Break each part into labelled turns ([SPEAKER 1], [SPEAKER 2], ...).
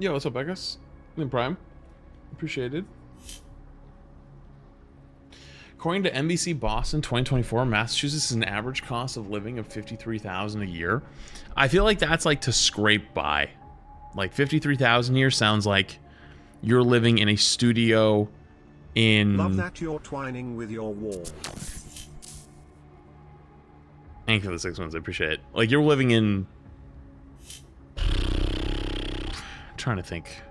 [SPEAKER 1] Yo, what's up, Beckus? In Prime. Appreciated. According to NBC Boston 2024, Massachusetts is an average cost of living of $53,000 a year. I feel like that's like to scrape by. Like $53,000 a year sounds like you're living in a studio in...
[SPEAKER 2] Love that you're twining with your wall.
[SPEAKER 1] Thank you for the 6 months, I appreciate it. Like you're living in... I'm trying to think.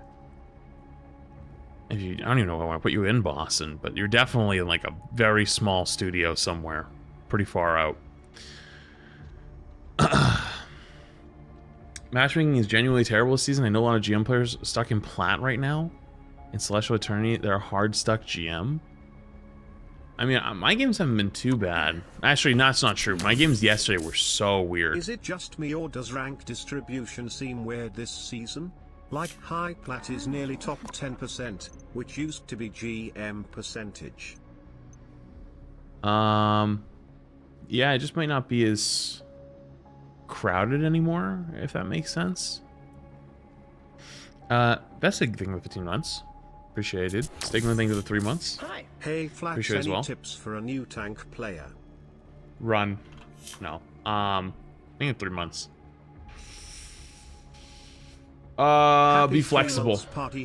[SPEAKER 1] I don't even know if I want to put you in Boston, but you're definitely in like a very small studio somewhere. Pretty far out. Matchmaking is genuinely terrible this season. I know a lot of GM players stuck in Plat right now. In Celestial Eternity, they're a hard stuck GM. I mean, my games haven't been too bad. Actually, that's not true. My games yesterday were so weird.
[SPEAKER 2] Is it just me or does rank distribution seem weird this season? Like high plat is nearly top 10%, which used to be GM percentage.
[SPEAKER 1] Yeah, it just might not be as crowded anymore, if that makes sense. That's a good thing with 15 months. Appreciated. Stigma thing for the 3 months.
[SPEAKER 2] Hi. Hey, Flats,
[SPEAKER 1] appreciate
[SPEAKER 2] any
[SPEAKER 1] as well.
[SPEAKER 2] tips for a new tank player?
[SPEAKER 1] Run. No. I think in 3 months. Be flexible.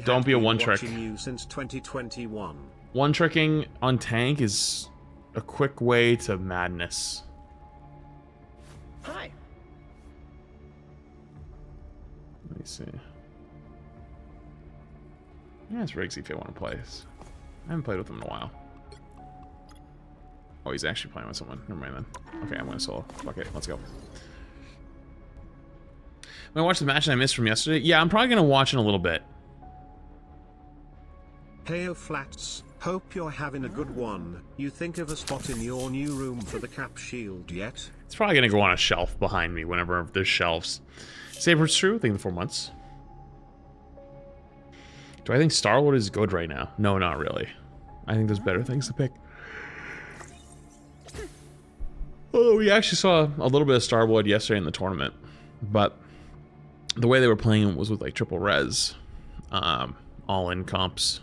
[SPEAKER 1] Don't be a one trick.
[SPEAKER 2] You since 2021.
[SPEAKER 1] One tricking on tank is a quick way to madness.
[SPEAKER 2] Hi.
[SPEAKER 1] Let me see. Yeah, it's Riggsy if you want to play. I haven't played with him in a while. Oh, he's actually playing with someone. Never mind then. Okay, I'm going to solo. Okay, let's go. When I watched the match that I missed from yesterday, yeah, I'm probably going to watch in a little bit.
[SPEAKER 2] Heyo Flats, hope you're having a good one. You think of a spot in your new room for the cap shield yet?
[SPEAKER 1] It's probably going to go on a shelf behind me whenever there's shelves. Saber's true. I think the 4 months. Do I think Star-Lord is good right now? No, not really. I think there's better things to pick. Oh, we actually saw a little bit of Star-Lord yesterday in the tournament, but the way they were playing it was with like triple res, all-in comps,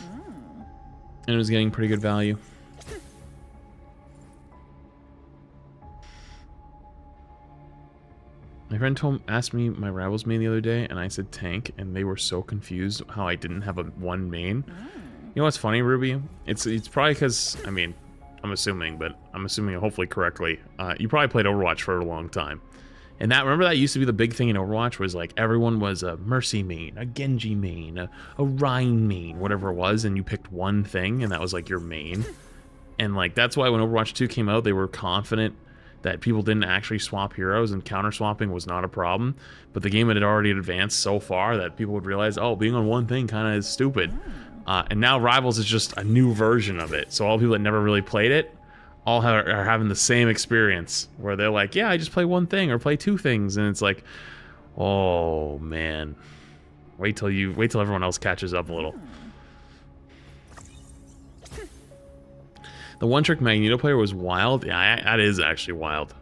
[SPEAKER 1] and it was getting pretty good value. My friend asked me my Rivals main the other day, and I said tank, and they were so confused how I didn't have a one main. You know what's funny, Ruby? It's probably because, I mean, I'm assuming, but I'm assuming hopefully correctly. You probably played Overwatch for a long time. And remember that used to be the big thing in Overwatch, was like everyone was a Mercy main, a Genji main, a Rhine main, whatever it was, and you picked one thing, and that was like your main. And like that's why when Overwatch 2 came out, they were confident that people didn't actually swap heroes, and counter swapping was not a problem. But the game had already advanced so far that people would realize, oh, being on one thing kind of is stupid. And now Rivals is just a new version of it. So all people that never really played it are having the same experience where they're like, yeah, I just play one thing or play two things, and it's like, oh man, wait till everyone else catches up a little. The one trick Magneto player was wild. Yeah, that is actually wild.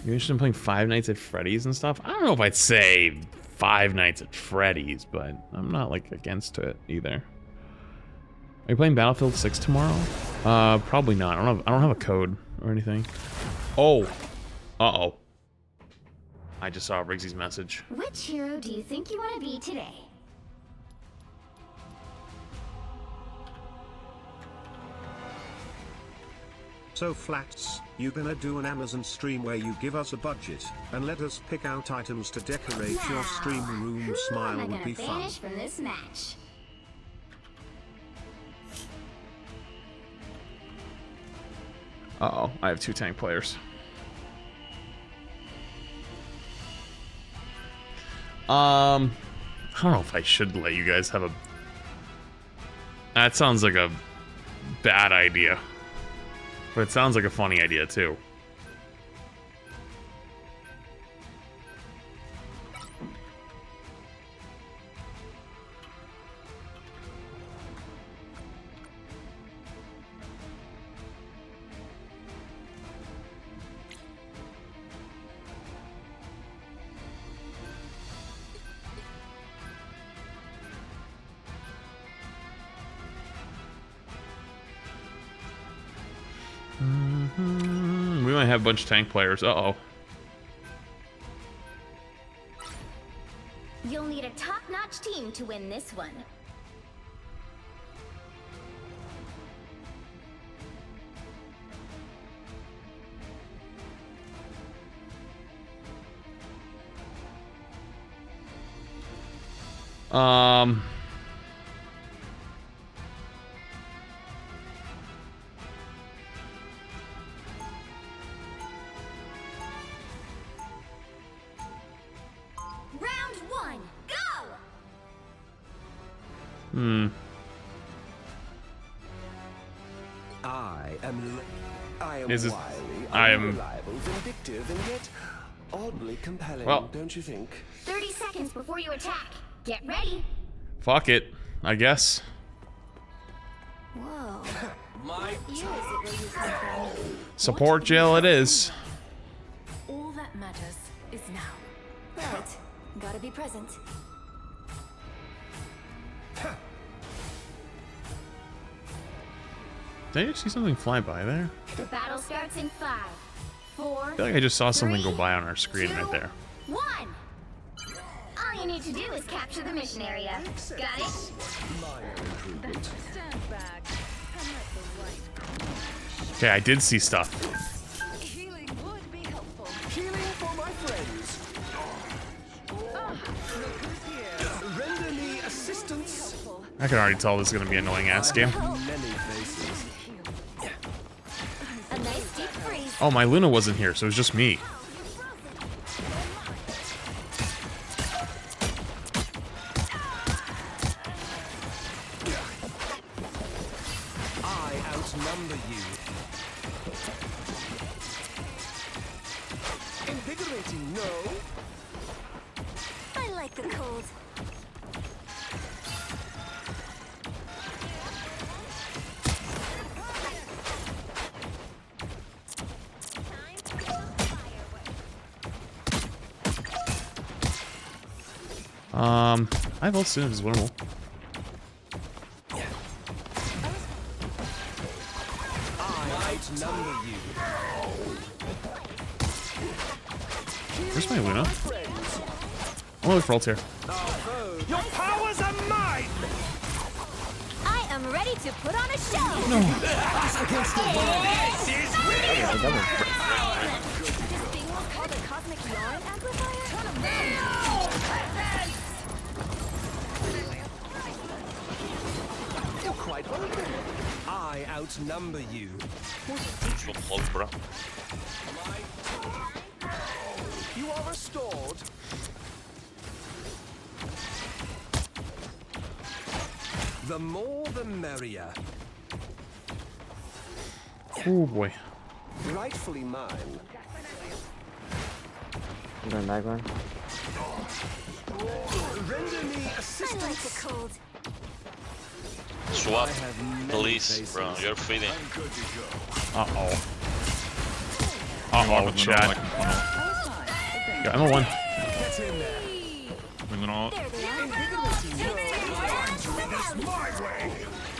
[SPEAKER 1] You're interested in playing Five Nights at Freddy's and stuff? I don't know if I'd say Five Nights at Freddy's, but I'm not like against it either. Are you playing Battlefield 6 tomorrow? Probably not. I don't have a code or anything. Oh. Uh-oh. I just saw Riggsy's message.
[SPEAKER 3] Which hero do you think you want to be today?
[SPEAKER 2] So Flats, you gonna do an Amazon stream where you give us a budget and let us pick out items to decorate your stream room? Smile would be fun.
[SPEAKER 3] From this match?
[SPEAKER 1] Uh-oh, I have 2 tank players. I don't know if I should let you guys have a... That sounds like a bad idea. But it sounds like a funny idea, too. We might have a bunch of tank players. Uh-oh.
[SPEAKER 3] You'll need a top-notch team to win this one. Round one, go!
[SPEAKER 4] I am
[SPEAKER 1] Is this-
[SPEAKER 4] wily,
[SPEAKER 1] I am-
[SPEAKER 4] unreliable, vindictive, and yet oddly compelling,
[SPEAKER 1] Well.
[SPEAKER 4] don't you think?
[SPEAKER 3] 30 seconds before you attack. Get ready.
[SPEAKER 1] Fuck it, I guess.
[SPEAKER 3] Whoa.
[SPEAKER 4] My
[SPEAKER 3] Year is it where you come from?
[SPEAKER 1] Support jail it is.
[SPEAKER 5] All that matters is now.
[SPEAKER 3] Right. Gotta be present.
[SPEAKER 1] Did I see something fly by there?
[SPEAKER 3] The battle starts in 5, 4,
[SPEAKER 1] I feel like I just saw something go
[SPEAKER 3] 3,
[SPEAKER 1] by on our screen
[SPEAKER 3] 2,
[SPEAKER 1] right there.
[SPEAKER 3] 1. All you need to do is capture the mission area. Got it?
[SPEAKER 5] Stand back and let the light.
[SPEAKER 1] Okay, I did see stuff.
[SPEAKER 5] Healing would be helpful.
[SPEAKER 4] healing for my friends.
[SPEAKER 5] Look who's here.
[SPEAKER 4] Render me assistance.
[SPEAKER 1] I can already tell this is gonna be an annoying ass game.
[SPEAKER 4] Many faces.
[SPEAKER 3] A nice deep freeze.
[SPEAKER 1] Oh, my Luna wasn't here, so it was just me.
[SPEAKER 4] I outnumber you. Invigorating, no?
[SPEAKER 3] I like the cold.
[SPEAKER 1] I have all students as well.
[SPEAKER 4] I outnumber you.
[SPEAKER 1] Where's my Luna? I'm gonna look for ults here.
[SPEAKER 4] Your powers are mine!
[SPEAKER 3] I am ready to put on a show.
[SPEAKER 4] Against the world. This is real!
[SPEAKER 3] This thing was called a cosmic yarn amplifier?
[SPEAKER 4] You're quite welcome. I outnumber you.
[SPEAKER 6] bro.
[SPEAKER 4] You are restored. The more the merrier.
[SPEAKER 1] Oh boy.
[SPEAKER 4] Rightfully mine.
[SPEAKER 7] I'm going back one.
[SPEAKER 4] Render me
[SPEAKER 3] I like
[SPEAKER 4] assistance.
[SPEAKER 3] the cold.
[SPEAKER 6] Swap,
[SPEAKER 4] I have many
[SPEAKER 6] please, bro.
[SPEAKER 4] faces.
[SPEAKER 6] You're feeding.
[SPEAKER 1] Uh-oh. Uh-oh, chat. Got him a one.
[SPEAKER 4] Get in there.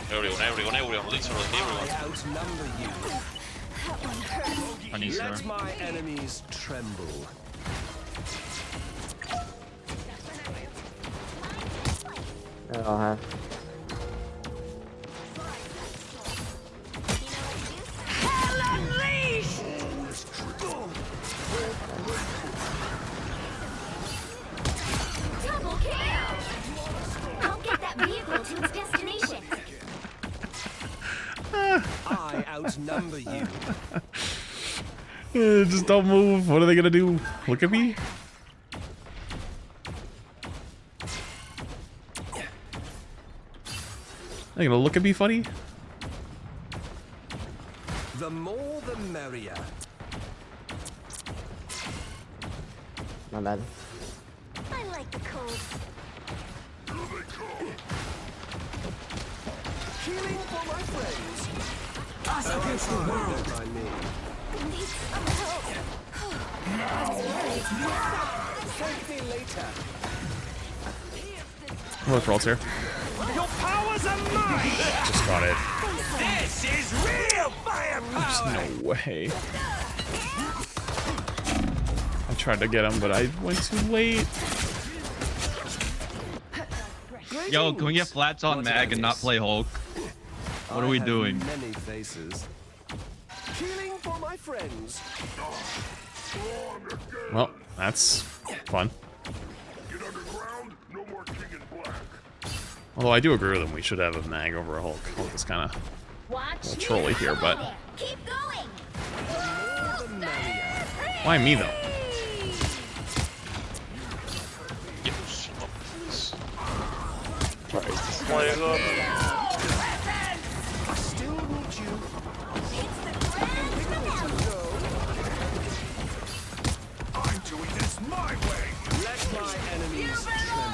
[SPEAKER 3] There they are.
[SPEAKER 6] Everyone, literally everyone.
[SPEAKER 4] I outnumber you. Let my enemies tremble.
[SPEAKER 7] They all have.
[SPEAKER 3] Double kill! I'll get that vehicle to its destination.
[SPEAKER 4] I outnumber you.
[SPEAKER 1] Just don't move. What are they gonna do? Look at me? They gonna look at me funny?
[SPEAKER 4] The more the merrier.
[SPEAKER 7] My bad.
[SPEAKER 3] I like the cold.
[SPEAKER 4] Healing for my friends. Us against the world. I mean.
[SPEAKER 3] Need some help. I was worried.
[SPEAKER 4] Thank me later.
[SPEAKER 1] I'm looking for ults here.
[SPEAKER 4] Your powers are mine!
[SPEAKER 1] Just got it.
[SPEAKER 4] This is real firepower!
[SPEAKER 1] There's no way. I tried to get him, but I went too late.
[SPEAKER 8] Yo, can we get flats on Mag and not play Hulk? What are we doing?
[SPEAKER 4] Many faces. Healing for my friends.
[SPEAKER 1] Well, that's fun. Although I do agree with him, we should have a Mag over a Hulk. Hulk is kind of
[SPEAKER 3] Watch
[SPEAKER 1] a trolly here, but
[SPEAKER 3] Keep going.
[SPEAKER 1] why me though?
[SPEAKER 6] Yes.
[SPEAKER 2] Oh
[SPEAKER 6] my god.
[SPEAKER 4] I still need you. I'm doing this my way. Let my enemies tremble.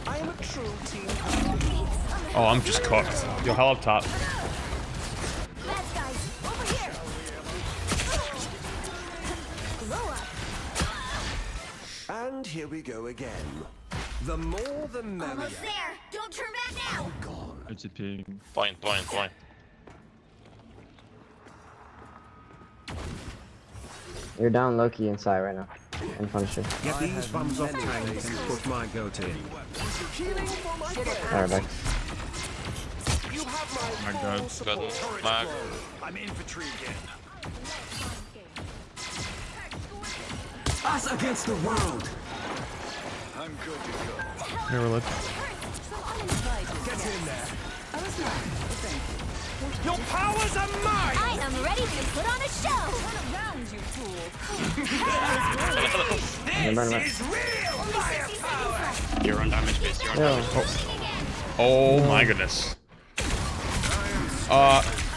[SPEAKER 4] I am a true team.
[SPEAKER 1] Oh, I'm just cooked. Yo, hell up top.
[SPEAKER 3] Let's guys, over here. Blow up.
[SPEAKER 4] And here we go again. The more the merrier.
[SPEAKER 3] Almost there. Don't turn back now.
[SPEAKER 8] It's a ping.
[SPEAKER 6] Point.
[SPEAKER 7] You're down Loki inside right now. And Punisher.
[SPEAKER 2] Get these bums off tank and put my goat in.
[SPEAKER 4] Healing for my friends.
[SPEAKER 7] Alright, back.
[SPEAKER 4] You have my
[SPEAKER 8] My
[SPEAKER 4] full
[SPEAKER 8] God.
[SPEAKER 4] support.
[SPEAKER 6] Mag.
[SPEAKER 4] I'm infantry again.
[SPEAKER 5] Us against the world.
[SPEAKER 4] I'm good to go.
[SPEAKER 1] Never lived.
[SPEAKER 4] Get in there. Your powers are mine!
[SPEAKER 3] I am ready to put on a show. Turn around, you fool.
[SPEAKER 7] Remember,
[SPEAKER 4] This is real firepower!
[SPEAKER 6] You're on damage base. You're on damage base.
[SPEAKER 1] Oh my goodness.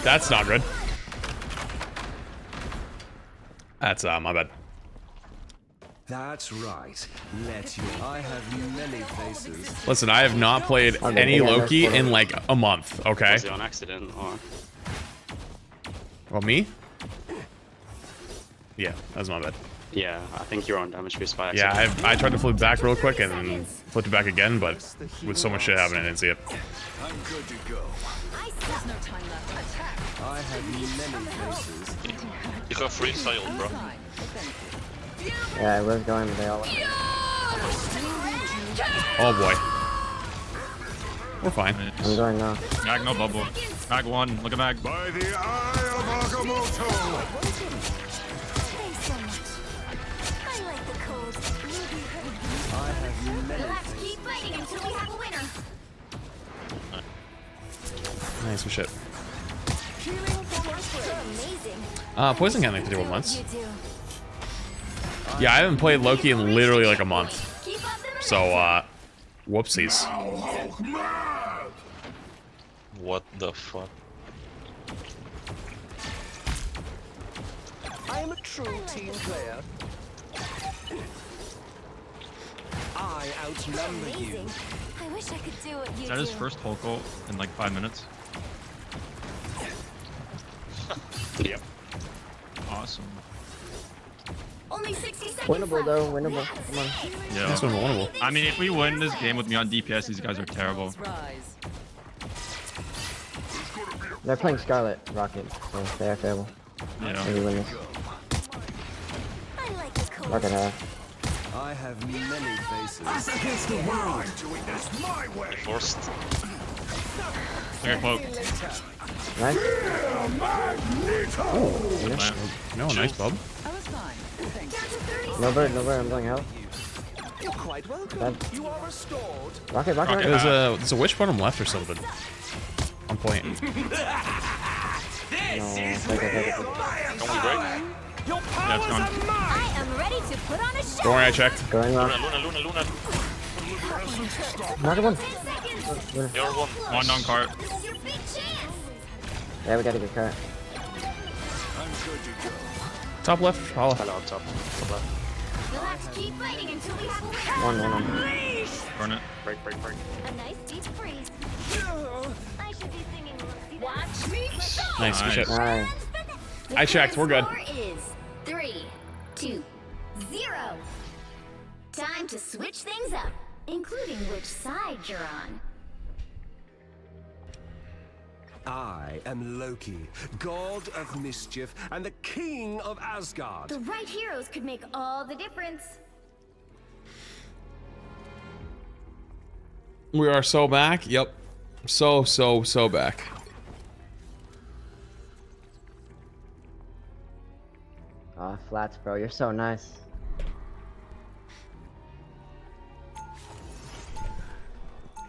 [SPEAKER 1] That's not good. That's my bad.
[SPEAKER 4] That's right. Let you. I have many faces.
[SPEAKER 1] Listen, I have not played
[SPEAKER 7] Okay,
[SPEAKER 1] any
[SPEAKER 7] yeah,
[SPEAKER 1] Loki
[SPEAKER 7] that's
[SPEAKER 1] in like a month, okay?
[SPEAKER 9] Was it on accident or?
[SPEAKER 1] Well, me? Yeah, that's my bad.
[SPEAKER 9] Yeah, I think you're on damage boost by
[SPEAKER 1] Yeah,
[SPEAKER 9] accident.
[SPEAKER 1] I tried to flip back real quick and flipped it back again, but with so much shit happening, I didn't see it.
[SPEAKER 4] I'm good to go.
[SPEAKER 5] There's no time left. Attack.
[SPEAKER 4] I have many faces.
[SPEAKER 6] You got free style, bro.
[SPEAKER 7] Yeah, I was going, but they all went.
[SPEAKER 1] Oh boy. We're fine.
[SPEAKER 7] I'm going now.
[SPEAKER 8] Mag, no bubble. Mag 1. Look at Mag.
[SPEAKER 4] By the eye of Agamotto!
[SPEAKER 3] Thanks so much. I like the cold.
[SPEAKER 4] I have many
[SPEAKER 3] We'll have to keep fighting until we have a winner.
[SPEAKER 1] Nice shit.
[SPEAKER 3] You're amazing.
[SPEAKER 1] Poison Gun I could do it once.
[SPEAKER 3] You do.
[SPEAKER 1] Yeah, I haven't played Loki in literally like a month.
[SPEAKER 3] Keep up the
[SPEAKER 1] So, whoopsies.
[SPEAKER 6] What the fuck?
[SPEAKER 4] I am a true team player. I outnumber you.
[SPEAKER 3] amazing. I wish I could do what you
[SPEAKER 8] Is that his
[SPEAKER 3] do.
[SPEAKER 8] first Hulk ult in like 5 minutes?
[SPEAKER 6] Yep.
[SPEAKER 8] Awesome.
[SPEAKER 3] Only 60 seconds
[SPEAKER 7] Winnable
[SPEAKER 3] left.
[SPEAKER 7] though, winnable. Come on.
[SPEAKER 8] Yeah.
[SPEAKER 1] That's one winnable.
[SPEAKER 8] I mean, if we win this game with me on DPS, these guys are terrible.
[SPEAKER 7] They're playing Scarlet Rocket, so they are terrible.
[SPEAKER 8] Yeah.
[SPEAKER 7] Maybe win this.
[SPEAKER 3] I like the cold.
[SPEAKER 7] Rocket half.
[SPEAKER 4] I have many faces.
[SPEAKER 5] Us against the world.
[SPEAKER 4] I'm doing this my way.
[SPEAKER 6] Forced.
[SPEAKER 8] Okay, cloak.
[SPEAKER 7] Nice.
[SPEAKER 8] Plant.
[SPEAKER 1] No, nice bub.
[SPEAKER 7] No bird, I'm going health.
[SPEAKER 4] You're quite welcome.
[SPEAKER 7] Bad.
[SPEAKER 4] You are restored.
[SPEAKER 7] Rocket, rocket,
[SPEAKER 8] Rocket.
[SPEAKER 7] rocket.
[SPEAKER 1] There's a witch bottom left or something. On point.
[SPEAKER 4] This
[SPEAKER 7] No,
[SPEAKER 4] is
[SPEAKER 7] take it, take it,
[SPEAKER 4] real
[SPEAKER 7] take it.
[SPEAKER 4] firepower.
[SPEAKER 6] Don't we break?
[SPEAKER 4] Your
[SPEAKER 8] Yeah, it's
[SPEAKER 4] powers
[SPEAKER 8] gone.
[SPEAKER 4] are mine.
[SPEAKER 3] I am ready to put on a show.
[SPEAKER 1] Don't worry, I checked.
[SPEAKER 7] Going
[SPEAKER 6] Luna,
[SPEAKER 7] off.
[SPEAKER 6] Luna.
[SPEAKER 7] Rocket one.
[SPEAKER 3] 10 seconds.
[SPEAKER 6] You're one.
[SPEAKER 8] One on cart.
[SPEAKER 3] This is your big chance.
[SPEAKER 7] Yeah, we gotta get cut.
[SPEAKER 4] I'm good to go.
[SPEAKER 1] Top left, holla.
[SPEAKER 9] Hello, up top. Top left.
[SPEAKER 3] We'll have to keep fighting until we have a winner.
[SPEAKER 7] One.
[SPEAKER 8] Burn it.
[SPEAKER 9] Break.
[SPEAKER 3] A nice deep freeze. I should be singing. Watch me go.
[SPEAKER 1] Nice, good shit.
[SPEAKER 7] Nice.
[SPEAKER 3] The
[SPEAKER 1] I checked, we're good.
[SPEAKER 3] score is 3, 2, 0. Time to switch things up, including which side you're on.
[SPEAKER 4] I am Loki, god of mischief and the king of Asgard.
[SPEAKER 3] The right heroes could make all the difference.
[SPEAKER 1] We are so back. Yep. So back.
[SPEAKER 7] Aw, flats, bro. You're so nice.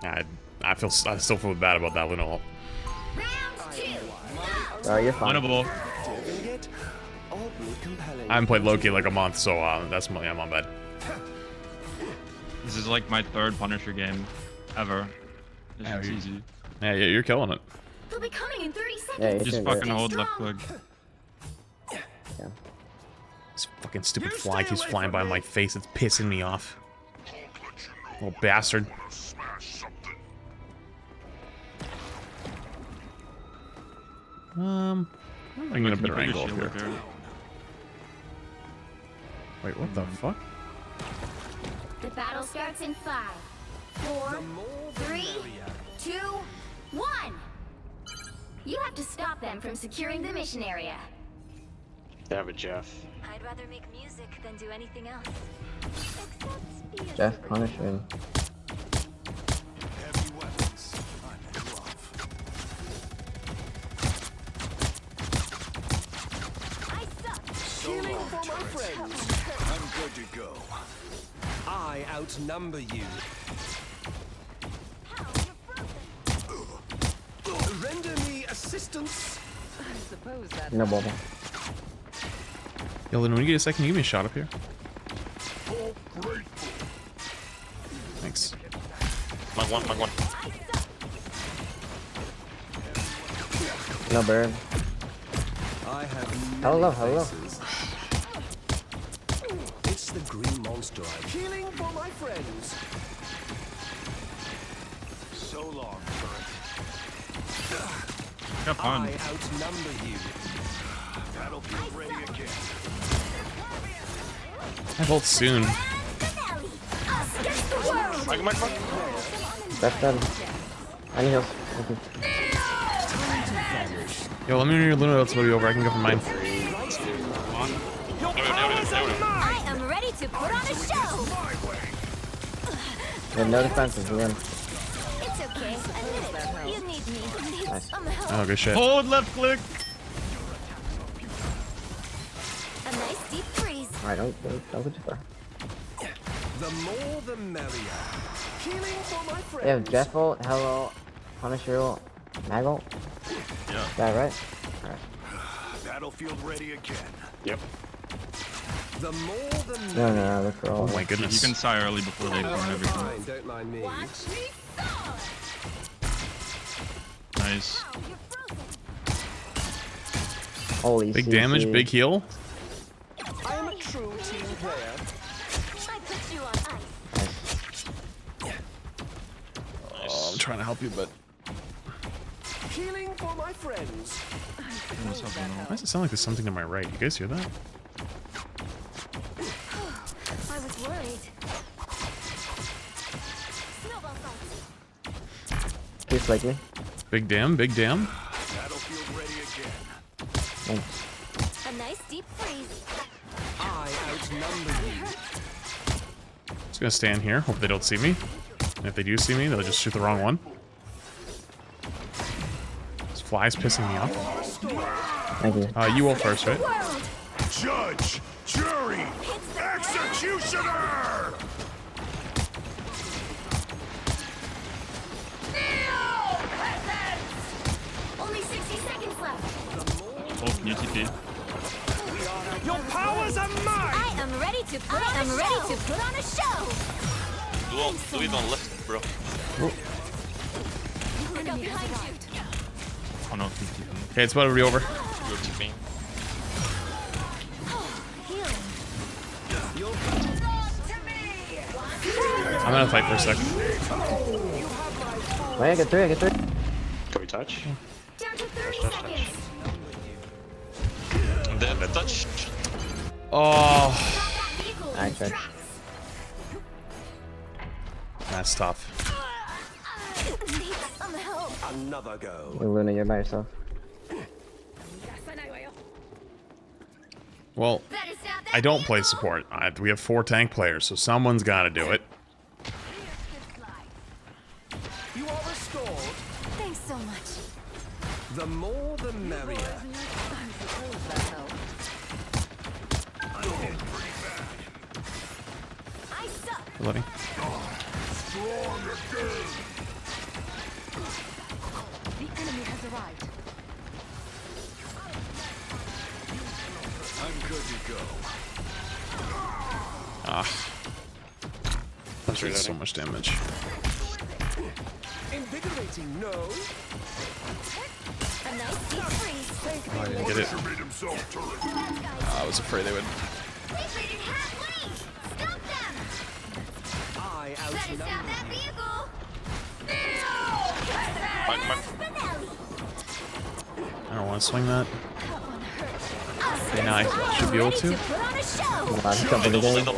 [SPEAKER 1] I still feel bad about that little.
[SPEAKER 3] Round 2.
[SPEAKER 7] Bro, you're fine.
[SPEAKER 8] Winnable.
[SPEAKER 4] Yet oddly compelling.
[SPEAKER 1] I haven't played Loki in like a month, so that's my I'm on bed.
[SPEAKER 8] This is like my 3rd Punisher game ever. This is easy.
[SPEAKER 1] Yeah, you're killing it.
[SPEAKER 3] They'll be coming in 30 seconds.
[SPEAKER 7] Yeah, you're
[SPEAKER 8] Just
[SPEAKER 7] doing
[SPEAKER 8] fucking
[SPEAKER 7] great.
[SPEAKER 8] hold left click.
[SPEAKER 7] Yeah.
[SPEAKER 1] This fucking stupid fly keeps flying by my face. It's pissing me off. Little bastard. I'm gonna get a better angle up here. Wait, what the fuck?
[SPEAKER 3] The battle starts in 5, 4, 3, 2, 1. You have to stop them from securing the mission area.
[SPEAKER 9] Damn it, Jeff.
[SPEAKER 3] I'd rather make music than do anything else. Except be a
[SPEAKER 7] Jeff
[SPEAKER 3] superhero.
[SPEAKER 7] punishing.
[SPEAKER 4] Heavy weapons. I'm in love.
[SPEAKER 3] I suck.
[SPEAKER 4] Healing for my friends. I'm good to go. I outnumber you.
[SPEAKER 3] How? You're frozen.
[SPEAKER 4] Render me assistance.
[SPEAKER 7] No bubble.
[SPEAKER 1] Yo, Lynn, when you get a second, give me a shot up here. Thanks.
[SPEAKER 6] Mag one.
[SPEAKER 3] I suck.
[SPEAKER 7] No bird.
[SPEAKER 4] I have
[SPEAKER 7] Hello,
[SPEAKER 4] many
[SPEAKER 7] hello.
[SPEAKER 4] faces. It's the green monster. Healing for my friends. So long, turret.
[SPEAKER 8] Have fun.
[SPEAKER 4] I outnumber you. Battlefield ready again.
[SPEAKER 1] I ult soon.
[SPEAKER 3] Finale. Us against the world.
[SPEAKER 6] Mag.
[SPEAKER 7] That's done. I need heals. Thank you.
[SPEAKER 1] Yo, let me know your Luna ult's about to be over. I can go for mine.
[SPEAKER 3] I am ready to put on a show.
[SPEAKER 7] We have no defenses. We win.
[SPEAKER 3] It's okay. Admit it. You need me. Need
[SPEAKER 7] Nice.
[SPEAKER 3] some help.
[SPEAKER 1] Oh, good shit.
[SPEAKER 8] Hold left click.
[SPEAKER 3] A nice deep freeze.
[SPEAKER 7] Alright, don't go too far.
[SPEAKER 4] The more the merrier. Healing for my
[SPEAKER 7] We have
[SPEAKER 4] friends.
[SPEAKER 7] Jeff ult, Hello, Punisher ult, Mag ult.
[SPEAKER 8] Yeah.
[SPEAKER 7] Is that right? Alright.
[SPEAKER 4] Battlefield ready again.
[SPEAKER 9] Yep.
[SPEAKER 4] The more the
[SPEAKER 7] No,
[SPEAKER 4] merrier.
[SPEAKER 7] look for all.
[SPEAKER 1] Oh my
[SPEAKER 8] You
[SPEAKER 1] goodness.
[SPEAKER 8] can sigh early before they burn everything.
[SPEAKER 4] Fine, don't mind me.
[SPEAKER 3] Watch me fall.
[SPEAKER 8] Nice.
[SPEAKER 3] Ow, you're frozen.
[SPEAKER 7] Holy
[SPEAKER 1] Big
[SPEAKER 7] CC.
[SPEAKER 1] damage, big heal.
[SPEAKER 4] I am a true team player.
[SPEAKER 3] I put you on ice.
[SPEAKER 1] Oh, I'm trying to help you, but
[SPEAKER 4] Healing for my friends.
[SPEAKER 1] why does it sound like there's something to my right? You guys hear that?
[SPEAKER 3] I was worried. Snowball fight.
[SPEAKER 7] Please like me.
[SPEAKER 1] Big damn, big damn.
[SPEAKER 4] Battlefield ready again.
[SPEAKER 7] Thanks.
[SPEAKER 3] A nice deep freeze.
[SPEAKER 4] I outnumber you.
[SPEAKER 1] Just gonna stand here. Hope they don't see me. And if they do see me, they'll just shoot the wrong one. This fly's pissing me off.
[SPEAKER 7] Thank you.
[SPEAKER 1] You ult first, right?
[SPEAKER 3] World.
[SPEAKER 4] Judge, jury, executioner.
[SPEAKER 3] Only 60 seconds left.
[SPEAKER 8] Oh, can you TP?
[SPEAKER 4] Your powers are mine.
[SPEAKER 3] I am ready to put on a show.
[SPEAKER 6] Do it on left, bro.
[SPEAKER 3] Look out behind you.
[SPEAKER 8] Oh no, TP.
[SPEAKER 1] Okay, it's about to be over.
[SPEAKER 6] You're TPing.
[SPEAKER 3] Healing.
[SPEAKER 1] I'm gonna fight for a second.
[SPEAKER 7] Wait, I get three.
[SPEAKER 9] Can we touch?
[SPEAKER 3] Down to 30 seconds.
[SPEAKER 6] Then touch.
[SPEAKER 1] Oh,
[SPEAKER 3] Vehicle
[SPEAKER 7] Alright,
[SPEAKER 3] lose
[SPEAKER 7] good.
[SPEAKER 3] tracks.
[SPEAKER 1] that's tough.
[SPEAKER 3] Need some help.
[SPEAKER 4] Another go.
[SPEAKER 7] Luna, you're by yourself.
[SPEAKER 1] Well,
[SPEAKER 3] Better stop that
[SPEAKER 1] I don't play
[SPEAKER 3] vehicle.
[SPEAKER 1] support. We have 4 tank players, so someone's got to do it.
[SPEAKER 4] You are restored.
[SPEAKER 3] Thanks so much.
[SPEAKER 4] The more the merrier.
[SPEAKER 3] I suck.
[SPEAKER 1] Letting.
[SPEAKER 5] The enemy has arrived.
[SPEAKER 4] I'm good to go.
[SPEAKER 1] Ah. That did so much damage.
[SPEAKER 4] Invigorating, no.
[SPEAKER 3] A nice deep freeze.
[SPEAKER 1] Oh, I didn't get it. I was afraid they would.
[SPEAKER 3] They traded halfway. Stop them.
[SPEAKER 4] I
[SPEAKER 3] Better stop
[SPEAKER 4] outnumber.
[SPEAKER 3] that vehicle.
[SPEAKER 6] Come on.
[SPEAKER 1] I don't want to swing that. Okay, now I should be able to.
[SPEAKER 3] Put on a show.
[SPEAKER 7] Last couple of games.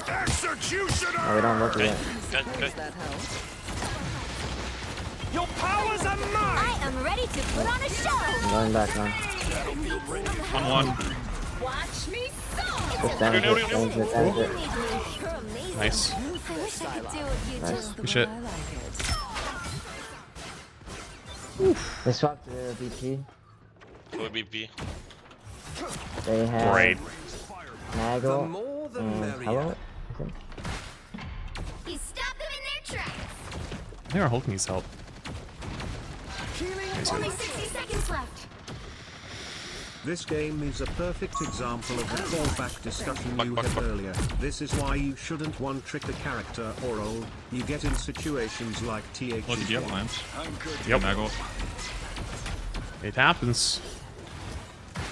[SPEAKER 4] Executioner!
[SPEAKER 7] No, we don't look yet.
[SPEAKER 6] Okay.
[SPEAKER 4] Your powers are mine!
[SPEAKER 3] I am ready to put on a show.
[SPEAKER 7] I'm going back now.
[SPEAKER 8] 1-1.
[SPEAKER 3] Watch me so.
[SPEAKER 7] Just damage it, damage it, damage it.
[SPEAKER 3] You're amazing.
[SPEAKER 1] Nice.
[SPEAKER 3] I wish I could do what you
[SPEAKER 7] Nice.
[SPEAKER 3] do.
[SPEAKER 1] Good shit.
[SPEAKER 7] They swapped to the BP.
[SPEAKER 6] Go BP.
[SPEAKER 7] They have
[SPEAKER 1] Great.
[SPEAKER 4] The
[SPEAKER 7] Nagel
[SPEAKER 4] more the
[SPEAKER 7] and
[SPEAKER 4] merrier.
[SPEAKER 7] Hello, I think.
[SPEAKER 3] You stop them in their tracks.
[SPEAKER 1] I think our Hulk needs help.
[SPEAKER 3] Only 60 seconds left.
[SPEAKER 2] This game is a perfect example of the callback discussion you had earlier. This is why you shouldn't one-trick a character or role you get in situations like TH.
[SPEAKER 8] Look, you have plans.
[SPEAKER 1] Yep.
[SPEAKER 8] Nagel.
[SPEAKER 1] It happens.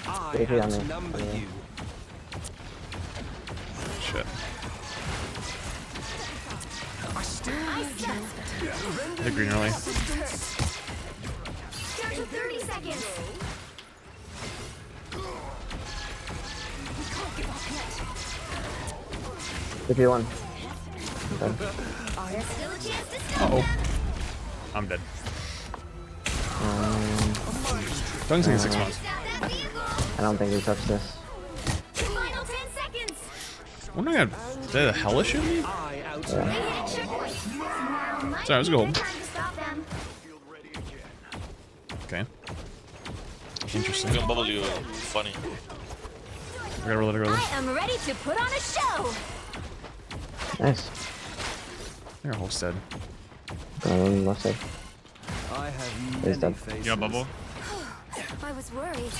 [SPEAKER 4] I
[SPEAKER 7] BP on me.
[SPEAKER 4] outnumber
[SPEAKER 7] Yeah.
[SPEAKER 4] you.
[SPEAKER 1] Shit.
[SPEAKER 3] I suck.
[SPEAKER 1] The green early.
[SPEAKER 3] Down to 30 seconds.
[SPEAKER 7] BP one.
[SPEAKER 3] There's still a chance to stop
[SPEAKER 1] Uh-oh.
[SPEAKER 3] them.
[SPEAKER 1] I'm dead.
[SPEAKER 7] Um,
[SPEAKER 1] Don't take 6 months.
[SPEAKER 3] Stop that vehicle.
[SPEAKER 7] I don't think we touched this.
[SPEAKER 3] Final 10 seconds.
[SPEAKER 1] What am I gonna... Did the hella shoot me?
[SPEAKER 4] I out.
[SPEAKER 3] They hit a checkpoint. Now might
[SPEAKER 1] Sorry, let's
[SPEAKER 3] be
[SPEAKER 1] go.
[SPEAKER 3] their time to stop them.
[SPEAKER 1] Okay. Interesting.
[SPEAKER 6] I'm gonna bubble you. Funny.
[SPEAKER 1] I gotta roll it early.
[SPEAKER 3] I am ready to put on a show.
[SPEAKER 7] Nice.
[SPEAKER 1] They're Hulk's dead.
[SPEAKER 7] Left side.
[SPEAKER 4] I have
[SPEAKER 7] Is
[SPEAKER 4] many
[SPEAKER 7] that-
[SPEAKER 4] faces.
[SPEAKER 8] Yeah, bubble.
[SPEAKER 3] I was worried.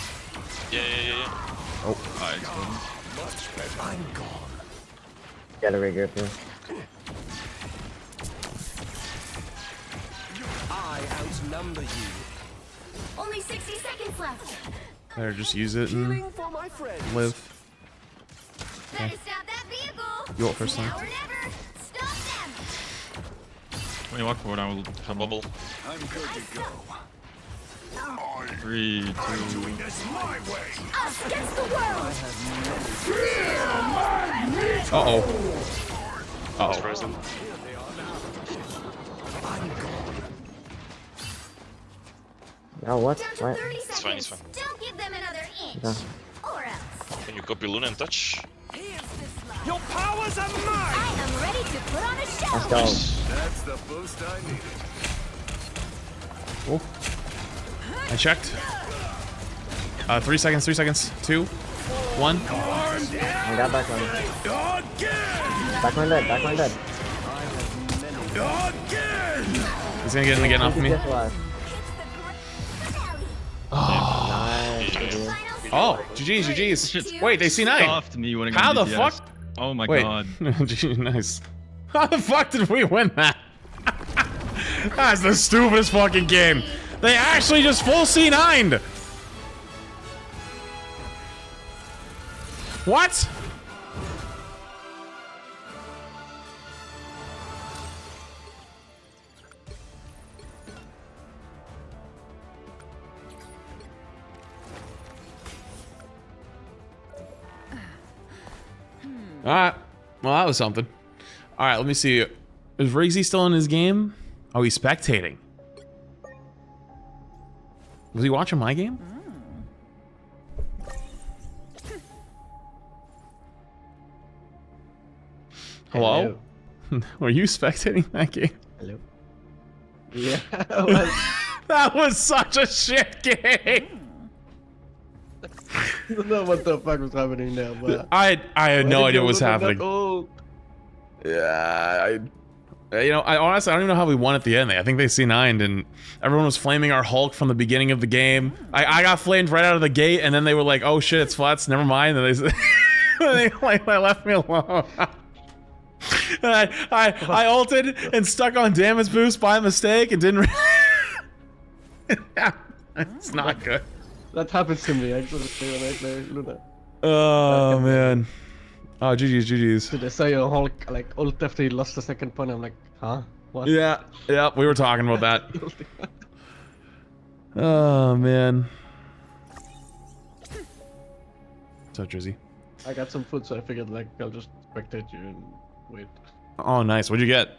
[SPEAKER 6] Yeah.
[SPEAKER 8] I exploded.
[SPEAKER 4] I'm gone.
[SPEAKER 7] Gotta regroup here.
[SPEAKER 4] I outnumber you.
[SPEAKER 3] Only 60 seconds left.
[SPEAKER 1] There, just use it and
[SPEAKER 4] Healing for my friends.
[SPEAKER 1] live.
[SPEAKER 3] Better stop that vehicle.
[SPEAKER 1] You want first
[SPEAKER 3] Now
[SPEAKER 1] time?
[SPEAKER 3] or never. Stop them.
[SPEAKER 8] When you walk forward, I will
[SPEAKER 6] A bubble.
[SPEAKER 4] I'm good to go.
[SPEAKER 8] 3, 2.
[SPEAKER 4] This my way.
[SPEAKER 3] Us against the world.
[SPEAKER 1] Uh-oh.
[SPEAKER 6] It's
[SPEAKER 1] Uh-oh.
[SPEAKER 6] frozen.
[SPEAKER 7] Oh, what?
[SPEAKER 3] Down to
[SPEAKER 7] What?
[SPEAKER 3] 30
[SPEAKER 6] It's fine,
[SPEAKER 3] seconds.
[SPEAKER 6] it's fine.
[SPEAKER 3] Don't give them another inch.
[SPEAKER 7] Yeah.
[SPEAKER 3] Or else.
[SPEAKER 6] Can you copy Luna and touch?
[SPEAKER 4] Your powers are mine.
[SPEAKER 3] I am ready to put on a show.
[SPEAKER 7] Let's go.
[SPEAKER 4] That's the boost I needed.
[SPEAKER 1] Oh. I checked. 3 seconds, 3 seconds. 2, 1.
[SPEAKER 7] I got backline. Backline dead, backline dead.
[SPEAKER 1] He's gonna get in again off me.
[SPEAKER 7] Just alive. Nice.
[SPEAKER 3] Final
[SPEAKER 1] Oh, GG's, GG's. Wait, they C9.
[SPEAKER 8] Stuffed me winning
[SPEAKER 1] How
[SPEAKER 8] on
[SPEAKER 1] the
[SPEAKER 8] DPS.
[SPEAKER 1] fuck?
[SPEAKER 8] Oh my
[SPEAKER 1] Wait.
[SPEAKER 8] god.
[SPEAKER 1] GG, nice. How the fuck did we win that? That's the stupidest fucking game. They actually just full C9'd. What? Alright. Well, that was something. Alright, let me see. Is Riggsy still in his game? Oh, he's spectating. Was he watching my game? Hello? Were you spectating that game?
[SPEAKER 7] Hello. Yeah. Well,
[SPEAKER 1] That was such a shit game.
[SPEAKER 7] I don't know what the fuck was happening there, but
[SPEAKER 1] I had no idea what was happening.
[SPEAKER 7] Oh,
[SPEAKER 1] Yeah, I honestly I don't even know how we won at the end. I think they C9'd and everyone was flaming our Hulk from the beginning of the game. I got flamed right out of the gate, and then they were like, "Oh shit, it's flats. Never mind." And they left me alone. And I ulted and stuck on damage boost by mistake and didn't. It's not good.
[SPEAKER 7] that happens to me actually when I play Luna.
[SPEAKER 1] Oh man. Oh, GG's.
[SPEAKER 7] So they say a Hulk like ult after he lost the second point. I'm like, huh? What?
[SPEAKER 1] Yeah, we were talking about that. Oh man. What's up, Drizzy?
[SPEAKER 7] I got some food, so I figured like I'll just spectate you and wait.
[SPEAKER 1] Oh, nice. What'd you get?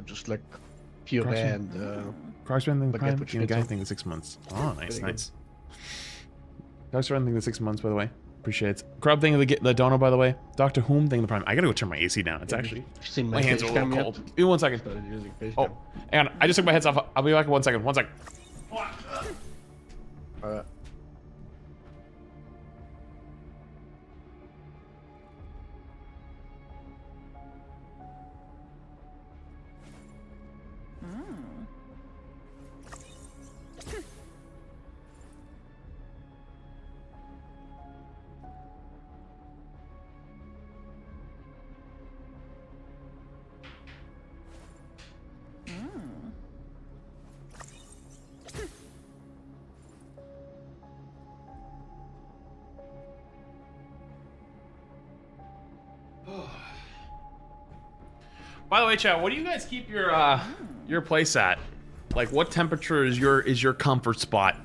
[SPEAKER 7] Just like pure and
[SPEAKER 1] Crossband thing,
[SPEAKER 7] baguette
[SPEAKER 1] prime,
[SPEAKER 7] with
[SPEAKER 1] and guy
[SPEAKER 7] schnitzel.
[SPEAKER 1] thing in 6 months. Oh, nice,
[SPEAKER 7] Very
[SPEAKER 1] nice. Crossband thing in 6 months, by the way. Appreciate it. Crab thing of the dono, by the way. Doctor Whom thing in the prime. I gotta go turn my AC down. It's actually
[SPEAKER 7] You seen
[SPEAKER 1] my hands are a little
[SPEAKER 7] face cam
[SPEAKER 1] cold.
[SPEAKER 7] yet?
[SPEAKER 1] Give me 1 second.
[SPEAKER 7] Started using face
[SPEAKER 1] Oh,
[SPEAKER 7] cam.
[SPEAKER 1] hang on. I just took my heads off. I'll be back in 1 second. 1 second.
[SPEAKER 7] Alright.
[SPEAKER 1] By the way, chat, what do you guys keep your place at? Like, what temperature is your comfort spot?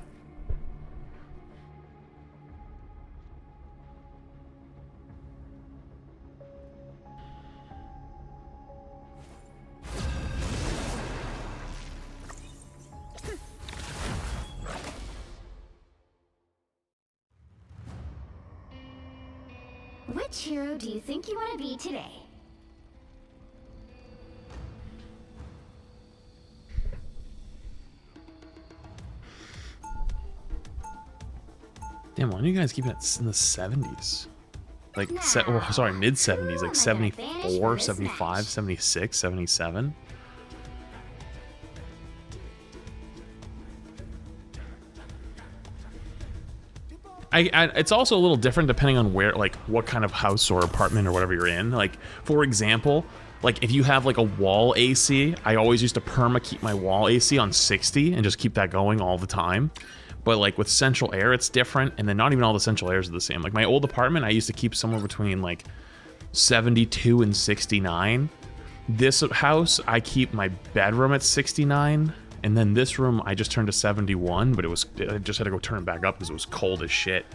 [SPEAKER 3] Which hero do you think you want to be today?
[SPEAKER 1] Damn, why don't you guys keep it in the 70s? Like, mid 70s, like 74, 75, 76, 77. It's also a little different depending on where, like, what kind of house or apartment or whatever you're in. Like, for example, like if you have like a wall AC, I always used to keep my wall AC on 60 and just keep that going all the time. But like with central air, it's different, and then not even all the central airs are the same. Like my old apartment, I used to keep somewhere between like 72 and 69. This house, I keep my bedroom at 69, and then this room, I just turned to 71, but I just had to go turn it back up because it was cold as shit.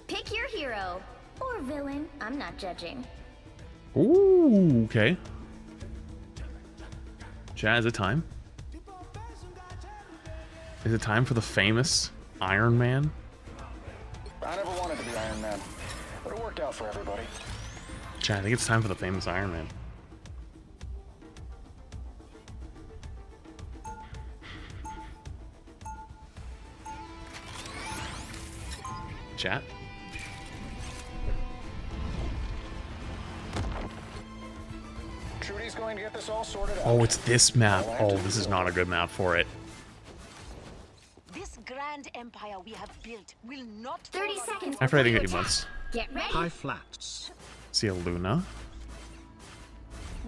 [SPEAKER 3] Pick your hero. Or villain. I'm not judging.
[SPEAKER 1] Ooh, okay. Chat, is it time? Is it time for the famous Iron Man?
[SPEAKER 4] I never wanted to be Iron Man, but it worked out for everybody.
[SPEAKER 1] Chat, I think it's time for the famous Iron Man. Chat?
[SPEAKER 4] Trudy's going to get this all sorted out.
[SPEAKER 1] Oh, it's this map. Oh, this is not a good map for it.
[SPEAKER 5] This grand empire we have built will not
[SPEAKER 3] 30 seconds.
[SPEAKER 1] After I
[SPEAKER 3] before
[SPEAKER 1] think
[SPEAKER 3] you
[SPEAKER 1] 8
[SPEAKER 3] attack.
[SPEAKER 1] months.
[SPEAKER 3] Get ready.
[SPEAKER 2] High flats.
[SPEAKER 1] See a Luna.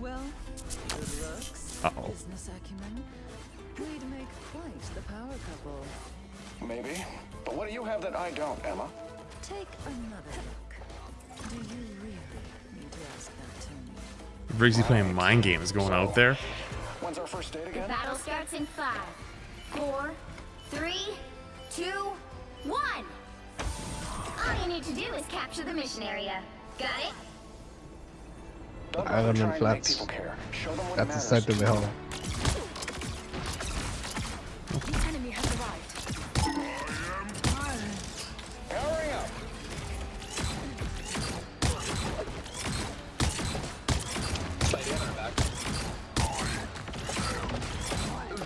[SPEAKER 5] Well, good looks,
[SPEAKER 1] Uh-oh.
[SPEAKER 5] business acumen. We'd make quite the power couple.
[SPEAKER 4] Maybe. But what do you have that I don't, Emma?
[SPEAKER 5] Take another look. Do you really need to ask that to me?
[SPEAKER 1] Briggsy playing mind games going out there.
[SPEAKER 4] When's our first date
[SPEAKER 3] The
[SPEAKER 4] again?
[SPEAKER 3] battle starts in 5, 4, 3, 2, 1. All you need to do is capture the mission area. Got it?
[SPEAKER 4] Iron
[SPEAKER 7] Man flats. That's the side to the hell.
[SPEAKER 5] The enemy has arrived.
[SPEAKER 4] Hurry up.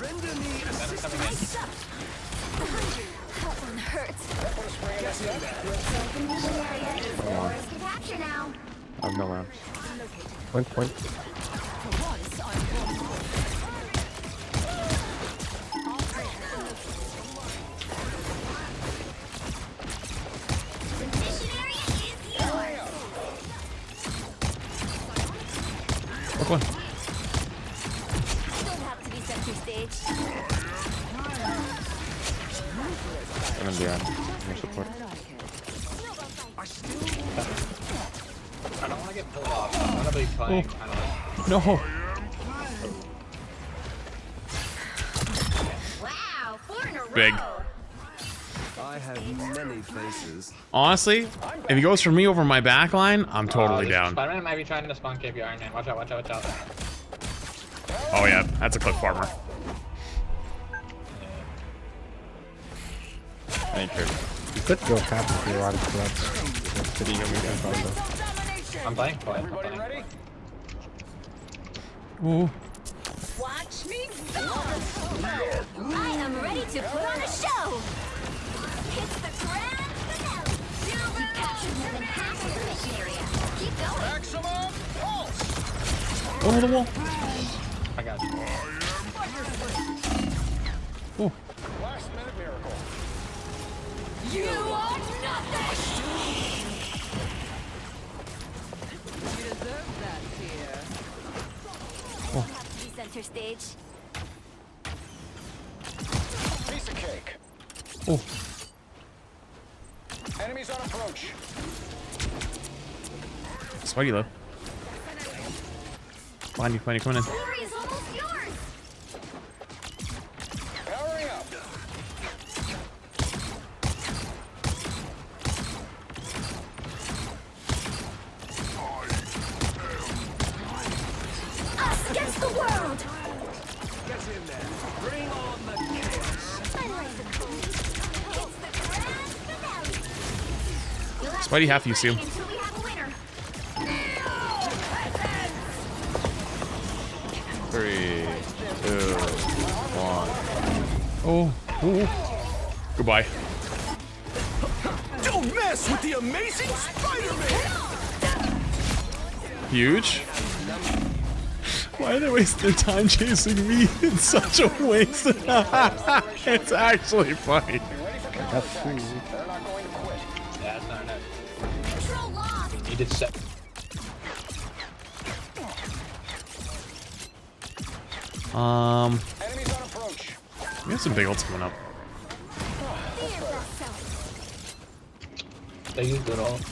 [SPEAKER 4] Render me assistance.
[SPEAKER 3] That one hurts. The mission area is yours to capture now.
[SPEAKER 7] I have no rounds. Point.
[SPEAKER 3] The mission area is yours.
[SPEAKER 1] Look one.
[SPEAKER 3] Don't have to be center stage.
[SPEAKER 7] I'm in the end. No support.
[SPEAKER 9] I don't want to get pulled off. I'm gonna be playing kind of like.
[SPEAKER 1] No.
[SPEAKER 3] Wow, 4 in a row.
[SPEAKER 1] Big.
[SPEAKER 4] I have many faces.
[SPEAKER 1] Honestly, if he goes for me over my backline, I'm totally down.
[SPEAKER 9] Spider-Man might be trying to spawn KP Iron Man. Watch out, watch out, watch out.
[SPEAKER 1] Oh yeah, that's a clip farmer.
[SPEAKER 7] Thank you. You could go cap if you wanted to. That's pretty good weekend combo.
[SPEAKER 9] I'm playing.
[SPEAKER 4] Everybody ready?
[SPEAKER 1] Ooh.
[SPEAKER 3] Watch me go! I am ready to put on a show! It's the grand finale! You captured more than half of the mission area. Keep going!
[SPEAKER 4] Maximum pulse.
[SPEAKER 1] Over the wall.
[SPEAKER 9] I got you.
[SPEAKER 1] Ooh.
[SPEAKER 4] Last minute miracle.
[SPEAKER 3] You are nothing!
[SPEAKER 5] You deserve that, dear.
[SPEAKER 3] I don't have to be center stage.
[SPEAKER 4] Piece of cake.
[SPEAKER 1] Oh.
[SPEAKER 4] Enemies on approach.
[SPEAKER 1] Spidey low. Find you, coming in.
[SPEAKER 3] Glory is almost yours!
[SPEAKER 4] Powering up.
[SPEAKER 3] Us against the world!
[SPEAKER 4] Get in there. Bring on the chaos.
[SPEAKER 3] I like the cool. It's the grand finale! You'll have
[SPEAKER 1] Spidey
[SPEAKER 3] to
[SPEAKER 1] half
[SPEAKER 3] keep
[SPEAKER 1] you, Sue.
[SPEAKER 3] playing until we have a winner.
[SPEAKER 7] 3, 2, 1.
[SPEAKER 1] Oh. Ooh. Goodbye.
[SPEAKER 4] Don't mess with the amazing Spider-Man.
[SPEAKER 1] Huge. Why are they wasting their time chasing me? It's such a waste. It's actually funny.
[SPEAKER 7] That's true.
[SPEAKER 4] They're not going to quit.
[SPEAKER 9] Yeah, it's not enough.
[SPEAKER 3] Control lost!
[SPEAKER 9] You did set.
[SPEAKER 4] Enemies on approach.
[SPEAKER 1] We have some big ults coming up.
[SPEAKER 3] Be your best self.
[SPEAKER 9] They use good ult.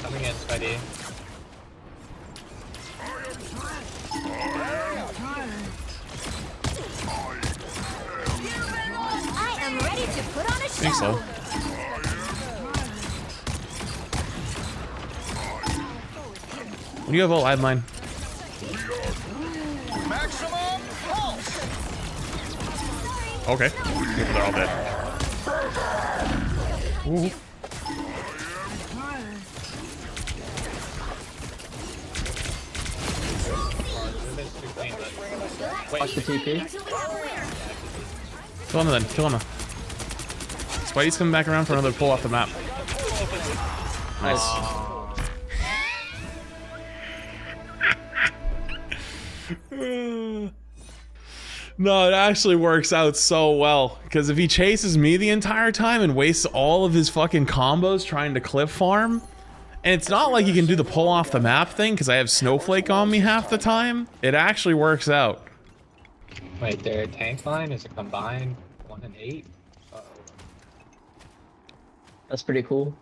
[SPEAKER 9] Coming in, Spidey.
[SPEAKER 3] I am ready to put on a show!
[SPEAKER 1] Thanks, though. When you have ult, I have mine.
[SPEAKER 4] Maximum pulse.
[SPEAKER 1] Okay. They're all dead. Ooh.
[SPEAKER 7] Watch the TP.
[SPEAKER 3] Until we have a winner.
[SPEAKER 1] Kill him then. Kill him. Spidey's coming back around for another pull off the map. Nice. No, it actually works out so well. Because if he chases me the entire time and wastes all of his fucking combos trying to clip farm, and it's not like you can do the pull off the map thing because I have Snowflake on me half the time, it actually works out.
[SPEAKER 9] Wait, their tank line is a combined 1 and 8? Uh-oh.
[SPEAKER 7] That's pretty cool.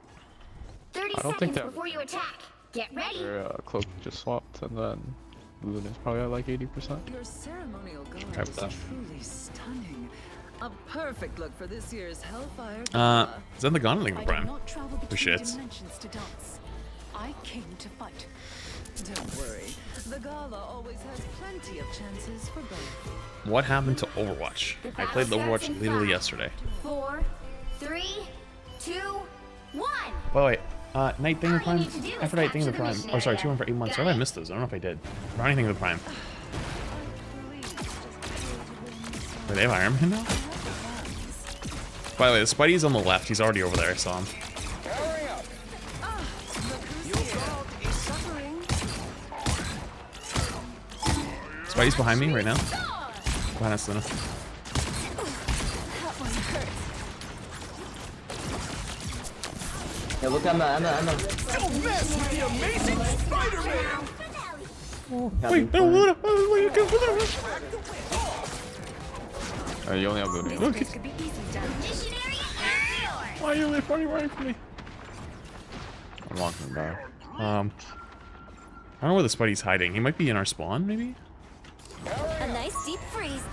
[SPEAKER 3] 30
[SPEAKER 7] I don't think
[SPEAKER 3] seconds
[SPEAKER 7] that-
[SPEAKER 3] before you attack. Get ready.
[SPEAKER 10] Their cloak just swapped, and then Luna's probably at like 80%.
[SPEAKER 11] Your ceremonial garb
[SPEAKER 1] Okay.
[SPEAKER 11] is truly stunning. A perfect look for this year's Hellfire
[SPEAKER 1] Is
[SPEAKER 11] Gala.
[SPEAKER 1] that the Gauntlet
[SPEAKER 11] I
[SPEAKER 1] Prime?
[SPEAKER 11] did not travel between
[SPEAKER 1] shit.
[SPEAKER 11] dimensions to dance. I came to fight. Don't worry, the Gala always has plenty of chances for both.
[SPEAKER 1] What happened to Overwatch? I played Overwatch literally yesterday.
[SPEAKER 3] 4, 3, 2, 1.
[SPEAKER 1] By the way, Night Thing of the
[SPEAKER 3] All you
[SPEAKER 1] Prime,
[SPEAKER 3] need to do is
[SPEAKER 1] Aphrodite Thing of the
[SPEAKER 3] capture the
[SPEAKER 1] Prime.
[SPEAKER 3] mission
[SPEAKER 1] Oh, sorry,
[SPEAKER 3] area.
[SPEAKER 1] 2 1 for 8 months.
[SPEAKER 3] Got
[SPEAKER 1] Or did I
[SPEAKER 3] it?
[SPEAKER 1] miss those? I don't know if I did. Brownie Thing of the Prime. Wait, they have Iron Man now? By the way, the Spidey's on the left. He's already over there. I saw him.
[SPEAKER 4] Hurry up.
[SPEAKER 11] Look who's
[SPEAKER 4] Your
[SPEAKER 11] here.
[SPEAKER 4] dog is suffering.
[SPEAKER 1] Spidey's behind me right now. Behind us, Luna.
[SPEAKER 3] That one hurts.
[SPEAKER 12] Yeah, look, Emma.
[SPEAKER 4] Don't mess with the amazing Spider-Man.
[SPEAKER 1] Wait, no, Luna! Wait, go, Luna!
[SPEAKER 10] You only have Luna.
[SPEAKER 1] Okay.
[SPEAKER 3] Mission area is yours.
[SPEAKER 1] Why are you running from me?
[SPEAKER 10] I'm walking back.
[SPEAKER 1] I don't know where the Spidey's hiding. He might be in our spawn, maybe?
[SPEAKER 3] A nice deep freeze.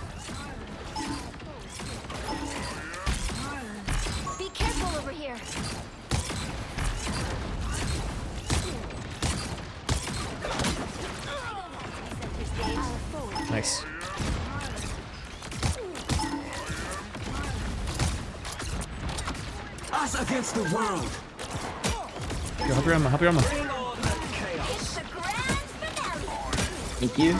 [SPEAKER 3] Be careful over here.
[SPEAKER 1] Nice.
[SPEAKER 4] Us against the world.
[SPEAKER 1] Yo, help your Emma, help your Emma.
[SPEAKER 4] Bring on the chaos.
[SPEAKER 3] It's the grand finale.
[SPEAKER 12] Thank you.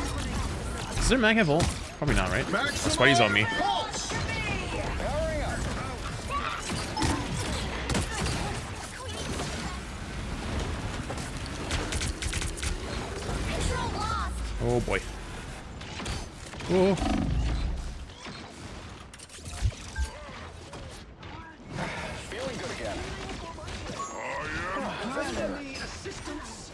[SPEAKER 1] Is there Mag have ult? Probably not, right? Oh, Spidey's on me.
[SPEAKER 4] Pulse. Hurry up.
[SPEAKER 3] Control lost.
[SPEAKER 1] Oh boy. Oh.
[SPEAKER 4] Feeling good again. Need assistance.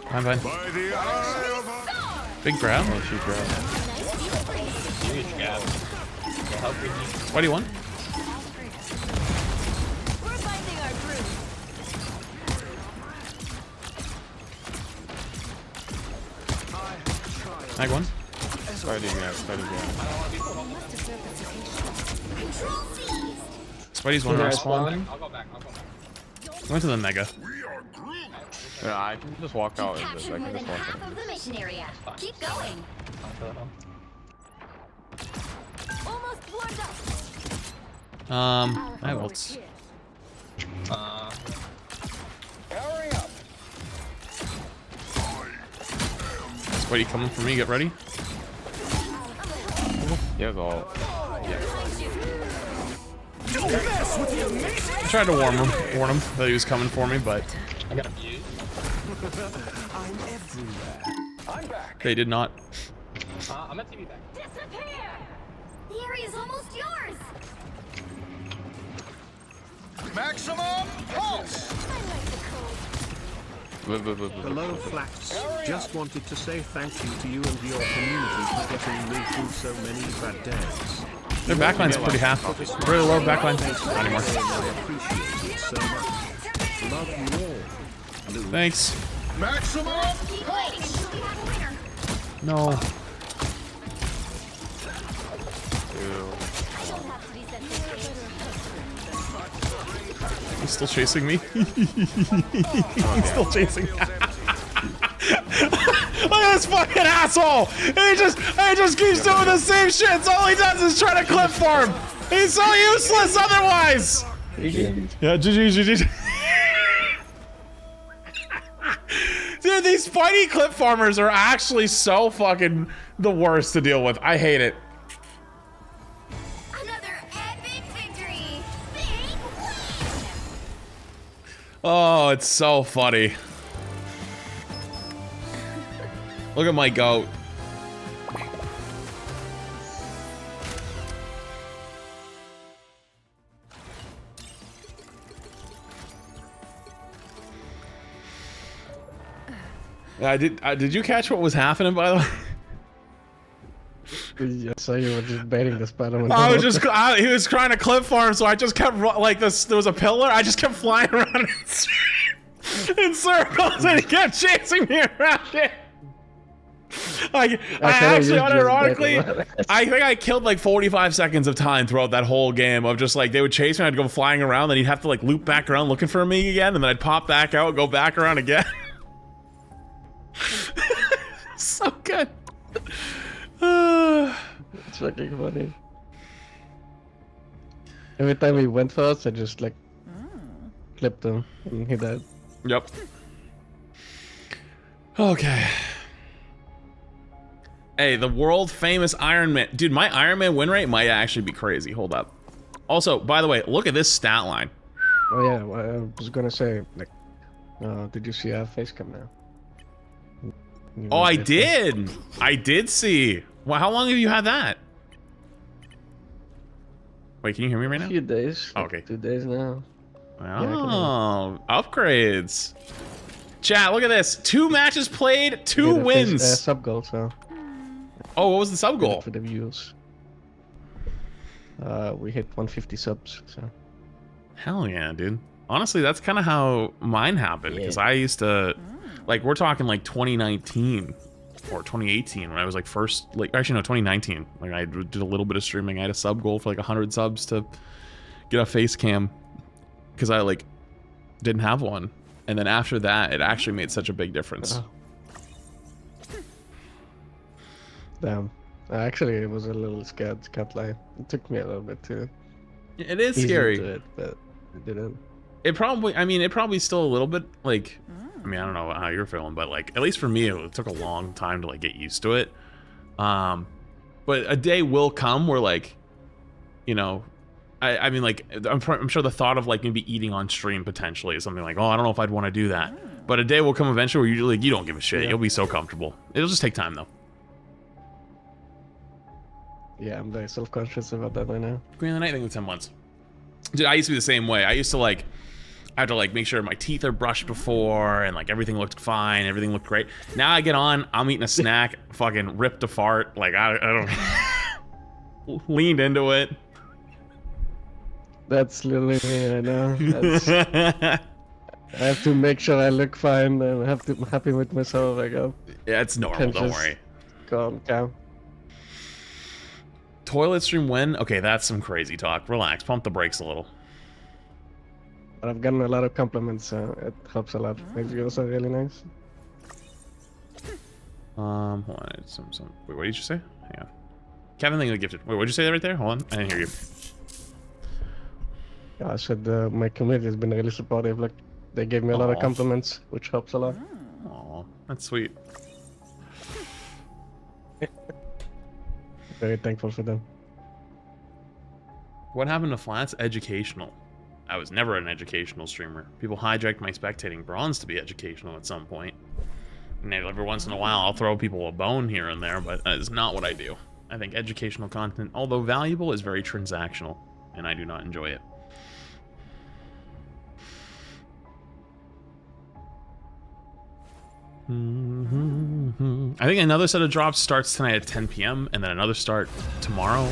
[SPEAKER 1] Fine, fine. Big grab.
[SPEAKER 10] Oh, she grabbed.
[SPEAKER 3] Nice deep freeze.
[SPEAKER 6] Huge gap.
[SPEAKER 1] Spidey won.
[SPEAKER 3] We're finding our groove.
[SPEAKER 1] Mag won.
[SPEAKER 10] Spidey gas, Spidey gas.
[SPEAKER 3] Control seized.
[SPEAKER 1] Spidey's one in our spawn.
[SPEAKER 9] I'll go back. I'll go back.
[SPEAKER 1] Went to the Mega.
[SPEAKER 10] Yeah, I can just walk out
[SPEAKER 3] You've
[SPEAKER 10] and just,
[SPEAKER 3] captured
[SPEAKER 10] I
[SPEAKER 3] more
[SPEAKER 10] can
[SPEAKER 3] than
[SPEAKER 10] just walk
[SPEAKER 3] half
[SPEAKER 10] out.
[SPEAKER 3] of the mission area. Keep going. Almost warmed up.
[SPEAKER 1] I have ults.
[SPEAKER 4] Hurry up.
[SPEAKER 1] Spidey coming for me, get ready.
[SPEAKER 10] He has all.
[SPEAKER 4] Don't mess with the amazing.
[SPEAKER 1] I tried to warn him that he was coming for me, but
[SPEAKER 4] I'm everywhere. I'm back.
[SPEAKER 1] they did not.
[SPEAKER 9] I'm at TV back.
[SPEAKER 3] Disappear. The area's almost yours.
[SPEAKER 4] Maximum pulse.
[SPEAKER 3] I like the code.
[SPEAKER 2] Hello Flats, just wanted to say thank you to you and your community for getting me through so many bad days.
[SPEAKER 1] Their backline's pretty half. Really low backline. Not anymore.
[SPEAKER 2] I appreciate it so much. Love you all. Lou.
[SPEAKER 1] Thanks.
[SPEAKER 4] Maximum
[SPEAKER 3] Keep waiting until we have a winner.
[SPEAKER 1] No.
[SPEAKER 3] I don't have to be sent this game.
[SPEAKER 1] He's still chasing me. He's still chasing me. Look at this fucking asshole! He just keeps doing the same shit. So all he does is try to clip farm. He's so useless otherwise. Yeah, GG. Dude, these Spidey clip farmers are actually so fucking the worst to deal with. I hate it.
[SPEAKER 3] Another epic victory. Big win.
[SPEAKER 1] Oh, it's so funny. Look at my goat. Did you catch what was happening, by the way?
[SPEAKER 7] I saw you were just baiting the Spider-Man.
[SPEAKER 1] He was trying to clip farm, so I just kept like this. There was a pillar. I just kept flying around in circles, and he kept chasing me around it. Like I actually, unironically, I think I killed like 45 seconds of time throughout that whole game of just like they would chase me, I'd go flying around, then he'd have to like loop back around looking for me again, and then I'd pop back out, go back around again. So good.
[SPEAKER 7] It's fucking funny. Every time he went for us, I just like clipped him and he died.
[SPEAKER 1] Yep. Okay. Hey, the world famous Iron Man. Dude, my Iron Man win rate might actually be crazy. Hold up. Also, by the way, look at this stat line.
[SPEAKER 7] Oh yeah, well, I was gonna say, like, did you see our face cam now?
[SPEAKER 1] Oh, I did. I did see. Well, how long have you had that? Wait, can you hear me right now?
[SPEAKER 7] A few days.
[SPEAKER 1] Oh, okay.
[SPEAKER 7] 2 days now.
[SPEAKER 1] Oh, upgrades. Chat, look at this. 2 matches played, 2 wins.
[SPEAKER 7] Sub goal, so.
[SPEAKER 1] Oh, what was the sub goal?
[SPEAKER 7] For the views. We hit 150 subs, so.
[SPEAKER 1] Hell yeah, dude. Honestly, that's kind of how mine happened, because I used to, like, we're talking like 2019 or 2018 when I was like first, like, actually no, 2019. Like I did a little bit of streaming. I had a sub goal for like 100 subs to get a face cam, because I like didn't have one. And then after that, it actually made such a big difference.
[SPEAKER 7] Damn. Actually, it was a little scared, can't lie. It took me a little bit to
[SPEAKER 1] It is
[SPEAKER 7] ease
[SPEAKER 1] scary.
[SPEAKER 7] into it, but it didn't.
[SPEAKER 1] It probably, I mean, it probably still a little bit, like, I mean, I don't know how you're feeling, but like, at least for me, it took a long time to like get used to it. But a day will come where like, you know, I mean, like, I'm sure the thought of like maybe eating on stream potentially is something like, oh, I don't know if I'd want to do that. But a day will come eventually where you're like, you don't give a shit.
[SPEAKER 7] Yeah.
[SPEAKER 1] You'll be so comfortable. It'll just take time though.
[SPEAKER 7] Yeah, I'm very self-conscious about that right now.
[SPEAKER 1] Queen of the Night thing with 10 months. Dude, I used to be the same way. I used to like, I had to like make sure my teeth are brushed before and like everything looked fine, everything looked great. Now I get on, I'm eating a snack, fucking ripped a fart, like I don't leaned into it.
[SPEAKER 7] That's literally me right now. I have to make sure I look fine and I have to be happy with myself. I go.
[SPEAKER 1] Yeah, it's normal,
[SPEAKER 7] Can't
[SPEAKER 1] don't
[SPEAKER 7] just
[SPEAKER 1] worry.
[SPEAKER 7] Go on cam.
[SPEAKER 1] Toilet stream when? Okay, that's some crazy talk. Relax, pump the brakes a little.
[SPEAKER 7] But I've gotten a lot of compliments, so it helps a lot. Makes you also really nice.
[SPEAKER 1] Hold on, wait, what did you say? Hang on. Kevin, thing gifted. Wait, what did you say right there? Hold on, I didn't hear you.
[SPEAKER 7] Yeah, I said my community has been really supportive. Like, they gave me a lot of compliments, which helps a lot.
[SPEAKER 1] Aw, that's sweet.
[SPEAKER 7] Very thankful for them.
[SPEAKER 1] What happened to Flats Educational? I was never an educational streamer. People hijacked my spectating bronze to be educational at some point. And every once in a while, I'll throw people a bone here and there, but that is not what I do. I think educational content, although valuable, is very transactional, and I do not enjoy it. I think another set of drops starts tonight at 10 p.m. and then another start tomorrow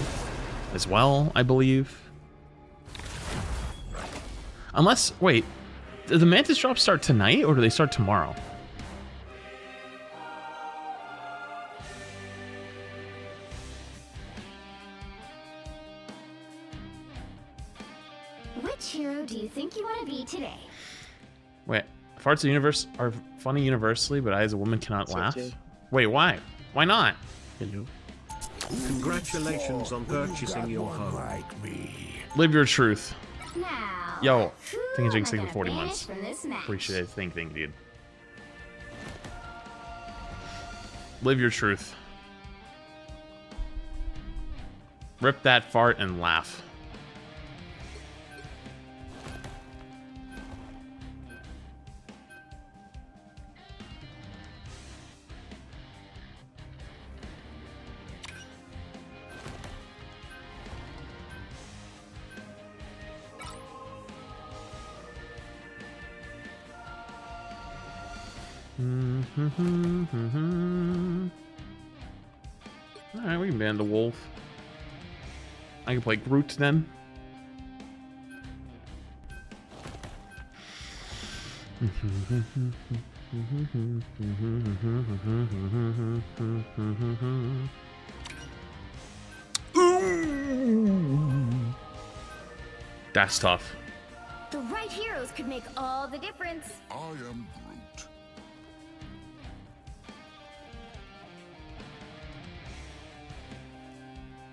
[SPEAKER 1] as well, I believe. Unless, wait, do the Mantis drops start tonight or do they start tomorrow?
[SPEAKER 3] Which hero do you think you want to be today?
[SPEAKER 1] Wait, farts of the universe are funny universally, but I as a woman cannot laugh?
[SPEAKER 7] okay.
[SPEAKER 1] Wait, why? Why not?
[SPEAKER 2] Congratulations on purchasing your home.
[SPEAKER 1] Live your truth.
[SPEAKER 3] Now,
[SPEAKER 1] Yo,
[SPEAKER 3] who
[SPEAKER 1] thank you, Jinx,
[SPEAKER 3] am I
[SPEAKER 1] thank you for 40
[SPEAKER 3] gonna
[SPEAKER 1] months.
[SPEAKER 3] banish from this match?
[SPEAKER 1] Appreciate it. Thank you, dude. Live your truth. Rip that fart and laugh. Alright, we can ban the wolf. I can play Groot then. That's tough.
[SPEAKER 3] The right heroes could make all the difference.
[SPEAKER 4] I am Groot.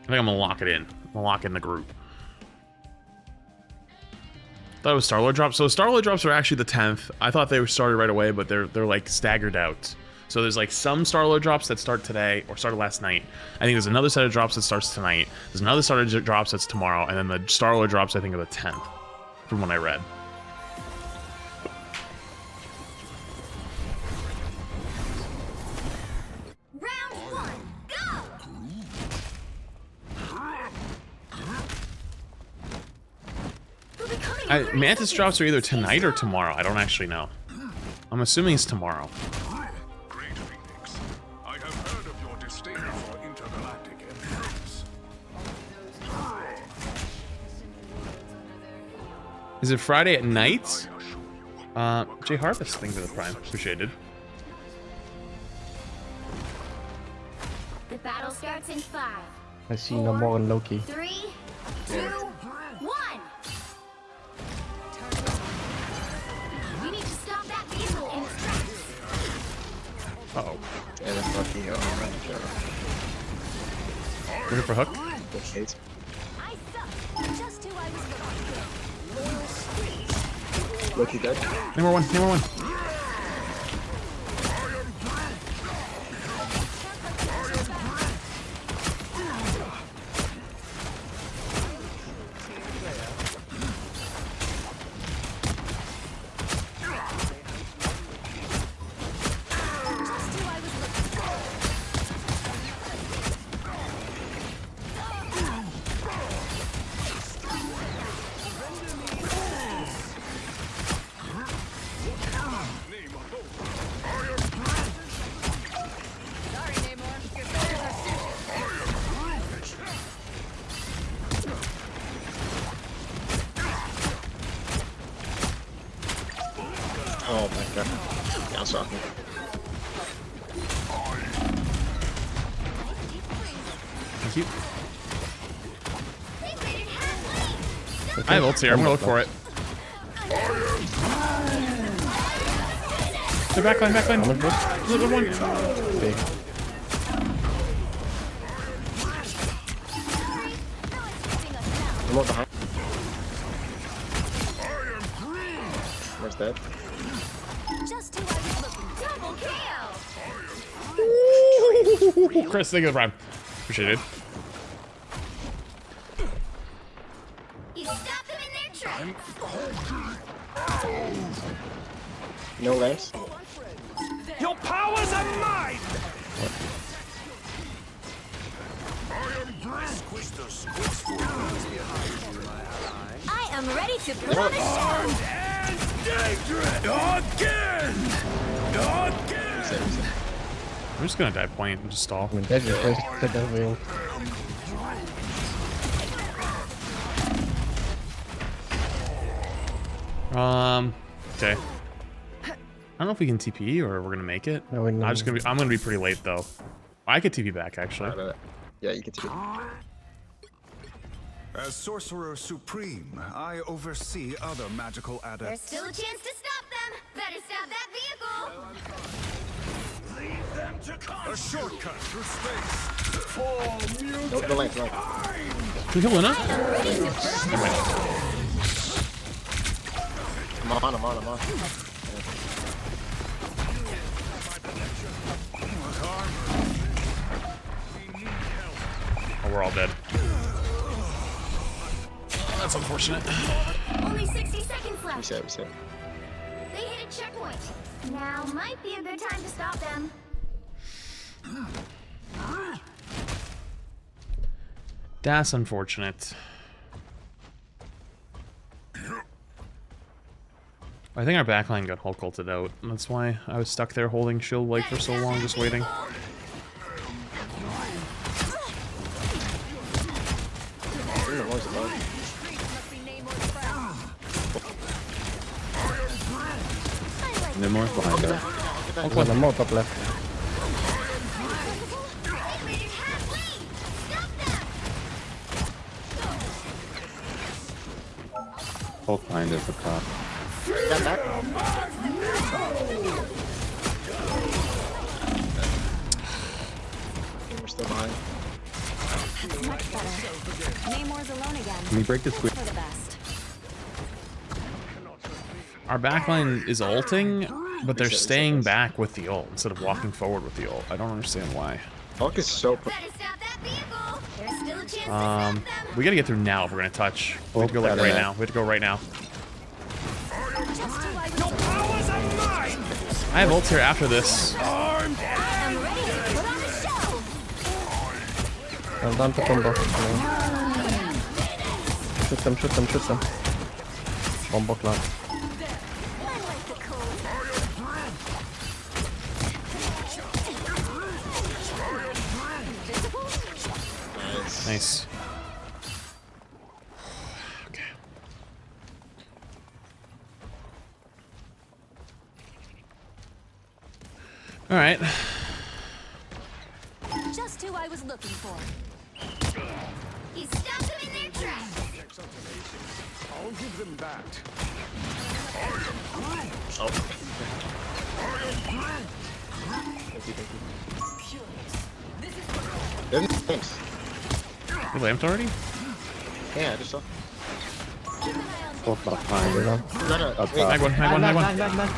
[SPEAKER 1] I think I'm gonna lock it in. I'm gonna lock in the group. Thought it was Star-Lord drops. So Star-Lord drops are actually the 10th. I thought they were started right away, but they're like staggered out. So there's like some Star-Lord drops that start today or started last night. I think there's another set of drops that starts tonight. There's another set of drops that's tomorrow, and then the Star-Lord drops I think are the 10th, from what I read.
[SPEAKER 3] Round 1, go!
[SPEAKER 1] Mantis drops are either tonight or tomorrow. I don't actually know. I'm assuming it's tomorrow.
[SPEAKER 4] Great Phoenix. I have heard of your disdain for intergalactic empires.
[SPEAKER 1] Is it Friday at night? Jay Harvest, thank you for the prime. Appreciated.
[SPEAKER 3] The battle starts in 5.
[SPEAKER 7] I see no more Loki.
[SPEAKER 3] 3, 2, 1. We need to stop that vehicle in its tracks.
[SPEAKER 1] Uh-oh.
[SPEAKER 10] Yeah, that's lucky.
[SPEAKER 1] Looking for Hook?
[SPEAKER 3] I suck. Just who I was looking for.
[SPEAKER 10] Loki dead.
[SPEAKER 1] Number one, number one.
[SPEAKER 10] Oh my god. Yeah, I'm sorry.
[SPEAKER 1] Thank you. I have ults here. I'm gonna look for it. They're backline, backline. Look, one.
[SPEAKER 7] Big.
[SPEAKER 10] I'm not behind. Where's that?
[SPEAKER 3] Just who I was looking. Double kill.
[SPEAKER 1] Chris, thank you for the prime. Appreciate it.
[SPEAKER 3] You stop them in their tracks.
[SPEAKER 10] No ranks?
[SPEAKER 4] Your powers are mine!
[SPEAKER 3] I am ready to put on a show.
[SPEAKER 1] I'm just gonna dive point and just stall.
[SPEAKER 7] I mean, that's your first set of wheel.
[SPEAKER 1] Okay. I don't know if we can TP or we're gonna make it.
[SPEAKER 7] No, we
[SPEAKER 1] I'm gonna be pretty late though. I could TP back actually.
[SPEAKER 10] Yeah, you can take it.
[SPEAKER 4] As Sorcerer Supreme, I oversee other magical
[SPEAKER 3] There's
[SPEAKER 4] adepts.
[SPEAKER 3] still a chance to stop them. Better stop that vehicle.
[SPEAKER 4] A shortcut through space. For mutant.
[SPEAKER 10] No lane, no lane.
[SPEAKER 1] Can we kill Luna?
[SPEAKER 3] Ready to put on a show.
[SPEAKER 10] I'm on.
[SPEAKER 1] Oh, we're all dead. That's unfortunate.
[SPEAKER 3] Only 60 seconds left.
[SPEAKER 10] Reset.
[SPEAKER 3] They hit a checkpoint. Now might be a good time to stop them.
[SPEAKER 1] That's unfortunate. I think our backline got Hulk ulted out. That's why I was stuck there holding shield like for so long, just waiting.
[SPEAKER 9] Nemo's above.
[SPEAKER 10] Nemo's behind her.
[SPEAKER 7] Also, the more top left.
[SPEAKER 10] Hulk behind us up top.
[SPEAKER 9] Got back. We're still behind.
[SPEAKER 3] That's much better. Namor's alone again.
[SPEAKER 10] Can we break this quick?
[SPEAKER 3] For the best.
[SPEAKER 1] Our backline is ulting, but they're staying back with the ult instead of walking forward with the ult. I don't understand why.
[SPEAKER 9] Hulk is so.
[SPEAKER 3] Better stop that vehicle. There's still a chance to stop them.
[SPEAKER 1] We gotta get through now if we're gonna touch. We have to go like right now. We have to go right now. I have ults here after this.
[SPEAKER 3] I'm ready to put on a show.
[SPEAKER 7] I'm down to combo. Shoot them, shoot them, shoot them. Combo cloud.
[SPEAKER 1] Nice. Okay. All right.
[SPEAKER 3] Just who I was looking for. He stopped them in their tracks.
[SPEAKER 4] I'll give them that.
[SPEAKER 9] Thanks.
[SPEAKER 1] You lamped already?
[SPEAKER 9] Yeah, I just saw.
[SPEAKER 10] Hulk behind her.
[SPEAKER 9] No,
[SPEAKER 10] Up top.
[SPEAKER 1] Mag one, mag one, mag one.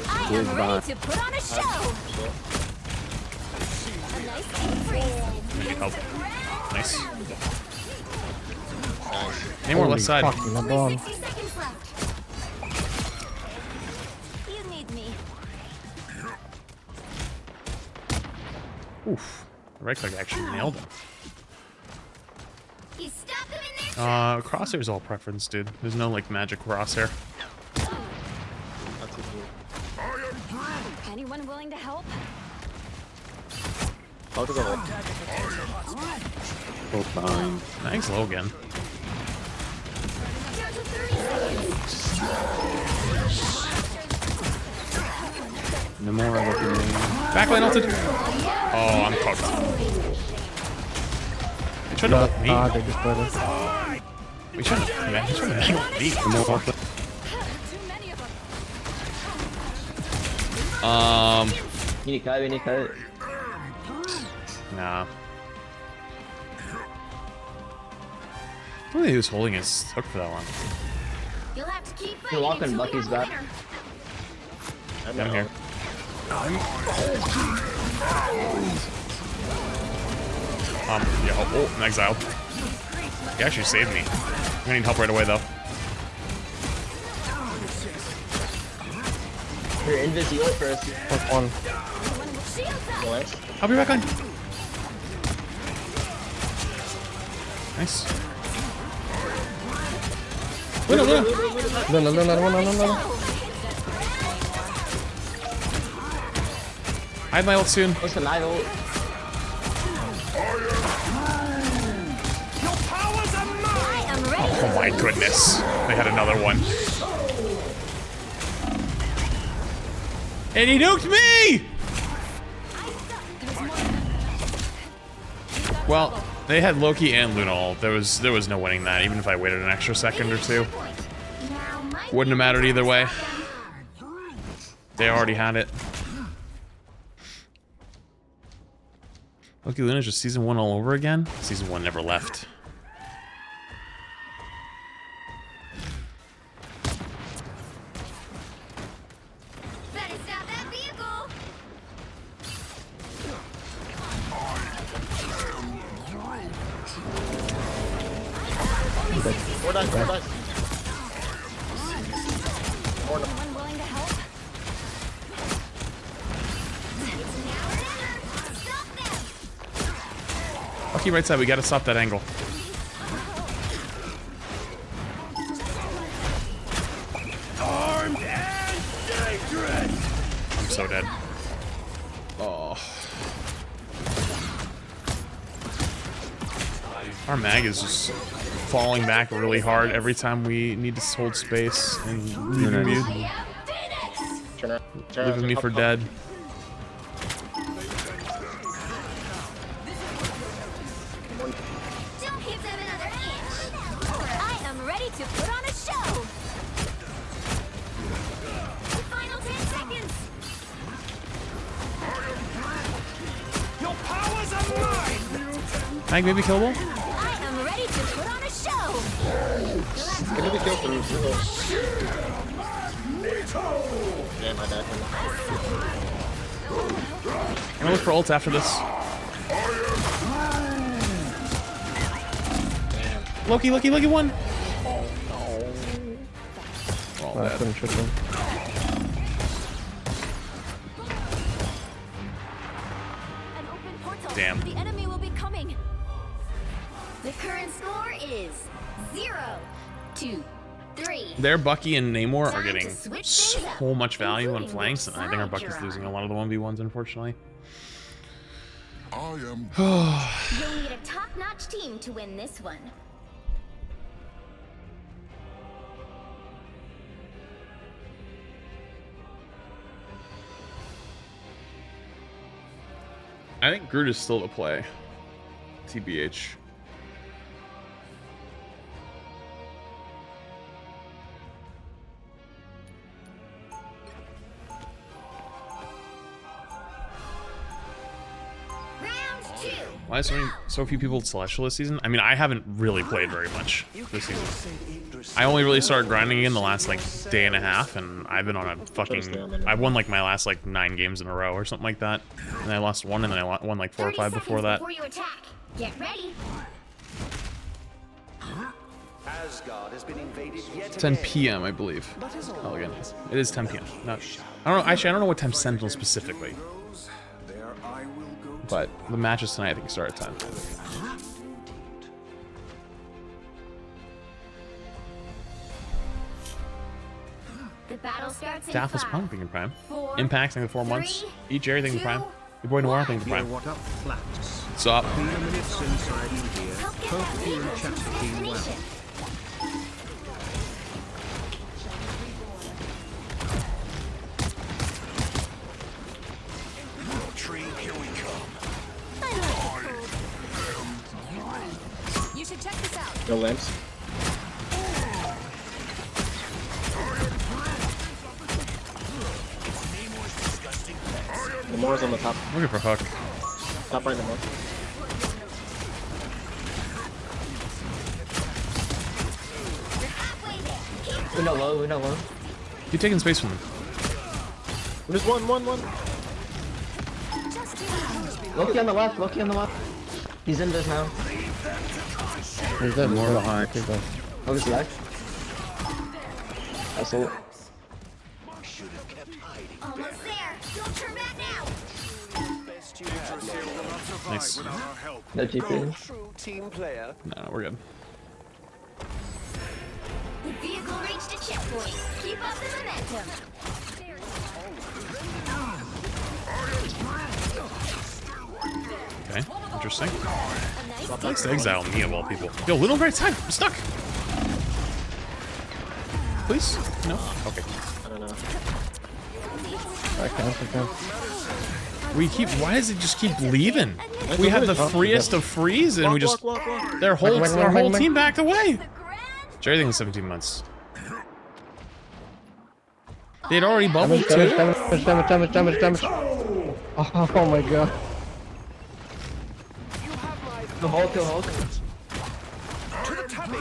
[SPEAKER 3] I am ready to put on a show. A nice deep freeze.
[SPEAKER 1] I need help. Nice. Any more left side?
[SPEAKER 7] Fuck, my bomb.
[SPEAKER 3] 60 seconds left. You need me.
[SPEAKER 1] Oof. The right click actually nailed him.
[SPEAKER 3] He stopped them in their
[SPEAKER 1] Crosshair's all preference, dude. There's no like magic crosshair.
[SPEAKER 3] Anyone willing to help?
[SPEAKER 9] Hulk is over.
[SPEAKER 10] Hulk behind.
[SPEAKER 1] Mag's low again.
[SPEAKER 10] Namor looking in.
[SPEAKER 1] Backline ulted. Oh, I'm cooked. They tried to ult me.
[SPEAKER 7] They just put it.
[SPEAKER 1] We should have. Yeah, he should have me.
[SPEAKER 10] Namor ulted.
[SPEAKER 12] You need cut, you need cut.
[SPEAKER 1] Nah. I think he was holding his hook for that one.
[SPEAKER 3] You'll have to keep
[SPEAKER 12] You're
[SPEAKER 3] fighting
[SPEAKER 12] walking
[SPEAKER 3] until we
[SPEAKER 12] Bucky's
[SPEAKER 3] have a
[SPEAKER 12] back.
[SPEAKER 3] winner.
[SPEAKER 1] I'm here. Yeah, oh, I'm exiled. He actually saved me. I'm gonna need help right away, though.
[SPEAKER 12] You're invisible first.
[SPEAKER 7] Fuck one.
[SPEAKER 12] Nice.
[SPEAKER 1] I'll be back on. Nice. Luna, Luna.
[SPEAKER 7] Luna, Luna, Luna, Luna.
[SPEAKER 1] I have my ult soon.
[SPEAKER 12] What's the live ult?
[SPEAKER 1] Oh my goodness. They had another one. And he nuked me! Well, they had Loki and Luna ult. There was no winning that, even if I waited an extra second or two. Wouldn't have mattered either way. They already had it. Loki Luna's just season 1 all over again? Season 1 never left.
[SPEAKER 3] Better stop that vehicle.
[SPEAKER 9] We're done, we're done.
[SPEAKER 3] Anyone willing to help? It's now or never. Stop them.
[SPEAKER 1] Loki right side, we gotta stop that angle.
[SPEAKER 4] Armed and dangerous.
[SPEAKER 1] I'm so dead. Oh. Our mag is just falling back really hard every time we need to hold space and leaving me, leaving me for dead.
[SPEAKER 3] Don't give them another inch. I am ready to put on a show. Final 10 seconds.
[SPEAKER 4] Your powers are mine!
[SPEAKER 1] Mag maybe killable?
[SPEAKER 3] I am ready to put on a show.
[SPEAKER 12] Can we kill through? Yeah, my bad.
[SPEAKER 1] I'm gonna look for ults after this. Loki, Loki, Loki, one! We're all dead.
[SPEAKER 3] An open portal.
[SPEAKER 1] Damn.
[SPEAKER 3] The enemy will be coming. The current score is 0-3.
[SPEAKER 1] Their Bucky and Namor are
[SPEAKER 3] Time to
[SPEAKER 1] getting
[SPEAKER 3] switch
[SPEAKER 1] so
[SPEAKER 3] things up,
[SPEAKER 1] much value on
[SPEAKER 3] including
[SPEAKER 1] flanks, and I think our
[SPEAKER 3] which
[SPEAKER 1] Bucky's
[SPEAKER 3] side
[SPEAKER 1] losing
[SPEAKER 3] you're
[SPEAKER 1] a lot of the 1v1s, unfortunately.
[SPEAKER 3] You'll need a top-notch team to win this one.
[SPEAKER 1] I think Groot is still to play. TBH.
[SPEAKER 3] Round 2.
[SPEAKER 1] Why is so few people at Celestial this season? I mean, I haven't really played very much this season. I only really started grinding again the last like day and a half, and I've been on a fucking. I won like my last like 9 games in a row or something like that, and I lost 1, and then I won like 4 or 5 before that.
[SPEAKER 3] Before you attack, get ready.
[SPEAKER 4] Asgard has been invaded yet
[SPEAKER 1] 10
[SPEAKER 4] again.
[SPEAKER 1] p.m. I believe. Oh, again, it is 10 p.m. No, I don't know. Actually, I don't know what time Central specifically.
[SPEAKER 4] There I will go.
[SPEAKER 1] But the matches tonight, I think, start at 10.
[SPEAKER 3] The battle starts in
[SPEAKER 1] Daph's
[SPEAKER 3] 5,
[SPEAKER 1] Punk being in Prime.
[SPEAKER 3] 4,
[SPEAKER 1] Impact, thank you for 4 months.
[SPEAKER 3] 3,
[SPEAKER 1] Each everything in
[SPEAKER 3] 2,
[SPEAKER 1] Prime. Your boy Noir, thank you for
[SPEAKER 2] Yo,
[SPEAKER 1] Prime.
[SPEAKER 2] what up, flats?
[SPEAKER 1] What's up?
[SPEAKER 2] Few minutes inside you here.
[SPEAKER 3] help get
[SPEAKER 2] Hope
[SPEAKER 3] that
[SPEAKER 2] you
[SPEAKER 3] vehicle
[SPEAKER 2] and
[SPEAKER 3] to
[SPEAKER 2] chat
[SPEAKER 3] its
[SPEAKER 2] are doing well.
[SPEAKER 3] destination.
[SPEAKER 4] Tree, here we come.
[SPEAKER 11] You should check this out.
[SPEAKER 12] No lamps. The Moor's on the top.
[SPEAKER 1] Looking for Hook.
[SPEAKER 12] Top right, the Moor. We're not low, we're not low.
[SPEAKER 1] You're taking space from them.
[SPEAKER 12] There's one. Loki on the left, Loki on the left. He's in this now.
[SPEAKER 7] He's dead. More behind.
[SPEAKER 12] Oh, he's left. I saw it.
[SPEAKER 3] Almost there. Don't turn back now.
[SPEAKER 1] Nice.
[SPEAKER 12] No GP.
[SPEAKER 4] True team player.
[SPEAKER 1] No, we're good.
[SPEAKER 3] The vehicle reached a checkpoint. Keep up the momentum.
[SPEAKER 1] Okay, interesting.
[SPEAKER 3] A nice
[SPEAKER 1] Likes to exile me of all people. Yo, little great time. I'm stuck. Please? No? Okay.
[SPEAKER 12] I don't know.
[SPEAKER 7] I can't.
[SPEAKER 1] We keep. Why does it just keep leaving? We have the freest of frees, and we just. Their whole team backed away. Jerry thinks 17 months. They'd already bubbled too.
[SPEAKER 7] Damage. Oh my god.
[SPEAKER 12] The Hulk, the Hulk.
[SPEAKER 4] To the tabby.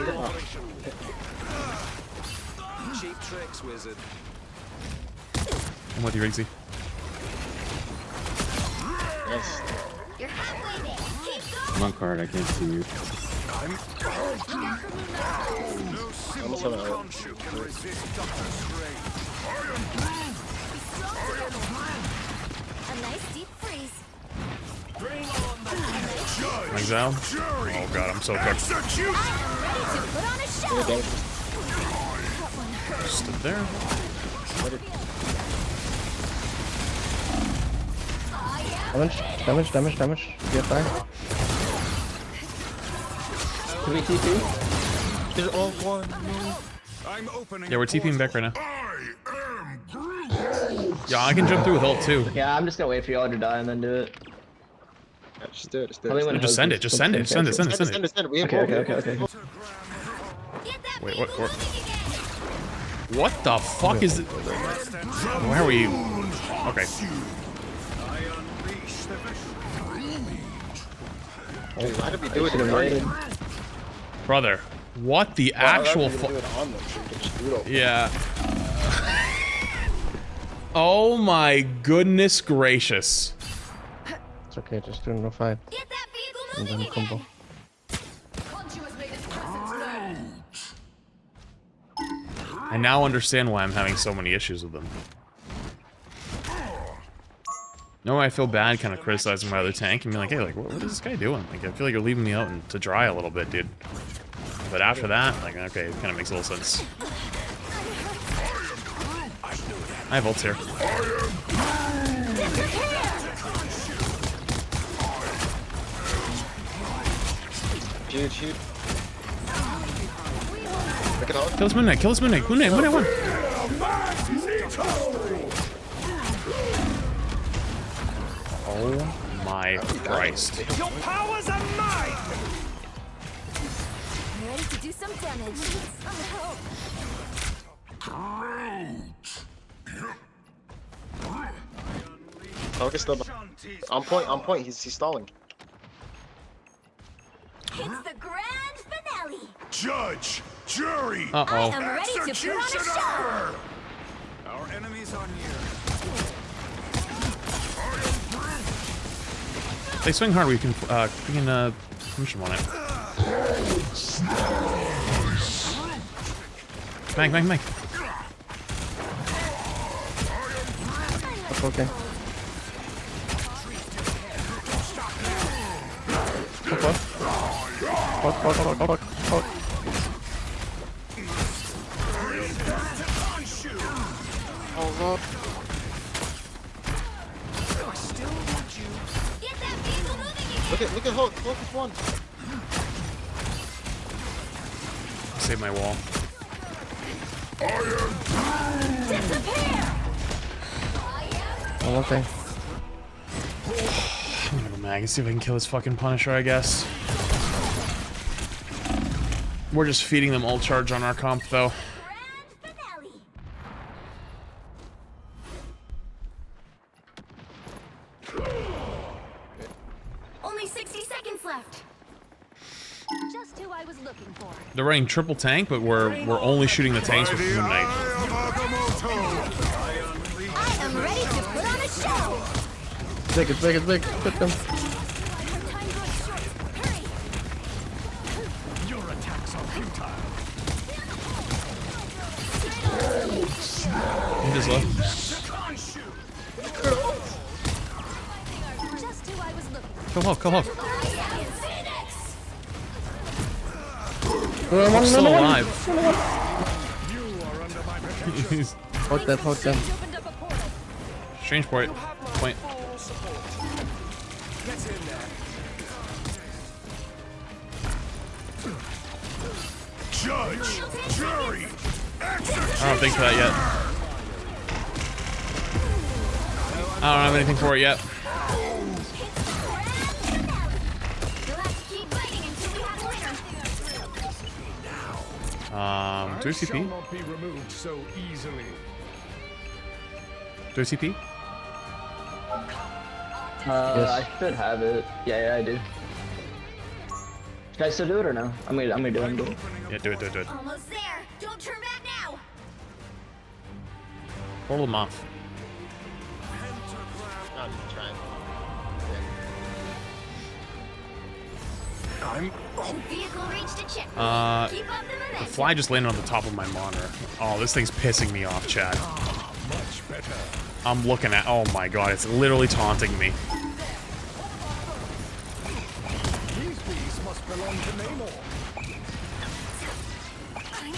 [SPEAKER 4] Cheap tricks, wizard.
[SPEAKER 1] I'm with you, Riggsy.
[SPEAKER 12] Yes.
[SPEAKER 3] You're halfway there. Keep going.
[SPEAKER 10] I'm on card, I can't see you.
[SPEAKER 12] Almost have an ult.
[SPEAKER 4] Can resist Doctor Strange.
[SPEAKER 3] A nice deep freeze.
[SPEAKER 4] Bring on the
[SPEAKER 1] Exile. Oh god, I'm so cooked.
[SPEAKER 3] I am ready to put on a show.
[SPEAKER 1] Stood there.
[SPEAKER 7] Damage. Get back.
[SPEAKER 12] Can we TP?
[SPEAKER 9] They're all one.
[SPEAKER 4] I'm opening.
[SPEAKER 1] Yeah, we're TPing back right now. Yeah, I can jump through with ult too.
[SPEAKER 12] Yeah, I'm just gonna wait for y'all to die and then do it.
[SPEAKER 9] Yeah, just do it. Just do
[SPEAKER 12] Probably
[SPEAKER 9] it.
[SPEAKER 12] when
[SPEAKER 1] Just send it. Just send it. Send it. Send it. Send it.
[SPEAKER 9] Send it. We have
[SPEAKER 12] Okay.
[SPEAKER 1] Wait, what? What the fuck is it? Where were you? Okay.
[SPEAKER 9] Why did we do it?
[SPEAKER 12] Should've waited.
[SPEAKER 1] Brother, what the actual Yeah. Oh my goodness gracious.
[SPEAKER 7] It's okay, just do no fight.
[SPEAKER 3] Get that vehicle
[SPEAKER 7] And
[SPEAKER 3] moving
[SPEAKER 7] then combo.
[SPEAKER 3] again.
[SPEAKER 1] I now understand why I'm having so many issues with them. No, I feel bad kind of criticizing my other tank and being like, hey, like, what is this guy doing? Like, I feel like you're leaving me out to dry a little bit, dude. But after that, like, okay, it kind of makes a little sense. I have ults here.
[SPEAKER 9] Shoot. Look at all.
[SPEAKER 1] Kill this Moon Knight, kill this Moon Knight. Moon Knight 1. Oh my Christ.
[SPEAKER 4] Your powers are mine.
[SPEAKER 3] I'm ready to do some damage.
[SPEAKER 9] Focus still. On point. He's stalling.
[SPEAKER 3] It's the grand finale.
[SPEAKER 4] Judge, jury,
[SPEAKER 3] I am ready to put on a show.
[SPEAKER 4] our enemies are near.
[SPEAKER 1] They swing hard, we can punish them on it. Mag.
[SPEAKER 7] That's okay. Fuck.
[SPEAKER 9] Oh,
[SPEAKER 4] I still want you.
[SPEAKER 3] Get that vehicle moving again.
[SPEAKER 9] look at Hulk. Hulk is one.
[SPEAKER 1] Save my wall.
[SPEAKER 3] Disappear.
[SPEAKER 7] One more thing.
[SPEAKER 1] I'm gonna go mag and see if I can kill this fucking Punisher, I guess. We're just feeding them ult charge on our comp, though.
[SPEAKER 3] Grand finale. Only 60 seconds left. Just who I was looking for.
[SPEAKER 1] They're running triple tank, but we're only shooting the tanks with Moon Knight.
[SPEAKER 3] I am ready to put on a show.
[SPEAKER 7] It's big. Put them.
[SPEAKER 3] Time goes short. Hurry.
[SPEAKER 4] Your attacks are futile.
[SPEAKER 1] He just left.
[SPEAKER 3] Just who I was looking for.
[SPEAKER 1] Kill Hulk.
[SPEAKER 7] One,
[SPEAKER 1] Hulk's still alive.
[SPEAKER 4] You are under my protection.
[SPEAKER 7] Hold them.
[SPEAKER 3] Opened up a portal.
[SPEAKER 1] Strange point.
[SPEAKER 4] Get in there. Judge, jury,
[SPEAKER 1] I don't think for that yet. I don't have anything for it yet.
[SPEAKER 3] You'll have to keep fighting until we have a winner.
[SPEAKER 1] Do we CP?
[SPEAKER 4] not be removed so easily.
[SPEAKER 1] Do we CP?
[SPEAKER 12] I should have it. Yeah, I do. Should I still do it or no? I'm gonna do it.
[SPEAKER 1] Yeah, do it.
[SPEAKER 3] Almost there. Don't turn back now.
[SPEAKER 1] Portal them off.
[SPEAKER 9] I'm trying.
[SPEAKER 3] Vehicle reached a checkpoint. Keep up the
[SPEAKER 1] The
[SPEAKER 3] momentum.
[SPEAKER 1] fly just landed on the top of my monitor. Oh, this thing's pissing me off, chat.
[SPEAKER 4] Much better.
[SPEAKER 1] I'm looking at. Oh my god, it's literally taunting me.
[SPEAKER 4] These bees must belong to Namor.
[SPEAKER 1] Let me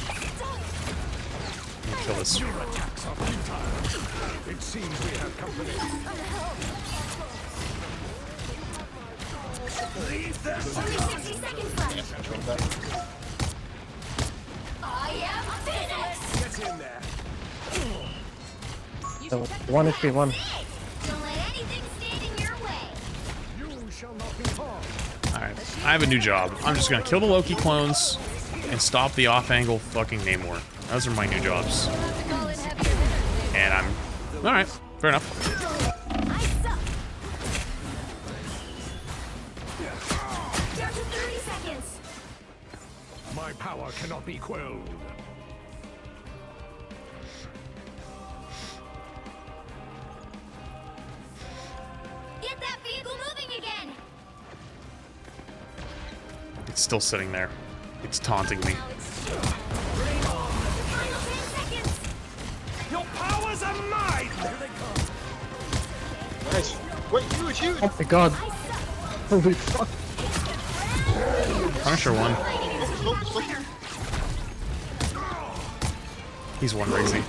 [SPEAKER 1] kill this.
[SPEAKER 4] Your attacks are futile. It seems we have company.
[SPEAKER 3] Only 60 seconds left.
[SPEAKER 9] Control that.
[SPEAKER 3] I am finished.
[SPEAKER 4] Get in there.
[SPEAKER 7] One HP, one.
[SPEAKER 3] Don't let anything stand in your way.
[SPEAKER 4] You shall not be harmed.
[SPEAKER 1] Alright, I have a new job. I'm just gonna kill the Loki clones and stop the off-angle fucking Namor. Those are my new jobs. And I'm... Alright, fair enough.
[SPEAKER 3] I suck. Down to 30 seconds.
[SPEAKER 4] My power cannot be quelled.
[SPEAKER 3] Get that vehicle moving again.
[SPEAKER 1] It's still sitting there. It's taunting me.
[SPEAKER 3] Final 10 seconds.
[SPEAKER 4] Your powers are mine! Here they come.
[SPEAKER 9] Nice. Wait, huge!
[SPEAKER 7] Oh my god. Holy fuck.
[SPEAKER 1] Punisher won. He's one Razy.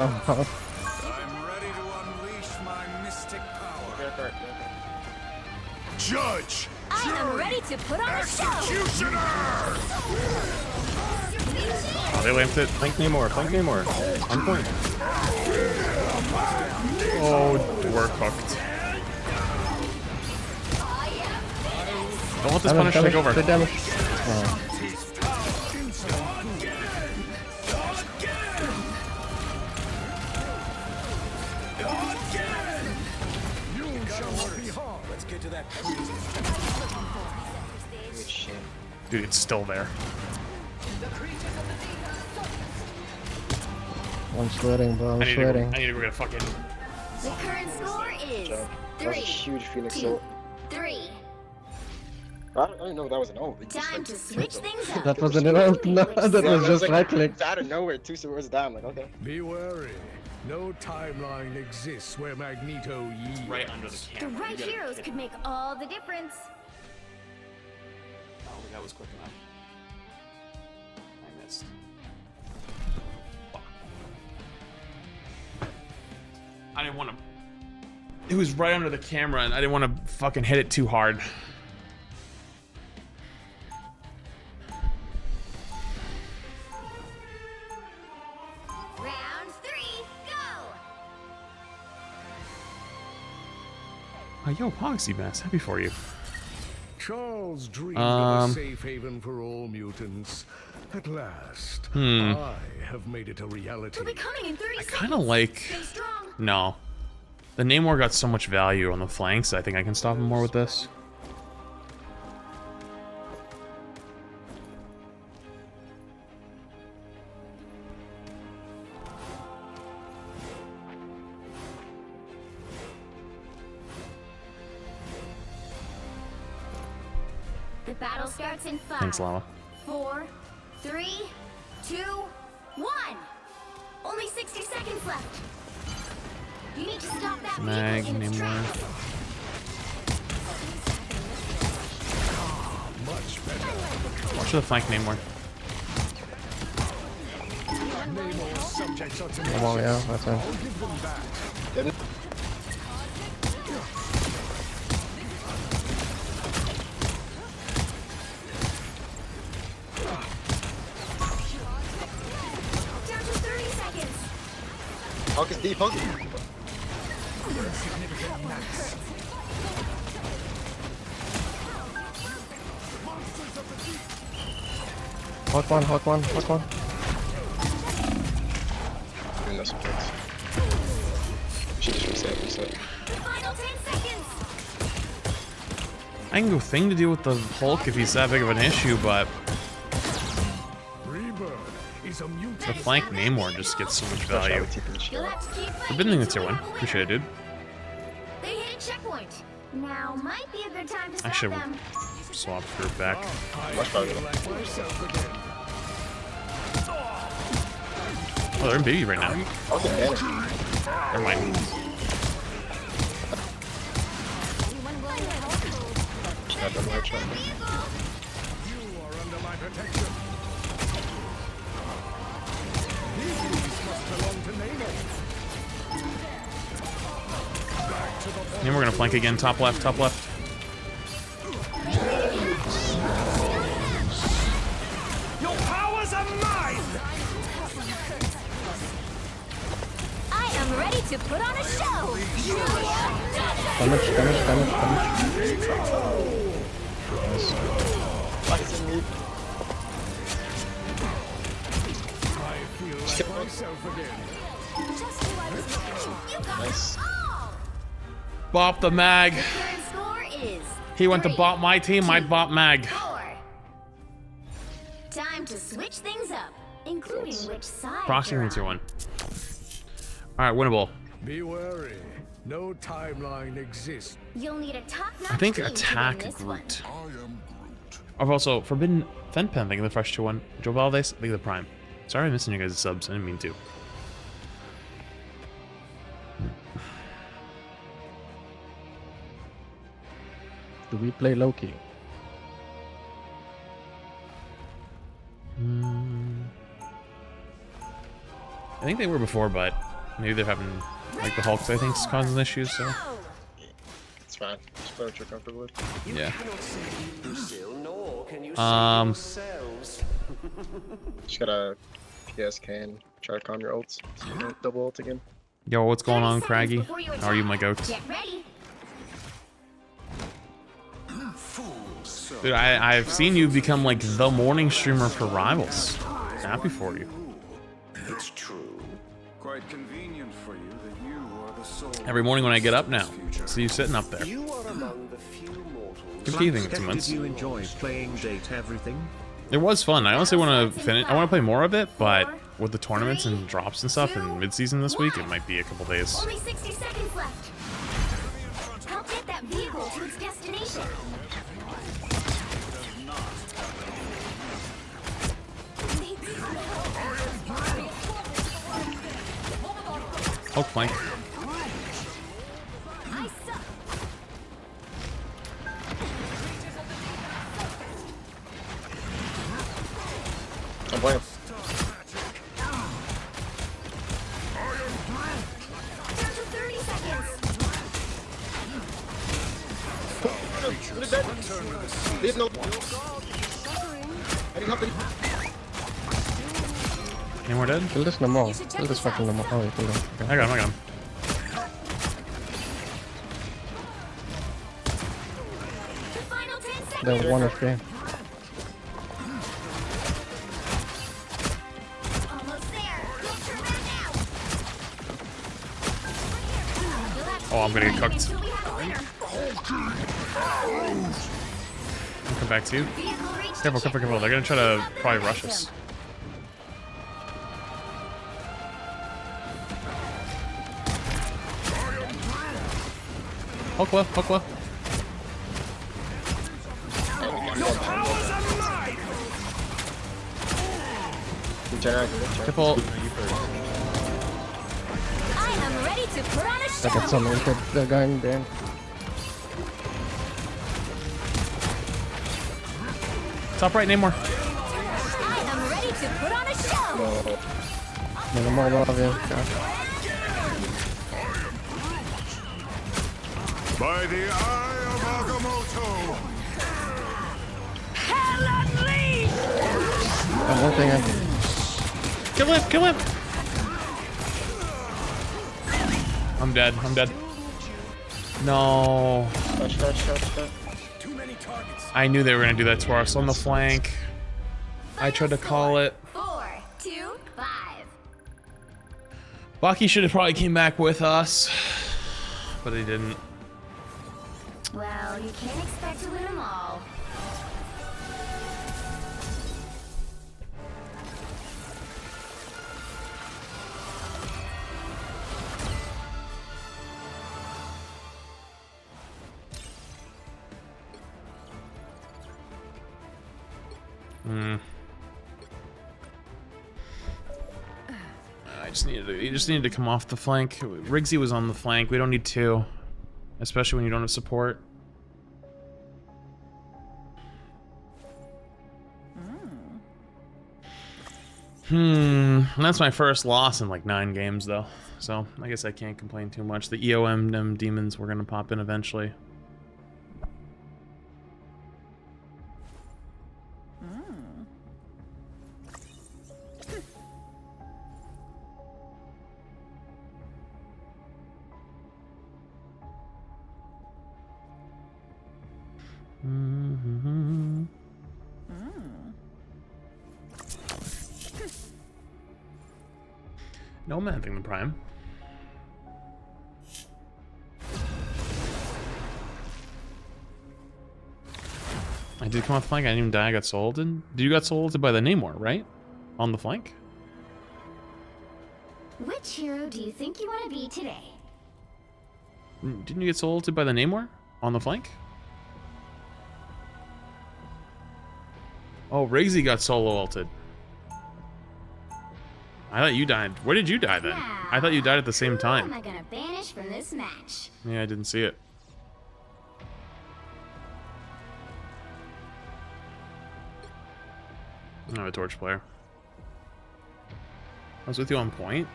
[SPEAKER 7] Oh,
[SPEAKER 4] I'm ready to unleash my mystic power. Judge!
[SPEAKER 3] I am ready to put on a show.
[SPEAKER 4] Executioner!
[SPEAKER 1] Oh, they lamped it.
[SPEAKER 10] Flank Namor, flank Namor. On point.
[SPEAKER 1] Oh, we're cooked. Don't let this Punisher take over.
[SPEAKER 7] Good damage. Oh.
[SPEAKER 4] Let's get to that.
[SPEAKER 1] Dude, it's still there.
[SPEAKER 7] I'm sweating, bro. I'm sweating.
[SPEAKER 1] I need to go get a fucking...
[SPEAKER 3] The current score is
[SPEAKER 9] That was a
[SPEAKER 3] 3,
[SPEAKER 9] huge Phoenix
[SPEAKER 3] 2,
[SPEAKER 9] ult.
[SPEAKER 3] 3.
[SPEAKER 9] I don't even know if that was an ult. It just,
[SPEAKER 3] Time
[SPEAKER 9] like,
[SPEAKER 3] to switch things up.
[SPEAKER 7] That wasn't an ult. No, that was just right click.
[SPEAKER 9] Out of nowhere, 2 swords down. Like, okay.
[SPEAKER 4] Be wary. No timeline exists where Magneto yields.
[SPEAKER 1] Right under the
[SPEAKER 3] The
[SPEAKER 1] camera.
[SPEAKER 3] right heroes could make all the difference.
[SPEAKER 1] Oh, that was quick enough. I missed. Fuck. I didn't want to... It was right under the camera, and I didn't want to fucking hit it too hard.
[SPEAKER 3] Round 3, go!
[SPEAKER 1] Oh, yo, Poxy Bass, happy for you.
[SPEAKER 4] Charles dreamed of a safe haven for all mutants. At last, I have made it a reality.
[SPEAKER 3] We'll be coming in 30
[SPEAKER 1] I
[SPEAKER 3] seconds.
[SPEAKER 1] kind of like...
[SPEAKER 3] Stay strong.
[SPEAKER 1] No. The Namor got so much value on the flanks, I think I can stop him more with this.
[SPEAKER 3] The battle starts in 5,
[SPEAKER 1] Thanks, Lava.
[SPEAKER 3] 4, 3, 2, 1. Only 60 seconds left. You need to stop that
[SPEAKER 1] Mag,
[SPEAKER 3] vehicle in its
[SPEAKER 1] Namor.
[SPEAKER 3] tracks.
[SPEAKER 4] Much better.
[SPEAKER 1] Watch the flank Namor.
[SPEAKER 4] Namor's subjects are to
[SPEAKER 7] Come on, yeah, that's it.
[SPEAKER 4] I'll give them back.
[SPEAKER 3] Down to 30 seconds.
[SPEAKER 9] Hulk is deep, Hulk.
[SPEAKER 7] Hot one, hot one, hot one.
[SPEAKER 9] Doing no supports. She just reset.
[SPEAKER 3] Final 10 seconds.
[SPEAKER 1] I can go thing to deal with the Hulk if he's that big of an issue, but
[SPEAKER 4] Rebirth is a mutant.
[SPEAKER 1] the flank Namor just gets so much value.
[SPEAKER 3] You'll have to keep fighting
[SPEAKER 1] Forbidden thing
[SPEAKER 3] until
[SPEAKER 1] that's your win.
[SPEAKER 3] we have a
[SPEAKER 1] Appreciate it, dude.
[SPEAKER 3] winner. They hit a checkpoint. Now might be a good time to
[SPEAKER 1] I
[SPEAKER 3] stop
[SPEAKER 1] should
[SPEAKER 3] them.
[SPEAKER 1] swap her back.
[SPEAKER 4] I feel like myself again.
[SPEAKER 1] Oh, they're in baby right now.
[SPEAKER 9] Hulk is dead.
[SPEAKER 1] Never mind.
[SPEAKER 9] Not the right shot.
[SPEAKER 4] You are under my protection. These must belong to Namor. Back
[SPEAKER 1] Then we're gonna flank again. Top left, top left.
[SPEAKER 4] Your powers are mine!
[SPEAKER 3] I am ready to put on a show.
[SPEAKER 7] Damage, damage, damage, damage.
[SPEAKER 3] Nice.
[SPEAKER 1] Bop the mag.
[SPEAKER 3] Current score is
[SPEAKER 1] He went to
[SPEAKER 3] 3,
[SPEAKER 1] bop my team, I
[SPEAKER 3] 2,
[SPEAKER 1] bop mag.
[SPEAKER 3] 4. Time to switch things up, including which side
[SPEAKER 1] Proxy
[SPEAKER 3] you're
[SPEAKER 1] needs your
[SPEAKER 3] on.
[SPEAKER 1] one. Alright, winnable.
[SPEAKER 4] Be wary. No timeline exists.
[SPEAKER 3] You'll need a top-notch
[SPEAKER 1] I think
[SPEAKER 3] team to win
[SPEAKER 1] attack
[SPEAKER 3] this one.
[SPEAKER 1] Groot. I've also Forbidden Fenpen, thank you for the fresh 2-1. Joe Valdez, thank you for the prime. Sorry I'm missing you guys' subs, I didn't mean to.
[SPEAKER 7] Do we play Loki?
[SPEAKER 1] I think they were before, but maybe they're having, like, the Hulks, I think, is causing issues, so.
[SPEAKER 9] It's fine. Just play what you're comfortable with.
[SPEAKER 1] Yeah.
[SPEAKER 9] Just gotta PSK and try to con your ults. So you don't double ult again.
[SPEAKER 1] Yo, what's going on, Craggy? How are you, my goat?
[SPEAKER 3] Get ready.
[SPEAKER 1] Dude, I've seen you become, like, the morning streamer for Rivals. Happy for you.
[SPEAKER 13] It's true. Quite convenient for you that you are the soul.
[SPEAKER 1] Every morning when I get up now, see you sitting up there.
[SPEAKER 2] You are among the few mortals.
[SPEAKER 1] Give teething 2 months.
[SPEAKER 2] Did you enjoy playing Date Everything?
[SPEAKER 1] It was fun. I honestly want to finish. I want to play more of it, but with the tournaments and drops and stuff in mid-season this week, it might be a couple days.
[SPEAKER 3] Only 60 seconds left. Help get that vehicle to its destination.
[SPEAKER 1] Oh, flank.
[SPEAKER 3] I suck.
[SPEAKER 9] I'm playing.
[SPEAKER 3] Down to 30 seconds.
[SPEAKER 9] Leave no.
[SPEAKER 1] Any more dead?
[SPEAKER 7] Kill this normal. Kill this fucking normal. Oh, you killed him. Okay.
[SPEAKER 1] I got him, I got him.
[SPEAKER 3] The final 10 seconds.
[SPEAKER 7] They're 1 HP.
[SPEAKER 3] Almost there. Don't turn around now. You'll have to
[SPEAKER 1] Oh, I'm gonna get
[SPEAKER 3] keep
[SPEAKER 1] cooked.
[SPEAKER 3] until we have a winner.
[SPEAKER 1] I'll come back to you.
[SPEAKER 3] Vehicle reached
[SPEAKER 1] Careful, careful, careful. They're gonna try to probably rush us. Hook low, hook low. Careful.
[SPEAKER 3] I am ready to put on a show.
[SPEAKER 7] I got some input. They're going there.
[SPEAKER 1] Top right, Namor.
[SPEAKER 3] I am ready to put on a show.
[SPEAKER 7] No more above you. God.
[SPEAKER 13] By the eye of Agamotto.
[SPEAKER 3] Hell unleashed.
[SPEAKER 7] One thing I can.
[SPEAKER 1] Kill him, kill him. I'm dead, I'm dead. No.
[SPEAKER 4] Too many targets.
[SPEAKER 1] I knew they were gonna do that to us on the flank. I tried to call it.
[SPEAKER 3] 4, 2, 5.
[SPEAKER 1] Baki should have probably came back with us, but he didn't.
[SPEAKER 3] Well, you can't expect to win them all.
[SPEAKER 1] He just needed to come off the flank. Riggsy was on the flank. We don't need 2, especially when you don't have support. That's my first loss in like 9 games though, so I guess I can't complain too much. The EOM demons were gonna pop in eventually. No mapping the prime. I did come off the flank. I didn't even die. I got soul ulted. You got soul ulted by the Namor, right? On the flank.
[SPEAKER 3] Which hero do you think you want to be today?
[SPEAKER 1] Didn't you get soul ulted by the Namor on the flank? Oh, Riggsy got solo ulted. I thought you died. Where did you die then? I thought you died at the same time.
[SPEAKER 3] Who am I gonna banish from this match?
[SPEAKER 1] Yeah, I didn't see it. I'm a torch player. I was with you on point.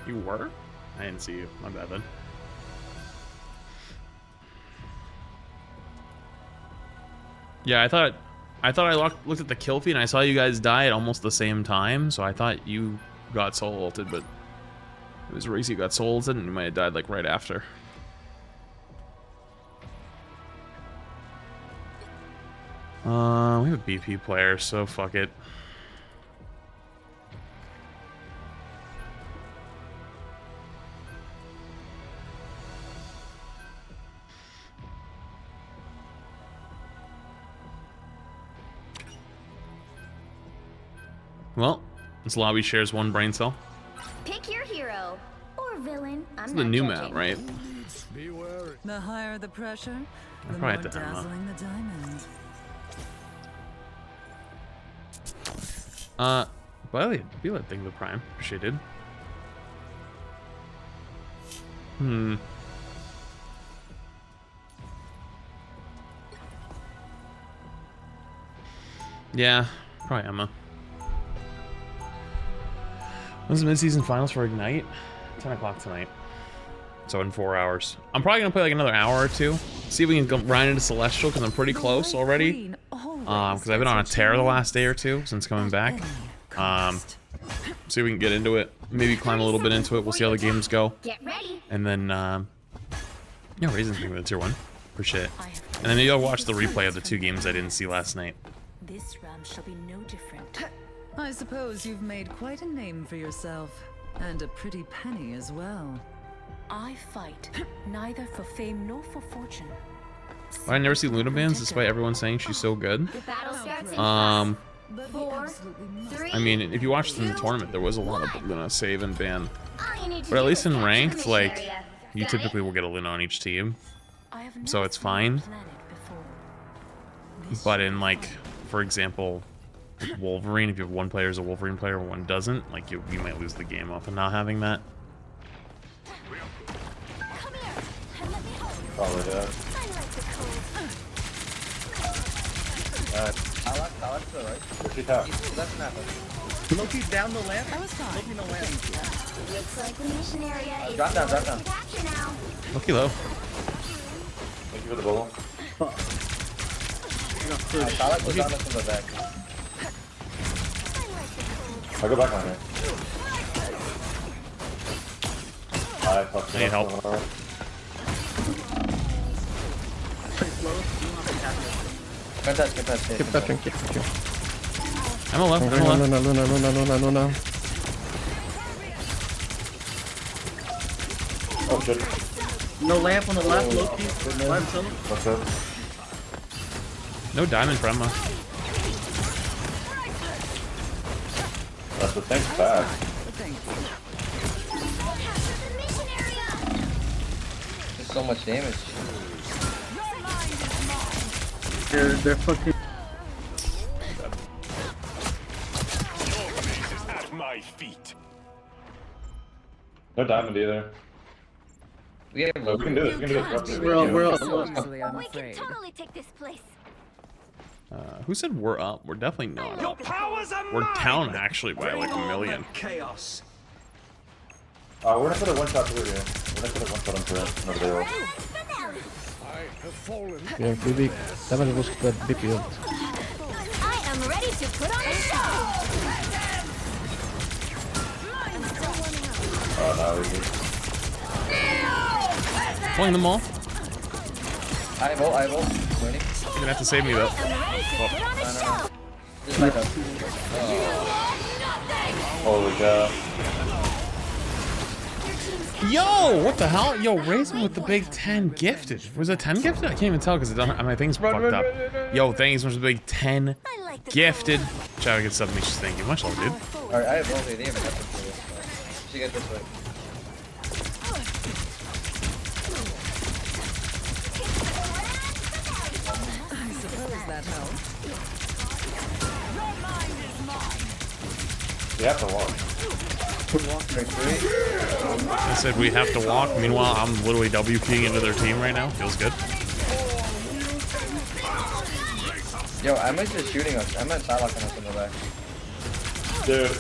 [SPEAKER 1] You were? I didn't see you. My bad then. Yeah, I thought I looked at the kill feed and I saw you guys die at almost the same time, so I thought you got soul ulted, but it was Race who got soul ulted and you might have died like right after. We have a BP player, so fuck it. Well, this lobby shares one brain cell.
[SPEAKER 3] Pick your hero or villain.
[SPEAKER 1] This is the new map, right?
[SPEAKER 11] The higher the pressure, the
[SPEAKER 1] probably
[SPEAKER 11] more
[SPEAKER 1] have to have
[SPEAKER 11] dazzling the diamond.
[SPEAKER 1] By the way, be that thing the prime. Appreciated. Yeah, probably Emma. When's the mid-season finals for Ignite? 10 o'clock tonight. So in 4 hours. I'm probably gonna play like another hour or two. See if we can go grind into Celestial because I'm pretty close already. Because I've been on a tear the last day or two since coming back. See if we can get into it. Maybe climb a little bit into it. We'll see how the games go. And then, yeah, Raisin's being with tier 1. Appreciate it. And then maybe I'll watch the replay of the 2 games I didn't see last night.
[SPEAKER 11] This round shall be no different. I suppose you've made quite a name for yourself. And a pretty penny as well. I fight neither for fame nor for fortune.
[SPEAKER 1] I never see Luna bans despite everyone saying she's so good. I mean, if you watched in the tournament, there was a lot of Luna save and ban. But at least in ranked, like, you typically will get a Luna on each team. So it's fine. But in, like, for example, Wolverine, if you have one player as a Wolverine player and one doesn't, like, you might lose the game off of not having that.
[SPEAKER 14] Probably that.
[SPEAKER 12] I like the right.
[SPEAKER 14] Where's she top?
[SPEAKER 12] That's nothing. Loki's down the lamp. Loki in the lamp.
[SPEAKER 3] Looks like the mission area is
[SPEAKER 12] Drop down.
[SPEAKER 3] capture now.
[SPEAKER 1] Loki low.
[SPEAKER 14] Thank you for the bubble.
[SPEAKER 12] I like was on us in the back.
[SPEAKER 14] I'll go back on here. I fucked
[SPEAKER 1] Need help.
[SPEAKER 12] Good touch.
[SPEAKER 7] Keep touching.
[SPEAKER 1] I'm a left.
[SPEAKER 7] Luna.
[SPEAKER 14] Oh shit.
[SPEAKER 12] No lamp on the left, Loki. Left solo.
[SPEAKER 14] What's up?
[SPEAKER 1] No diamond for Emma.
[SPEAKER 14] That's the thing's back.
[SPEAKER 12] There's so much damage.
[SPEAKER 7] They're fucking.
[SPEAKER 13] At my feet.
[SPEAKER 14] No diamond either.
[SPEAKER 12] We
[SPEAKER 14] can do this.
[SPEAKER 7] We're all.
[SPEAKER 3] We can totally take this place.
[SPEAKER 1] Who said we're up? We're definitely not
[SPEAKER 15] Your
[SPEAKER 1] up.
[SPEAKER 15] powers are
[SPEAKER 1] We're
[SPEAKER 15] mine.
[SPEAKER 1] down actually by like a million.
[SPEAKER 15] Chaos.
[SPEAKER 14] We're gonna put a one-shot through here. We're gonna put a one-shot on through. Over there.
[SPEAKER 4] I have fallen.
[SPEAKER 7] Yeah, maybe that was the big deal.
[SPEAKER 3] I am ready to put on a show.
[SPEAKER 14] Oh, no, we did.
[SPEAKER 1] Pulling them all.
[SPEAKER 12] I vote. Learning.
[SPEAKER 1] You're gonna have to save me though.
[SPEAKER 3] I'm ready to put on a show.
[SPEAKER 12] Just like a.
[SPEAKER 14] Holy cow.
[SPEAKER 1] Yo, what the hell? Yo, Raisin with the big 10 gifted. Was it 10 gifted? I can't even tell because my thing's fucked up. Yo, thanks for the big 10 gifted. Shout out to get stuff makes you thank you. Much love, dude.
[SPEAKER 12] Alright, I have only they have nothing for this. You should get this way.
[SPEAKER 11] I suppose that helps.
[SPEAKER 14] We have to walk.
[SPEAKER 1] I said we have to walk. Meanwhile, I'm literally W keying into their team right now. Feels good.
[SPEAKER 12] Yo, Emma's just shooting us. Emma's sidelocking us in the back.
[SPEAKER 14] Dude.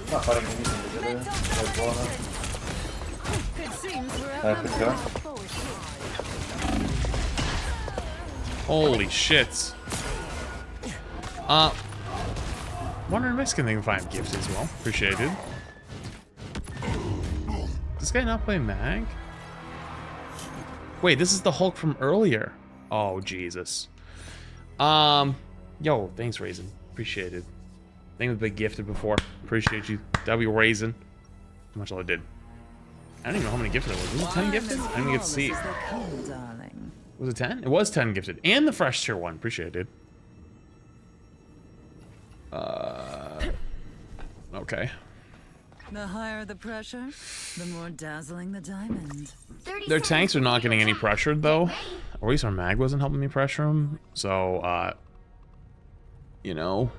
[SPEAKER 14] I'm not fighting anything together. Like, blowing up.
[SPEAKER 11] It seems we're
[SPEAKER 14] I have to go.
[SPEAKER 1] Holy shit. Wondering if Mexican they can find gifts as well. Appreciate it. Does this guy not play Mag? Wait, this is the Hulk from earlier. Oh, Jesus. Yo, thanks, Raisin. Appreciate it. Thing was been gifted before. Appreciate you. W Raisin. How much all I did. I don't even know how many gifted it was. Was it 10 gifted? I didn't even get to see. Was it 10? It was 10 gifted. And the fresh tier 1. Appreciate it. Okay.
[SPEAKER 11] The higher the pressure, the more dazzling the diamond.
[SPEAKER 1] Their tanks are not getting any pressured though. Or at least our mag wasn't helping me pressure them. So, you know,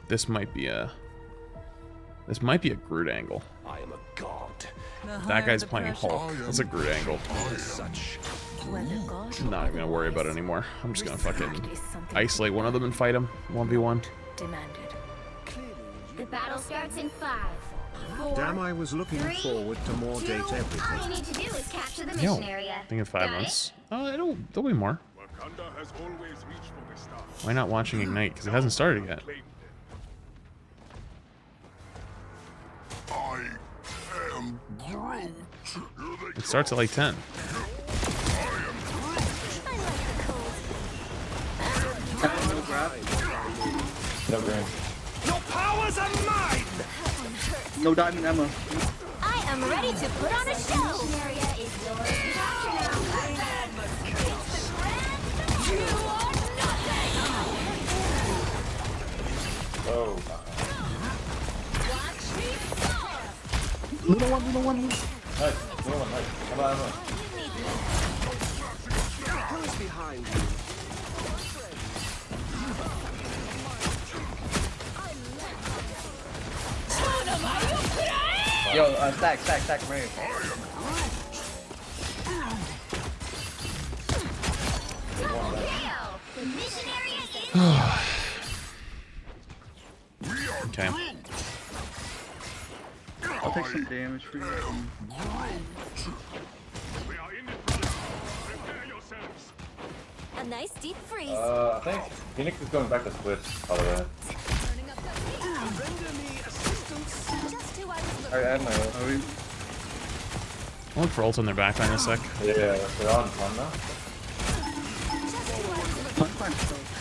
[SPEAKER 1] this might be a Groot angle.
[SPEAKER 15] I am a god.
[SPEAKER 1] That guy's playing Hulk. That's a Groot angle.
[SPEAKER 15] Such.
[SPEAKER 1] I'm not even gonna worry about it anymore. I'm just gonna fucking isolate one of them and fight him 1v1.
[SPEAKER 3] Demanded. The battle starts in 5, 4.
[SPEAKER 2] Damn, I was looking forward to more date
[SPEAKER 3] All you
[SPEAKER 2] everything.
[SPEAKER 3] need to do is capture the
[SPEAKER 1] Yo,
[SPEAKER 3] mission area.
[SPEAKER 1] I think in 5
[SPEAKER 3] Got
[SPEAKER 1] months. There'll be more.
[SPEAKER 13] Wakanda has always reached for the stars.
[SPEAKER 1] Why not watching Ignite? Because it hasn't started yet.
[SPEAKER 13] I am Groot.
[SPEAKER 1] It starts at like 10.
[SPEAKER 14] No green.
[SPEAKER 15] Your powers are mine.
[SPEAKER 12] No diamond ammo.
[SPEAKER 3] I am ready to put on a show. Mission area is yours. Capture now. You are nothing.
[SPEAKER 14] Oh.
[SPEAKER 3] Watch me fall.
[SPEAKER 12] Little one.
[SPEAKER 14] Nice. Little one, nice. Come on,
[SPEAKER 15] Who's behind you?
[SPEAKER 12] Yo, stack, Mary.
[SPEAKER 3] The mission area is
[SPEAKER 1] Okay.
[SPEAKER 12] I'll take some damage for you.
[SPEAKER 13] We are in it, brothers. Prepare yourselves.
[SPEAKER 3] a nice deep freeze.
[SPEAKER 14] I think Phoenix is going back to Swiss, by the way.
[SPEAKER 3] Render me assistance. Just who I was looking
[SPEAKER 12] Alright, I have my ult.
[SPEAKER 1] I'll look for ult on their backline in a sec.
[SPEAKER 14] Yeah, they're on fun now.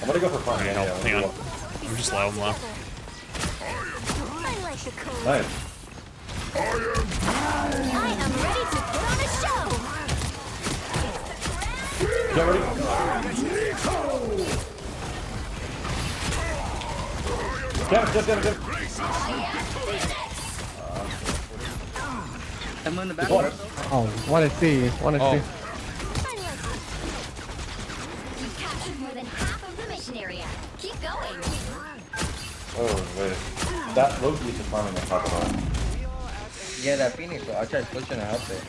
[SPEAKER 14] I'm gonna go for fun.
[SPEAKER 1] Alright,
[SPEAKER 14] Yeah,
[SPEAKER 1] hang on. I'm just low, I'm low.
[SPEAKER 3] I like the cold.
[SPEAKER 14] Nice.
[SPEAKER 3] I am ready to put on a show.
[SPEAKER 14] Get ready. Get him.
[SPEAKER 12] I'm in the back.
[SPEAKER 7] Oh, what I see.
[SPEAKER 3] You captured more than half of the mission area. Keep going.
[SPEAKER 14] Oh, wait. That Loki is just farming the top of it.
[SPEAKER 12] Yeah, that Phoenix, I'll try pushing it out there.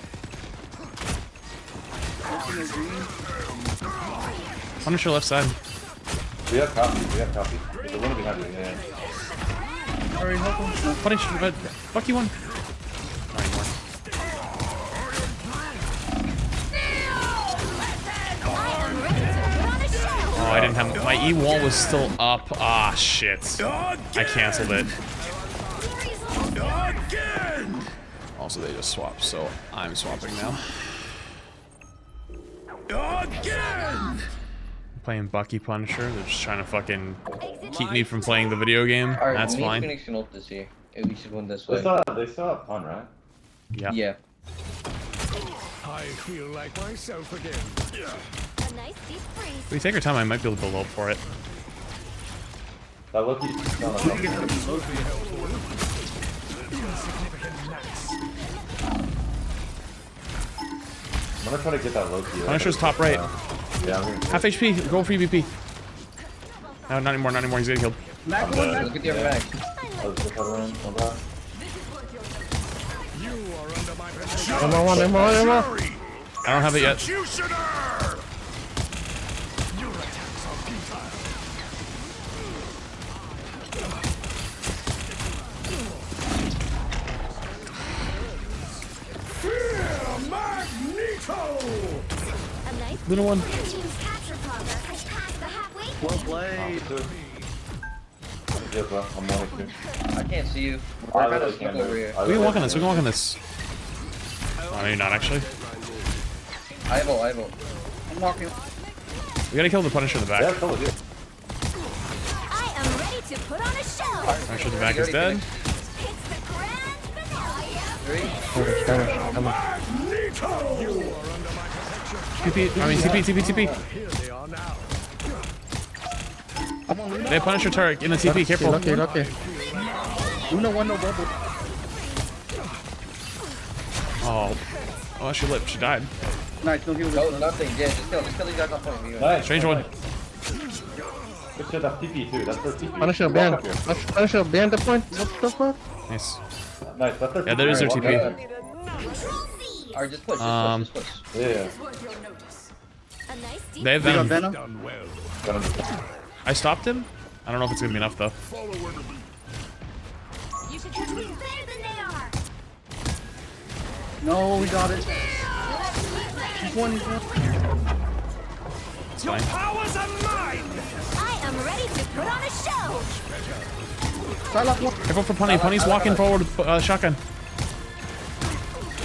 [SPEAKER 1] Punish your left side.
[SPEAKER 14] We have copy. We have copy. There's a winner behind you. Yeah.
[SPEAKER 10] Hurry, help him.
[SPEAKER 1] Punish, fuck you one. Not anymore. Oh, I didn't have my E wall was still up. Ah, shit. I canceled it. Also, they just swapped, so I'm swapping now. Playing Bucky Punisher. They're just trying to fucking keep me from playing the video game.
[SPEAKER 12] Alright,
[SPEAKER 1] That's fine.
[SPEAKER 12] Phoenix can ult this here. We should win this way.
[SPEAKER 14] They still have pun, right?
[SPEAKER 1] Yeah.
[SPEAKER 12] Yeah.
[SPEAKER 4] I feel like myself again.
[SPEAKER 3] A nice deep freeze.
[SPEAKER 1] If we take our time, I might be able to build up for it.
[SPEAKER 14] That Loki. No. I'm gonna try to get that Loki.
[SPEAKER 1] Punisher's top right.
[SPEAKER 14] Yeah, I'm gonna...
[SPEAKER 1] Half HP, go for EVP. No, not anymore, not anymore, he's getting killed.
[SPEAKER 12] Look at your mag.
[SPEAKER 1] I don't have it yet. Little one.
[SPEAKER 10] Well played.
[SPEAKER 14] Yeah, bro. I'm on it.
[SPEAKER 12] I can't see you. We're kind of stuck over here.
[SPEAKER 1] We can walk on this, we can walk on this. Oh, maybe not actually.
[SPEAKER 12] I have ult. I'm walking.
[SPEAKER 1] We gotta kill the Punisher in the back.
[SPEAKER 3] I am ready to put on a show.
[SPEAKER 1] Punisher in the back is dead.
[SPEAKER 3] It's the grand finale.
[SPEAKER 7] Come on.
[SPEAKER 1] TP, I mean TP. They have Punisher turret in the TP, careful.
[SPEAKER 7] Lucky.
[SPEAKER 10] Luna won no bubble.
[SPEAKER 1] Oh, she lived, she died.
[SPEAKER 10] Nice, don't heal this.
[SPEAKER 12] No, nothing. Yeah, just kill these guys on point.
[SPEAKER 14] Nice.
[SPEAKER 1] Strange one.
[SPEAKER 14] Good shit, that's TP too. That's their TP.
[SPEAKER 7] Punisher behind the point. What the fuck?
[SPEAKER 1] Nice.
[SPEAKER 14] Nice, that's their TP.
[SPEAKER 1] Yeah, there is their TP.
[SPEAKER 12] Alright, just push. Just push.
[SPEAKER 14] Yeah.
[SPEAKER 3] A nice deep
[SPEAKER 1] They have Venom.
[SPEAKER 4] Done well.
[SPEAKER 14] Got him.
[SPEAKER 1] I stopped him. I don't know if it's gonna be enough though.
[SPEAKER 3] You should catch me better than they are.
[SPEAKER 10] No, we got it. He's one.
[SPEAKER 1] It's fine.
[SPEAKER 15] Powers are mine!
[SPEAKER 3] I am ready to put on a show.
[SPEAKER 1] Careful for Punny. Punny's walking forward with shotgun.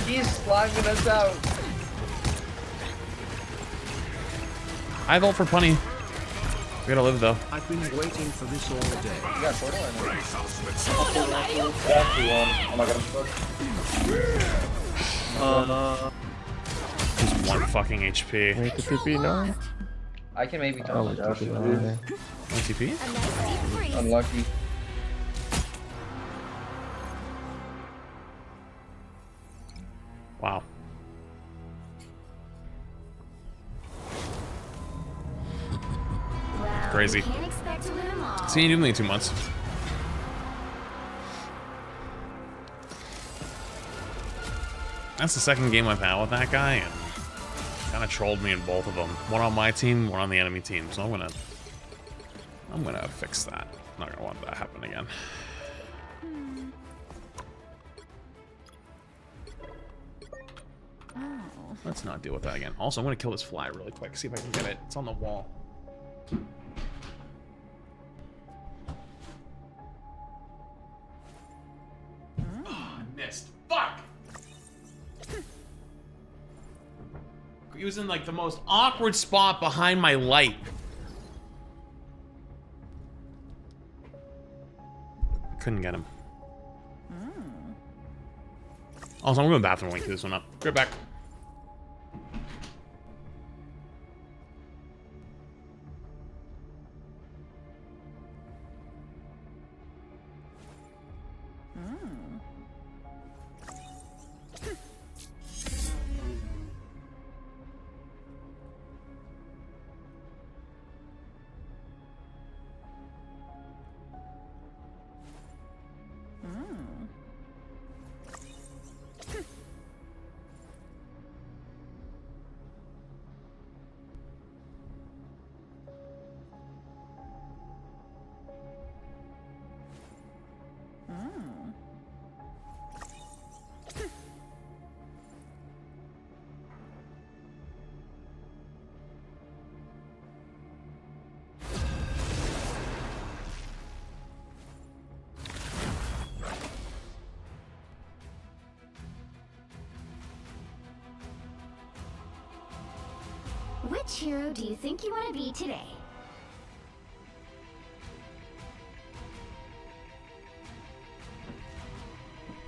[SPEAKER 12] He's slanging us out.
[SPEAKER 1] I have ult for Punny. We gotta live though.
[SPEAKER 2] I've been waiting for this all day.
[SPEAKER 12] You got portal or
[SPEAKER 14] Oh my god.
[SPEAKER 1] Just one fucking HP.
[SPEAKER 7] Wait, the TP now.
[SPEAKER 12] I can maybe
[SPEAKER 7] Oh,
[SPEAKER 12] touch
[SPEAKER 7] TP
[SPEAKER 12] it.
[SPEAKER 7] now.
[SPEAKER 1] One TP?
[SPEAKER 3] A nice deep freeze.
[SPEAKER 12] Unlucky.
[SPEAKER 1] Wow.
[SPEAKER 3] Well,
[SPEAKER 1] Crazy.
[SPEAKER 3] Can't expect to win them all.
[SPEAKER 1] See you in 2 months. That's the second game I've had with that guy, and kind of trolled me in both of them. One on my team, one on the enemy team. So I'm gonna fix that. Not gonna want that to happen again. Let's not deal with that again. Also, I'm gonna kill this fly really quick. See if I can get it. It's on the wall. Oh, I missed. Fuck! He was in like the most awkward spot behind my light. Couldn't get him. Also, I'm going to the bathroom and link this one up. Be right back.
[SPEAKER 3] Which hero do you think you want to be today?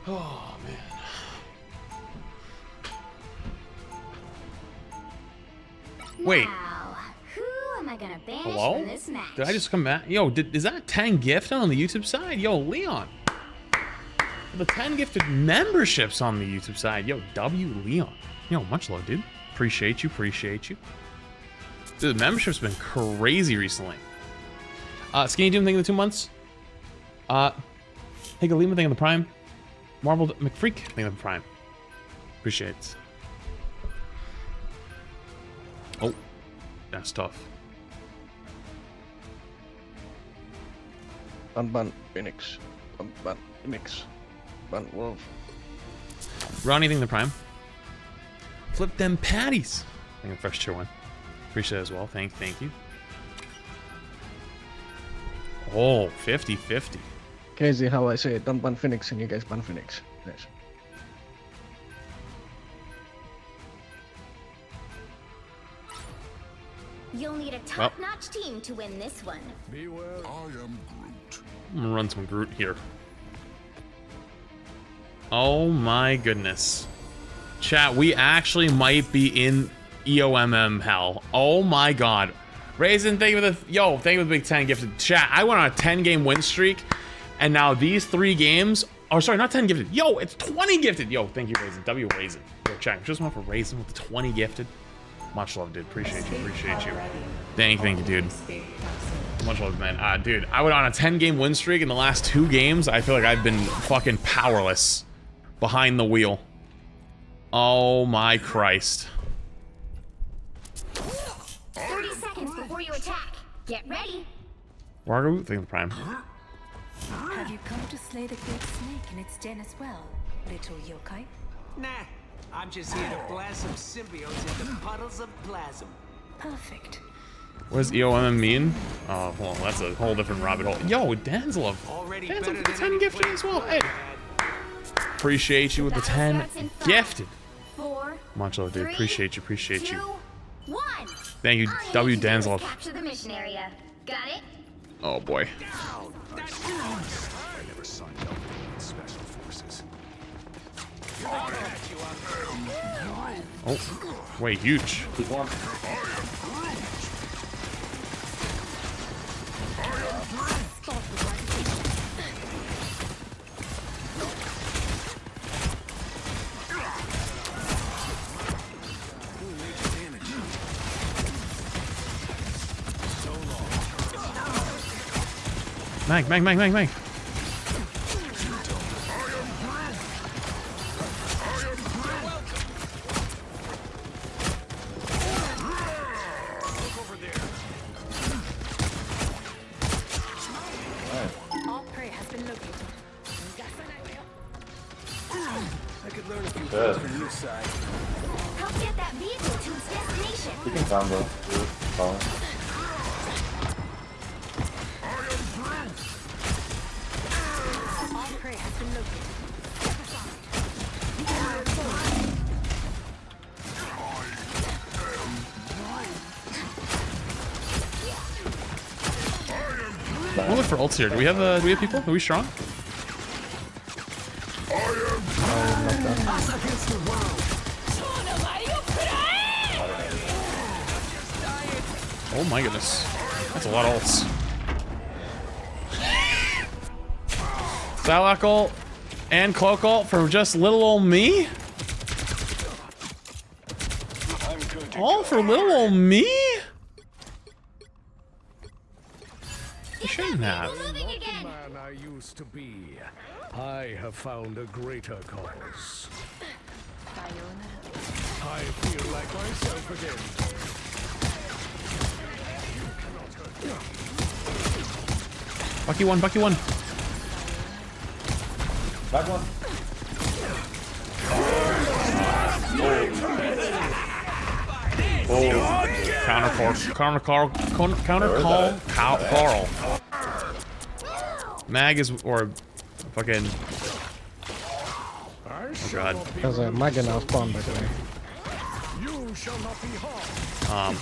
[SPEAKER 1] Oh man. Wait.
[SPEAKER 3] Now, who am I gonna banish
[SPEAKER 1] Hello?
[SPEAKER 3] from this match?
[SPEAKER 1] Did I just come back? Yo, is that a 10 gift on the YouTube side? Yo, Leon. The 10 gifted memberships on the YouTube side. Yo, W Leon. Yo, much love, dude. Appreciate you, appreciate you. Dude, the membership's been crazy recently. Skinny Doom, thank you for the 2 months. Hey, Galima, thank you for the Prime. Marbled McFreak, thank you for the Prime. Appreciate it. Oh, that's tough.
[SPEAKER 7] Ban Phoenix. Ban Phoenix. Ban Wolf.
[SPEAKER 1] Ronnie, thank you for the Prime. Flip them patties. Thank you for fresh tier 1. Appreciate it as well. Thank you. Oh, 50-50.
[SPEAKER 7] Crazy how I say it. Don't ban Phoenix and you guys ban Phoenix. Yes.
[SPEAKER 3] You'll need a top-notch team to win this one.
[SPEAKER 4] Beware. I am Groot.
[SPEAKER 1] I'm gonna run some Groot here. Oh my goodness. Chat, we actually might be in EOMM hell. Oh my god. Raisin, thank you for the... Yo, thank you for the big 10 gifted. Chat, I went on a 10-game win streak, and now these 3 games... Oh, sorry, not 10 gifted. Yo, it's 20 gifted. Yo, thank you, Raisin. W Raisin. Yo, chat, just went for Raisin with the 20 gifted. Much love, dude. Appreciate you. Appreciate you. Thank you, dude. Much love, man. Dude, I went on a 10-game win streak. In the last 2 games, I feel like I've been fucking powerless behind the wheel. Oh my Christ.
[SPEAKER 3] 30 seconds before you attack. Get ready.
[SPEAKER 1] Wargo, thank you for the Prime.
[SPEAKER 11] Have you come to slay the great snake in its den as well, little yokai?
[SPEAKER 15] Nah, I'm just here to blast some symbiotes into puddles of plasm.
[SPEAKER 11] Perfect.
[SPEAKER 1] What does EOMM mean? Oh, well, that's a whole different rabbit hole. Yo, Danzlov. Danzlov with the 10 gifted as well. Hey. Appreciate you with the 10 gifted.
[SPEAKER 3] 4,
[SPEAKER 1] Much love, dude.
[SPEAKER 3] 3,
[SPEAKER 1] Appreciate you. Appreciate
[SPEAKER 3] 2,
[SPEAKER 1] you.
[SPEAKER 3] 1.
[SPEAKER 1] Thank you,
[SPEAKER 3] All
[SPEAKER 1] W
[SPEAKER 3] need to do is
[SPEAKER 1] Danzlov.
[SPEAKER 3] capture the mission area. Got it?
[SPEAKER 1] Oh boy.
[SPEAKER 4] I never signed up for special forces.
[SPEAKER 1] Oh, wait, huge.
[SPEAKER 14] Keep warm.
[SPEAKER 1] Mag.
[SPEAKER 11] All prey has been located.
[SPEAKER 15] I could learn a few
[SPEAKER 14] Good.
[SPEAKER 15] things from your side.
[SPEAKER 3] Help get that vehicle to its destination.
[SPEAKER 14] You can combo. Follow.
[SPEAKER 11] All prey has been located.
[SPEAKER 1] We'll look for ults here. Do we have people? Are we strong? Oh my goodness. That's a lot of ults. Psylocke ult and Cloak ult for just little old me? All for little old me? You shouldn't have.
[SPEAKER 4] Not the man I used to be. I have found a greater cause. I feel like myself again.
[SPEAKER 1] Bucky one.
[SPEAKER 14] Back one.
[SPEAKER 1] Counter call, Carl. Mag is, or fucking. Oh god.
[SPEAKER 7] There's a Mag in our spawn, by the way.
[SPEAKER 4] You shall not be harmed.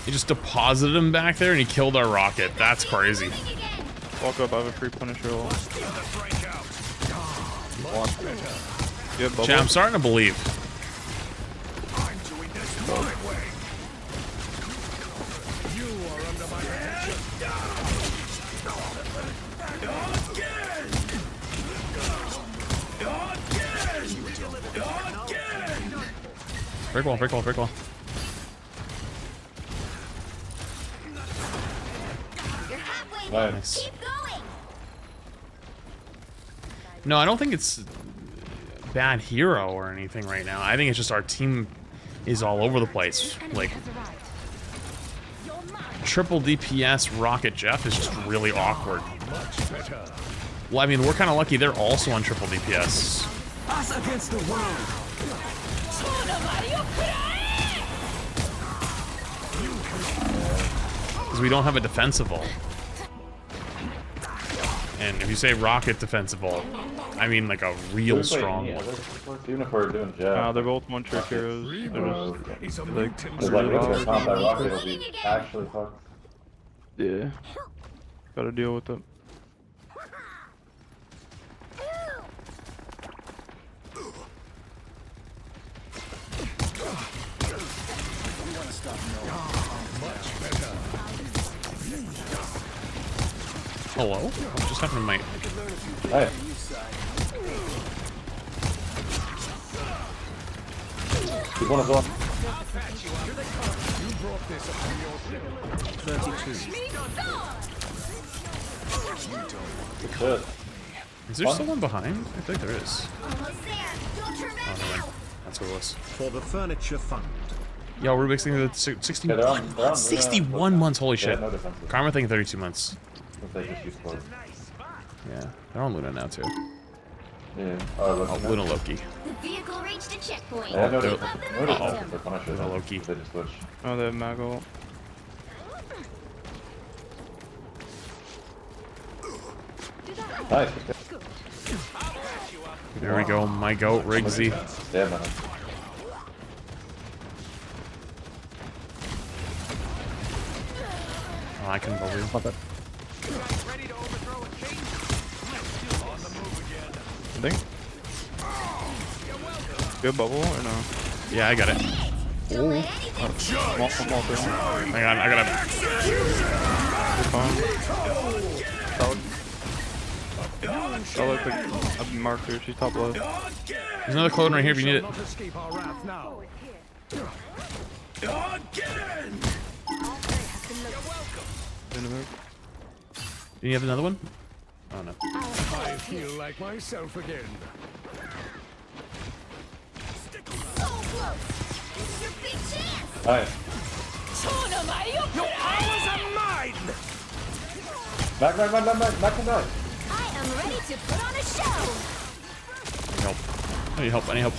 [SPEAKER 1] He just deposited him back there and he killed our rocket. That's crazy.
[SPEAKER 10] Walk up, I have a free Punisher roll. Yeah, bubble.
[SPEAKER 1] Chat, I'm starting to believe.
[SPEAKER 4] I'm doing this my way. You are under my
[SPEAKER 1] Break wall, break wall, break wall. Nice. No, I don't think it's bad hero or anything right now. I think it's just our team is all over the place. Like, triple DPS Rocket Jeff is just really awkward. Well, I mean, we're kind of lucky they're also on triple DPS.
[SPEAKER 15] Us against the world.
[SPEAKER 1] Because we don't have a defensive ult. And if you say rocket defensive ult, I mean like a real strong one.
[SPEAKER 14] Even if we're doing Jeff.
[SPEAKER 10] They're both one trick heroes. They're just like
[SPEAKER 14] their combat rocket will be actually fucked.
[SPEAKER 10] yeah. Gotta deal with it.
[SPEAKER 1] Hello? What just happened to my...
[SPEAKER 14] Hey. He's one of them.
[SPEAKER 1] 32. Is there still one behind? I think there is. Oh, no, wait. That's what it was.
[SPEAKER 2] For the furniture fund.
[SPEAKER 1] Yo, Rubik's thinking that 60, 61 months, holy shit. Karma thinking 32 months. Yeah, they're on Luna now too.
[SPEAKER 14] Yeah.
[SPEAKER 1] Oh, Luna Loki.
[SPEAKER 3] The vehicle reached a checkpoint.
[SPEAKER 14] Yeah,
[SPEAKER 1] Luna Loki.
[SPEAKER 14] They just switched.
[SPEAKER 10] Oh, they have Mago.
[SPEAKER 14] Nice.
[SPEAKER 1] There we go, my goat, Riggsy.
[SPEAKER 14] Yeah, man.
[SPEAKER 1] Oh, I can believe it.
[SPEAKER 10] I think. Good bubble or no?
[SPEAKER 1] Yeah, I got it.
[SPEAKER 10] Ooh. Small thing.
[SPEAKER 1] Hang on, I got it.
[SPEAKER 10] I like the marked her. She's top left.
[SPEAKER 1] There's another clone right here if you need it. Do you have another one? Oh no.
[SPEAKER 4] I feel like myself again.
[SPEAKER 14] Alright.
[SPEAKER 4] Your powers are mine!
[SPEAKER 14] Back, back.
[SPEAKER 3] I am ready to put on a show.
[SPEAKER 1] Help. I need help, I need help.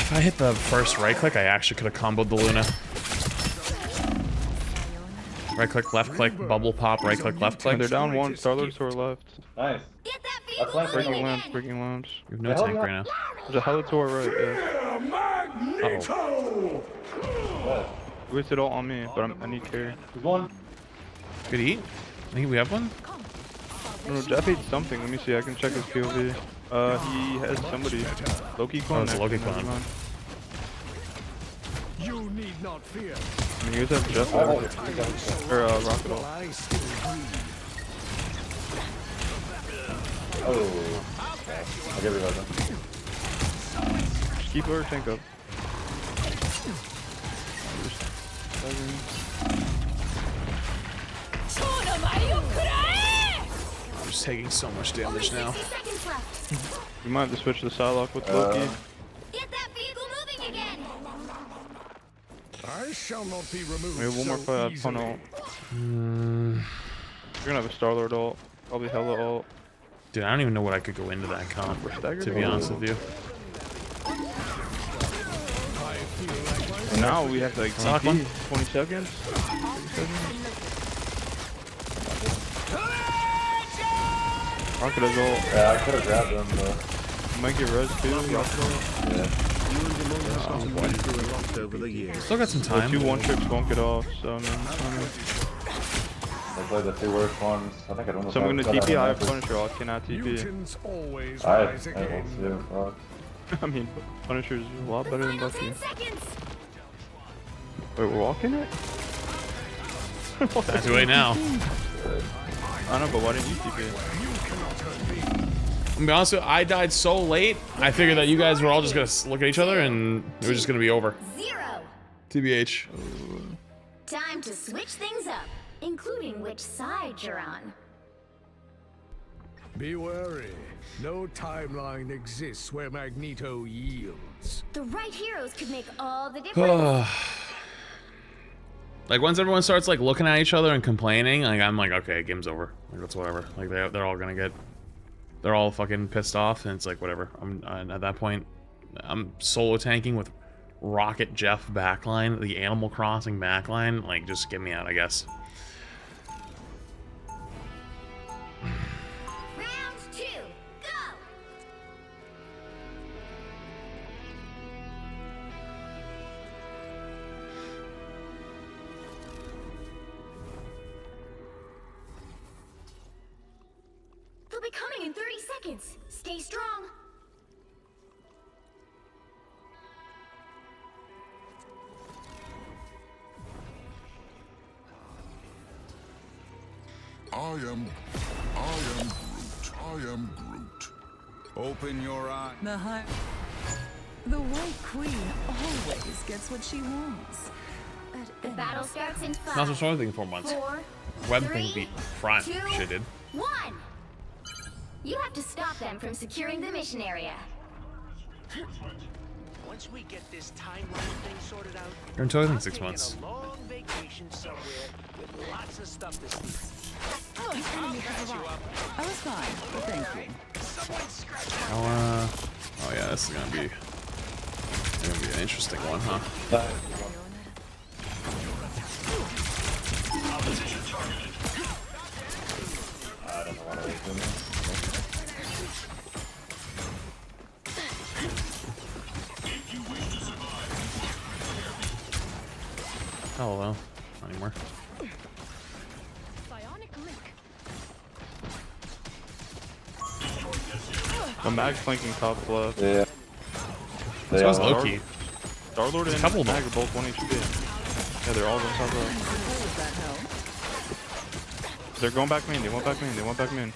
[SPEAKER 1] If I hit the first right click, I actually could have comboed the Luna. Right click, left click, bubble pop, right click, left click.
[SPEAKER 10] They're down one. Starlord's to our left.
[SPEAKER 14] Nice.
[SPEAKER 10] Breaking lamps.
[SPEAKER 1] We have no tank right now.
[SPEAKER 10] There's a hella to our right, yeah.
[SPEAKER 14] Uh-oh.
[SPEAKER 10] We wasted all on me, but I need carry.
[SPEAKER 14] There's one.
[SPEAKER 1] Could he eat? I think we have one.
[SPEAKER 10] No, Jeff ate something. Let me see. I can check his POV. He has somebody. Loki clone.
[SPEAKER 1] Oh, it's a Loki clone.
[SPEAKER 4] You need not fear.
[SPEAKER 10] I mean, you guys have Jeff or Rocket Ult.
[SPEAKER 14] Oh. I'll get rid of them.
[SPEAKER 10] Just keep our tank up.
[SPEAKER 1] I'm just taking so much damage now.
[SPEAKER 10] We might have to switch the Psylocke with Loki.
[SPEAKER 3] Get that vehicle moving again.
[SPEAKER 4] I shall not be removed.
[SPEAKER 10] We have one more fight at Pun ult. We're gonna have a Star-Lord ult. Probably hella ult.
[SPEAKER 1] Dude, I don't even know what I could go into that comp, to be honest with you.
[SPEAKER 10] And now we have like TP, 20 seconds. 30 seconds. Rocket as well.
[SPEAKER 14] Yeah, I could have grabbed him, but...
[SPEAKER 10] Might get res too.
[SPEAKER 2] You and Demon have gotten me through a lot over the years.
[SPEAKER 1] Still got some
[SPEAKER 10] The
[SPEAKER 1] time.
[SPEAKER 10] 2 1-tricks won't get off, so I mean,
[SPEAKER 14] I played the 2 worst ones. I think I don't know.
[SPEAKER 10] so I'm gonna TP. I have Punisher. I cannot TP.
[SPEAKER 4] Mutants always
[SPEAKER 14] I
[SPEAKER 4] rise
[SPEAKER 14] won't
[SPEAKER 4] again.
[SPEAKER 14] do. Fuck.
[SPEAKER 10] I mean, Punisher's a lot better than Bucky.
[SPEAKER 3] 10 seconds.
[SPEAKER 10] Wait, we're walking it?
[SPEAKER 1] That's way now.
[SPEAKER 10] I know, but why didn't you TP?
[SPEAKER 1] I'm gonna be honest with you, I died so late, I figured that you guys were all just gonna look at each other and it was just gonna be over.
[SPEAKER 3] 0.
[SPEAKER 1] TBH.
[SPEAKER 3] Time to switch things up, including which side you're on.
[SPEAKER 4] Be wary. No timeline exists where Magneto yields.
[SPEAKER 3] The right heroes could make all the difference.
[SPEAKER 1] Like once everyone starts like looking at each other and complaining, like I'm like, okay, game's over. Like that's whatever. Like they're all gonna get, they're all fucking pissed off, and it's like whatever. And at that point, I'm solo tanking with Rocket Jeff backline, the Animal Crossing backline. Like just get me out, I guess.
[SPEAKER 3] Round 2, go! They'll be coming in 30 seconds. Stay strong.
[SPEAKER 13] I am Groot. Open your eye.
[SPEAKER 11] The White Queen always gets what she wants.
[SPEAKER 3] The battle starts in 5.
[SPEAKER 1] Not so thing for months.
[SPEAKER 3] 4,
[SPEAKER 1] Web
[SPEAKER 3] 3,
[SPEAKER 1] thing beat front
[SPEAKER 3] 2,
[SPEAKER 1] shit did.
[SPEAKER 3] 1. You have to stop them from securing the mission area.
[SPEAKER 15] Once we get this timeline thing sorted out,
[SPEAKER 1] You're in total in
[SPEAKER 15] I'll
[SPEAKER 1] 6
[SPEAKER 15] take
[SPEAKER 1] months.
[SPEAKER 15] a long vacation somewhere with lots of stuff to see.
[SPEAKER 11] Oh, I was fine, but thank you.
[SPEAKER 1] Oh yeah, this is gonna be an interesting one, huh?
[SPEAKER 14] I don't know what I was doing.
[SPEAKER 1] Oh well, not anymore.
[SPEAKER 10] The mag's flanking top left.
[SPEAKER 14] Yeah.
[SPEAKER 1] This was Loki.
[SPEAKER 10] Star-Lord and
[SPEAKER 1] couple of
[SPEAKER 10] mag
[SPEAKER 1] them.
[SPEAKER 10] are both 1 HP. Yeah, they're all going top left. They're going back main. They went back main. They went back main.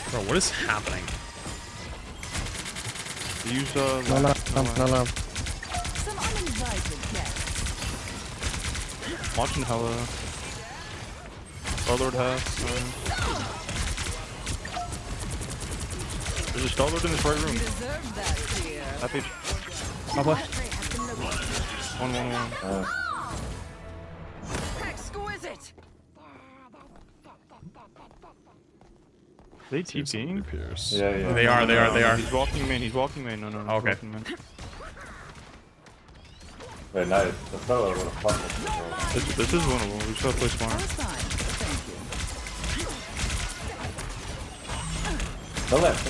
[SPEAKER 1] Bro, what is happening?
[SPEAKER 10] Use
[SPEAKER 7] No.
[SPEAKER 11] Some uninvited guests.
[SPEAKER 10] watching Hella. Star-Lord half. There's a Star-Lord in this right room.
[SPEAKER 11] Deserve that, dear.
[SPEAKER 10] Half HP.
[SPEAKER 1] Top left.
[SPEAKER 10] 1-1-1.
[SPEAKER 11] Exquisite.
[SPEAKER 10] They TPing?
[SPEAKER 1] Pierce.
[SPEAKER 14] Yeah.
[SPEAKER 1] They are.
[SPEAKER 10] He's walking main. He's walking main. No.
[SPEAKER 1] Oh, okay.
[SPEAKER 10] Walking main.
[SPEAKER 14] Wait, nice. The fellow would have fucked us.
[SPEAKER 10] This is winnable. We just gotta play
[SPEAKER 11] I
[SPEAKER 10] smart.
[SPEAKER 11] was fine, but thank you.
[SPEAKER 14] The left.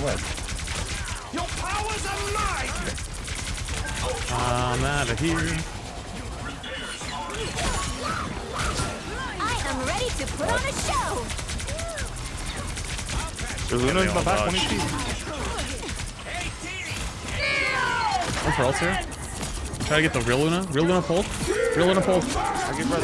[SPEAKER 4] Your powers are mine!
[SPEAKER 1] I'm out of here.
[SPEAKER 3] I am ready to put on a show.
[SPEAKER 10] There's Luna in
[SPEAKER 1] they
[SPEAKER 10] my
[SPEAKER 1] all
[SPEAKER 10] back. 1
[SPEAKER 1] dodge.
[SPEAKER 10] HP.
[SPEAKER 1] One for else here. Try to get the real Luna. Real Luna pulled. Real Luna pulled.
[SPEAKER 10] I get res.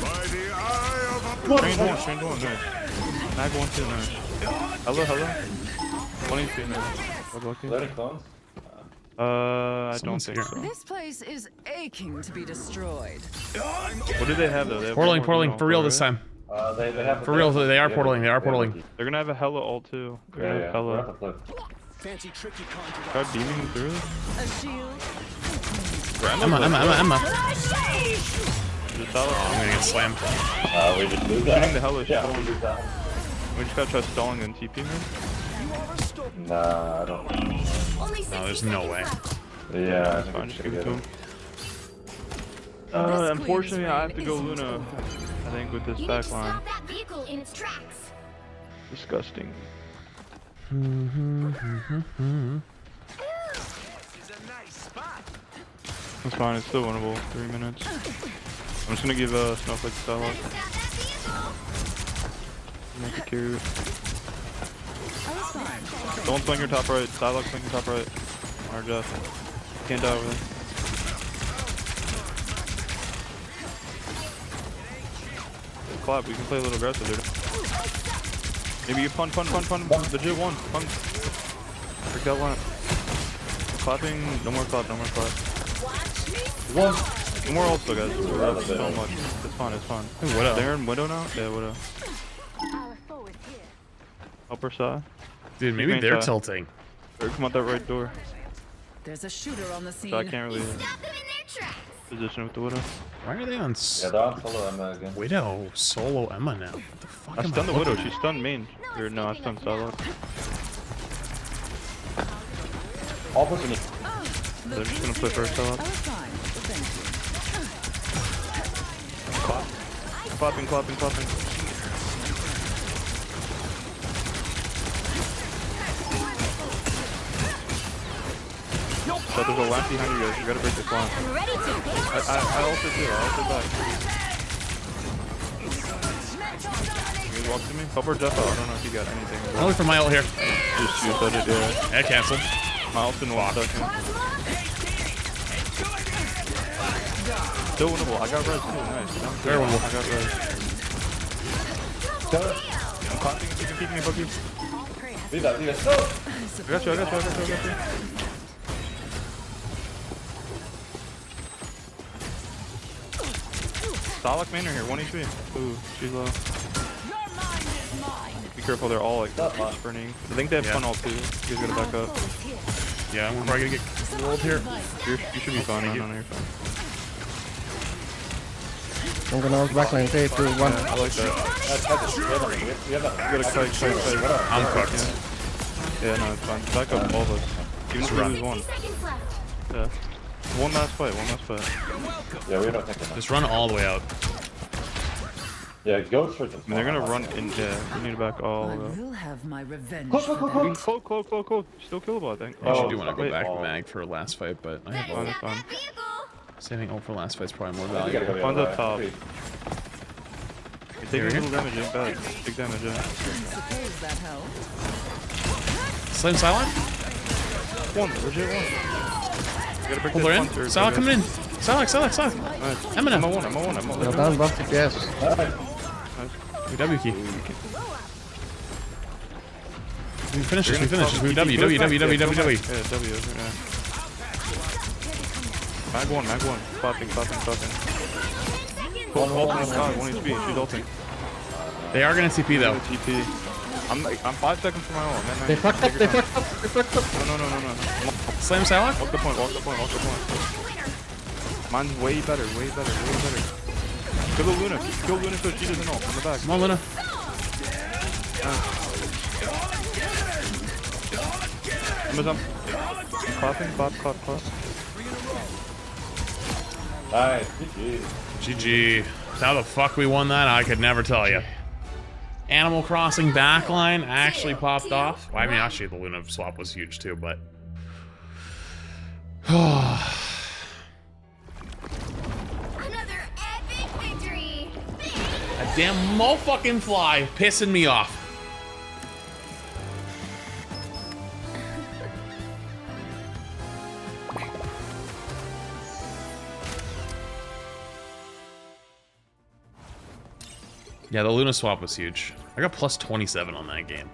[SPEAKER 13] By the eye of a
[SPEAKER 10] Trained one, nice. Mag 1 too, nice. Hello. 1 HP, nice. What lucky?
[SPEAKER 14] Let it close.
[SPEAKER 10] I don't
[SPEAKER 1] Someone's
[SPEAKER 10] think
[SPEAKER 1] here.
[SPEAKER 10] so.
[SPEAKER 11] This place is aching to be destroyed.
[SPEAKER 10] What do they have though? They have
[SPEAKER 1] Portaling,
[SPEAKER 10] one more
[SPEAKER 1] portaling, for real this
[SPEAKER 10] right?
[SPEAKER 1] time.
[SPEAKER 14] They have.
[SPEAKER 1] For real, they are portaling. They are portaling.
[SPEAKER 10] They're gonna have a Hella ult too. They're gonna have
[SPEAKER 14] We're at
[SPEAKER 10] Hella.
[SPEAKER 14] the flip.
[SPEAKER 15] Fancy tricky conjure.
[SPEAKER 10] Try beaming through.
[SPEAKER 11] A shield.
[SPEAKER 1] Emma.
[SPEAKER 10] Just Hella.
[SPEAKER 1] I'm gonna get slammed.
[SPEAKER 14] We just lose
[SPEAKER 10] Shooting
[SPEAKER 14] that.
[SPEAKER 10] the Hella.
[SPEAKER 14] Yeah, we lose that.
[SPEAKER 10] We just gotta try stalling and TP man.
[SPEAKER 14] Nah, I don't.
[SPEAKER 3] Only
[SPEAKER 1] No, there's
[SPEAKER 3] 60
[SPEAKER 1] no
[SPEAKER 3] seconds
[SPEAKER 1] way.
[SPEAKER 3] left.
[SPEAKER 14] Yeah, I
[SPEAKER 10] Fine,
[SPEAKER 14] think
[SPEAKER 10] just
[SPEAKER 14] we
[SPEAKER 10] give it
[SPEAKER 14] should
[SPEAKER 10] to
[SPEAKER 14] get
[SPEAKER 10] him.
[SPEAKER 11] This
[SPEAKER 10] Unfortunately,
[SPEAKER 11] queen's
[SPEAKER 10] I have to go
[SPEAKER 11] reign
[SPEAKER 10] Luna.
[SPEAKER 11] isn't over.
[SPEAKER 10] I think with this
[SPEAKER 3] You need to
[SPEAKER 10] back line.
[SPEAKER 3] stop that vehicle in its tracks.
[SPEAKER 10] Disgusting. That's fine, it's still winnable. 3 minutes. I'm just gonna give Snowflake the dialogue. Make it cute. Don't swing your top right. Dialogue swing your top right. Or Jeff. Can't die over there. Clap, we can play a little aggressive, dude. Maybe you pun. Legit one. Pun. Freak out one. Clapping. No more clap. One more also, guys. We're up so much. It's fine.
[SPEAKER 1] Hey, Widow.
[SPEAKER 10] They're in Widow now? Yeah, Widow. Upper side.
[SPEAKER 1] Dude, maybe they're tilting.
[SPEAKER 10] Or come out that right door.
[SPEAKER 11] There's a shooter on the scene.
[SPEAKER 10] So I can't really position with the Widow.
[SPEAKER 1] Why are they on
[SPEAKER 14] Yeah, they're on solo Emma again.
[SPEAKER 1] Widow solo Emma now? What the fuck
[SPEAKER 10] I
[SPEAKER 1] am
[SPEAKER 10] stunned the
[SPEAKER 1] looking
[SPEAKER 10] Widow.
[SPEAKER 1] at?
[SPEAKER 10] She stunned main. Or no, I stunned Psylocke.
[SPEAKER 14] All pushing me.
[SPEAKER 10] They're just gonna flip her Psylocke. Clapping. So there's a lamp behind you guys. You gotta break this lamp.
[SPEAKER 3] I'm ready to pick
[SPEAKER 10] I also do. I also back. You guys walk to me? Help her Jeff out. I don't know if you got anything.
[SPEAKER 1] I'll look for my ult here.
[SPEAKER 10] Just suicide it, yeah.
[SPEAKER 1] Yeah, canceled.
[SPEAKER 10] My ult's in 1 second. Still winnable. I got res too. Nice.
[SPEAKER 1] Very winnable.
[SPEAKER 10] I got res. I'm clapping. You can keep me, Boogie.
[SPEAKER 14] Leave that. Go!
[SPEAKER 10] I got you. Psylocke main here, 1 HP. Ooh, she's low. Be careful, they're all like sprinting. I think they have fun all too. You guys gotta back up.
[SPEAKER 1] Yeah, we're probably gonna get rolled here.
[SPEAKER 10] You should be fine. No, you're fine.
[SPEAKER 7] I'm gonna ult backline. 3, 2, 1.
[SPEAKER 10] I like that. You gotta fight.
[SPEAKER 1] I'm cooked.
[SPEAKER 10] Yeah, no, it's fine. Back up all of us. Even if we lose one. Yeah. One last fight.
[SPEAKER 14] Yeah, we don't think enough.
[SPEAKER 1] Just run all the way out.
[SPEAKER 14] Yeah, go for the.
[SPEAKER 10] I mean, they're gonna run in. Yeah, we need to back all
[SPEAKER 11] I
[SPEAKER 10] the way out.
[SPEAKER 11] will have my revenge.
[SPEAKER 10] Close. Still killable, I think.
[SPEAKER 1] I actually do want to go back to Mag for last fight, but I have
[SPEAKER 10] That's fine.
[SPEAKER 1] saving ult for last fight's probably more
[SPEAKER 14] You gotta go
[SPEAKER 1] valuable.
[SPEAKER 14] the
[SPEAKER 10] Fun's
[SPEAKER 14] other
[SPEAKER 10] up top.
[SPEAKER 14] way.
[SPEAKER 10] You're taking a little damage, ain't bad. Big damage, yeah.
[SPEAKER 11] Suppose that helps.
[SPEAKER 1] Slam Psylocke?
[SPEAKER 10] One, legit one. You gotta break
[SPEAKER 1] Hold her in.
[SPEAKER 10] this punch.
[SPEAKER 1] Psylocke coming in. Psylocke.
[SPEAKER 10] Nice.
[SPEAKER 1] Emma now.
[SPEAKER 10] I'm a one.
[SPEAKER 7] Go down, buff DPS.
[SPEAKER 1] W key. We finish this. We W.
[SPEAKER 10] Yeah, W, yeah. Mag one. Clapping. Ult on the side, 1 HP. She's ulting.
[SPEAKER 1] They are gonna TP though.
[SPEAKER 10] TP. I'm 5 seconds from my ult.
[SPEAKER 7] They fucked up.
[SPEAKER 10] No.
[SPEAKER 1] Slam Psylocke?
[SPEAKER 10] Walk the point. Mine's way better. Kill the Luna so she doesn't ult. On the back.
[SPEAKER 1] Come on, Luna.
[SPEAKER 10] Amazon. Clapping. Clap.
[SPEAKER 14] Nice, GG.
[SPEAKER 1] GG. How the fuck we won that? I could never tell you. Animal Crossing backline actually popped off. Well, I mean, actually, the Luna swap was huge too, but.
[SPEAKER 3] Another epic victory.
[SPEAKER 1] A damn motherfucking fly pissing me off. Yeah, the Luna swap was huge. I got plus 27 on that game.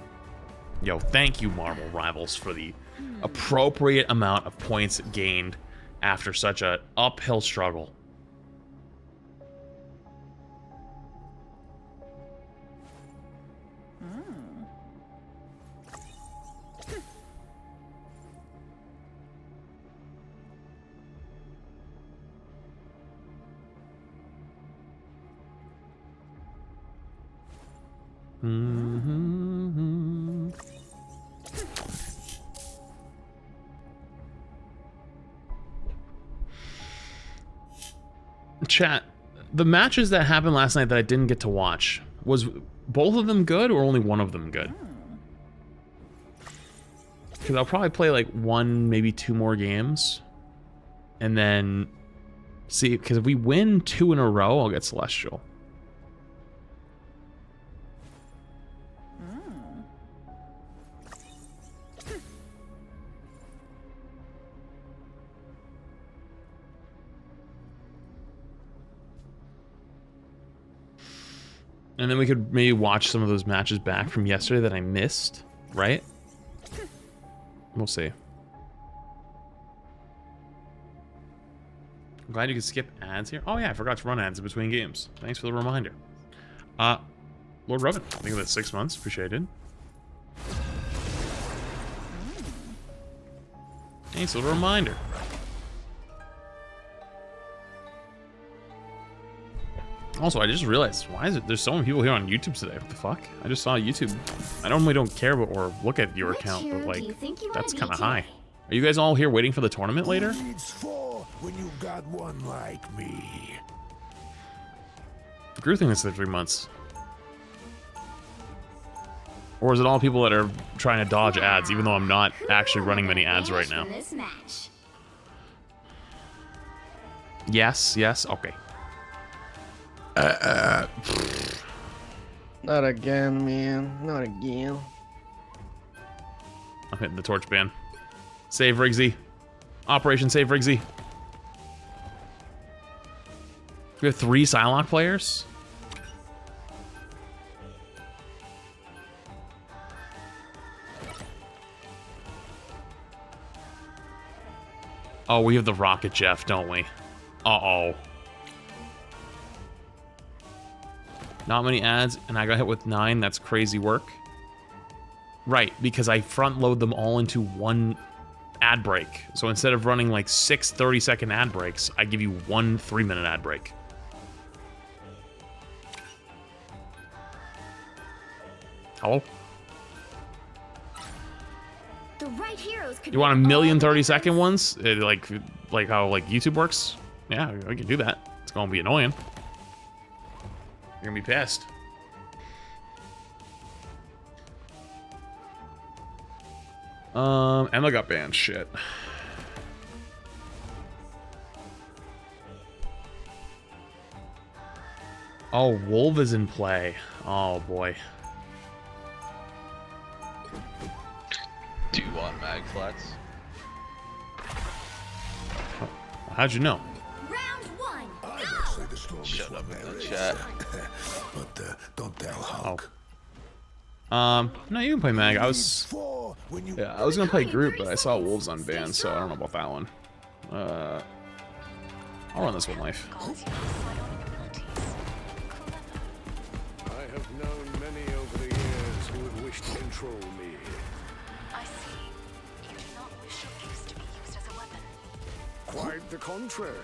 [SPEAKER 1] Yo, thank you, Marvel Rivals, for the appropriate amount of points gained after such an uphill struggle. chat, the matches that happened last night that I didn't get to watch, was both of them good or only one of them good? Because I'll probably play like 1, maybe 2 more games. And then see, because if we win 2 in a row, I'll get Celestial. And then we could maybe watch some of those matches back from yesterday that I missed, right? We'll see. I'm glad you could skip ads here. Oh yeah, I forgot to run ads in between games. Thanks for the reminder. Lord Rubbin, thank you for that 6 months. Appreciated. Thanks for the reminder. Also, I just realized, why is it there's so many people here on YouTube today? What the fuck? I just saw YouTube. I normally don't care about or look at your account, but like, that's kind of high. Are you guys all here waiting for the tournament later?
[SPEAKER 4] When you've got one like me.
[SPEAKER 1] Grew thinks it's 3 months. Or is it all people that are trying to dodge ads, even though I'm not actually running many ads right now? Yes, yes, okay.
[SPEAKER 7] Not again, man. Not again.
[SPEAKER 1] I'm hitting the torch ban. Save Riggsy. Operation Save Riggsy. We have 3 Psylocke players? Oh, we have the Rocket Jeff, don't we? Uh-oh. Not many ads, and I got hit with 9. That's crazy work. Right, because I front load them all into one ad break. So instead of running like 6 30-second ad breaks, I give you 1 3-minute ad break. Hello?
[SPEAKER 3] The right heroes could
[SPEAKER 1] You want a million 30-second ones? Like how like YouTube works? Yeah, we can do that. It's gonna be annoying. You're gonna be pissed. Emma got banned. Shit. Oh, Wolf is in play. Oh boy.
[SPEAKER 8] Do you want mag flats?
[SPEAKER 1] How'd you know?
[SPEAKER 3] Round 1, go!
[SPEAKER 8] Shut up in the chat.
[SPEAKER 4] But don't tell Hulk.
[SPEAKER 1] No, you can play mag. I was gonna play group, but I saw Wolves unbanned, so I don't know about that one. I'll run this one life.
[SPEAKER 4] I have known many over the years who would wish to control me.
[SPEAKER 5] I see. You do not wish your gifts to be used as a weapon.
[SPEAKER 4] Quite the contrary.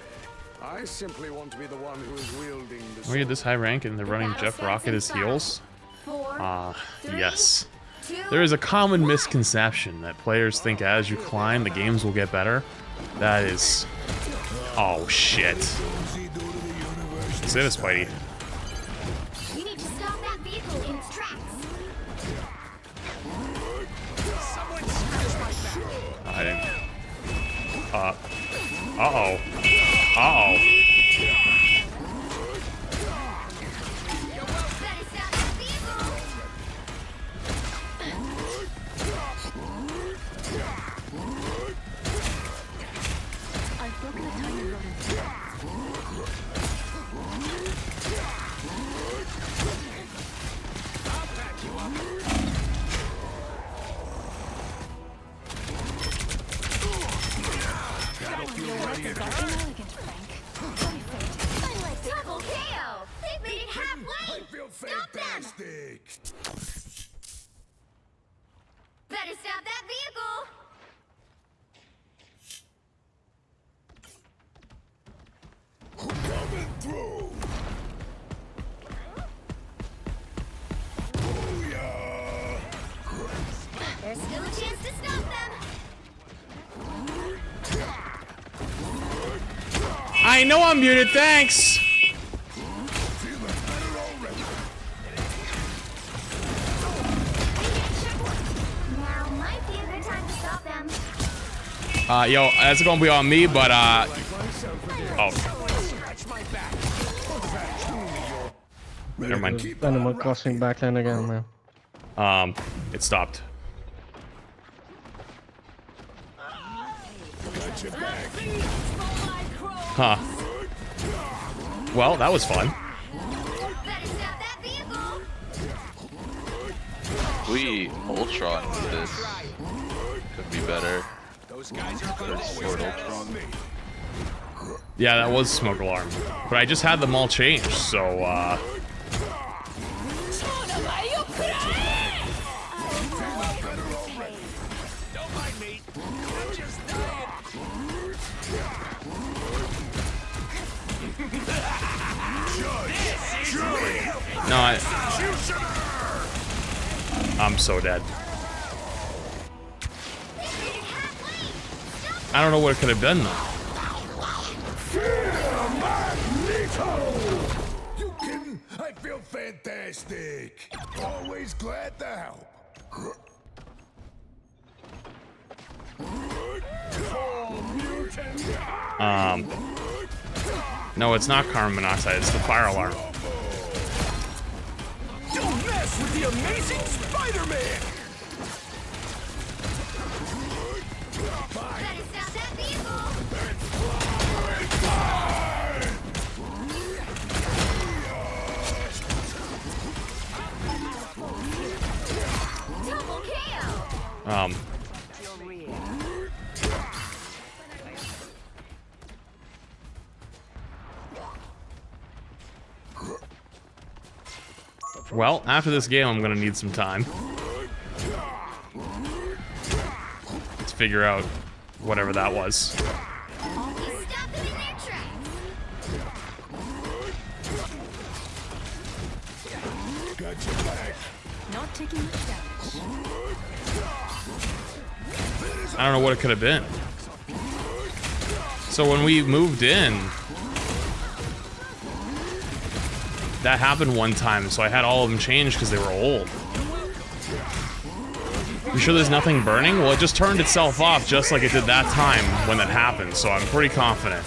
[SPEAKER 4] I simply want to be the one who is wielding the sword.
[SPEAKER 1] We had this high rank and they're running Jeff Rocket as heals. Yes. There is a common misconception that players think as you climb, the games will get better. That is... Oh, shit. Save us, Spidey.
[SPEAKER 3] We need to stop that vehicle in its tracks.
[SPEAKER 1] I didn't... Uh-oh. Uh-oh.
[SPEAKER 3] Double KO! They've made it halfway!
[SPEAKER 4] I feel
[SPEAKER 3] Stop them!
[SPEAKER 4] fantastic!
[SPEAKER 3] Better stop that vehicle!
[SPEAKER 4] Coming through! Booyah!
[SPEAKER 3] There's still a chance to stop them!
[SPEAKER 1] I know I'm muted, thanks!
[SPEAKER 3] stop them.
[SPEAKER 1] Yo, that's gonna be on me, but oh. Never mind.
[SPEAKER 7] Animal Crossing backline again, man.
[SPEAKER 1] It stopped. Huh. Well, that was fun.
[SPEAKER 6] We Ultron this. Could be better.
[SPEAKER 1] Yeah, that was smoke alarm. But I just had them all changed, so no, I'm so dead. I don't know what it could have been though.
[SPEAKER 4] You kidding? I feel fantastic. Always glad to help.
[SPEAKER 1] No, it's not carbon monoxide, it's the fire alarm.
[SPEAKER 4] Don't mess with the amazing Spider-Man!
[SPEAKER 1] Well, after this game, I'm gonna need some time. Let's figure out whatever that was.
[SPEAKER 11] Not taking much damage.
[SPEAKER 1] I don't know what it could have been. So when we moved in, that happened one time, so I had all of them changed because they were old. You sure there's nothing burning? Well, it just turned itself off just like it did that time when that happened, so I'm pretty confident.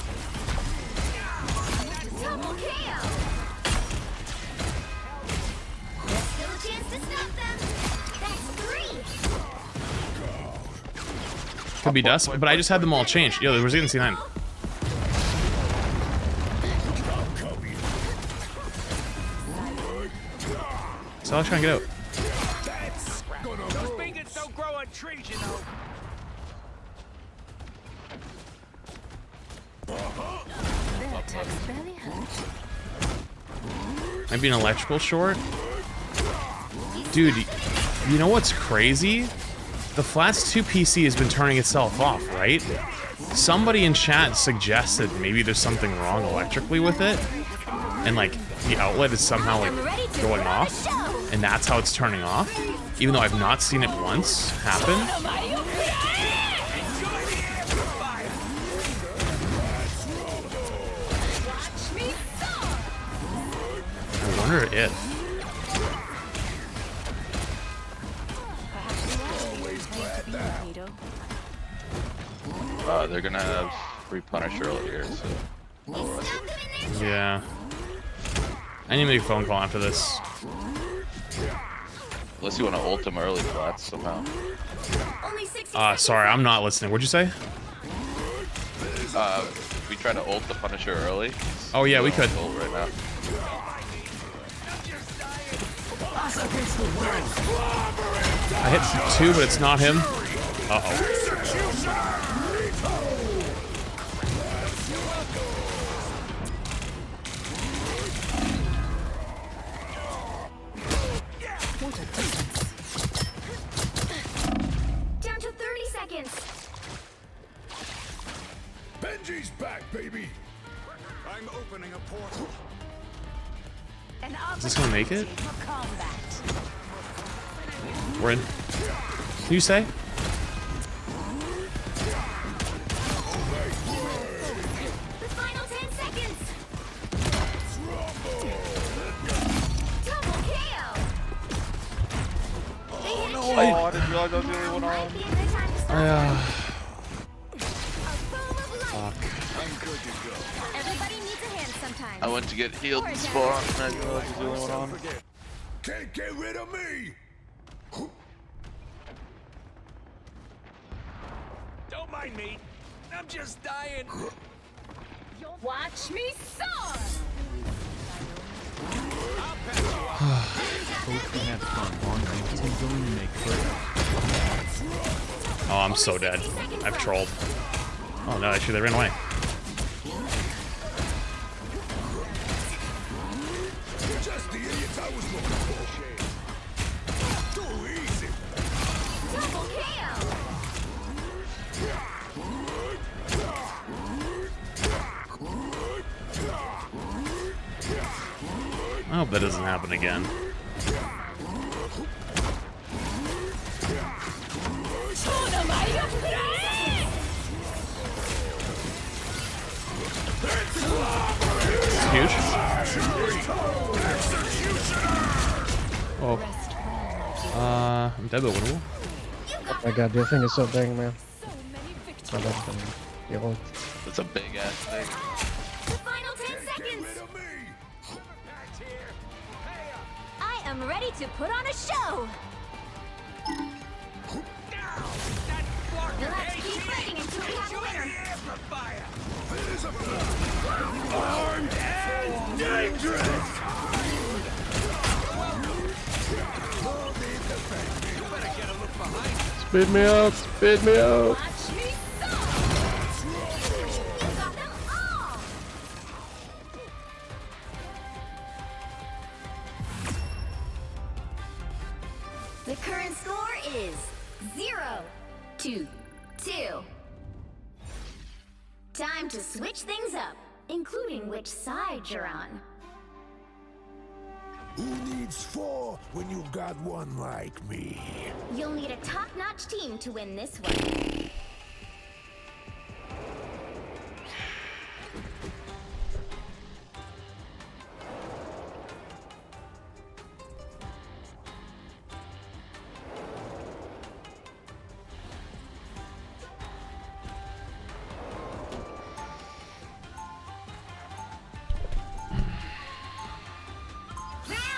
[SPEAKER 1] Could be dust, but I just had them all changed. Yo, where's the NC9? So I was trying to get out.
[SPEAKER 15] Those bigots don't grow on trees, you know.
[SPEAKER 11] Their attacks barely hurt.
[SPEAKER 1] Might be an electrical short. Dude, you know what's crazy? The Flats 2 PC has been turning itself off, right? Somebody in chat suggested maybe there's something wrong electrically with it. And like, the outlet is somehow like going off. And that's how it's turning off. Even though I've not seen it once happen. I wonder if...
[SPEAKER 6] They're gonna have free Punisher earlier, so...
[SPEAKER 1] Yeah. I need to make a phone call after this.
[SPEAKER 6] Unless you want to ult him early, Flats, somehow.
[SPEAKER 1] Sorry, I'm not listening. What'd you say?
[SPEAKER 6] We try to ult the Punisher early.
[SPEAKER 1] Oh yeah, we could.
[SPEAKER 6] Ult right now.
[SPEAKER 1] I hit 2, but it's not him. Uh-oh.
[SPEAKER 3] Down to 30 seconds.
[SPEAKER 4] Benji's back, baby.
[SPEAKER 13] I'm opening a portal.
[SPEAKER 1] Is this gonna make it? We're in. Can you say?
[SPEAKER 3] The final 10 seconds. Double KO.
[SPEAKER 6] Oh, I didn't realize I was the only one on.
[SPEAKER 1] Fuck.
[SPEAKER 3] Everybody needs a hand sometimes.
[SPEAKER 6] I went to get healed and spawn, and I didn't realize there's the only one on.
[SPEAKER 4] Can't get rid of me!
[SPEAKER 15] Don't mind me. I'm just dying.
[SPEAKER 3] Watch me soar!
[SPEAKER 1] Oh, I'm so dead. I've trolled. Oh no, actually they ran away.
[SPEAKER 4] Just the idiots I was looking for. Too easy.
[SPEAKER 3] Double KO!
[SPEAKER 1] I hope that doesn't happen again. It's huge. Oh. I'm dead, but winnable.
[SPEAKER 7] Oh my god, your thing is so big, man. Oh, you're old.
[SPEAKER 6] That's a big ass thing.
[SPEAKER 3] The final 10 seconds! I am ready to put on a show! Let's keep fighting until we have a winner!
[SPEAKER 4] Armed and dangerous!
[SPEAKER 7] Speed me up! Speed me up!
[SPEAKER 3] Watch me soar! You got them all! The current score is 0-2. Time to switch things up, including which side you're on.
[SPEAKER 4] Who needs 4 when you've got one like me?
[SPEAKER 3] You'll need a top-notch team to win this one.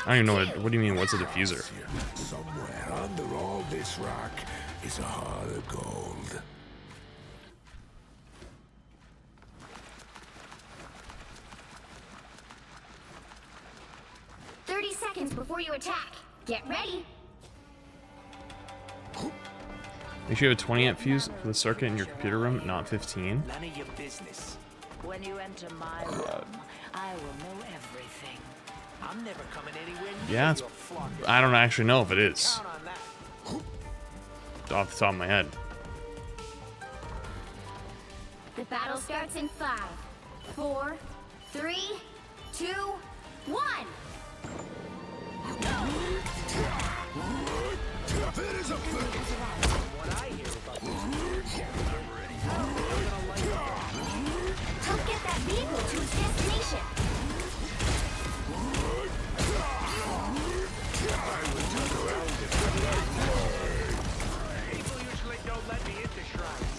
[SPEAKER 1] I don't even know what do you mean, what's a diffuser?
[SPEAKER 4] Somewhere under all this rock is a heart of gold.
[SPEAKER 3] Seconds before you attack. Get ready.
[SPEAKER 1] Make sure you have a 20 amp fuse for the circuit in your computer room, not 15.
[SPEAKER 15] None of your business. When you enter my room, I will know everything. I'm never coming anywhere near
[SPEAKER 1] Yeah, it's,
[SPEAKER 15] your flock.
[SPEAKER 1] I don't actually know if it is.
[SPEAKER 15] Count on that.
[SPEAKER 1] Off the top of my head.
[SPEAKER 3] The battle starts in 5, 4, 3, 2, 1.
[SPEAKER 4] What I hear about this
[SPEAKER 3] Help get that vehicle to its destination.
[SPEAKER 15] People usually don't let me into shrines.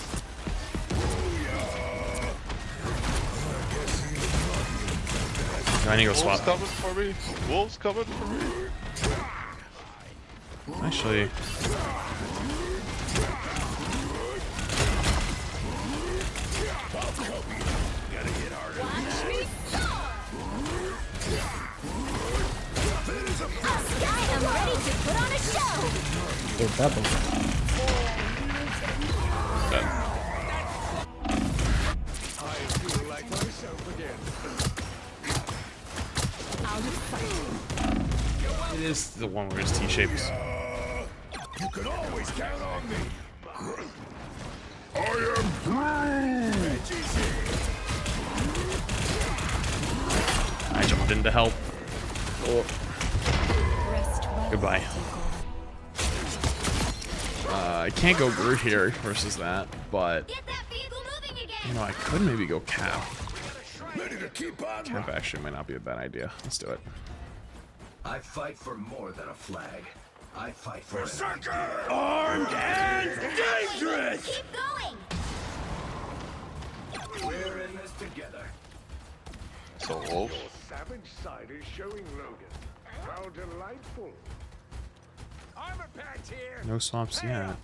[SPEAKER 1] I need to go swap.
[SPEAKER 6] Wolves coming for me. Wolves coming for me.
[SPEAKER 1] Actually.
[SPEAKER 3] I'm ready to put on a show.
[SPEAKER 7] They're double.
[SPEAKER 4] I feel like myself again.
[SPEAKER 1] It is the one where it's T-shaped.
[SPEAKER 4] You can always count on me. I am
[SPEAKER 1] I jumped in to help. Oh. Goodbye. I can't go Groot here versus that, but you know I could maybe go Cap. Cap actually might not be a bad idea. Let's do it.
[SPEAKER 16] I fight for more than a flag.
[SPEAKER 13] I fight for
[SPEAKER 4] Berserker! Armed and dangerous!
[SPEAKER 3] Keep going!
[SPEAKER 13] We're in this together.
[SPEAKER 6] So wolf.
[SPEAKER 4] Your savage side is showing, Logan. How delightful. Armor patch here.
[SPEAKER 1] No swaps yet.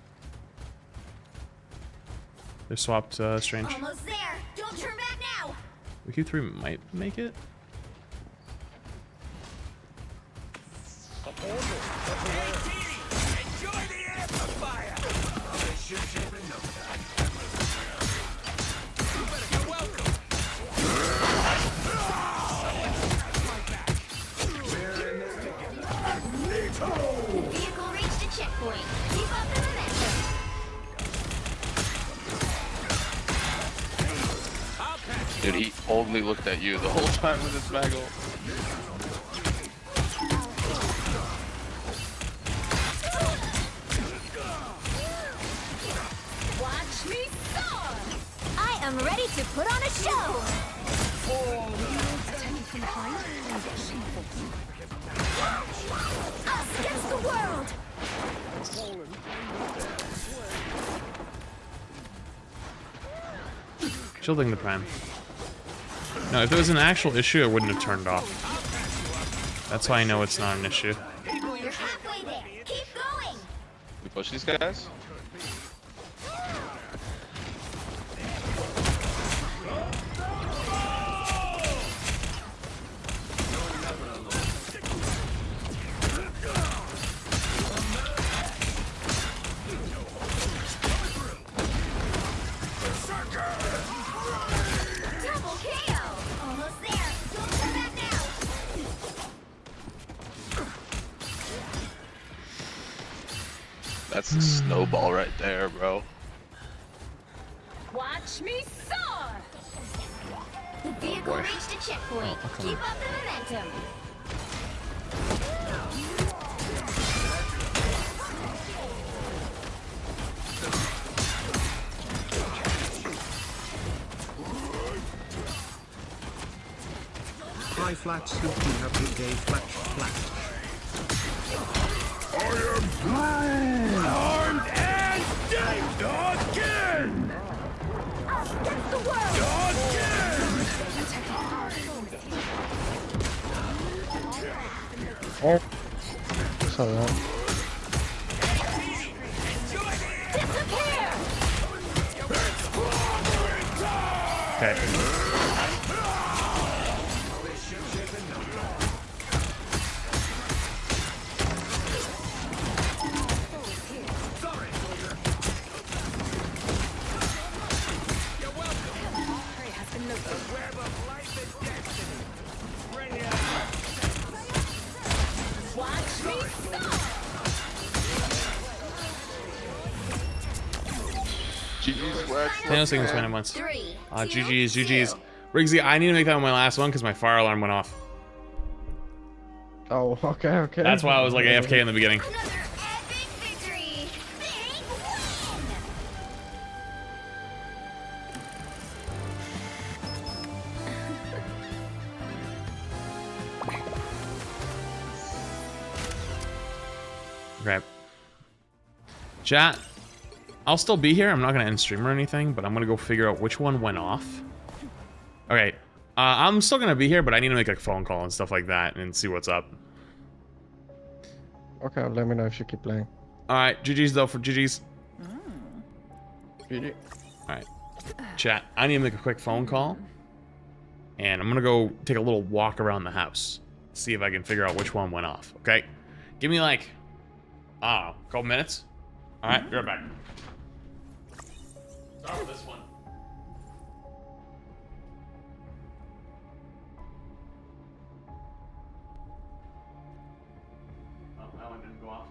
[SPEAKER 1] They swapped Strange.
[SPEAKER 3] Almost there! Don't turn back now!
[SPEAKER 1] We Q3 might make it.
[SPEAKER 4] Enjoy the amplifier.
[SPEAKER 13] This should ship in no time.
[SPEAKER 4] You better get welcome.
[SPEAKER 13] We're in this together.
[SPEAKER 3] The vehicle reached a checkpoint. Keep up the momentum.
[SPEAKER 6] Dude, he only looked at you the whole time with his bagel.
[SPEAKER 3] Watch me soar! I am ready to put on a show! Attacking from behind and get shameful. Us against the world!
[SPEAKER 1] Shielding the Prime. No, if it was an actual issue, it wouldn't have turned off. That's why I know it's not an issue.
[SPEAKER 3] You're halfway there. Keep going!
[SPEAKER 6] We push these guys?
[SPEAKER 3] Double KO! Almost there. Don't turn back now!
[SPEAKER 6] That's the snowball right there, bro.
[SPEAKER 3] Watch me soar! The vehicle reached a checkpoint. Keep up the momentum.
[SPEAKER 2] Hi flats, who you have been gay flat flat.
[SPEAKER 4] Armed and dangerous again.
[SPEAKER 3] Against the world!
[SPEAKER 7] Oh. Sorry, man.
[SPEAKER 3] Disappear!
[SPEAKER 1] Okay.
[SPEAKER 3] Watch me soar!
[SPEAKER 6] GG's wax.
[SPEAKER 1] Thanos thing was winning once.
[SPEAKER 3] 3, 2,
[SPEAKER 1] GG's, GG's.
[SPEAKER 3] 2.
[SPEAKER 1] Riggsy, I need to make that my last one because my fire alarm went off.
[SPEAKER 7] Oh, okay.
[SPEAKER 1] That's why I was like AFK in the beginning.
[SPEAKER 3] Another epic victory! Big win!
[SPEAKER 1] Okay. Chat, I'll still be here. I'm not gonna end stream or anything, but I'm gonna go figure out which one went off. Okay. I'm still gonna be here, but I need to make a phone call and stuff like that and see what's up.
[SPEAKER 7] Okay, let me know if you keep playing.
[SPEAKER 1] Alright, GG's though for GG's.
[SPEAKER 7] GG.
[SPEAKER 1] Alright. Chat, I need to make a quick phone call. And I'm gonna go take a little walk around the house. See if I can figure out which one went off, okay? Give me like, I don't know, a couple minutes. Alright, be right back. Start with this one. Oh, that one didn't go off.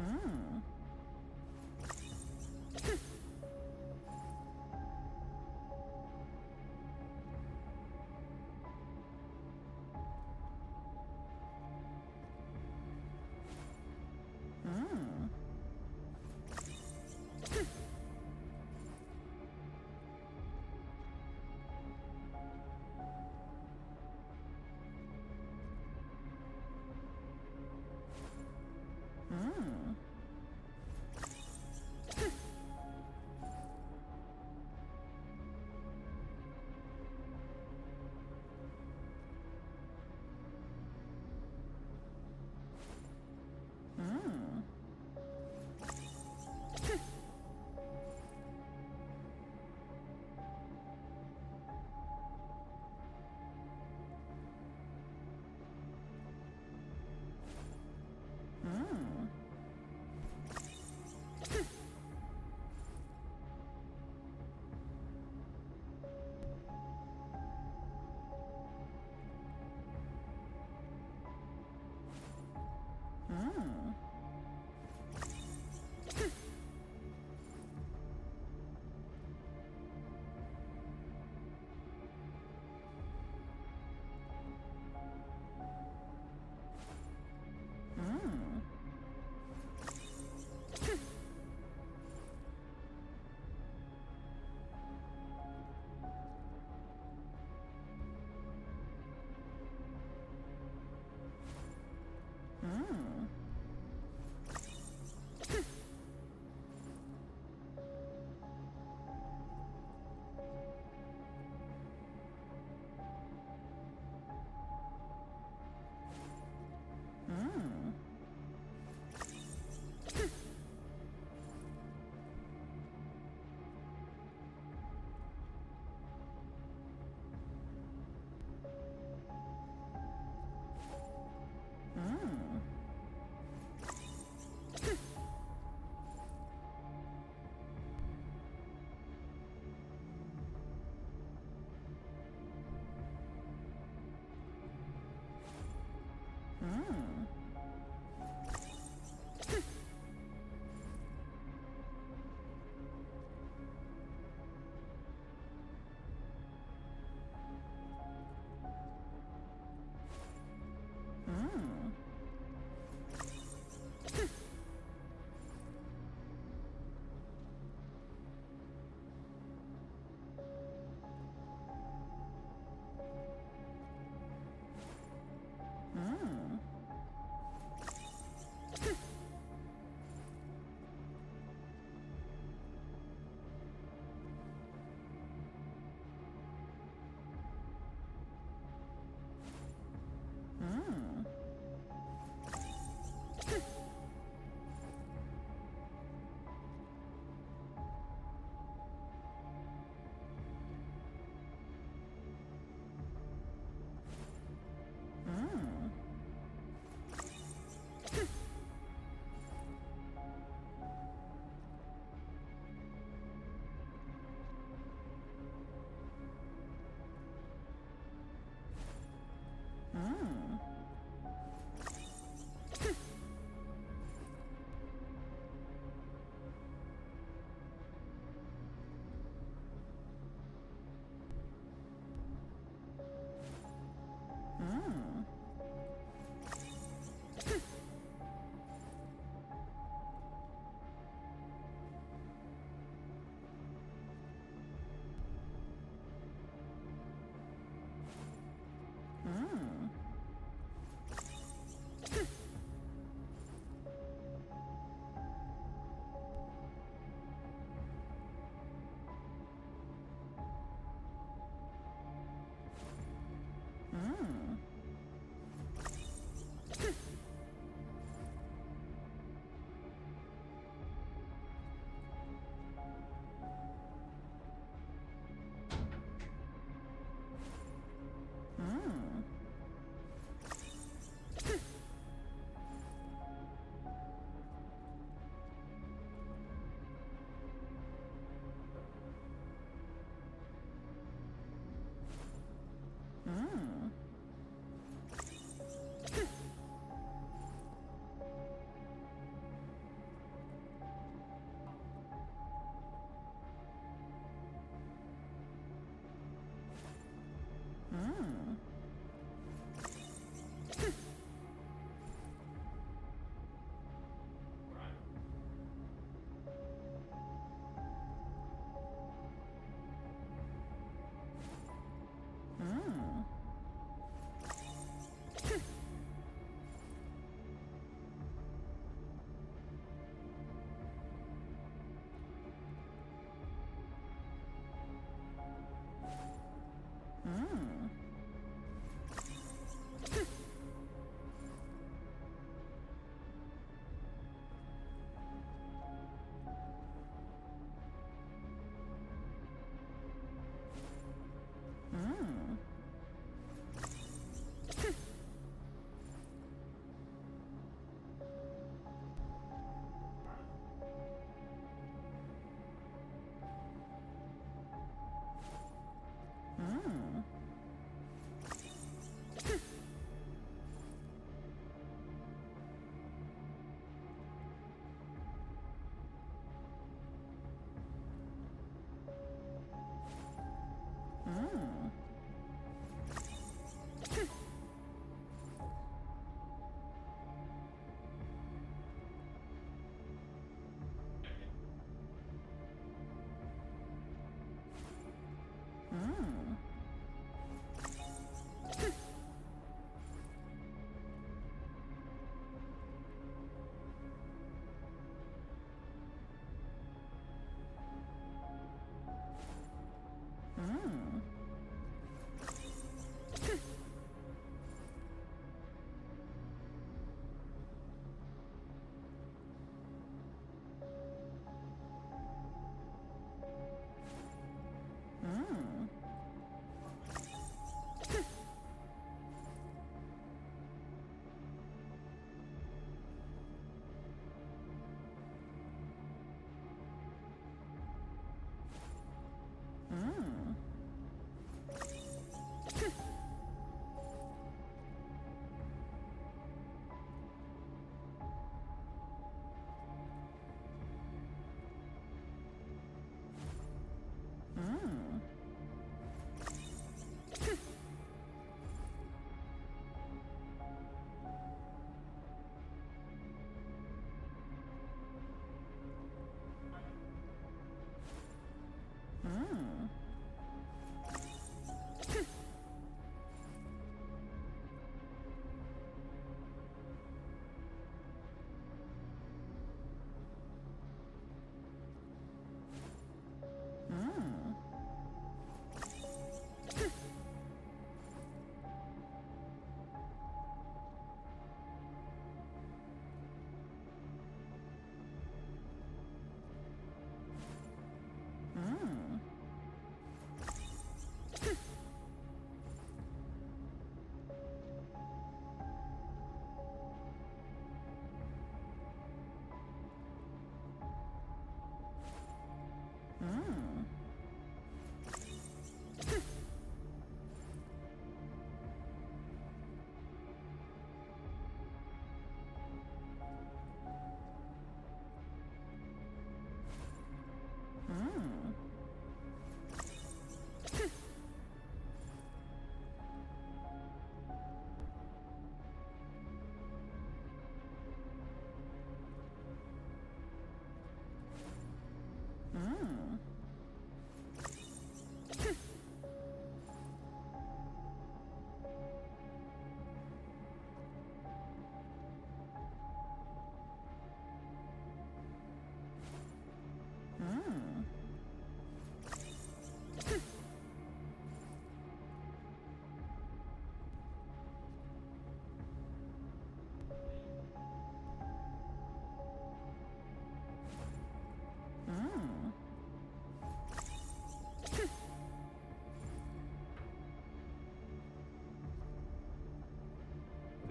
[SPEAKER 11] Hmm.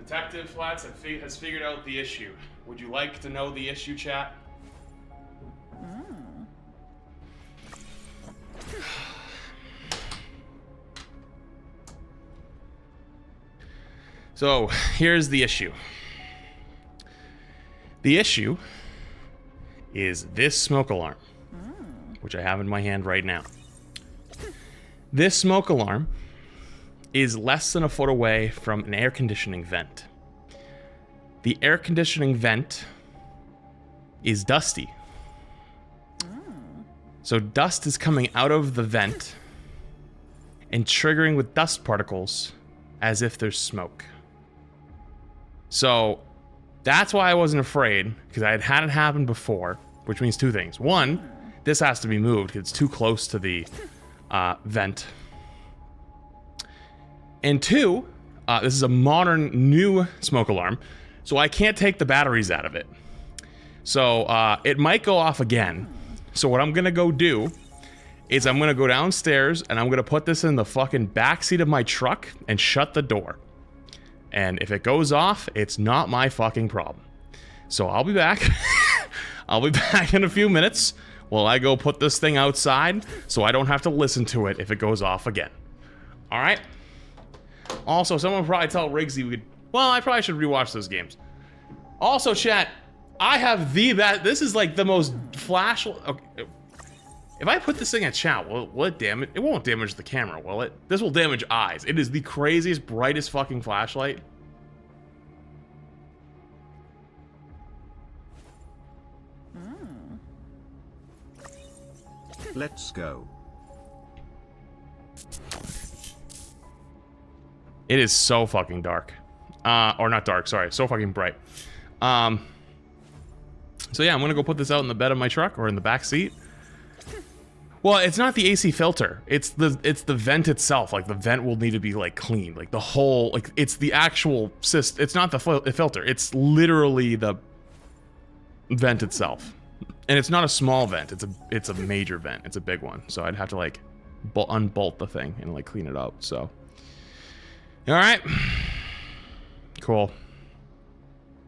[SPEAKER 1] Detective Flats has figured out the issue. Would you like to know the issue, chat? So, here's the issue. The issue is this smoke alarm, which I have in my hand right now. This smoke alarm is less than a foot away from an air conditioning vent. The air conditioning vent is dusty. So dust is coming out of the vent and triggering with dust particles as if there's smoke. So that's why I wasn't afraid, because I had had it happen before, which means two things. One, this has to be moved because it's too close to the vent. And two, this is a modern, new smoke alarm, so I can't take the batteries out of it. So it might go off again. So what I'm gonna go do is I'm gonna go downstairs and I'm gonna put this in the fucking backseat of my truck and shut the door. And if it goes off, it's not my fucking problem. So I'll be back. I'll be back in a few minutes while I go put this thing outside so I don't have to listen to it if it goes off again. All right? Also, someone will probably tell Riggsy we could... Well, I probably should rewatch those games. Also, chat, I have this is like the most flash... Okay. If I put this thing at chat, will it damage... It won't damage the camera, will it? This will damage eyes. It is the craziest, brightest fucking flashlight.
[SPEAKER 2] Let's go.
[SPEAKER 1] It is so fucking dark. Or not dark, sorry. So fucking bright. So yeah, I'm gonna go put this out in the bed of my truck or in the back seat. Well, it's not the AC filter. It's the vent itself. Like, the vent will need to be, like, cleaned. Like, the whole... Like, it's the actual system. It's not the filter. It's literally the vent itself. And it's not a small vent. It's a major vent. It's a big one. So I'd have to, like, unbolt the thing and, like, clean it up. So... Alright. Cool.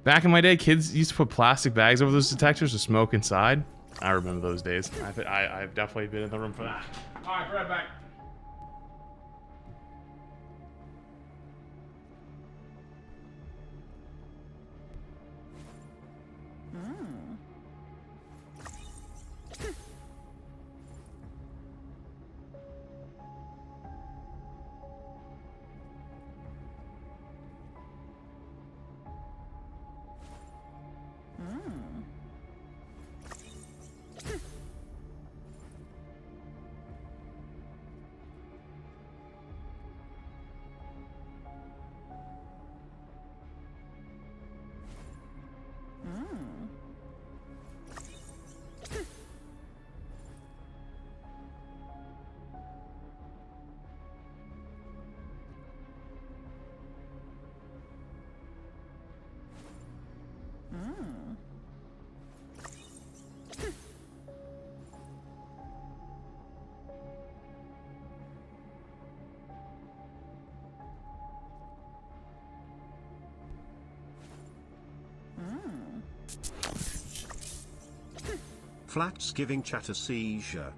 [SPEAKER 1] Back in my day, kids used to put plastic bags over those detectors to smoke inside. I remember those days. I've definitely been in the room for that. Alright, right back.
[SPEAKER 2] Flats giving chat a seizure.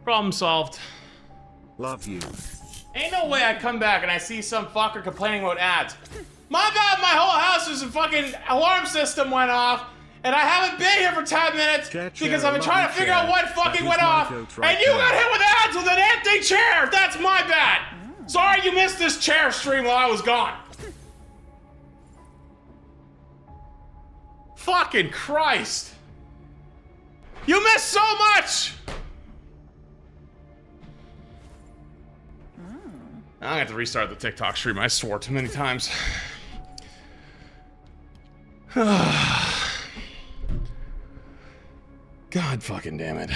[SPEAKER 1] Problem solved.
[SPEAKER 2] Love you.
[SPEAKER 1] Ain't no way I come back and I see some fucker complaining about ads. My God, my whole house's fucking alarm system went off, And I haven't been here for 10 minutes because I've been trying to figure out what fucking went off. And you got hit with ads with an empty chair. That's my bad. Sorry you missed this chair stream while I was gone. Fucking Christ. You missed so much. I'm gonna have to restart the TikTok stream. I swore too many times. God fucking damn it.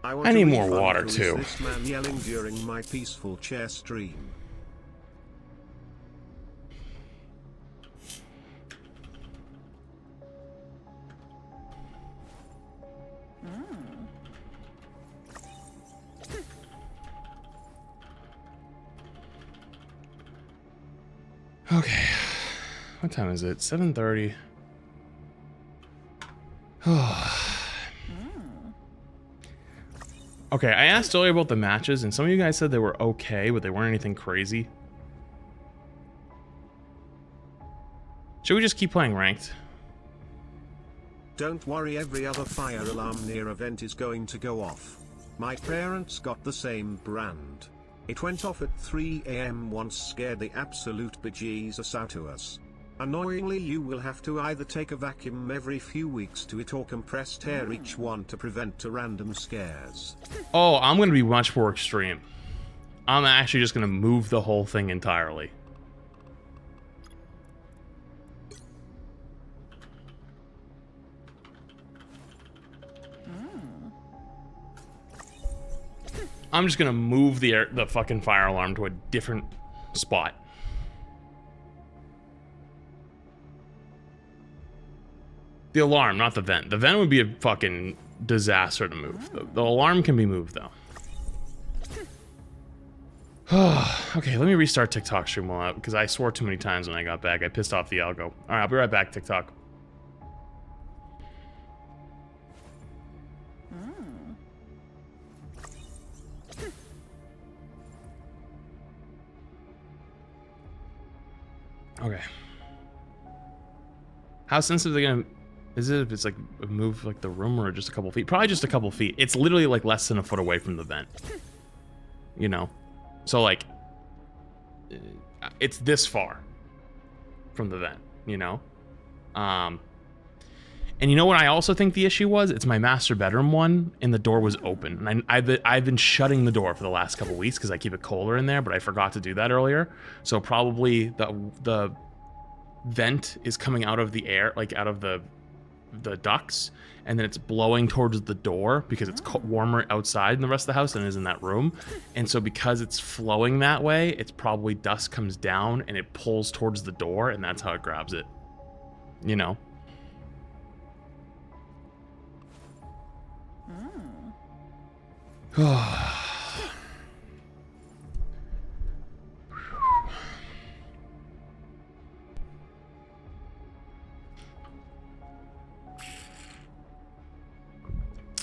[SPEAKER 1] I need more water too.
[SPEAKER 2] This man yelling during my peaceful chair stream.
[SPEAKER 1] Okay. What time is it? 7:30. Okay, I asked earlier about the matches, and some of you guys said they were okay, but they weren't anything crazy. Should we just keep playing ranked?
[SPEAKER 2] Don't worry, every other fire alarm near event is going to go off. My parents got the same brand. It went off at 3 AM once, scared the absolute bejesus out of us. Annoyingly, you will have to either take a vacuum every few weeks to it or compressed air each one to prevent random scares.
[SPEAKER 1] Oh, I'm going to be much more extreme. I'm actually just going to move the whole thing entirely. I'm just going to move the fucking fire alarm to a different spot. The alarm, not the vent. The vent would be a fucking disaster to move. The alarm can be moved, though. Okay, let me restart TikTok stream while out, because I swore too many times when I got back. I pissed off the algo. Alright, I'll be right back, TikTok. Okay. How sensitive are they gonna... Is it if it's like move like the room or just a couple feet? Probably just a couple feet. It's literally like less than a foot away from the vent. You know? So like, it's this far from the vent, you know? And you know what I also think the issue was? It's my master bedroom one, and the door was open. And I've been shutting the door for the last couple weeks because I keep it colder in there, but I forgot to do that earlier. So probably the vent is coming out of the air, like out of the ducts, and then it's blowing towards the door because it's warmer outside in the rest of the house than it is in that room. And so because it's flowing that way, it's probably dust comes down and it pulls towards the door, and that's how it grabs it. You know?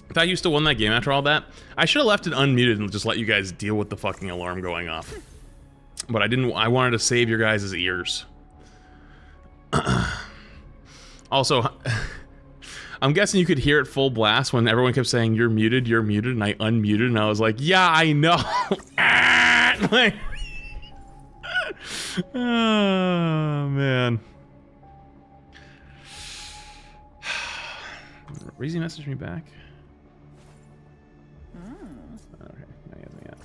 [SPEAKER 1] If I used to win that game after all that, I should have left it unmuted and just let you guys deal with the fucking alarm going off. But I didn't. I wanted to save your guys' ears. Also, I'm guessing you could hear it full blast when everyone kept saying, you're muted, and I unmuted, and I was like, yeah, I know. Like, oh, man. Reezy messaged me back. Okay, now he hasn't yet.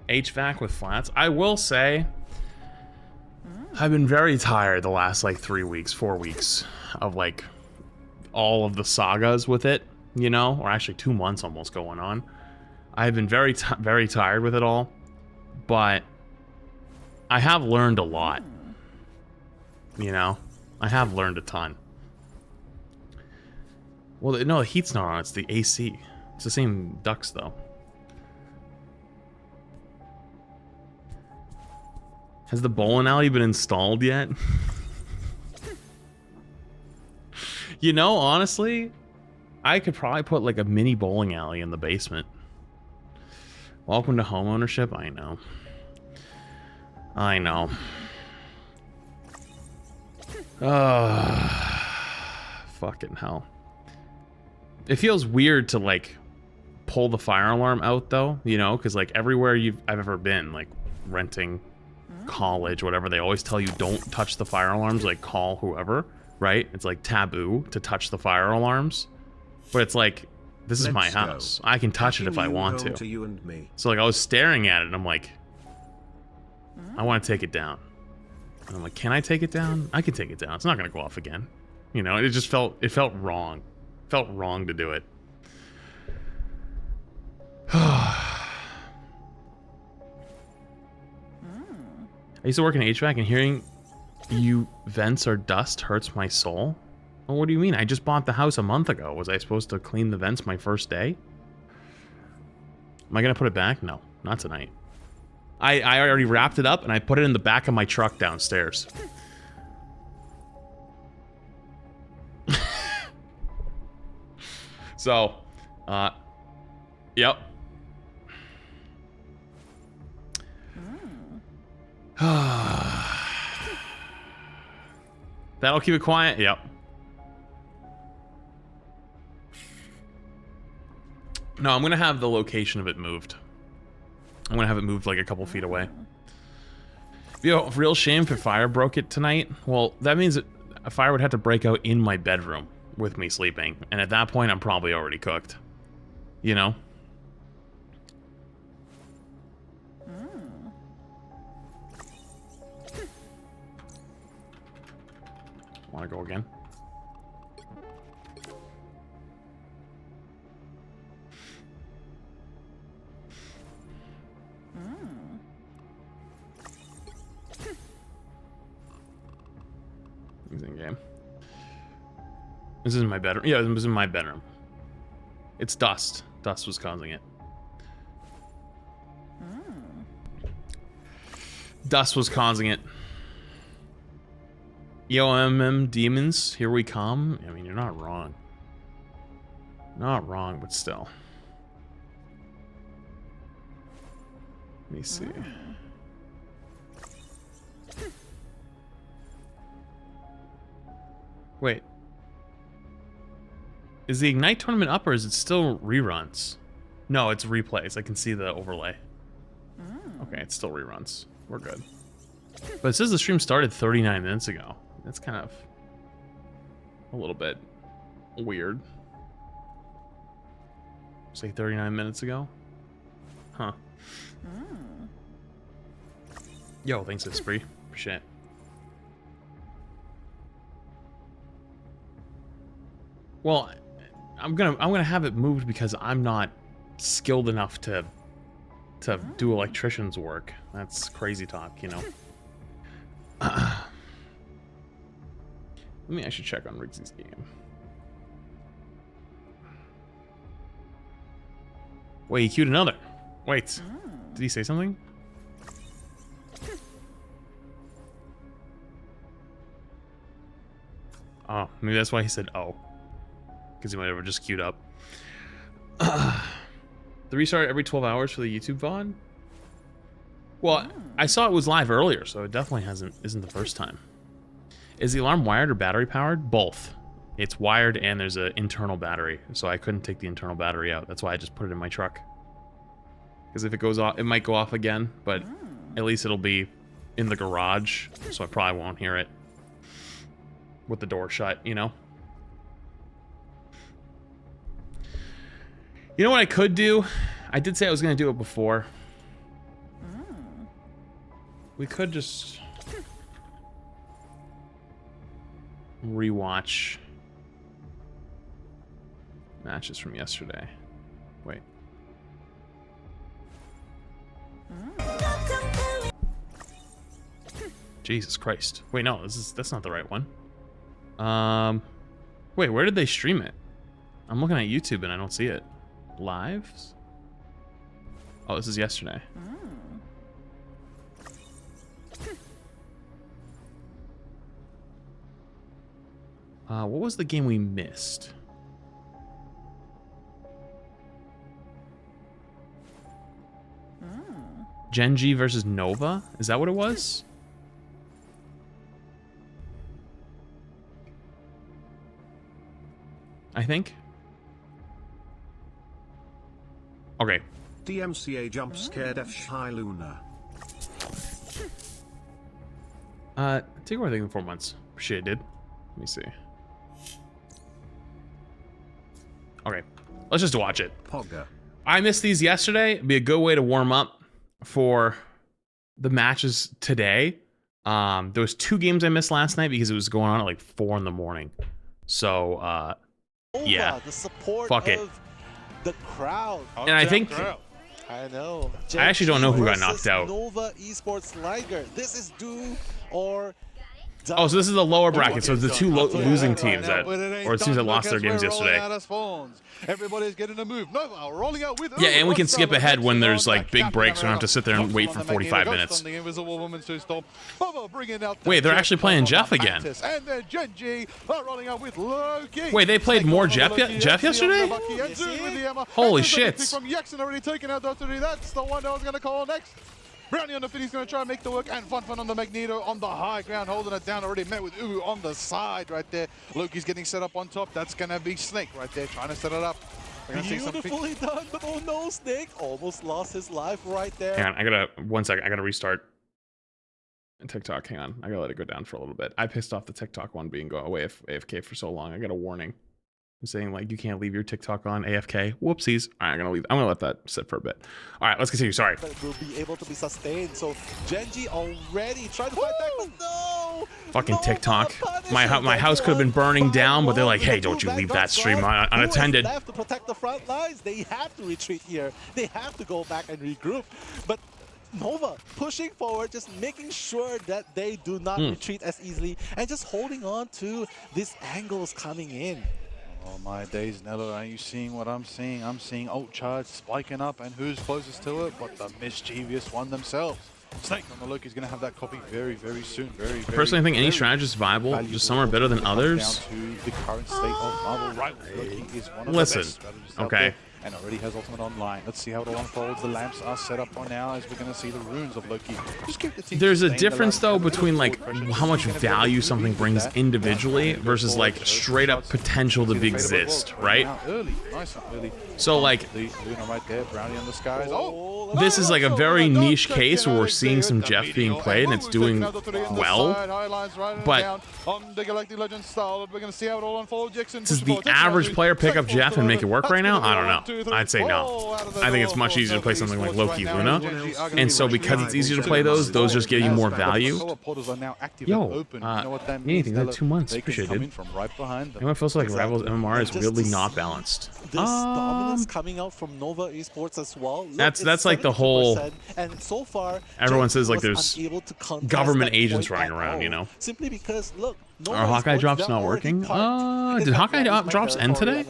[SPEAKER 1] HVAC with flats. I will say, I've been very tired the last like 3 weeks, 4 weeks of like all of the sagas with it, you know, or actually 2 months almost going on. I've been very tired with it all, but I have learned a lot. You know, I have learned a ton. Well, no, the heat's not on. It's the AC. It's the same ducts, though. Has the bowling alley been installed yet? You know, honestly, I could probably put like a mini bowling alley in the basement. Welcome to homeownership. I know. I know. Fucking hell. It feels weird to like pull the fire alarm out though, you know, because like everywhere I've ever been, like renting, college, whatever, they always tell you don't touch the fire alarms, like call whoever, right? It's like taboo to touch the fire alarms. But it's like, this is my house. I can touch it if I want to.
[SPEAKER 2] You and me.
[SPEAKER 1] So like I was staring at it and I'm like, I want to take it down. And I'm like, can I take it down? I can take it down. It's not gonna go off again. You know, it just felt wrong. It felt wrong to do it. I used to work in HVAC and hearing you vents or dust hurts my soul. Well, what do you mean? I just bought the house a month ago. Was I supposed to clean the vents my first day? Am I gonna put it back? No, not tonight. I already wrapped it up and I put it in the back of my truck downstairs. So, yep. That'll keep it quiet? Yep. No, I'm gonna have the location of it moved. I'm gonna have it moved like a couple feet away. Yo, real shame if fire broke it tonight. Well, that means that a fire would have to break out in my bedroom with me sleeping. And at that point, I'm probably already cooked. You know? Want to go again? He's in game. This is my bedroom. Yeah, this is my bedroom. It's dust. Dust was causing it. Dust was causing it. Yo, demons, here we come. I mean, you're not wrong. Not wrong, but still. Let me see. Wait. Is the Ignite tournament up or is it still reruns? No, it's replays. I can see the overlay. Okay, it's still reruns. We're good. But it says the stream started 39 minutes ago. That's kind of a little bit weird. Say 39 minutes ago? Huh. Yo, thanks, Esprit. Appreciate it. Well, I'm gonna have it moved because I'm not skilled enough to do electrician's work. That's crazy talk, you know. Let me actually check on Riggsy's game. Wait, he queued another. Wait, did he say something? Oh, maybe that's why he said oh. Because he might have just queued up. The restart every 12 hours for the YouTube VOD? Well, I saw it was live earlier, so it definitely isn't the first time. Is the alarm wired or battery powered? Both. It's wired and there's an internal battery, so I couldn't take the internal battery out. That's why I just put it in my truck. Because if it goes off, it might go off again, but at least it'll be in the garage, so I probably won't hear it with the door shut, you know? You know what I could do? I did say I was going to do it before. We could just rewatch matches from yesterday. Wait. Jesus Christ. Wait, no, that's not the right one. Wait, where did they stream it? I'm looking at YouTube and I don't see it. Lives? Oh, this is yesterday. What was the game we missed? Genji versus Nova? Is that what it was? I think. Okay.
[SPEAKER 2] DMCA jump scared F Shy Luna.
[SPEAKER 1] Decor I think in 4 months. Shit, it did. Let me see. Okay, let's just watch it.
[SPEAKER 2] Pogga.
[SPEAKER 1] I missed these yesterday. It'd be a good way to warm up for the matches today. There was 2 games I missed last night because it was going on at like 4 in the morning. So, yeah,
[SPEAKER 16] the support
[SPEAKER 1] fuck it.
[SPEAKER 16] Of the crowd.
[SPEAKER 1] And I think
[SPEAKER 16] I know.
[SPEAKER 1] I actually don't know who got knocked out.
[SPEAKER 16] Nova Esports Liger. This is do or die.
[SPEAKER 1] Oh, so this is the lower bracket. So the 2 losing teams that, or the teams that lost their games yesterday.
[SPEAKER 17] Everybody's getting a move. Nova rolling out with
[SPEAKER 1] Yeah, and we can skip ahead when there's like big breaks. We don't have to sit there and wait for 45 minutes. Wait, they're actually playing Jeff again.
[SPEAKER 17] And then Genji rolling out with Loki.
[SPEAKER 1] Wait, they played more Jeff yesterday? Holy shit.
[SPEAKER 17] From Jackson already taken out. That's the one I was going to call next. Brownie on the fit, he's going to try and make the work, and Fun on the Magneto on the high ground, holding it down, already met with Uwu on the side right there. Loki's getting set up on top, that's going to be Snake right there, trying to set it up.
[SPEAKER 16] Beautifully done, but oh no, Snake almost lost his life right there.
[SPEAKER 1] Hang on, I gotta, 1 second, I gotta restart TikTok, hang on, I gotta let it go down for a little bit. I pissed off the TikTok one being go away AFK for so long, I got a warning. I'm saying like you can't leave your TikTok on AFK. Whoopsies. All right, I'm gonna let that sit for a bit. All right, let's continue. Sorry.
[SPEAKER 16] But will be able to be sustained. So Genji already tried to fight back, but no.
[SPEAKER 1] Fucking TikTok. My house could have been burning down, but they're like, hey, don't you leave that stream unattended.
[SPEAKER 16] They have to protect the front lines. They have to retreat here. They have to go back and regroup. But Nova pushing forward, just making sure that they do not retreat as easily, and just holding on to these angles coming in.
[SPEAKER 17] Oh my days, Nello, are you seeing what I'm seeing? I'm seeing ult charge spiking up, and who's closest to it but the mischievous one themselves. Snake on the look is going to have that copy very, very soon. Very,
[SPEAKER 1] personally, I think any strategist is viable. Just some are better than others.
[SPEAKER 17] Down to the current state of Marvel right. Loki is one of
[SPEAKER 1] Listen,
[SPEAKER 17] the best strategists
[SPEAKER 1] okay.
[SPEAKER 17] out there, and already has ultimate online. Let's see how it all unfolds. The lamps are set up for now as we're going to see the runes of Loki. Just keep the team
[SPEAKER 1] There's a difference though between like how much value something brings individually versus like straight up potential to exist, right? So like this is like a very niche case where we're seeing some Jeff being played and it's doing well, but does the average player pick up Jeff and make it work right now? I don't know. I'd say no. I think it's much easier to play something like Loki Luna, and so because it's easier to play those just give you more value. Yo, anything, that's 2 months. Appreciate it. Anyone feels like Rivals MMR is weirdly not balanced.
[SPEAKER 16] This dominance coming out from Nova Esports as well. Look,
[SPEAKER 1] that's like the whole.
[SPEAKER 16] And so far,
[SPEAKER 1] everyone says like there's government agents running around, you know.
[SPEAKER 16] Simply because look.
[SPEAKER 1] Are Hawkeye drops not working? Did Hawkeye drops end today?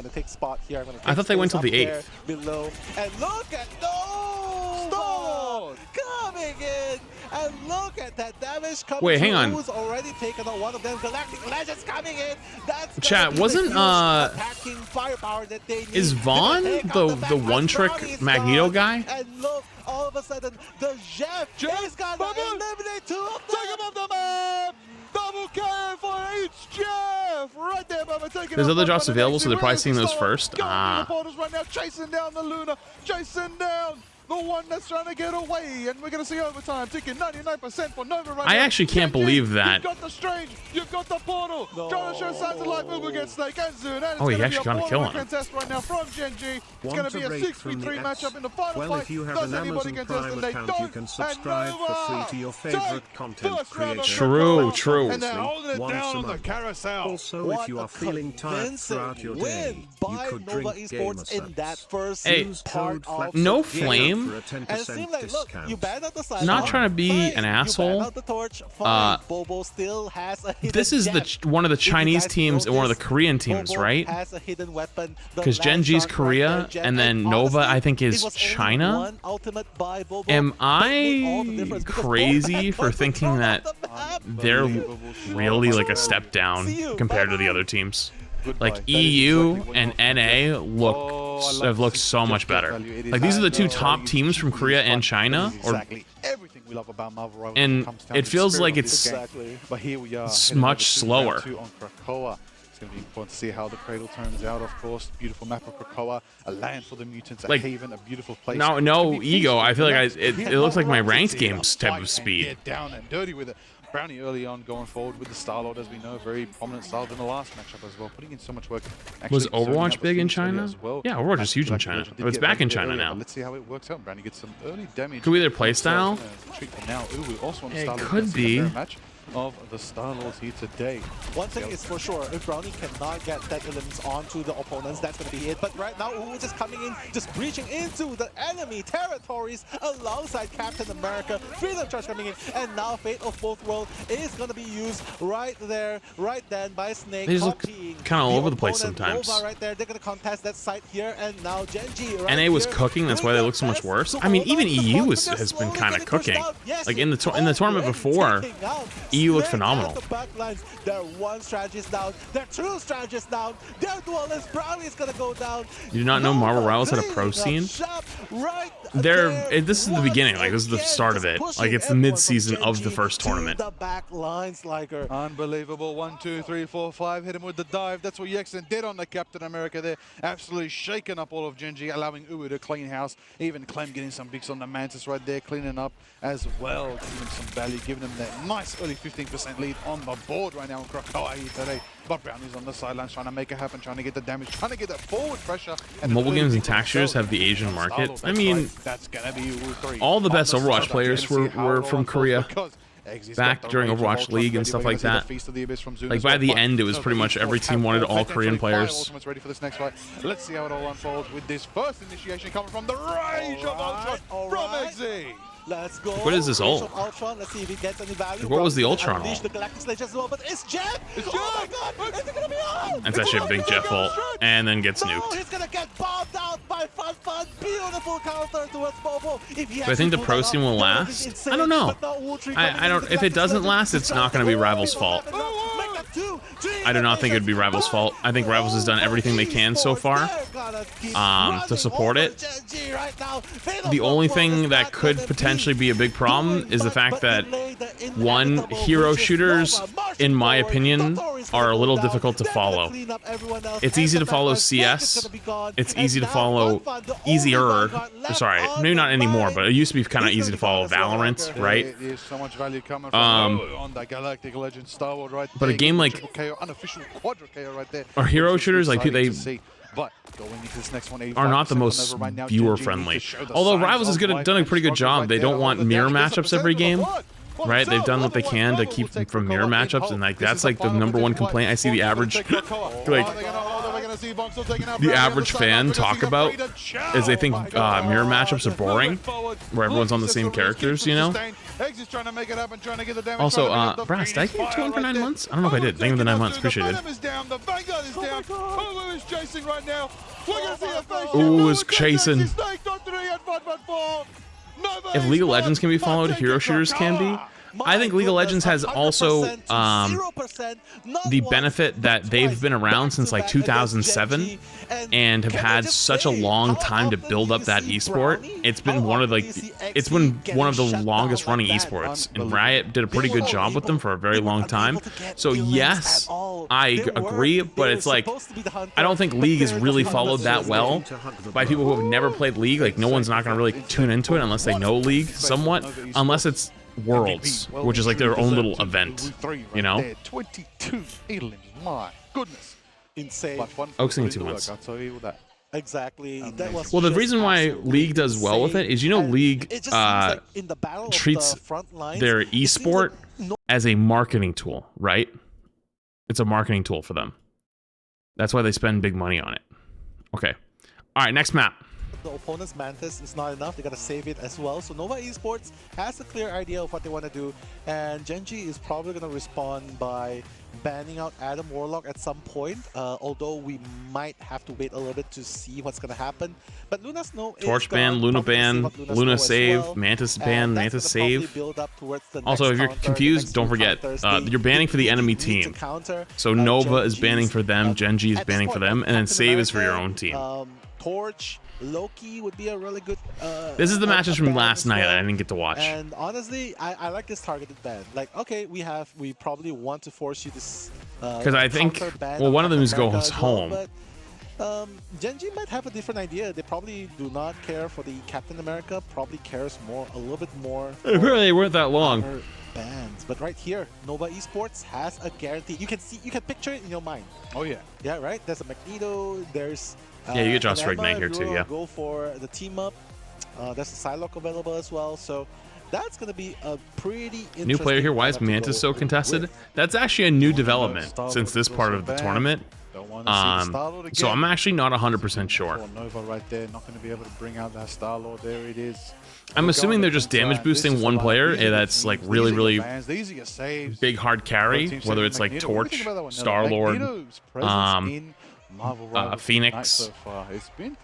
[SPEAKER 1] I thought they went till the 8th.
[SPEAKER 16] Below. And look at Stone coming in. And look at that damage coming.
[SPEAKER 1] Wait, hang on.
[SPEAKER 16] Who's already taken on one of them. Galactic Legends coming in. That's
[SPEAKER 1] chat wasn't
[SPEAKER 16] attacking firepower that they need.
[SPEAKER 1] Is Vaughn the one trick Magneto guy?
[SPEAKER 16] And look, all of a sudden the Jeff is gonna eliminate 2 of them.
[SPEAKER 17] Take him off the map. Double K for each Jeff! Right there, Bubba.
[SPEAKER 1] There's other drops available, so they're probably seeing those first.
[SPEAKER 17] Right now, chasing down the Luna, chasing down the one that's trying to get away, and we're going to see overtime ticking 99% for Nova right now.
[SPEAKER 1] I actually can't believe that.
[SPEAKER 17] You've got the Strange, you've got the Portal, trying to show signs of life. Uber gets Snake and Zoon, and
[SPEAKER 1] he actually got to kill him.
[SPEAKER 17] Contest right now from Genji. It's going to be a 6v3 matchup in the final fight.
[SPEAKER 2] If you have an Amazon Prime account, you can subscribe for free to your favorite content creator.
[SPEAKER 1] True.
[SPEAKER 17] And they're holding it down on the carousel.
[SPEAKER 2] Also, if you are feeling tired throughout your day, you could drink Game
[SPEAKER 16] in that first
[SPEAKER 1] part
[SPEAKER 16] of
[SPEAKER 1] No Flame I'm
[SPEAKER 2] And
[SPEAKER 16] it seemed like, look, you banned out the slide.
[SPEAKER 1] not trying to be an asshole.
[SPEAKER 16] You banned out the torch. Fine. Bobo still has a hidden
[SPEAKER 1] This is one of the Chinese teams and one of the Korean teams,
[SPEAKER 16] Bobo
[SPEAKER 1] right?
[SPEAKER 16] has a hidden weapon.
[SPEAKER 1] Because Gen G's Korea, and then Nova, I think, is China. Am I crazy for thinking that they're really like a step down compared to the other teams? Like EU and NA have looked so much better. Like these are the two top teams from Korea and China,
[SPEAKER 17] Exactly. Everything we love about Marvel Rivals
[SPEAKER 1] and
[SPEAKER 17] comes down
[SPEAKER 1] it
[SPEAKER 17] to
[SPEAKER 1] feels
[SPEAKER 17] the
[SPEAKER 1] like
[SPEAKER 17] spirit of
[SPEAKER 1] it's
[SPEAKER 17] this game. But here we are,
[SPEAKER 1] much slower.
[SPEAKER 17] On Krakoa. It's going to be important to see how the cradle turns out, of course. Beautiful map of Krakoa, a land for the mutants, a
[SPEAKER 1] Like,
[SPEAKER 17] haven, a beautiful place.
[SPEAKER 1] no ego. I feel like it looks like my ranked games type of speed.
[SPEAKER 17] Get down and dirty with it. Brownie early on going forward with the Star-Lord, as we know, very prominent style in the last matchup as well, putting in so much work.
[SPEAKER 1] Was Overwatch big in China? Yeah, Overwatch is huge in China. It's back in China now.
[SPEAKER 17] Let's see how it works out. Brownie gets some early damage.
[SPEAKER 1] Could be their playstyle? It could be.
[SPEAKER 17] Of the Star-Lords here today.
[SPEAKER 16] One thing is for sure, if Brownie cannot get that elements onto the opponents, that's going to be it. But right now, Uwu just coming in, just breaching into the enemy territories alongside Captain America. Freedom Charge coming in, and now Fate of Both Worlds is going to be used right there, right then by Snake.
[SPEAKER 1] They just look kind of all over the place sometimes.
[SPEAKER 16] Nova right there, they're going to contest that site here, and now Genji right
[SPEAKER 1] NA was
[SPEAKER 16] here,
[SPEAKER 1] cooking, that's why they look so much worse. I mean, even EU has been kind of cooking. Like in the tournament before, EU looked phenomenal.
[SPEAKER 16] The backlines, they're one strategist down, they're two strategists down, their duelist Brownie is gonna go down.
[SPEAKER 1] You do not know Marvel Rivals had a pro scene? This is the beginning, like this is the start of it. Like it's the mid-season of the first tournament.
[SPEAKER 16] The back lines, like
[SPEAKER 17] unbelievable. 1, 2, 3, 4, 5. Hit him with the dive. That's what Yexen did on the Captain America there. Absolutely shaking up all of Genji, allowing Uwu to clean house. Even Clem getting some bigs on the Mantis right there, cleaning up as well, giving him some value, giving him that nice early 15% lead on the board right now in Krakoa here today. But Brownie's on the sidelines trying to make it happen, trying to get the damage, trying to get that forward pressure. And
[SPEAKER 1] mobile games and textures have the Asian market. I mean, all the best Overwatch players were from Korea. Back during Overwatch League and stuff like that. Like by the end, it was pretty much every team wanted all Korean players.
[SPEAKER 17] Ready for this next fight. Let's see how it all unfolds with this first initiation coming from the Rage of Ultron from XZ.
[SPEAKER 16] Let's go.
[SPEAKER 1] What is this ult?
[SPEAKER 16] Let's see if he gets any value.
[SPEAKER 1] What was the Ultron ult?
[SPEAKER 16] The Galactic Sledge as well, but it's Jeff! Oh my god! Is it gonna be on?
[SPEAKER 1] That's actually a big Jeff ult, and then gets
[SPEAKER 16] No,
[SPEAKER 1] nuked.
[SPEAKER 16] he's gonna get bombed out by Fun. Beautiful counter towards Bobo.
[SPEAKER 1] Do I think the pro scene will last? I don't know. I don't. If it doesn't last, it's not gonna be Rival's fault. I do not think it would be Rival's fault. I think Rivals has done everything they can so far to support it. The only thing that could potentially be a big problem is the fact that, one, hero shooters, in my opinion, are a little difficult to follow. It's easy to follow CS. It's easy to follow easier. Sorry, maybe not anymore, but it used to be kind of easy to follow Valorant, right? But a game like our hero shooters, like they are not the most viewer friendly. Although Rivals has done a pretty good job. They don't want mirror matchups every game. Right, they've done what they can to keep them from mirror matchups, and like that's like the #1 complaint I see the average the average fan talk about is they think mirror matchups are boring, where everyone's on the same characters, you know. Also, Brass, did I get 200 for 9 months? I don't know if I did. Thank you for the 9 months. Appreciate it. Ooh, is chasing. If League of Legends can be followed, hero shooters can be. I think League of Legends has also the benefit that they've been around since like 2007 and have had such a long time to build up that esport. It's been one of the longest running esports, and Riot did a pretty good job with them for a very long time. So yes, I agree, but it's like I don't think League is really followed that well by people who have never played League. Like no one's not going to really tune into it unless they know League somewhat, unless it's Worlds, which is like their own little event, you know?
[SPEAKER 17] 22 elims, my goodness.
[SPEAKER 16] Insane.
[SPEAKER 1] Oak's in 2 months.
[SPEAKER 16] Exactly.
[SPEAKER 1] Well, the reason why League does well with it is, you know, League treats their esport as a marketing tool, right? It's a marketing tool for them. That's why they spend big money on it. Okay. All right, next map.
[SPEAKER 16] the opponent's Mantis is not enough. They gotta save it as well. So Nova Esports has a clear idea of what they want to do, and Genji is probably gonna respond by banning out Adam Warlock at some point. Although we might have to wait a little bit to see what's gonna happen. But Luna Snow is
[SPEAKER 1] Torch ban, Luna ban, Luna save, Mantis ban, Mantis save. Also, if you're confused, don't forget, you're banning for the enemy team. So Nova is banning for them, Genji is banning for them, and then save is for your own team.
[SPEAKER 16] Torch, Loki would be a really good.
[SPEAKER 1] This is the matches from last night that I didn't get to watch.
[SPEAKER 16] And honestly, I like this targeted ban. Like, okay, we probably want to force you this.
[SPEAKER 1] Because I think, well, one of them is goes home.
[SPEAKER 16] But, Genji might have a different idea. They probably do not care for the Captain America. Probably cares more, a little bit more.
[SPEAKER 1] Apparently, they weren't that long.
[SPEAKER 16] Bans, but right here, Nova Esports has a guarantee. You can see, you can picture it in your mind.
[SPEAKER 17] Oh yeah,
[SPEAKER 16] yeah, right. There's a Magneto. There's
[SPEAKER 1] yeah, you get Joss for Ignite here too. Yeah.
[SPEAKER 16] Go for the team up. There's a Psylocke available as well. So that's gonna be a pretty interesting
[SPEAKER 1] new player here. Why is Mantis so contested? That's actually a new development since this part of the tournament. So I'm actually not 100% sure.
[SPEAKER 17] Nova right there, not going to be able to bring out that Star-Lord. There it is.
[SPEAKER 1] I'm assuming they're just damage boosting one player that's like really big hard carry, whether it's like Torch, Star-Lord, Phoenix,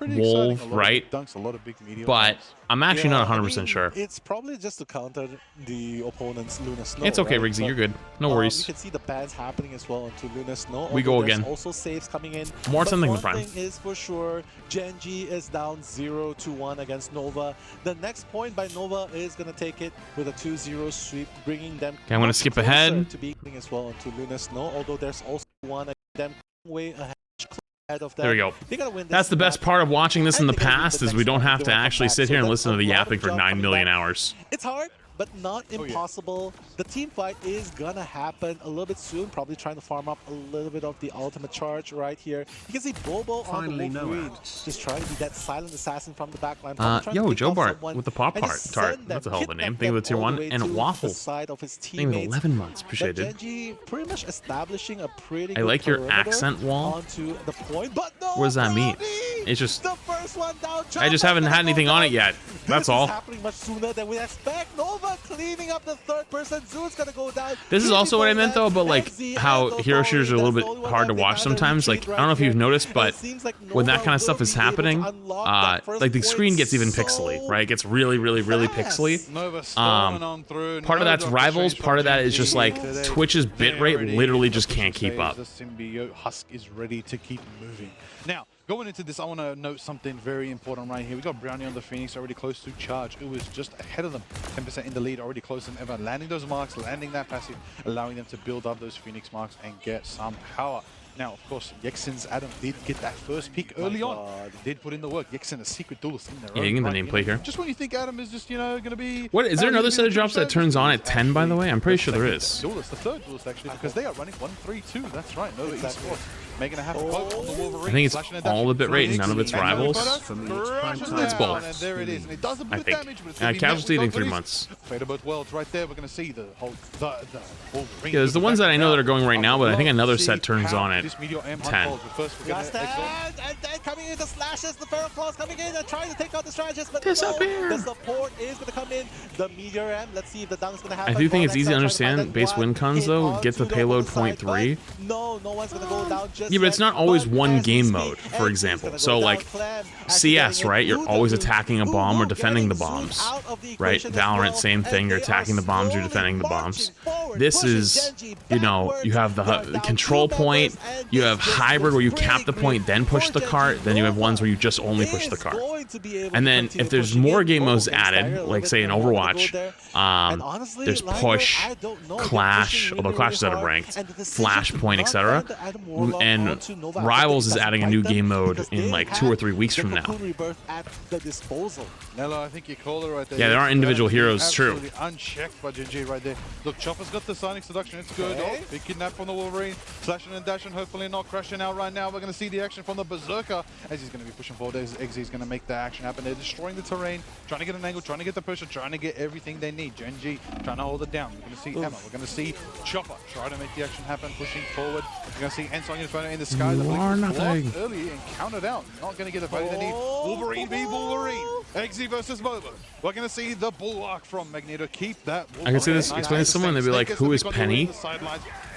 [SPEAKER 1] Wolf, right? But I'm actually not 100% sure.
[SPEAKER 16] It's probably just to counter the opponent's Luna Snow.
[SPEAKER 1] It's okay, Riggsy, you're good. No worries.
[SPEAKER 16] You can see the bans happening as well onto Luna Snow.
[SPEAKER 1] We go again.
[SPEAKER 16] Also saves coming in.
[SPEAKER 1] More something the Prime.
[SPEAKER 16] One thing is for sure, Genji is down 0-1 against Nova. The next point by Nova is gonna take it with a 2-0 sweep, bringing them.
[SPEAKER 1] Okay, I'm gonna skip ahead.
[SPEAKER 16] To be as well onto Luna Snow, although there's also one them way ahead.
[SPEAKER 1] There we go. That's the best part of watching this in the past is we don't have to actually sit here and listen to the yapping for 9 million hours.
[SPEAKER 16] It's hard, but not impossible. The team fight is gonna happen a little bit soon, probably trying to farm up a little bit of the ultimate charge right here. You can see Bobo on the Wolverine, just trying to be that silent assassin from the backline.
[SPEAKER 1] Yo, Joe Bart with the Pop Tart. That's a hell of a name. Think of the tier 1 and Waffle. Think of 11 months. Appreciate it.
[SPEAKER 16] Genji pretty much establishing a pretty
[SPEAKER 1] I like your accent wall.
[SPEAKER 16] Onto the point, but no,
[SPEAKER 1] what does that mean? It's just
[SPEAKER 16] the first one down.
[SPEAKER 1] I just haven't had anything on it yet. That's all.
[SPEAKER 16] This is happening much sooner than we expect. Nova cleaning up the third person. Zoon's gonna go down.
[SPEAKER 1] This is also what I meant though, but like how hero shooters are a little bit hard to watch sometimes. Like I don't know if you've noticed, but when that kind of stuff is happening, like the screen gets even pixely, right? It gets really pixely. Part of that's rivals. Part of that is just like Twitch's bitrate literally just can't keep up.
[SPEAKER 17] The symbiote husk is ready to keep moving. Now, going into this, I want to note something very important right here. We got Brownie on the Phoenix already close to charge. It was just ahead of them, 10% in the lead, already closer than ever. Landing those marks, landing that passive, allowing them to build up those Phoenix marks and get some power. Now, of course, Yexin's Adam did get that first pick early on. Did put in the work. Yexin, a secret duelist in there.
[SPEAKER 1] Yeah, you can get the nameplate here.
[SPEAKER 17] Just when you think Adam is just, going to be...
[SPEAKER 1] What, is there another set of drops that turns on at 10, by the way? I'm pretty sure there is.
[SPEAKER 17] Duelist, the third duelist, actually, because they are running 1-3-2. That's right. No, Esports. Making a half cloak on the Wolverine.
[SPEAKER 1] I think it's all the bit rate and none of its rivals. It's both.
[SPEAKER 17] And there it is. And it does a bit of damage, but it's
[SPEAKER 1] casualty in 3 months.
[SPEAKER 17] Fate of both worlds right there. We're going to see the whole Wolverine.
[SPEAKER 1] Yeah, there's the ones that I know that are going right now, but I think another set turns on at 10.
[SPEAKER 16] And then coming in the slashes, the Feral Claws coming in and trying to take out the strategist, but
[SPEAKER 1] disappear.
[SPEAKER 16] The support is going to come in. The Meteor M, let's see if the dunk's going to happen.
[SPEAKER 1] I do think it's easy to understand base win cons though. Get the payload 0.3.
[SPEAKER 16] No one's going to go down just
[SPEAKER 1] yeah, but it's not always one game mode, for example. So like CS, right? You're always attacking a bomb or defending the bombs, right? Valorant, same thing. You're attacking the bombs, you're defending the bombs. This is, you know, you have the control point, you have hybrid where you cap the point, then push the cart, then you have ones where you just only push the cart. And then if there's more game modes added, like say in Overwatch, there's push, clash, although clash is out of ranked, flashpoint, etc. And Rivals is adding a new game mode in like 2 or 3 weeks from now.
[SPEAKER 17] Nello, I think you called it right there.
[SPEAKER 1] Yeah, there are individual heroes, true.
[SPEAKER 17] Unchecked by GG right there. Look, Chopper's got the Sonic Seduction, it's good. Oh, big kidnap from the Wolverine. Slashing and dashing, hopefully not crashing out right now. We're going to see the action from the Berserker as he's going to be pushing forward. As Eggsy's going to make the action happen. They're destroying the terrain, trying to get an angle, trying to get the pressure, trying to get everything they need. Gen G trying to hold it down. We're going to see Emma. We're going to see Chopper try to make the action happen, pushing forward. We're going to see Ensong Inferno in the sky. The blink early and counted out. Not going to get the value they need. Wolverine v Wolverine. Eggsy versus Boba. We're going to see the Bulwark from Magneto. Keep that Wolverine.
[SPEAKER 1] I can see this explain to someone, they'd be like, who is Penny?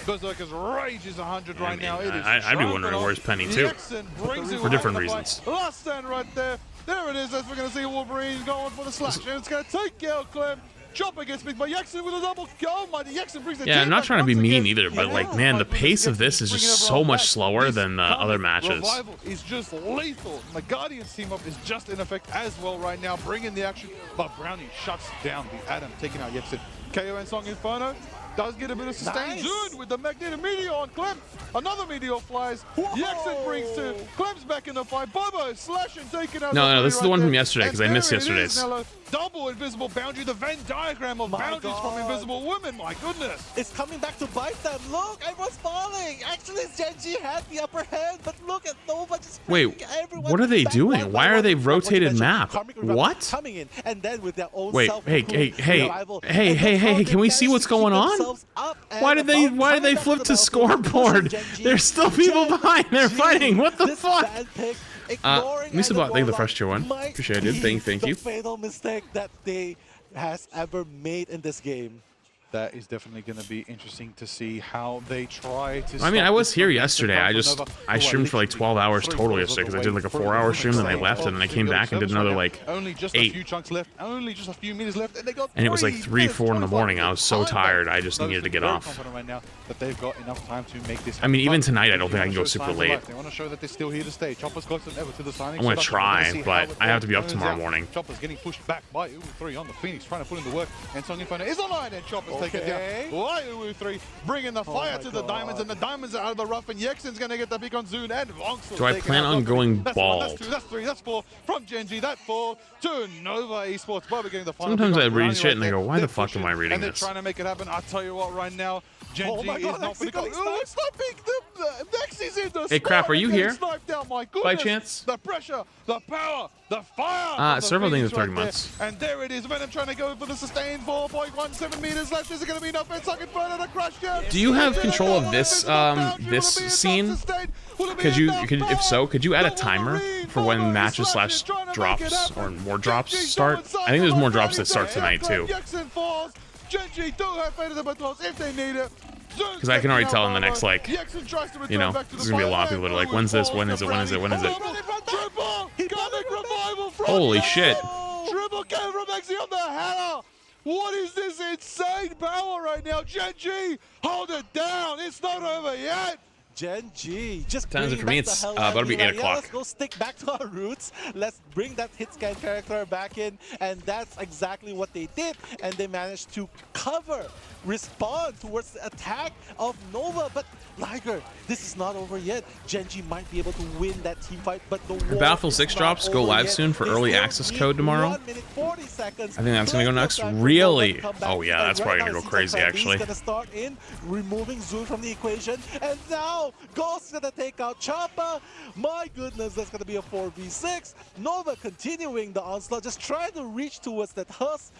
[SPEAKER 17] Berserker's rage is 100 right now.
[SPEAKER 1] I'd be wondering where's Penny too, for different reasons.
[SPEAKER 17] Last stand right there. There it is. As we're going to see Wolverine going for the slash. And it's going to take out Clem. Chopper gets picked by Jackson with a double kill. Jackson brings the
[SPEAKER 1] I'm not trying to be mean either, but like, man, the pace of this is just so much slower than other matches.
[SPEAKER 17] Revival is just lethal. The Guardians team up is just in effect as well right now, bringing the action. But Brownie shuts down the Atom, taking out Jackson. KO and Song Inferno does get a bit of sustain. Zoon with the Magneto Meteor on Clem. Another Meteor flies. Jackson brings two. Clem's back in the fight. Bobo slashing, taking out.
[SPEAKER 1] No, this is the one from yesterday because I missed yesterday's.
[SPEAKER 17] Double invisible boundary, the Venn diagram of boundaries from Invisible Women. My goodness.
[SPEAKER 16] It's coming back to bite them. Look, everyone's falling. Actually, Gen G had the upper hand, but look at Nova just.
[SPEAKER 1] Wait, what are they doing? Why are they rotated map? What?
[SPEAKER 16] Coming in, and then with their own
[SPEAKER 1] hey, can we see what's going on? Why did they flip to scoreboard? There's still people behind. They're fighting. What the fuck? Misabot, thank you the first tier one. Appreciate it. Thank you.
[SPEAKER 16] The fatal mistake that they has ever made in this game.
[SPEAKER 17] That is definitely going to be interesting to see how they try to.
[SPEAKER 1] I mean, I was here yesterday. I streamed for like 12 hours total yesterday because I did like a 4-hour stream, then I left, and then I came back and did another like 8.
[SPEAKER 17] Only just a few chunks left. Only just a few meters left, and they got.
[SPEAKER 1] And it was like 3, 4 in the morning. I was so tired. I just needed to get off.
[SPEAKER 17] Right now that they've got enough time to make this.
[SPEAKER 1] I mean, even tonight, I don't think I can go super late.
[SPEAKER 17] They want to show that they're still here to stay. Chopper's closer than ever to the signing.
[SPEAKER 1] I'm gonna try, but I have to be up tomorrow morning.
[SPEAKER 17] Chopper's getting pushed back by Uwu3 on the Phoenix, trying to put in the work, and Song Inferno is online, and Chopper's taken down. Why Uwu3 bringing the fire to the Diamonds, and the Diamonds are out of the rough, and Yexen's going to get the pick on Zoon, and Vonks.
[SPEAKER 1] Do I plan on going bald?
[SPEAKER 17] That's 2, that's 3, that's 4 from Gen G, that's 4 to Nova Esports. Bobby getting the final.
[SPEAKER 1] Sometimes I read shit and I go, why the fuck am I reading
[SPEAKER 17] and
[SPEAKER 1] this?
[SPEAKER 17] They're trying to make it happen. I'll tell you what, right now, Gen G is not going to go. Oh, stopping them. Nexy's in the
[SPEAKER 1] Hey, Crap, are you here?
[SPEAKER 17] Down, my goodness.
[SPEAKER 1] By chance?
[SPEAKER 17] The pressure, the power, the fire.
[SPEAKER 1] Several things 30 months.
[SPEAKER 17] And there it is. Venom trying to go for the sustained 4.17 meters left. Is it going to be enough? It's like in front of the crush.
[SPEAKER 1] Do you have control of this this scene? Could you if so, could you add a timer for when matches / drops or more drops start? I think there's more drops that start tonight too. Because I can already tell in the next, like, you know, there's gonna be a lot of people that are like, when's this? When is it? When is it? When is it? Holy shit!
[SPEAKER 17] Triple K from Exy on the header. What is this insane power right now? Gen G, hold it down. It's not over yet.
[SPEAKER 16] Gen G, just
[SPEAKER 1] times it for me. It's about to be 8 o'clock.
[SPEAKER 16] Let's go stick back to our roots. Let's bring that hit scan character back in, and that's exactly what they did. And they managed to respond towards the attack of Nova. But Liger, this is not over yet. Gen G might be able to win that team fight, but the war
[SPEAKER 1] Battlefield 6 drops go live soon for early access code tomorrow.
[SPEAKER 16] 1 minute 40 seconds.
[SPEAKER 1] I think that's gonna go next. Really? Oh yeah, that's probably gonna go crazy actually.
[SPEAKER 16] He's gonna start in removing Zoon from the equation, and now Ghost's gonna take out Choppa. My goodness, that's gonna be a 4v6. Nova continuing the onslaught, just trying to reach towards that husk.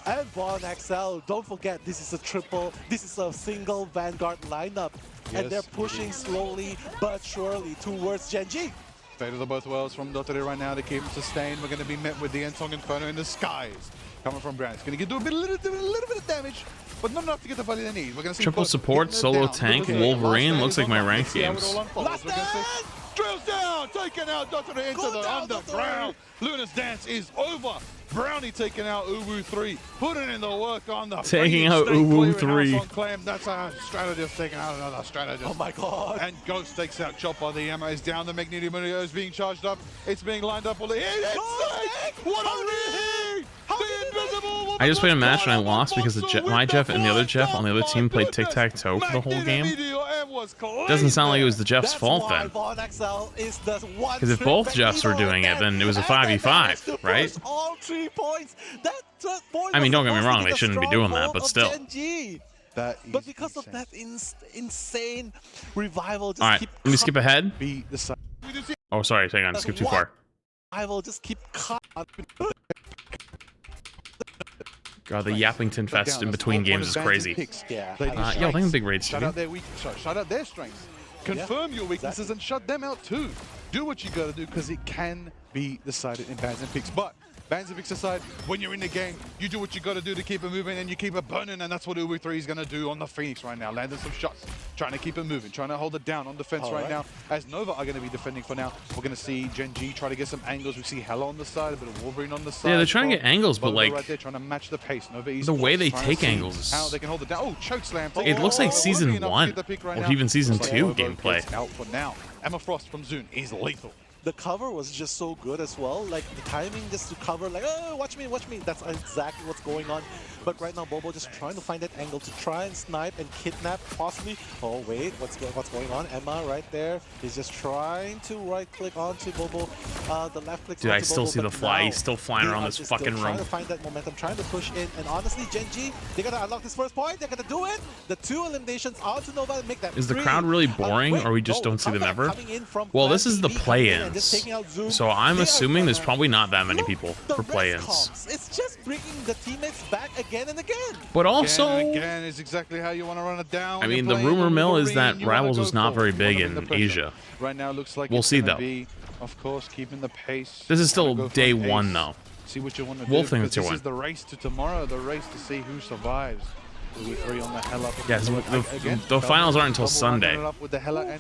[SPEAKER 16] And Vaughn XL, don't forget, this is a single Vanguard lineup. Yes, and they're pushing slowly but surely towards Gen G.
[SPEAKER 17] Fate of the both worlds from Dottery right now to keep him sustained. We're going to be met with the Ensong Inferno in the skies. Coming from Brown. It's going to do a little bit of damage, but not enough to get the value they need. We're going to see
[SPEAKER 1] triple support, solo tank, Wolverine. Looks like my ranked games.
[SPEAKER 17] Drills down, taking out Dottery into the underground. Luna's dance is over. Brownie taking out Uwu3, putting in the work on the
[SPEAKER 1] taking out Uwu3.
[SPEAKER 17] That's a strategist taking out another strategist.
[SPEAKER 16] Oh my god.
[SPEAKER 17] And Ghost takes out Chopper. The ammo is down. The Magneto Meteor is being charged up. It's being lined up. What a read! The invisible.
[SPEAKER 1] I just played a match and I lost because my Jeff and the other Jeff on the other team played tic-tac-toe for the whole game. Doesn't sound like it was the Jeff's fault then. Because if both Jeffs were doing it, then it was a 5v5, right? I mean, don't get me wrong, they shouldn't be doing that, but still.
[SPEAKER 16] But because of that insane revival, just
[SPEAKER 1] Alright, let me skip ahead. Oh, sorry, hang on, skipped too far.
[SPEAKER 16] I will just keep caught.
[SPEAKER 1] God, the Yappington Fest in between games is crazy.
[SPEAKER 16] Yeah.
[SPEAKER 1] Yo, thank you, big raids.
[SPEAKER 17] Shut out their shut out their strengths. Confirm your weaknesses and shut them out too. Do what you gotta do because it can be decided in bans and picks. But bans and picks aside, when you're in the game, you do what you gotta do to keep it moving and you keep it burning, and that's what Ubu3 is gonna do on the Phoenix right now. Landing some shots, trying to keep it moving, trying to hold it down on defense right now. As Nova are gonna be defending for now. We're gonna see Gen G try to get some angles. We see Hella on the side, a bit of Wolverine on the side.
[SPEAKER 1] Yeah, they're trying to get angles, but like
[SPEAKER 17] right there, trying to match the pace. Nova
[SPEAKER 1] the way they take angles is
[SPEAKER 17] how they can hold it down. Oh, choke slam.
[SPEAKER 1] It looks like season 1 or even season 2 gameplay.
[SPEAKER 17] Out for now. Emma Frost from Zune is lethal.
[SPEAKER 16] The cover was just so good as well. Like the timing just to cover, like, oh, watch me, watch me. That's exactly what's going on. But right now, Bobo just trying to find that angle to try and snipe and kidnap, possibly. Oh wait, what's going on? Emma right there is just trying to right click onto Bobo. The left click.
[SPEAKER 1] Dude, I still see the fly. He's still flying around this fucking room.
[SPEAKER 16] Trying to find that momentum, trying to push in. And honestly, Gen G, they're gonna unlock this first point. They're gonna do it. The 2 eliminations onto Nova and make that.
[SPEAKER 1] Is the crowd really boring, or we just don't see them ever? Well, this is the play-ins, so I'm assuming there's probably not that many people for play-ins.
[SPEAKER 16] It's just bringing the teammates back again and again.
[SPEAKER 1] But also,
[SPEAKER 17] again is exactly how you want to run it down.
[SPEAKER 1] I mean, the rumor mill is that Rivals was not very big in Asia.
[SPEAKER 17] Right now, looks like
[SPEAKER 1] we'll see though.
[SPEAKER 17] Of course, keeping the pace.
[SPEAKER 1] This is still day 1 though.
[SPEAKER 17] See what you want to do.
[SPEAKER 1] Wolf thinks
[SPEAKER 17] this is the race to tomorrow. The race to see who survives.
[SPEAKER 1] Yes, the finals aren't until Sunday.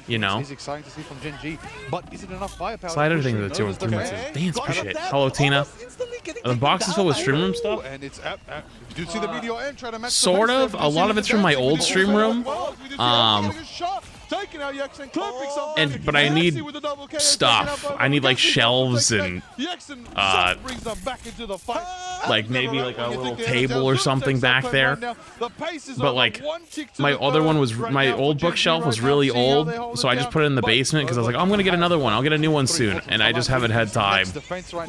[SPEAKER 1] You know.
[SPEAKER 17] It's exciting to see from Gen G, but is it enough firepower?
[SPEAKER 1] Slide everything to the 2 and 3 minutes. Dance, appreciate it. Hello, Tina. Are the boxes full with stream room stuff?
[SPEAKER 17] And it's you see the Meteor M trying to match
[SPEAKER 1] sort of. A lot of it's from my old stream room. But I need stuff. I need like shelves and like maybe like a little table or something back there. But like my other one was, my old bookshelf was really old, so I just put it in the basement because I was like, oh, I'm gonna get another one. I'll get a new one soon, and I just haven't had time.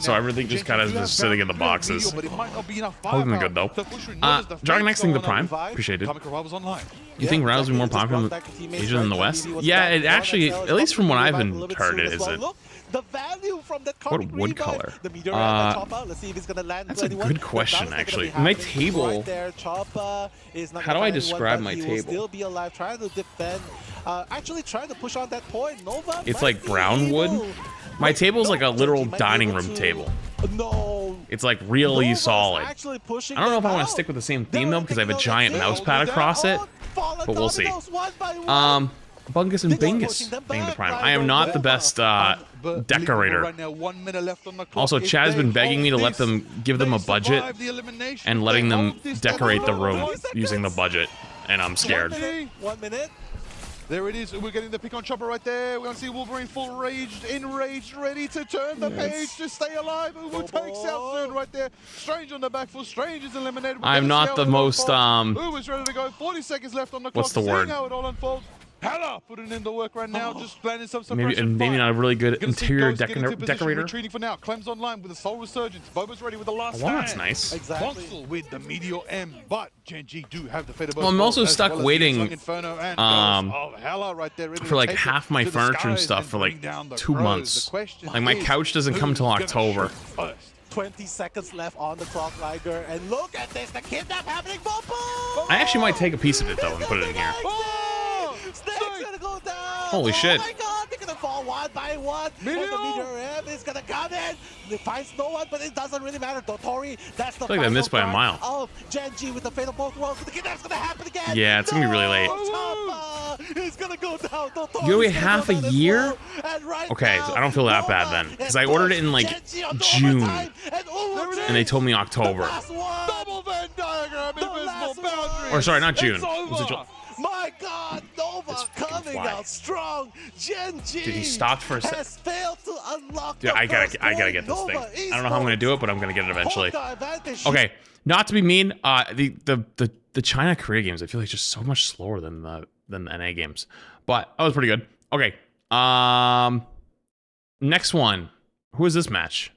[SPEAKER 1] So everything just kind of just sitting in the boxes. Holding good though. Dragon X thing the Prime, appreciate it. You think Rivals will be more popular in Asia than the West? Yeah, it actually, at least from what I've heard, it isn't. What wood color? That's a good question, actually. My table. How do I describe my table? It's like brown wood. My table's like a literal dining room table. It's like really solid. I don't know if I want to stick with the same theme though, because I have a giant mouse pad across it. But we'll see. Bungus and Bingus being the Prime. I am not the best decorator. Also, Chad's been begging me to let them, give them a budget and letting them decorate the room using the budget, and I'm scared.
[SPEAKER 17] 1 minute. There it is. We're getting the pick on Chopper right there. We're going to see Wolverine full raged, enraged, ready to turn the page to stay alive. Who takes out Zune right there. Strange on the back foot. Strange is eliminated.
[SPEAKER 1] I'm not the most,
[SPEAKER 17] Who is ready to go? 40 seconds left on the clock.
[SPEAKER 1] What's the word?
[SPEAKER 17] How it all unfolds. Hella putting in the work right now, just planning some
[SPEAKER 1] maybe not a really good interior decorator.
[SPEAKER 17] Retreating for now. Clem's online with a Soul Resurgence. Boba's ready with the last
[SPEAKER 1] stand. That's nice.
[SPEAKER 17] Exactly. With the Meteor M, but Gen G do have the Fader.
[SPEAKER 1] Well, I'm also stuck waiting
[SPEAKER 17] for
[SPEAKER 1] like half my furniture and stuff for like 2 months. Like my couch doesn't come till October.
[SPEAKER 16] 20 seconds left on the clock, Liger, and look at this, the kidnap happening. Boom, boom.
[SPEAKER 1] I actually might take a piece of it though and put it in here.
[SPEAKER 16] Snake's gonna go down.
[SPEAKER 1] Holy shit.
[SPEAKER 16] Oh my god, they're gonna fall 1 by 1. And the Meteor M is gonna come in. It finds no one, but it doesn't really matter. Dotori, that's the
[SPEAKER 1] I missed by a mile.
[SPEAKER 16] Oh, Gen G with the fatal both worlds. The kidnap's gonna happen again.
[SPEAKER 1] Yeah, it's gonna be really late.
[SPEAKER 16] It's gonna go down.
[SPEAKER 1] You wait half a year? Okay, so I don't feel that bad then, because I ordered it in like June, and they told me October.
[SPEAKER 17] Double Venn diagram, invisible boundary.
[SPEAKER 1] Or sorry, not June. Was it
[SPEAKER 16] My God, Nova coming out strong. Gen G
[SPEAKER 1] Dude, he stopped for a second.
[SPEAKER 16] has failed to unlock.
[SPEAKER 1] Dude, I gotta get this thing. I don't know how I'm gonna do it, but I'm gonna get it eventually. Okay, not to be mean, the China Korea games I feel like just so much slower than the NA games, but that was pretty good. Okay, next one. Who is this match?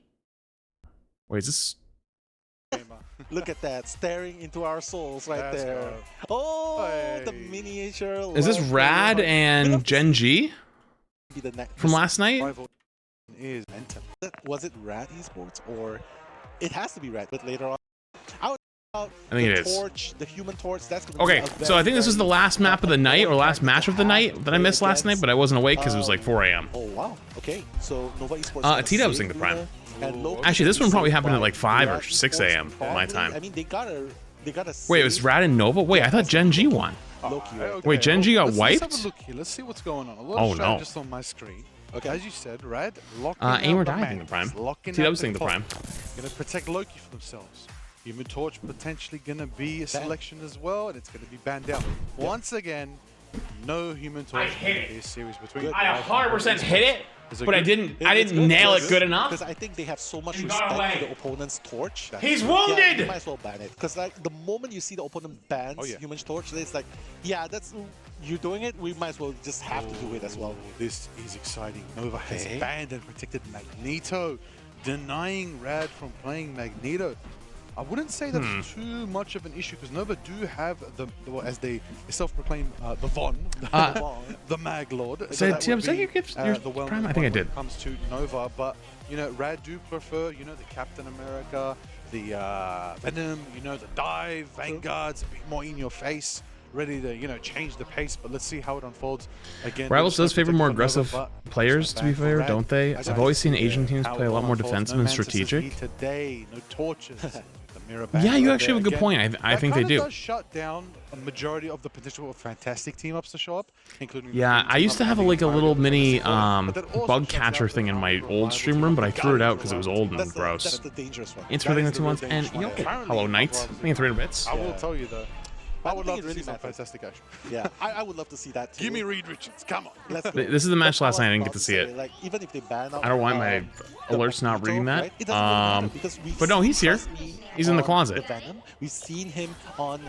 [SPEAKER 1] Wait, is this?
[SPEAKER 16] Look at that, staring into our souls right there. Oh, the miniature.
[SPEAKER 1] Is this Rad and Gen G from last night?
[SPEAKER 17] is momentum.
[SPEAKER 16] Was it Rad Esports or it has to be Rad? But later on,
[SPEAKER 1] I think it is.
[SPEAKER 16] Torch, the Human Torch. That's gonna
[SPEAKER 1] Okay,
[SPEAKER 16] be a
[SPEAKER 1] so I think this was the last map of the night or last match of the night that I missed last night,
[SPEAKER 16] against,
[SPEAKER 1] but I wasn't awake because it was like 4 a.m.
[SPEAKER 16] Oh wow. Okay, so Nova Esports.
[SPEAKER 1] T-Dub's in the prime.
[SPEAKER 16] Loki
[SPEAKER 1] Actually, this one probably happened at like 5 or
[SPEAKER 16] Rad
[SPEAKER 1] 6
[SPEAKER 16] Esports
[SPEAKER 1] a.m. my time.
[SPEAKER 16] I mean, they gotta.
[SPEAKER 1] Wait, it was Rad and Nova? Wait, I thought Gen G won.
[SPEAKER 16] Loki, right?
[SPEAKER 1] Wait, Gen G got
[SPEAKER 17] Let's
[SPEAKER 1] wiped?
[SPEAKER 17] have a look here. Let's see what's going on. A lot
[SPEAKER 1] Oh,
[SPEAKER 17] of
[SPEAKER 1] no.
[SPEAKER 17] strategists on my screen. Okay, as you said, Rad locking
[SPEAKER 1] Aim or
[SPEAKER 17] out the
[SPEAKER 1] Die in the
[SPEAKER 17] mags,
[SPEAKER 1] prime.
[SPEAKER 17] locking
[SPEAKER 1] T-Dub's
[SPEAKER 17] out
[SPEAKER 1] in the
[SPEAKER 17] top.
[SPEAKER 1] prime.
[SPEAKER 17] Gonna protect Loki for themselves. Human Torch potentially gonna be a selection as well, and it's gonna be banned out. Once again, no Human Torch in this series between.
[SPEAKER 1] I 100% hit it, but I didn't nail it good enough.
[SPEAKER 16] Because I think they have so much respect for the opponent's torch.
[SPEAKER 1] He's
[SPEAKER 16] Yeah,
[SPEAKER 1] wounded!
[SPEAKER 16] you might as well ban it. Because like the moment you see the opponent bans Human Torch, it's like, yeah, that's you're doing it. We might as well just have to do it as well.
[SPEAKER 17] This is exciting. Nova has banned and protected Magneto, denying Rad from playing Magneto. I wouldn't say that's too much of an issue because Nova do have the as they self-proclaim the Von, the Mag Lord.
[SPEAKER 1] So Tim, did you give your prime? I think I did.
[SPEAKER 17] When it comes to Nova, but you know, Rad do prefer the Captain America, the Venom, the Dive, Vanguard's a bit more in your face, ready to change the pace. But let's see how it unfolds. Again,
[SPEAKER 1] Rivals does favor more aggressive players, to be fair, don't they? I've always seen Asian teams play a lot more defensive and strategic.
[SPEAKER 17] Today, no torches.
[SPEAKER 1] Yeah, you actually have a good point. I think they do.
[SPEAKER 17] Does shut down a majority of the potential of fantastic team ups to show up, including.
[SPEAKER 1] Yeah, I used to have a little mini bug catcher thing in my old stream room, but I threw it out because it was old and gross.
[SPEAKER 16] That's the dangerous one.
[SPEAKER 1] It's for the 2 months, and hello Knight. I think 300 bits.
[SPEAKER 17] I will tell you though. I would love to
[SPEAKER 16] really
[SPEAKER 17] see some
[SPEAKER 16] matters.
[SPEAKER 17] fantastic action.
[SPEAKER 16] Yeah, I would love to see that too.
[SPEAKER 17] Give me Reed Richards. Come on.
[SPEAKER 16] Let's go.
[SPEAKER 1] This is the match last night. I didn't get to see it.
[SPEAKER 16] Like, even if they ban out,
[SPEAKER 1] I don't want my alerts not reading that.
[SPEAKER 16] Right? It doesn't really matter because we've
[SPEAKER 1] but no, he's here.
[SPEAKER 16] seen
[SPEAKER 1] He's in the
[SPEAKER 16] on
[SPEAKER 1] closet.
[SPEAKER 16] The Venom. We've seen him on.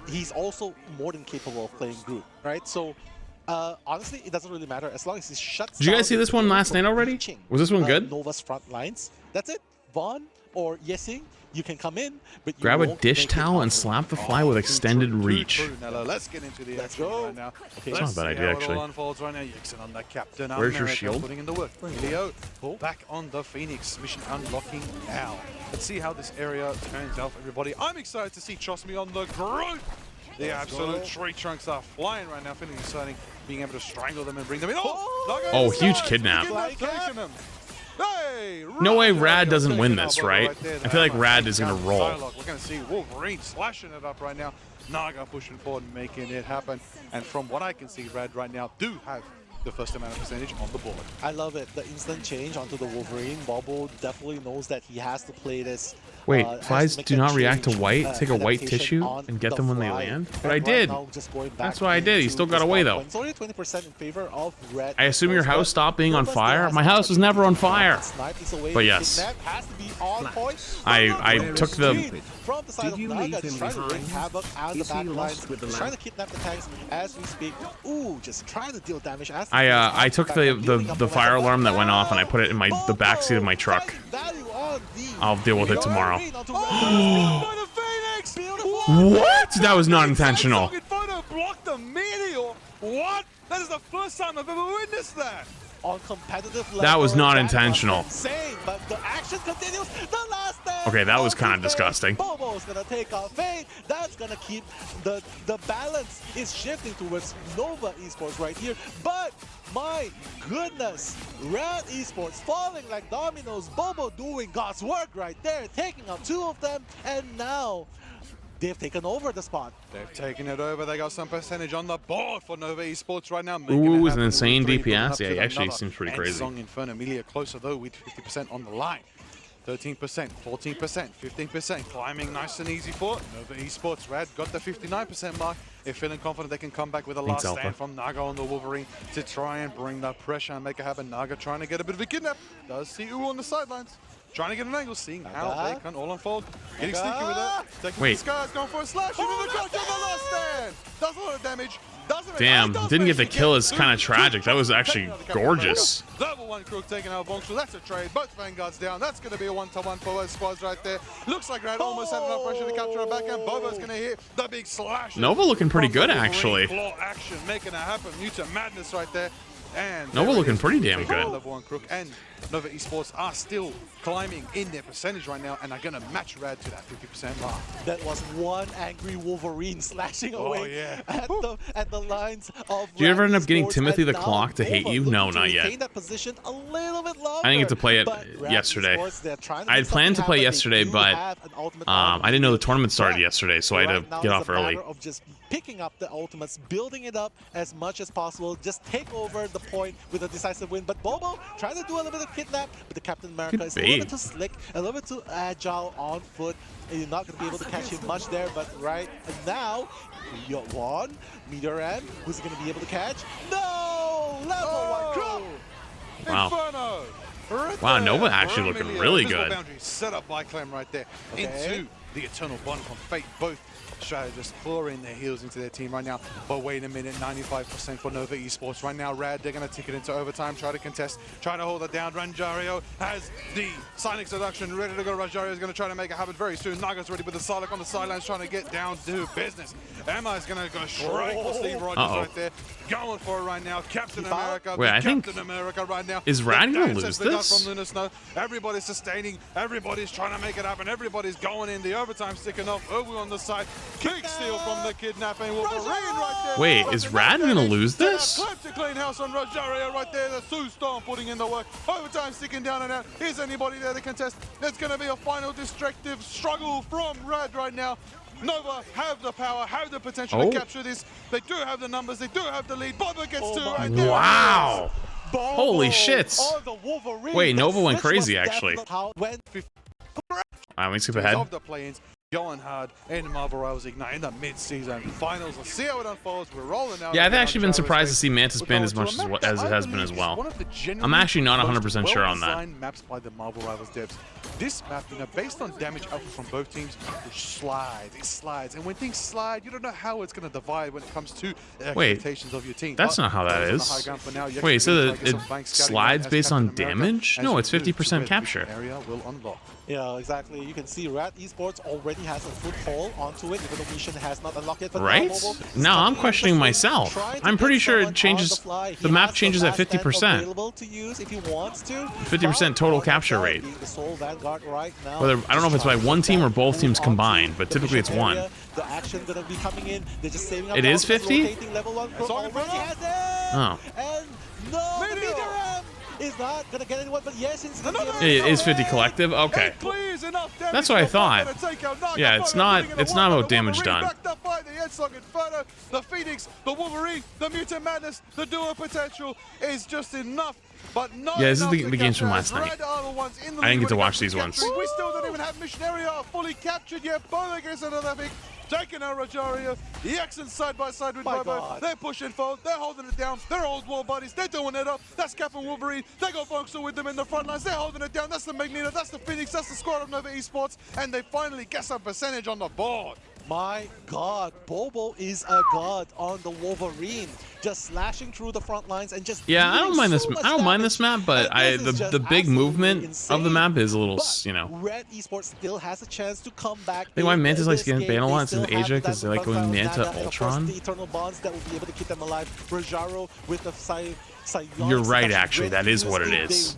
[SPEAKER 16] He's also more than capable of playing group, right? So. Honestly, it doesn't really matter as long as he shuts.
[SPEAKER 1] Did you guys see this one last night already? Was this one good?
[SPEAKER 16] Nova's front lines. That's it. Vaughn or Yesing, you can come in, but you
[SPEAKER 1] Grab a
[SPEAKER 16] won't
[SPEAKER 1] dish
[SPEAKER 16] make it
[SPEAKER 1] towel and
[SPEAKER 16] out.
[SPEAKER 1] slap the fly with extended reach.
[SPEAKER 17] Now let's get into the action right now.
[SPEAKER 1] Okay, it's not a bad idea actually.
[SPEAKER 17] It all unfolds right now. Yixon on the Captain
[SPEAKER 1] Where's your
[SPEAKER 17] America,
[SPEAKER 1] shield?
[SPEAKER 17] putting in the work. Leo back on the Phoenix. Mission unlocking now. Let's see how this area turns out for everybody. I'm excited to see Trust Me on the group. The absolute tree trunks are flying right now. Feeling exciting. Being able to strangle them and bring them in.
[SPEAKER 1] Oh, huge kidnap.
[SPEAKER 17] Hey,
[SPEAKER 1] No way Rad doesn't win this, right? I feel like Rad is going to roll.
[SPEAKER 17] We're going to see Wolverine slashing it up right now. Naga pushing forward and making it happen. And from what I can see, Rad right now do have the first amount of percentage on the board.
[SPEAKER 16] I love it. The instant change onto the Wolverine. Bobo definitely knows that he has to play this.
[SPEAKER 1] Wait, flies do not react to white? Take a white tissue and get them when they land? But I did. That's what I did. He still got away though.
[SPEAKER 16] It's only 20% in favor of Red.
[SPEAKER 1] I assume your house stopped being on fire? My house was never on fire. But yes. I took the...
[SPEAKER 16] From the side of Naga, just trying to wreak havoc out the back lines, trying to kidnap the tanks as we speak. Ooh, just trying to deal damage as
[SPEAKER 1] I took the fire alarm that went off and I put it in the backseat of my truck. I'll deal with it tomorrow. What? That was not intentional.
[SPEAKER 17] What? That is the first time I've ever witnessed that.
[SPEAKER 16] On competitive level,
[SPEAKER 1] that was not intentional.
[SPEAKER 16] Insane, but the action continues. The last stand.
[SPEAKER 1] Okay, that was kind of disgusting.
[SPEAKER 16] Bobo's gonna take off Fade. That's gonna keep the balance is shifting towards Nova Esports right here. But my goodness, Rad Esports falling like dominoes. Bobo doing God's work right there, taking out 2 of them, and now they've taken over the spot.
[SPEAKER 17] They've taken it over. They got some percentage on the board for Nova Esports right now.
[SPEAKER 1] Ooh, it's an insane DPS. Yeah, he actually seems pretty crazy.
[SPEAKER 17] Song Inferno, Amelia closer though with 50% on the line. 13%, 14%, 15%, climbing nice and easy for Nova Esports. Rad got the 59% mark. They're feeling confident they can come back with a last stand from Naga on the Wolverine to try and bring that pressure and make it happen. Naga trying to get a bit of a kidnap. Does see Uwu on the sidelines. Trying to get an angle, seeing how they can all unfold. Getting sneaky with it. Taking the skies, going for a slash. Into the coach on the last stand. Does a lot of damage.
[SPEAKER 1] Damn, didn't get the kill is kind of tragic. That was actually gorgeous.
[SPEAKER 17] Level 1 Crook taking out Bonk, so that's a trade. Both Vanguards down. That's going to be a 1-to-1 for both squads right there. Looks like Rad almost had enough pressure to capture it back, and Bobo's going to hit the big slash.
[SPEAKER 1] Nova looking pretty good, actually.
[SPEAKER 17] Claw action, making it happen. Mutant Madness right there. And
[SPEAKER 1] Nova looking pretty damn good.
[SPEAKER 17] Level 1 Crook and Nova Esports are still climbing in their percentage right now and are going to match Rad to that 50% mark.
[SPEAKER 16] That was one angry Wolverine slashing away at the lines of
[SPEAKER 1] Do you ever end up getting
[SPEAKER 16] Esports,
[SPEAKER 1] Timothy the
[SPEAKER 16] and
[SPEAKER 1] Clock to
[SPEAKER 16] now
[SPEAKER 1] hate you?
[SPEAKER 16] Nova
[SPEAKER 1] No,
[SPEAKER 16] looking
[SPEAKER 1] not
[SPEAKER 16] to
[SPEAKER 1] yet.
[SPEAKER 16] retain that position a little bit longer,
[SPEAKER 1] I didn't get to play it
[SPEAKER 16] but Rad
[SPEAKER 1] yesterday.
[SPEAKER 16] Esports, they're trying to
[SPEAKER 1] I
[SPEAKER 16] make
[SPEAKER 1] had planned to
[SPEAKER 16] something
[SPEAKER 1] play
[SPEAKER 16] happen.
[SPEAKER 1] yesterday,
[SPEAKER 16] They do
[SPEAKER 1] but
[SPEAKER 16] have an ultimate
[SPEAKER 1] I didn't know the tournament started yesterday, so I had
[SPEAKER 16] right
[SPEAKER 1] to
[SPEAKER 16] now
[SPEAKER 1] get
[SPEAKER 16] it's
[SPEAKER 1] off
[SPEAKER 16] a
[SPEAKER 1] early.
[SPEAKER 16] matter of just picking up the ultimates, building it up as much as possible, just take over the point with a decisive win. But Bobo trying to do a little bit of kidnap, but the Captain America
[SPEAKER 1] Good
[SPEAKER 16] is a little
[SPEAKER 1] bait.
[SPEAKER 16] bit too slick, a little bit too agile on foot. And you're not going to be able to catch him much there, but right now, you got one, Meteor M, who's going to be able to catch? No! Level 1 Crook!
[SPEAKER 1] Wow.
[SPEAKER 17] Inferno! Right
[SPEAKER 1] Wow,
[SPEAKER 17] there.
[SPEAKER 1] Nova actually looking
[SPEAKER 17] Romeo,
[SPEAKER 1] really
[SPEAKER 17] invisible
[SPEAKER 1] good.
[SPEAKER 17] Boundary set up by Clem right there
[SPEAKER 16] Okay.
[SPEAKER 17] into the Eternal Bond from Fate. Both strategists pouring their heels into their team right now. But wait a minute, 95% for Nova Esports. Right now, Rad, they're going to take it into overtime, try to contest, try to hold it down. Ranjario has the Sonic Seduction ready to go. Ranjario is going to try to make it happen very soon. Naga's ready with the Sarlacc on the sidelines trying to get down to business. Emma is going to go straight for Steve Rogers right there. Going for it right now. Captain America.
[SPEAKER 1] Wait, I think-
[SPEAKER 17] Captain America right now.
[SPEAKER 1] Is Rad
[SPEAKER 17] The
[SPEAKER 1] gonna
[SPEAKER 17] dance
[SPEAKER 1] lose
[SPEAKER 17] has begun
[SPEAKER 1] this?
[SPEAKER 17] From Lunar Snow. Everybody's sustaining. Everybody's trying to make it happen. Everybody's going in. The overtime sticking off. Ubu on the side. Big steal from the kidnapping Wolverine right there.
[SPEAKER 1] Wait, is Rad gonna lose this?
[SPEAKER 17] Clap to clean house on Rosario right there. The Sue Storm putting in the work. Overtime sticking down and out. Is anybody there to contest? There's going to be a final destructive struggle from Rad right now. Nova have the power, have the potential to capture this. They do have the numbers. They do have the lead. Boba gets two right there.
[SPEAKER 1] Wow.
[SPEAKER 16] Bobo
[SPEAKER 1] Holy shit.
[SPEAKER 16] on the Wolverine.
[SPEAKER 1] Wait, Nova went
[SPEAKER 16] This was
[SPEAKER 1] crazy, actually.
[SPEAKER 16] definitely how it went.
[SPEAKER 1] Let me skip ahead.
[SPEAKER 17] Of the play-ins, going hard in Marvel Rivals Ignite in the mid-season finals. Let's see how it unfolds. We're rolling out.
[SPEAKER 1] Yeah, I've actually been surprised to see Mantis banned as much as it has been as well. I'm actually not 100% sure on that.
[SPEAKER 17] Maps by the Marvel Rivals devs. This map, based on damage output from both teams, it slides. And when things slide, you don't know how it's going to divide when it comes to expectations of your team.
[SPEAKER 1] That's not how that is. Wait, so it slides based on damage? No, it's 50% capture.
[SPEAKER 16] Yeah, exactly. You can see Rat Esports already has a foothold onto it, even though Mission has not unlocked it. But
[SPEAKER 1] Right? Now I'm questioning myself. I'm pretty sure it changes. The map changes at 50%. 50% total capture rate. Whether I don't know if it's by one team or both teams combined, but typically it's one.
[SPEAKER 16] The action gonna be coming in. They're just saving up.
[SPEAKER 1] It is 50?
[SPEAKER 16] Oh. And no, Meteor M is not gonna get anyone, but yes, it's gonna be
[SPEAKER 1] It is 50 collective. Okay. That's what I thought. Yeah, it's not about damage done.
[SPEAKER 17] The Phoenix, the Wolverine, the Mutant Madness, the duo potential is just enough. But not
[SPEAKER 1] Yeah, this is the
[SPEAKER 17] enough to
[SPEAKER 1] games from
[SPEAKER 17] capture
[SPEAKER 1] last night.
[SPEAKER 17] Red are the ones in the
[SPEAKER 1] I didn't
[SPEAKER 17] lead
[SPEAKER 1] get to
[SPEAKER 17] when it
[SPEAKER 1] watch
[SPEAKER 17] comes
[SPEAKER 1] these ones.
[SPEAKER 17] capturing. We still don't even have Mission Area fully captured yet. Boba gets another pick. Taking out Rosario. The Accents side by side with Boba. They're pushing forward. They're holding it down. They're old war buddies. They're doing it up. That's Captain Wolverine. They got Voxel with them in the front lines. They're holding it down. That's the Magneto. That's the Phoenix. That's the squad of Nova Esports. And they finally get some percentage on the board.
[SPEAKER 16] My God, Bobo is a god on the Wolverine, just slashing through the front lines and just.
[SPEAKER 1] Yeah, I don't mind this.
[SPEAKER 16] so much
[SPEAKER 1] I don't mind
[SPEAKER 16] damage.
[SPEAKER 1] this map, but the big movement of the map is a little, you know.
[SPEAKER 16] Red Esports still has a chance to come back.
[SPEAKER 1] I think why
[SPEAKER 16] in
[SPEAKER 1] Mantis likes
[SPEAKER 16] this
[SPEAKER 1] getting
[SPEAKER 16] game.
[SPEAKER 1] banned a
[SPEAKER 16] They
[SPEAKER 1] lot
[SPEAKER 16] still
[SPEAKER 1] in
[SPEAKER 16] have
[SPEAKER 1] Asia
[SPEAKER 16] that
[SPEAKER 1] because they like
[SPEAKER 16] front
[SPEAKER 1] going
[SPEAKER 16] line
[SPEAKER 1] Manta
[SPEAKER 16] Nana, and of course
[SPEAKER 1] Ultron.
[SPEAKER 16] the Eternal Bonds that will be able to keep them alive. Rojaro with the
[SPEAKER 1] You're right, actually. That is what it is.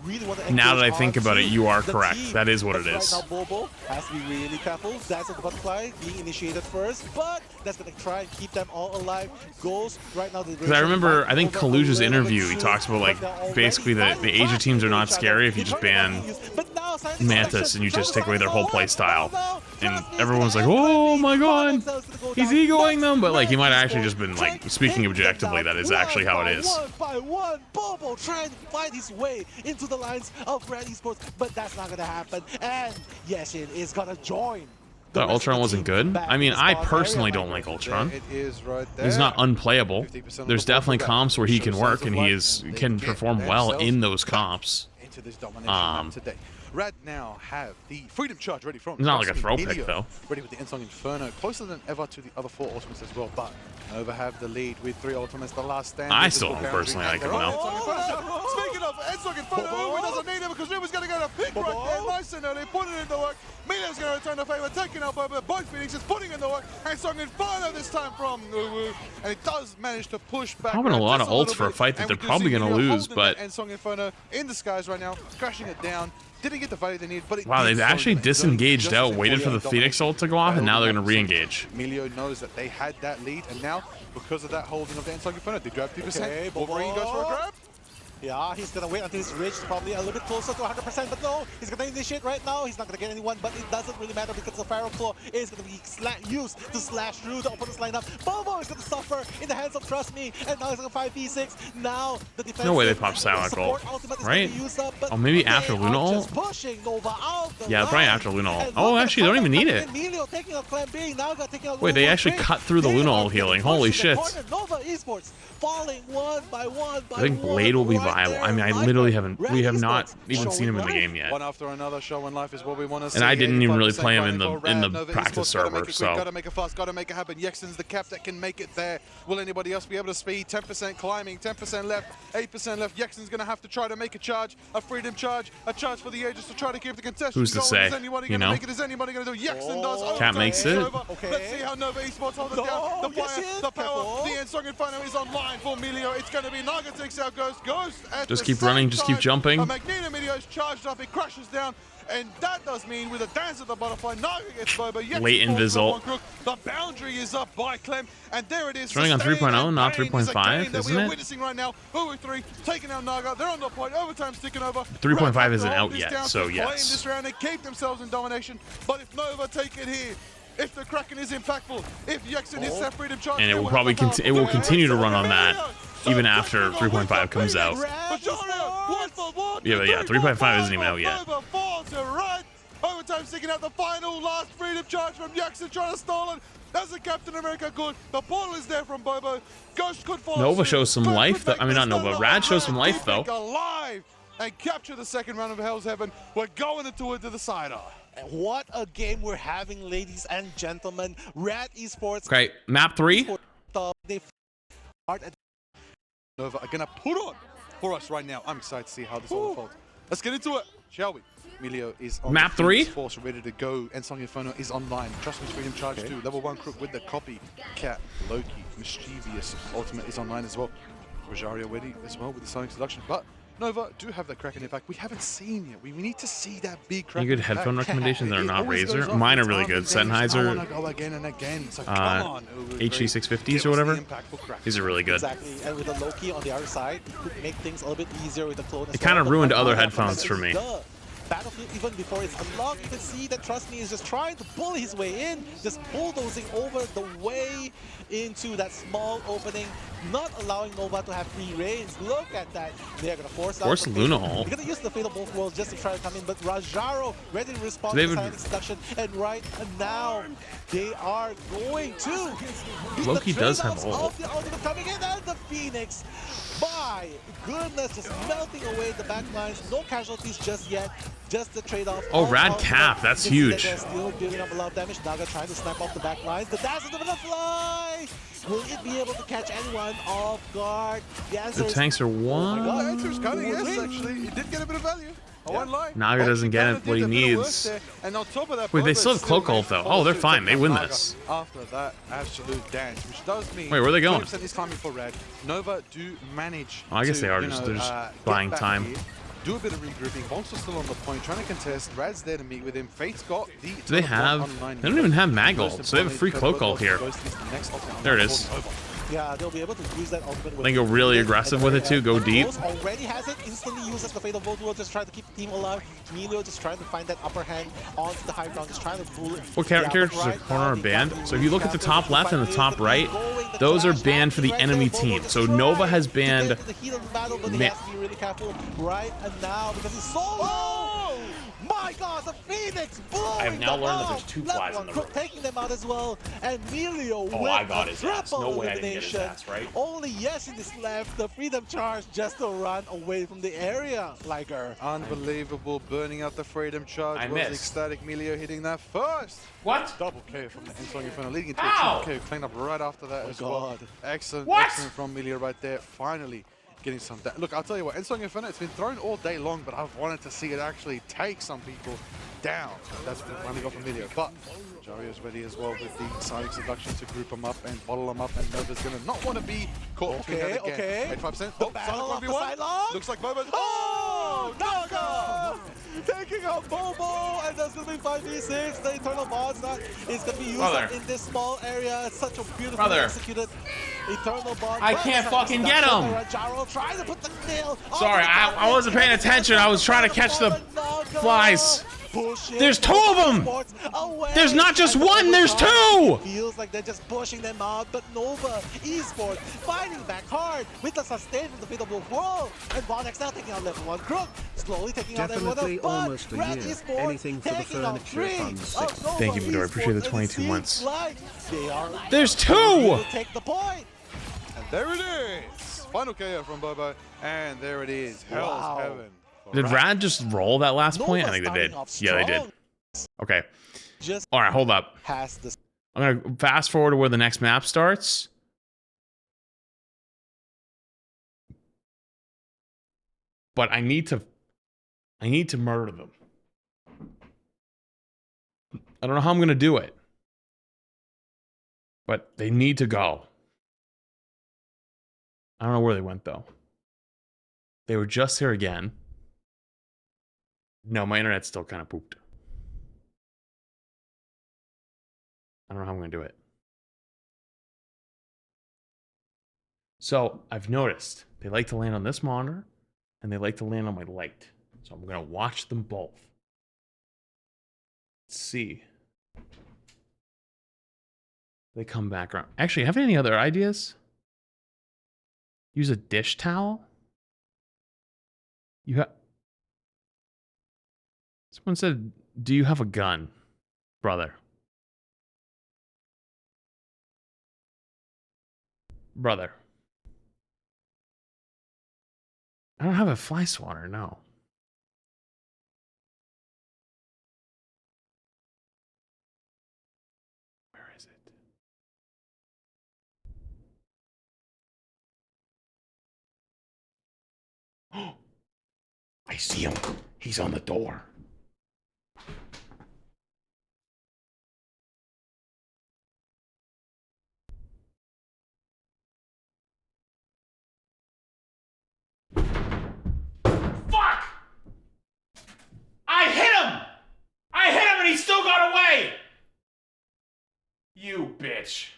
[SPEAKER 1] Now that I think about it, you are correct. That is what it is.
[SPEAKER 16] Right now, Bobo has to be really careful. That's the butterfly being initiated first, but that's going to try and keep them all alive. Goes right now.
[SPEAKER 1] Because I remember, I think Kaluja's interview, he talks about like basically the Asia teams are not scary if you just ban Mantis and you just take away their whole play style. And everyone's like, oh my god, he's egoing them, but like he might actually just been like speaking objectively. That is actually how it is.
[SPEAKER 16] One by one, Bobo trying to find his way into the lines of Red Esports, but that's not gonna happen. And Yeshin is gonna join.
[SPEAKER 1] The Ultron wasn't good. I mean, I personally don't like Ultron.
[SPEAKER 17] It is right there.
[SPEAKER 1] He's not unplayable. There's definitely comps where he can work and he can perform well in those comps.
[SPEAKER 17] Rad now have the Freedom Charge ready from.
[SPEAKER 1] It's not like a throw pick,
[SPEAKER 17] Milio
[SPEAKER 1] though.
[SPEAKER 17] Ready with the Ensong Inferno, closer than ever to the other 4 ultimates as well. But Nova have the lead with 3 ultimates. The last stand.
[SPEAKER 1] I still don't personally like him now.
[SPEAKER 17] Speaking of Ensong Inferno, Uwe doesn't need it because Uwe's going to go to pick right there. Nice and early, put it in the work. Milio's going to return the favor, taking out Bobo. Both Phoenixes putting in the work. Ensong Inferno this time from Uwe. And it does manage to push back.
[SPEAKER 1] Probably a lot of ults for a fight that they're probably going to lose, but...
[SPEAKER 17] Ensong Inferno in the skies right now, crashing it down. Didn't get the value they need, but it
[SPEAKER 1] wow, they've actually disengaged out, waited for the Phoenix ult to go off, and now they're going to re-engage.
[SPEAKER 17] Milio knows that they had that lead, and now, because of that holding of the Ensong Inferno, they grab 2%. Wolverine goes for a grab.
[SPEAKER 16] Yeah, he's gonna wait until he's reached probably a little bit closer to 100%, but no, he's gonna initiate right now. He's not gonna get anyone, but it doesn't really matter because the Pharaoh Claw is gonna be used to slash through the opponent's lineup. Bobo is gonna suffer in the hands of Trust Me, and now he's gonna 5v6. Now the defense.
[SPEAKER 1] No way they pop Silent ult, right? Oh, maybe after Luna ult? Yeah, probably after Luna ult. Oh, actually, they don't even need it. Wait, they actually cut through the Luna ult healing. Holy shit.
[SPEAKER 16] Falling one by one by
[SPEAKER 1] I think Blade will be viable. I mean, I literally haven't. We have not even seen him in the game yet.
[SPEAKER 17] One after another, show and life is what we want to see.
[SPEAKER 1] And I didn't even really play him in the practice server. So
[SPEAKER 17] gotta make it fast, gotta make it happen. Yexen's the cap that can make it there. Will anybody else be able to speed? 10% climbing, 10% left, 8% left. Yexen's gonna have to try to make a charge, a freedom charge, a charge for the ages to try to keep the contestant.
[SPEAKER 1] Who's to say?
[SPEAKER 17] You know? Is anybody gonna do? Yexen does.
[SPEAKER 1] Cat makes it.
[SPEAKER 17] Let's see how Nova Esports hold it down. The fire, the power, the Ensong Inferno is online for Milio. It's going to be Naga takes out Ghost.
[SPEAKER 1] Just keep running, just keep jumping.
[SPEAKER 17] A Magneto Milio is charged up, it crashes down, and that does mean with a dance of the butterfly, Naga gets Bobo.
[SPEAKER 1] Late invisible.
[SPEAKER 17] The boundary is up by Clem, and there it is.
[SPEAKER 1] It's running on 3.0, not 3.5, isn't it?
[SPEAKER 17] Witnessing right now. 3 taking out Naga. They're on the point. Overtime's ticking over.
[SPEAKER 1] 3.5 isn't out yet, so yes.
[SPEAKER 17] This round and keep themselves in domination, but if Nova take it here, if the Kraken is impactful, if Yexen hits that freedom charge,
[SPEAKER 1] and it will probably continue to run on that even after 3.5 comes out. Yeah, but yeah, 3.5 isn't even out yet.
[SPEAKER 17] Overtime sticking out the final last freedom charge from Yexen, trying to stall it. That's a Captain America good. The portal is there from Bobo. Ghost could follow.
[SPEAKER 1] Nova shows some life, though. I mean, not Nova. Rad shows some life, though.
[SPEAKER 17] Alive and capture the second round of Hell's Heaven. We're going into it to the sider.
[SPEAKER 16] What a game we're having, ladies and gentlemen. Rad Esports.
[SPEAKER 1] Okay, map 3.
[SPEAKER 17] Nova are gonna put on for us right now. I'm excited to see how this all unfolds. Let's get into it, shall we? Milio is on
[SPEAKER 1] map 3.
[SPEAKER 17] Force ready to go. Ensong Inferno is online. Trust Me's Freedom Charge 2. Level 1 Crook with the copy. Cat, Loki, Mischievous Ultimate is online as well. Rosario ready as well with the Sonic Seduction. But Nova do have that Kraken impact. We haven't seen yet. We need to see that big Kraken.
[SPEAKER 1] Any good headphone recommendations that are not Razer? Mine are really good. Sennheiser,
[SPEAKER 17] go again and again. So
[SPEAKER 1] HC650s or whatever. These are really good.
[SPEAKER 16] Exactly, and with the Loki on the other side, it could make things a little bit easier with the clone.
[SPEAKER 1] It kind of ruined other headphones for me.
[SPEAKER 16] Battlefield, even before it's unlocked, you can see that Trust Me is just trying to bully his way in, just bulldozing over the way into that small opening, not allowing Nova to have free reigns. Look at that. They're going to force
[SPEAKER 1] Luna ult.
[SPEAKER 16] They're going to use the Fate of Both Worlds just to try to come in, but Rajaro ready to respond to the silent seduction, and right now they are going to
[SPEAKER 1] Loki does have ult.
[SPEAKER 16] The ultimate coming in, and the Phoenix, my goodness, just melting away the back lines. No casualties just yet. Just the trade-off.
[SPEAKER 1] Oh, Rad Cap, that's huge.
[SPEAKER 16] They're still building up a lot of damage. Naga trying to snap off the back lines. The dash of the butterfly! Will it be able to catch anyone off guard? The answer
[SPEAKER 1] the tanks are one.
[SPEAKER 17] Oh my God, the answer is kind of yes, actually. It did get a bit of value.
[SPEAKER 1] Naga doesn't get what he needs.
[SPEAKER 17] And on top of that,
[SPEAKER 1] wait, they still have Cloak ult though. Oh, they're fine. They win this.
[SPEAKER 17] After that absolute dance, which does mean.
[SPEAKER 1] Wait, where are they going?
[SPEAKER 17] Is climbing for Red. Nova do manage.
[SPEAKER 1] Oh, I guess they are. They're just buying time.
[SPEAKER 17] Here. Do a bit of regrouping. Bonks are still on the point, trying to contest. Rad's there to meet with him. Fate's got the.
[SPEAKER 1] Do they have? They don't even have Mag ult, so they have a free Cloak ult here. There it is.
[SPEAKER 16] Yeah, they'll be able to use that ultimate.
[SPEAKER 1] They go really aggressive with it too. Go deep.
[SPEAKER 16] Already has it. Instantly uses the Fate of Both Worlds. Just trying to keep the team alive. Milio just trying to find that upper hand onto the high ground. Just trying to bullet.
[SPEAKER 1] What characters are corner are banned? So if you look at the top left and the top right, those are banned for the enemy team. So Nova has banned.
[SPEAKER 16] The heat of the battle, but he has to be really careful right and now because he's so low. My my God, the Phoenix blowing
[SPEAKER 1] I have now
[SPEAKER 16] them
[SPEAKER 1] learned that
[SPEAKER 16] out.
[SPEAKER 1] there's 2
[SPEAKER 16] Left
[SPEAKER 1] flies
[SPEAKER 16] one
[SPEAKER 1] in the
[SPEAKER 16] Crook
[SPEAKER 1] room.
[SPEAKER 16] taking them out as well, and Melio
[SPEAKER 1] Oh,
[SPEAKER 16] with
[SPEAKER 1] I got
[SPEAKER 16] a
[SPEAKER 1] his ass.
[SPEAKER 16] triple
[SPEAKER 1] No way I didn't get his
[SPEAKER 16] elimination.
[SPEAKER 1] ass, right?
[SPEAKER 16] Only Yeshin is left, the Freedom Charge just to run away from the area, Liger.
[SPEAKER 17] Unbelievable, burning out the Freedom Charge.
[SPEAKER 1] I
[SPEAKER 17] Was
[SPEAKER 1] missed.
[SPEAKER 17] ecstatic. Melio hitting that first.
[SPEAKER 1] What?
[SPEAKER 17] Double KO from the Ensong Inferno, leading into
[SPEAKER 1] Ow!
[SPEAKER 17] a triple KO clean up right after that as well. Excellent,
[SPEAKER 1] What?
[SPEAKER 17] excellent from Melio right there. Finally getting some. Look, I'll tell you what, Ensong Inferno, it's been thrown all day long, but I've wanted to see it actually take some people down. That's what we finally got from Melio. But Jario's ready as well with the Sonic Seduction to group them up and bottle them up, and Nova's gonna not want to be caught between that again.
[SPEAKER 16] Okay.
[SPEAKER 17] 85%.
[SPEAKER 16] The
[SPEAKER 17] Oh,
[SPEAKER 16] battle
[SPEAKER 17] Sonic
[SPEAKER 16] of the
[SPEAKER 17] 1v1.
[SPEAKER 16] sideline.
[SPEAKER 17] Looks like Bobo's.
[SPEAKER 16] Oh, Naga! Taking out Bobo, and that's gonna be 5v6. The Eternal Boss that is gonna be used up in this small area. It's such a beautifully executed Eternal Boss.
[SPEAKER 1] I can't fucking get him.
[SPEAKER 16] Jaro trying to put the nail.
[SPEAKER 1] Sorry, I wasn't paying attention. I was trying to catch the flies. There's 2 of them! There's not just one, there's 2!
[SPEAKER 16] Feels like they're just pushing them out, but Nova Esports fighting back hard with the sustain from the Beatable World. And VODS now taking out level 1 Crook, slowly taking out everyone else. But
[SPEAKER 2] almost a
[SPEAKER 16] Red
[SPEAKER 2] year.
[SPEAKER 16] Esports
[SPEAKER 2] Anything for the
[SPEAKER 16] taking out
[SPEAKER 2] furniture
[SPEAKER 16] 3
[SPEAKER 2] fund
[SPEAKER 16] of
[SPEAKER 2] 6.
[SPEAKER 16] Nova
[SPEAKER 1] Thank you, Midori. Appreciate the
[SPEAKER 16] Esports,
[SPEAKER 1] 22
[SPEAKER 16] and it
[SPEAKER 1] months.
[SPEAKER 16] seems like they are
[SPEAKER 1] There's 2!
[SPEAKER 16] to take the point.
[SPEAKER 17] And there it is. Final KO from Bobo. And there it is. Hell's Heaven.
[SPEAKER 1] Did Rad just roll that last point? I think they did. Yeah, they did. Okay. All right, hold up.
[SPEAKER 16] Has this.
[SPEAKER 1] I'm gonna fast forward to where the next map starts. But I need to murder them. I don't know how I'm gonna do it. But they need to go. I don't know where they went though. They were just here again. No, my internet's still kind of pooped. I don't know how I'm going to do it. So, I've noticed they like to land on this monitor and they like to land on my light. So, I'm going to watch them both. Let's see. They come back around. Actually, have any other ideas? Use a dish towel? You have. Someone said, do you have a gun, brother? Brother. I don't have a fly swatter, no. Where is it? I see him. He's on the door. Fuck! I hit him! I hit him and he still got away! You bitch.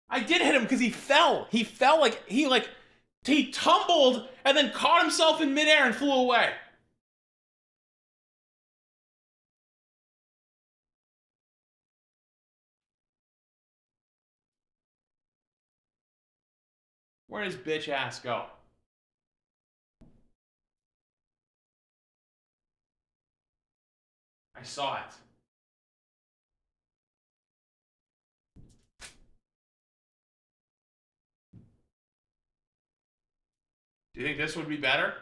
[SPEAKER 1] I did hit him because he fell. He fell like he tumbled and then caught himself in midair and flew away. Where does bitch ass go? I saw it. Do you think this would be better?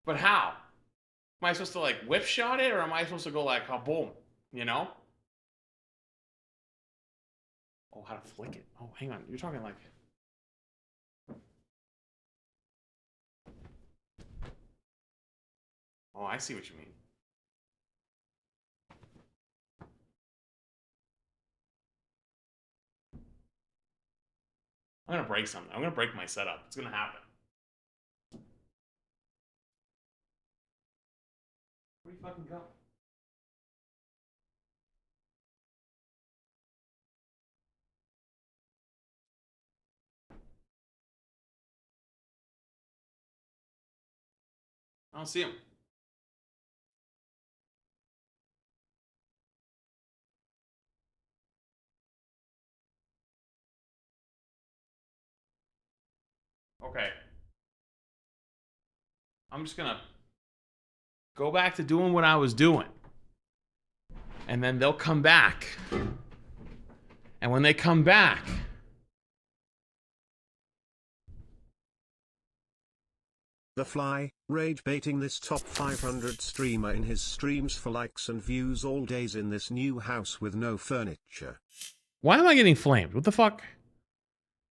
[SPEAKER 1] But how? Am I supposed to like whip shot it or am I supposed to go like boom? You know? Oh, how to flick it. Oh, hang on. You're talking like. Oh, I see what you mean. I'm gonna break something. I'm gonna break my setup. It's gonna happen. Where do you fucking go? I don't see him. Okay. I'm just gonna go back to doing what I was doing. And then they'll come back. And when they come back,
[SPEAKER 2] The Fly, rage baiting this top 500 streamer in his streams for likes and views all days in this new house with no furniture.
[SPEAKER 1] why am I getting flamed? What the fuck?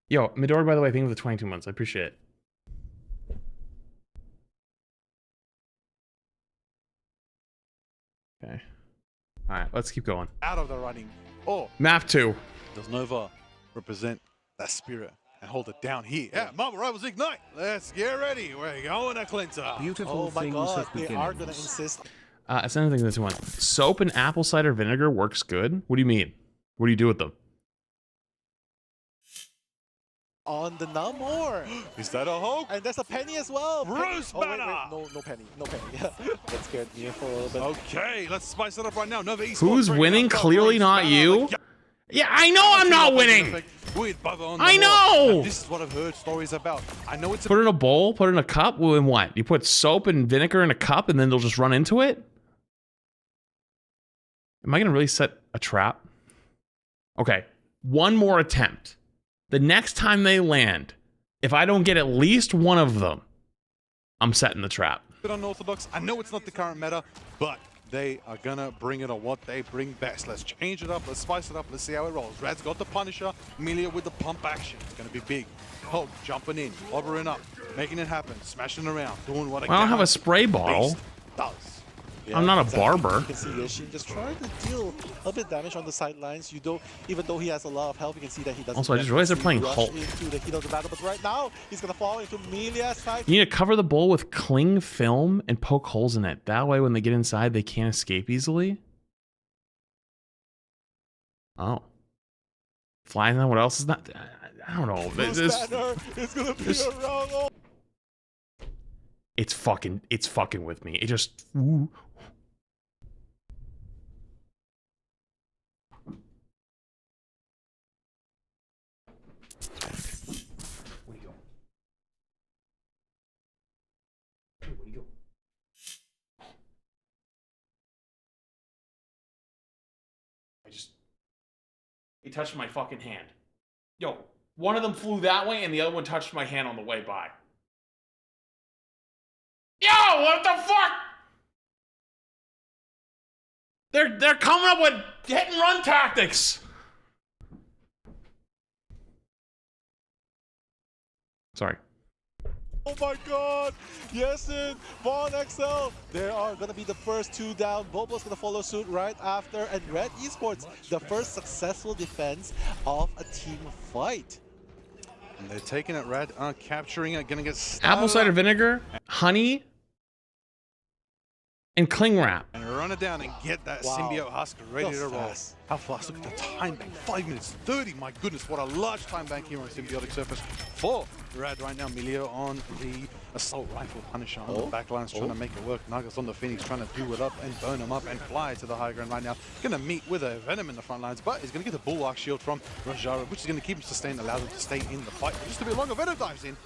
[SPEAKER 1] Yo, Midori, by the way, thank you for the 22 months. I appreciate it. Okay. Alright, let's keep going.
[SPEAKER 17] Out of the running. Oh,
[SPEAKER 1] Map 2.
[SPEAKER 17] does Nova represent that spirit and hold it down here? Yeah, Marvel Rivals Ignite. Let's get ready. We're going to Clinton.
[SPEAKER 2] Beautiful
[SPEAKER 16] Oh my
[SPEAKER 2] things
[SPEAKER 16] god,
[SPEAKER 2] have
[SPEAKER 16] they
[SPEAKER 2] beginnings.
[SPEAKER 16] are gonna insist
[SPEAKER 1] It's another thing this one. Soap and apple cider vinegar works good? What do you mean? What do you do with them?
[SPEAKER 16] on the Namor.
[SPEAKER 17] Is that a Hulk?
[SPEAKER 16] And there's a Penny as well.
[SPEAKER 17] Rose
[SPEAKER 16] Oh, wait,
[SPEAKER 17] Banner!
[SPEAKER 16] no Penny. No Penny. That scared me for a little bit.
[SPEAKER 17] Okay, let's spice it up right now. Nova Esports
[SPEAKER 1] Who's
[SPEAKER 17] bringing
[SPEAKER 1] winning?
[SPEAKER 17] up top
[SPEAKER 1] Clearly
[SPEAKER 17] Rose
[SPEAKER 1] not
[SPEAKER 17] Banner.
[SPEAKER 1] you. Yeah, I know I'm not winning.
[SPEAKER 17] With Bubba on the
[SPEAKER 1] I
[SPEAKER 17] wall.
[SPEAKER 1] know.
[SPEAKER 17] And this is what I've heard stories about. I know it's
[SPEAKER 1] Put it in a bowl, put it in a cup, and what? You put soap and vinegar in a cup and then they'll just run into it? Am I gonna really set a trap? Okay, one more attempt. The next time they land, if I don't get at least one of them, I'm setting the trap.
[SPEAKER 17] a bit unorthodox. I know it's not the current meta, but they are gonna bring it on what they bring best. Let's change it up, let's spice it up, let's see how it rolls. Red's got the Punisher, Amelia with the pump action. It's gonna be big. Hulk jumping in, bobbering up, making it happen, smashing around, doing what
[SPEAKER 1] I don't have a spray bottle.
[SPEAKER 17] Beast does.
[SPEAKER 1] I'm not a barber.
[SPEAKER 16] You can see Yashin just trying to deal a bit of damage on the sidelines. You don't, even though he has a lot of health, you can see that he doesn't.
[SPEAKER 1] Also, I just realized they're playing
[SPEAKER 16] rush
[SPEAKER 1] Hulk.
[SPEAKER 16] into the heat of the battle, but right now he's gonna fall into Amelia's side.
[SPEAKER 1] You need to cover the bowl with cling film and poke holes in it. That way, when they get inside, they can't escape easily. Oh. Flying on what else is not? I don't know.
[SPEAKER 16] It's gonna be
[SPEAKER 1] this-
[SPEAKER 16] a wrong.
[SPEAKER 1] It's fucking with me. It just. Ooh. Where'd he go? Where'd he go? He touched my fucking hand. Yo, one of them flew that way and the other one touched my hand on the way by. Yo, what the fuck? They're coming up with hit and run tactics. Sorry.
[SPEAKER 16] Oh my god! Yasin, Vaughn XL, they are gonna be the first two down. Bobo's gonna follow suit right after, and Red Esports, the first successful defense of a team fight.
[SPEAKER 17] And they're taking it, Red, capturing it, gonna get
[SPEAKER 1] Apple cider vinegar, honey, and cling wrap.
[SPEAKER 17] and run it down and get that
[SPEAKER 16] Wow.
[SPEAKER 17] symbiote husk ready
[SPEAKER 16] That
[SPEAKER 17] to
[SPEAKER 16] was
[SPEAKER 17] roll.
[SPEAKER 16] fast.
[SPEAKER 17] How fast? Look at the time bank, 5 minutes 30. My goodness, what a large time bank here on symbiotic surface for Rad right now. Milio on the assault rifle, Punisher on the backlines, trying to make it work. Nagas on the Phoenix, trying to do it up and burn him up and fly to the high ground right now. Gonna meet with a Venom in the front lines, but he's gonna get the Bulwark shield from Rajara, which is gonna keep him sustained, allow him to stay in the fight. Just a bit longer, Venom dives in.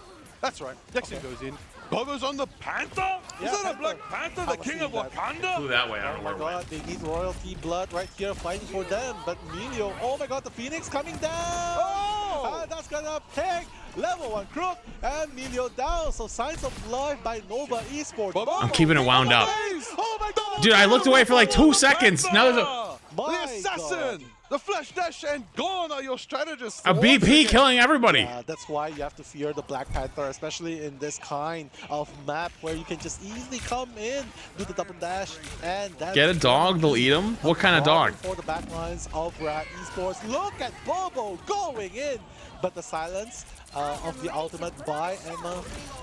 [SPEAKER 17] That's right, Dexter goes in. Bobo's on the Panther? Is that a Black Panther, the king of Wakanda?
[SPEAKER 1] Flew that way. I don't
[SPEAKER 16] Oh
[SPEAKER 1] know
[SPEAKER 16] my
[SPEAKER 1] where it
[SPEAKER 16] god, they need royalty blood right here fighting for them. But Emilio, oh my god, the Phoenix coming down!
[SPEAKER 17] Oh!
[SPEAKER 16] And that's gonna take level 1 Crook and Emilio down. So signs of life by Nova Esports.
[SPEAKER 1] I'm keeping it wound up.
[SPEAKER 16] Oh my god!
[SPEAKER 1] Dude, I looked away for like 2 seconds. Now there's a
[SPEAKER 16] My
[SPEAKER 17] The assassin!
[SPEAKER 16] God.
[SPEAKER 17] The flash dash and gone are your strategists.
[SPEAKER 1] BP
[SPEAKER 17] Once again.
[SPEAKER 1] killing everybody.
[SPEAKER 16] Yeah, that's why you have to fear the Black Panther, especially in this kind of map where you can just easily come in, do the double dash, and that's
[SPEAKER 1] Get a dog, they'll eat him. What kind of dog?
[SPEAKER 16] For the backlines of Rat Esports. Look at Bobo going in, but the silence of the ultimate by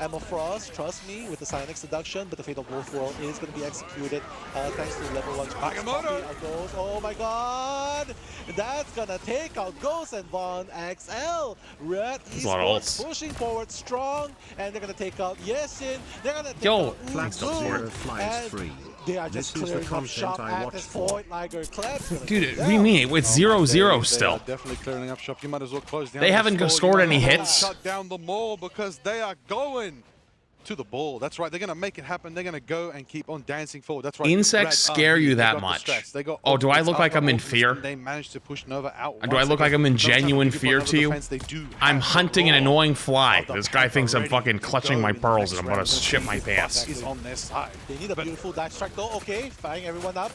[SPEAKER 16] Emma Frost. Trust me, with the Cyanix seduction, but the Fate of Wolf World is going to be executed thanks to level 1
[SPEAKER 17] Agamotto.
[SPEAKER 16] Ghost. Oh my god! That's going to take out Ghost and Von XL. Red Esports pushing forward strong, and they're going to take out Yesin. They're going to take out Uzu,
[SPEAKER 2] flies free.
[SPEAKER 16] They are just clearing up shop at this point. Liger Klebs.
[SPEAKER 1] Dude, what do you mean? It's 0-0 still.
[SPEAKER 17] They are definitely clearing up shop. You might as well close down.
[SPEAKER 1] They haven't scored any hits.
[SPEAKER 17] Shut down the mall because they are going to the ball. That's right. They're going to make it happen. They're going to go and keep on dancing forward. That's right.
[SPEAKER 1] Insects scare you that much. Oh, do I look like I'm in fear?
[SPEAKER 17] They managed to push Nova out.
[SPEAKER 1] Do I look like I'm in genuine fear to you? I'm hunting an annoying fly. This guy thinks I'm fucking clutching my pearls and I'm going to shit my pants.
[SPEAKER 16] Is on their side. They need a beautiful dive strike though. Okay, firing everyone up.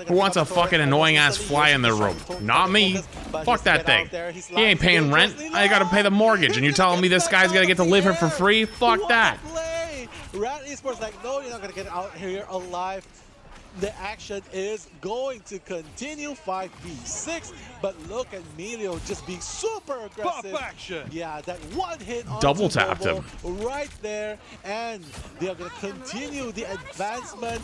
[SPEAKER 1] Who wants a fucking annoying ass fly in their room? Not me. Fuck that thing. He ain't paying rent. I got to pay the mortgage. And you're telling me this guy's going to get to live here for free? Fuck that.
[SPEAKER 16] Rat Esports like, no, you're not going to get out here alive. The action is going to continue 5v6, but look at Melio just being super aggressive.
[SPEAKER 17] Buff action.
[SPEAKER 16] Yeah, that one hit on
[SPEAKER 1] double tapped him
[SPEAKER 16] right there, and they are going to continue the advancement.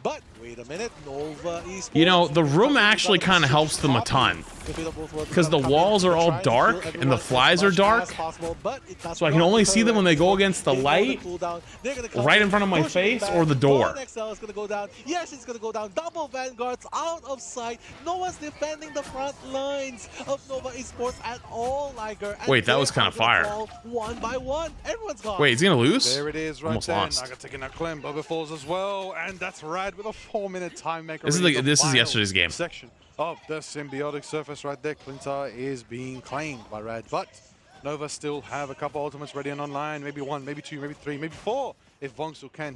[SPEAKER 16] But wait a minute, Nova Esports.
[SPEAKER 1] You know, the room actually kind of helps them a ton. Because the walls are all dark and the flies are dark. So I can only see them when they go against the light, right in front of my face, or the door.
[SPEAKER 16] Yes, it's going to go down. Double Vanguards out of sight. No one's defending the front lines of Nova Esports at all, Liger.
[SPEAKER 1] Wait, that was kind of fire.
[SPEAKER 16] One by one, everyone's gone.
[SPEAKER 1] Wait, is he going to lose?
[SPEAKER 17] There it is, right
[SPEAKER 1] Almost
[SPEAKER 17] there.
[SPEAKER 1] lost.
[SPEAKER 17] Naga taking that Clem. Boba falls as well, and that's Rad with a 4-minute time maker.
[SPEAKER 1] This is yesterday's game.
[SPEAKER 17] Section of the symbiotic surface right there. Clintar is being claimed by Rad, but Nova still have a couple ultimates ready and online. Maybe 1, maybe 2, maybe 3, maybe 4 if Vongsel can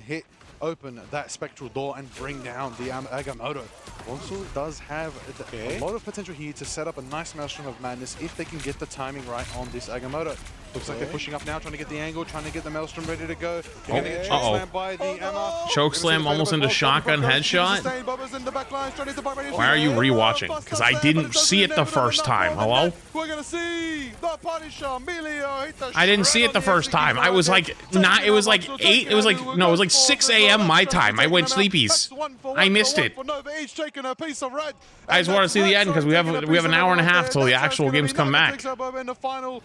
[SPEAKER 17] open that spectral door and bring down the Agamotto. Vongsel does have a lot of potential here to set up a nice Maelstrom of Madness if they can get the timing right on this Agamotto. Looks like they're pushing up now, trying to get the angle, trying to get the Maelstrom ready to go. They're going to get chokeslammed by the Emma.
[SPEAKER 1] Chokeslam almost into shotgun headshot? Why are you rewatching? Because I didn't see it the first time. Hello?
[SPEAKER 17] We're going to see the Punisher, Melio.
[SPEAKER 1] I didn't see it the first time. I was like, it was like 8, it was like 6 a.m. my time. I went sleepies. I missed it. I just want to see the end because we have an hour and a half till the actual games come back.
[SPEAKER 17] In the final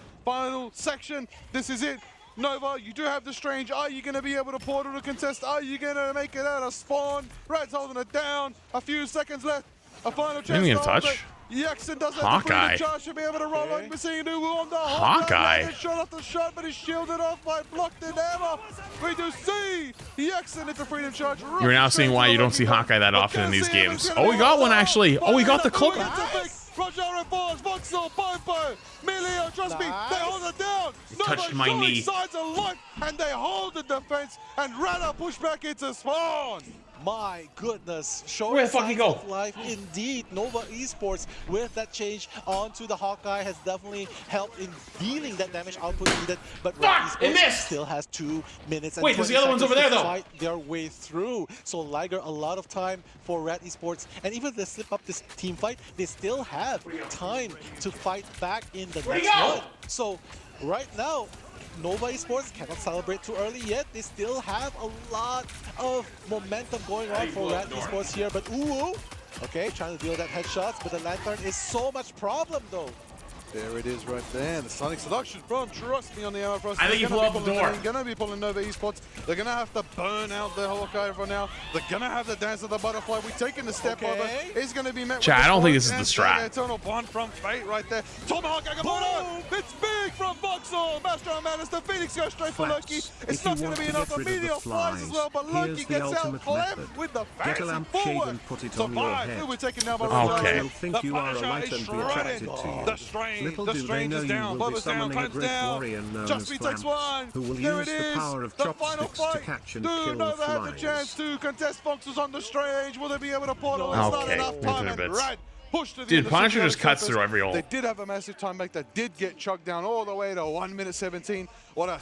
[SPEAKER 17] section, this is it. Nova, you do have the Strange. Are you going to be able to portal the contest? Are you going to make it out of spawn? Rad's holding it down. A few seconds left. A final chance.
[SPEAKER 1] Maybe in touch.
[SPEAKER 17] Jackson does
[SPEAKER 1] Hawkeye.
[SPEAKER 17] Should be able to roll on. We're seeing on the
[SPEAKER 1] Hawkeye.
[SPEAKER 17] Shot after shot, but he's shielded off by blocked in Emma. We do see Jackson at the freedom charge.
[SPEAKER 1] You're now seeing why you don't see Hawkeye that often in these games. Oh, we got one actually. Oh, we got the cloak.
[SPEAKER 17] Roger and Balls, Voxel, Popo, Melio, trust me, they hold it down.
[SPEAKER 1] Touched my knee.
[SPEAKER 17] Sides of life, and they hold the defense, and Rada push back into spawn.
[SPEAKER 16] My goodness, showing
[SPEAKER 1] Where the fuck he go?
[SPEAKER 16] Life indeed. Nova Esports with that change onto the Hawkeye has definitely helped in dealing that damage output needed. But Red Esports still has 2 minutes and 20
[SPEAKER 1] the other one's over there though.
[SPEAKER 16] Fight their way through. So Liger, a lot of time for Red Esports, and even if they slip up this team fight, they still have time to fight back in the next one. So right now, Nova Esports cannot celebrate too early yet. They still have a lot of momentum going on for Red Esports here, but okay, trying to deal that headshots, but the Lantern is so much problem though.
[SPEAKER 17] There it is right there. The Sonic Seduction from Trust Me on the Emma Frost.
[SPEAKER 1] I think he blew up the door.
[SPEAKER 17] They're going to be pulling Nova Esports. They're going to have to burn out the Hawkeye for now. They're going to have the Dance of the Butterfly. We're taking the step over. It's going to be met with
[SPEAKER 1] I don't think this is the strat.
[SPEAKER 17] Eternal Bond from Fate right there. Tomahawk Agamotto. It's big from Voxel. Master of Madness. The Phoenix goes straight for Loki. It's not going to be enough. The Meteor flies as well, but Loki gets out Clem with the fancy forward. Survive. We're taking now by
[SPEAKER 1] okay.
[SPEAKER 2] The Punisher is shredded.
[SPEAKER 17] The Strange is down, Bubba's down, Clem's down. Just me takes one. There it is. The final fight. Do Nova have the chance to contest Voxels on the Strange? Will they be able to portal? It's not enough time. And Rad Push to the
[SPEAKER 1] Dude,
[SPEAKER 17] end of
[SPEAKER 1] Punisher
[SPEAKER 17] Sunday
[SPEAKER 1] just cuts
[SPEAKER 17] surface.
[SPEAKER 1] through every ult.
[SPEAKER 17] They did have a massive time back that did get chucked down all the way to 1 minute 17. What a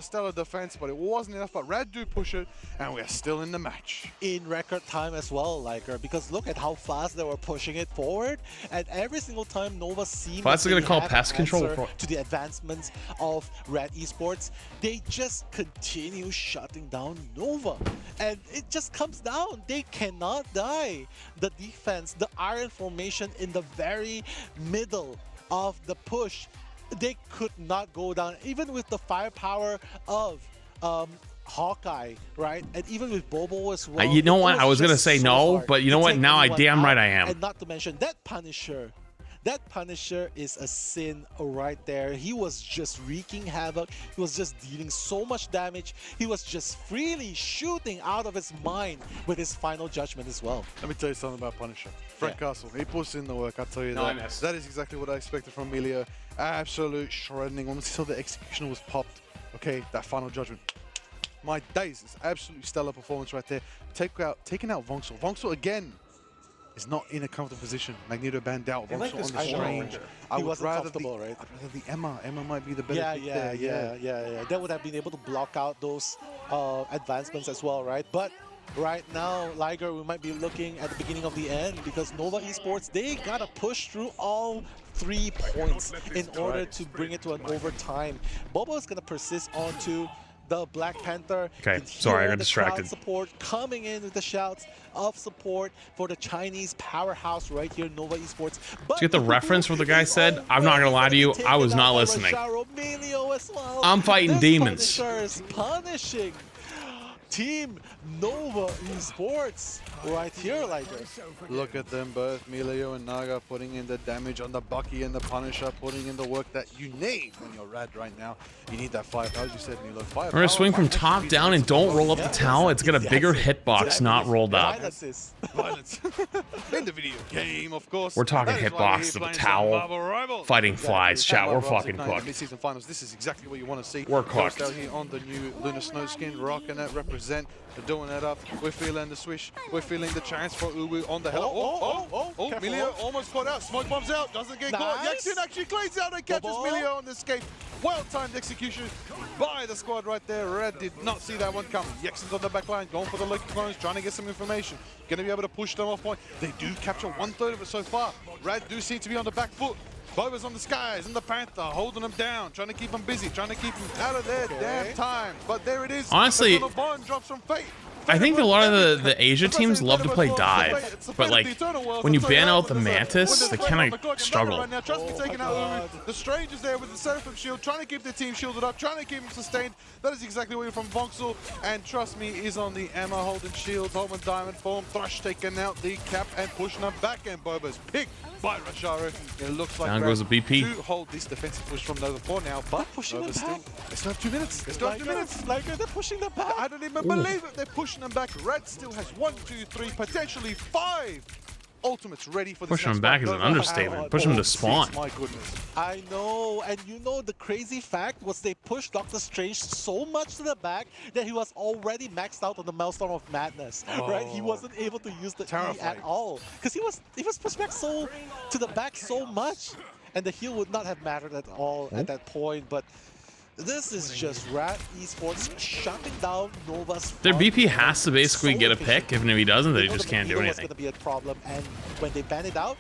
[SPEAKER 17] stellar defense, but it wasn't enough. But Rad do push it, and we're still in the match.
[SPEAKER 16] In record time as well, Liker, because look at how fast they were pushing it forward, and every single time Nova seemed
[SPEAKER 1] That's gonna call pest control
[SPEAKER 16] to the advancements of Red Esports, they just continue shutting down Nova, and it just comes down. They cannot die. The defense, the iron formation in the very middle of the push, they could not go down, even with the firepower of Hawkeye, right? And even with Bobo as well.
[SPEAKER 1] You know what? I was gonna
[SPEAKER 16] just
[SPEAKER 1] say
[SPEAKER 16] so
[SPEAKER 1] no,
[SPEAKER 16] hard
[SPEAKER 1] but you know
[SPEAKER 16] to
[SPEAKER 1] what?
[SPEAKER 16] take
[SPEAKER 1] Now I
[SPEAKER 16] anyone
[SPEAKER 1] damn right
[SPEAKER 16] out.
[SPEAKER 1] I am.
[SPEAKER 16] And not to mention that Punisher. That Punisher is a sin right there. He was just wreaking havoc. He was just dealing so much damage. He was just freely shooting out of his mind with his final judgment as well.
[SPEAKER 17] Let me tell you something about Punisher. Frank Castle, he puts in the work, I'll tell you
[SPEAKER 1] No, I
[SPEAKER 17] that.
[SPEAKER 1] missed.
[SPEAKER 17] That is exactly what I expected from Emilio. Absolute shredding. Once he saw the execution was popped, okay, that final judgment. My days, it's absolutely stellar performance right there. Taking out Vongsel. Vongsel again is not in a comfortable position. Magneto banned out. Vongsel on the Strange.
[SPEAKER 16] He wasn't comfortable, right?
[SPEAKER 17] I'd rather the Emma. Emma might be the better pick there.
[SPEAKER 16] Yeah. That would have been able to block out those advancements as well, right? But right now, Liger, we might be looking at the beginning of the end, because Nova Esports, they gotta push through all 3 points in order to bring it to an overtime. Bobo is gonna persist onto the Black Panther.
[SPEAKER 1] Okay, sorry, I got
[SPEAKER 16] the
[SPEAKER 1] distracted.
[SPEAKER 16] crowd support coming in with the shouts of support for the Chinese powerhouse right here, Nova Esports. But
[SPEAKER 1] Did you get the reference what the guy said? I'm not gonna lie to you, I was not listening. I'm fighting demons.
[SPEAKER 16] Punisher is punishing Team Nova Esports right here, Liger.
[SPEAKER 17] Look at them both, Milio and Naga, putting in the damage on the Bucky and the Punisher, putting in the work that you need when you're Rad right now. You need that firepower, as you said, Milo.
[SPEAKER 1] We're gonna swing from top down and don't roll up the towel. It's got a bigger hitbox, not rolled up.
[SPEAKER 17] Violence. In the video game, of course.
[SPEAKER 1] We're talking hitbox of a towel. Fighting flies, chat. We're fucking cooked.
[SPEAKER 17] Mid-season finals. This is exactly what you want to see.
[SPEAKER 1] We're cooked.
[SPEAKER 17] Out here on the new Lunar Snow skin, rocking it, represent. They're doing that up. We're feeling the swish. We're feeling the chance for Uwu on the hell. Oh, Milio almost caught out. Smoke bombs out. Doesn't get caught. Yexin actually cleans out and catches Milio on the escape. Well-timed execution by the squad right there. Red did not see that one coming. Yexin's on the back line, going for the Loki clones, trying to get some information. Going to be able to push them off point. They do capture 1/3 of it so far. Red do seem to be on the back foot. Boba's on the skies and the Panther holding them down, trying to keep them busy, trying to keep them out of their damn time. But there it is.
[SPEAKER 1] Honestly,
[SPEAKER 17] the bond drops from Fate.
[SPEAKER 1] I think a lot of the Asia teams love to play dive, but like when you ban out the Mantis, they kind of struggle.
[SPEAKER 17] Right now, trust me, taking out Uwu. The Strange is there with the Seraphim shield, trying to keep the team shielded up, trying to keep them sustained. That is exactly what you're from Voxel, and trust me, is on the Emma holding shield, holding diamond form. Thrush taking out the cap and pushing them back, and Boba's picked by Rasharu. It looks like
[SPEAKER 1] down goes a BP.
[SPEAKER 17] to hold this defensive push from Nova 4 now, but
[SPEAKER 16] pushing them back.
[SPEAKER 17] They still have 2 minutes. They still have 2 minutes.
[SPEAKER 16] Like they're pushing them back.
[SPEAKER 17] I don't even believe it. They're pushing them back. Red still has 1, 2, 3, potentially 5 ultimates ready for this.
[SPEAKER 1] Pushing them back is an understatement. Push them to spawn.
[SPEAKER 17] My goodness.
[SPEAKER 16] I know, and you know the crazy fact was they pushed Doctor Strange so much to the back that he was already maxed out on the Maelstrom of Madness, right? He wasn't able to use the E at all because he was pushed back so to the back so much, and the heal would not have mattered at all at that point. But this is just Rat Esports shutting down Nova's.
[SPEAKER 1] Their BP has to basically get a pick. If he doesn't, then he just can't do anything.
[SPEAKER 16] It's going to be a problem, and when they ban it out,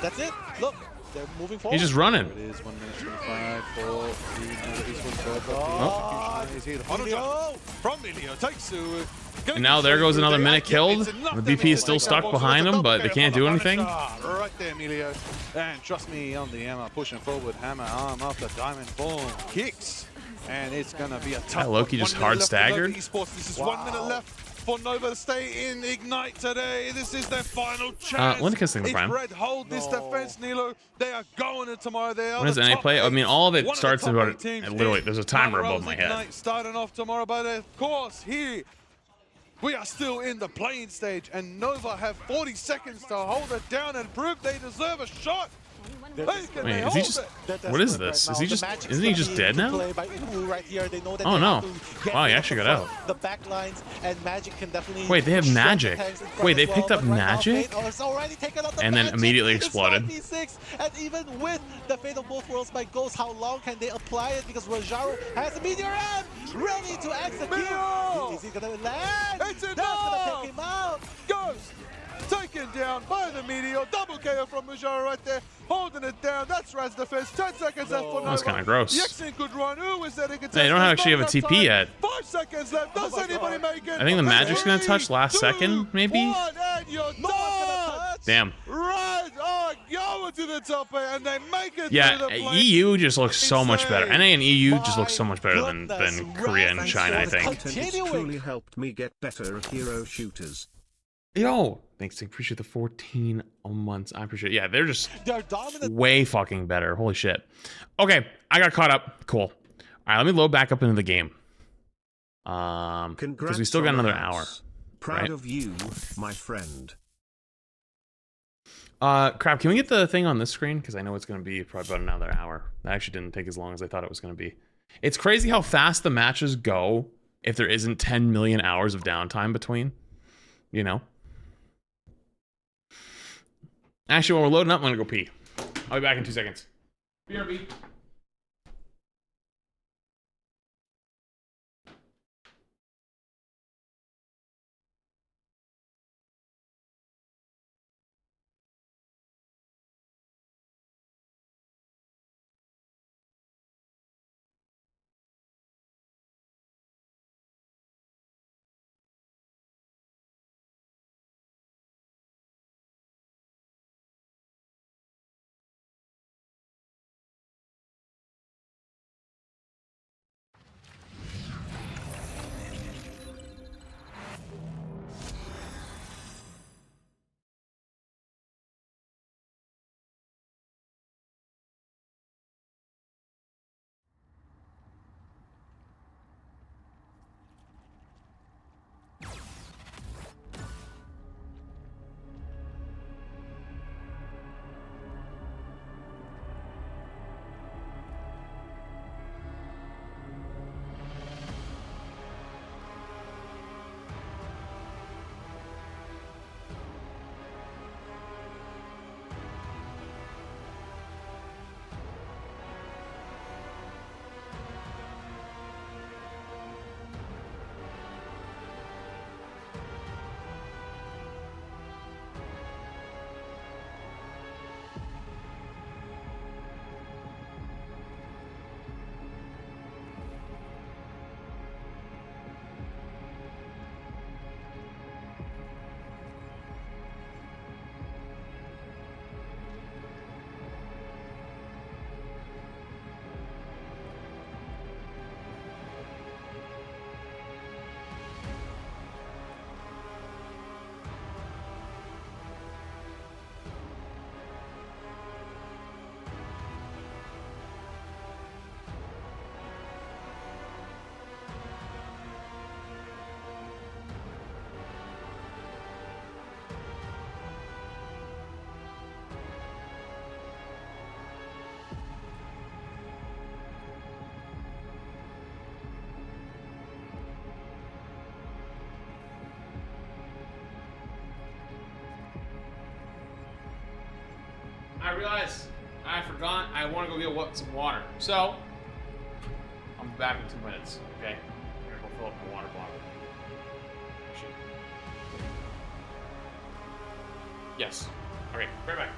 [SPEAKER 16] that's it. Look, they're moving forward.
[SPEAKER 1] He's just running.
[SPEAKER 17] It is 1 minute 25 for the Esports. He's here. The final jump from Milio takes to.
[SPEAKER 1] And now there goes another minute killed. The BP is still stuck behind him, but they can't do anything.
[SPEAKER 17] Right there, Emilio. And trust me on the Emma, pushing forward, hammer, arm after diamond form, kicks. And it's going to be a tough
[SPEAKER 1] Loki just hard staggered.
[SPEAKER 17] This is 1 minute left for Nova to stay in Ignite today. This is their final chance.
[SPEAKER 1] When is the Prime?
[SPEAKER 17] Red hold this defense, Nilo. They are going in tomorrow. They are
[SPEAKER 1] when does NA play? I mean, all of it starts about literally. There's a timer above my head.
[SPEAKER 17] Starting off tomorrow, but of course here we are still in the playing stage, and Nova have 40 seconds to hold it down and prove they deserve a shot
[SPEAKER 1] Wait, is he just? What is this? Is he just? Isn't he just dead now? Oh no! Wow, he actually got out.
[SPEAKER 16] The back lines and Magic can definitely.
[SPEAKER 1] Wait, they have Magic. Wait, they picked up Magic? And then immediately exploded.
[SPEAKER 16] And even with the Fate of Both Worlds by Ghost, how long can they apply it? Because Rojaro has a Meteor M ready to execute. Is he gonna land?
[SPEAKER 17] It's enough!
[SPEAKER 16] That's gonna take him out.
[SPEAKER 17] Ghost taken down by the Meteor. Double KO from Rojaro right there, holding it down. That's Raz defense. 10 seconds left for Nova.
[SPEAKER 1] That's kind of gross.
[SPEAKER 17] Yaxin could run. Who is that?
[SPEAKER 1] They don't actually have a TP yet.
[SPEAKER 17] 5 seconds left. Does anybody make it?
[SPEAKER 1] I think the Magic's gonna touch last second, maybe.
[SPEAKER 17] And you're done.
[SPEAKER 1] Damn.
[SPEAKER 17] Raz are going to the top and they make it.
[SPEAKER 1] Yeah,
[SPEAKER 17] to the plate.
[SPEAKER 1] EU just looks so much better. NA and EU just looks so much better than Korea and China, I think.
[SPEAKER 2] It's truly helped me get better at hero shooters.
[SPEAKER 1] Yo, thanks. I appreciate the 14 months. I appreciate it. Yeah, they're
[SPEAKER 16] dominant.
[SPEAKER 1] Way fucking better. Holy shit. Okay, I got caught up. Cool. All right, let me load back up into the game. Because we still got another hour.
[SPEAKER 2] Proud of you, my friend.
[SPEAKER 1] Crap, can we get the thing on this screen? Because I know it's going to be probably about another hour. That actually didn't take as long as I thought it was going to be. It's crazy how fast the matches go if there isn't 10 million hours of downtime between. You know? Actually, while we're loading up, I'm going to go pee. I'll be back in 2 seconds. BRB. I realized I forgot I want to go get some water. So, I'm back in 2 minutes, okay? I'm gonna go fill up my water bottle. Actually. Yes. Okay, right back.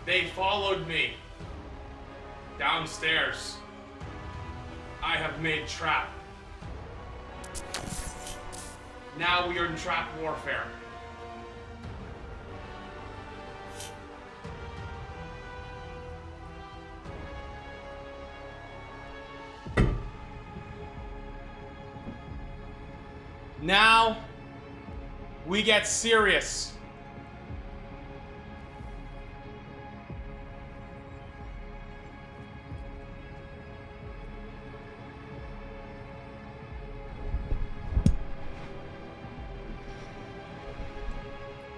[SPEAKER 1] They followed me downstairs. I have made trap. Now we are in trap warfare. Now we get serious.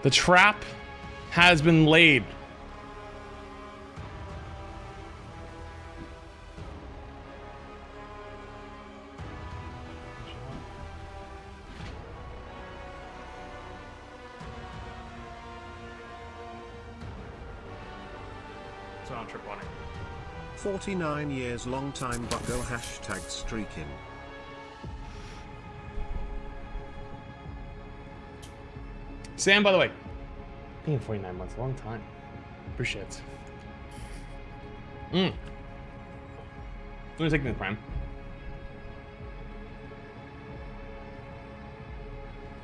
[SPEAKER 1] The trap has been laid. So I'll trip on it.
[SPEAKER 2] 49 years long time bucko hashtag streaking.
[SPEAKER 1] Sam, by the way, being 49 months, a long time. Appreciate it. Let me take the prime.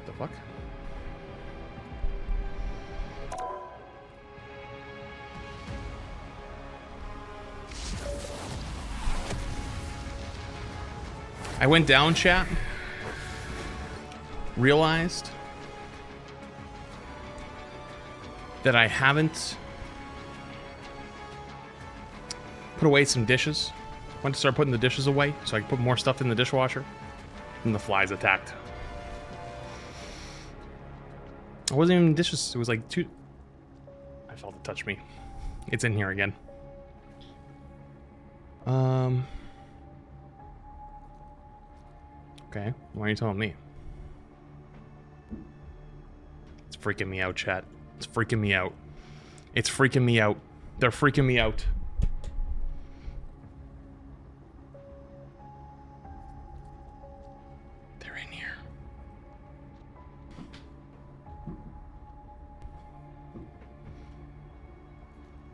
[SPEAKER 1] The fuck? I went down, chat. Realized that I haven't put away some dishes. Went to start putting the dishes away so I could put more stuff in the dishwasher. And the flies attacked. It wasn't even dishes. It was like two. I felt it touch me. It's in here again. Okay, why are you telling me? It's freaking me out, chat. It's freaking me out. It's freaking me out. They're freaking me out. They're in here.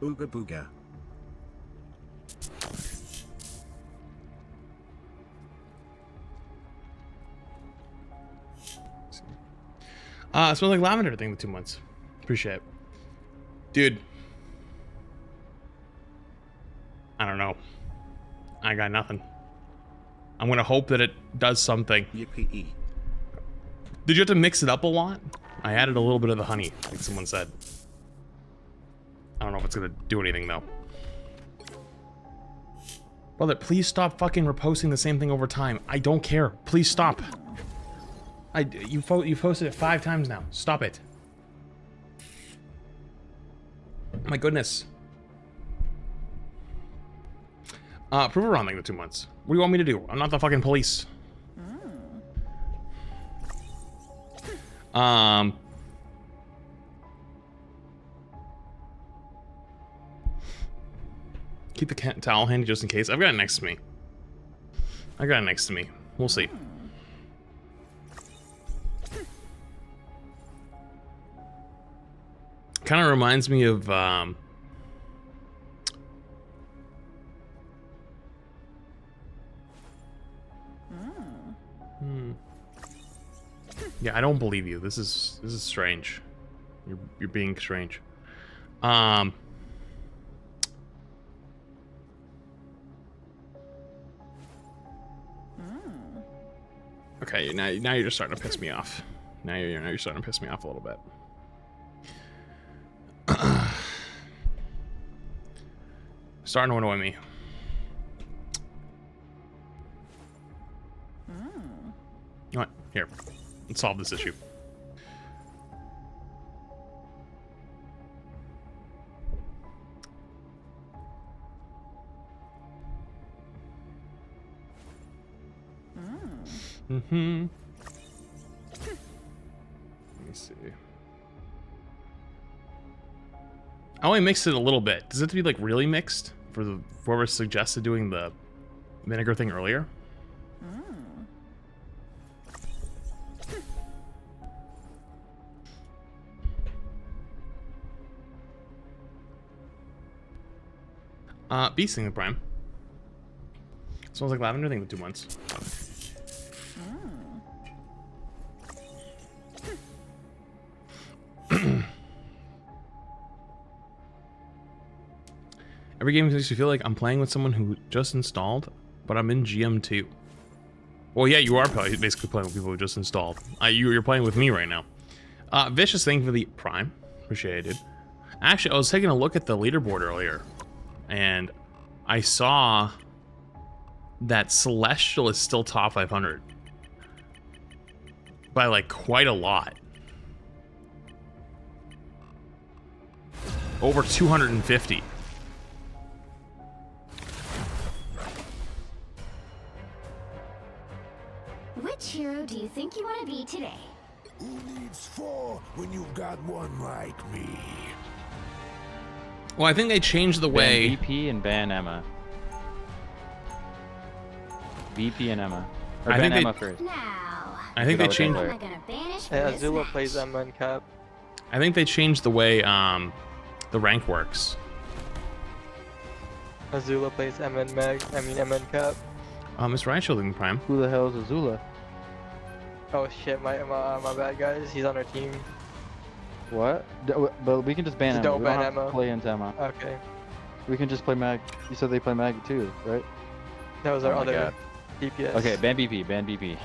[SPEAKER 2] Ooga booga.
[SPEAKER 1] It smells like lavender thing with 2 months. Appreciate it. Dude. I don't know. I got nothing. I'm gonna hope that it does something.
[SPEAKER 2] Yippee.
[SPEAKER 1] Did you have to mix it up a lot? I added a little bit of the honey, like someone said. I don't know if it's gonna do anything though. Brother, please stop fucking reposting the same thing over time. I don't care. Please stop. You posted it 5 times now. Stop it. My goodness. Prove it wrong like the 2 months. What do you want me to do? I'm not the fucking police. Keep the towel handy just in case. I've got it next to me. I got it next to me. We'll see. Kind of reminds me of yeah, I don't believe you. This is strange. You're being strange. Okay, now you're just starting to piss me off. Now you're starting to piss me off a little bit. Starting to annoy me. What? Here. Let's solve this issue. Let me see. I only mixed it a little bit. Does it have to be like really mixed for the whoever suggested doing the vinegar thing earlier? Beasting the Prime. Smells like lavender. I think in 2 months. Every game makes you feel like I'm playing with someone who just installed, but I'm in GM2. Well, yeah, you are probably basically playing with people who just installed. You're playing with me right now. Vicious, thank you for the Prime. Appreciate it. Actually, I was taking a look at the leaderboard earlier, and I saw that Celestial is still top 500 by like quite a lot. Over 250.
[SPEAKER 3] Which hero do you think you want to be today?
[SPEAKER 4] Who needs 4 when you've got one like me?
[SPEAKER 1] Well, I think they changed the way.
[SPEAKER 10] Ban VP and ban Emma. VP and Emma. Or ban Emma first.
[SPEAKER 1] I think they changed.
[SPEAKER 12] Yeah, Azula plays Emma and Cap.
[SPEAKER 1] I think they changed the way the rank works.
[SPEAKER 12] Azula plays Emma and Meg. I mean Emma and Cap.
[SPEAKER 1] Mr. Ryan Shielding Prime.
[SPEAKER 10] Who the hell is Azula?
[SPEAKER 12] Oh shit, my bad guys. He's on our team.
[SPEAKER 10] What? But we can just ban
[SPEAKER 12] Just
[SPEAKER 10] Emma.
[SPEAKER 12] don't
[SPEAKER 10] We don't
[SPEAKER 12] ban
[SPEAKER 10] have to
[SPEAKER 12] Emma.
[SPEAKER 10] play into Emma.
[SPEAKER 12] Okay.
[SPEAKER 10] We can just play Mag. You said they play Mag too, right?
[SPEAKER 12] That was our
[SPEAKER 10] Oh my
[SPEAKER 12] other
[SPEAKER 10] God.
[SPEAKER 12] DPS.
[SPEAKER 10] Okay, ban BP, ban BP.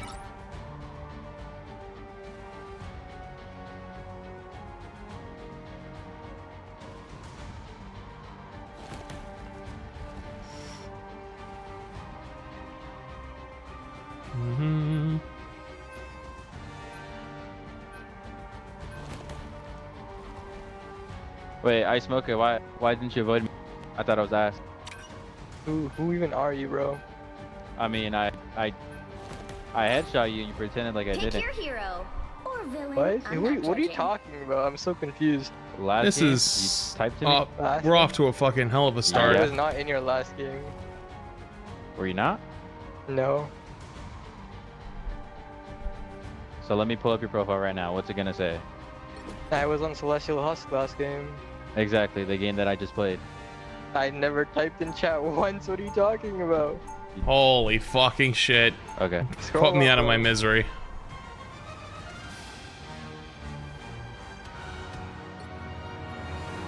[SPEAKER 1] Mm-hmm.
[SPEAKER 10] Wait, Ice Smoker, why didn't you avoid me? I thought I was asked.
[SPEAKER 12] Who even are you, bro?
[SPEAKER 10] I mean, I headshot you and you pretended like I
[SPEAKER 3] Pick
[SPEAKER 10] didn't.
[SPEAKER 3] your hero or villain.
[SPEAKER 12] What?
[SPEAKER 3] I'm
[SPEAKER 12] What
[SPEAKER 3] not
[SPEAKER 12] are you
[SPEAKER 3] judging.
[SPEAKER 12] talking about? I'm so confused.
[SPEAKER 10] Last
[SPEAKER 1] This
[SPEAKER 10] game,
[SPEAKER 1] is.
[SPEAKER 10] you typed to me?
[SPEAKER 1] We're off to a fucking hell of a
[SPEAKER 12] I
[SPEAKER 1] start.
[SPEAKER 12] was not in your last game.
[SPEAKER 10] Were you not?
[SPEAKER 12] No.
[SPEAKER 10] So let me pull up your profile right now. What's it gonna say?
[SPEAKER 12] I was on Celestial Husk last game.
[SPEAKER 10] Exactly, the game that I just played.
[SPEAKER 12] I never typed in chat once. What are you talking about?
[SPEAKER 1] Holy fucking shit.
[SPEAKER 10] Okay.
[SPEAKER 1] Put me out of my misery.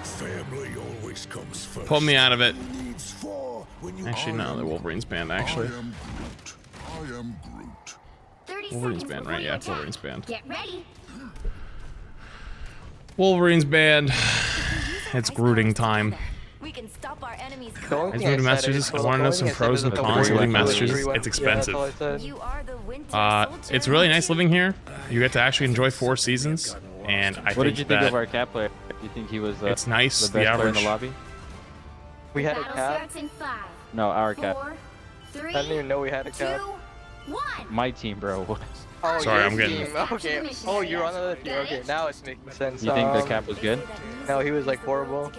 [SPEAKER 4] Family always comes first.
[SPEAKER 1] Put me out of it.
[SPEAKER 4] Who needs 4 when you
[SPEAKER 1] Actually, no, the Wolverine's banned, actually.
[SPEAKER 4] I am Groot.
[SPEAKER 3] 30
[SPEAKER 1] Wolverine's
[SPEAKER 3] seconds
[SPEAKER 1] banned,
[SPEAKER 3] before
[SPEAKER 1] right?
[SPEAKER 3] you
[SPEAKER 1] Yeah,
[SPEAKER 3] attack.
[SPEAKER 1] Wolverine's banned.
[SPEAKER 3] Get ready.
[SPEAKER 1] Wolverine's banned. It's Grooting time.
[SPEAKER 3] We can stop our enemies.
[SPEAKER 1] I just moved to Massachusetts. I want to know some pros and cons of living in Massachusetts. It's expensive.
[SPEAKER 3] You are the winter
[SPEAKER 1] It's really nice living here. You get to actually enjoy 4 seasons, and I
[SPEAKER 10] What did you think
[SPEAKER 1] that
[SPEAKER 10] of our cap player? Do you think he was
[SPEAKER 1] it's nice,
[SPEAKER 10] the
[SPEAKER 1] the
[SPEAKER 10] best player in the
[SPEAKER 1] average.
[SPEAKER 10] lobby?
[SPEAKER 12] We had a
[SPEAKER 3] Battle
[SPEAKER 12] cap.
[SPEAKER 3] starts in 5,
[SPEAKER 10] No, our cap.
[SPEAKER 3] 4, 3,
[SPEAKER 12] I didn't even know we had a
[SPEAKER 3] 2,
[SPEAKER 12] cap.
[SPEAKER 3] 1.
[SPEAKER 10] My team, bro.
[SPEAKER 12] Oh,
[SPEAKER 1] Sorry,
[SPEAKER 12] your
[SPEAKER 1] I'm getting-
[SPEAKER 12] team. Okay. Oh, you're on another team. Okay, now it's making sense.
[SPEAKER 10] You think the cap was good?
[SPEAKER 12] No, he was like horrible.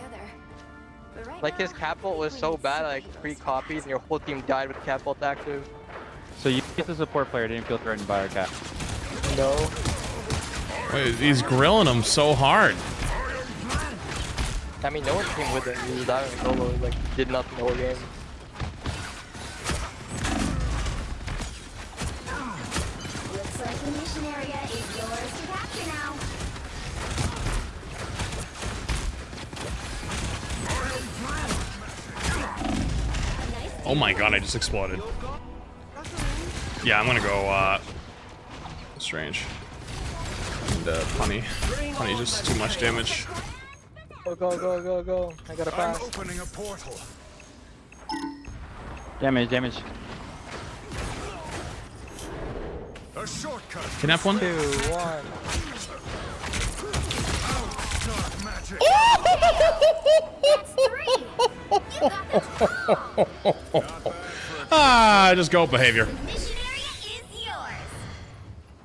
[SPEAKER 12] Like his cap ult was so bad, like 3 copies, and your whole team died with cap ult active.
[SPEAKER 10] So you, as a support player, didn't feel threatened by our cap?
[SPEAKER 12] No.
[SPEAKER 1] Wait, he's grilling him so hard.
[SPEAKER 12] I mean, no one came with him. He was out in solo, like did nothing the whole game.
[SPEAKER 3] Looks like the mission area is yours to capture now.
[SPEAKER 1] Oh my god, I just exploded. Yeah, I'm gonna go, Strange. And, Punny. Punny just too much damage.
[SPEAKER 12] Go, go, go, go, go. I gotta pass.
[SPEAKER 4] Opening a portal.
[SPEAKER 10] Damage, damage.
[SPEAKER 4] A shortcut.
[SPEAKER 1] Can I have one?
[SPEAKER 12] 2, 1.
[SPEAKER 1] Ah, just go behavior.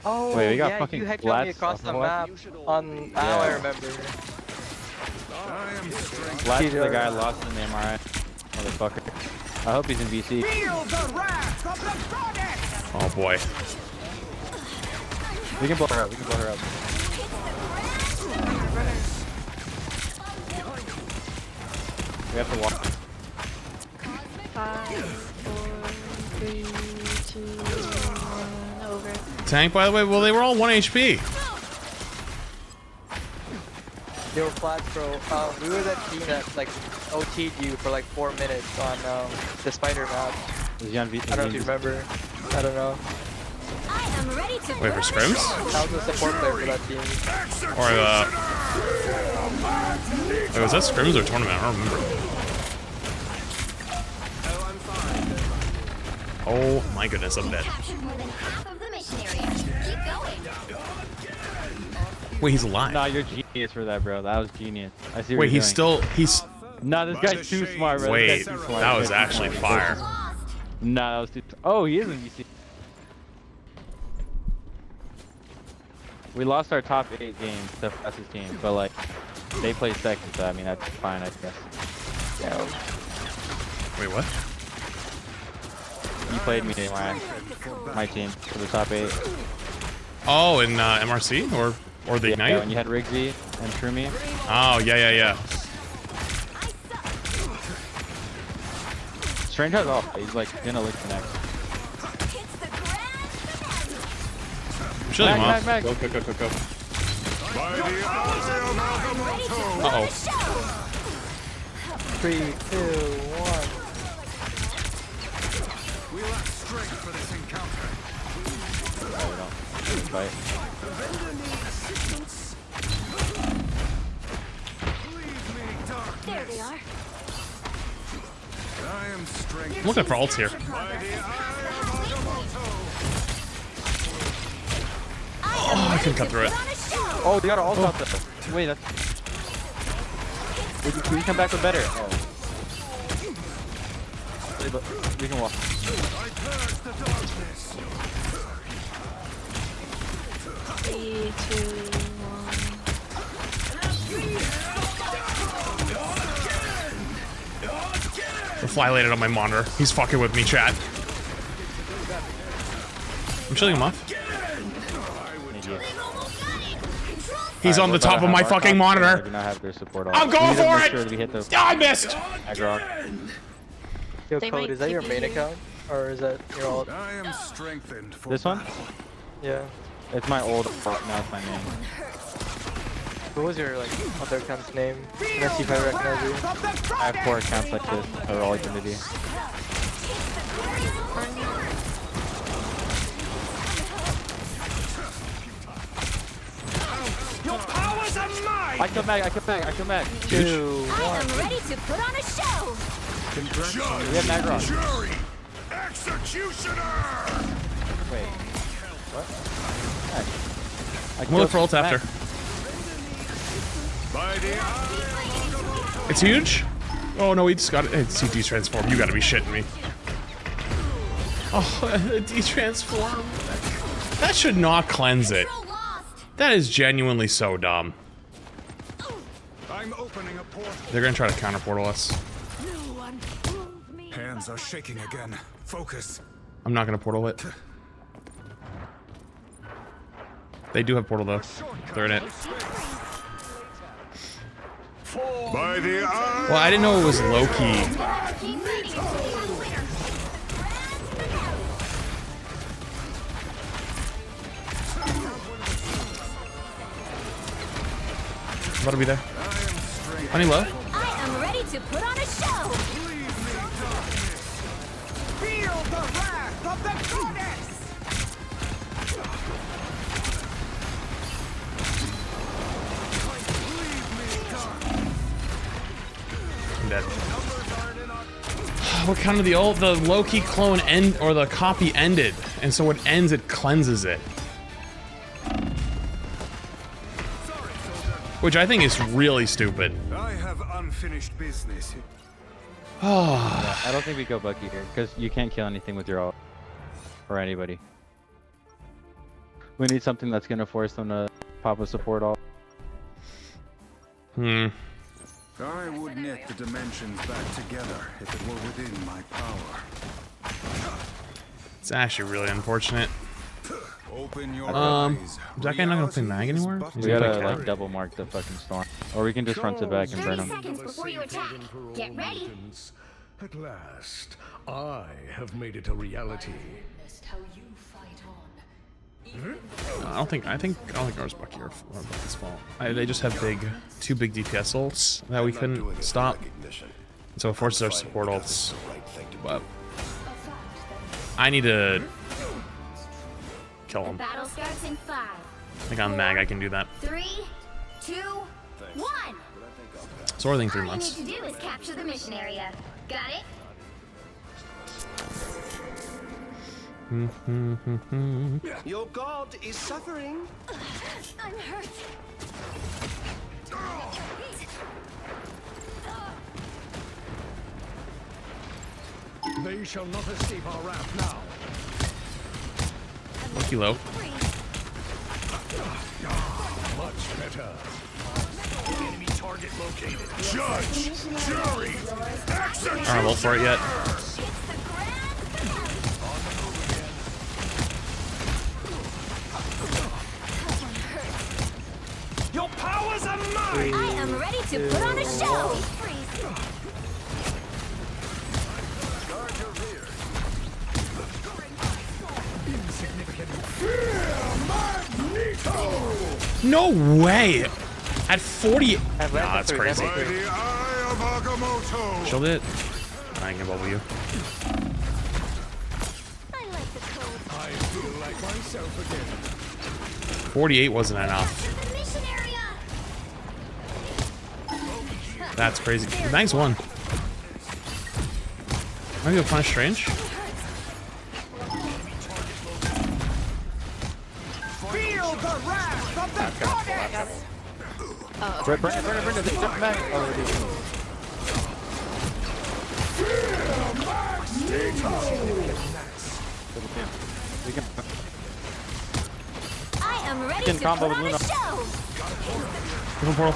[SPEAKER 12] Oh,
[SPEAKER 10] Wait, we got
[SPEAKER 12] yeah,
[SPEAKER 10] fucking
[SPEAKER 12] you headshot me
[SPEAKER 10] blats
[SPEAKER 12] across
[SPEAKER 10] off
[SPEAKER 12] the
[SPEAKER 10] the
[SPEAKER 12] map on... Oh, I remember.
[SPEAKER 10] Last the guy lost in the MRI. Motherfucker. I hope he's in VC.
[SPEAKER 1] Oh boy.
[SPEAKER 10] We can blow her up, we can blow her up. We have to walk.
[SPEAKER 18] 4, 3, 2, 1, over.
[SPEAKER 1] Tank, by the way, well, they were all 1 HP.
[SPEAKER 12] Yo, Flats, bro. We were that team that like OT'd you for like 4 minutes on the spider map. I don't know if you remember. I don't know.
[SPEAKER 1] Wait, for scrims?
[SPEAKER 12] I was a support player for that team.
[SPEAKER 1] Or wait, was that scrims or tournament? I don't remember. Oh my goodness, I'm dead. Wait, he's alive.
[SPEAKER 10] Nah, you're genius for that, bro. That was genius. I see what
[SPEAKER 1] Wait,
[SPEAKER 10] you're
[SPEAKER 1] he's
[SPEAKER 10] doing.
[SPEAKER 1] still
[SPEAKER 10] Nah, this guy's too smart, bro.
[SPEAKER 1] Wait,
[SPEAKER 10] This guy's too smart.
[SPEAKER 1] that was actually fire.
[SPEAKER 10] Nah, that was too. Oh, he is in VC. We lost our top 8 games to Fast's team, but like they played second, so I mean that's fine, I guess. Yeah.
[SPEAKER 1] Wait, what?
[SPEAKER 10] You played me, my team for the top 8.
[SPEAKER 1] Oh, in MRC or the Ignite?
[SPEAKER 10] Yeah, when you had Rigsy and Trumi.
[SPEAKER 1] Oh, yeah.
[SPEAKER 10] Strange has off. He's like gonna lick the next.
[SPEAKER 1] I'm shutting him off.
[SPEAKER 10] Mag.
[SPEAKER 14] Go.
[SPEAKER 1] Uh-oh.
[SPEAKER 12] 3, 2, 1.
[SPEAKER 13] We lack strength for this encounter.
[SPEAKER 10] No, we don't. Fight.
[SPEAKER 3] There they are.
[SPEAKER 13] I am strength.
[SPEAKER 1] I'm looking for ults here. Oh, I can cut through it.
[SPEAKER 10] Oh, they got an ult out there. Wait, that's. We can come back with better. Oh. We can walk.
[SPEAKER 18] 3, 2, 1.
[SPEAKER 1] The fly landed on my monitor. He's fucking with me, chat. I'm shutting him off. He's on the top of my fucking monitor. I'm going for it! I missed!
[SPEAKER 12] Yo, Code, is that your main account? Or is that your alt?
[SPEAKER 13] I am strengthened for
[SPEAKER 10] This one?
[SPEAKER 12] Yeah.
[SPEAKER 10] It's my old account, now it's my main.
[SPEAKER 12] What was your like other account's name? Can I see if I recognize you?
[SPEAKER 10] I have 4 accounts like this, they're all identity.
[SPEAKER 13] your powers are mine.
[SPEAKER 10] I come back.
[SPEAKER 3] I
[SPEAKER 12] 2, 1.
[SPEAKER 3] am ready to put on a show.
[SPEAKER 10] We have Nagron.
[SPEAKER 13] Jury, executioner.
[SPEAKER 10] Wait. What?
[SPEAKER 1] I'm gonna look for ult after. It's huge? Oh no, he just got it. It's de-transform. You gotta be shitting me. Oh, de-transform. That should not cleanse it. That is genuinely so dumb.
[SPEAKER 13] I'm opening a portal.
[SPEAKER 1] They're gonna try to counter portal us.
[SPEAKER 13] Hands are shaking again. Focus.
[SPEAKER 1] I'm not gonna portal it. They do have portal though. They're in it.
[SPEAKER 13] By the eye.
[SPEAKER 1] Well, I didn't know it was low-key. About to be there. Honey low.
[SPEAKER 3] I am ready to put on a show.
[SPEAKER 13] Feel the wrath of the goddess.
[SPEAKER 1] I'm dead. What kind of the ult? The low-key clone end or the copy ended, and so when it ends, it cleanses it. Which I think is really stupid.
[SPEAKER 13] I have unfinished business.
[SPEAKER 10] Yeah, I don't think we go Bucky here, because you can't kill anything with your ult. Or anybody. We need something that's gonna force them to pop a support ult.
[SPEAKER 13] I would knit the dimensions back together if it were within my power.
[SPEAKER 1] It's actually really unfortunate.
[SPEAKER 13] Open your
[SPEAKER 1] Is
[SPEAKER 13] eyes.
[SPEAKER 1] that guy not gonna play mag anymore?
[SPEAKER 10] We gotta like double mark the fucking storm. Or we can just front to back and burn
[SPEAKER 3] 30
[SPEAKER 10] them.
[SPEAKER 3] seconds before you attack. Get ready.
[SPEAKER 4] At last, I have made it a reality.
[SPEAKER 1] I think ours Bucky are Bucky's fault. They just have two big DPS ults that we couldn't stop. So it forces our support ults. But I need to kill him.
[SPEAKER 3] Battle starts in 5.
[SPEAKER 1] I think on Mag I can do that.
[SPEAKER 3] 3, 2, 1.
[SPEAKER 1] So I think 3
[SPEAKER 3] All
[SPEAKER 1] months.
[SPEAKER 3] you need to do is capture the mission area. Got it?
[SPEAKER 2] Your god is suffering.
[SPEAKER 3] I'm hurt.
[SPEAKER 4] They shall not escape our wrath now.
[SPEAKER 1] Lucky low.
[SPEAKER 4] Much better. Enemy target located. Judge, jury, execute.
[SPEAKER 1] I don't roll for it yet.
[SPEAKER 3] Your powers are mine. I am ready to put on a show.
[SPEAKER 1] No way! At 40. Nah, that's crazy. Shield it. I can bubble you.
[SPEAKER 4] I feel like myself again.
[SPEAKER 1] 48 wasn't enough. That's crazy. Thanks one. Maybe a punish strange.
[SPEAKER 2] Feel the wrath of the goddess.
[SPEAKER 12] Bring it. Jump back.
[SPEAKER 3] I am ready
[SPEAKER 12] Can
[SPEAKER 3] to
[SPEAKER 12] combo
[SPEAKER 3] put
[SPEAKER 12] with
[SPEAKER 3] on a
[SPEAKER 12] Luna.
[SPEAKER 3] show.
[SPEAKER 1] Open portal.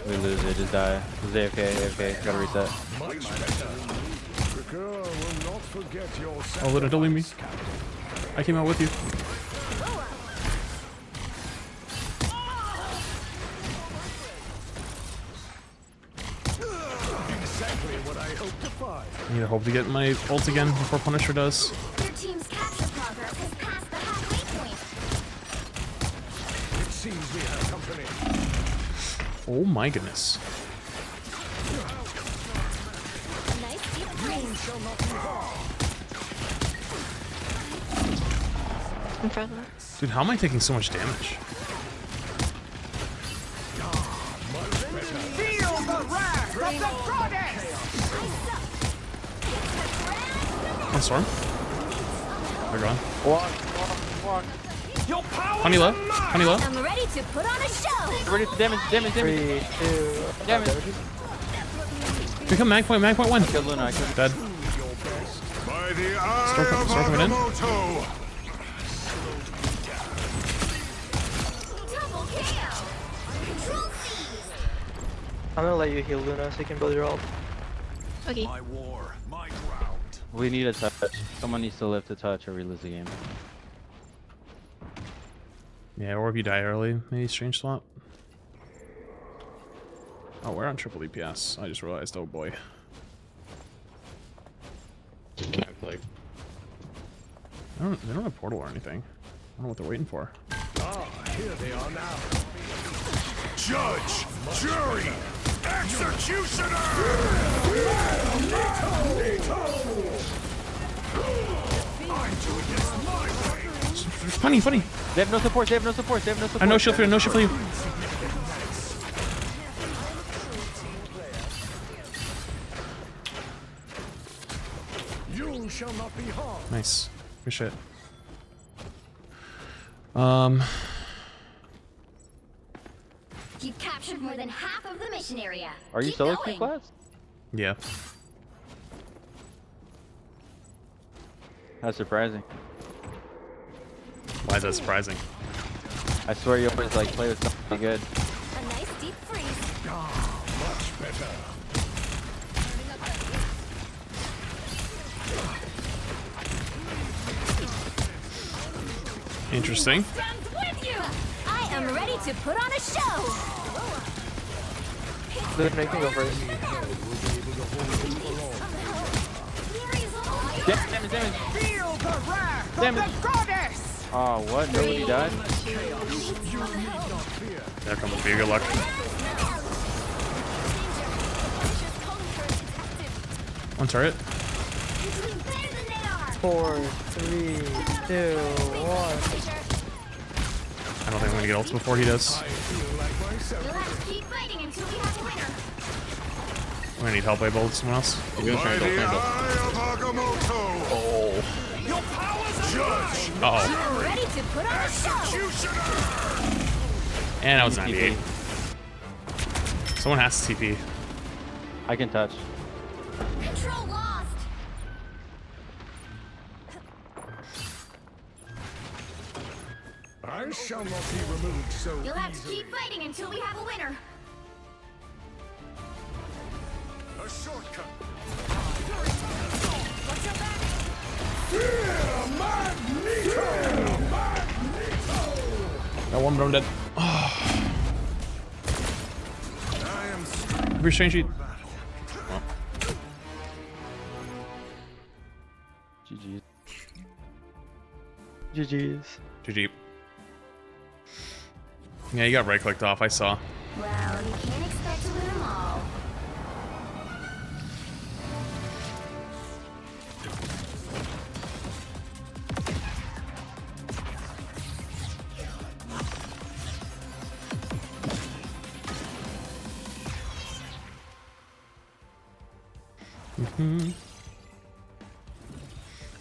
[SPEAKER 12] We lose it, just die. It's AFK, gotta reset.
[SPEAKER 4] The girl will not forget your
[SPEAKER 1] Oh, Luna, don't leave me. I came out with you.
[SPEAKER 4] exactly what I hope to find.
[SPEAKER 1] I need to hope to get my ult again before Punisher does.
[SPEAKER 3] Your team's capture progress has passed the halfway point.
[SPEAKER 4] It seems we have company.
[SPEAKER 1] Oh my goodness.
[SPEAKER 3] Nice deep freeze.
[SPEAKER 4] Shall not be harmed.
[SPEAKER 18] In front of us.
[SPEAKER 1] Dude, how am I taking so much damage?
[SPEAKER 2] Feel the wrath of the goddess.
[SPEAKER 1] On storm. They're gone.
[SPEAKER 12] Walk.
[SPEAKER 2] Your power.
[SPEAKER 1] Honey low. Honey low.
[SPEAKER 3] I'm ready to put on a show.
[SPEAKER 12] Ready for damage. 3, 2, damage.
[SPEAKER 1] Become mag point 1.
[SPEAKER 12] Kill Luna,
[SPEAKER 1] Dead.
[SPEAKER 13] By the eye
[SPEAKER 1] Storm coming in.
[SPEAKER 13] Agamotto.
[SPEAKER 3] Double KO. Control C.
[SPEAKER 12] I'm gonna let you heal Luna so you can build your ult.
[SPEAKER 18] Okay.
[SPEAKER 13] My war, my ground.
[SPEAKER 12] We need a touch. Someone needs to live to touch or we lose the game.
[SPEAKER 1] Yeah, or if you die early, maybe strange swap. Oh, we're on triple DPS. I just realized, oh boy. They don't have portal or anything. I don't know what they're waiting for.
[SPEAKER 4] Here they are now.
[SPEAKER 13] Judge, jury, executioner. I'm doing this my way.
[SPEAKER 1] Funny.
[SPEAKER 12] They have no support.
[SPEAKER 1] I know shield for you, no shield for you.
[SPEAKER 4] You shall not be harmed.
[SPEAKER 1] Nice. Good shit.
[SPEAKER 3] You've captured more than half of the mission area.
[SPEAKER 12] Are you
[SPEAKER 3] Keep
[SPEAKER 12] solo
[SPEAKER 3] going.
[SPEAKER 12] queue class?
[SPEAKER 1] Yeah.
[SPEAKER 12] That's surprising.
[SPEAKER 1] Why is that surprising?
[SPEAKER 12] I swear you always like play with something good.
[SPEAKER 3] A nice deep freeze.
[SPEAKER 4] Much better.
[SPEAKER 1] Interesting.
[SPEAKER 3] Stands with you. I am ready to put on a show.
[SPEAKER 12] Luke, make me go first. Damage.
[SPEAKER 15] Feel the wrath
[SPEAKER 12] Damn it.
[SPEAKER 15] of the goddess!
[SPEAKER 10] Oh, what? Nobody died?
[SPEAKER 1] There comes be good luck. One turret.
[SPEAKER 12] 4, 3, 2, 1.
[SPEAKER 1] I don't think I'm gonna get ults before he does.
[SPEAKER 3] Keep fighting until we have a winner.
[SPEAKER 1] I'm gonna need help by both someone else.
[SPEAKER 13] Oh.
[SPEAKER 1] Uh-oh.
[SPEAKER 3] Ready to put on a show.
[SPEAKER 1] And that was 98. Someone has to TP.
[SPEAKER 10] I can touch.
[SPEAKER 3] Control lost.
[SPEAKER 4] I shall not be removed so
[SPEAKER 3] You'll have to keep fighting until we have a winner.
[SPEAKER 4] A shortcut.
[SPEAKER 1] Got one, but I'm dead. Oh. Restrain sheet. Well.
[SPEAKER 10] GG.
[SPEAKER 12] GG's.
[SPEAKER 1] GG. Yeah, you got right clicked off, I saw.
[SPEAKER 3] Well, you can't expect to win them all.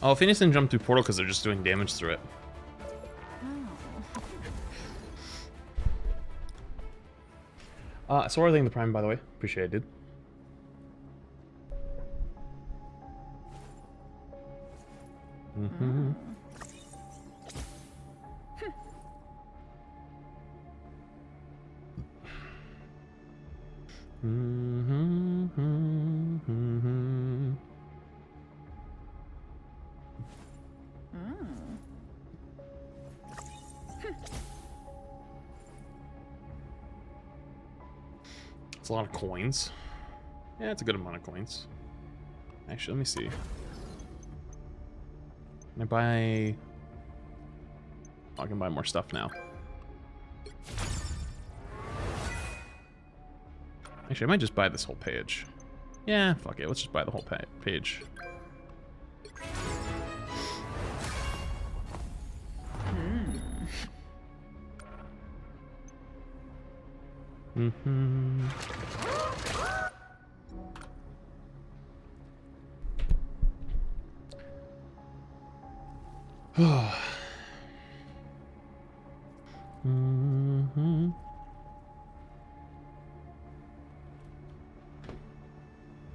[SPEAKER 1] Oh, Phoenix didn't jump through portal because they're just doing damage through it. So what are they in the prime, by the way? Appreciate it, dude. Mm-hmm. It's a lot of coins. Yeah, it's a good amount of coins. Actually, let me see. Can I buy... Oh, I can buy more stuff now. Actually, I might just buy this whole page. Yeah, fuck it. Let's just buy the whole page. Mm-hmm. Mm-hmm.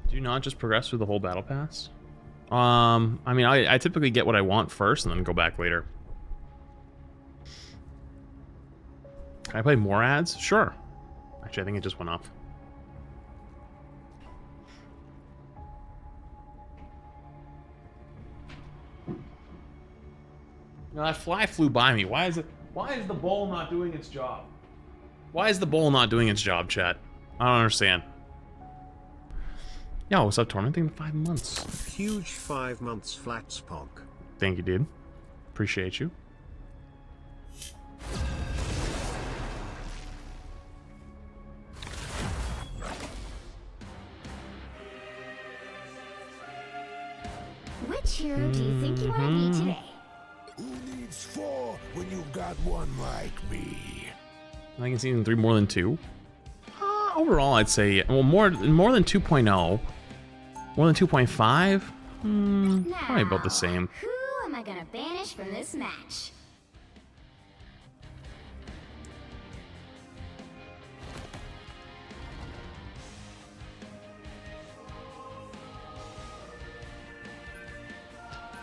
[SPEAKER 1] Do you not just progress through the whole battle pass? I mean, I typically get what I want first and then go back later. Can I play more ads? Sure. Actually, I think it just went off. No, that fly flew by me. Why is the bowl not doing its job? Why is the bowl not doing its job, chat? I don't understand. Yo, what's up, tormenting 5 months?
[SPEAKER 2] Huge 5 months flat Spock.
[SPEAKER 1] Thank you, dude. Appreciate you.
[SPEAKER 3] Which hero do you think you want to be today?
[SPEAKER 4] Who needs 4 when you've got one like me?
[SPEAKER 1] I can see in 3 more than 2. Overall, I'd say, well, more than 2.0. More than 2.5? Probably about the same.
[SPEAKER 3] Who am I gonna banish from this match?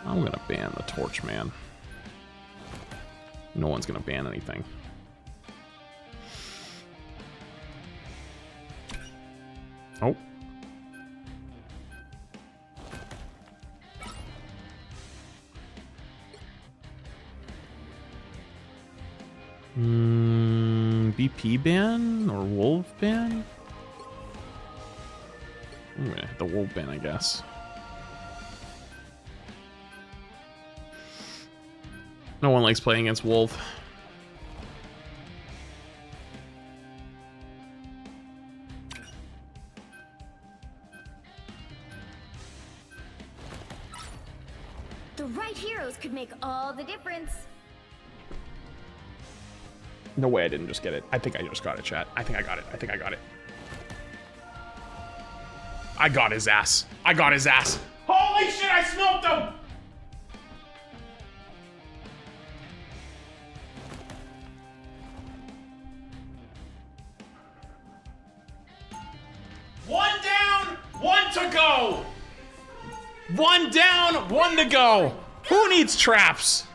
[SPEAKER 1] I'm gonna ban the torch, man. No one's gonna ban anything. Oh. BP ban or wolf ban? I'm gonna hit the wolf ban, I guess. No one likes playing against wolf.
[SPEAKER 3] The right heroes could make all the difference.
[SPEAKER 1] No way I didn't just get it. I think I just got it, chat. I think I got it. I think I got it. I got his ass. I got his ass. Holy shit, I smoked him! One down, one to go! One down, one to go! Who needs traps?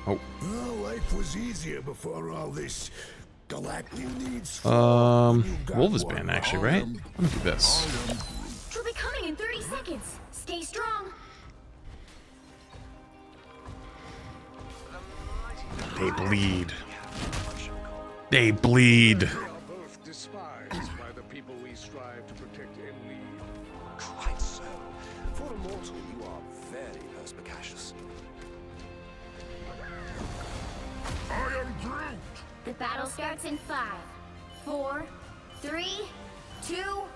[SPEAKER 1] Oh.
[SPEAKER 4] Oh, life was easier before all this galactic needs.
[SPEAKER 1] Wolf is banned actually, right? Let me do this.
[SPEAKER 3] She'll be coming in 30 seconds. Stay strong.
[SPEAKER 1] They bleed. They bleed.
[SPEAKER 4] Both despised by the people we strive to protect and lead.
[SPEAKER 13] Quite so. For a mortal, you are very perspicacious.
[SPEAKER 4] I am Groot.
[SPEAKER 3] The battle starts in 5, 4, 3, 2, 1.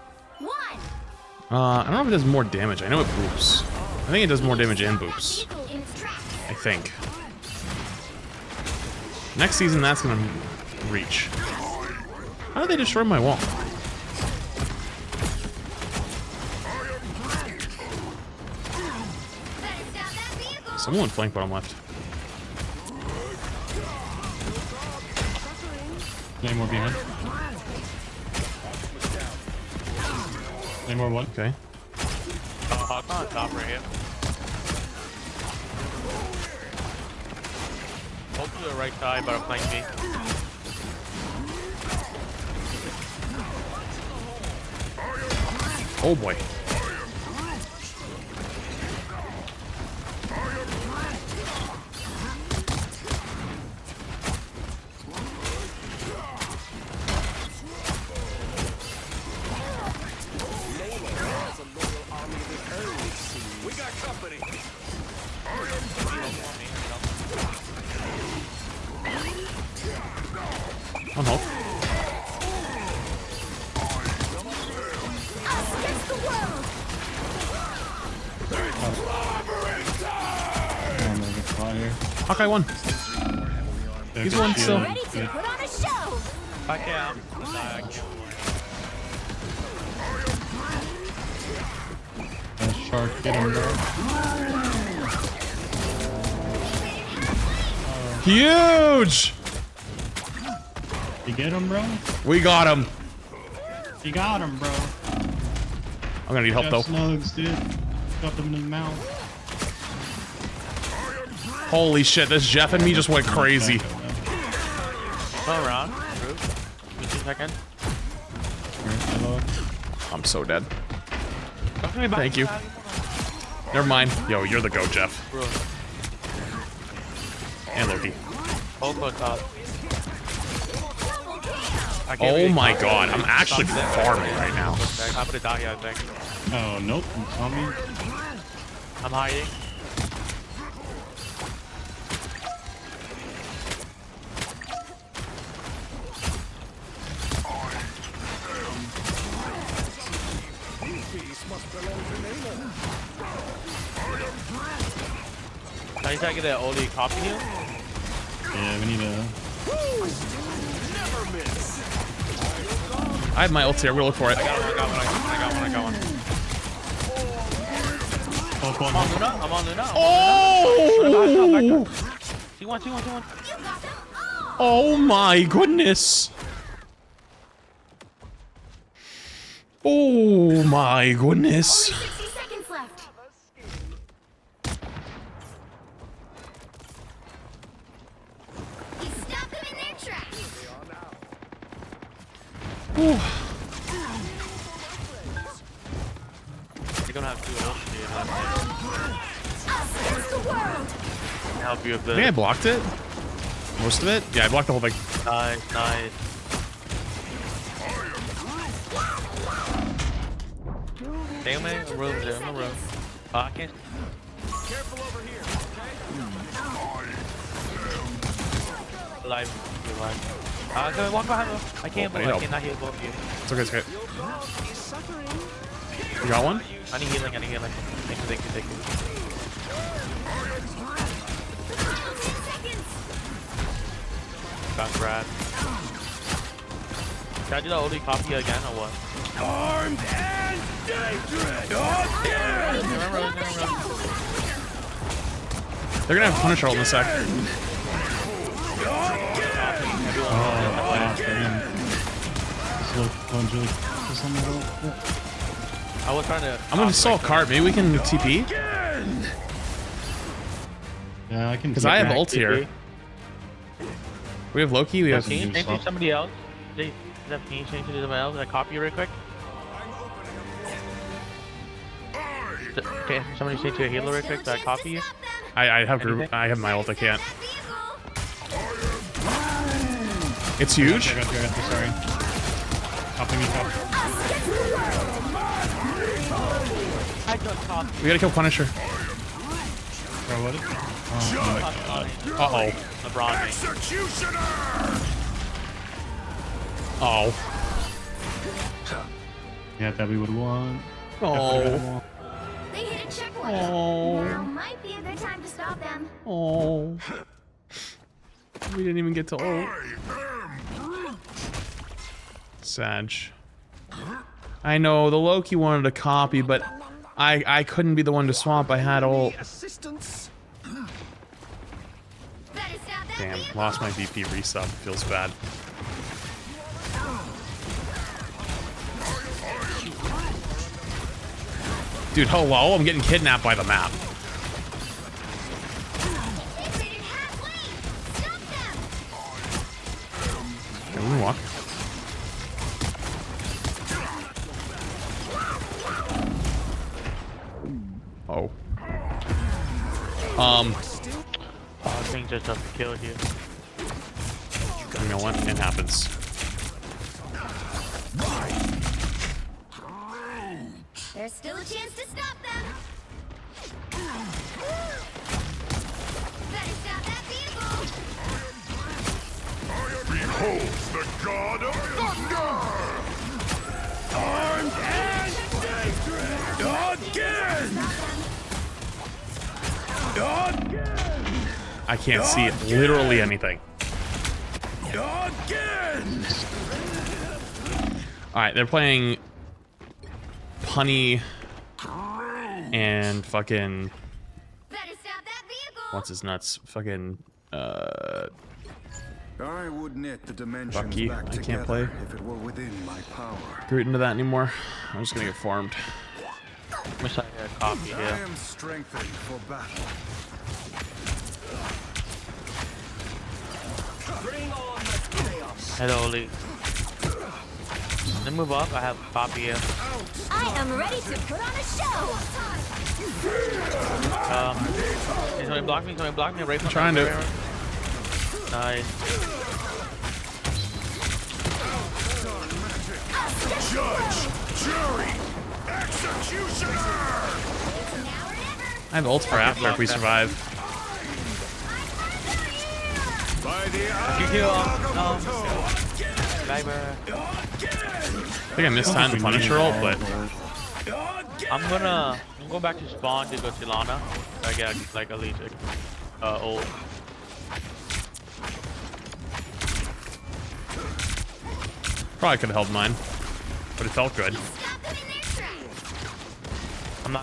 [SPEAKER 1] I don't know if it does more damage. I know it boops. I think it does more damage and boops. I think. Next season, that's gonna reach. How did they destroy my wall? Someone flank bottom left.
[SPEAKER 10] Claymore behind. Claymore one.
[SPEAKER 1] Okay.
[SPEAKER 6] Hawk's on top right here. Hold to the right side, but I'm flank me.
[SPEAKER 1] Oh boy.
[SPEAKER 4] We got company.
[SPEAKER 1] On hold. Hawkeye won. He's won still.
[SPEAKER 3] Ready to put on a show.
[SPEAKER 6] Back out.
[SPEAKER 10] Shark, get him, bro.
[SPEAKER 1] Huge!
[SPEAKER 10] You get him, bro?
[SPEAKER 1] We got him.
[SPEAKER 10] You got him, bro.
[SPEAKER 1] I'm gonna need help though.
[SPEAKER 10] Snugs, dude. Got them in the mouth.
[SPEAKER 1] Holy shit, this Jeff and me just went crazy.
[SPEAKER 6] Go around. Group. 15 seconds.
[SPEAKER 1] I'm so dead. Thank you. Never mind. Yo, you're the goat, Jeff.
[SPEAKER 6] Bro.
[SPEAKER 1] And Loki.
[SPEAKER 6] Hold on top.
[SPEAKER 1] Oh my god, I'm actually farming right now.
[SPEAKER 6] I'm gonna die here, I think.
[SPEAKER 10] Oh, nope. It's on me.
[SPEAKER 6] I'm hiding. Now you trying to get that Oli copy here?
[SPEAKER 10] Yeah, we need a...
[SPEAKER 1] I have my ult here, we'll look for it.
[SPEAKER 6] I got one. I'm on Luna.
[SPEAKER 1] Oh!
[SPEAKER 6] T1.
[SPEAKER 1] Oh my goodness! Oh my goodness!
[SPEAKER 3] 60 seconds left. You stop them in their tracks.
[SPEAKER 6] You're gonna have two ults here.
[SPEAKER 3] Us against the world.
[SPEAKER 6] Help you a
[SPEAKER 1] I
[SPEAKER 6] bit.
[SPEAKER 1] think I blocked it. Most of it? Yeah, I blocked the whole thing.
[SPEAKER 6] Nice.
[SPEAKER 19] Stay in the room, they're in the room. I can't.
[SPEAKER 4] Careful over here, okay?
[SPEAKER 19] Alive. You're alive. Go walk behind them. I can't, but I cannot heal both of you.
[SPEAKER 1] It's okay, it's okay. You got one?
[SPEAKER 19] I need healing, Thank you. Got grab. Can I do the OD copy again or what?
[SPEAKER 4] Armed and dangerous!
[SPEAKER 1] They're gonna have Punisher ult in a sec.
[SPEAKER 19] I was trying to.
[SPEAKER 1] I'm gonna stall cart. Maybe we can TP?
[SPEAKER 20] Yeah, I can.
[SPEAKER 1] Because I have ult here. We have Loki. We have.
[SPEAKER 19] Can you change to somebody else? Can you change to somebody else? I copy real quick. Okay, somebody change to a healer real quick. So I copy you.
[SPEAKER 1] I have group. I have my ult. I can't. It's huge.
[SPEAKER 20] I got you, sorry. Copy me, copy.
[SPEAKER 1] We gotta kill Punisher.
[SPEAKER 20] Bro, what is it?
[SPEAKER 1] Uh-oh.
[SPEAKER 19] LeBron.
[SPEAKER 1] Oh.
[SPEAKER 20] Yeah, that we would want.
[SPEAKER 1] Oh.
[SPEAKER 3] They hit a checkpoint.
[SPEAKER 1] Oh.
[SPEAKER 3] Now might be a good time to stop them.
[SPEAKER 1] Oh. We didn't even get to ult. Sag. I know the Loki wanted a copy, but I couldn't be the one to swap. I had ult. Damn, lost my VP resub. Feels bad. Dude, hello? I'm getting kidnapped by the map. Can we walk? Oh.
[SPEAKER 19] I think just a kill here.
[SPEAKER 1] You know what? It happens.
[SPEAKER 3] There's still a chance to stop them. Better stop that vehicle.
[SPEAKER 4] Behold the god of thunder! Armed and dangerous! Again!
[SPEAKER 1] I can't see it. Literally anything.
[SPEAKER 4] Again!
[SPEAKER 1] Alright, they're playing Punny and fucking what's his nuts? Fucking
[SPEAKER 13] I would knit the dimensions
[SPEAKER 1] Bucky.
[SPEAKER 13] back
[SPEAKER 1] I can't
[SPEAKER 13] together
[SPEAKER 1] play.
[SPEAKER 13] if it were within my power.
[SPEAKER 1] Root into that anymore. I'm just gonna get farmed.
[SPEAKER 19] Wish I had a copy
[SPEAKER 13] I
[SPEAKER 19] here.
[SPEAKER 13] am strengthened for battle.
[SPEAKER 19] Hello, Lee. Then move up. I have a copy here.
[SPEAKER 3] I am ready to put on a show.
[SPEAKER 19] Can somebody block me? Somebody block me? Right from
[SPEAKER 1] Trying to.
[SPEAKER 19] Nice.
[SPEAKER 4] Judge, jury, executioner!
[SPEAKER 1] I have ult for after if we survive.
[SPEAKER 4] By the
[SPEAKER 19] I
[SPEAKER 1] think I missed time to punish her ult, but
[SPEAKER 19] I'm going back to spawn to go to Lana. I get like at least ult.
[SPEAKER 1] probably could have held mine, but it felt good.
[SPEAKER 19] I'm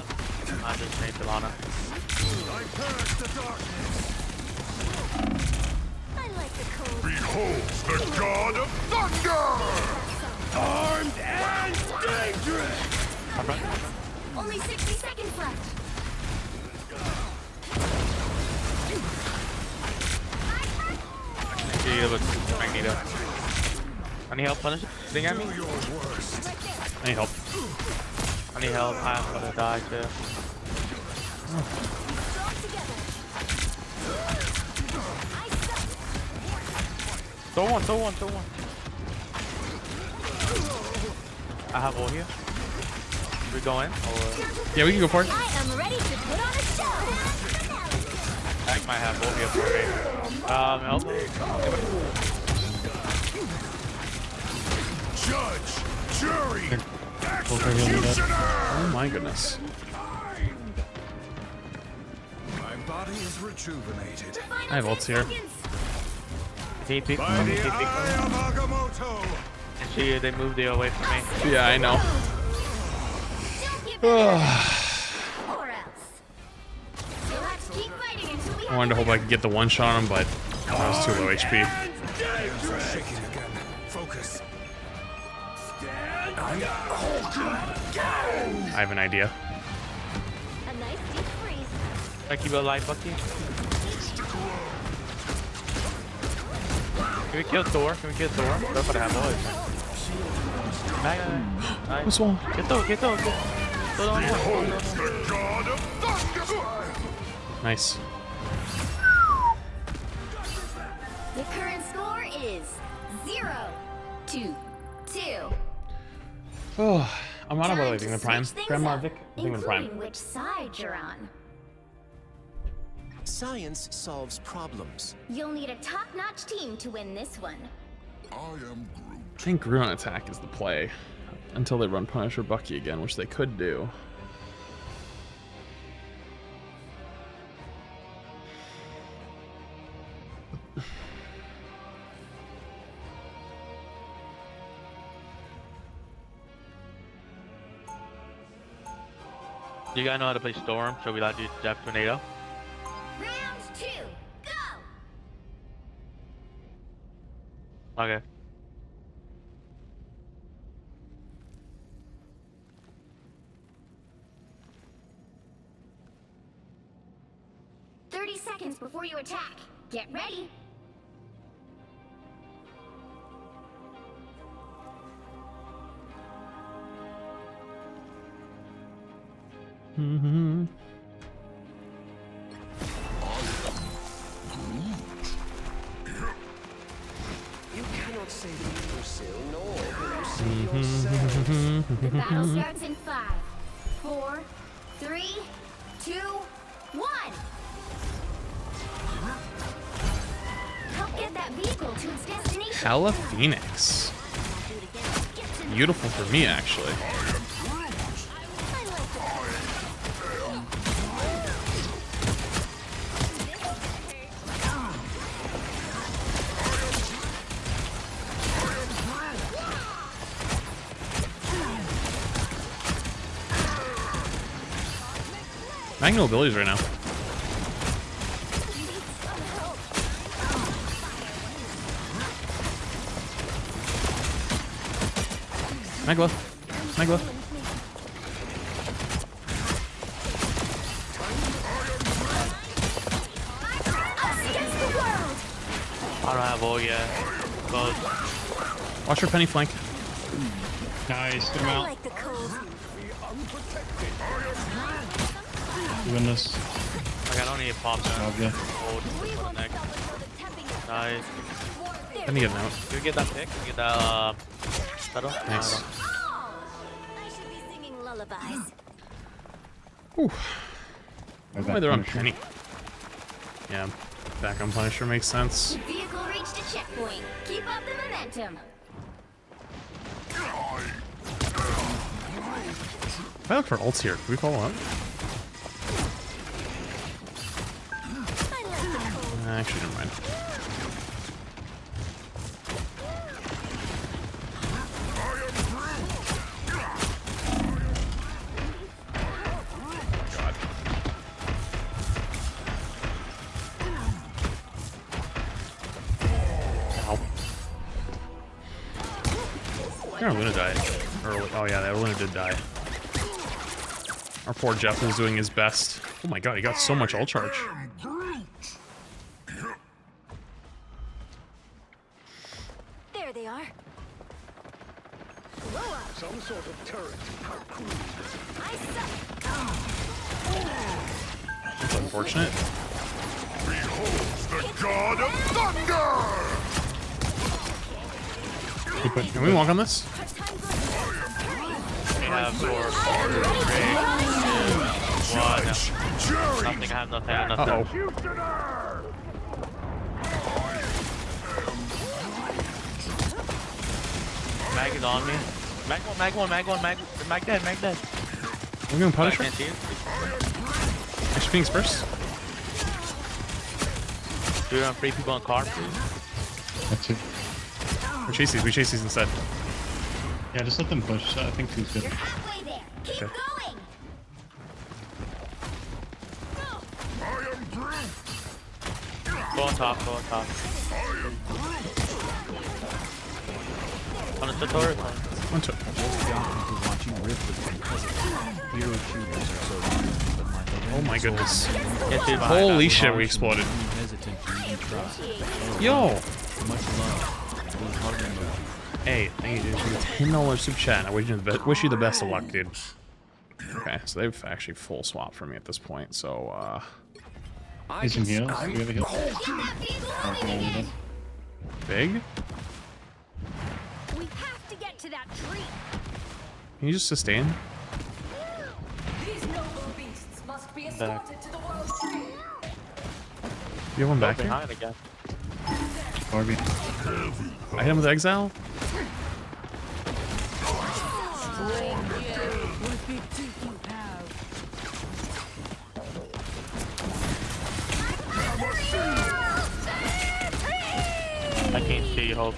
[SPEAKER 19] just made to Lana.
[SPEAKER 4] Behold the god of thunder! Armed and dangerous!
[SPEAKER 3] Only 60 seconds left.
[SPEAKER 19] I need help punish thing at me?
[SPEAKER 1] I need help.
[SPEAKER 19] I need help. I'm gonna die too. Throw one. I have all here. We going? Or...
[SPEAKER 1] Yeah, we can go for it.
[SPEAKER 3] I am ready to put on a show.
[SPEAKER 19] Tank might have both here for me. Help.
[SPEAKER 4] Judge, jury,
[SPEAKER 1] Oh my goodness.
[SPEAKER 13] My body is rejuvenated.
[SPEAKER 1] I have ults here.
[SPEAKER 19] TP.
[SPEAKER 13] By the eye of Agamotto.
[SPEAKER 19] See, they moved the away from me.
[SPEAKER 1] Yeah, I know. I wanted to hope I could get the one shot on him, but I was too low HP.
[SPEAKER 13] Focus.
[SPEAKER 1] I have an idea.
[SPEAKER 3] A nice deep freeze.
[SPEAKER 19] I keep it alive, Bucky. Can we kill Thor? Can we kill Thor? That's what I have always. Nice.
[SPEAKER 1] This one.
[SPEAKER 19] Get Thor, get Thor.
[SPEAKER 1] Nice.
[SPEAKER 3] The current score is 0-2-2.
[SPEAKER 1] Oh, I'm not
[SPEAKER 3] Time
[SPEAKER 1] evaluating
[SPEAKER 3] to
[SPEAKER 1] the prime.
[SPEAKER 3] switch things
[SPEAKER 1] Grandma
[SPEAKER 3] up,
[SPEAKER 1] Vic, I think I'm prime.
[SPEAKER 3] including which side you're on.
[SPEAKER 21] Science solves problems.
[SPEAKER 3] You'll need a top-notch team to win this one.
[SPEAKER 13] I am
[SPEAKER 1] I think Groot on attack is the play. Until they run Punisher Bucky again, which they could do.
[SPEAKER 19] You guys know how to play Storm, so we like to Jeff Tornado.
[SPEAKER 3] Round 2, go!
[SPEAKER 19] Okay.
[SPEAKER 3] Seconds before you attack. Get ready.
[SPEAKER 1] Mm-hmm.
[SPEAKER 21] You cannot save Yggdrasil, nor will you save yourself.
[SPEAKER 3] The battle starts in 5, 4, 3, 2, 1. Help get that vehicle to its destination.
[SPEAKER 1] Hella Phoenix. Beautiful for me, actually. I have no abilities right now. Magla. Magla.
[SPEAKER 19] I don't have all yet. But...
[SPEAKER 1] Watch your penny flank.
[SPEAKER 20] Nice, good amount. You win this.
[SPEAKER 19] Like, I don't need a pop now.
[SPEAKER 20] Okay.
[SPEAKER 19] Nice.
[SPEAKER 1] Let me get an out.
[SPEAKER 19] Can we get that pick? Can we get that, pedal?
[SPEAKER 1] Nice.
[SPEAKER 3] I should be singing lullabies.
[SPEAKER 1] Ooh. Why they're on
[SPEAKER 20] Punisher.
[SPEAKER 1] penny. Yeah, back on Punisher makes sense.
[SPEAKER 3] Vehicle reached a checkpoint. Keep up the momentum.
[SPEAKER 1] I look for ults here. Can we follow up? Actually, never mind. Ow. Our Luna died. Oh yeah, that Luna did die. Our poor Jeff is doing his best. Oh my god, he got so much ult charge.
[SPEAKER 3] There they are.
[SPEAKER 4] Some sort of turret. How cool.
[SPEAKER 3] I
[SPEAKER 1] That's unfortunate.
[SPEAKER 4] Behold the god of thunder!
[SPEAKER 1] Can we walk on this?
[SPEAKER 19] have 4, 3, 2, 1. Nothing, I have nothing, I have nothing. Mag is on me. Mag 1, mag dead.
[SPEAKER 1] We're going Punisher?
[SPEAKER 19] I can't see it.
[SPEAKER 1] Extra Phoenix first.
[SPEAKER 19] Do we have 3 people on car, please?
[SPEAKER 20] That's it.
[SPEAKER 1] We chase these instead.
[SPEAKER 20] Yeah, just let them push. I think 2's good.
[SPEAKER 3] Halfway there. Keep
[SPEAKER 1] Okay.
[SPEAKER 3] going.
[SPEAKER 19] Go on top. On the tutorial.
[SPEAKER 1] One to Oh my goodness. Holy shit, we exploded. Yo! Hey, thank you, dude, for the $10 super chat. I wish you the best of luck, dude. Okay, so they've actually full swap for me at this point, so,
[SPEAKER 20] Need some heals? We have a heal.
[SPEAKER 1] Big?
[SPEAKER 3] We have to get to that tree.
[SPEAKER 1] Can you just sustain?
[SPEAKER 11] These noble beasts must be escorted to the world tree.
[SPEAKER 1] You have one back here?
[SPEAKER 19] Behind again.
[SPEAKER 20] Barbie.
[SPEAKER 1] I hit him with exile?
[SPEAKER 19] I can't see you, Hope.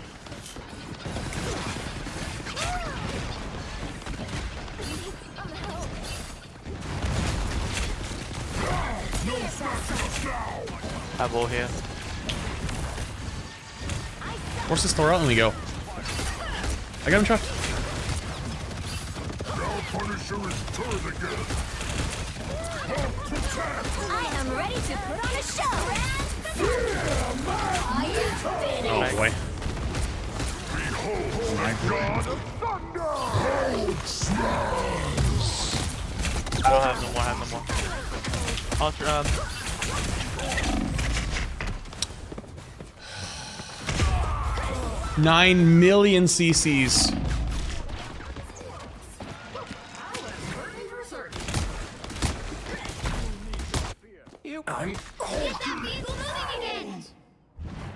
[SPEAKER 19] I have all here.
[SPEAKER 1] Force this Thor out and we go. I got him trapped.
[SPEAKER 3] I am ready to put on a show.
[SPEAKER 1] Oh boy.
[SPEAKER 19] I don't have no more, Ultra,
[SPEAKER 1] 9 million CCs.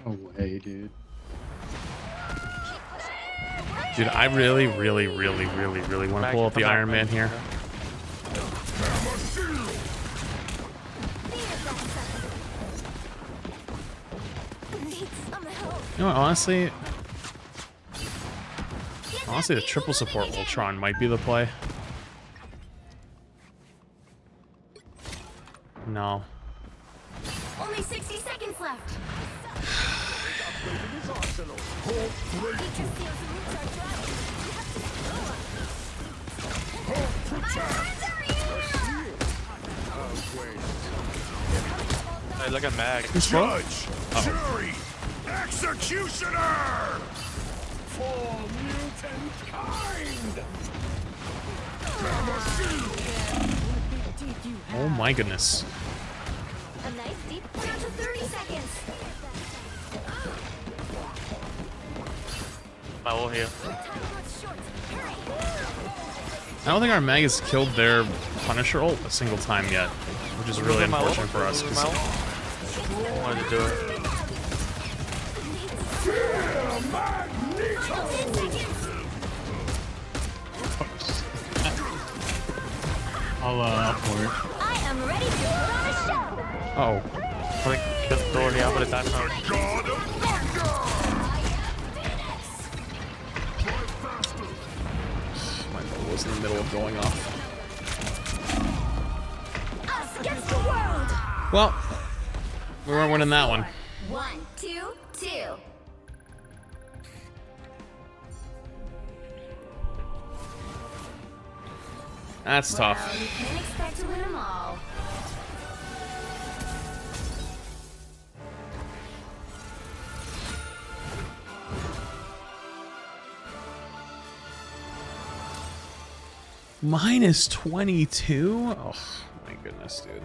[SPEAKER 20] No way, dude.
[SPEAKER 1] Dude, I really want to pull out the Iron Man here. You know what, honestly, the triple support Ultron might be the play. No.
[SPEAKER 3] Only 60 seconds left.
[SPEAKER 19] hey, look at Mag.
[SPEAKER 4] Judge, jury, executioner, for mutant kind.
[SPEAKER 1] Oh my goodness.
[SPEAKER 3] A nice deep down to 30 seconds.
[SPEAKER 19] My ult here.
[SPEAKER 1] I don't think our Mag has killed their Punisher ult a single time yet, which is really unfortunate for us.
[SPEAKER 19] I wanted to do it.
[SPEAKER 20] I'll forward.
[SPEAKER 3] I am ready to put on a show.
[SPEAKER 1] Oh.
[SPEAKER 19] I think kill Thor here, but it's that time.
[SPEAKER 1] My bow was in the middle of going off.
[SPEAKER 3] Us against the world.
[SPEAKER 1] Well, we weren't winning that one.
[SPEAKER 3] 1, 2, 2.
[SPEAKER 1] That's tough.
[SPEAKER 3] Well, you can't expect to win them all.
[SPEAKER 1] Minus 22? Oh, my goodness, dude.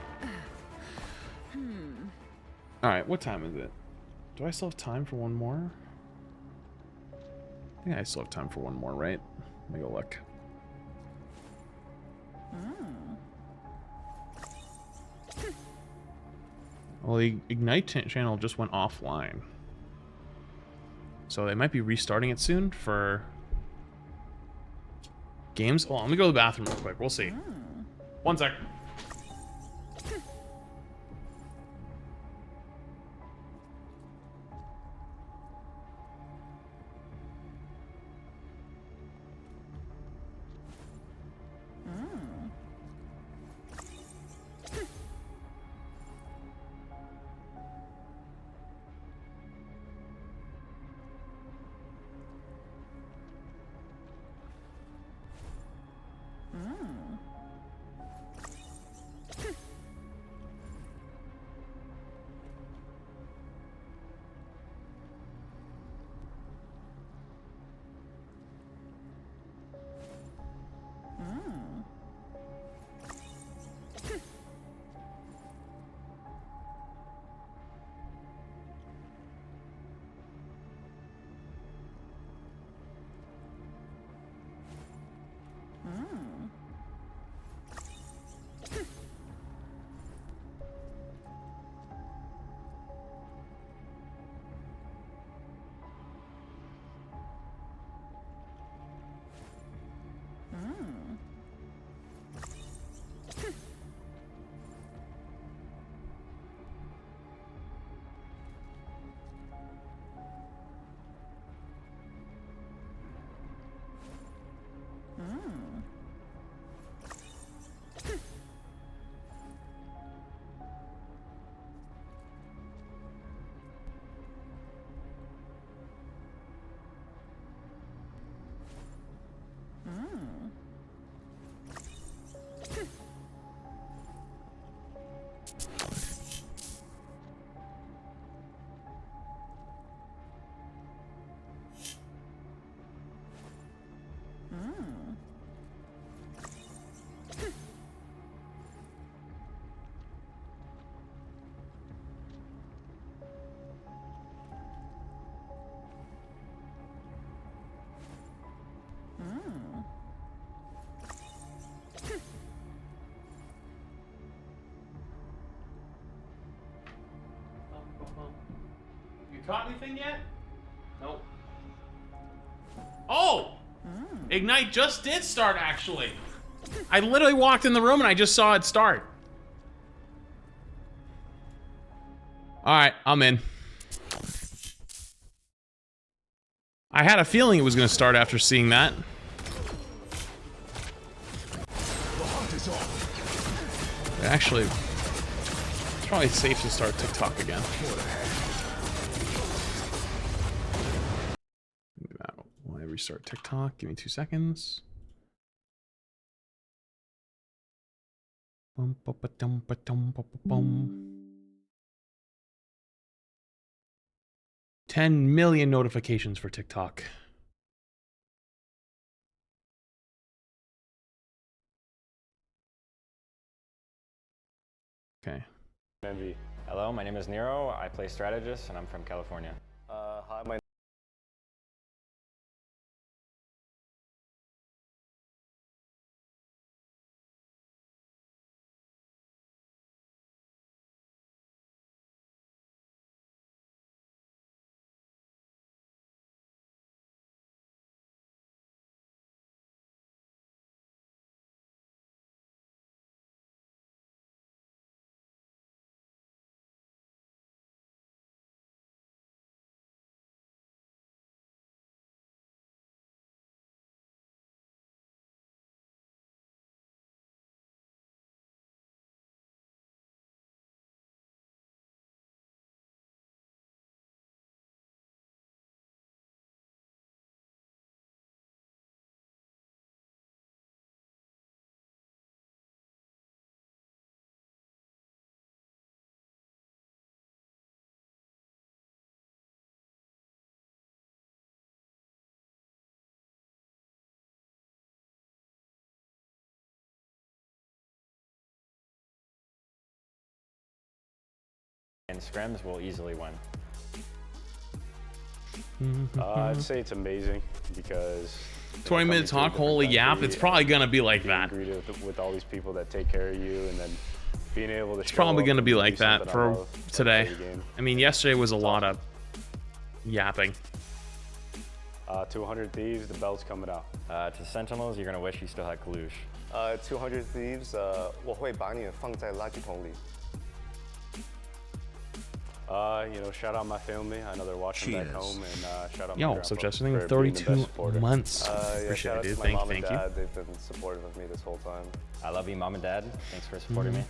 [SPEAKER 1] Alright, what time is it? Do I still have time for one more? I think I still have time for one more, right? Let me go look. Well, the Ignite channel just went offline. So they might be restarting it soon for games. Oh, let me go to the bathroom real quick. We'll see. 1 sec. You caught anything yet? Nope. Oh! Ignite just did start, actually. I literally walked in the room and I just saw it start. Alright, I'm in. I had a feeling it was going to start after seeing that. Actually, it's probably safe to start TikTok again. Will I restart TikTok? Give me 2 seconds. 10 million notifications for TikTok. Okay.
[SPEAKER 9] MV. Hello, my name is Nero. I play strategist and I'm from California. Hi, my and scrims will easily win. I'd say it's amazing because
[SPEAKER 1] 20-minute talk, holy yap. It's probably gonna be like that.
[SPEAKER 9] With all these people that take care of you, and then being able to.
[SPEAKER 1] It's probably gonna be like that for today. I mean, yesterday was a lot of yapping.
[SPEAKER 9] 200 Thieves, the belt's coming out. To Sentinels, you're gonna wish you still had Kalush.
[SPEAKER 8] 200 Thieves， 我会把你放在垃圾桶里。
[SPEAKER 9] You know, shout out my family. I know they're watching back home, and shout out my
[SPEAKER 1] Yo,
[SPEAKER 9] grandpa
[SPEAKER 1] so Justin,
[SPEAKER 9] for
[SPEAKER 1] 32 months.
[SPEAKER 8] Yeah,
[SPEAKER 1] Appreciate
[SPEAKER 8] shout
[SPEAKER 1] it,
[SPEAKER 8] out
[SPEAKER 1] dude.
[SPEAKER 8] to my
[SPEAKER 1] Thank
[SPEAKER 8] mom and
[SPEAKER 1] you.
[SPEAKER 8] dad. They've been supportive of me this whole time.
[SPEAKER 9] I love you, Mom and Dad. Thanks for supporting me.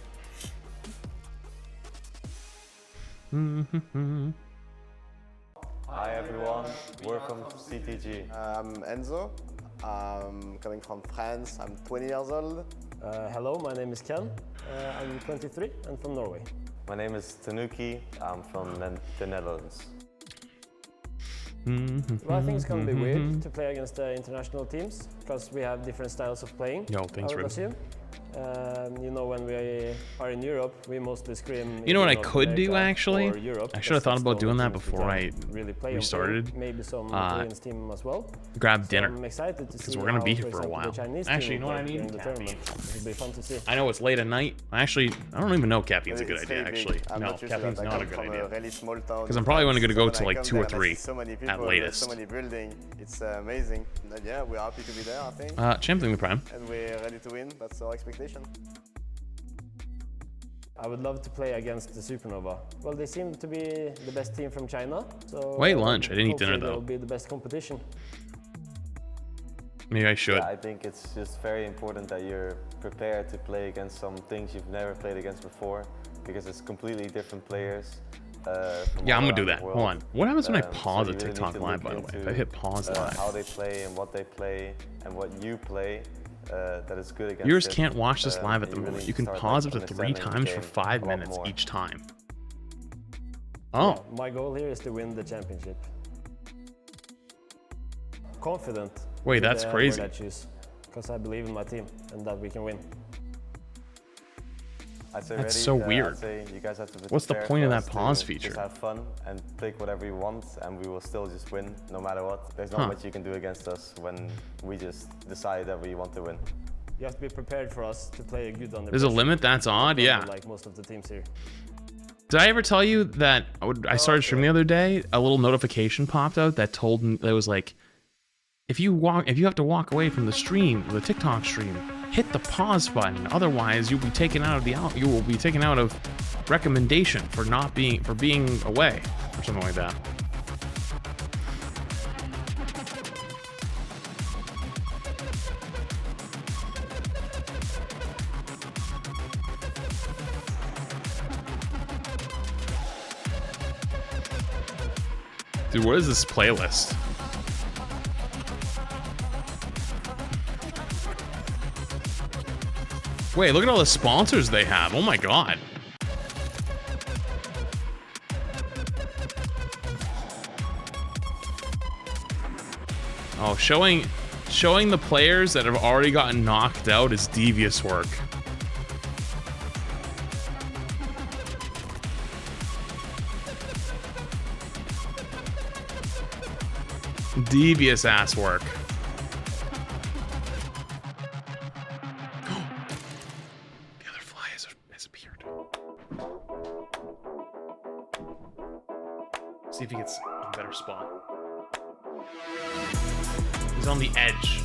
[SPEAKER 8] Hi everyone, welcome to CTG. I'm Enzo. I'm coming from France. I'm 20 years old.
[SPEAKER 22] Hello, my name is Ken. I'm 23 and from Norway.
[SPEAKER 8] My name is Tanuki. I'm from the Netherlands.
[SPEAKER 22] Well, I think it's going to be weird to play against the international teams because we have different styles of playing.
[SPEAKER 1] Yo, thanks,
[SPEAKER 22] I would
[SPEAKER 1] Rib.
[SPEAKER 22] assume. You know, when we are in Europe, we mostly scream.
[SPEAKER 1] You know what I
[SPEAKER 22] North
[SPEAKER 1] could do,
[SPEAKER 22] America
[SPEAKER 1] actually?
[SPEAKER 22] or Europe,
[SPEAKER 1] I should have thought
[SPEAKER 22] because
[SPEAKER 1] about
[SPEAKER 22] that's the
[SPEAKER 1] doing
[SPEAKER 22] only
[SPEAKER 1] that
[SPEAKER 22] teams we
[SPEAKER 1] before
[SPEAKER 22] can
[SPEAKER 1] I
[SPEAKER 22] really play on
[SPEAKER 1] restarted.
[SPEAKER 22] Maybe some Korean team as well.
[SPEAKER 1] Grab
[SPEAKER 22] So
[SPEAKER 1] dinner.
[SPEAKER 22] I'm excited to
[SPEAKER 1] Because
[SPEAKER 22] see
[SPEAKER 1] we're going to be
[SPEAKER 22] how,
[SPEAKER 1] here for a
[SPEAKER 22] example,
[SPEAKER 1] while.
[SPEAKER 22] the Chinese
[SPEAKER 1] Actually, you
[SPEAKER 22] team
[SPEAKER 1] know what I
[SPEAKER 22] will play
[SPEAKER 1] need?
[SPEAKER 22] during the tournament. It'll be fun to see.
[SPEAKER 1] I know it's late at night. Actually, I don't even know caffeine's a good
[SPEAKER 8] It's
[SPEAKER 1] idea,
[SPEAKER 8] very big.
[SPEAKER 1] actually.
[SPEAKER 8] I'm
[SPEAKER 1] No,
[SPEAKER 8] not used to
[SPEAKER 1] caffeine's
[SPEAKER 8] that. I
[SPEAKER 1] not a
[SPEAKER 8] come
[SPEAKER 1] good
[SPEAKER 8] from
[SPEAKER 1] idea.
[SPEAKER 8] a really small town.
[SPEAKER 1] Because I'm probably going to go
[SPEAKER 8] So
[SPEAKER 1] to
[SPEAKER 8] when I
[SPEAKER 1] like
[SPEAKER 8] come
[SPEAKER 1] 2 or
[SPEAKER 8] there,
[SPEAKER 1] 3
[SPEAKER 8] so many
[SPEAKER 1] at
[SPEAKER 8] people,
[SPEAKER 1] latest.
[SPEAKER 8] so many buildings. It's amazing. And yeah, we're happy to be there, I think.
[SPEAKER 1] Champion the Prime.
[SPEAKER 8] And we're ready to win. That's our expectation.
[SPEAKER 22] I would love to play against the Supernova. Well, they seem to be the best team from China, so
[SPEAKER 1] Wait, lunch. I didn't eat dinner,
[SPEAKER 22] hopefully
[SPEAKER 1] though.
[SPEAKER 22] They'll be the best competition.
[SPEAKER 1] Maybe I should.
[SPEAKER 8] Yeah, I think it's just very important that you're prepared to play against some things you've never played against before, because it's completely different players.
[SPEAKER 1] Yeah, I'm going to do that. Hold on. What happens when I
[SPEAKER 8] So
[SPEAKER 1] pause
[SPEAKER 8] you
[SPEAKER 1] a
[SPEAKER 8] really
[SPEAKER 1] TikTok
[SPEAKER 8] need to
[SPEAKER 1] live,
[SPEAKER 8] look
[SPEAKER 1] by the way? If
[SPEAKER 8] into,
[SPEAKER 1] I hit pause live.
[SPEAKER 8] how they play and what they play and what you play that is good against
[SPEAKER 1] Viewers
[SPEAKER 8] it.
[SPEAKER 1] can't watch this live at the
[SPEAKER 8] You really
[SPEAKER 1] moment. You can
[SPEAKER 8] start,
[SPEAKER 1] pause
[SPEAKER 8] like,
[SPEAKER 1] up to 3
[SPEAKER 8] understanding the
[SPEAKER 1] times for
[SPEAKER 8] game
[SPEAKER 1] 5
[SPEAKER 8] a lot
[SPEAKER 1] minutes
[SPEAKER 8] more.
[SPEAKER 1] each time. Oh.
[SPEAKER 22] My goal here is to win the championship. Confident.
[SPEAKER 1] Wait,
[SPEAKER 22] with
[SPEAKER 1] that's
[SPEAKER 22] the
[SPEAKER 1] crazy.
[SPEAKER 22] word I choose, because I believe in my team and that we can win.
[SPEAKER 8] I'd say
[SPEAKER 1] That's
[SPEAKER 8] ready,
[SPEAKER 1] so
[SPEAKER 8] I'd
[SPEAKER 1] weird.
[SPEAKER 8] say you guys have to
[SPEAKER 1] What's the
[SPEAKER 8] prepare
[SPEAKER 1] point of
[SPEAKER 8] for
[SPEAKER 1] that
[SPEAKER 8] us to
[SPEAKER 1] pause feature?
[SPEAKER 8] Just have fun and pick whatever you want, and we will still just win no matter what. There's not
[SPEAKER 1] Huh.
[SPEAKER 8] much you can do against us when we just decide that we want to win.
[SPEAKER 22] You have to be prepared for us to play good under
[SPEAKER 1] There's a
[SPEAKER 22] pressure.
[SPEAKER 1] limit? That's odd? Yeah.
[SPEAKER 22] Like most of the teams here.
[SPEAKER 1] Did I ever tell you that I started streaming the other day? A little notification popped out that told me that was like, if you have to walk away from the stream, the TikTok stream, hit the pause button. Otherwise, you'll be taken out of you will be taken out of recommendation for being away or something like that. Dude, what is this playlist? Wait, look at all the sponsors they have. Oh my god. Oh, showing the players that have already gotten knocked out is devious work. Devious ass work. The other fly has appeared. See if he gets a better spot. He's on the edge.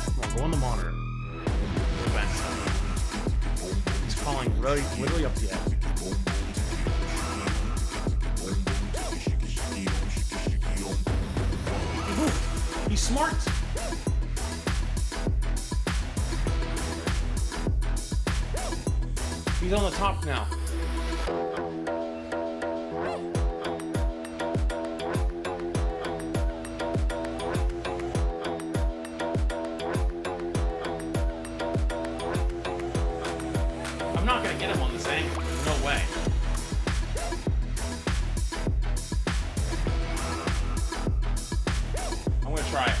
[SPEAKER 1] Come on, go on the monitor. Go back. He's calling literally up the edge. He's smart. He's on the top now. I'm not gonna get him on this angle. No way. I'm gonna try it.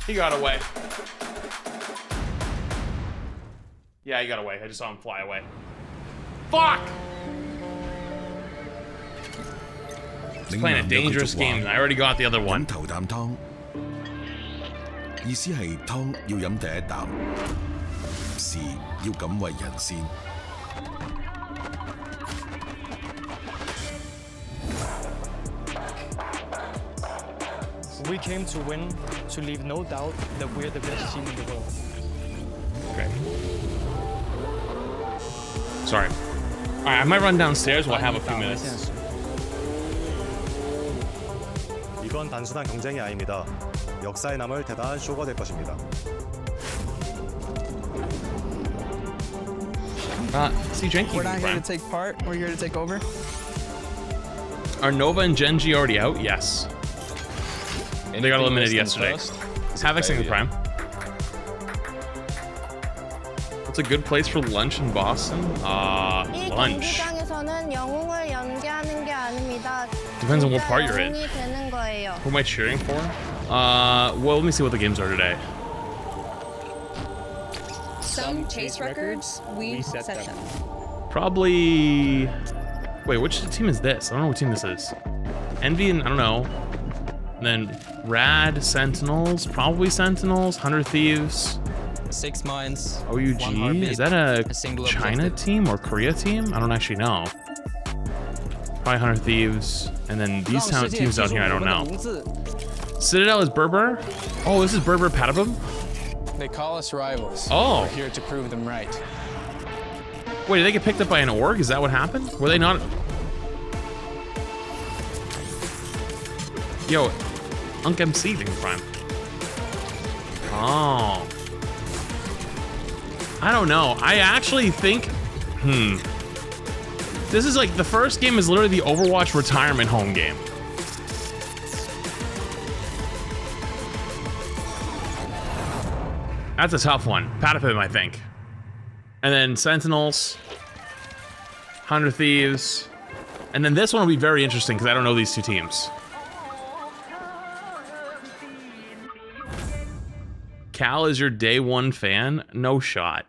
[SPEAKER 1] He got away. Yeah, he got away. I just saw him fly away. Fuck! He's playing a dangerous game, and I already got the other one.
[SPEAKER 5] 頭啖湯，意思係湯要飲第一啖，事要敢為人先。
[SPEAKER 7] We came to win, to leave no doubt that we're the best team in the world.
[SPEAKER 1] Okay. Sorry. Alright, I might run downstairs while I have a few minutes.
[SPEAKER 23] 이건 단순한 경쟁이 아닙니다. 역사에 남을 대단한 쇼가 될 것입니다.
[SPEAKER 1] Is he drinking?
[SPEAKER 24] We're not here to take part. We're here to take over.
[SPEAKER 1] Are Nova and Genji already out? Yes. They got eliminated yesterday. Havoc's in the prime. What's a good place for lunch in Boston? Lunch. Depends on what part you're in. Who am I cheering for? Well, let me see what the games are today.
[SPEAKER 25] Some chase records, we set them.
[SPEAKER 1] Probably... Wait, which team is this? I don't know what team this is. Envy and... I don't know. And then Rad, Sentinels, probably Sentinels, 100 Thieves.
[SPEAKER 24] 6 mines.
[SPEAKER 1] OUG? Is that a China team or Korea team? I don't actually know. Probably 100 Thieves. And then these teams out here, I don't know. Citadel is Berber? Oh, this is Berber Patapum?
[SPEAKER 24] They call us rivals.
[SPEAKER 1] Oh.
[SPEAKER 24] We're here to prove them right.
[SPEAKER 1] Wait, did they get picked up by an org? Is that what happened? Were they not? Yo, Unk MC being prime. Oh. I don't know. I actually think, this is like, the first game is literally the Overwatch retirement home game. That's a tough one. Patapim, I think. And then Sentinels, 100 Thieves. And then this one will be very interesting because I don't know these two teams. Cal is your day one fan? No shot.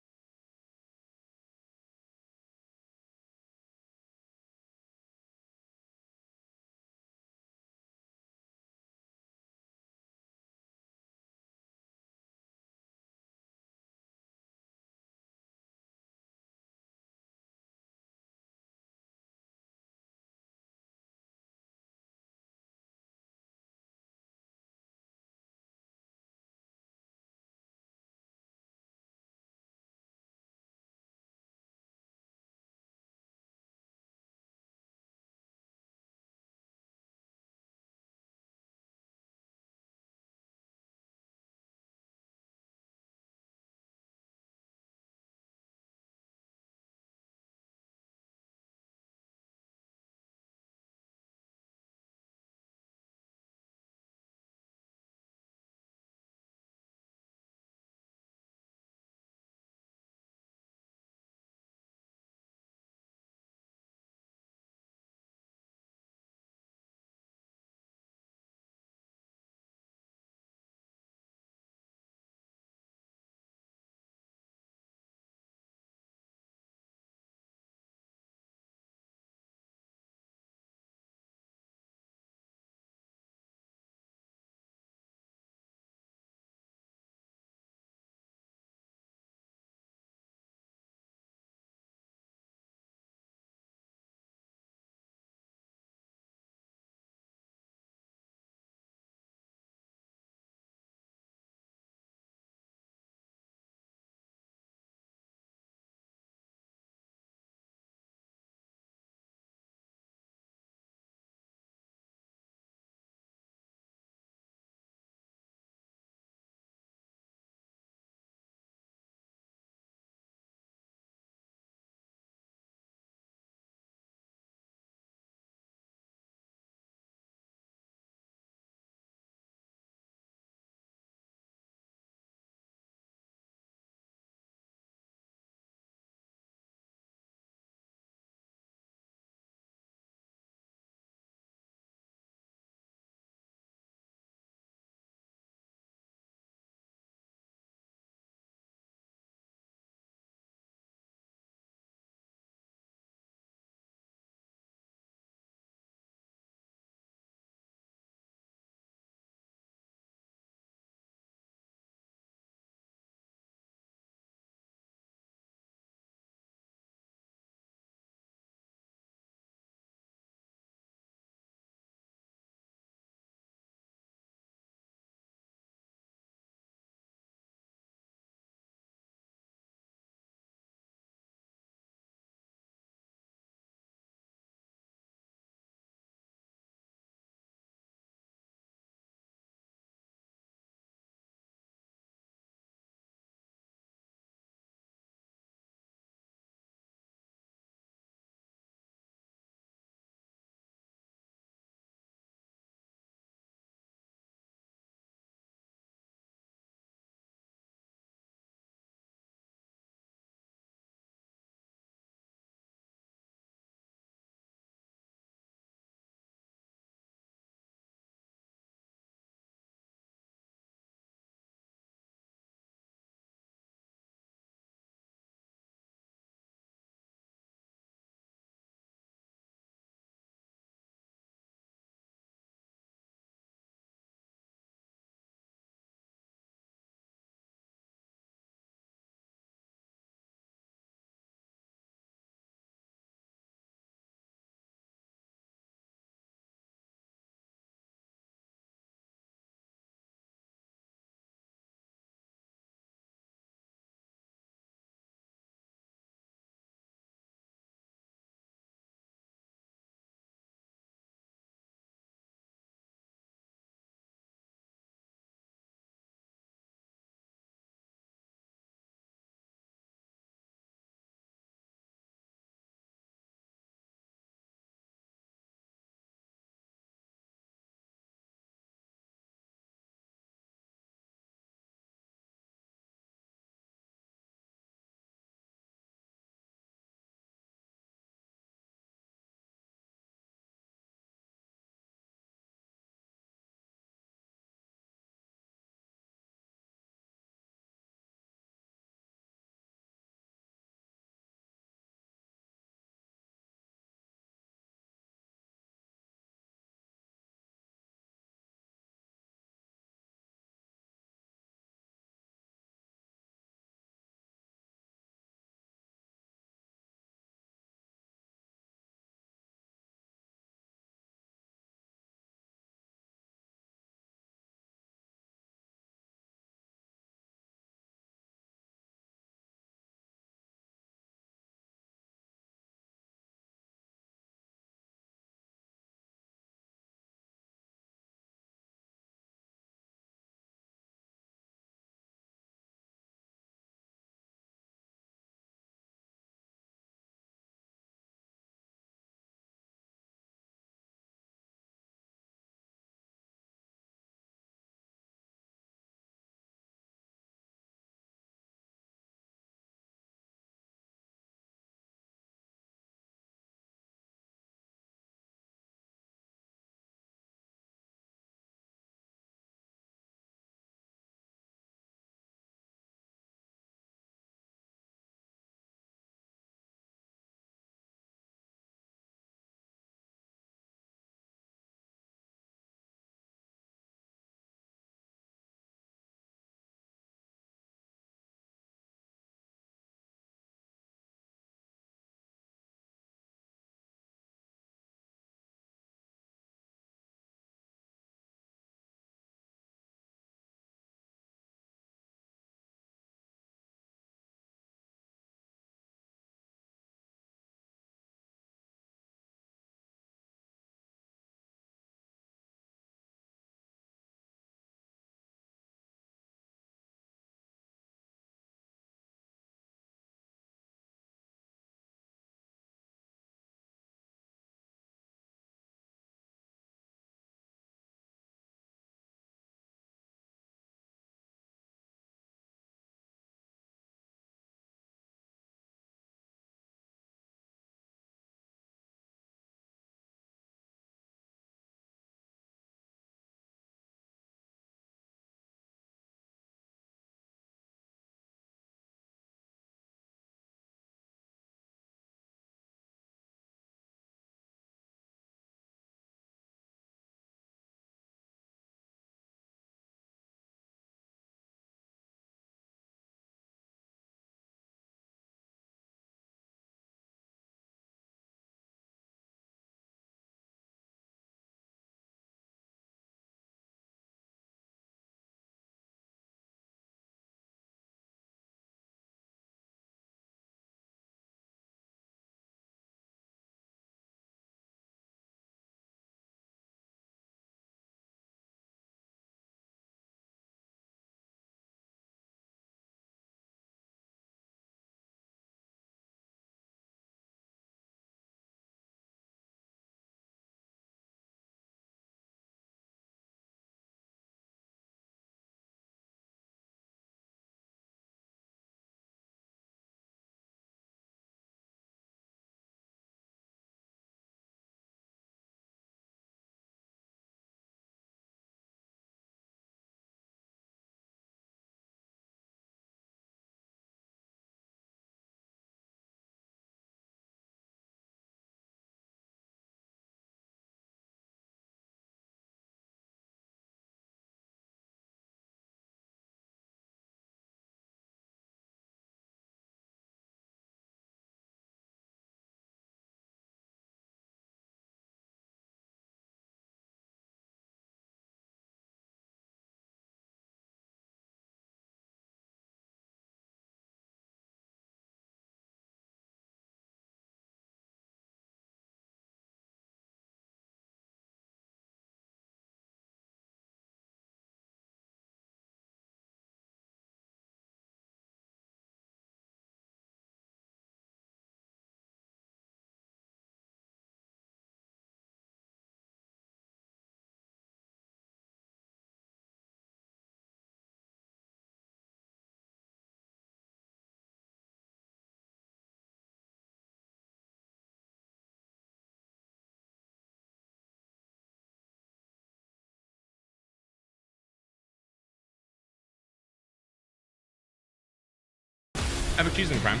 [SPEAKER 1] Epic cheesing Prime.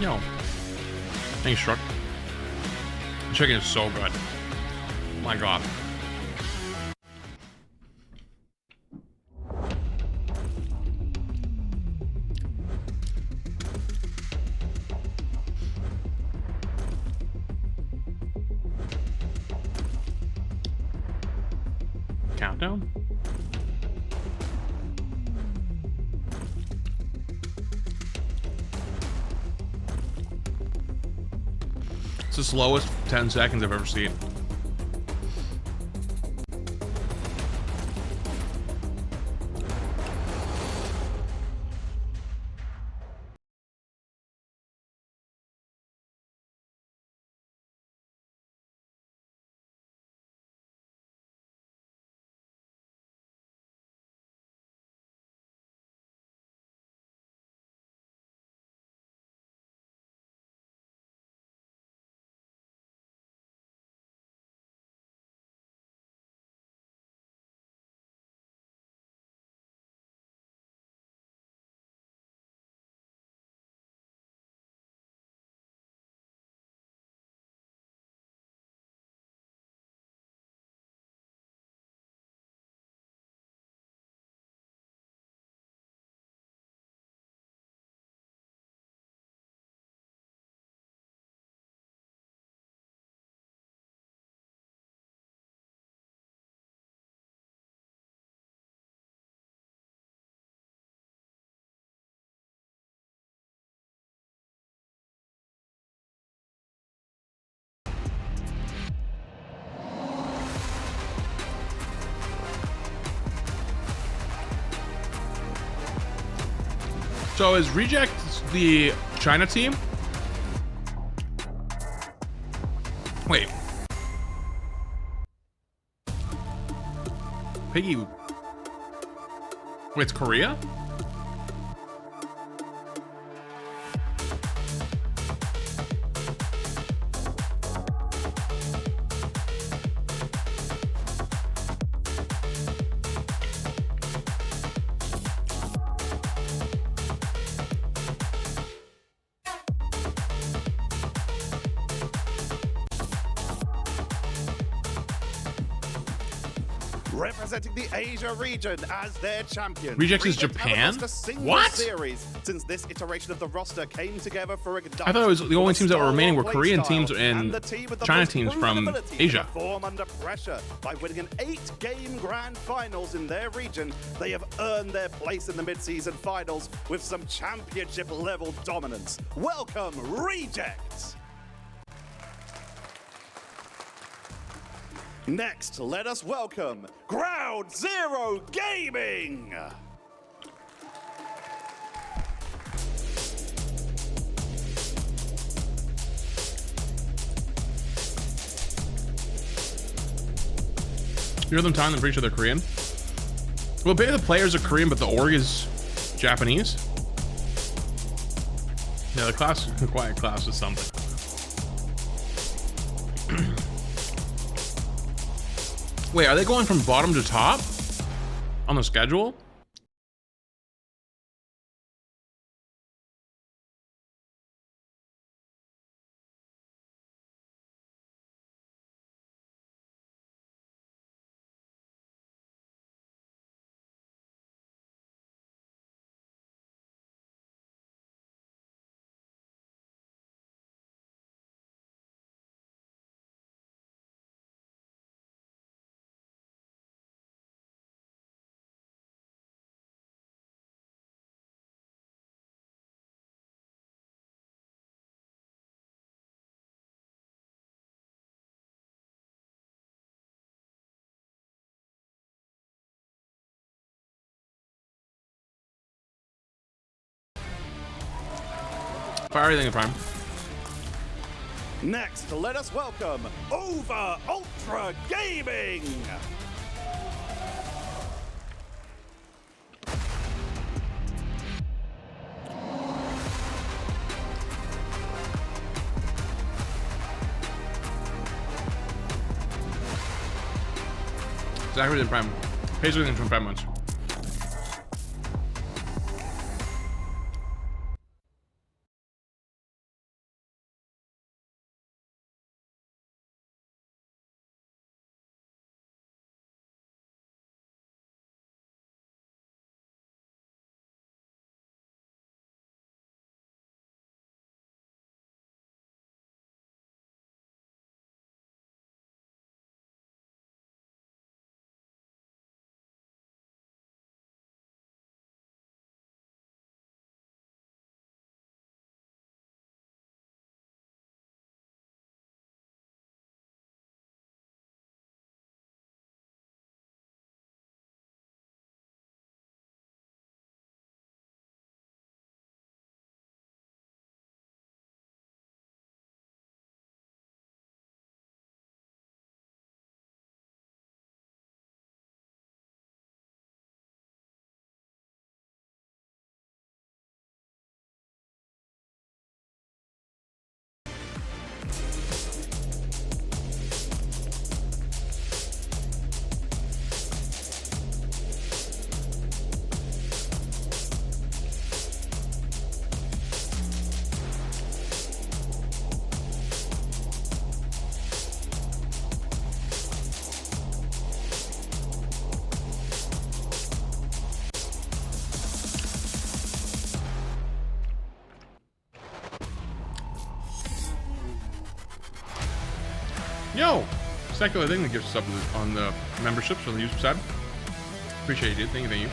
[SPEAKER 1] Yo. Thanks, Struck. The chicken is so good. Oh my god. Countdown? It's the slowest 10 seconds I've ever seen. So is Reject the China team? Wait. Piggy. Wait, it's Korea?
[SPEAKER 14] Representing the Asia region as their champion.
[SPEAKER 1] Reject is Japan? What?
[SPEAKER 14] Series, since this iteration of the roster came together for a
[SPEAKER 1] I thought it was the only teams that were remaining were Korean teams and China teams from Asia.
[SPEAKER 14] Perform under pressure by winning an 8-game grand finals in their region. They have earned their place in the mid-season finals with some championship level dominance. Welcome, Reject! Next, let us welcome Ground Zero Gaming!
[SPEAKER 1] You hear them telling them pretty sure they're Korean? Well, maybe the players are Korean, but the org is Japanese. Yeah, the class, the quiet class is something. Wait, are they going from bottom to top on the schedule? Fire everything in Prime.
[SPEAKER 14] Next, let us welcome Over Ultra Gaming!
[SPEAKER 1] Zachary in Prime. Pays within 25 months. Yo! Secular thing that gives us up on the memberships on the user side. Appreciate you, dude. Thank you, thank you.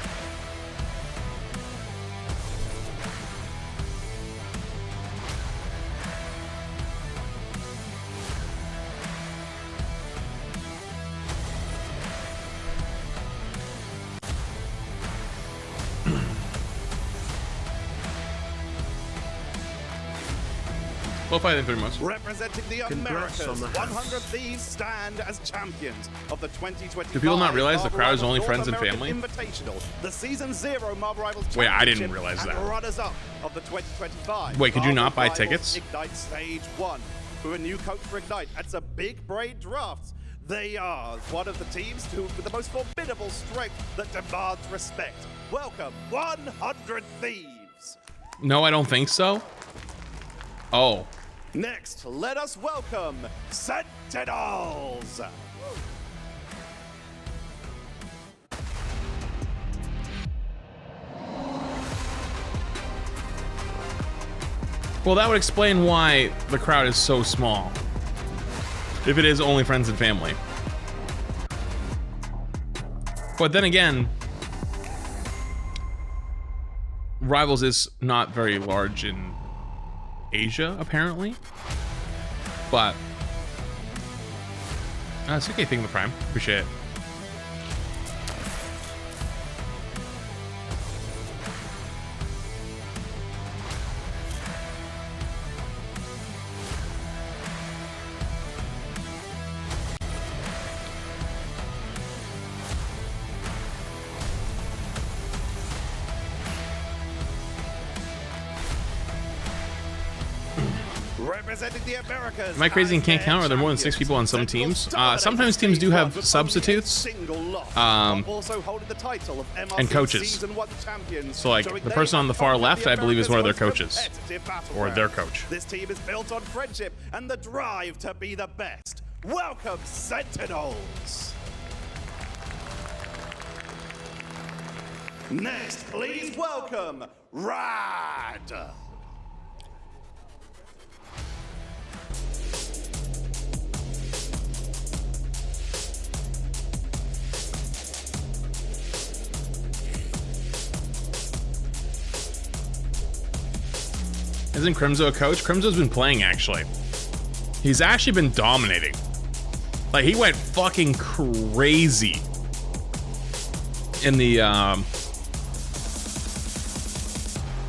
[SPEAKER 1] We'll fight in 3 months.
[SPEAKER 14] Representing the Americas, 100 Thieves stand as champions of the 2025.
[SPEAKER 1] Do people not realize the
[SPEAKER 14] Marvel
[SPEAKER 1] crowd is only
[SPEAKER 14] Rivals
[SPEAKER 1] friends and
[SPEAKER 14] North American
[SPEAKER 1] family?
[SPEAKER 14] Invitational, the Season 0 Marvel Rivals
[SPEAKER 1] Wait, I didn't
[SPEAKER 14] Championship
[SPEAKER 1] realize
[SPEAKER 14] and
[SPEAKER 1] that.
[SPEAKER 14] runners-up of the 2025.
[SPEAKER 1] Wait, could you not buy
[SPEAKER 14] Marvel
[SPEAKER 1] tickets?
[SPEAKER 14] Rivals Ignite Stage 1. With a new coach for Ignite and some big brain drafts. They are one of the teams with the most formidable strength that demands respect. Welcome, 100 Thieves.
[SPEAKER 1] No, I don't think so. Oh.
[SPEAKER 14] Next, let us welcome Sentinels.
[SPEAKER 1] Well, that would explain why the crowd is so small. If it is only friends and family. But then again, Rivals is not very large in Asia, apparently. But it's okay. Thank you, the Prime. Appreciate it.
[SPEAKER 14] Representing the Americas.
[SPEAKER 1] Am I crazy and can't count? Are there more than 6 people on some teams? Sometimes teams do have substitutes,
[SPEAKER 14] also holding the title of MRC
[SPEAKER 1] and coaches.
[SPEAKER 14] Season 1 champions,
[SPEAKER 1] So like the person on the far left, I believe, is one of their coaches, or their coach.
[SPEAKER 14] This team is built on friendship and the drive to be the best. Welcome, Sentinels. Next, please welcome Rad.
[SPEAKER 1] Isn't Crimzo a coach? Crimzo's been playing, actually. He's actually been dominating. Like, he went fucking crazy in the,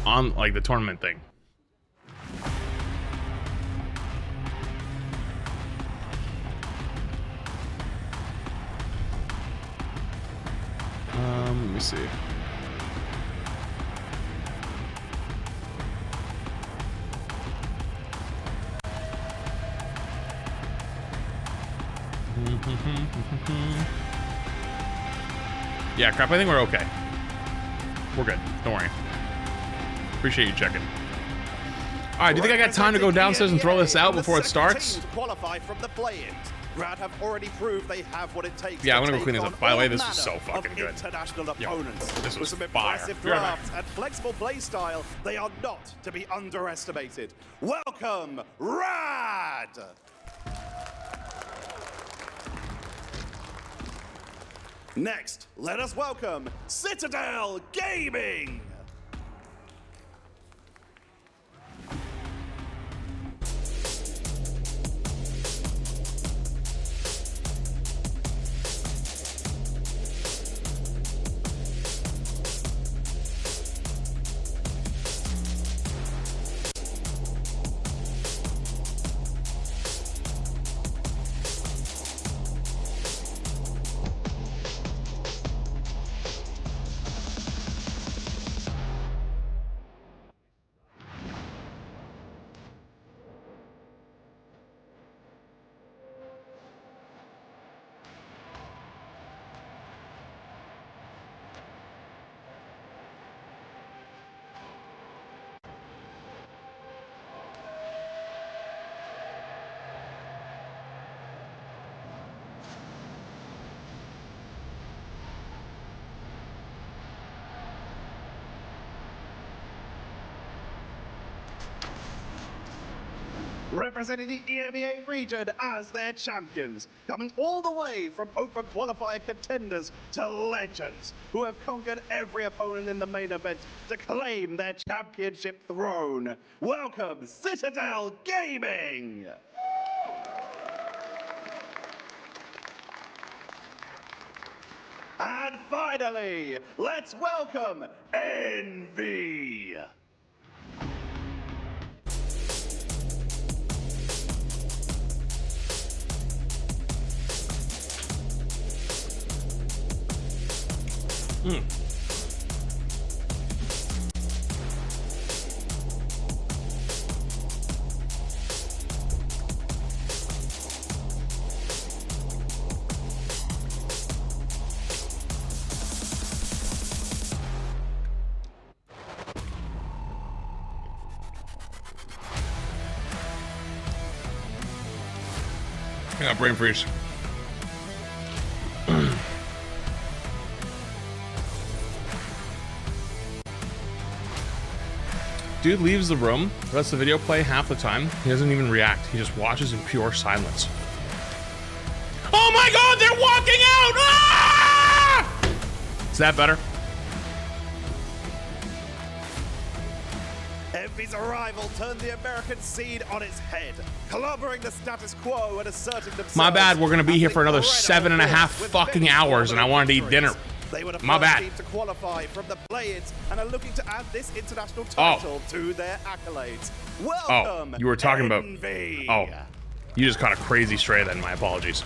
[SPEAKER 1] on, like, the tournament thing. Let me see. Yeah, crap, I think we're okay. We're good. Don't worry. Appreciate you checking. Alright, do you think I got time to go downstairs and throw this out before it starts?
[SPEAKER 14] Qualify from the play-ins. Rad have already proved they have what it takes.
[SPEAKER 1] Yeah, I'm
[SPEAKER 14] to
[SPEAKER 1] gonna go clean
[SPEAKER 14] take
[SPEAKER 1] this up.
[SPEAKER 14] on
[SPEAKER 1] By the way,
[SPEAKER 14] all
[SPEAKER 1] this was so
[SPEAKER 14] manner
[SPEAKER 1] fucking
[SPEAKER 14] of
[SPEAKER 1] good.
[SPEAKER 14] International opponents.
[SPEAKER 1] This was
[SPEAKER 14] With some
[SPEAKER 1] fire.
[SPEAKER 14] impressive
[SPEAKER 1] Be right back.
[SPEAKER 14] drafts and flexible play style, they are not to be underestimated. Welcome, Rad! Next, let us welcome Citadel Gaming! Representing the EMEA region as their champions, coming all the way from open qualifier contenders to legends who have conquered every opponent in the main event to claim their championship throne. Welcome, Citadel Gaming! And finally, let's welcome Envy!
[SPEAKER 1] I got brain freeze. Dude leaves the room, lets the video play half the time. He doesn't even react. He just watches in pure silence. Oh my god, they're walking out! Ah! Is that better?
[SPEAKER 14] Envy's arrival turned the American scene on its head, clobbering the status quo and asserting themselves.
[SPEAKER 1] My bad, we're gonna be here for another 7.5 fucking hours and I wanted to eat dinner.
[SPEAKER 14] They were the
[SPEAKER 1] My
[SPEAKER 14] first
[SPEAKER 1] bad.
[SPEAKER 14] team to qualify from the play-ins and are looking to add this international title to their accolades. Welcome,
[SPEAKER 1] Oh, you were talking about...
[SPEAKER 14] Envy.
[SPEAKER 1] Oh, you just caught a crazy stray then, my apologies.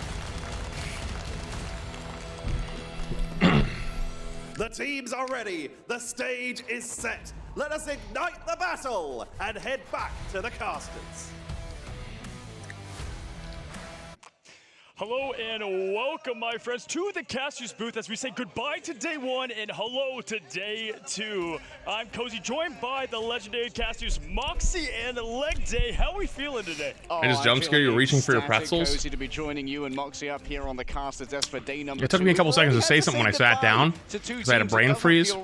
[SPEAKER 14] The teams are ready. The stage is set. Let us ignite the battle and head back to the casters.
[SPEAKER 12] Hello and welcome, my friends, to the Casters booth as we say goodbye to day one and hello to day two. I'm Cozy, joined by the legendary casters Moxie and Leg Day. How are we feeling today?
[SPEAKER 1] I just jump scare you reaching for your pretzels.
[SPEAKER 15] Cozy to be joining you and Moxie up here on the Casters desk for day number
[SPEAKER 1] It took me a couple seconds to say something when I sat down because I had a brain freeze.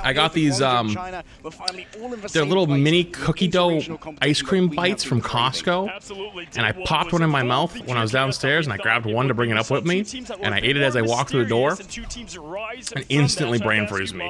[SPEAKER 1] I got these they're little mini cookie dough ice cream bites from Costco, and I popped one in my mouth when I was downstairs, and I grabbed one to bring it up with me, and I ate it as I walked through the door, and instantly brain froze me.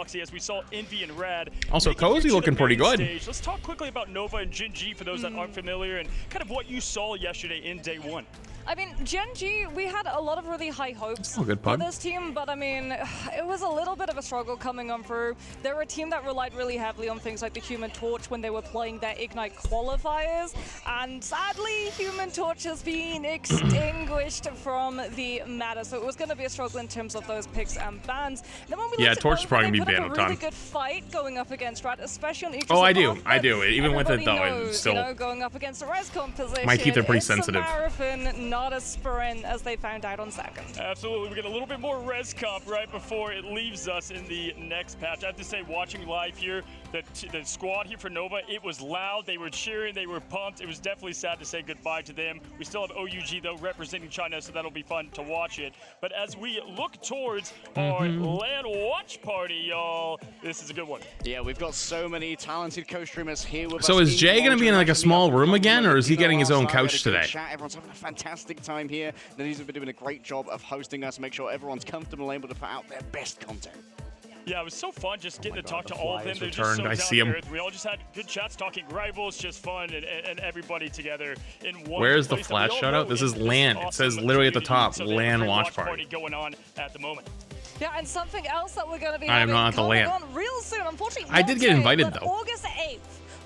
[SPEAKER 1] Also, Cozy looking pretty good.
[SPEAKER 12] Let's talk quickly about Nova and Gen G for those that aren't familiar and kind of what you saw yesterday in day one.
[SPEAKER 16] I mean, Gen G, we had a lot of really high hopes
[SPEAKER 1] good
[SPEAKER 16] for
[SPEAKER 1] pug.
[SPEAKER 16] this team, but I mean, it was a little bit of a struggle coming on through. They were a team that relied really heavily on things like the Human Torch when they were playing their Ignite qualifiers, and sadly, Human Torch has been extinguished from the matter, so it was going to be a struggle in terms of those picks and bans. Then when we
[SPEAKER 1] Yeah,
[SPEAKER 16] looked at
[SPEAKER 1] Torch is
[SPEAKER 16] Nova,
[SPEAKER 1] probably
[SPEAKER 16] they
[SPEAKER 1] gonna be
[SPEAKER 16] put up
[SPEAKER 1] banned
[SPEAKER 16] a
[SPEAKER 1] with
[SPEAKER 16] really
[SPEAKER 1] time.
[SPEAKER 16] good fight going up against Rat, especially on each
[SPEAKER 1] Oh, I do.
[SPEAKER 16] support,
[SPEAKER 1] I do. Even with it, though,
[SPEAKER 16] everybody
[SPEAKER 1] it's
[SPEAKER 16] knows,
[SPEAKER 1] still...
[SPEAKER 16] you know, going up against the res comp position,
[SPEAKER 1] My teeth are pretty
[SPEAKER 16] it's
[SPEAKER 1] sensitive.
[SPEAKER 16] a marathon, not a sprint, as they found out on second.
[SPEAKER 12] Absolutely. We get a little bit more res comp right before it leaves us in the next patch. I have to say, watching live here, the squad here for Nova, it was loud. They were cheering. They were pumped. It was definitely sad to say goodbye to them. We still have OUG, though, representing China, so that'll be fun to watch it. But as we look towards our LAN watch party, y'all, this is a good one.
[SPEAKER 15] Yeah, we've got so many talented co-streamers here with us.
[SPEAKER 1] So is Jay going to be in like a small room again, or is he getting his own couch today?
[SPEAKER 15] Everyone's having a fantastic time here. These have been doing a great job of hosting us, make sure everyone's comfortable and able to put out their best content.
[SPEAKER 12] Yeah, it was so fun just getting to talk to all of them. They're just so
[SPEAKER 1] I
[SPEAKER 12] down
[SPEAKER 1] see
[SPEAKER 12] to
[SPEAKER 1] him.
[SPEAKER 12] earth. We all just had good chats, talking rivals, just fun, and everybody together in one
[SPEAKER 1] Where's the
[SPEAKER 12] place that
[SPEAKER 1] flash
[SPEAKER 12] we all
[SPEAKER 1] shout out?
[SPEAKER 12] know
[SPEAKER 1] This is
[SPEAKER 12] this
[SPEAKER 1] LAN. It says literally at the top,
[SPEAKER 12] So they have a
[SPEAKER 1] LAN
[SPEAKER 12] great
[SPEAKER 1] watch party.
[SPEAKER 12] going on at the moment.
[SPEAKER 16] Yeah, and something else that we're going to be
[SPEAKER 1] I am
[SPEAKER 16] having
[SPEAKER 1] not at the
[SPEAKER 16] coming
[SPEAKER 1] LAN.
[SPEAKER 16] on real soon. Unfortunately,
[SPEAKER 1] I did get
[SPEAKER 16] not
[SPEAKER 1] invited,
[SPEAKER 16] today, but
[SPEAKER 1] though.
[SPEAKER 16] August 8th.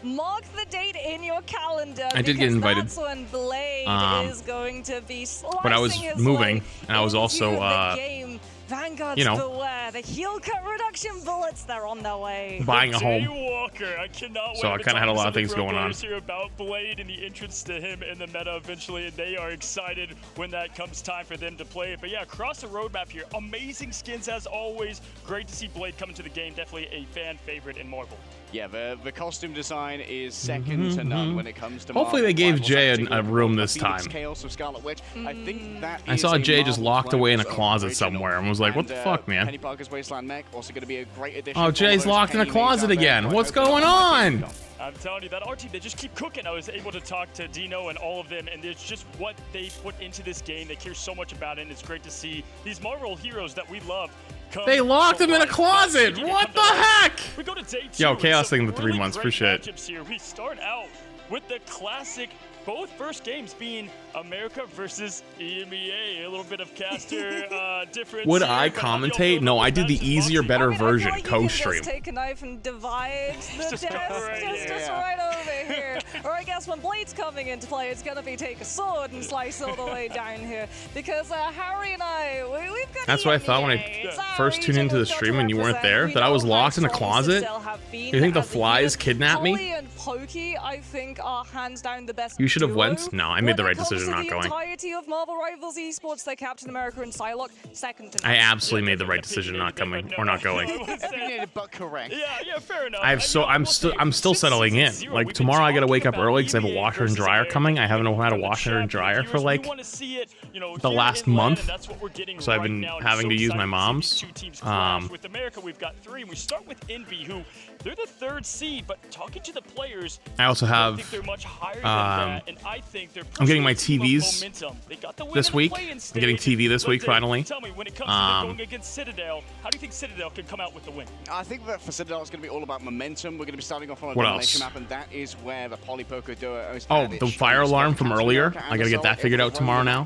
[SPEAKER 16] Mark the date in your calendar.
[SPEAKER 1] I did get
[SPEAKER 16] because
[SPEAKER 1] invited.
[SPEAKER 16] That's when Blade is going to be slicing
[SPEAKER 1] But I was
[SPEAKER 16] his
[SPEAKER 1] moving,
[SPEAKER 16] way
[SPEAKER 1] and I was also,
[SPEAKER 16] into the game. Vanguard's
[SPEAKER 1] you know,
[SPEAKER 16] beware. The heal cut reduction bullets, they're on their way.
[SPEAKER 1] buying a home.
[SPEAKER 12] Walker, I cannot
[SPEAKER 1] So
[SPEAKER 12] wait
[SPEAKER 1] I
[SPEAKER 12] to
[SPEAKER 1] kinda had
[SPEAKER 12] talk
[SPEAKER 1] a lot
[SPEAKER 12] to
[SPEAKER 1] of
[SPEAKER 12] some
[SPEAKER 1] things
[SPEAKER 12] pro
[SPEAKER 1] going on.
[SPEAKER 12] players here about Blade and the entrance to him in the meta eventually, and they are excited when that comes time for them to play it. But yeah, across the roadmap here, amazing skins as always. Great to see Blade come into the game. Definitely a fan favorite in Marvel.
[SPEAKER 15] Yeah, the costume design is second to none when it comes to
[SPEAKER 1] Hopefully they gave
[SPEAKER 15] Marvel
[SPEAKER 1] Jay
[SPEAKER 15] Rivals.
[SPEAKER 1] a room this
[SPEAKER 15] Phoenix
[SPEAKER 1] time.
[SPEAKER 15] Chaos of Scarlet Witch. I think that
[SPEAKER 1] I
[SPEAKER 15] is
[SPEAKER 1] saw
[SPEAKER 15] a
[SPEAKER 1] Jay just
[SPEAKER 15] Marvel
[SPEAKER 1] locked away in a
[SPEAKER 15] Players
[SPEAKER 1] closet
[SPEAKER 15] original.
[SPEAKER 1] somewhere and was like, what the
[SPEAKER 15] And,
[SPEAKER 1] fuck, man?
[SPEAKER 15] Penny Parker's Wasteland Mech also going to be a great addition.
[SPEAKER 1] Oh,
[SPEAKER 15] for all
[SPEAKER 1] Jay's
[SPEAKER 15] those
[SPEAKER 1] locked in a
[SPEAKER 15] Penny mains
[SPEAKER 1] closet
[SPEAKER 15] out there.
[SPEAKER 1] again.
[SPEAKER 15] Quite
[SPEAKER 1] What's
[SPEAKER 15] open
[SPEAKER 1] going
[SPEAKER 15] up
[SPEAKER 1] on?
[SPEAKER 12] I'm telling you, that our team, they just keep cooking. I was able to talk to Dino and all of them, and it's just what they put into this game. They care so much about it, and it's great to see these Marvel heroes that we love come.
[SPEAKER 1] They locked him in a closet.
[SPEAKER 12] Speaking of
[SPEAKER 1] What the
[SPEAKER 12] come to life,
[SPEAKER 1] heck?
[SPEAKER 12] We go to day 2.
[SPEAKER 1] Yo, Chaos
[SPEAKER 12] Some
[SPEAKER 1] thing the 3
[SPEAKER 12] really
[SPEAKER 1] months.
[SPEAKER 12] great
[SPEAKER 1] Appreciate it.
[SPEAKER 12] matchups here. We start out with the classic, both first games being America versus EMEA. A little bit of caster difference.
[SPEAKER 1] Would
[SPEAKER 12] here,
[SPEAKER 1] I
[SPEAKER 12] but how do y'all
[SPEAKER 1] commentate?
[SPEAKER 12] feel
[SPEAKER 1] No,
[SPEAKER 12] about
[SPEAKER 1] I
[SPEAKER 12] those
[SPEAKER 1] did the
[SPEAKER 12] matches,
[SPEAKER 1] easier,
[SPEAKER 12] Moxie?
[SPEAKER 1] better
[SPEAKER 16] I feel
[SPEAKER 1] version,
[SPEAKER 16] like you can
[SPEAKER 1] co-stream.
[SPEAKER 16] just take a knife and divide the
[SPEAKER 12] Just
[SPEAKER 16] desk
[SPEAKER 12] right
[SPEAKER 16] just right over here. Or I guess when Blade's coming into play, it's going to be take a sword and slice all the way down here. Because Harry and I, we've got
[SPEAKER 1] That's what I thought when I
[SPEAKER 16] It's our
[SPEAKER 1] first tuned
[SPEAKER 16] region
[SPEAKER 1] into the
[SPEAKER 16] we've got
[SPEAKER 1] stream
[SPEAKER 16] to
[SPEAKER 1] and you weren't
[SPEAKER 16] represent.
[SPEAKER 1] there,
[SPEAKER 16] We
[SPEAKER 1] that I was
[SPEAKER 16] know
[SPEAKER 1] locked in a
[SPEAKER 16] how strong
[SPEAKER 1] closet.
[SPEAKER 16] Citadel have been
[SPEAKER 1] You think the
[SPEAKER 16] as a
[SPEAKER 1] flies
[SPEAKER 16] unit.
[SPEAKER 1] kidnapped me?
[SPEAKER 16] Polly and Pokey, I think, are hands down the best
[SPEAKER 1] You should have
[SPEAKER 16] duo.
[SPEAKER 1] went. No, I made the
[SPEAKER 16] When
[SPEAKER 1] right
[SPEAKER 16] it comes
[SPEAKER 1] decision
[SPEAKER 16] to
[SPEAKER 1] not
[SPEAKER 16] the
[SPEAKER 1] going.
[SPEAKER 16] entirety of Marvel Rivals Esports, they're Captain America and Psylocke, second to none.
[SPEAKER 1] I absolutely made the right decision not coming or not going.
[SPEAKER 15] Opinionated but correct.
[SPEAKER 12] Yeah, fair enough.
[SPEAKER 1] I'm still settling in. Like tomorrow, I gotta wake up early because I have a washer and dryer coming. I haven't had a washer and dryer for like the last month, so I've been having to use my mom's.
[SPEAKER 12] With America, we've got 3, and we start with Envy, who they're the 3rd seed, but talking to the players,
[SPEAKER 1] I also have.
[SPEAKER 12] think they're much higher than that, and I think they're
[SPEAKER 1] I'm getting my
[SPEAKER 12] pushing the
[SPEAKER 1] TVs
[SPEAKER 12] momentum. They got the win
[SPEAKER 1] this
[SPEAKER 12] in the
[SPEAKER 1] week.
[SPEAKER 12] play-in
[SPEAKER 1] I'm
[SPEAKER 12] stage,
[SPEAKER 1] getting TV this
[SPEAKER 12] but
[SPEAKER 1] week finally.
[SPEAKER 12] Tell me, when it comes to them going against Citadel, how do you think Citadel can come out with the win?
[SPEAKER 15] I think that for Citadel, it's going to be all about momentum. We're going to be starting off on a
[SPEAKER 1] What
[SPEAKER 15] domination
[SPEAKER 1] else?
[SPEAKER 15] map, and that is where the Polypoker duo is.
[SPEAKER 1] Oh, the fire alarm from earlier. I gotta get that figured out tomorrow now.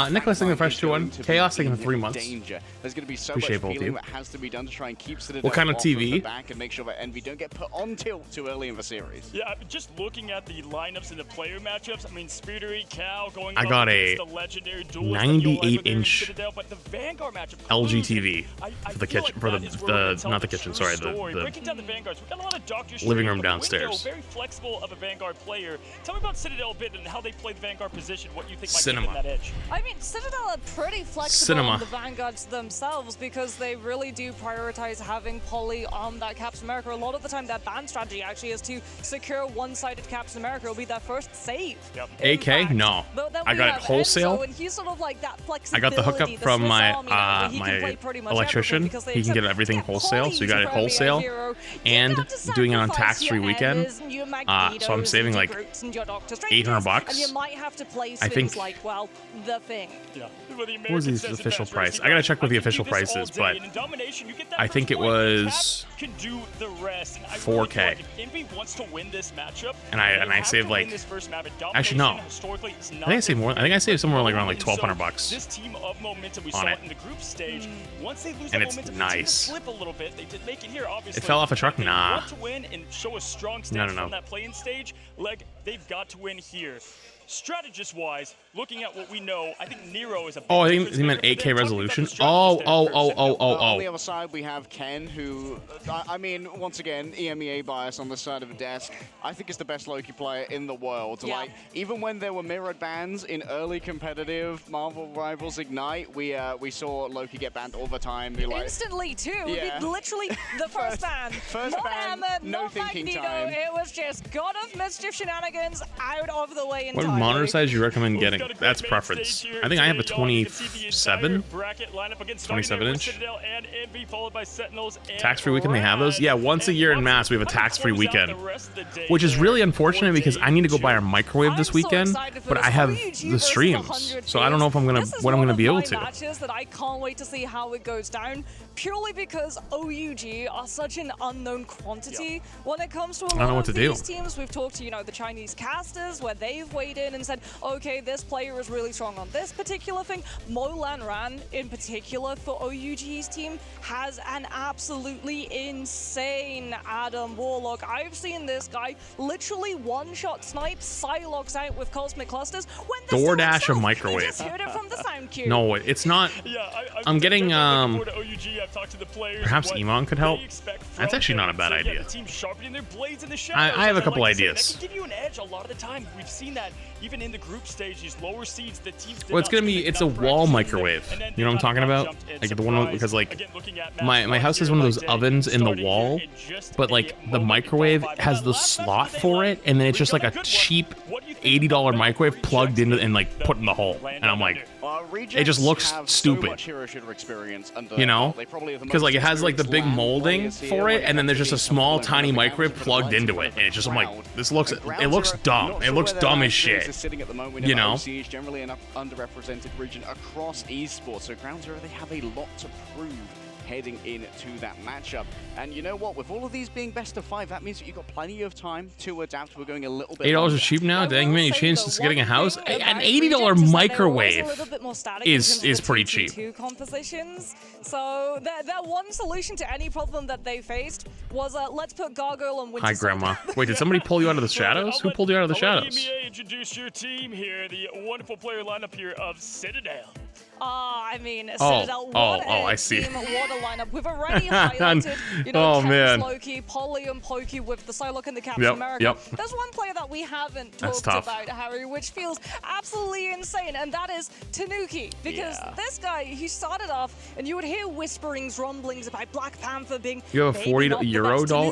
[SPEAKER 1] Nicholas taking the fresh 2-1. Chaos taking the 3 months.
[SPEAKER 15] Danger. There's going to be so
[SPEAKER 1] Appreciate both
[SPEAKER 15] much
[SPEAKER 1] of
[SPEAKER 15] feeling
[SPEAKER 1] you.
[SPEAKER 15] that has to be done to try and keep Citadel
[SPEAKER 1] What kind of
[SPEAKER 15] off
[SPEAKER 1] TV?
[SPEAKER 15] the back and make sure that Envy don't get put on tilt too early in the series.
[SPEAKER 12] Yeah, just looking at the lineups and the player matchups, I mean, Speedery, Cal going
[SPEAKER 1] I
[SPEAKER 12] up
[SPEAKER 1] got
[SPEAKER 12] against
[SPEAKER 1] a
[SPEAKER 12] the legendary duelist that you'll have with
[SPEAKER 1] 98-inch
[SPEAKER 12] Citadel, but the Vanguard matchup,
[SPEAKER 1] LG TV
[SPEAKER 12] I
[SPEAKER 1] for the
[SPEAKER 12] feel
[SPEAKER 1] kitchen,
[SPEAKER 12] like
[SPEAKER 1] for
[SPEAKER 12] that is where we're gonna tell
[SPEAKER 1] not the
[SPEAKER 12] the
[SPEAKER 1] kitchen,
[SPEAKER 12] true
[SPEAKER 1] sorry,
[SPEAKER 12] story.
[SPEAKER 1] the
[SPEAKER 12] Breaking down the Vanguards, we've got a lot of Doctor
[SPEAKER 1] living
[SPEAKER 12] Strange,
[SPEAKER 1] room
[SPEAKER 12] but
[SPEAKER 1] downstairs.
[SPEAKER 12] Window, very flexible of a Vanguard player. Tell me about Citadel a bit and how they play the Vanguard position, what you think might
[SPEAKER 1] Cinema.
[SPEAKER 12] give them that edge.
[SPEAKER 16] I mean, Citadel are pretty flexible
[SPEAKER 1] Cinema.
[SPEAKER 16] on the Vanguards themselves because they really do prioritize having Polly on that Captain America. A lot of the time, their ban strategy actually is to secure one-sided Captain America. It'll be their first save.
[SPEAKER 12] Yep.
[SPEAKER 1] AK? No.
[SPEAKER 16] But then
[SPEAKER 1] I
[SPEAKER 16] we
[SPEAKER 1] got it
[SPEAKER 16] have
[SPEAKER 1] wholesale.
[SPEAKER 16] Enzo, and he's sort of like that
[SPEAKER 1] I
[SPEAKER 16] flexibility,
[SPEAKER 1] got the hookup
[SPEAKER 16] the
[SPEAKER 1] from
[SPEAKER 16] Swiss
[SPEAKER 1] my
[SPEAKER 16] Army knife, where he can play pretty much
[SPEAKER 1] electrician.
[SPEAKER 16] everything because they
[SPEAKER 1] He can get
[SPEAKER 16] accept
[SPEAKER 1] everything
[SPEAKER 16] that
[SPEAKER 1] wholesale, so you got it
[SPEAKER 16] Polly's
[SPEAKER 1] wholesale.
[SPEAKER 16] hero.
[SPEAKER 1] And
[SPEAKER 16] You've got to
[SPEAKER 1] doing it on
[SPEAKER 16] sacrifice
[SPEAKER 1] tax-free
[SPEAKER 16] your
[SPEAKER 1] weekend.
[SPEAKER 16] Edders and your
[SPEAKER 1] So I'm
[SPEAKER 16] Magneto's
[SPEAKER 1] saving
[SPEAKER 16] and your
[SPEAKER 1] like
[SPEAKER 16] Groots and your Doctor Stranges,
[SPEAKER 1] $800.
[SPEAKER 16] And you might have to place
[SPEAKER 1] I
[SPEAKER 16] things
[SPEAKER 1] think-
[SPEAKER 16] like, well, the Thing.
[SPEAKER 12] Yeah.
[SPEAKER 1] What was the official price? I gotta check what the official price is, but I think it was
[SPEAKER 12] can do the rest. And I
[SPEAKER 1] 4K.
[SPEAKER 12] really feel like if Envy wants to win this matchup,
[SPEAKER 1] And I
[SPEAKER 12] they have
[SPEAKER 1] saved
[SPEAKER 12] to win
[SPEAKER 1] like
[SPEAKER 12] this first map. And
[SPEAKER 1] actually no.
[SPEAKER 12] domination historically is
[SPEAKER 1] I
[SPEAKER 12] not
[SPEAKER 1] think I saved more. I think I saved somewhere like around like
[SPEAKER 12] And so
[SPEAKER 1] $1,200
[SPEAKER 12] This team of momentum we
[SPEAKER 1] on
[SPEAKER 12] saw
[SPEAKER 1] it.
[SPEAKER 12] in the group stage. Once they lose
[SPEAKER 1] And
[SPEAKER 12] that
[SPEAKER 1] it's
[SPEAKER 12] momentum,
[SPEAKER 1] nice.
[SPEAKER 12] the team slip a little bit. They did make it here, obviously.
[SPEAKER 1] It fell off a truck?
[SPEAKER 12] They
[SPEAKER 1] Nah.
[SPEAKER 12] want to win and show a strong stage
[SPEAKER 1] No.
[SPEAKER 12] from that play-in stage. They've got to win here. Strategist-wise, looking at what we know, I think Nero is a big
[SPEAKER 1] Oh, I think
[SPEAKER 12] difference
[SPEAKER 1] he meant
[SPEAKER 12] maker for
[SPEAKER 1] 8K
[SPEAKER 12] them.
[SPEAKER 1] resolution.
[SPEAKER 12] Talking about the strategies there.
[SPEAKER 15] On the other side, we have Ken, who, I mean, once again, EMEA bias on the side of the desk. I think is the best Loki player in the world.
[SPEAKER 16] Yeah.
[SPEAKER 15] Like, even when there were mirrored bans in early competitive Marvel Rivals Ignite, we saw Loki get banned all the time. Like,
[SPEAKER 16] Instantly too.
[SPEAKER 15] Yeah.
[SPEAKER 16] Literally the first ban.
[SPEAKER 15] First
[SPEAKER 16] not
[SPEAKER 15] ban,
[SPEAKER 16] Hammer,
[SPEAKER 15] no
[SPEAKER 16] not
[SPEAKER 15] thinking
[SPEAKER 16] Magneto.
[SPEAKER 15] time.
[SPEAKER 16] It was just God of Mischief shenanigans out of the way
[SPEAKER 1] What
[SPEAKER 16] entirely.
[SPEAKER 1] monitor size do you recommend getting? That's preference. I think I have a 27. 27 inch. Tax-free weekend, they have those? Yeah, once a year in Mass, we have a tax-free weekend. Which is really unfortunate because I need to go buy a microwave this weekend, but I have the streams. So I don't know if I'm gonna what I'm gonna be able to.
[SPEAKER 16] Matches that I can't wait to see how it goes down, purely because OUG are such an unknown quantity when it comes to a lot of these teams. We've talked to, you know, the Chinese casters where they've weighed in and said, okay, this player is really strong on this particular thing. Molan Ran, in particular, for OUG's team, has an absolutely insane Adam Warlock. I've seen this guy literally one-shot snipe Psylocks out with Cosmic Clusters when the
[SPEAKER 1] DoorDash a microwave.
[SPEAKER 16] just heard it from the sound cue.
[SPEAKER 1] No, it's not. I'm getting perhaps Iman could help. That's actually not a bad idea. I have a couple ideas.
[SPEAKER 12] That can give you an edge a lot of the time. We've seen that even in the group stage, these lower seeds, the teams.
[SPEAKER 1] Well, it's gonna be it's a wall microwave. You know what I'm talking about? Like the one because like my house has one of those ovens in the wall, but like the microwave has the slot for it, and then it's just like a cheap $80 microwave plugged into and like put in the hole, and I'm like, it just looks stupid. You know, because like it has like the big molding for it, and then there's just a small tiny microwave plugged into it, and it's just I'm like, this looks it looks dumb. It looks dumb as shit. You know.
[SPEAKER 15] Is generally an underrepresented region across esports, so Ground Zero, they have a lot to prove heading into that matchup. And you know what? With all of these being best of 5, that means that you've got plenty of time to adapt. We're going a little bit.
[SPEAKER 1] $8 is cheap now. Dang, many changes to getting a house. An $80 microwave is pretty cheap.
[SPEAKER 16] Compositions. So that one solution to any problem that they faced was let's put Gargoyle on Winter.
[SPEAKER 1] Hi, Grandma. Wait, did somebody pull you out of the shadows? Who pulled you out of the shadows?
[SPEAKER 12] Introduce your team here, the wonderful player lineup here of Citadel.
[SPEAKER 16] I mean, Citadel,
[SPEAKER 1] I see.
[SPEAKER 16] Team, what a lineup. We've already highlighted, you know, Caps, Loki, Polly, and Pokey with the Psylocke and the Captain America. There's one player that we haven't talked about, Harry, which feels absolutely insane, and that is Tanuki. Because this guy, he started off, and you would hear whisperings, rumblings about Black Panther being.
[SPEAKER 1] You have a €40 doll,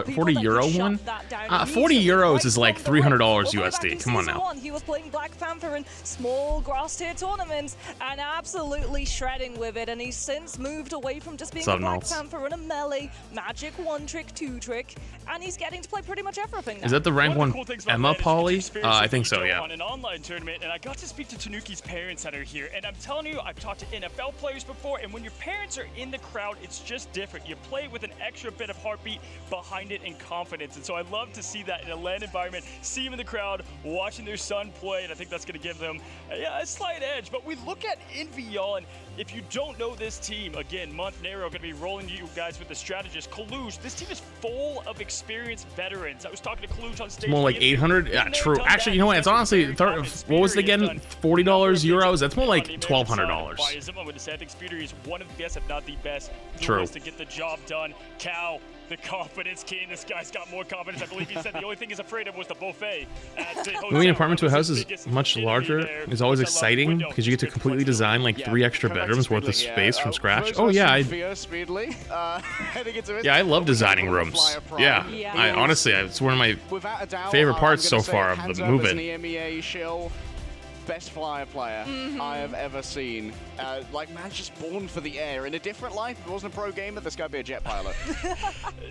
[SPEAKER 1] 40 euro one. 40 euros is like $300 USD. Come on now.
[SPEAKER 16] He was playing Black Panther in small grass tier tournaments and absolutely shredding with it, and he's since moved away from just being a Black Panther and a melee, magic 1-trick, 2-trick, and he's getting to play pretty much everything now.
[SPEAKER 1] Is that the rank 1 Emma Polly? I think so, yeah.
[SPEAKER 12] On an online tournament, and I got to speak to Tanuki's parents that are here, and I'm telling you, I've talked to NFL players before, and when your parents are in the crowd, it's just different. You play with an extra bit of heartbeat behind it and confidence, and so I love to see that in a LAN environment, see them in the crowd, watching their son play, and I think that's going to give them a slight edge. But we look at Invial, and if you don't know this team, again, Montenegro going to be rolling you guys with the strategist. Kaluj, this team is full of experienced veterans. I was talking to Kaluj on stage.
[SPEAKER 1] It's more like 800. Yeah, true. Actually, you know what? It's honestly, what was it again? $40 euros. That's more like $1,200.
[SPEAKER 12] I would say I think Speeder is one of the best, if not the best,
[SPEAKER 1] true,
[SPEAKER 12] to get the job done. Cal, the confidence king. This guy's got more confidence. I believe he said the only thing he's afraid of was the buffet.
[SPEAKER 1] Moving an apartment to a house is much larger. It's always exciting because you get to completely design like 3 extra bedrooms worth of space from scratch. Oh yeah, I love designing rooms. Yeah, I honestly, it's one of my favorite parts so far of the movement.
[SPEAKER 15] Best flyer player I have ever seen. Like, man's just born for the air. In a different life, if he wasn't a pro gamer, this guy'd be a jet pilot.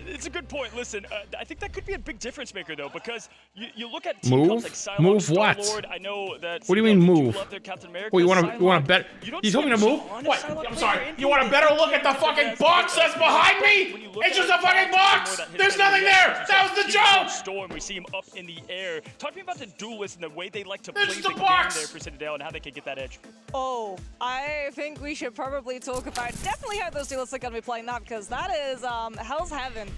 [SPEAKER 12] It's a good point. Listen, I think that could be a big difference maker, though, because you look at
[SPEAKER 1] move,
[SPEAKER 12] like Psylocke,
[SPEAKER 1] move what?
[SPEAKER 12] Star-Lord, I know that.
[SPEAKER 1] What do you mean move?
[SPEAKER 12] Well,
[SPEAKER 1] you want to bet? You told me to move? What? I'm sorry. You want a better look at the fucking box that's behind me? It's just a fucking box. There's nothing there. That was the joke.
[SPEAKER 12] Storm, we see him up in the air. Talk to me about the duelists and the way they like to play the game there for Citadel and how they can get that edge.
[SPEAKER 16] Oh, I think we should probably talk about definitely how those duelists are going to be playing that, because that is Hell's Heaven.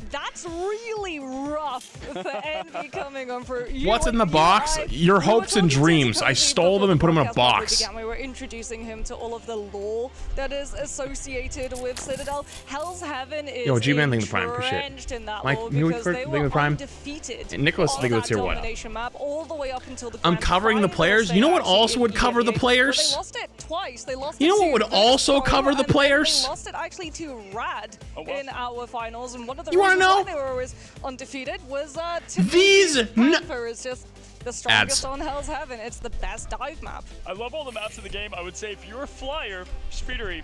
[SPEAKER 16] That's really rough for Envy coming on through.
[SPEAKER 1] What's in the box? Your hopes and dreams. I stole them and put them in a box.
[SPEAKER 16] We were introducing him to all of the lore that is associated with Citadel. Hell's Heaven is entrenched in that lore because they were undefeated.
[SPEAKER 1] Nicholas, think let's hear what?
[SPEAKER 16] Map all the way up until the
[SPEAKER 1] I'm covering the players. You know what also would cover the players?
[SPEAKER 16] They lost it twice. They lost
[SPEAKER 1] you know
[SPEAKER 16] it
[SPEAKER 1] what would also cover the players?
[SPEAKER 16] They lost it actually to Rad in our finals, and one of the
[SPEAKER 1] reasons
[SPEAKER 16] why they were always undefeated was Panther is just the strongest on Hell's Heaven. It's the best dive map.
[SPEAKER 12] I love all the maps in the game. I would say if you're a flyer, Speedery,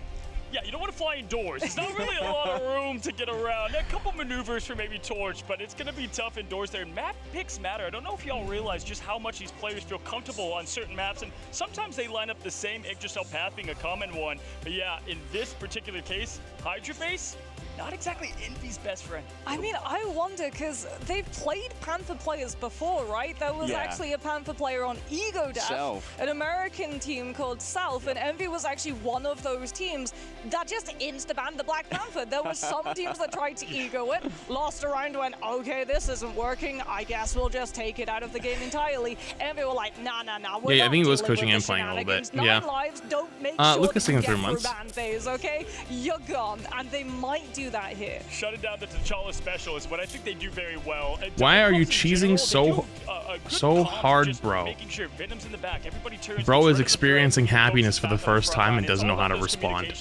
[SPEAKER 12] yeah, you don't want to fly indoors. There's not really a lot of room to get around. A couple maneuvers for maybe Torch, but it's going to be tough indoors there. Map picks matter. I don't know if y'all realize just how much these players feel comfortable on certain maps, and sometimes they line up the same Yggdrasil path being a common one. But yeah, in this particular case, Hydra base, not exactly Envy's best friend.
[SPEAKER 16] I mean, I wonder, because they've played Panther players before, right? There was actually a Panther player on Ego Death, an American team called Self, and Envy was actually one of those teams that just insta-banned the Black Panther. There were some teams that tried to ego it, lost a round, went, okay, this isn't working, I guess we'll just take it out of the game entirely. Envy were like, nah, we're
[SPEAKER 1] yeah,
[SPEAKER 16] not
[SPEAKER 1] I think he was
[SPEAKER 16] dealing
[SPEAKER 1] coaching
[SPEAKER 16] with
[SPEAKER 1] and
[SPEAKER 16] the
[SPEAKER 1] playing a little bit.
[SPEAKER 16] Nine lives, don't make sure
[SPEAKER 1] Lucas
[SPEAKER 16] that you
[SPEAKER 1] taking
[SPEAKER 16] get
[SPEAKER 1] 3 months.
[SPEAKER 16] through ban phase, okay? You're gone, and they might do that here.
[SPEAKER 12] Shutting down the T'Challa special is what I think they do very well. And
[SPEAKER 1] why are you cheesing so hard, bro?
[SPEAKER 12] Making sure Venom's in the back. Everybody turns.
[SPEAKER 1] Bro is experiencing happiness for the first time and doesn't know how to respond.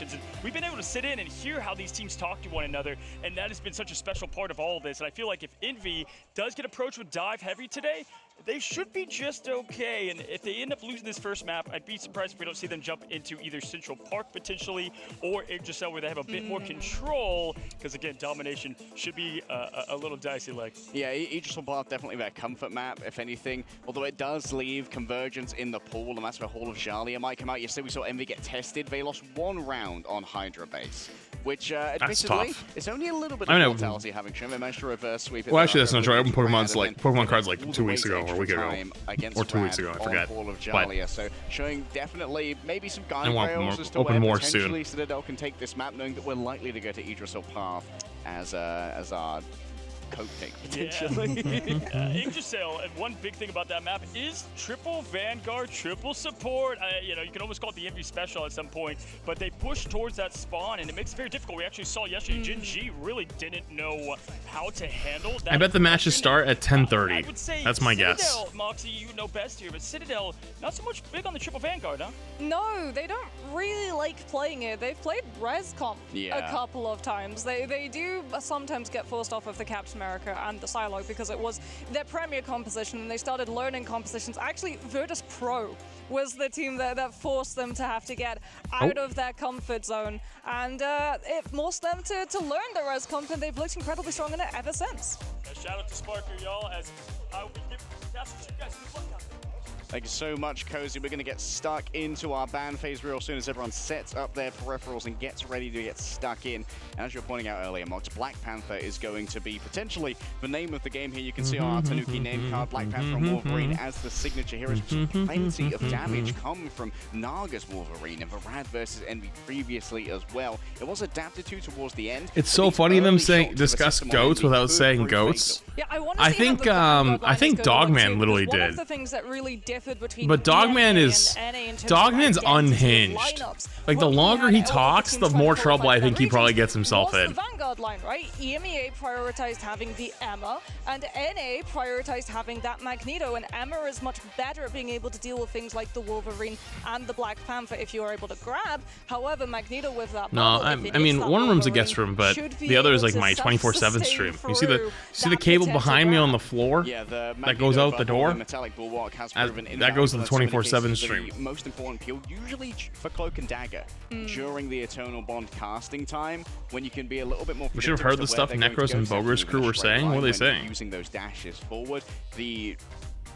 [SPEAKER 12] We've been able to sit in and hear how these teams talk to one another, and that has been such a special part of all of this. And I feel like if Envy does get approached with dive heavy today, they should be just okay. And if they end up losing this first map, I'd be surprised if we don't see them jump into either Central Park potentially or Yggdrasil, where they have a bit more control. Because again, domination should be a little dicey like.
[SPEAKER 15] Yeah, Yggdrasil Park definitely their comfort map, if anything. Although it does leave Convergence in the pool, and that's where Hall of Jalia might come out. Yesterday we saw Envy get tested. They lost 1 round on Hydra base, which admittedly, it's only a little bit of mortality having shown. They managed to reverse sweep it.
[SPEAKER 1] Well, actually, that's not true. I opened Pokemon cards like 2 weeks ago or a week ago. Or 2 weeks ago, I forget.
[SPEAKER 15] But so showing definitely maybe some guardrails as to where potentially Citadel can take this map, knowing that we're likely to go to Yggdrasil Path as our coat pick potentially.
[SPEAKER 12] Yggdrasil, and one big thing about that map is triple Vanguard, triple support. You know, you can almost call it the Envy special at some point, but they push towards that spawn, and it makes it very difficult. We actually saw yesterday, Jin G really didn't know how to handle that.
[SPEAKER 1] I bet the matches start at 10:30. That's my guess.
[SPEAKER 12] Moxie, you know best here, but Citadel, not so much big on the triple Vanguard, huh?
[SPEAKER 16] No, they don't really like playing it. They've played ResComp a couple of times. They do sometimes get forced off of the Captain America and the Silo because it was their premier composition, and they started learning compositions. Actually, VODS Pro was the team that forced them to have to get out of their comfort zone, and it forced them to learn the ResComp, and they've looked incredibly strong in it ever since.
[SPEAKER 12] Shout out to Sparker, y'all, as I will give you guys good luck out there.
[SPEAKER 15] Thank you so much, Cozy. We're going to get stuck into our ban phase real soon as everyone sets up their peripherals and gets ready to get stuck in. And as you were pointing out earlier, Mox, Black Panther is going to be potentially the name of the game here. You can see on our Tanuki name card, Black Panther and Wolverine as the signature heroes. Plenty of damage come from Naga's Wolverine and Varad versus Envy previously as well. It was adapted towards the end.
[SPEAKER 1] It's so funny them saying discuss goats without saying goats.
[SPEAKER 16] Yeah,
[SPEAKER 1] I think Dogman literally did.
[SPEAKER 16] One of the things that really differed between
[SPEAKER 1] but Dogman's unhinged. Like the longer he talks, the more trouble I think he probably gets himself in.
[SPEAKER 16] The Vanguard line, right? EMEA prioritized having the Emma, and NA prioritized having that Magneto, and Emma is much better at being able to deal with things like the Wolverine and the Black Panther if you are able to grab. However, Magneto with that
[SPEAKER 1] I mean, one room's a guest room, but the other is like my 24/7 stream. You see the cable behind me on the floor?
[SPEAKER 15] Yeah,
[SPEAKER 1] that goes out the door?
[SPEAKER 15] Metallic Bulwark has
[SPEAKER 1] that goes to the 24/7 stream.
[SPEAKER 15] The most important peel, usually for Cloak and Dagger, during the Eternal Bond casting time, when you can be a little bit more.
[SPEAKER 1] We should have heard the stuff Necros and Boger's crew were saying. What are they saying?
[SPEAKER 15] Using those dashes forward, the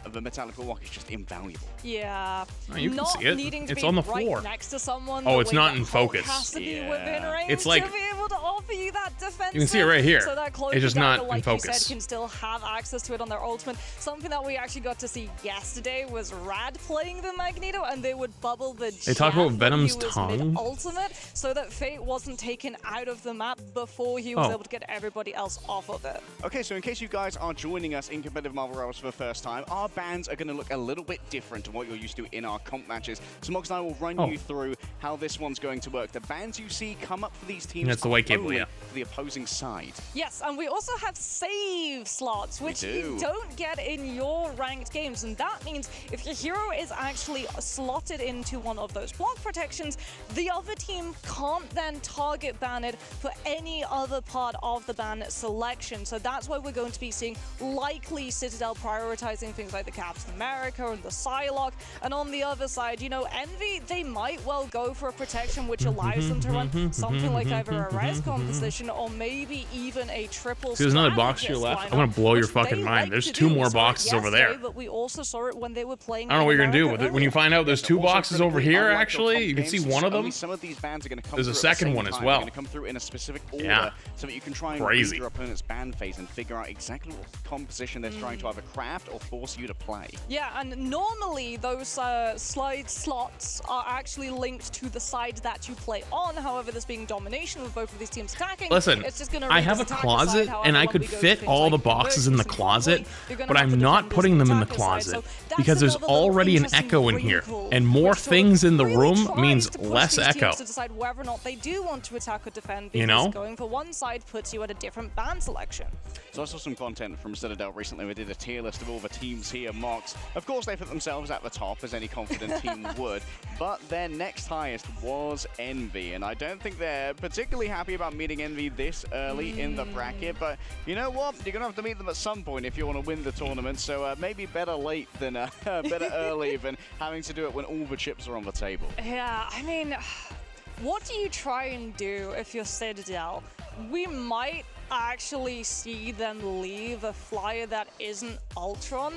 [SPEAKER 15] of a metallic block is just invaluable.
[SPEAKER 16] Yeah.
[SPEAKER 1] Oh, you can
[SPEAKER 16] not
[SPEAKER 1] see it.
[SPEAKER 16] needing to
[SPEAKER 1] It's
[SPEAKER 16] be
[SPEAKER 1] on the
[SPEAKER 16] right
[SPEAKER 1] floor.
[SPEAKER 16] next to someone.
[SPEAKER 1] Oh,
[SPEAKER 16] the
[SPEAKER 1] it's
[SPEAKER 16] way
[SPEAKER 1] not
[SPEAKER 16] that
[SPEAKER 1] in
[SPEAKER 16] Hulk
[SPEAKER 1] focus.
[SPEAKER 16] has to be within range
[SPEAKER 1] It's like-
[SPEAKER 16] to be able to offer you that defense.
[SPEAKER 1] You can see it right here.
[SPEAKER 16] So that close
[SPEAKER 1] It's just
[SPEAKER 16] dagger,
[SPEAKER 1] not in
[SPEAKER 16] like
[SPEAKER 1] focus.
[SPEAKER 16] you said, can still have access to it on their ultimate. Something that we actually got to see yesterday was Rad playing the Magneto, and they would bubble the
[SPEAKER 1] They talked about Venom's tongue.
[SPEAKER 16] ultimate, so that Fate wasn't taken out of the map before he was
[SPEAKER 1] Oh.
[SPEAKER 16] able to get everybody else off of it.
[SPEAKER 15] Okay, so in case you guys are joining us in competitive Marvel Rivals for the first time, our bans are going to look a little bit different to what you're used to in our comp matches. So Mox and I will run you through how this one's going to work. The bans you see come up for these teams
[SPEAKER 1] That's the white cable,
[SPEAKER 15] only
[SPEAKER 1] yeah.
[SPEAKER 15] for the opposing side.
[SPEAKER 16] Yes, and we also have save slots, which you
[SPEAKER 15] do.
[SPEAKER 16] don't get in your ranked games, and that means if your hero is actually slotted into one of those block protections, the other team can't then target ban it for any other part of the ban selection. So that's why we're going to be seeing likely Citadel prioritizing things like the Captain America and the Psylocke, and on the other side, you know, Envy, they might well go for a protection which allows them to run something like either a res composition or maybe even a triple.
[SPEAKER 1] See, there's another box to your left. I'm gonna blow your fucking mind. There's two more boxes over there.
[SPEAKER 16] But we also saw it when they were playing.
[SPEAKER 1] I don't know what you're gonna do with it. When you find out there's two boxes over here, actually, you can see one of them.
[SPEAKER 15] Some of these bans are going to come
[SPEAKER 1] There's a
[SPEAKER 15] through at the
[SPEAKER 1] second
[SPEAKER 15] same
[SPEAKER 1] one as
[SPEAKER 15] time.
[SPEAKER 1] well.
[SPEAKER 15] They're going to come through in a specific order,
[SPEAKER 1] Yeah.
[SPEAKER 15] so that you can try and read your opponent's ban phase and figure out exactly what composition they're trying to either craft or force you to play.
[SPEAKER 16] Yeah, and normally those slide slots are actually linked to the side that you play on. However, this being domination with both of these teams attacking,
[SPEAKER 1] Listen,
[SPEAKER 16] it's just gonna
[SPEAKER 1] I
[SPEAKER 16] read
[SPEAKER 1] have a
[SPEAKER 16] this attacker
[SPEAKER 1] closet,
[SPEAKER 16] side.
[SPEAKER 1] and
[SPEAKER 16] However,
[SPEAKER 1] I
[SPEAKER 16] when
[SPEAKER 1] could
[SPEAKER 16] we go to
[SPEAKER 1] fit
[SPEAKER 16] things
[SPEAKER 1] all the
[SPEAKER 16] like
[SPEAKER 1] boxes in the
[SPEAKER 16] emergency
[SPEAKER 1] closet,
[SPEAKER 16] point, you're gonna
[SPEAKER 1] but
[SPEAKER 16] have to
[SPEAKER 1] I'm not
[SPEAKER 16] defend
[SPEAKER 1] putting
[SPEAKER 16] this
[SPEAKER 1] them in the
[SPEAKER 16] attacker side.
[SPEAKER 1] closet
[SPEAKER 16] So that's
[SPEAKER 1] because there's
[SPEAKER 16] another little
[SPEAKER 1] already an
[SPEAKER 16] interesting
[SPEAKER 1] echo in here,
[SPEAKER 16] wrinkle,
[SPEAKER 1] and more
[SPEAKER 16] which sort of
[SPEAKER 1] things in the
[SPEAKER 16] really
[SPEAKER 1] room
[SPEAKER 16] tries
[SPEAKER 1] means
[SPEAKER 16] to push
[SPEAKER 1] less
[SPEAKER 16] these
[SPEAKER 1] echo.
[SPEAKER 16] teams to decide whether or not they do want to attack or defend, because
[SPEAKER 1] You know?
[SPEAKER 16] going for one side puts you at a different ban selection.
[SPEAKER 15] So I saw some content from Citadel recently. We did a tier list of all the teams here, Mox. Of course, they put themselves at the top, as any confident team would, but their next highest was Envy, and I don't think they're particularly happy about meeting Envy this early in the bracket, but you know what? You're going to have to meet them at some point if you want to win the tournament, so maybe better late than better early than having to do it when all the chips are on the table.
[SPEAKER 16] Yeah, I mean, what do you try and do if you're Citadel? We might actually see them leave a flyer that isn't Ultron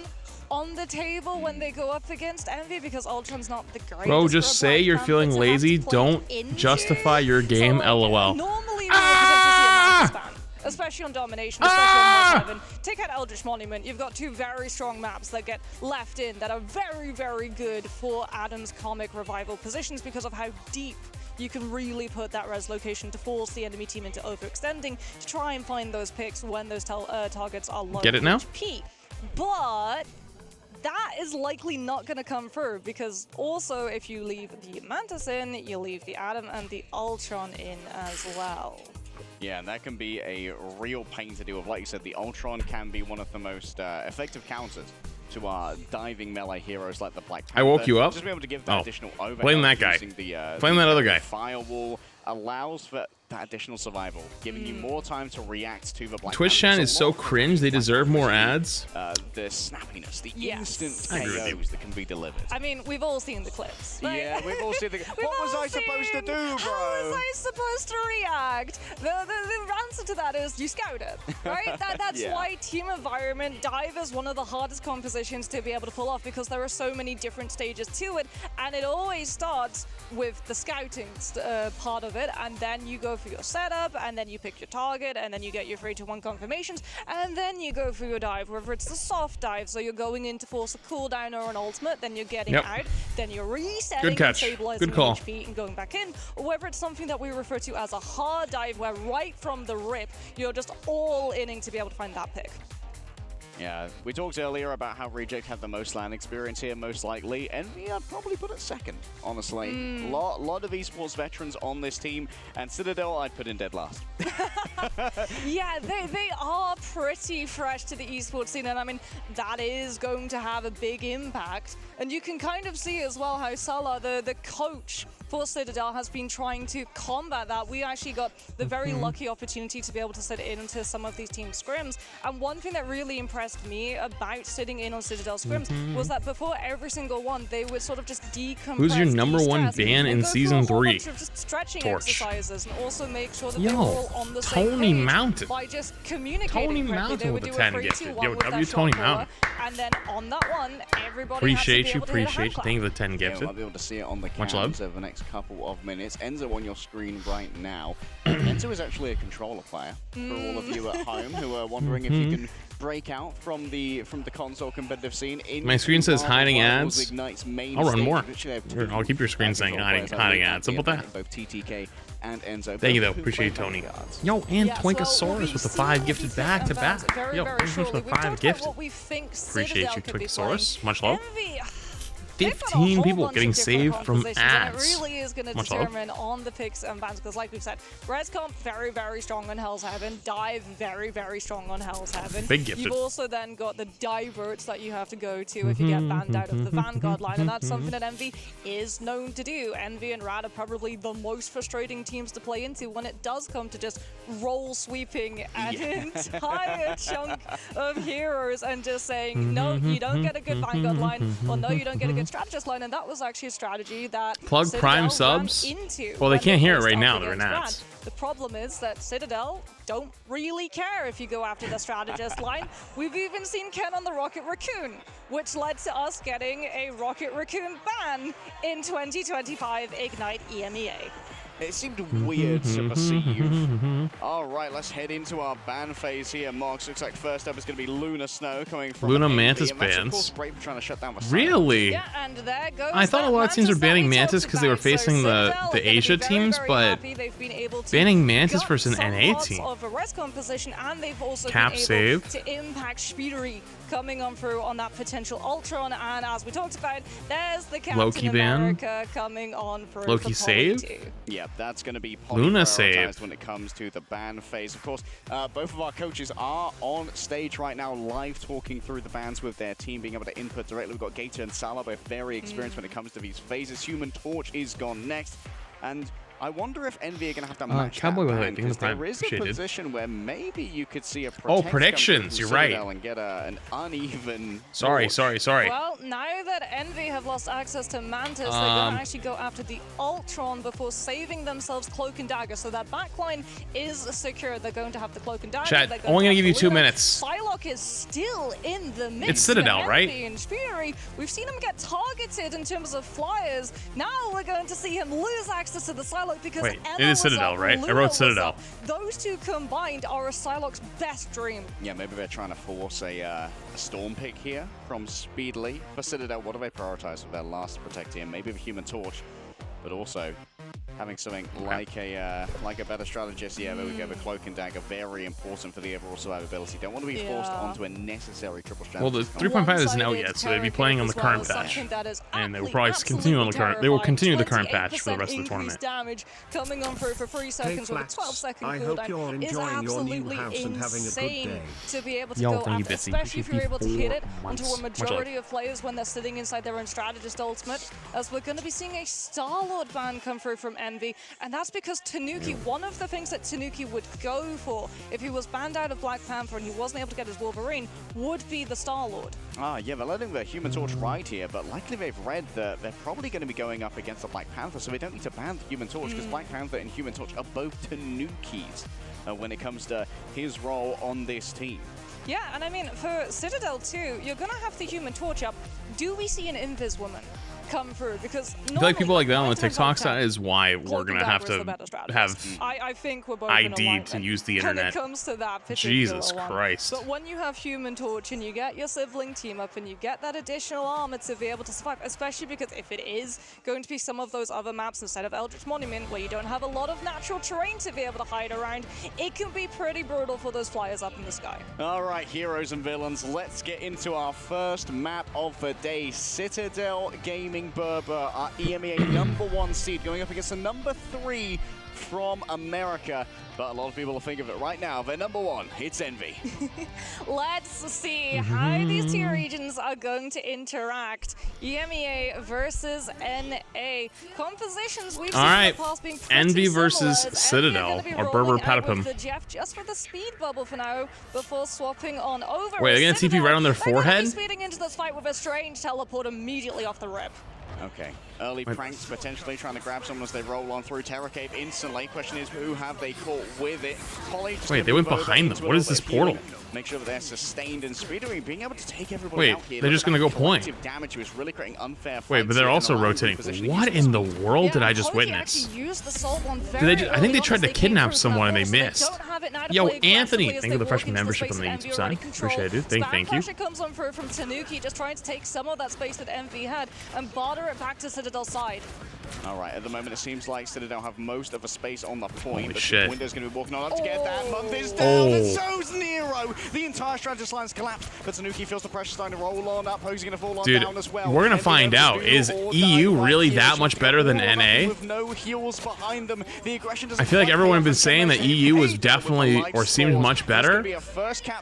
[SPEAKER 16] on the table when they go up against Envy, because Ultron's not the greatest.
[SPEAKER 1] Bro, just say you're feeling lazy. Don't justify your game, LOL.
[SPEAKER 16] Normally, we would potentially see a max ban, especially on Domination, especially on Hall 7. Take out Eldritch Monument. You've got two very strong maps that get left in that are very, very good for Adam's comic revival positions because of how deep you can really put that res location to force the enemy team into overextending to try and find those picks when those targets are low
[SPEAKER 1] Get it now?
[SPEAKER 16] HP. But that is likely not going to come through, because also if you leave the Mantis in, you leave the Atom and the Ultron in as well.
[SPEAKER 15] Yeah, and that can be a real pain to deal with. Like you said, the Ultron can be one of the most effective counters to our diving melee heroes like the Black Panther.
[SPEAKER 1] I woke you up?
[SPEAKER 15] Just be able to give that
[SPEAKER 1] Oh.
[SPEAKER 15] additional overhead.
[SPEAKER 1] Blame that guy.
[SPEAKER 15] Using the,
[SPEAKER 1] Blame that other guy.
[SPEAKER 15] Firewall allows for that additional survival, giving you more time to react to the Black
[SPEAKER 1] Twitch
[SPEAKER 15] Panther.
[SPEAKER 1] chan is so cringe, they deserve more ads.
[SPEAKER 15] The snappiness, the
[SPEAKER 16] Yes.
[SPEAKER 15] instant
[SPEAKER 1] I agree with you.
[SPEAKER 15] KOs that can be delivered.
[SPEAKER 16] I mean, we've all seen the clips. Right?
[SPEAKER 15] Yeah, we've all seen the... What was I supposed to do, bro?
[SPEAKER 16] How was I supposed to react? The answer to that is you scout it, right? That's
[SPEAKER 15] Yeah.
[SPEAKER 16] why team environment dive is one of the hardest compositions to be able to pull off, because there are so many different stages to it, and it always starts with the scouting part of it, and then you go for your setup, and then you pick your target, and then you get your 3-to-1 confirmations, and then you go for your dive, whether it's the soft dive, so you're going in to force a cooldown or an ultimate, then you're getting
[SPEAKER 1] Yep.
[SPEAKER 16] out, then you're resetting
[SPEAKER 1] Good catch.
[SPEAKER 16] and stabilizing
[SPEAKER 1] Good call.
[SPEAKER 16] HP and going back in, or whether it's something that we refer to as a hard dive, where right from the rip, you're just all inning to be able to find that pick.
[SPEAKER 15] Yeah, we talked earlier about how Reject had the most LAN experience here, most likely. Envy, I'd probably put it second, honestly. Lot of esports veterans on this team, and Citadel, I'd put in dead last.
[SPEAKER 16] Yeah, they are pretty fresh to the esports scene, and I mean, that is going to have a big impact. And you can kind of see as well how Salah, the coach for Citadel has been trying to combat that. We actually got the very lucky opportunity to be able to sit into some of these team scrims. And one thing that really impressed me about sitting in on Citadel scrims was that before every single one, they would sort of just decompress.
[SPEAKER 1] Who's your #1 ban in season 3?
[SPEAKER 16] Just stretching
[SPEAKER 1] Torch.
[SPEAKER 16] exercises and also make sure that
[SPEAKER 1] Yo,
[SPEAKER 16] they were all on the same
[SPEAKER 1] Tony
[SPEAKER 16] page
[SPEAKER 1] Mountain.
[SPEAKER 16] by just communicating.
[SPEAKER 1] Tony
[SPEAKER 16] correctly.
[SPEAKER 1] Mountain
[SPEAKER 16] They would
[SPEAKER 1] with
[SPEAKER 16] do
[SPEAKER 1] the
[SPEAKER 16] a
[SPEAKER 1] 10
[SPEAKER 16] 3,
[SPEAKER 1] gifted.
[SPEAKER 16] 2,
[SPEAKER 1] Yo,
[SPEAKER 16] 1 with
[SPEAKER 1] W
[SPEAKER 16] that
[SPEAKER 1] Tony
[SPEAKER 16] shot caller,
[SPEAKER 1] Mountain.
[SPEAKER 16] and then on that one, everybody
[SPEAKER 1] Appreciate
[SPEAKER 16] has
[SPEAKER 1] you,
[SPEAKER 16] to be able to hit a hand
[SPEAKER 1] appreciate you.
[SPEAKER 16] clap.
[SPEAKER 1] Thank you for the 10
[SPEAKER 15] Yeah,
[SPEAKER 1] gifted.
[SPEAKER 15] we might be able to see it on the
[SPEAKER 1] Much
[SPEAKER 15] cams
[SPEAKER 1] love.
[SPEAKER 15] over the next couple of minutes. Enzo on your screen right now. Enzo is actually a controller player for all of you at home who are wondering if you can break out from the console competitive scene.
[SPEAKER 1] My screen says hiding ads.
[SPEAKER 15] Ignite's main
[SPEAKER 1] I'll run
[SPEAKER 15] stage,
[SPEAKER 1] more.
[SPEAKER 15] which they have
[SPEAKER 1] Here,
[SPEAKER 15] two
[SPEAKER 1] I'll keep your screen saying
[SPEAKER 15] control
[SPEAKER 1] hiding
[SPEAKER 15] players,
[SPEAKER 1] ads. Simple that.
[SPEAKER 15] both TTK and Enzo.
[SPEAKER 1] Thank you though,
[SPEAKER 15] who
[SPEAKER 1] appreciate
[SPEAKER 15] play
[SPEAKER 1] Tony.
[SPEAKER 15] bodyguards.
[SPEAKER 1] Yo, and
[SPEAKER 16] Yes, well,
[SPEAKER 1] Twinkosaurus
[SPEAKER 16] we'll
[SPEAKER 1] with the
[SPEAKER 16] be
[SPEAKER 1] 5
[SPEAKER 16] seeing
[SPEAKER 1] gifted
[SPEAKER 16] these
[SPEAKER 1] back to
[SPEAKER 16] events
[SPEAKER 1] back.
[SPEAKER 16] very,
[SPEAKER 1] Yo,
[SPEAKER 16] very
[SPEAKER 1] thanks for
[SPEAKER 16] shortly.
[SPEAKER 1] the
[SPEAKER 16] We've
[SPEAKER 1] 5
[SPEAKER 16] talked about
[SPEAKER 1] gifted.
[SPEAKER 16] what we think
[SPEAKER 1] Appreciate
[SPEAKER 16] Citadel
[SPEAKER 1] you,
[SPEAKER 16] could be playing.
[SPEAKER 1] Twinkosaurus. Much love.
[SPEAKER 16] Envy,
[SPEAKER 1] 15 people getting saved from
[SPEAKER 16] ads.
[SPEAKER 1] ads.
[SPEAKER 16] And it really is going to
[SPEAKER 1] Much love.
[SPEAKER 16] determine on the picks and bans because, like we've said, Rescomp very, very strong on Hell's Heaven. Dive very, very strong on Hell's Heaven.
[SPEAKER 1] Big gifted.
[SPEAKER 16] You've also then got the diverts that you have to go to if you get banned out of the Vanguard line, and that's something that Envy is known to do. Envy and Rad are probably the most frustrating teams to play into when it does come to just roll sweeping an entire chunk of heroes and just saying, no, you don't get a good Vanguard line, or no, you don't get a good strategist line, and that was actually a strategy that
[SPEAKER 1] Plug
[SPEAKER 16] Citadel
[SPEAKER 1] Prime
[SPEAKER 16] ran
[SPEAKER 1] subs?
[SPEAKER 16] into
[SPEAKER 1] Well, they
[SPEAKER 16] when
[SPEAKER 1] can't hear it
[SPEAKER 16] faced
[SPEAKER 1] right
[SPEAKER 16] up
[SPEAKER 1] now, they're in
[SPEAKER 16] against
[SPEAKER 1] ads.
[SPEAKER 16] Rad. The problem is that Citadel don't really care if you go after the strategist line. We've even seen Ken on the Rocket Raccoon, which led to us getting a Rocket Raccoon ban in 2025 Ignite EMEA.
[SPEAKER 15] It seemed weird to perceive. All right, let's head into our ban phase here. Marks, looks like first up is going to be Luna Snow coming from
[SPEAKER 1] Luna
[SPEAKER 15] Envy,
[SPEAKER 1] Mantis
[SPEAKER 15] and that's, of
[SPEAKER 1] bans.
[SPEAKER 15] course, Brave trying to shut down the
[SPEAKER 1] Really?
[SPEAKER 16] Yeah, and there goes
[SPEAKER 1] I thought a lot of teams were banning Mantis because they were facing the Asia teams, but banning Mantis versus an NA team.
[SPEAKER 16] Of a Rescom position, and they've also
[SPEAKER 1] Cap
[SPEAKER 16] been able
[SPEAKER 1] saved.
[SPEAKER 16] to impact Speedery coming on through on that potential Ultron, and as we talked about, there's the Captain
[SPEAKER 1] Loki ban.
[SPEAKER 16] America coming on through.
[SPEAKER 1] Loki
[SPEAKER 16] for Poly
[SPEAKER 1] save.
[SPEAKER 16] 2.
[SPEAKER 15] Yeah, that's going to be
[SPEAKER 1] Luna
[SPEAKER 15] prioritized
[SPEAKER 1] saved.
[SPEAKER 15] when it comes to the ban phase. Of course, both of our coaches are on stage right now, live talking through the bans with their team, being able to input directly. We've got Gator and Salah, both very experienced when it comes to these phases. Human Torch is gone next, and I wonder if Envy are going to have to match
[SPEAKER 1] Cowboy
[SPEAKER 15] that
[SPEAKER 1] with
[SPEAKER 15] ban,
[SPEAKER 1] it, because
[SPEAKER 15] there is a
[SPEAKER 1] appreciated.
[SPEAKER 15] position where maybe you could see a
[SPEAKER 1] predictions, you're right.
[SPEAKER 15] And get an uneven.
[SPEAKER 1] Sorry.
[SPEAKER 16] Well, now that Envy have lost access to Mantis, they're going to actually go after the Ultron before saving themselves Cloak and Dagger. So that backline is secure. They're going to have the Cloak and Dagger.
[SPEAKER 1] Chat,
[SPEAKER 16] They're
[SPEAKER 1] only gonna
[SPEAKER 16] have
[SPEAKER 1] give you
[SPEAKER 16] the
[SPEAKER 1] 2
[SPEAKER 16] Luna.
[SPEAKER 1] minutes.
[SPEAKER 16] Psylocke is still in the mix.
[SPEAKER 1] It's Citadel,
[SPEAKER 16] for
[SPEAKER 1] right?
[SPEAKER 16] Envy and Speedery. We've seen him get targeted in terms of flyers. Now we're going to see him lose access to the Psylocke because
[SPEAKER 1] Wait,
[SPEAKER 16] Emma
[SPEAKER 1] it is
[SPEAKER 16] was
[SPEAKER 1] Citadel,
[SPEAKER 16] up,
[SPEAKER 1] right? I
[SPEAKER 16] Luna
[SPEAKER 1] wrote
[SPEAKER 16] was
[SPEAKER 1] Citadel.
[SPEAKER 16] up. Those two combined are a Psylocke's best dream.
[SPEAKER 15] Yeah, maybe they're trying to force a Storm pick here from Speedly. For Citadel, what do they prioritize for their last Protect here? Maybe the Human Torch, but also having something like a better strategist. Yeah, there we go. The Cloak and Dagger, very important for the overall survivability. Don't want to be forced onto a necessary triple
[SPEAKER 1] Well, the
[SPEAKER 15] strategy.
[SPEAKER 1] 3.5 isn't out yet, so they'd be playing on the current patch, and they will probably continue on the current. They will continue the current patch for the rest of the tournament.
[SPEAKER 16] Damage coming on through for 3 seconds with a 12-second
[SPEAKER 21] I hope you're
[SPEAKER 16] cooldown is
[SPEAKER 21] enjoying your new
[SPEAKER 16] absolutely
[SPEAKER 21] house and having a good
[SPEAKER 16] insane
[SPEAKER 21] day.
[SPEAKER 16] to be able to
[SPEAKER 1] Yo,
[SPEAKER 16] go
[SPEAKER 1] thank you,
[SPEAKER 16] after,
[SPEAKER 1] Bitsy.
[SPEAKER 16] especially if you're able to hit it
[SPEAKER 1] 54
[SPEAKER 16] onto a
[SPEAKER 1] months. Much love.
[SPEAKER 16] majority of players when they're sitting inside their own strategist ultimate, as we're going to be seeing a Star-Lord ban come through from Envy, and that's because Tanuki, one of the things that Tanuki would go for if he was banned out of Black Panther and he wasn't able to get his Wolverine would be the Star-Lord.
[SPEAKER 15] Yeah, they're letting the Human Torch ride here, but likely they've read that they're probably going to be going up against the Black Panther, so they don't need to ban the Human Torch, because Black Panther and Human Torch are both Tanukis when it comes to his role on this team.
[SPEAKER 16] Yeah, and I mean, for Citadel too, you're going to have the Human Torch up. Do we see an Invis woman come through? Because
[SPEAKER 1] I feel like people like that on the TikToks, that is why we're going to have to have
[SPEAKER 16] I think we're both
[SPEAKER 1] ID to use the internet.
[SPEAKER 16] when it comes to that particular
[SPEAKER 1] Jesus
[SPEAKER 16] one.
[SPEAKER 1] Christ.
[SPEAKER 16] But when you have Human Torch and you get your sibling team up and you get that additional armor to be able to survive, especially because if it is going to be some of those other maps instead of Eldritch Monument where you don't have a lot of natural terrain to be able to hide around, it can be pretty brutal for those flyers up in the sky.
[SPEAKER 15] All right, heroes and villains, let's get into our first map of the day. Citadel Gaming Berber, our EMEA #1 seed, going up against the #3 from America. But a lot of people will think of it right now. Their number one, it's Envy.
[SPEAKER 16] Let's see how these two regions are going to interact. EMEA versus NA. Compositions we've seen in the past being pretty
[SPEAKER 1] Envy
[SPEAKER 16] similar,
[SPEAKER 1] versus
[SPEAKER 16] as
[SPEAKER 1] Citadel,
[SPEAKER 16] Envy are
[SPEAKER 1] or
[SPEAKER 16] gonna be
[SPEAKER 1] Berber
[SPEAKER 16] rolling out with
[SPEAKER 1] Patapum.
[SPEAKER 16] the Jeff just for the speed bubble for now, before swapping on over.
[SPEAKER 1] Wait, they're gonna TP right on their forehead?
[SPEAKER 16] They're speeding into this fight with a strange teleport immediately off the rip.
[SPEAKER 15] Okay, early pranks potentially trying to grab someone as they roll on through Terror Cave instantly. Question is, who have they caught with it? Polly just
[SPEAKER 1] Wait, they went behind them. What is this portal?
[SPEAKER 15] Make sure that they're sustained and speeding, being able to take everybody out here.
[SPEAKER 1] Wait, they're just gonna go point.
[SPEAKER 15] Damage was really creating unfair
[SPEAKER 1] Wait, but they're also rotating. What in the world did I just witness? I think they tried to kidnap someone and they missed. Yo, Anthony, thank you for the freshman membership on the YouTube side. Appreciate it. Thank you.
[SPEAKER 16] Pressure comes on through from Tanuki, just trying to take some of that space that Envy had and barter it back to Citadel's side.
[SPEAKER 15] All right, at the moment it seems like Citadel have most of a space on the point.
[SPEAKER 1] Holy shit.
[SPEAKER 15] Window's going to be walking on up to get that. Month is down, and so's Nero. The entire strategist line's collapsed, but Tanuki feels the pressure starting to roll on up. Posey going to fall on down as well.
[SPEAKER 1] We're going to find out. Is EU really that much better than NA?
[SPEAKER 15] With no heals behind them. The aggression
[SPEAKER 1] I feel like everyone has been saying that EU was definitely, or seemed much better,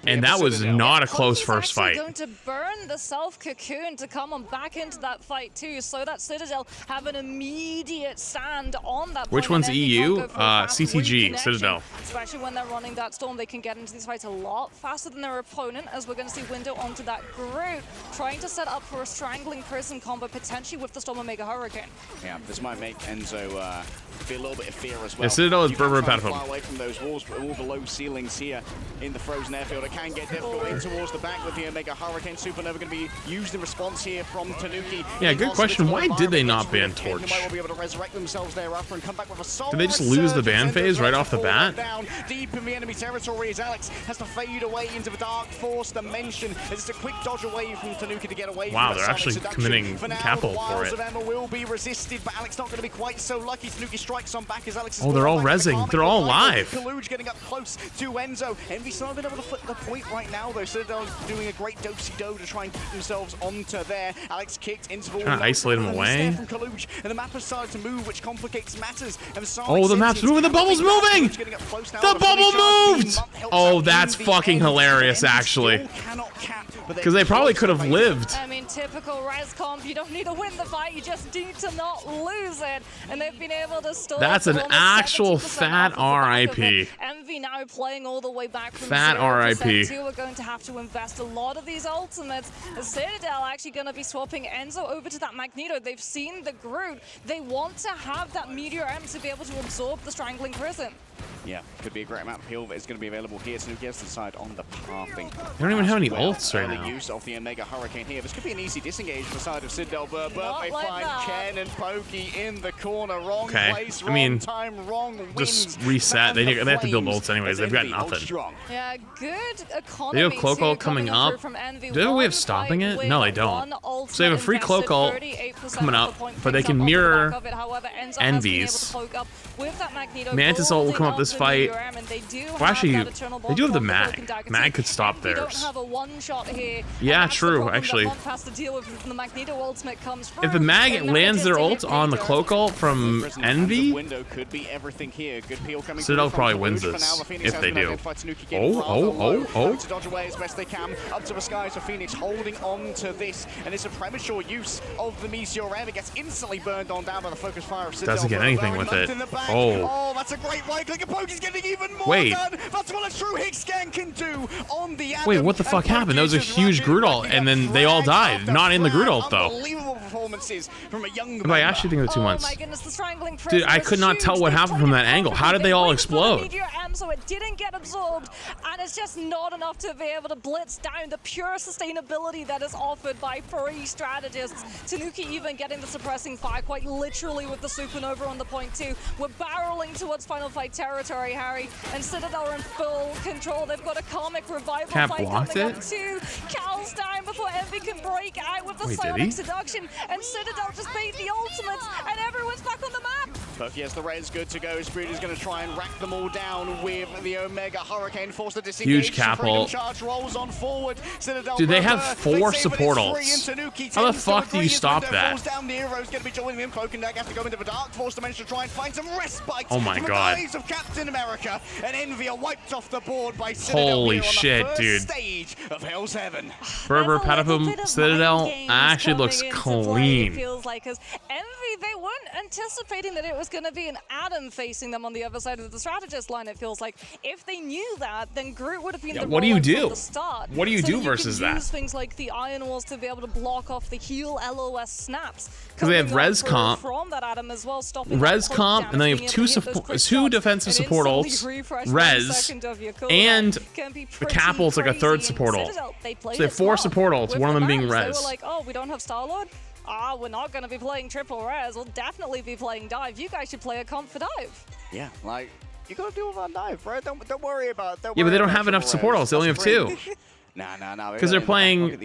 [SPEAKER 1] and that was not a close first fight.
[SPEAKER 16] Going to burn the self-cocoon to come on back into that fight too, so that Citadel have an immediate stand on that.
[SPEAKER 1] Which one's EU? CTG, Citadel.
[SPEAKER 16] Especially when they're running that storm, they can get into these fights a lot faster than their opponent, as we're going to see Window onto that Groot, trying to set up for a strangling prison combo, potentially with the Storm Omega Hurricane.
[SPEAKER 15] Yeah, this might make Enzo feel a little bit of fear as well.
[SPEAKER 1] Yeah, Citadel is Berber Patapum.
[SPEAKER 15] Far away from those walls, but all the low ceilings here in the frozen airfield. It can get difficult in towards the back with the Omega Hurricane. Supernova going to be used in response here from Tanuki.
[SPEAKER 1] Yeah, good question. Why did they not ban Torch?
[SPEAKER 15] They might well be able to resurrect themselves thereafter and come back with a soul.
[SPEAKER 1] Did they just lose the ban phase right off the bat?
[SPEAKER 15] Down deep in the enemy territory as Alex has to fade away into the Dark Force dimension. It's a quick dodge away from Tanuki to get away.
[SPEAKER 1] Wow, they're actually committing capital for it.
[SPEAKER 15] Of Emma will be resisted, but Alex not going to be quite so lucky. Tanuki strikes on back as Alex is
[SPEAKER 1] they're all rezzing. They're all alive.
[SPEAKER 15] Kaluj getting up close to Enzo. Envy's not been able to flip the point right now, though. Citadel doing a great do-si-do to try and keep themselves onto there. Alex kicked into the wall.
[SPEAKER 1] Trying to isolate him away.
[SPEAKER 15] From Kaluj, and the map has started to move, which complicates matters.
[SPEAKER 1] Oh, the map's moving. The bubble's moving. The bubble moved. Oh, that's fucking hilarious, actually. Because they probably could have lived.
[SPEAKER 16] I mean, typical Res comp, you don't need to win the fight, you just need to not lose it. And they've been able to stall.
[SPEAKER 1] That's an actual fat RIP.
[SPEAKER 16] Envy now playing all the way back from
[SPEAKER 1] fat
[SPEAKER 16] 0%.
[SPEAKER 1] RIP.
[SPEAKER 16] We're going to have to invest a lot of these ultimates. Citadel actually going to be swapping Enzo over to that Magneto. They've seen the Groot. They want to have that Meteor M to be able to absorb the Strangling Prison.
[SPEAKER 15] Yeah, could be a great amount of heal that is going to be available here. So Tanuki has to decide on the pathing.
[SPEAKER 1] They don't even have any ults right now.
[SPEAKER 15] The use of the Omega Hurricane here. This could be an easy disengage for the side of Citadel, but they find Ken and Pokey in the corner. Wrong place, wrong time, wrong wins.
[SPEAKER 1] Just reset. They have to build ults anyways. They've got nothing.
[SPEAKER 16] Yeah, good economy.
[SPEAKER 1] They have Cloak Ult coming up. Do they have a way of stopping it? No, they don't. So they have a free Cloak Ult coming up, but they can mirror Envy's. Mantis Ult will come up this fight. Well, actually, they do have the Mag. Mag could stop theirs. Yeah, true, actually. If the Mag lands their ult on the Cloak Ult from Envy, Citadel probably wins this, if they do. Oh.
[SPEAKER 15] To dodge away as best they can. Up to the skies for Phoenix, holding on to this, and it's a premature use of the Meteor M. It gets instantly burned on down by the focus fire of Citadel.
[SPEAKER 1] Doesn't get anything with it.
[SPEAKER 15] Oh, that's a great right click. Pokey's getting even more done. That's what a true hit scan can do on the Adam.
[SPEAKER 1] Wait, what the fuck happened? That was a huge Groot ult, and then they all died. Not in the Groot ult, though.
[SPEAKER 15] Unbelievable performances from a young
[SPEAKER 1] But I actually think of the 2 months.
[SPEAKER 16] My goodness, the Strangling
[SPEAKER 1] Dude, I could not tell what happened from that angle. How did they all explode?
[SPEAKER 16] So it didn't get absorbed, and it's just not enough to be able to blitz down the pure sustainability that is offered by 3 strategists. Tanuki even getting the suppressing fire quite literally with the Supernova on the point too. We're barreling towards Final Fight territory, Harry, and Citadel are in full control. They've got a Karmic Revival
[SPEAKER 1] Cap
[SPEAKER 16] fight
[SPEAKER 1] blocked
[SPEAKER 16] coming
[SPEAKER 1] it?
[SPEAKER 16] up too. Cal's down before Envy can break out with the
[SPEAKER 1] Wait, did
[SPEAKER 16] Psionic
[SPEAKER 1] he?
[SPEAKER 16] Seduction, and Citadel just beat the ultimates, and everyone's back on the map.
[SPEAKER 15] Pokey has the res good to go. Spectator's going to try and rack them all down with the Omega Hurricane. Forced to disengage.
[SPEAKER 1] Huge cap ult.
[SPEAKER 15] Charge rolls on forward.
[SPEAKER 1] Dude, they have 4 support ults. How the fuck do you stop that?
[SPEAKER 15] Down. Nero's going to be joining him. Cloak and Dagger have to go into the Dark Force dimension to try and find some respite.
[SPEAKER 1] Oh my god.
[SPEAKER 15] From the eyes of Captain America. And Envy are wiped off the board by Citadel.
[SPEAKER 1] Holy
[SPEAKER 15] here
[SPEAKER 1] shit,
[SPEAKER 15] on the
[SPEAKER 1] dude.
[SPEAKER 15] Stage of Hell's Heaven.
[SPEAKER 1] Berber, Patapum, Citadel actually looks clean.
[SPEAKER 16] Feels like, because Envy, they weren't anticipating that it was going to be an Adam facing them on the other side of the strategist line. It feels like if they knew that, then Groot would have been the
[SPEAKER 1] what do you do?
[SPEAKER 16] from the start.
[SPEAKER 1] What do you do versus that?
[SPEAKER 16] Use things like the Iron Walls to be able to block off the heal LOS snaps.
[SPEAKER 1] Because they have res comp,
[SPEAKER 16] from that Adam as well, stopping
[SPEAKER 1] res comp, and then you have 2 defensive support ults, res, and the cap ult's like a 3rd support ult. So they have 4 support ults, one of them being res.
[SPEAKER 16] They were like, oh, we don't have Star-Lord? Ah, we're not going to be playing triple res. We'll definitely be playing dive. You guys should play a comp for dive.
[SPEAKER 15] Yeah, like, you got to deal with that dive, bro. Don't worry about it.
[SPEAKER 1] Yeah, but they don't have enough support ults. They only have 2.
[SPEAKER 15] No.
[SPEAKER 1] Because they're playing,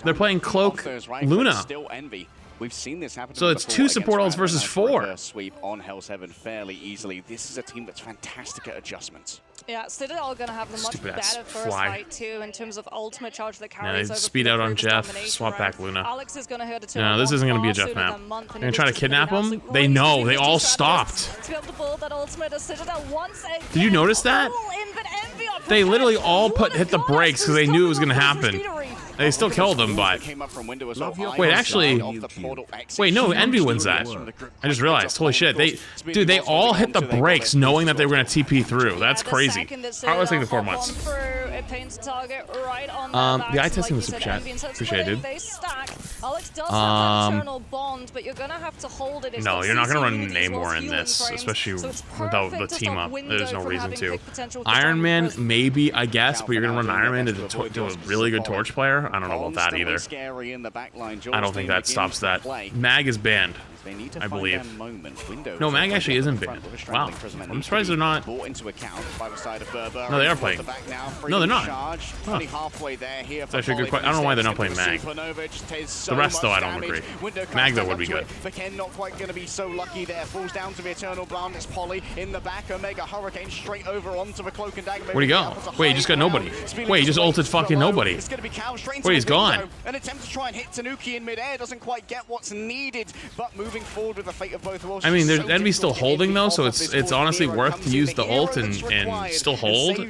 [SPEAKER 1] they're playing Cloak Luna.
[SPEAKER 15] Still Envy. We've seen this happen.
[SPEAKER 1] So it's 2 support ults versus 4.
[SPEAKER 15] Sweep on Hell's Heaven fairly easily. This is a team that's fantastic at adjustments.
[SPEAKER 16] Yeah, Citadel are going to have the much better first fight too in terms of ultimate charge that carries over.
[SPEAKER 1] Speed out on Jeff, swap back Luna.
[SPEAKER 16] Alex is going to hurt
[SPEAKER 1] No, this isn't going to be a Jeff map. They're going to try to kidnap him? They know. They all stopped.
[SPEAKER 16] To be able to pull that ultimate as Citadel once again.
[SPEAKER 1] Did you notice that? They literally all hit the brakes because they knew it was going to happen. They still killed him, but... Wait, actually... Wait, no, Envy wins that. I just realized. Holy shit. Dude, they all hit the brakes knowing that they were going to TP through. That's crazy. Alright, let's take the 4 months. The eye testing was super chat. Appreciate it, dude. No, you're not going to run Namor in this, especially without the team up. There's no reason to. Iron Man, maybe, I guess, but you're going to run Iron Man to a really good Torch player? I don't know about that either. I don't think that stops that. Mag is banned, I believe. No, Mag actually isn't banned. Wow. I'm surprised they're not. No, they are playing. No, they're not. Huh. It's actually a good question. I don't know why they're not playing Mag. The rest, though, I don't agree. Mag, though, would be good.
[SPEAKER 15] Not quite going to be so lucky there. Falls down to the Eternal Blast. It's Polly in the back. Omega Hurricane straight over onto the Cloak and Dagger.
[SPEAKER 1] Where'd he go? Wait, he just got nobody. Wait, he just ulted fucking nobody. Wait, he's gone.
[SPEAKER 15] An attempt to try and hit Tanuki in midair doesn't quite get what's needed, but moving forward with the fate of both worlds.
[SPEAKER 1] I mean, there's Envy's still holding though, so it's honestly worth to use the ult and still hold. But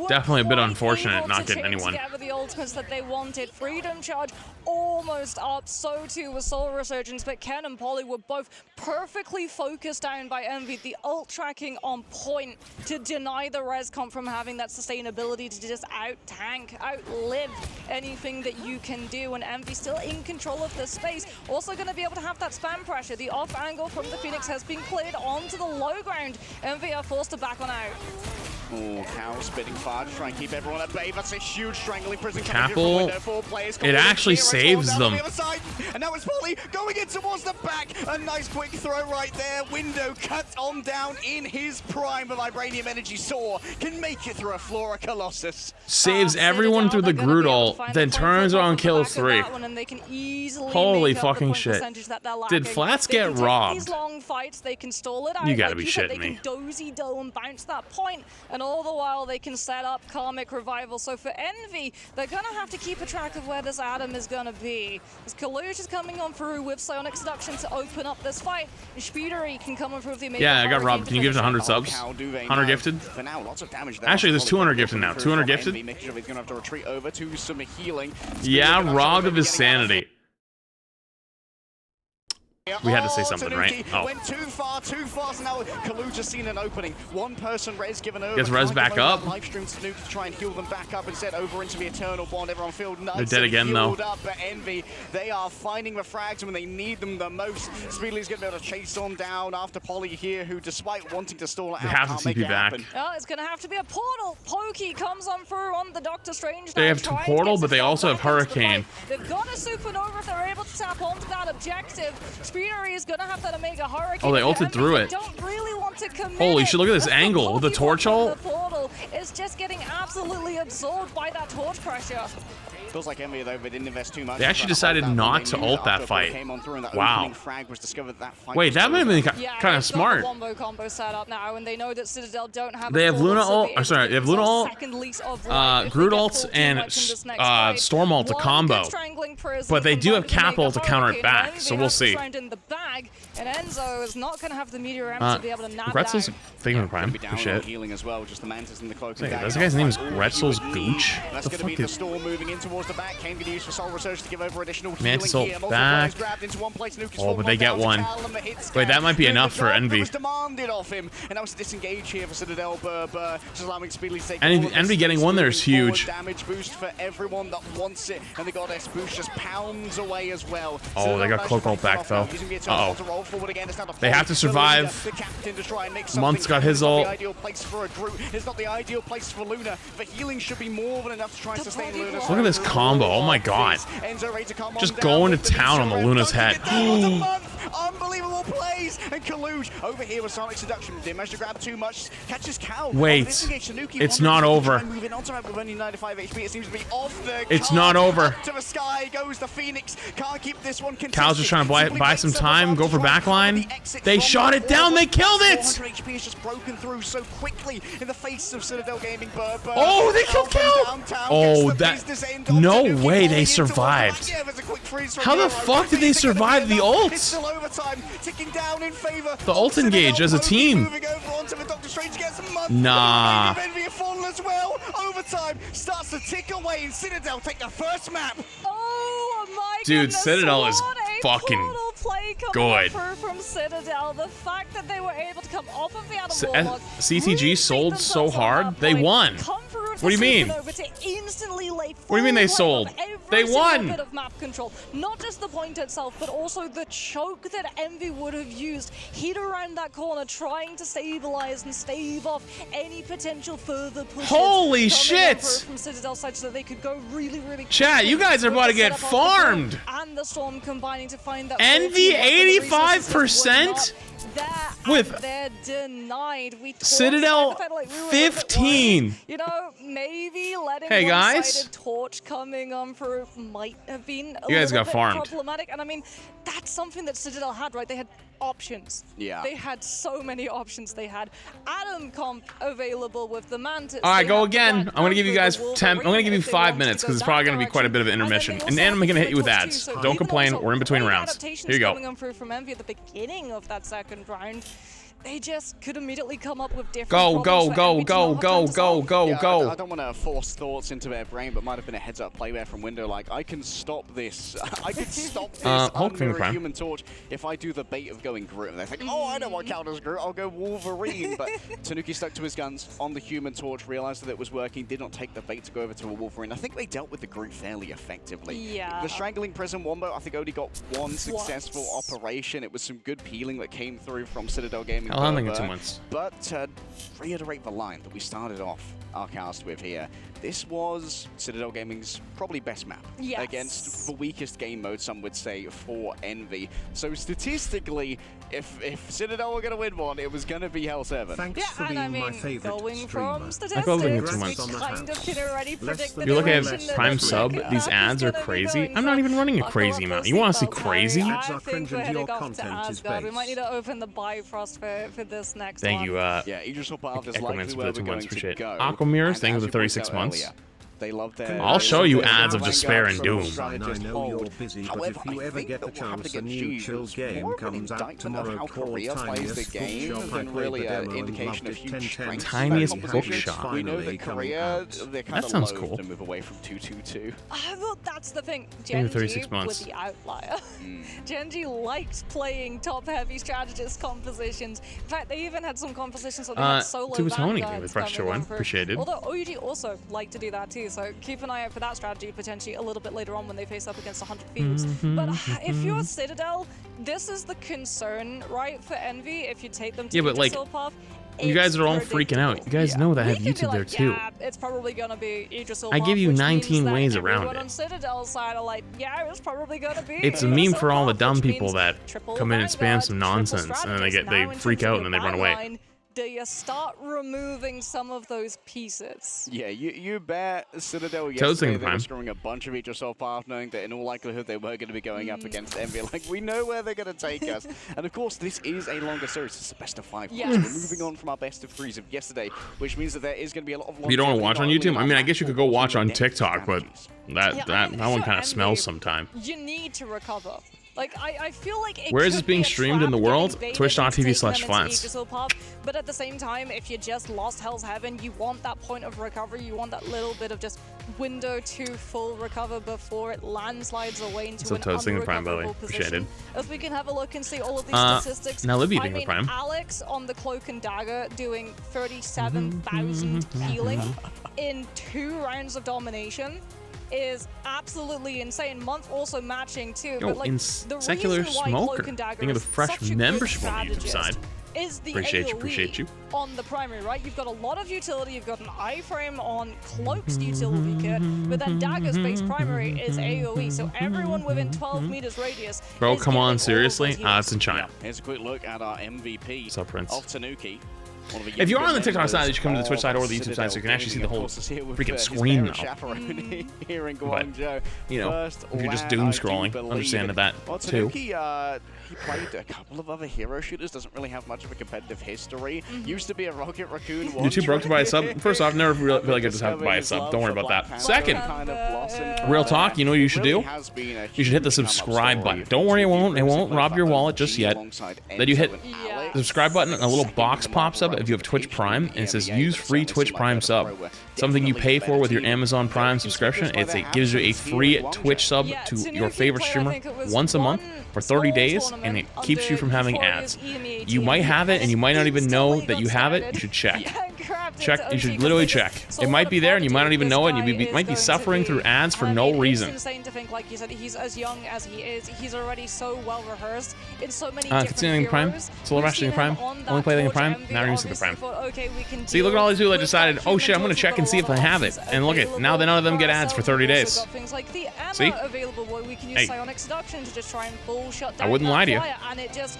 [SPEAKER 1] definitely a bit unfortunate not getting anyone.
[SPEAKER 16] The ultimates that they wanted. Freedom Charge almost up, so too was Soul Resurgence, but Ken and Polly were both perfectly focused down by Envy. The ult tracking on point to deny the res comp from having that sustainability to just out-tank, outlive anything that you can do, and Envy still in control of the space. Also going to be able to have that spam pressure. The off angle from the Phoenix has been cleared onto the low ground. Envy are forced to back on out.
[SPEAKER 15] Oh, Cow spitting fire to try and keep everyone at bay. That's a huge strangling prison.
[SPEAKER 1] Capel, it actually saves them.
[SPEAKER 15] And now it's Polly going in towards the back. A nice quick throw right there. Window cut on down in his prime. The Vibranium Energy Saw can make it through a Flora Colossus.
[SPEAKER 1] Saves everyone through the Groot ult, then turns on kill 3. Holy fucking shit. Did Flats get robbed? You gotta be shitting me.
[SPEAKER 16] They can dozy-do and bounce that point, and all the while they can set up Karmic Revival. So for Envy, they're gonna have to keep a track of where this Adam is gonna be. As Kalush is coming on through with Psionic Seduction to open up this fight, and Spectator can come on through with the amazing.
[SPEAKER 1] Yeah, I got robbed. Can you give us 100 subs? 100 gifted? Actually, there's 200 gifted now. 200 gifted? Yeah, robbed of his sanity. We had to say something, right? Oh.
[SPEAKER 15] Went too far, too fast. Now Kalu just seen an opening. One person res given over.
[SPEAKER 1] Gets res back up.
[SPEAKER 15] Live stream Snoop to try and heal them back up instead over into the Eternal Bond. Everyone feels nice.
[SPEAKER 1] They're dead again though.
[SPEAKER 15] Up, but Envy, they are finding the frags when they need them the most. Speedly's gonna be able to chase on down after Polly here, who despite wanting to stall it out,
[SPEAKER 1] have to TP back.
[SPEAKER 16] Oh, it's gonna have to be a portal. Pokey comes on through on the Doctor Strange.
[SPEAKER 1] They have portal, but they also have Hurricane.
[SPEAKER 16] They've got a supernova if they're able to tap onto that objective. Spectator is gonna have that Omega Hurricane.
[SPEAKER 1] Oh, they ulted through it.
[SPEAKER 16] Don't really want to commit.
[SPEAKER 1] Holy shit, look at this angle with the torch ult.
[SPEAKER 16] The portal is just getting absolutely absorbed by that torch pressure.
[SPEAKER 15] Feels like Envy, though, they didn't invest too much.
[SPEAKER 1] They actually decided not to ult that fight. Wow. Wait, that might have been kind of smart.
[SPEAKER 16] Wombo combo set up now, and they know that Citadel don't have.
[SPEAKER 1] They have Luna ult. I'm sorry, they have Luna ult, Groot ult, and Storm ult to combo. But they do have Cap ult to counter it back, so we'll see.
[SPEAKER 16] And Enzo is not going to have the Meteor M to be able to nab
[SPEAKER 1] Gretzel's
[SPEAKER 16] down.
[SPEAKER 1] Figure Prime. For shit.
[SPEAKER 15] Healing as well, just the Mantis and the cloak.
[SPEAKER 1] Hey, this guy's name is Gretzel's Gooch.
[SPEAKER 15] That's
[SPEAKER 1] The
[SPEAKER 15] going to
[SPEAKER 1] fuck
[SPEAKER 15] be the
[SPEAKER 1] is
[SPEAKER 15] Storm moving in towards the back. Kane going to use for Soul Research to give over additional healing
[SPEAKER 1] Mantis ult
[SPEAKER 15] here.
[SPEAKER 1] back.
[SPEAKER 15] Grabbed into one place.
[SPEAKER 1] Oh, but they get one. Wait, that might be enough for Envy.
[SPEAKER 15] Demanded of him, and that was disengage here for Citadel. Just allowing Speedly to take
[SPEAKER 1] Envy getting one there is huge.
[SPEAKER 15] Damage boost for everyone that wants it, and the Goddess boost just pounds away as well.
[SPEAKER 1] Oh, they got cloak ult back though. Uh-oh. They have to survive. Month's got his ult.
[SPEAKER 15] It's not the ideal place for Luna, but healing should be more than enough to try and sustain Luna.
[SPEAKER 1] Look at this combo. Oh my god. Just going to town on the Luna's head.
[SPEAKER 15] Unbelievable plays, and Kaluj over here with Sonic Seduction. Didn't manage to grab too much. Catches Cal.
[SPEAKER 1] Wait, it's not over. It's not over.
[SPEAKER 15] To the sky goes the Phoenix. Can't keep this one consistent.
[SPEAKER 1] Cal's just trying to buy some time, go for backline. They shot it down, they killed it!
[SPEAKER 15] 400 HP is just broken through so quickly in the face of Citadel Gaming.
[SPEAKER 1] Oh, they killed Cal! Oh, that... No way they survived. How the fuck did they survive the ult?
[SPEAKER 15] It's still overtime, ticking down in favor.
[SPEAKER 1] The ult engage as a team. Nah.
[SPEAKER 15] Envy have fallen as well. Overtime starts to tick away, and Citadel take the first map.
[SPEAKER 16] Oh my
[SPEAKER 1] Dude,
[SPEAKER 16] goodness,
[SPEAKER 1] Citadel is fucking good.
[SPEAKER 16] From Citadel, the fact that they were able to come off of the Adam Warlock,
[SPEAKER 1] CTG sold so hard, they won. What do you mean? What do you mean they sold? They won!
[SPEAKER 16] Bit of map control. Not just the point itself, but also the choke that Envy would have used. Hit around that corner, trying to stabilize and stave off any potential further pushes.
[SPEAKER 1] Holy shit!
[SPEAKER 16] From Citadel side, so that they could go really, really
[SPEAKER 1] Chat, you guys are about to get farmed!
[SPEAKER 16] And the Storm combining to find that
[SPEAKER 1] Envy 85%? With
[SPEAKER 16] they're denied.
[SPEAKER 1] Citadel 15.
[SPEAKER 16] You know, maybe letting
[SPEAKER 1] hey guys,
[SPEAKER 16] torch coming on through might have been a
[SPEAKER 1] you guys
[SPEAKER 16] little
[SPEAKER 1] got
[SPEAKER 16] bit
[SPEAKER 1] farmed.
[SPEAKER 16] problematic. And I mean, that's something that Citadel had, right? They had options.
[SPEAKER 15] Yeah.
[SPEAKER 16] They had so many options. They had Adam comp available with the Mantis.
[SPEAKER 1] All right, go again. I'm gonna give you guys 10. I'm gonna give you 5 minutes because it's probably gonna be quite a bit of an intermission. And then I'm gonna hit you with ads. So don't complain. We're in between rounds. Here you go.
[SPEAKER 16] Coming on through from Envy at the beginning of that second round. They just could immediately come up with different
[SPEAKER 1] go.
[SPEAKER 15] I don't want to force thoughts into their brain, but might have been a heads-up play there from Window. Like, I can stop this. I can stop this under a Human Torch if I do the bait of going Groot. They're like, oh, I know what counters Groot. I'll go Wolverine. But Tanuki stuck to his guns on the Human Torch, realized that it was working, did not take the bait to go over to a Wolverine. I think they dealt with the Groot fairly effectively.
[SPEAKER 16] Yeah.
[SPEAKER 15] The Strangling Prison Wombo, I think only got one successful operation. It was some good peeling that came through from Citadel Gaming.
[SPEAKER 1] I'll handle it in 2 months.
[SPEAKER 15] But to reiterate the line that we started off our cast with here, this was Citadel Gaming's probably best map against the weakest game mode, some would say, for Envy. So statistically, if Citadel were going to win one, it was going to be Hell 7.
[SPEAKER 4] Thanks for being my favorite
[SPEAKER 16] going
[SPEAKER 4] streamer.
[SPEAKER 16] from statistics,
[SPEAKER 1] in 2 months. You look at Prime Sub, these ads are crazy. I'm not even running a crazy amount. You want to see crazy?
[SPEAKER 4] Ads are cringe and your content is base.
[SPEAKER 16] We might need to open the Bifrost for this next
[SPEAKER 1] Thank
[SPEAKER 16] one.
[SPEAKER 1] you,
[SPEAKER 15] yeah, Idris Hopal is likely where we're going to go.
[SPEAKER 1] Aquamirrors, thank you for the 36 months.
[SPEAKER 15] They love their
[SPEAKER 1] I'll show you ads of despair and doom.
[SPEAKER 4] I know you're busy, but if you ever get the chance, a new Chills game comes out tomorrow called Tiniest Bookshop. I played the demo and loved it 10/10.
[SPEAKER 1] Tiniest Bookshop.
[SPEAKER 15] We know that Korea, they're kind of
[SPEAKER 1] sounds
[SPEAKER 15] loath
[SPEAKER 1] cool.
[SPEAKER 15] to move away from 222.
[SPEAKER 16] Well, that's the thing.
[SPEAKER 1] Maybe
[SPEAKER 16] Genji
[SPEAKER 1] 36 months.
[SPEAKER 16] was the outlier. Genji liked playing top-heavy strategist compositions. In fact, they even had some compositions where they had solo
[SPEAKER 1] Tony
[SPEAKER 16] vanguards
[SPEAKER 1] with Fresh Show
[SPEAKER 16] coming
[SPEAKER 1] 1.
[SPEAKER 16] on through.
[SPEAKER 1] Appreciated.
[SPEAKER 16] Although OUG also liked to do that too, so keep an eye out for that strategy potentially a little bit later on when they face up against 100 Thieves. But if you're Citadel, this is the concern, right, for Envy, if you take them to the Yggdrasil path.
[SPEAKER 1] You guys are all freaking out. You guys know that I have YouTube there too.
[SPEAKER 16] Yeah, it's probably gonna be Yggdrasil.
[SPEAKER 1] I give you 19 ways around it.
[SPEAKER 16] On Citadel's side are like, yeah, it's probably gonna be.
[SPEAKER 1] It's a meme for all the dumb people that come in and spam some nonsense, and then they freak out and then they run away.
[SPEAKER 16] you start removing some of those pieces.
[SPEAKER 15] Yeah, you bet Citadel
[SPEAKER 1] Toad's
[SPEAKER 15] yesterday
[SPEAKER 1] thinking
[SPEAKER 15] they were
[SPEAKER 1] prime.
[SPEAKER 15] scoring a bunch of each yourself path, knowing that in all likelihood they were going to be going up against Envy. Like, we know where they're going to take us. And of course, this is a longer series. It's a best of 5.
[SPEAKER 16] Yes.
[SPEAKER 15] We're moving on from our best of 3s of yesterday, which means that there is going to be a lot of
[SPEAKER 1] You don't want to watch on
[SPEAKER 15] longevity,
[SPEAKER 1] YouTube?
[SPEAKER 15] not
[SPEAKER 1] I mean, I
[SPEAKER 15] only
[SPEAKER 1] guess you could go watch on TikTok, but that one kind of
[SPEAKER 16] Envy,
[SPEAKER 1] smells sometime.
[SPEAKER 16] You need to recover. Like, I feel like it
[SPEAKER 1] Where is
[SPEAKER 16] could
[SPEAKER 1] this being
[SPEAKER 16] be a
[SPEAKER 1] streamed in the
[SPEAKER 16] trap
[SPEAKER 1] world?
[SPEAKER 16] getting baited
[SPEAKER 1] Twitch.tv/flats.
[SPEAKER 16] into Aegis Path, but at the same time, if you just lost Hell's Heaven, you want that point of recovery. You want that little bit of just window to full recover before it landslides away into
[SPEAKER 1] So
[SPEAKER 16] an
[SPEAKER 1] Toad's thinking the prime, by the way.
[SPEAKER 16] unrecoverable
[SPEAKER 1] Appreciated.
[SPEAKER 16] position. As we can have a look and see all of these statistics.
[SPEAKER 1] Now Libby
[SPEAKER 16] I
[SPEAKER 1] thinking the
[SPEAKER 16] mean,
[SPEAKER 1] prime.
[SPEAKER 16] Alex on the Cloak and Dagger doing 37,000 healing in 2 rounds of domination is absolutely insane. Month also matching too.
[SPEAKER 1] Yo,
[SPEAKER 16] but like,
[SPEAKER 1] in
[SPEAKER 16] the
[SPEAKER 1] Secular
[SPEAKER 16] reason why
[SPEAKER 1] Smoker,
[SPEAKER 16] Cloak and Dagger
[SPEAKER 1] thinking of
[SPEAKER 16] is
[SPEAKER 1] the fresh
[SPEAKER 16] such a good
[SPEAKER 1] membership on the YouTube
[SPEAKER 16] strategist
[SPEAKER 1] side.
[SPEAKER 16] is the
[SPEAKER 1] Appreciate you,
[SPEAKER 16] AoE
[SPEAKER 1] appreciate you.
[SPEAKER 16] on the primary, right? You've got a lot of utility, you've got an iframe on Cloak's utility kit, but then Dagger's base primary is AoE, so everyone within 12 meters radius.
[SPEAKER 1] Bro,
[SPEAKER 16] is
[SPEAKER 1] come on,
[SPEAKER 16] getting all of
[SPEAKER 1] seriously?
[SPEAKER 16] those
[SPEAKER 1] Ah,
[SPEAKER 16] heals.
[SPEAKER 1] it's in China.
[SPEAKER 15] Here's a quick look at our MVP
[SPEAKER 1] What's up, Prince?
[SPEAKER 15] of Tanuki.
[SPEAKER 1] If you're on the TikTok side, you should come to the Twitch side or the YouTube side so you can actually see the whole freaking screen now.
[SPEAKER 15] Here in
[SPEAKER 1] But,
[SPEAKER 15] Guangzhou.
[SPEAKER 1] you know,
[SPEAKER 15] First
[SPEAKER 1] if you're just
[SPEAKER 15] lap,
[SPEAKER 1] doom
[SPEAKER 15] I do
[SPEAKER 1] scrolling,
[SPEAKER 15] believe.
[SPEAKER 1] understand that
[SPEAKER 15] Well,
[SPEAKER 1] too.
[SPEAKER 15] Tanuki, he played a couple of other hero shooters, doesn't really have much of a competitive history. Used to be a Rocket Raccoon.
[SPEAKER 1] You're too broke to buy a sub? First off, never feel like I just have to buy a sub. Don't worry about that. Second, real talk, you know what you should do? You should hit the subscribe button. Don't worry, it won't rob your wallet just yet. Then you hit the subscribe button and a little box pops up if you have Twitch Prime, and it says use free Twitch Prime sub. Something you pay for with your Amazon Prime subscription. It gives you a free Twitch sub to your favorite streamer once a month for 30 days, and it keeps you from having ads. You might have it, and you might not even know that you have it. You should check. Check. You should literally check. It might be there, and you might not even know it, and you might be suffering through ads for no reason.
[SPEAKER 16] It's insane to think, like you said, he's as young as he is. He's already so well rehearsed in so many different
[SPEAKER 1] Continuing Prime.
[SPEAKER 16] heroes.
[SPEAKER 1] Solar Rush in Prime. Only play the Prime. Now you're using the Prime. See, look at all these people that decided, oh shit, I'm gonna check and see if I have it. And look at now, none of them get ads for 30 days.
[SPEAKER 16] Things like the ammo
[SPEAKER 1] See?
[SPEAKER 16] available, where we can use
[SPEAKER 1] Hey.
[SPEAKER 16] psionic seduction to just try and full shut down
[SPEAKER 1] I wouldn't
[SPEAKER 16] that
[SPEAKER 1] lie to you.
[SPEAKER 16] fire, and it just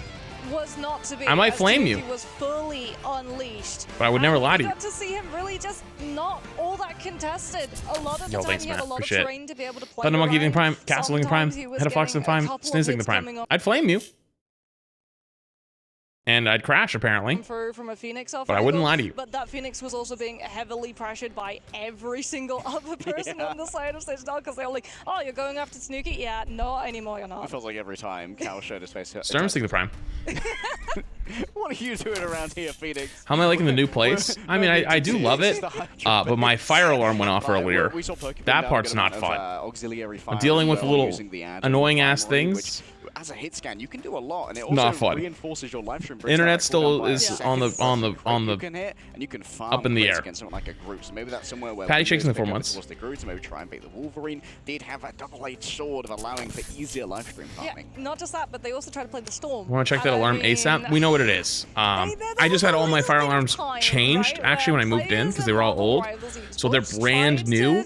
[SPEAKER 16] was not to be.
[SPEAKER 1] I might
[SPEAKER 16] as
[SPEAKER 1] flame
[SPEAKER 16] Tanuki
[SPEAKER 1] you.
[SPEAKER 16] was fully unleashed.
[SPEAKER 1] But I would never lie to
[SPEAKER 16] We
[SPEAKER 1] you.
[SPEAKER 16] got to see him really just not all that contested. A lot of the
[SPEAKER 1] Yo,
[SPEAKER 16] time
[SPEAKER 1] thanks,
[SPEAKER 16] he had
[SPEAKER 1] man.
[SPEAKER 16] a lot
[SPEAKER 1] Appreciate
[SPEAKER 16] of
[SPEAKER 1] it.
[SPEAKER 16] terrain to be able to play
[SPEAKER 1] Thunder Monkey in
[SPEAKER 16] around.
[SPEAKER 1] Prime. Castle in Prime.
[SPEAKER 16] Sometimes he was
[SPEAKER 1] Head of Fox in
[SPEAKER 16] getting a
[SPEAKER 1] Prime.
[SPEAKER 16] couple of
[SPEAKER 1] Snizzling the
[SPEAKER 16] hits
[SPEAKER 1] Prime.
[SPEAKER 16] coming on.
[SPEAKER 1] I'd flame you. And I'd crash, apparently.
[SPEAKER 16] From a Phoenix off
[SPEAKER 1] But I wouldn't
[SPEAKER 16] angle,
[SPEAKER 1] lie to you.
[SPEAKER 16] But that Phoenix was also being heavily pressured by every single other person on the side of stage now, because they're like, oh, you're going after Tanuki? Yeah, not anymore, you're not.
[SPEAKER 15] It feels like every time Cal showed his face.
[SPEAKER 1] Storm's taking the Prime.
[SPEAKER 15] What are you doing around here, Phoenix?
[SPEAKER 1] How am I liking the new place? I mean, I do love it, but my fire alarm went off earlier. That part's not fun. I'm dealing with little annoying-ass things.
[SPEAKER 15] As a hit scan, you can do a lot, and it
[SPEAKER 1] Not
[SPEAKER 15] also
[SPEAKER 1] fun.
[SPEAKER 15] reinforces your live stream.
[SPEAKER 1] Internet still is on the
[SPEAKER 15] you can hit, and you can farm
[SPEAKER 1] up in the
[SPEAKER 15] crits
[SPEAKER 1] air.
[SPEAKER 15] against something like a group. So maybe that's somewhere where
[SPEAKER 1] Patty Shakes in the
[SPEAKER 15] pick
[SPEAKER 1] 4
[SPEAKER 15] up
[SPEAKER 1] months.
[SPEAKER 15] towards the group to maybe try and beat the Wolverine. Did have a double-edged sword of allowing for easier live stream farming.
[SPEAKER 16] Yeah, not just that, but they also try to play the Storm.
[SPEAKER 1] Want to check that
[SPEAKER 16] And I
[SPEAKER 1] alarm
[SPEAKER 16] mean,
[SPEAKER 1] ASAP? We know what it is. I just had all my fire alarms changed, actually, when I moved in, because they were all old. So they're brand new.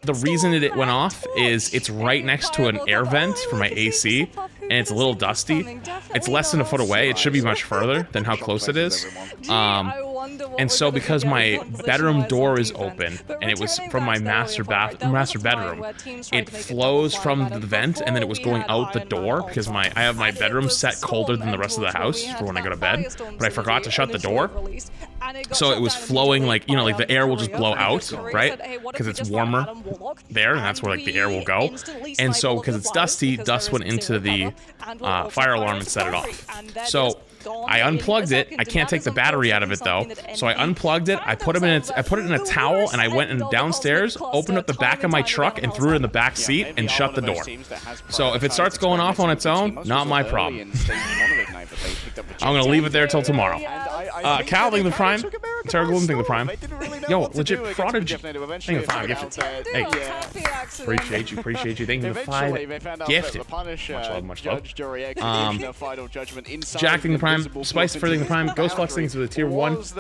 [SPEAKER 1] The reason it went off is it's right next to an air vent for my AC, and it's a little dusty. It's less than a foot away. It should be much further than how close it is. And so because my bedroom door is open, and it was from my master bedroom, it flows from the vent, and then it was going out the door, because I have my bedroom set colder than the rest of the house for when I go to bed, but I forgot to shut the door. So it was flowing like, you know, like the air will just blow out, right? Because it's warmer there, and that's where like the air will go. And so because it's dusty, dust went into the fire alarm and set it off. So I unplugged it. I can't take the battery out of it though. So I unplugged it. I put it in a towel, and I went downstairs, opened up the back of my truck, and threw it in the back seat and shut the door. So if it starts going off on its own, not my problem. I'm gonna leave it there till tomorrow. Cal, think the Prime. Terrible think the Prime. Yo, legit Prodigy. Think the Prime gifted. Hey, appreciate you. Thank you for 5 gifted. Much love. Jack think the Prime. Spice for the Prime. Ghost Flux things with a tier 1. Did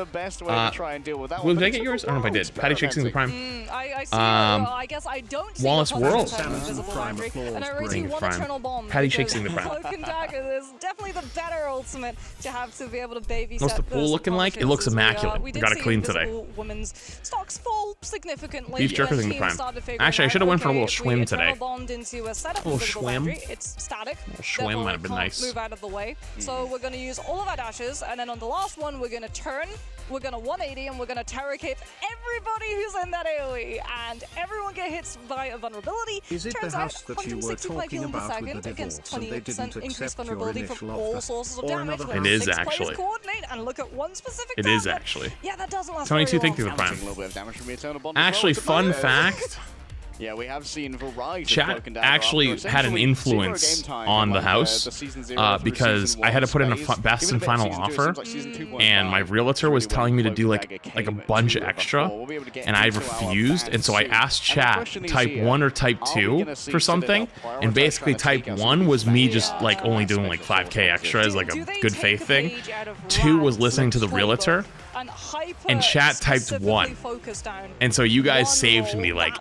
[SPEAKER 1] I get yours? I don't know if I did. Patty Shakes in the Prime.
[SPEAKER 16] I guess I don't see
[SPEAKER 1] Wallace
[SPEAKER 16] the
[SPEAKER 1] World.
[SPEAKER 16] and I raise
[SPEAKER 1] Think
[SPEAKER 16] you
[SPEAKER 1] the
[SPEAKER 16] one
[SPEAKER 1] Prime.
[SPEAKER 16] eternal bomb.
[SPEAKER 1] Patty
[SPEAKER 16] because
[SPEAKER 1] Shakes in the Prime.
[SPEAKER 16] Cloak and Dagger is definitely the better ultimate to have to be able to babysit
[SPEAKER 1] What's the pool looking like? It looks immaculate.
[SPEAKER 16] We
[SPEAKER 1] I
[SPEAKER 16] did
[SPEAKER 1] got it
[SPEAKER 16] see
[SPEAKER 1] cleaned today.
[SPEAKER 16] invisible women's stocks fall significantly.
[SPEAKER 1] Beef jerky thing the
[SPEAKER 16] Teams
[SPEAKER 1] prime.
[SPEAKER 16] started figuring
[SPEAKER 1] Actually, I
[SPEAKER 16] out,
[SPEAKER 1] should have went for a
[SPEAKER 16] okay,
[SPEAKER 1] little
[SPEAKER 16] if
[SPEAKER 1] schwim
[SPEAKER 16] we
[SPEAKER 1] today.
[SPEAKER 16] eternal bond into a setup
[SPEAKER 1] A little
[SPEAKER 16] invisible
[SPEAKER 1] schwim.
[SPEAKER 16] boundary, it's static.
[SPEAKER 1] A little schwim
[SPEAKER 16] Therefore,
[SPEAKER 1] might
[SPEAKER 16] it
[SPEAKER 1] have been
[SPEAKER 16] can't
[SPEAKER 1] nice.
[SPEAKER 16] move out of the way. So we're going to use all of our dashes, and then on the last one, we're going to turn. We're going to 180, and we're going to terror cape everybody who's in that AoE, and everyone get hit by a vulnerability.
[SPEAKER 13] Is it
[SPEAKER 16] Turns
[SPEAKER 13] the
[SPEAKER 16] out
[SPEAKER 13] house that you were
[SPEAKER 16] 165
[SPEAKER 13] talking
[SPEAKER 16] healing per
[SPEAKER 13] about with
[SPEAKER 16] second
[SPEAKER 13] the
[SPEAKER 16] against
[SPEAKER 13] divorce, and they
[SPEAKER 16] 20%
[SPEAKER 13] didn't
[SPEAKER 16] increased
[SPEAKER 13] accept your
[SPEAKER 16] vulnerability from
[SPEAKER 13] initial
[SPEAKER 16] all
[SPEAKER 13] offer?
[SPEAKER 16] sources of
[SPEAKER 13] Or
[SPEAKER 16] damage.
[SPEAKER 13] another
[SPEAKER 16] When
[SPEAKER 1] It is
[SPEAKER 16] 6
[SPEAKER 1] actually.
[SPEAKER 16] players coordinate and look at one specific
[SPEAKER 1] It is
[SPEAKER 16] target.
[SPEAKER 1] actually.
[SPEAKER 16] Yeah, that doesn't last
[SPEAKER 1] 22,
[SPEAKER 16] very
[SPEAKER 1] thank you
[SPEAKER 16] long.
[SPEAKER 1] for the prime.
[SPEAKER 15] A little bit of damage from the Eternal Bond as
[SPEAKER 1] Actually,
[SPEAKER 15] well.
[SPEAKER 1] fun fact.
[SPEAKER 15] Yeah, we have seen variety of
[SPEAKER 1] Chat
[SPEAKER 15] broken down
[SPEAKER 1] actually
[SPEAKER 15] after
[SPEAKER 1] had an
[SPEAKER 15] essentially
[SPEAKER 1] influence
[SPEAKER 15] 0 game time
[SPEAKER 1] on
[SPEAKER 15] from,
[SPEAKER 1] the house
[SPEAKER 15] the season 0 through
[SPEAKER 1] because
[SPEAKER 15] season
[SPEAKER 1] I had to
[SPEAKER 15] 1
[SPEAKER 1] put in a
[SPEAKER 15] space.
[SPEAKER 1] best
[SPEAKER 15] Even
[SPEAKER 1] and
[SPEAKER 15] a bit
[SPEAKER 1] final
[SPEAKER 15] season 2, it
[SPEAKER 1] offer,
[SPEAKER 15] seems like season 2.5
[SPEAKER 1] and my realtor was telling me to do like a bunch of extra, and I refused, and so I asked chat type 1 or type 2 for something, and basically type 1 was me just like only doing like 5k extra as like a good faith thing. 2 was listening to the realtor. And chat typed 1. And so you guys saved me like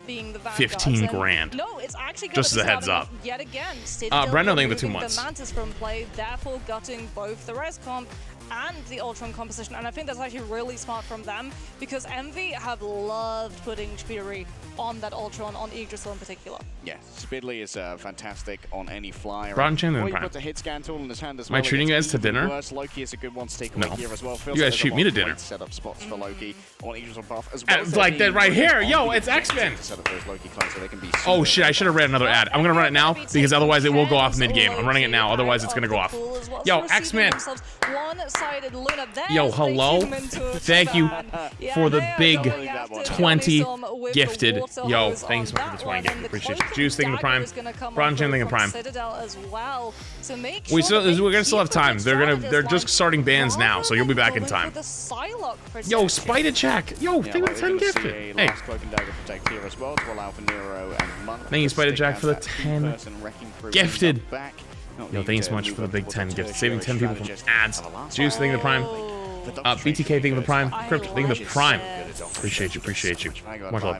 [SPEAKER 1] 15 grand.
[SPEAKER 16] No, it's actually
[SPEAKER 1] just as a heads up.
[SPEAKER 16] Yet again,
[SPEAKER 1] Brenda, thank you for 2
[SPEAKER 16] removing
[SPEAKER 1] months.
[SPEAKER 16] the Mantis from play, therefore gutting both the res comp and the Ultron composition, and I think that's actually really smart from them because Envy have loved putting Speedery on that Ultron, on Yggdrasil in particular.
[SPEAKER 15] Yeah, Spidley is fantastic on any flyer.
[SPEAKER 1] Bron Chan and
[SPEAKER 15] Or you
[SPEAKER 1] Prime.
[SPEAKER 15] put the hit scan tool in his hand as
[SPEAKER 1] Am I
[SPEAKER 15] well.
[SPEAKER 1] treating you guys to dinner?
[SPEAKER 15] Worse. Loki is a good one to take
[SPEAKER 1] No.
[SPEAKER 15] away here as well.
[SPEAKER 1] You guys treat me to dinner.
[SPEAKER 15] Set up spots for Loki on Yggdrasil buff as well.
[SPEAKER 1] It's like that right here. Yo, it's X-Men.
[SPEAKER 15] Set up those Loki clones so they can be
[SPEAKER 1] Oh shit, I should have read another ad. I'm gonna run it now because otherwise it will go off mid-game. I'm running it now, otherwise it's gonna go off. Yo, X-Men. Yo, hello. Thank you for the big 20 gifted. Yo, thanks so much for the 20 gifted. Appreciate you. Juice, thinking the prime. Bron Chan, thinking the prime. We're gonna still have time. They're just starting bans now, so you'll be back in time. Yo, Spider Jack. Yo, thank you for the 10 gifted. Hey. Thank you, Spider Jack, for the 10 gifted. Yo, thank you so much for the big 10 gifted. Saving 10 people from ads. Juice, thank you the prime. BTK, thank you the prime. Crypt, thank you the prime. Appreciate you, appreciate you. Much love.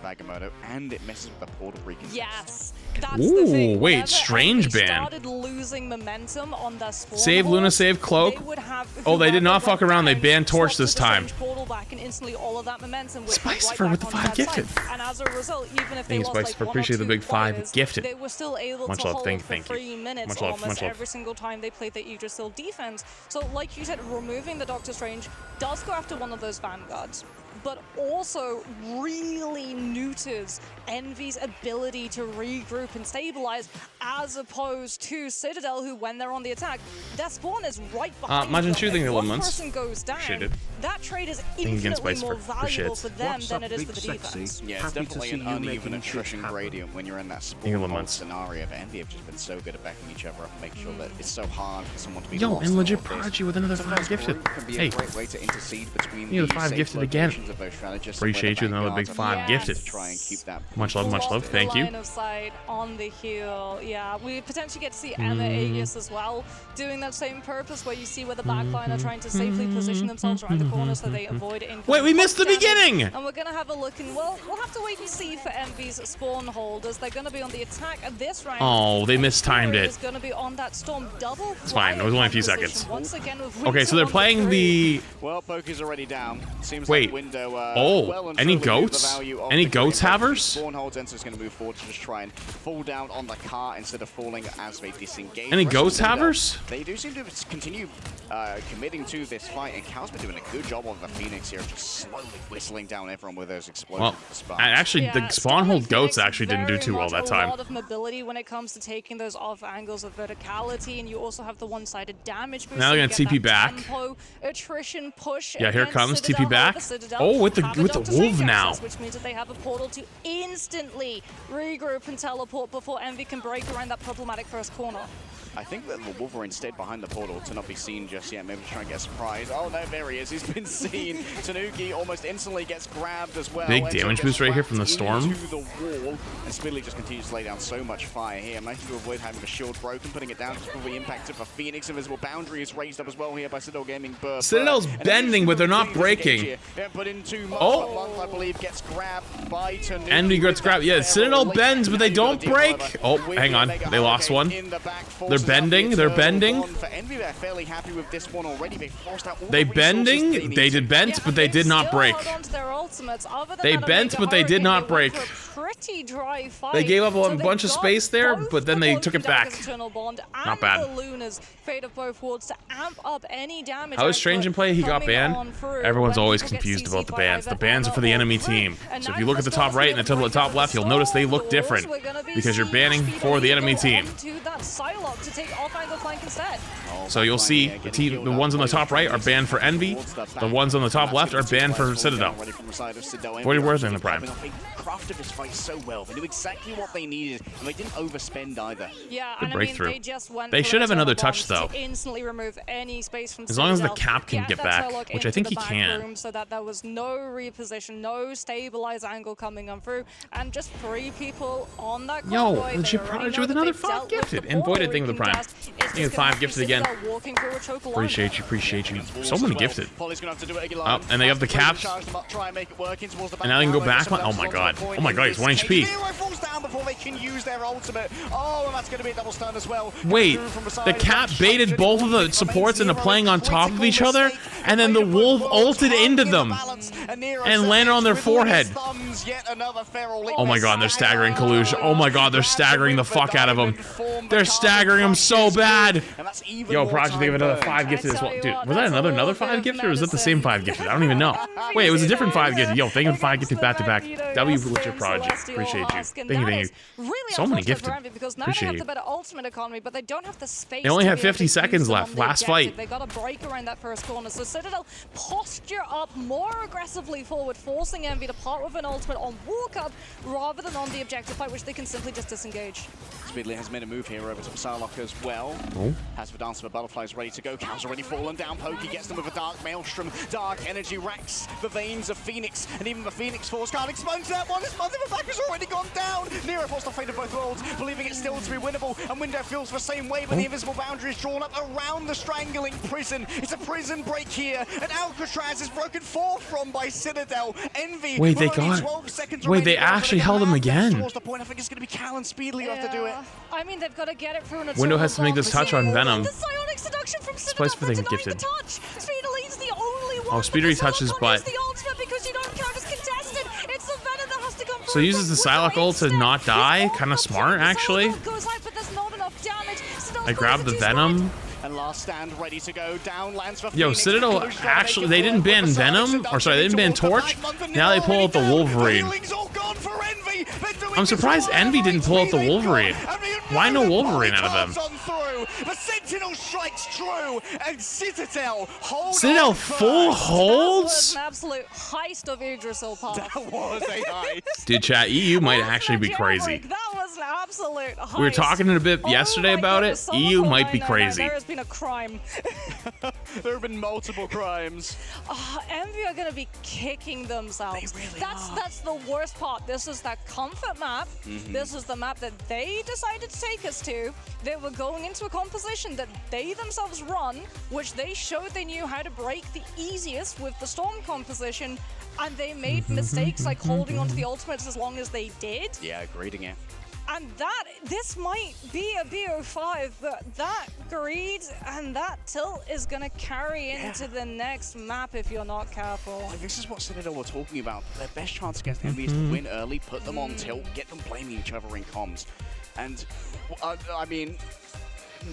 [SPEAKER 15] And it messes with the portal recon.
[SPEAKER 16] Yes. That's
[SPEAKER 1] Ooh,
[SPEAKER 16] the thing.
[SPEAKER 1] wait,
[SPEAKER 16] Whenever
[SPEAKER 1] strange
[SPEAKER 16] Envy
[SPEAKER 1] ban.
[SPEAKER 16] started losing momentum on their spawn
[SPEAKER 1] Save Luna,
[SPEAKER 16] halls,
[SPEAKER 1] save Cloak.
[SPEAKER 16] they would have
[SPEAKER 1] Oh, they did
[SPEAKER 16] whoever
[SPEAKER 1] not fuck
[SPEAKER 16] went
[SPEAKER 1] around. They
[SPEAKER 16] down,
[SPEAKER 1] banned Torch
[SPEAKER 16] swapped to
[SPEAKER 1] this
[SPEAKER 16] the
[SPEAKER 1] time.
[SPEAKER 16] strange portal back, and instantly all of that momentum would come right
[SPEAKER 1] Spicer
[SPEAKER 16] back
[SPEAKER 1] with the
[SPEAKER 16] onto
[SPEAKER 1] 5
[SPEAKER 16] that
[SPEAKER 1] gifted.
[SPEAKER 16] side. And as a result, even if they
[SPEAKER 1] Thank you,
[SPEAKER 16] lost
[SPEAKER 1] Spicer,
[SPEAKER 16] like
[SPEAKER 1] for
[SPEAKER 16] 1 or
[SPEAKER 1] appreciate the
[SPEAKER 16] 2
[SPEAKER 1] big 5
[SPEAKER 16] players,
[SPEAKER 1] gifted.
[SPEAKER 16] they were still able
[SPEAKER 1] Much
[SPEAKER 16] to
[SPEAKER 1] love,
[SPEAKER 16] hold
[SPEAKER 1] thank
[SPEAKER 16] for
[SPEAKER 1] you.
[SPEAKER 16] 3 minutes
[SPEAKER 1] Much love,
[SPEAKER 16] almost
[SPEAKER 1] much love.
[SPEAKER 16] every single time they played the Yggdrasil defense. So like you said, removing the Doctor Strange does go after one of those vanguards, but also really neuters Envy's ability to regroup and stabilize, as opposed to Citadel, who, when they're on the attack, their spawn is right behind
[SPEAKER 1] imagine
[SPEAKER 16] them.
[SPEAKER 1] shooting
[SPEAKER 16] If
[SPEAKER 1] the
[SPEAKER 16] one
[SPEAKER 1] lemons.
[SPEAKER 16] person goes down,
[SPEAKER 1] Appreciate it.
[SPEAKER 16] that trade is
[SPEAKER 1] Thank you again,
[SPEAKER 16] infinitely
[SPEAKER 1] Spice,
[SPEAKER 16] more
[SPEAKER 1] for
[SPEAKER 16] valuable
[SPEAKER 1] shits.
[SPEAKER 16] for them than it is for the defense.
[SPEAKER 15] Yeah, it's definitely an uneven attrition gradient when you're in that
[SPEAKER 1] Thank you,
[SPEAKER 15] spawn
[SPEAKER 1] Lamont.
[SPEAKER 15] scenario. But Envy have just been so good at backing each other up and making sure that it's so hard for someone to be
[SPEAKER 1] Yo,
[SPEAKER 15] lost
[SPEAKER 1] and
[SPEAKER 15] in
[SPEAKER 1] legit
[SPEAKER 15] all of this.
[SPEAKER 1] Prodigy with another 5 gifted.
[SPEAKER 15] Group can be
[SPEAKER 1] Hey.
[SPEAKER 15] a great way to intercede between
[SPEAKER 1] You the
[SPEAKER 15] the
[SPEAKER 1] 5
[SPEAKER 15] safe
[SPEAKER 1] gifted again.
[SPEAKER 15] locations of both strategists and where
[SPEAKER 1] Appreciate
[SPEAKER 15] the
[SPEAKER 1] you with another big
[SPEAKER 15] vanguards
[SPEAKER 1] 5
[SPEAKER 15] are
[SPEAKER 1] gifted.
[SPEAKER 15] to try and keep that
[SPEAKER 1] Much love, much love. Thank you.
[SPEAKER 16] Line of sight on the heel. Yeah, we potentially get to see Emma Aegis as well doing that same purpose, where you see where the backline are trying to safely position themselves around the corner so they avoid incoming.
[SPEAKER 1] Wait, we missed the
[SPEAKER 16] damage.
[SPEAKER 1] beginning!
[SPEAKER 16] And we're gonna have a look, and well, we'll have to wait and see for Envy's spawn holders. They're gonna be on the attack at this round.
[SPEAKER 1] Oh, they mistimed it.
[SPEAKER 16] Is gonna be on that storm double.
[SPEAKER 1] It's fine. It was only a few
[SPEAKER 16] position.
[SPEAKER 1] seconds.
[SPEAKER 16] Once again with
[SPEAKER 1] Okay, so they're
[SPEAKER 16] Winter on
[SPEAKER 1] playing the.
[SPEAKER 15] Well, Poker's already down. Seems
[SPEAKER 1] Wait.
[SPEAKER 15] like window.
[SPEAKER 1] Oh,
[SPEAKER 15] well and
[SPEAKER 1] any
[SPEAKER 15] truly moved the
[SPEAKER 1] goats?
[SPEAKER 15] value of
[SPEAKER 1] Any
[SPEAKER 15] the
[SPEAKER 1] goats
[SPEAKER 15] green.
[SPEAKER 1] havers?
[SPEAKER 15] Spawn holds, Ensor's going to move forward to just try and fall down on the car instead of falling as they disengage.
[SPEAKER 1] Any
[SPEAKER 15] The rest of
[SPEAKER 1] ghost
[SPEAKER 15] the window,
[SPEAKER 1] havers?
[SPEAKER 15] They do seem to continue committing to this fight, and Cal's been doing a good job on the Phoenix here, just slowly whistling down everyone with those explosions.
[SPEAKER 1] Well,
[SPEAKER 15] at the start.
[SPEAKER 1] actually, the spawn hold goats actually didn't do too well that
[SPEAKER 16] A
[SPEAKER 1] time.
[SPEAKER 16] lot of mobility when it comes to taking those off angles of verticality, and you also have the one-sided damage boost.
[SPEAKER 1] Now they're
[SPEAKER 16] so you
[SPEAKER 1] gonna
[SPEAKER 16] get
[SPEAKER 1] TP
[SPEAKER 16] that
[SPEAKER 1] back.
[SPEAKER 16] tempo, attrition push.
[SPEAKER 1] Yeah, here it
[SPEAKER 16] against
[SPEAKER 1] comes,
[SPEAKER 16] Citadel.
[SPEAKER 1] TP back.
[SPEAKER 16] However, Citadel
[SPEAKER 1] Oh, with the
[SPEAKER 16] have a Doctor
[SPEAKER 1] wolf
[SPEAKER 16] Strange
[SPEAKER 1] now.
[SPEAKER 16] access, which means that they have a portal to instantly regroup and teleport before Envy can break around that problematic first corner.
[SPEAKER 15] I think that the Wolverine stayed behind the portal to not be seen just yet. Maybe to try and get a surprise. Oh no, there he is. He's been seen. Tanuki almost instantly gets grabbed as well.
[SPEAKER 1] Big
[SPEAKER 15] Enzo
[SPEAKER 1] damage
[SPEAKER 15] gets
[SPEAKER 1] boost right here from the
[SPEAKER 15] whacked
[SPEAKER 1] storm.
[SPEAKER 15] into the wall, and Spidley just continues to lay down so much fire here. Managed to avoid having the shield broken, putting it down just before the impact of a Phoenix. Invisible boundary is raised up as well here by Citadel Gaming.
[SPEAKER 1] Citadel's bending, but they're not breaking.
[SPEAKER 15] Put in too much,
[SPEAKER 1] Oh.
[SPEAKER 15] but Monk, I believe, gets grabbed by Tanuki.
[SPEAKER 1] Envy gets grabbed. Yeah, Citadel bends, but they don't break. Oh, hang on. They lost one. They're bending. They're bending.
[SPEAKER 15] For Envy, they're fairly happy with this one already. They forced out all
[SPEAKER 1] They
[SPEAKER 15] the resources
[SPEAKER 1] bending.
[SPEAKER 15] they
[SPEAKER 1] they did bent, but they did not break. They bent, but they did not break.
[SPEAKER 16] Pretty dry fight.
[SPEAKER 1] They gave up a bunch of space there, but then they took it back. Not bad. How is Strange in play? He got banned. Everyone's always confused about the bans. The bans are for the enemy team. So if you look at the top right and the top left, you'll notice they look different because you're banning for the enemy team. So you'll see the ones on the top right are banned for Envy. The ones on the top left are banned for Citadel. What are you in the prime?
[SPEAKER 15] Crafted this fight so well. They knew exactly what they needed, and they didn't overspend either.
[SPEAKER 16] Yeah,
[SPEAKER 1] Good
[SPEAKER 16] and
[SPEAKER 1] breakthrough.
[SPEAKER 16] I mean, they just went
[SPEAKER 1] They
[SPEAKER 16] for
[SPEAKER 1] should have another
[SPEAKER 16] eternal
[SPEAKER 1] touch,
[SPEAKER 16] bombs
[SPEAKER 1] though.
[SPEAKER 16] to instantly remove any space from
[SPEAKER 1] As long as the
[SPEAKER 16] Citadel,
[SPEAKER 1] cap can get
[SPEAKER 16] that
[SPEAKER 1] back,
[SPEAKER 16] Turlock
[SPEAKER 1] which I
[SPEAKER 16] into
[SPEAKER 1] think
[SPEAKER 16] the
[SPEAKER 1] he
[SPEAKER 16] back
[SPEAKER 1] can.
[SPEAKER 16] room so that there was no reposition, no stabilize angle coming on through, and just 3 people on that
[SPEAKER 1] Yo,
[SPEAKER 16] convoy.
[SPEAKER 1] legit Prodigy with another 5 gifted. And Voided thing with the prime. You get 5 gifted again. Appreciate you. So many gifted. Oh, and they have the caps. And now they can go back. Oh my god. Oh my god, he's 1 HP.
[SPEAKER 15] Falls down before they can use their ultimate. Oh, and that's going to be a double stun as well.
[SPEAKER 1] Wait, the cap baited both of the supports into playing on top of each other, and then the wolf ulted into them and landed on their forehead. Oh my god, they're staggering Kalush. Oh my god, they're staggering the fuck out of him. They're staggering him so bad. Yo, Project, think of another 5 gifted as well. Dude, was that another 5 gifted, or was that the same 5 gifted? I don't even know. Wait, it was a different 5 gifted. Yo, thank you for 5 gifted back to back. W legit Project. Appreciate you. Thank you. So many gifted.
[SPEAKER 16] Because now
[SPEAKER 1] Appreciate
[SPEAKER 16] they have
[SPEAKER 1] you.
[SPEAKER 16] the better ultimate economy, but they don't have the space.
[SPEAKER 1] They only
[SPEAKER 16] to
[SPEAKER 1] have
[SPEAKER 16] be able
[SPEAKER 1] 50
[SPEAKER 16] to
[SPEAKER 1] seconds
[SPEAKER 16] use them
[SPEAKER 1] left.
[SPEAKER 16] on the
[SPEAKER 1] Last
[SPEAKER 16] objective.
[SPEAKER 1] fight.
[SPEAKER 16] They got to break around that first corner. So Citadel posture up more aggressively forward, forcing Envy to part with an ultimate on walk-up rather than on the objective fight, which they can simply just disengage.
[SPEAKER 15] Speedly has made a move here over to Psylocke as well.
[SPEAKER 1] Oh.
[SPEAKER 15] Has the Dancer of Butterflies ready to go. Cow's already fallen down. Pokey gets them with a Dark Maelstrom. Dark energy racks the veins of Phoenix, and even the Phoenix Force can't expunge that one. His mother back has already gone down. Nero forced the fate of both worlds, believing it's still to be winnable, and Window feels the same way, but the invisible boundary is drawn up around the strangling prison. It's a prison break here, and Alcatraz is broken forth from by Citadel. Envy.
[SPEAKER 1] Wait, they
[SPEAKER 15] with only
[SPEAKER 1] got.
[SPEAKER 15] 12 seconds
[SPEAKER 1] Wait, they
[SPEAKER 15] remaining,
[SPEAKER 1] actually held him again.
[SPEAKER 15] towards the point. I think it's going to be Cal and Speedly who have to do it.
[SPEAKER 16] I mean, they've got to get it through an
[SPEAKER 1] Window has to make
[SPEAKER 16] eternal
[SPEAKER 1] this
[SPEAKER 16] bomb.
[SPEAKER 1] touch on Venom.
[SPEAKER 16] The psionic seduction from
[SPEAKER 1] This place for thing gifted.
[SPEAKER 16] Speedly's the only one.
[SPEAKER 1] Oh, Speedy touches, but
[SPEAKER 16] The ultimate because you don't count as contested. It's the Venom that has to come
[SPEAKER 1] so he uses the Psylocke ult to not die. Kind of smart, actually.
[SPEAKER 16] goes out, but there's not enough damage.
[SPEAKER 1] I grabbed the Venom.
[SPEAKER 15] And last stand ready to go. Down lands for
[SPEAKER 1] Yo,
[SPEAKER 15] Phoenix.
[SPEAKER 1] Citadel actually, they didn't ban Venom, or sorry, they didn't ban Torch. Now they pull out the Wolverine. I'm surprised Envy didn't pull out the Wolverine. Why no Wolverine out of them?
[SPEAKER 15] The Sentinel strikes true, and Citadel hold
[SPEAKER 1] Citadel
[SPEAKER 15] on
[SPEAKER 1] full
[SPEAKER 15] first.
[SPEAKER 1] holds?
[SPEAKER 16] That was an absolute heist of Yggdrasil power.
[SPEAKER 15] That was a heist.
[SPEAKER 1] Dude, chat, EU might actually be crazy.
[SPEAKER 16] That was an absolute heist.
[SPEAKER 1] We were talking a bit yesterday about it. EU might be crazy.
[SPEAKER 16] There has been a crime.
[SPEAKER 15] There have been multiple crimes.
[SPEAKER 16] Envy are going to be kicking themselves. That's the worst part. This is that comfort map. This is the map that they decided to take us to. They were going into a composition that they themselves run, which they showed they knew how to break the easiest with the Storm composition, and they made mistakes like holding onto the ultimates as long as they did.
[SPEAKER 15] Yeah, grading it.
[SPEAKER 16] And this might be a BO5, but that greed and that tilt is going to carry into the next map if you're not careful.
[SPEAKER 15] Like, this is what Citadel were talking about. Their best chance against Envy is to win early, put them on tilt, get them blaming each other in comms. And, I mean,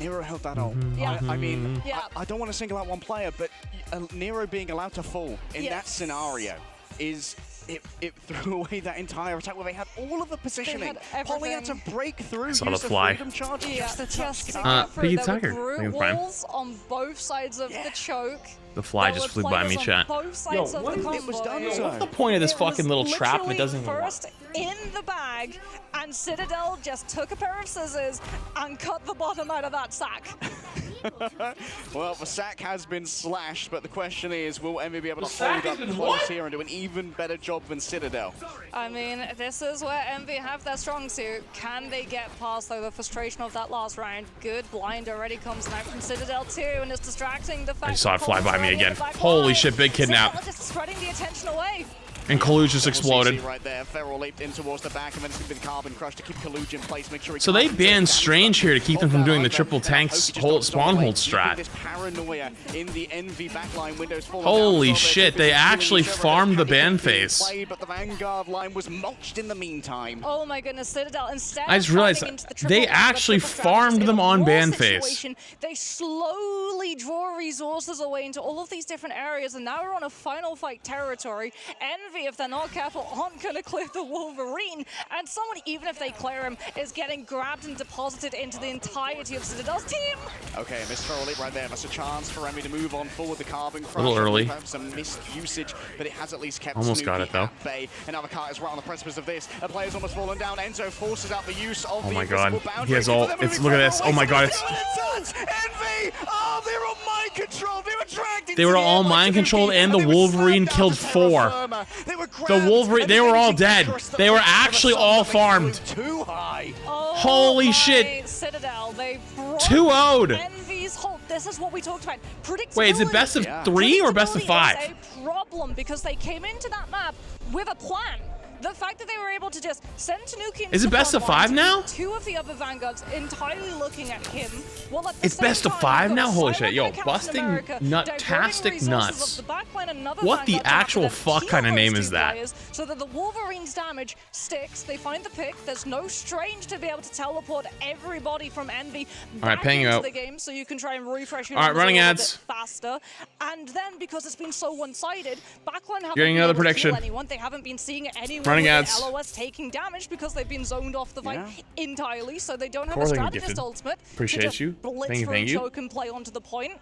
[SPEAKER 15] Nero held that ult. I don't want to single out one player, but Nero being allowed to fall in that scenario is... It threw away that entire attack where they had all of the positioning. Polly had to break through.
[SPEAKER 1] Saw the fly. Piggy Tiger.
[SPEAKER 16] Walls on both sides of the choke.
[SPEAKER 1] The fly just flew by me, chat.
[SPEAKER 16] Yo,
[SPEAKER 1] what's the point of this fucking little trap if it doesn't even work?
[SPEAKER 16] First in the bag, and Citadel just took a pair of scissors and cut the bottom out of that sack.
[SPEAKER 15] Well, the sack has been slashed, but the question is, will Envy be able to hold up close here and do an even better job than Citadel?
[SPEAKER 16] I mean, this is where Envy have their strong suit. Can they get past, though, the frustration of that last round? Good blind already comes out from Citadel, too, and it's distracting the fact
[SPEAKER 1] I saw it fly by me again.
[SPEAKER 16] that
[SPEAKER 1] Holy shit, big kidnap.
[SPEAKER 16] Citadel just spreading the attention away.
[SPEAKER 1] And Kaluj just exploded.
[SPEAKER 15] Right there, Feral leaped in towards the back, and then it's going to be the Carbon Crush to keep Kaluj in place, make sure he
[SPEAKER 1] So they banned Strange here to keep them from doing the triple tanks spawn hold strat.
[SPEAKER 15] This paranoia in the Envy backline windows.
[SPEAKER 1] Holy shit, they actually farmed the ban phase.
[SPEAKER 15] But the Vanguard line was mulched in the meantime.
[SPEAKER 16] Oh my goodness, Citadel, instead
[SPEAKER 1] I just realized they actually farmed them on ban phase.
[SPEAKER 16] They slowly draw resources away into all of these different areas, and now we're on a final fight territory. Envy, if they're not careful, aren't going to clear the Wolverine, and someone, even if they clear him, is getting grabbed and deposited into the entirety of Citadel's team.
[SPEAKER 15] Okay, Mr. Trolley right there. That's a chance for Envy to move on forward. The Carbon Crush.
[SPEAKER 1] A little early.
[SPEAKER 15] Perhaps some missed usage, but it has at least kept
[SPEAKER 1] Almost
[SPEAKER 15] Snoopy
[SPEAKER 1] got it though.
[SPEAKER 15] at bay. And now the car is right on the precipice of this. A player's almost fallen down. Enzo forces out the use of
[SPEAKER 1] Oh
[SPEAKER 15] the
[SPEAKER 1] my god.
[SPEAKER 15] invisible boundary.
[SPEAKER 1] He has all. It's look at this. Oh my god. It's.
[SPEAKER 15] Envy! Oh, they were on mind control. They were dragged.
[SPEAKER 1] They were all mind controlled, and the Wolverine killed 4. The Wolverine. They were all dead. They were actually all farmed.
[SPEAKER 15] Too high.
[SPEAKER 1] Holy shit.
[SPEAKER 16] Citadel, they
[SPEAKER 1] 2-0'd.
[SPEAKER 16] Envy's hold. This is what we talked about.
[SPEAKER 1] Wait, is it best of 3 or best of 5?
[SPEAKER 16] Is a problem because they came into that map with a plan. The fact that they were able to just send Tanuki into
[SPEAKER 1] Is it best of 5 now?
[SPEAKER 16] 2 of the other Vanguards entirely looking at him. While at the
[SPEAKER 1] It's
[SPEAKER 16] same
[SPEAKER 1] best of
[SPEAKER 16] time,
[SPEAKER 1] 5
[SPEAKER 16] you've
[SPEAKER 1] now?
[SPEAKER 16] got
[SPEAKER 1] Holy
[SPEAKER 16] Cyber
[SPEAKER 1] shit. Yo,
[SPEAKER 16] Captain
[SPEAKER 1] busting
[SPEAKER 16] America
[SPEAKER 1] nuttastic
[SPEAKER 16] diverting
[SPEAKER 1] nuts.
[SPEAKER 16] resources of the backline, another
[SPEAKER 1] What the
[SPEAKER 16] Vanguard to
[SPEAKER 1] actual
[SPEAKER 16] have to
[SPEAKER 1] fuck
[SPEAKER 16] heal
[SPEAKER 1] kind of
[SPEAKER 16] those
[SPEAKER 1] name
[SPEAKER 16] 2
[SPEAKER 1] is that?
[SPEAKER 16] players so that the Wolverine's damage sticks. They find the pick. There's no Strange to be able to teleport everybody from Envy back
[SPEAKER 1] paying you
[SPEAKER 16] into
[SPEAKER 1] out.
[SPEAKER 16] the game so you can try and refresh your
[SPEAKER 1] All right,
[SPEAKER 16] numbers
[SPEAKER 1] running
[SPEAKER 16] a little
[SPEAKER 1] ads.
[SPEAKER 16] bit faster. And then because it's been so one-sided, backline haven't
[SPEAKER 1] Getting
[SPEAKER 16] been
[SPEAKER 1] another
[SPEAKER 16] able to
[SPEAKER 1] prediction.
[SPEAKER 16] kill anyone. They haven't been seeing anyone
[SPEAKER 1] Running
[SPEAKER 16] with
[SPEAKER 1] ads.
[SPEAKER 16] LOS taking damage because they've been zoned off the fight entirely, so they don't have a
[SPEAKER 1] Poorly
[SPEAKER 16] strategist
[SPEAKER 1] gifted.
[SPEAKER 16] ultimate
[SPEAKER 1] Appreciate
[SPEAKER 16] to just
[SPEAKER 1] you.
[SPEAKER 16] blitz
[SPEAKER 1] Thank you,
[SPEAKER 16] through
[SPEAKER 1] thank you.
[SPEAKER 16] choke and play onto the point.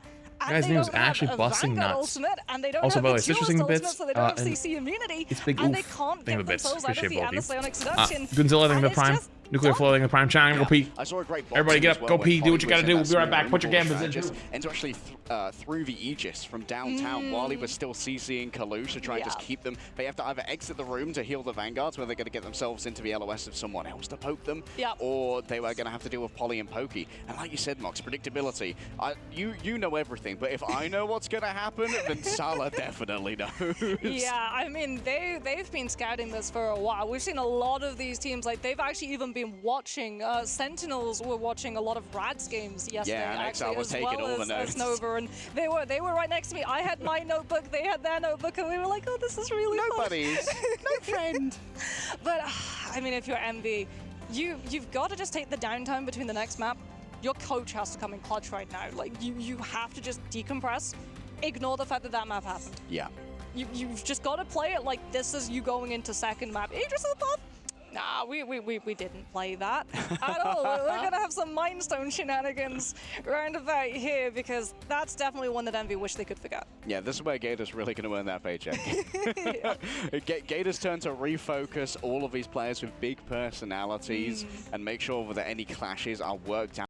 [SPEAKER 16] And
[SPEAKER 1] Guy's
[SPEAKER 16] they
[SPEAKER 1] name is
[SPEAKER 16] don't have
[SPEAKER 1] actually
[SPEAKER 16] a
[SPEAKER 1] busting
[SPEAKER 16] Vanguard
[SPEAKER 1] nuts.
[SPEAKER 16] ultimate, and they don't
[SPEAKER 1] Also,
[SPEAKER 16] have
[SPEAKER 1] by the way,
[SPEAKER 16] the
[SPEAKER 1] Citrus
[SPEAKER 16] Duelist
[SPEAKER 1] Thing
[SPEAKER 16] ultimate,
[SPEAKER 1] bits,
[SPEAKER 16] so they don't have
[SPEAKER 1] and
[SPEAKER 16] CC immunity,
[SPEAKER 1] it's big
[SPEAKER 16] and they
[SPEAKER 1] oof.
[SPEAKER 16] can't
[SPEAKER 1] Thing
[SPEAKER 16] get
[SPEAKER 1] of bits.
[SPEAKER 16] themselves out of
[SPEAKER 1] Appreciate
[SPEAKER 16] the
[SPEAKER 1] both of you.
[SPEAKER 16] Anasonic Seduction.
[SPEAKER 1] Godzilla, thank
[SPEAKER 16] And
[SPEAKER 1] you for
[SPEAKER 16] it's
[SPEAKER 1] Prime.
[SPEAKER 16] just
[SPEAKER 1] Nuclear Flow, thank you for Prime. Channel, go pee.
[SPEAKER 15] I saw a great
[SPEAKER 1] Everybody get up, go pee, do what you gotta do. We'll be right back. Put your gambits in.
[SPEAKER 15] Enzo actually threw the Aegis from downtown while he was still CCing Kalush to try and just keep them. They have to either exit the room to heal the Vanguards, where they're going to get themselves into the LOS of someone else to poke them, or they were going to have to deal with Polly and Pokey. And like you said, Mox, predictability. You know everything, but if I know what's going to happen, then Salah definitely knows.
[SPEAKER 16] Yeah, I mean, they've been scouting this for a while. We've seen a lot of these teams, like, they've actually even been watching, Sentinels were watching a lot of Rad's games yesterday,
[SPEAKER 15] and
[SPEAKER 16] actually,
[SPEAKER 15] Exile was
[SPEAKER 16] as
[SPEAKER 15] taking
[SPEAKER 16] well
[SPEAKER 15] all the notes.
[SPEAKER 16] as Nova, and they were right next to me. I had my notebook, they had their notebook, and we were like, oh, this is really fun.
[SPEAKER 15] Nobody's. No friend.
[SPEAKER 16] But, I mean, if you're Envy, you've got to just take the downtime between the next map. Your coach has to come in clutch right now. Like, you have to just decompress, ignore the fact that that map happened.
[SPEAKER 15] Yeah.
[SPEAKER 16] You've just got to play it like this is you going into second map. Idris of the Pop? Nah, we didn't play that at all. We're going to have some Mind Stone shenanigans round about here because that's definitely one that Envy wish they could forget.
[SPEAKER 15] Yeah, this is where Gator's really going to earn that paycheck. Gator's turn to refocus all of these players with big personalities and make sure that any clashes are worked out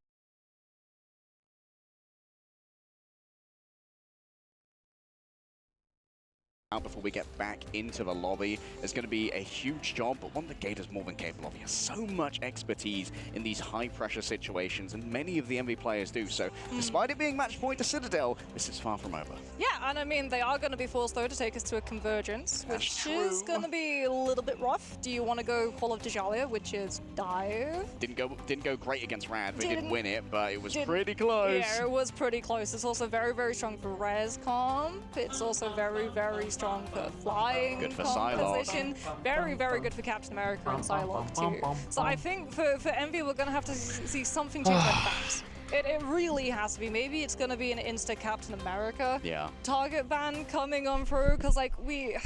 [SPEAKER 15] before we get back into the lobby. It's going to be a huge job, but one that Gator's more than capable of. He has so much expertise in these high-pressure situations, and many of the Envy players do. So, despite it being match point to Citadel, this is far from over.
[SPEAKER 16] Yeah, and I mean, they are going to be forced, though, to take us to a convergence, which is going to be a little bit rough. Do you want to go Hall of Dejalia, which is dive?
[SPEAKER 15] Didn't go great against Rad. We didn't win it, but it was pretty close.
[SPEAKER 16] Yeah, it was pretty close. It's also very, very strong for res comp. It's also very, very strong for flying
[SPEAKER 15] good for
[SPEAKER 16] composition. Very, very good for Captain America and Psylocke too. So I think for Envy, we're going to have to see something change like that. It really has to be. Maybe it's going to be an Insta Captain America target ban coming on through, because like we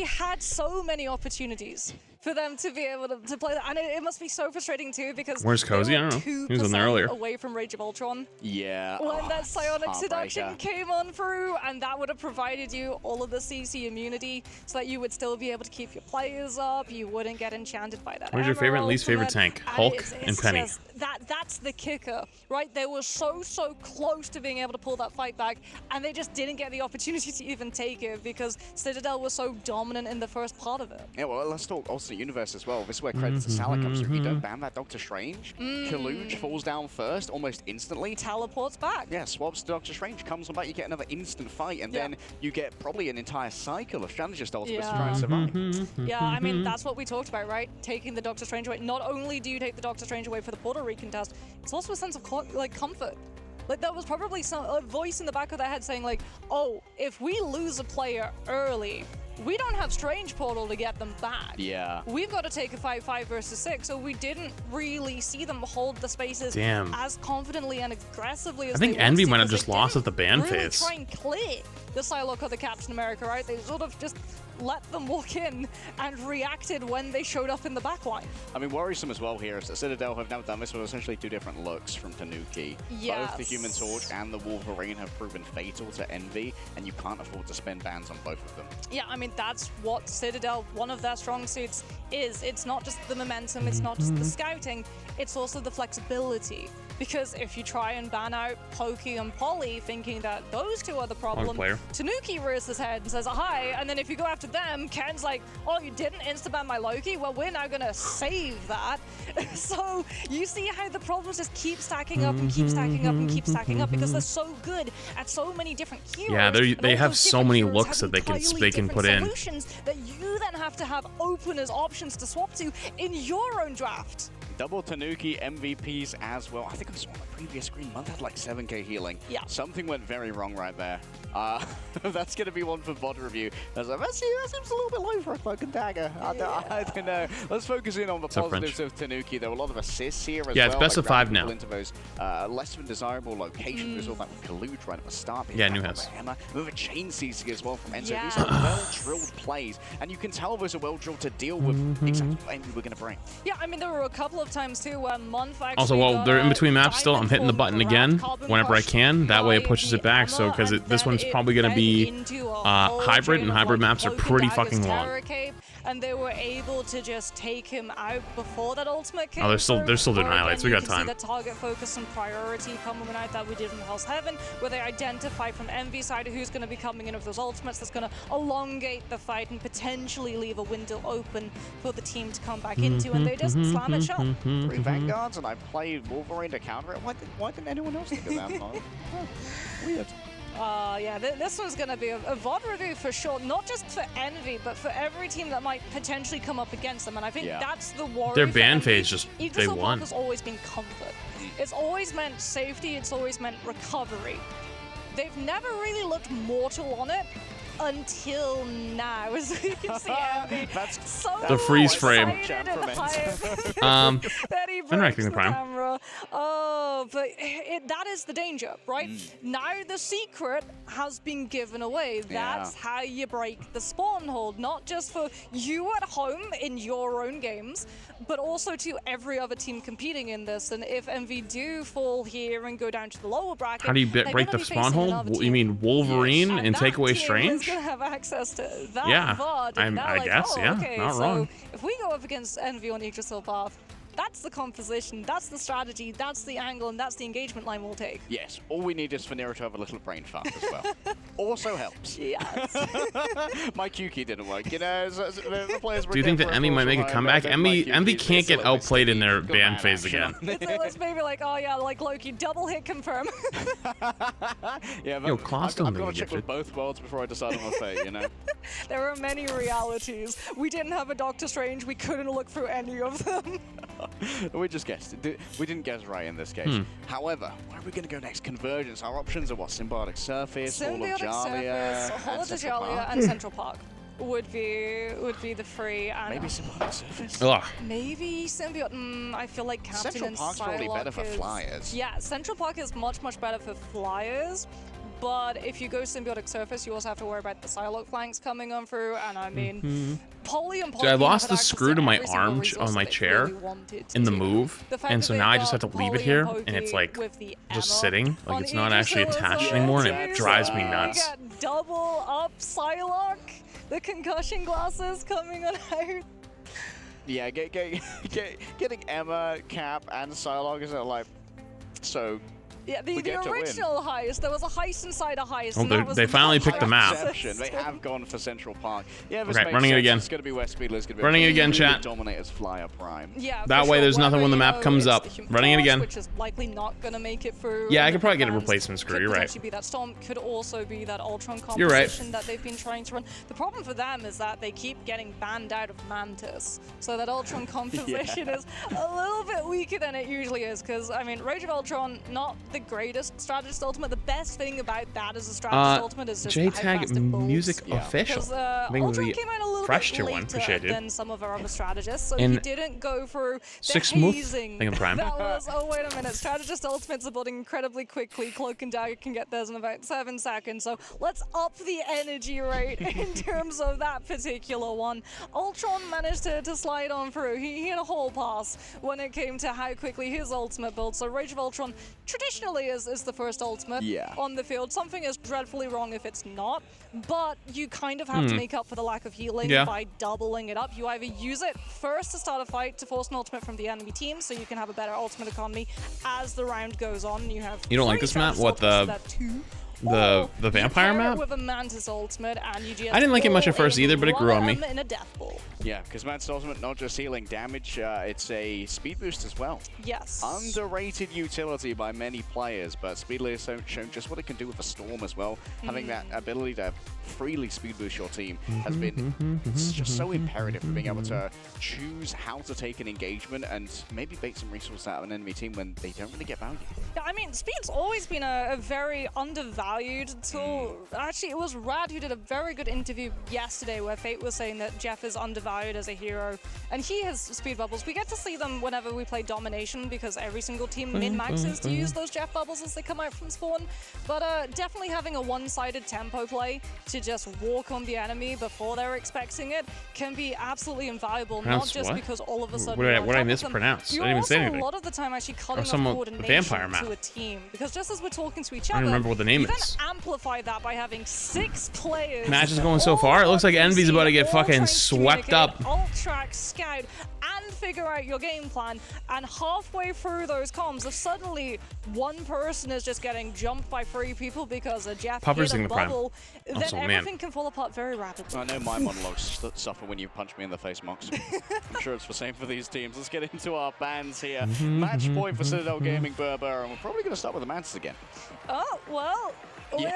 [SPEAKER 16] had so many opportunities for them to be able to play that, and it must be so frustrating too because
[SPEAKER 1] Where's Cozy? I don't know. He was in there earlier.
[SPEAKER 16] Away from Rage of Ultron.
[SPEAKER 15] Yeah.
[SPEAKER 16] When that Psionic Seduction
[SPEAKER 15] heartbreaker.
[SPEAKER 16] came on through, and that would have provided you all of the CC immunity, so that you would still be able to keep your players up. You wouldn't get enchanted by that.
[SPEAKER 1] Where's your favorite and least favorite
[SPEAKER 16] Ultimate,
[SPEAKER 1] tank? Hulk
[SPEAKER 16] it's
[SPEAKER 1] and Penny.
[SPEAKER 16] Just, that that's the kicker, right? They were so close to being able to pull that fight back, and they just didn't get the opportunity to even take it because Citadel was so dominant in the first part of it.
[SPEAKER 15] Yeah, well, let's talk alternate universe as well. This is where credits to Salah comes through. You don't ban that Doctor Strange. Kaluj falls down first almost instantly.
[SPEAKER 16] Teleports back.
[SPEAKER 15] Yeah, swaps to Doctor Strange, comes on back, you get another instant fight, and then you get probably an entire cycle of strategist ultimates to try and survive.
[SPEAKER 16] Yeah, I mean, that's what we talked about, right? Taking the Doctor Strange away. Not only do you take the Doctor Strange away for the Puerto Rican test, it's also a sense of comfort. Like, there was probably a voice in the back of their head saying like, oh, if we lose a player early, we don't have Strange Portal to get them back.
[SPEAKER 15] Yeah.
[SPEAKER 16] We've got to take a 5-5 versus 6, so we didn't really see them hold the spaces as confidently and aggressively as
[SPEAKER 1] I think Envy might have just lost at the ban phase.
[SPEAKER 16] Try and clear the Psylocke or the Captain America, right? They sort of just let them walk in and reacted when they showed up in the backline.
[SPEAKER 15] I mean, worrisome as well here is that Citadel have now done this with essentially two different looks from Tanuki.
[SPEAKER 16] Yes.
[SPEAKER 15] Both the Human Torch and the Wolverine have proven fatal to Envy, and you can't afford to spend bans on both of them.
[SPEAKER 16] Yeah, I mean, that's what Citadel, one of their strong suits is. It's not just the momentum, it's not just the scouting, it's also the flexibility. Because if you try and ban out Pokey and Polly thinking that those two are the problem, Tanuki rears his head and says, hi, and then if you go after them, Ken's like, oh, you didn't insta-ban my Loki? Well, we're now gonna save that. So you see how the problems just keep stacking up and keep stacking up and keep stacking up because they're so good at so many different heroes.
[SPEAKER 1] Yeah, they have so many looks that they can put in.
[SPEAKER 16] Solutions that you then have to have open as options to swap to in your own draft.
[SPEAKER 15] Double Tanuki MVPs as well. I think I saw on the previous screen, Month had like 7k healing.
[SPEAKER 16] Yeah.
[SPEAKER 15] Something went very wrong right there. That's going to be one for VOD review. I was like, that seems a little bit low for a fucking dagger. I don't know. Let's focus in on the positives of Tanuki. There were a lot of assists here as well.
[SPEAKER 1] Yeah, it's best of 5 now.
[SPEAKER 15] Into those less than desirable locations. There's all that with Kaluj right at the start.
[SPEAKER 1] Yeah, new house.
[SPEAKER 15] With a chain seizing as well from Enzo. These are well-drilled plays, and you can tell those are well-drilled to deal with exactly what Envy we're going to bring.
[SPEAKER 16] Yeah, I mean, there were a couple of times too where Month actually
[SPEAKER 1] also, while they're in between maps still, I'm hitting the button again whenever I can. That way it pushes it back. So, because this one's probably going to be hybrid, and hybrid maps are pretty fucking long.
[SPEAKER 16] And they were able to just take him out before that ultimate came.
[SPEAKER 1] Oh, they're still doing highlights. We got time.
[SPEAKER 16] You can see the target focus and priority coming out that we did in Hell's Heaven, where they identify from Envy's side who's going to be coming in with those ultimates. That's going to elongate the fight and potentially leave a window open for the team to come back into, and they just slam it shut.
[SPEAKER 15] 3 Vanguards, and I played Wolverine to counter it. Why didn't anyone else think of that? Weird.
[SPEAKER 16] Yeah, this one's going to be a VOD review for sure, not just for Envy, but for every team that might potentially come up against them, and I think that's the worry.
[SPEAKER 1] Their ban phase just, they won.
[SPEAKER 16] Has always been comfort. It's always meant safety, it's always meant recovery. They've never really looked mortal on it until now, as you can see Envy.
[SPEAKER 15] That's
[SPEAKER 16] so
[SPEAKER 1] the freeze frame.
[SPEAKER 16] Interacting the camera. Oh, but that is the danger, right? Now the secret has been given away. That's how you break the spawn hold, not just for you at home in your own games, but also to every other team competing in this. And if Envy do fall here and go down to the lower bracket,
[SPEAKER 1] how do you break the spawn hold? You mean Wolverine and take away Strange?
[SPEAKER 16] Gonna have access to that VOD,
[SPEAKER 1] I guess,
[SPEAKER 16] okay,
[SPEAKER 1] not
[SPEAKER 16] so
[SPEAKER 1] wrong.
[SPEAKER 16] If we go up against Envy on Yggdrasil path, that's the composition, that's the strategy, that's the angle, and that's the engagement line we'll take.
[SPEAKER 15] Yes, all we need is for Nero to have a little brain fart as well. Also helps.
[SPEAKER 16] Yes.
[SPEAKER 15] My Q key didn't work, you know. The players were.
[SPEAKER 1] Do you think that Emmy might make a comeback? Emmy can't get outplayed in their ban phase again.
[SPEAKER 16] It's maybe like, oh yeah, like Loki, double hit confirm.
[SPEAKER 15] Yeah, but
[SPEAKER 1] yo, I've
[SPEAKER 15] got to check with both worlds before I decide on my fate, you know.
[SPEAKER 16] There are many realities. We didn't have a Doctor Strange. We couldn't look through any of them.
[SPEAKER 15] We just guessed. We didn't guess right in this case. However, where are we going to go next? Convergence. Our options are what? Symbiotic Surface, Hall of Jalia,
[SPEAKER 16] Hall of Jalia, and Central Park would be the free. And
[SPEAKER 15] maybe Symbiotic Surface.
[SPEAKER 16] Maybe Symbiote. I feel like Captain
[SPEAKER 15] Central
[SPEAKER 16] and
[SPEAKER 15] Park's probably better for flyers.
[SPEAKER 16] Yeah, Central Park is much better for flyers. But if you go Symbiotic Surface, you also have to worry about the Psylocke flanks coming on through, and I mean, Polly and Polly.
[SPEAKER 1] I lost the screw to my arm on my chair in the move, and so now I just have to leave it here, and it's like just sitting, like it's not actually attached anymore, and it drives me nuts.
[SPEAKER 16] You got double up Psylocke, the concussion glasses coming on out.
[SPEAKER 15] Yeah, getting Emma, Cap, and Psylocke is like so.
[SPEAKER 16] Yeah, the original heist. There was a heist inside a heist.
[SPEAKER 1] Oh,
[SPEAKER 16] and that was
[SPEAKER 1] they finally picked the map.
[SPEAKER 15] They have gone for Central Park. Yeah, this
[SPEAKER 1] okay,
[SPEAKER 15] makes
[SPEAKER 1] running
[SPEAKER 15] sense.
[SPEAKER 1] it again.
[SPEAKER 15] It's going to be where Speedler's going to be
[SPEAKER 1] running it again, chat.
[SPEAKER 15] Dominators Flyer Prime.
[SPEAKER 16] Yeah,
[SPEAKER 1] that way, there's nothing when the map comes up. Running it again.
[SPEAKER 16] Which is likely not going to make it through.
[SPEAKER 1] Yeah, I could probably get a replacement screw. You're right.
[SPEAKER 16] Could be that Storm. Could also be that Ultron composition
[SPEAKER 1] You're right.
[SPEAKER 16] that they've been trying to run. The problem for them is that they keep getting banned out of Mantis, so that Ultron composition is a little bit weaker than it usually is. Because I mean, Rage of Ultron, not the greatest strategist ultimate. The best thing about that as a strategist ultimate is just
[SPEAKER 1] JTag music official.
[SPEAKER 16] I
[SPEAKER 1] think
[SPEAKER 16] Ultron
[SPEAKER 1] the
[SPEAKER 16] came out a little
[SPEAKER 1] fresh
[SPEAKER 16] bit
[SPEAKER 1] tier one.
[SPEAKER 16] later
[SPEAKER 1] Appreciate it.
[SPEAKER 16] than some of our other strategists, so
[SPEAKER 1] And
[SPEAKER 16] he didn't go through the
[SPEAKER 1] 6 smooth
[SPEAKER 16] hazing.
[SPEAKER 1] thing in Prime.
[SPEAKER 16] That was, oh wait a minute, strategist ultimates are building incredibly quickly. Cloak and Dagger can get theirs in about 7 seconds, so let's up the energy rate in terms of that particular one. Ultron managed to slide on through. He had a whole pass when it came to how quickly his ultimate built. So Rage of Ultron traditionally is the first ultimate on the field. Something is dreadfully wrong if it's not, but you kind of have to make up for the lack of healing by doubling it up. You either use it first to start a fight to force an ultimate from the enemy team so you can have a better ultimate economy as the round goes on. You have
[SPEAKER 1] don't like this map? What, the vampire map?
[SPEAKER 16] With a Mantis ultimate and you just
[SPEAKER 1] I didn't like it much at first either, but it grew on me.
[SPEAKER 16] In a death ball.
[SPEAKER 15] Yeah, because Mantis ultimate not just healing damage, it's a speed boost as well.
[SPEAKER 16] Yes.
[SPEAKER 15] Underrated utility by many players, but Speedler has shown just what it can do with a storm as well. Having that ability to freely speed boost your team has been just so imperative for being able to choose how to take an engagement and maybe bait some resources out of an enemy team when they don't really get value.
[SPEAKER 16] Yeah, I mean, speed's always been a very undervalued tool. Actually, it was Rad who did a very good interview yesterday where Fate was saying that Jeff is undervalued as a hero, and he has speed bubbles. We get to see them whenever we play Domination because every single team min-maxes to use those Jeff bubbles as they come out from spawn, but definitely having a one-sided tempo play to just walk on the enemy before they're expecting it can be absolutely invaluable, not just because all of a sudden
[SPEAKER 1] what did I mispronounce? I didn't even say anything.
[SPEAKER 16] A lot of the time actually cutting off coordination
[SPEAKER 1] vampire map.
[SPEAKER 16] to a team, because just as we're talking to each
[SPEAKER 1] I
[SPEAKER 16] other,
[SPEAKER 1] don't remember what the name
[SPEAKER 16] you
[SPEAKER 1] is.
[SPEAKER 16] then amplify that by having 6 players.
[SPEAKER 1] Match is going so far. It looks like Envy's about to get fucking swept up.
[SPEAKER 16] Alt track, scout, and figure out your game plan. And halfway through those comms, if suddenly one person is just getting jumped by 3 people because a Jeff hit a bubble, then everything can fall apart very rapidly.
[SPEAKER 15] I know my monologues suffer when you punch me in the face, Mox. I'm sure it's the same for these teams. Let's get into our bans here. Match point for Citadel Gaming Berber, and we're probably going to start with the Mantis again.
[SPEAKER 16] Oh, well.
[SPEAKER 15] There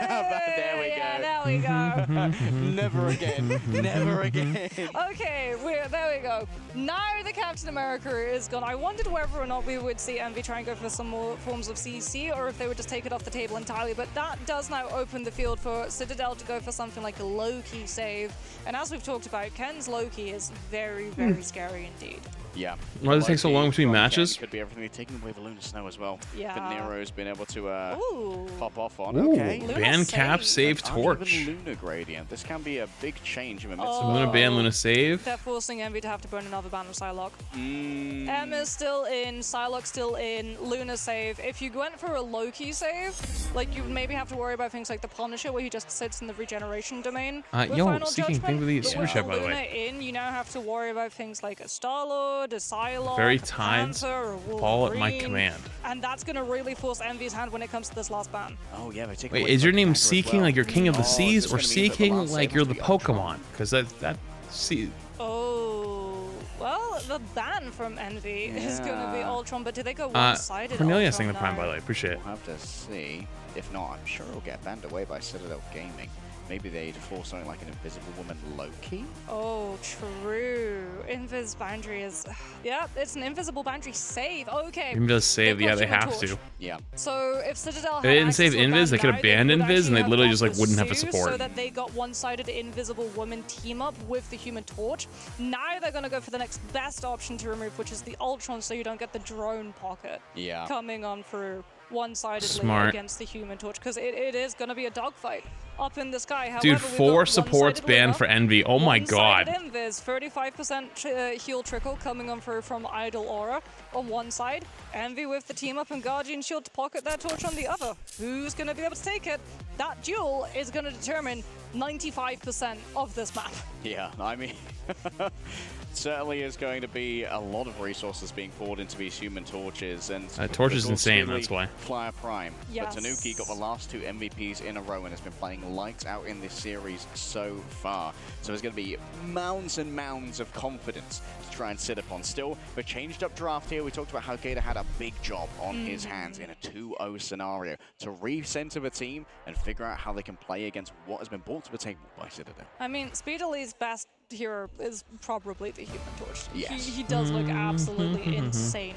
[SPEAKER 15] we go.
[SPEAKER 16] There we go.
[SPEAKER 15] Never again. Never again.
[SPEAKER 16] Okay, there we go. Now the Captain America is gone. I wondered whether or not we would see Envy try and go for some more forms of CC, or if they would just take it off the table entirely, but that does now open the field for Citadel to go for something like a low-key save. And as we've talked about, Ken's low-key is very, very scary indeed.
[SPEAKER 15] Yeah.
[SPEAKER 1] Why does it take so long between matches?
[SPEAKER 15] Could be everything. They've taken away the Lunar Snow as well.
[SPEAKER 16] Yeah.
[SPEAKER 15] But Nero's been able to pop off on.
[SPEAKER 1] Ooh,
[SPEAKER 15] okay.
[SPEAKER 1] ban cap, save torch.
[SPEAKER 15] Lunar gradient. This can be a big change in the midst of
[SPEAKER 1] Luna ban, Luna save.
[SPEAKER 16] They're forcing Envy to have to burn another ban of Psylocke. M is still in, Psylocke's still in, Luna save. If you went for a low-key save, like you would maybe have to worry about things like the Punisher, where he just sits in the regeneration domain.
[SPEAKER 1] Yo, Seeking, thank you for the super chat, by the way.
[SPEAKER 16] You now have to worry about things like a Star-Lord, a Psylocke,
[SPEAKER 1] very tides, fall at my command.
[SPEAKER 16] And that's going to really force Envy's hand when it comes to this last ban.
[SPEAKER 15] Oh yeah,
[SPEAKER 1] wait, is your name Seeking like you're King of the Seas, or Seeking like you're the Pokemon? Because that see.
[SPEAKER 16] Oh, well, the ban from Envy is going to be Ultron, but do they go one-sided?
[SPEAKER 1] Cornelia saying the Prime, by the way, appreciate it.
[SPEAKER 15] We'll have to see. If not, I'm sure it'll get banned away by Citadel Gaming. Maybe they'd force something like an Invisible Woman low-key?
[SPEAKER 16] Oh, true. Invis boundary is... Yeah, it's an invisible boundary save. Okay.
[SPEAKER 1] Invis save, yeah, they have to.
[SPEAKER 15] Yeah.
[SPEAKER 16] So if Citadel...
[SPEAKER 1] If they didn't save Invis, they could have banned Invis, and they literally just like wouldn't have a support.
[SPEAKER 16] So that they got one-sided Invisible Woman team-up with the Human Torch. Now they're going to go for the next best option to remove, which is the Ultron, so you don't get the drone pocket coming on through one-sidedly against the Human Torch, because it is going to be a dogfight up in the sky. However,
[SPEAKER 1] dude, 4 supports banned for Envy. Oh my god.
[SPEAKER 16] Invis, 35% heal trickle coming on through from Idle Aura on one side. Envy with the team up and Guardian Shield to pocket that torch on the other. Who's going to be able to take it? That duel is going to determine 95% of this map.
[SPEAKER 15] Yeah, I mean, Certainly is going to be a lot of resources being poured into these Human Torches, and
[SPEAKER 1] Torch is insane, that's why.
[SPEAKER 15] Flyer Prime.
[SPEAKER 16] Yes.
[SPEAKER 15] But Tanuki got the last 2 MVPs in a row and has been playing lights out in this series so far. So there's going to be mounds and mounds of confidence to try and sit upon. Still, the changed up draft here. We talked about how Gator had a big job on his hands in a 2-0 scenario to recenter the team and figure out how they can play against what has been brought to the table by Citadel.
[SPEAKER 16] I mean, Speedily best hero is probably the Human Torch.
[SPEAKER 15] Yes.
[SPEAKER 16] He does look absolutely insane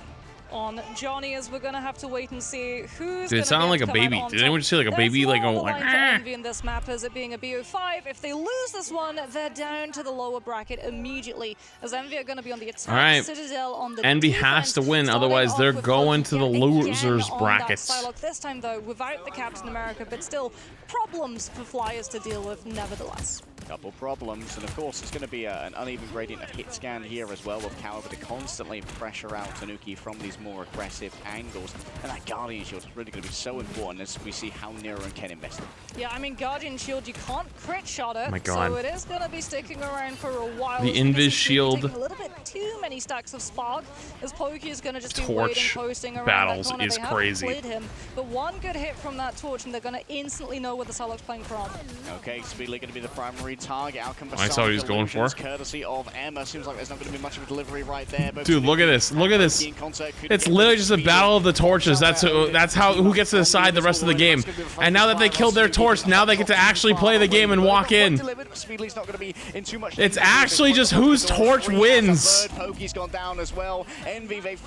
[SPEAKER 16] on Johnny, as we're gonna have to wait and see who's.
[SPEAKER 1] Did it sound like a baby? Did anyone just see like a baby like go like?
[SPEAKER 16] Envy in this map as it being a BO5. If they lose this one, they're down to the lower bracket immediately. As Envy are gonna be on the attack.
[SPEAKER 1] All right.
[SPEAKER 16] Citadel on the
[SPEAKER 1] Envy
[SPEAKER 16] defense,
[SPEAKER 1] has to win,
[SPEAKER 16] starting
[SPEAKER 1] otherwise
[SPEAKER 16] off
[SPEAKER 1] they're
[SPEAKER 16] with
[SPEAKER 1] going to the
[SPEAKER 16] Loki
[SPEAKER 1] losers
[SPEAKER 16] again on
[SPEAKER 1] brackets.
[SPEAKER 16] that Psylocke this time though, without the Captain America, but still problems for Flyers to deal with nevertheless.
[SPEAKER 15] Couple problems, and of course it's going to be an uneven gradient of hit scan here as well, with Caliber to constantly pressure out Tanuki from these more aggressive angles, and that Guardian Shield is really going to be so important as we see how Nero and Ken invest it.
[SPEAKER 16] Yeah, I mean, Guardian Shield, you can't crit shot it,
[SPEAKER 1] my God.
[SPEAKER 16] so it is going to be sticking around for a while.
[SPEAKER 1] The Invis Shield.
[SPEAKER 16] A little bit too many stacks of Spark, as Pokey is going to just be
[SPEAKER 1] Torch
[SPEAKER 16] waiting, posting around
[SPEAKER 1] battles
[SPEAKER 16] that corner.
[SPEAKER 1] is
[SPEAKER 16] they haven't
[SPEAKER 1] crazy.
[SPEAKER 16] played him, but one good hit from that Torch, and they're going to instantly know where the Psylocke's playing from.
[SPEAKER 15] Okay, Speedly going to be the primary target. Outcome
[SPEAKER 1] I saw what he was going for.
[SPEAKER 15] Courtesy of Emma. Seems like there's not going to be much of a delivery right there. But
[SPEAKER 1] Dude, look at this. Look at this. It's literally just a battle of the torches. That's how who gets to decide the rest of the game. And now that they killed their torch, now they get to actually play the game and walk in. It's actually just whose torch wins.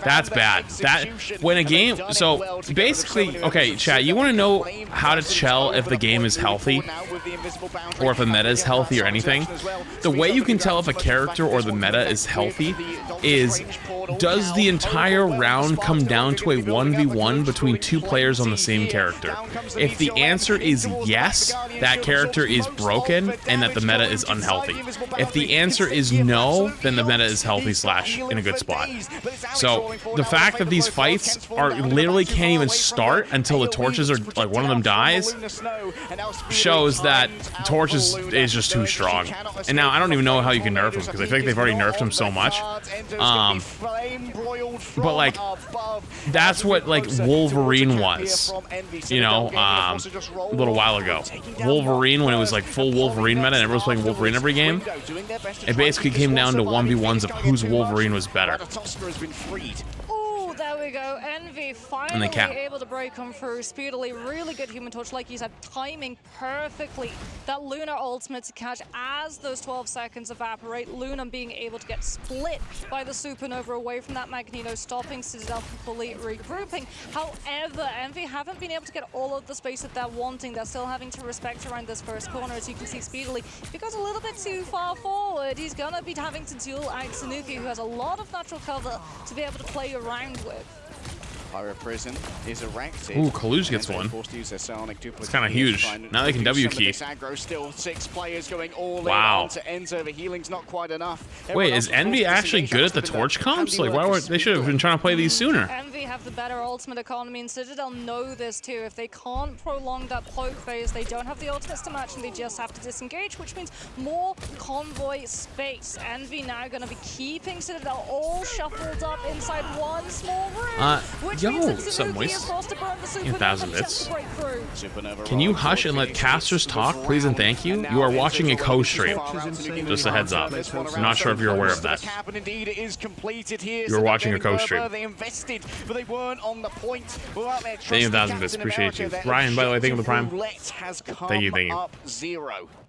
[SPEAKER 1] That's bad. That when a game. So basically, okay, chat. You want to know how to tell if the game is healthy, or if a meta is healthy, or anything? The way you can tell if a character or the meta is healthy is, does the entire round come down to a 1v1 between 2 players on the same character? If the answer is yes, that character is broken and that the meta is unhealthy. If the answer is no, then the meta is healthy / in a good spot. So the fact that these fights are literally can't even start until the torches are like one of them dies shows that torches is just too strong. And now I don't even know how you can nerf him because I think they've already nerfed him so much. But like that's what like Wolverine was, you know, a little while ago. Wolverine, when it was like full Wolverine meta and everyone was playing Wolverine every game, it basically came down to 1v1s of whose Wolverine was better.
[SPEAKER 16] There we go. Envy finally able to break him through speedily. Really good Human Torch, like you said, timing perfectly. That Luna ultimate to catch as those 12 seconds evaporate. Luna being able to get split by the Supernova away from that Magneto, stopping Citadel from fully regrouping. However, Envy haven't been able to get all of the space that they're wanting. They're still having to respect around this first corner. As you can see, speedily, if he goes a little bit too far forward, he's gonna be having to duel out Tanuki, who has a lot of natural cover to be able to play around with.
[SPEAKER 15] Pyro Prison is erected.
[SPEAKER 1] Ooh, Kaluge gets one. It's kind of huge. Now they can W key.
[SPEAKER 15] Still 6 players going all
[SPEAKER 1] wow.
[SPEAKER 15] in to enter. The healing's not quite enough.
[SPEAKER 1] Wait, is Envy actually good at the torch comps? Like, why weren't they should have been trying to play these sooner?
[SPEAKER 16] Envy have the better ultimate economy, and Citadel know this too. If they can't prolong that poke phase, they don't have the ultimates to match, and they just have to disengage, which means more convoy space. Envy now going to be keeping Citadel all shuffled up inside one small room, which means that Tanuki is forced to burn the Supernova
[SPEAKER 1] 1,000 bits.
[SPEAKER 16] to break through.
[SPEAKER 1] Can you hush and let casters talk, please and thank you? You are watching a co-stream. Just a heads up. I'm not sure if you're aware of that. You're watching a co-stream. Thank you, 1,000 bits. Appreciate you. Ryan, by the way, thank you for the prime. Thank you.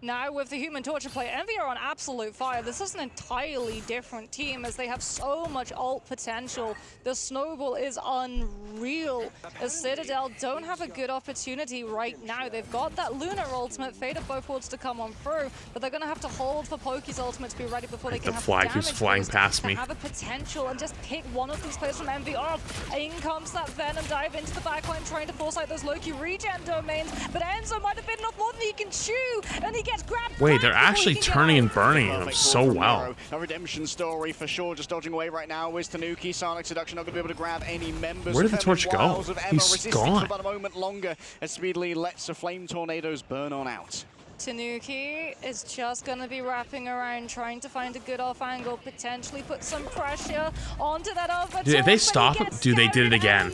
[SPEAKER 16] Now with the Human Torch play, Envy are on absolute fire. This is an entirely different team as they have so much ult potential. The snowball is unreal as Citadel don't have a good opportunity right now. They've got that Lunar ultimate, Fate of both worlds to come on through, but they're going to have to hold for Pokey's ultimate to be ready before they can have
[SPEAKER 1] flag keeps flying past me.
[SPEAKER 16] Have a potential and just pick one of these players from Envy off. In comes that Venom dive into the backline, trying to force out those Loki regen domains, but Enzo might have been enough more than he can chew, and he gets grabbed.
[SPEAKER 1] Wait, they're actually turning and burning him so well.
[SPEAKER 15] A redemption story for sure. Just dodging away right now is Tanuki. Sonic Seduction not going to be able to grab any members.
[SPEAKER 1] Where did the torch go? He's gone.
[SPEAKER 15] About a moment longer as Speedily lets the flame tornadoes burn on out.
[SPEAKER 16] Tanuki is just going to be wrapping around, trying to find a good off angle, potentially put some pressure onto that other
[SPEAKER 1] Dude, if they stop him, dude, they did it again.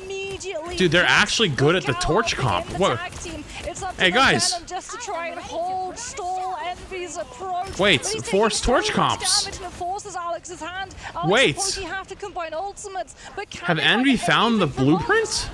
[SPEAKER 1] Dude, they're actually good at the torch comp. What? Hey guys.
[SPEAKER 16] Just to try and hold, stall Envy's approach.
[SPEAKER 1] Wait, force torch comps. Wait.
[SPEAKER 16] Have to combine ultimates, but
[SPEAKER 1] have Envy found the blueprint?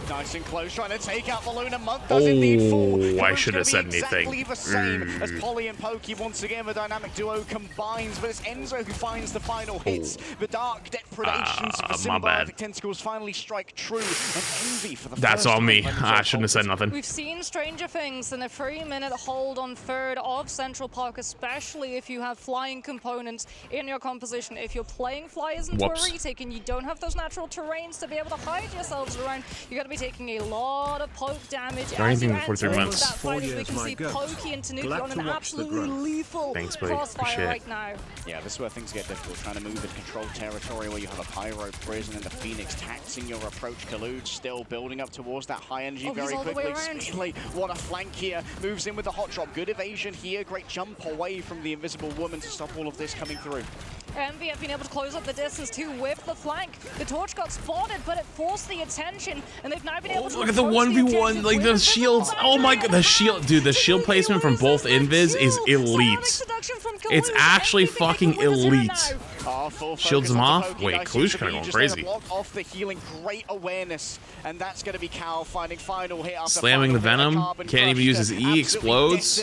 [SPEAKER 15] Nice and close, trying to take out the Luna. Monk
[SPEAKER 1] does indeed fall. I should have said anything.
[SPEAKER 15] Exactly the same as Polly and Pokey. Once again, the dynamic duo combines, but it's Enzo who finds the final hits. The dark depredations of the symbiotic tentacles finally strike true, and Envy for the
[SPEAKER 1] That's
[SPEAKER 15] first
[SPEAKER 1] on me.
[SPEAKER 15] time
[SPEAKER 1] I shouldn't have said nothing.
[SPEAKER 16] We've seen stranger things than a 3-minute hold on third of Central Park, especially if you have flying components in your composition. If you're playing flyers into a retake and you don't have those natural terrains to be able to hide yourselves around, you're going to be taking a lot of poke damage as you enter into that fight. As we can see Pokey and Tanuki on an absolutely lethal crossfire right now.
[SPEAKER 15] Yeah, this is where things get difficult, trying to move in controlled territory where you have a Pyro Prison and the Phoenix taxing your approach. Kaluj still building up towards that high energy very quickly. Speedly, what a flank here. Moves in with the hot drop. Good evasion here. Great jump away from the invisible woman to stop all of this coming through.
[SPEAKER 16] Envy have been able to close up the distance too with the flank. The torch got spotted, but it forced the attention, and they've now been able to
[SPEAKER 1] look at the 1v1, like the shields. Oh my god, the shield, dude, the shield placement from both Invis is elite. It's actually fucking elite. Shields them off. Wait, Kalush kind of going crazy.
[SPEAKER 15] Off the healing, great awareness, and that's going to be Cal finding final hit after
[SPEAKER 1] slamming the venom. Can't even use his E. Explodes.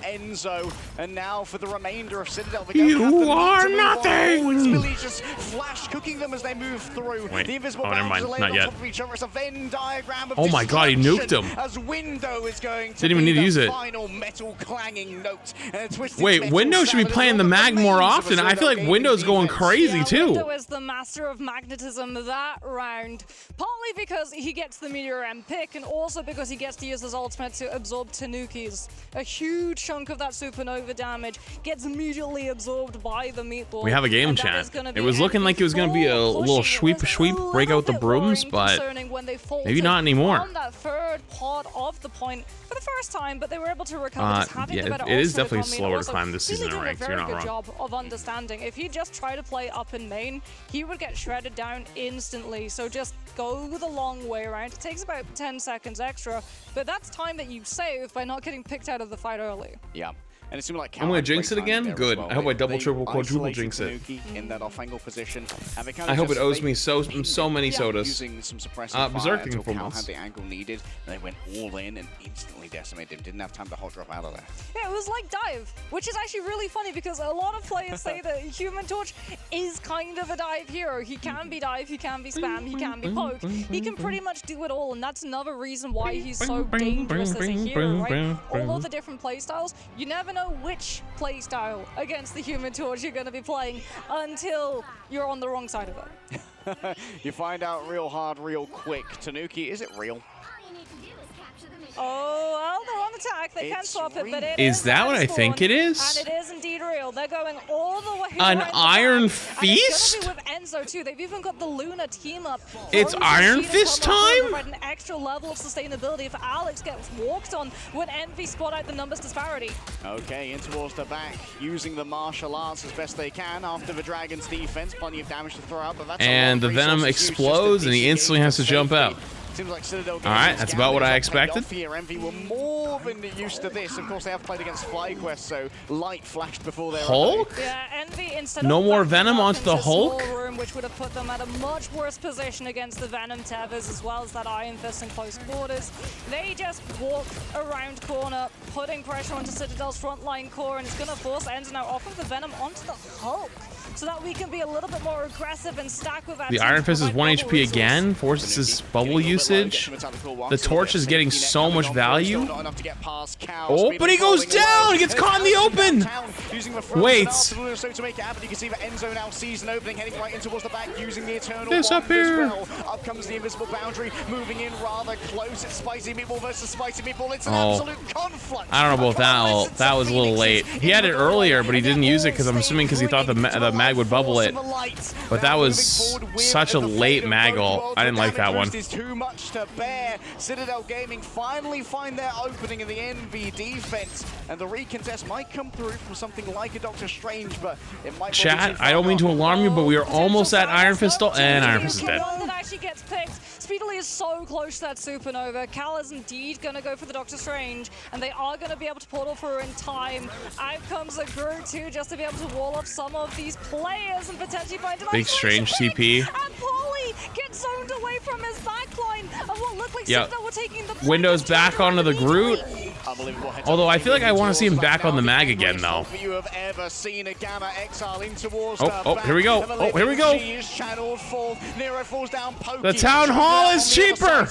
[SPEAKER 15] Enzo, and now for the remainder of Citadel,
[SPEAKER 1] you are nothing.
[SPEAKER 15] It's Billy just flash cooking them as they move through.
[SPEAKER 1] Wait.
[SPEAKER 15] The invisible
[SPEAKER 1] never mind. Not yet.
[SPEAKER 15] It's a Venn diagram of
[SPEAKER 1] oh my god, he nuked him.
[SPEAKER 15] As Window is going to
[SPEAKER 1] didn't even need to use it.
[SPEAKER 15] Final metal clanging note.
[SPEAKER 1] Wait, Window should be playing the mag more often. I feel like Window's going crazy too.
[SPEAKER 16] Window is the master of magnetism that round, partly because he gets the Meteor M pick, and also because he gets to use his ultimate to absorb Tanuki's. A huge chunk of that supernova damage gets immediately absorbed by the meatball.
[SPEAKER 1] We have a game chat. It was looking like it was going to be a little sweep, break out the brooms, but maybe not anymore.
[SPEAKER 16] On that third part of the point for the first time, but they were able to recover.
[SPEAKER 1] Yeah, it is definitely slower to climb this season in ranked. You're not wrong.
[SPEAKER 16] Very good job of understanding. If he just tried to play up in main, he would get shredded down instantly. So just go the long way around. It takes about 10 seconds extra, but that's time that you save by not getting picked out of the fight early.
[SPEAKER 15] Yeah. And it seemed like
[SPEAKER 1] I'm going to jinx it again? Good. I hope I double, triple, quadruple jinx it.
[SPEAKER 15] In that off-angle position, and they
[SPEAKER 1] I hope it owes me so many sodas.
[SPEAKER 15] Using some suppressive
[SPEAKER 1] Berserking
[SPEAKER 15] fire Cal had the angle needed, and they went all in and instantly decimated him. Didn't have time to hot drop out of there.
[SPEAKER 16] Yeah, it was like dive, which is actually really funny because a lot of players say that Human Torch is kind of a dive hero. He can be dive, he can be spam, he can be poke. He can pretty much do it all, and that's another reason why he's so dangerous as a hero, right? All of the different playstyles, you never know which playstyle against the Human Torch you're going to be playing until you're on the wrong side of it.
[SPEAKER 15] You find out real hard, real quick. Tanuki, is it real?
[SPEAKER 16] Oh, well, they're on attack. They can't swap it, but it
[SPEAKER 1] is that what I think it is?
[SPEAKER 16] And it is indeed real. They're going all the way
[SPEAKER 1] an Iron Feast?
[SPEAKER 16] And it's gonna be with Enzo, too. They've even got the Luna team up.
[SPEAKER 1] It's Iron Fist time?
[SPEAKER 16] Provide an extra level of sustainability if Alex gets walked on when Envy spot out the numbers disparity.
[SPEAKER 15] Okay, in towards the back, using the martial arts as best they can after the Dragon's defense. Plenty of damage to throw out, but that's
[SPEAKER 1] and the Venom explodes, and he instantly has to jump out.
[SPEAKER 15] Seems like Citadel.
[SPEAKER 1] All right, that's about what I expected.
[SPEAKER 15] Here, Envy were more than used to this. Of course, they have played against FlyQuest, so light flashed before their
[SPEAKER 1] Hulk.
[SPEAKER 16] Yeah, Envy instead
[SPEAKER 1] no
[SPEAKER 16] of
[SPEAKER 1] more Venom onto the Hulk.
[SPEAKER 16] Room, which would have put them at a much worse position against the Venom Tethers as well as that Iron Fist in close quarters. They just walk around corner, putting pressure onto Citadel's frontline core, and it's going to force Enzo now off of the Venom onto the Hulk, so that we can be a little bit more aggressive and stack with that.
[SPEAKER 1] The Iron Fist is 1 HP again, forces his bubble usage. The torch is getting so much value. Oh, but he goes down! He gets caught in the open! Wait. Disappear!
[SPEAKER 15] Up comes the invisible boundary, moving in rather close. It's Spicy Meatball versus Spicy Meatball. It's an absolute conflict.
[SPEAKER 1] I don't know about that. That was a little late. He had it earlier, but he didn't use it because I'm assuming because he thought the mag would bubble it. But that was such a late mag ult. I didn't like that one.
[SPEAKER 15] Is too much to bear. Citadel Gaming finally find their opening in the NV defense, and the recontest might come through from something like a Doctor Strange, but it might.
[SPEAKER 1] Chat, I don't mean to alarm you, but we are almost at Iron Fist, and Iron Fist is dead.
[SPEAKER 16] One that actually gets picked. Speedily is so close to that supernova. Cal is indeed going to go for the Doctor Strange, and they are going to be able to portal through in time. Out comes a Groot too, just to be able to wall off some of these players and potentially find a
[SPEAKER 1] Big Strange TP.
[SPEAKER 16] And Paulie gets zoned away from his backline of what looked like Citadel were taking the
[SPEAKER 1] Windows back onto the Groot. Although I feel like I want to see him back on the mag again, though. Oh, here we go. Oh, here we go. The town hall is cheaper.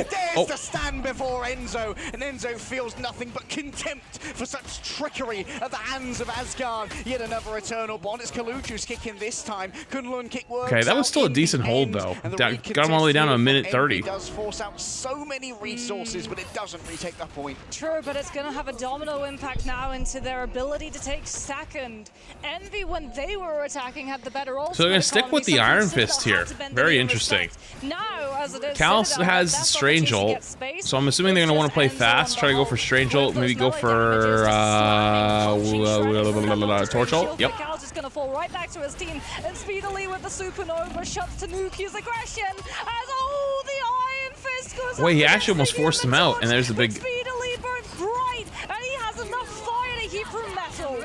[SPEAKER 15] Dares to stand before Enzo, and Enzo feels nothing but contempt for such trickery at the hands of Asgard. Yet another eternal bond. It's Kaluchu's kicking this time. Kunlun kick works.
[SPEAKER 1] Okay, that was still a decent hold, though. Got him all the way down to a minute 30.
[SPEAKER 15] Does force out so many resources, but it doesn't retake that point.
[SPEAKER 16] True, but it's going to have a domino impact now into their ability to take second. Envy, when they were attacking, had the better ultimate.
[SPEAKER 1] So they're going to stick with the Iron Fist here. Very interesting.
[SPEAKER 16] Now, as it is,
[SPEAKER 1] Cal has Strange ult, so I'm assuming they're going to want to play fast, try to go for Strange ult, maybe go for Torch ult. Yep.
[SPEAKER 16] Cal's just going to fall right back to his team, and speedily with the supernova shuts Tanuki's aggression as the Iron Fist goes.
[SPEAKER 1] Wait, he actually almost forced him out, and there's the big.
[SPEAKER 16] Speedily burns bright, and he has enough fire to heat through metal.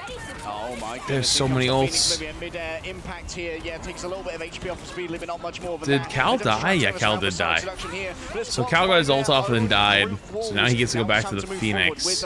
[SPEAKER 15] Oh my goodness.
[SPEAKER 1] There's so many ults.
[SPEAKER 15] Maybe a mid-air impact here. Yeah, it takes a little bit of HP off of Speedily, but not much more than
[SPEAKER 1] Did
[SPEAKER 15] that.
[SPEAKER 1] Cal die? Yeah, Cal did die. So Cal got his ult off and then died. So now he gets to go back to the Phoenix.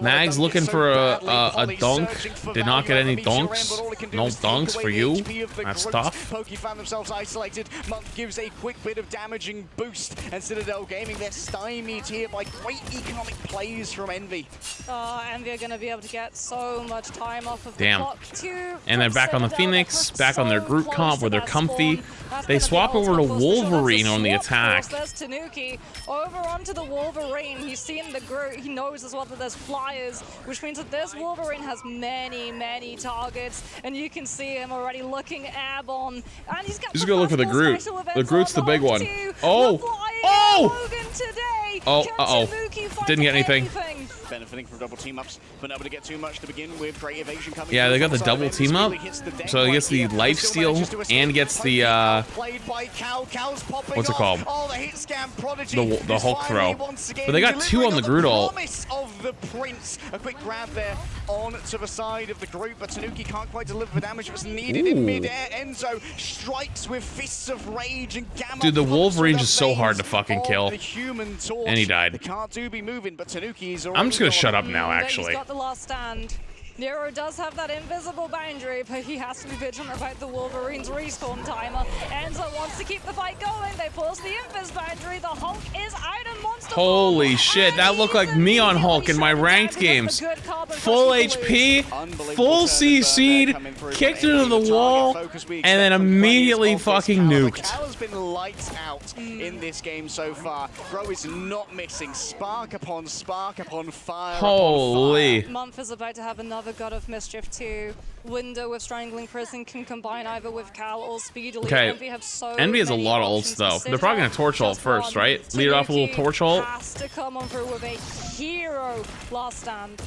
[SPEAKER 1] Mag's looking for a dunk. Did not get any dunks. No dunks for you. That's tough.
[SPEAKER 15] Pokey found themselves isolated. Monk gives a quick bit of damaging boost, and Citadel Gaming, they're stymied here by great economic plays from Envy.
[SPEAKER 16] Envy are going to be able to get so much time off of
[SPEAKER 1] Damn.
[SPEAKER 16] the clock too.
[SPEAKER 1] And they're back on the Phoenix, back on their group comp where they're comfy. They swap over to Wolverine on the attack.
[SPEAKER 16] There's Tanuki over onto the Wolverine. He's seen the Groot. He knows as well that there's flyers, which means that this Wolverine has many targets, and you can see him already looking airborne. And he's got.
[SPEAKER 1] Just go look for the Groot. The Groot's the big one. Oh! Oh! Didn't get anything.
[SPEAKER 15] Benefiting from double team ups, but not able to get too much to begin with. Great evasion coming.
[SPEAKER 1] Yeah, they got the double team up, so he gets the life steal and gets the what's it called? The Hulk throw. But they got two on the Groot ult.
[SPEAKER 15] Of the Prince, a quick grab there onto the side of the group, but Tanuki can't quite deliver the damage that's needed in midair. Enzo strikes with fists of rage, and Gamma.
[SPEAKER 1] Dude, the Wolverine's just so hard to fucking kill. And he died.
[SPEAKER 15] The can't do be moving, but Tanuki's
[SPEAKER 1] I'm just gonna shut up now, actually.
[SPEAKER 16] He's got the last stand. Nero does have that invisible boundary, but he has to be vigilant about the Wolverine's respawn timer. Enzo wants to keep the fight going. They force the invis boundary. The Hulk is out of monster.
[SPEAKER 1] Holy shit, that looked like me on Hulk in my ranked games. Full HP, full CC'd, kicked into the wall, and then immediately fucking nuked.
[SPEAKER 15] Cal has been lights out in this game so far. Bro is not missing. Spark upon fire.
[SPEAKER 1] Holy.
[SPEAKER 16] Month is about to have another God of Mischief too. Window with Strangling Prison can combine either with Cal or Speedily.
[SPEAKER 1] Okay,
[SPEAKER 16] Envy
[SPEAKER 1] has a lot of ults though. They're probably gonna torch ult first, right? Lead it off a little torch ult.
[SPEAKER 16] Has to come on through with a hero last stand.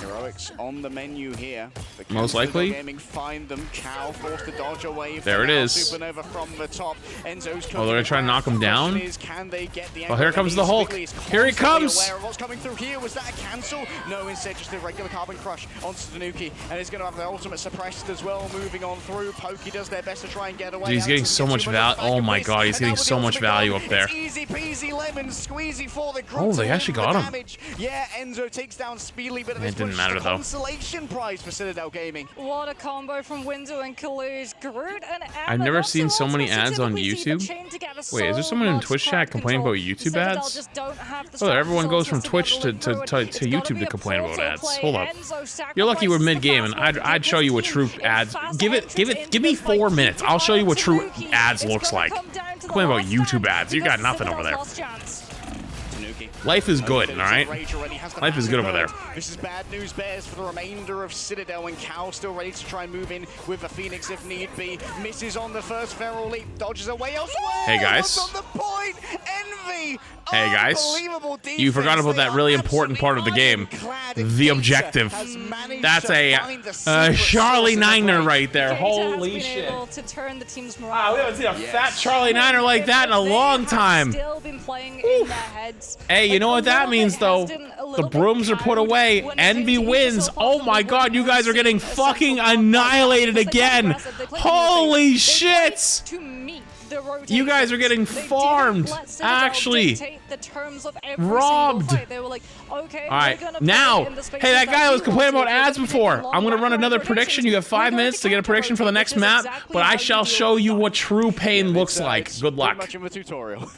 [SPEAKER 15] Heroics on the menu here.
[SPEAKER 1] Most likely.
[SPEAKER 15] Gaming find them. Cal forced to dodge away.
[SPEAKER 1] There it is.
[SPEAKER 15] Supernova from the top. Enzo's
[SPEAKER 1] Oh, they're gonna try to knock him down.
[SPEAKER 15] Can they get the
[SPEAKER 1] Oh, here comes the Hulk. Here he comes.
[SPEAKER 15] Aware of what's coming through here. Was that a cancel? No, instead just a regular carbon crush onto Tanuki, and he's going to have the ultimate suppressed as well. Moving on through. Pokey does their best to try and get away.
[SPEAKER 1] Dude, he's getting so much value. Oh my god, he's getting so much value up there.
[SPEAKER 15] Easy peasy lemon squeezy for the group.
[SPEAKER 1] Oh, they actually got him.
[SPEAKER 15] Yeah, Enzo takes down Speedily, but
[SPEAKER 1] it didn't matter though.
[SPEAKER 15] Prize for Citadel Gaming.
[SPEAKER 16] What a combo from Window and Kaluge. Groot and Emma.
[SPEAKER 1] I've never seen so many ads on YouTube. Wait, is there someone in Twitch chat complaining about YouTube ads? Oh, everyone goes from Twitch to YouTube to complain about ads. Hold up. You're lucky we're mid-game, and I'd show you what true ads. Give me 4 minutes. I'll show you what true ads looks like. Complain about YouTube ads. You got nothing over there. Life is good, all right? Life is good over there.
[SPEAKER 15] This is bad news bears for the remainder of Citadel, and Cal still ready to try and move in with the Phoenix if need be. Misses on the first feral leap, dodges away elsewhere.
[SPEAKER 1] Hey guys.
[SPEAKER 15] On the point, Envy.
[SPEAKER 1] Hey guys. You forgot about that really important part of the game. The objective. That's a Charlie Niner right there. Holy shit.
[SPEAKER 16] To turn the team's morale.
[SPEAKER 1] Wow, we haven't seen a fat Charlie Niner like that in a long time.
[SPEAKER 16] Still been playing in their heads.
[SPEAKER 1] Hey, you know what that means though? The brooms are put away. Envy wins. Oh my god, you guys are getting fucking annihilated again. Holy shit! You guys are getting farmed. Actually. Robbed. Alright, now. Hey, that guy was complaining about ads before. I'm gonna run another prediction. You have 5 minutes to get a prediction for the next map, but I shall show you what true pain looks like. Good luck.
[SPEAKER 15] Much of a tutorial.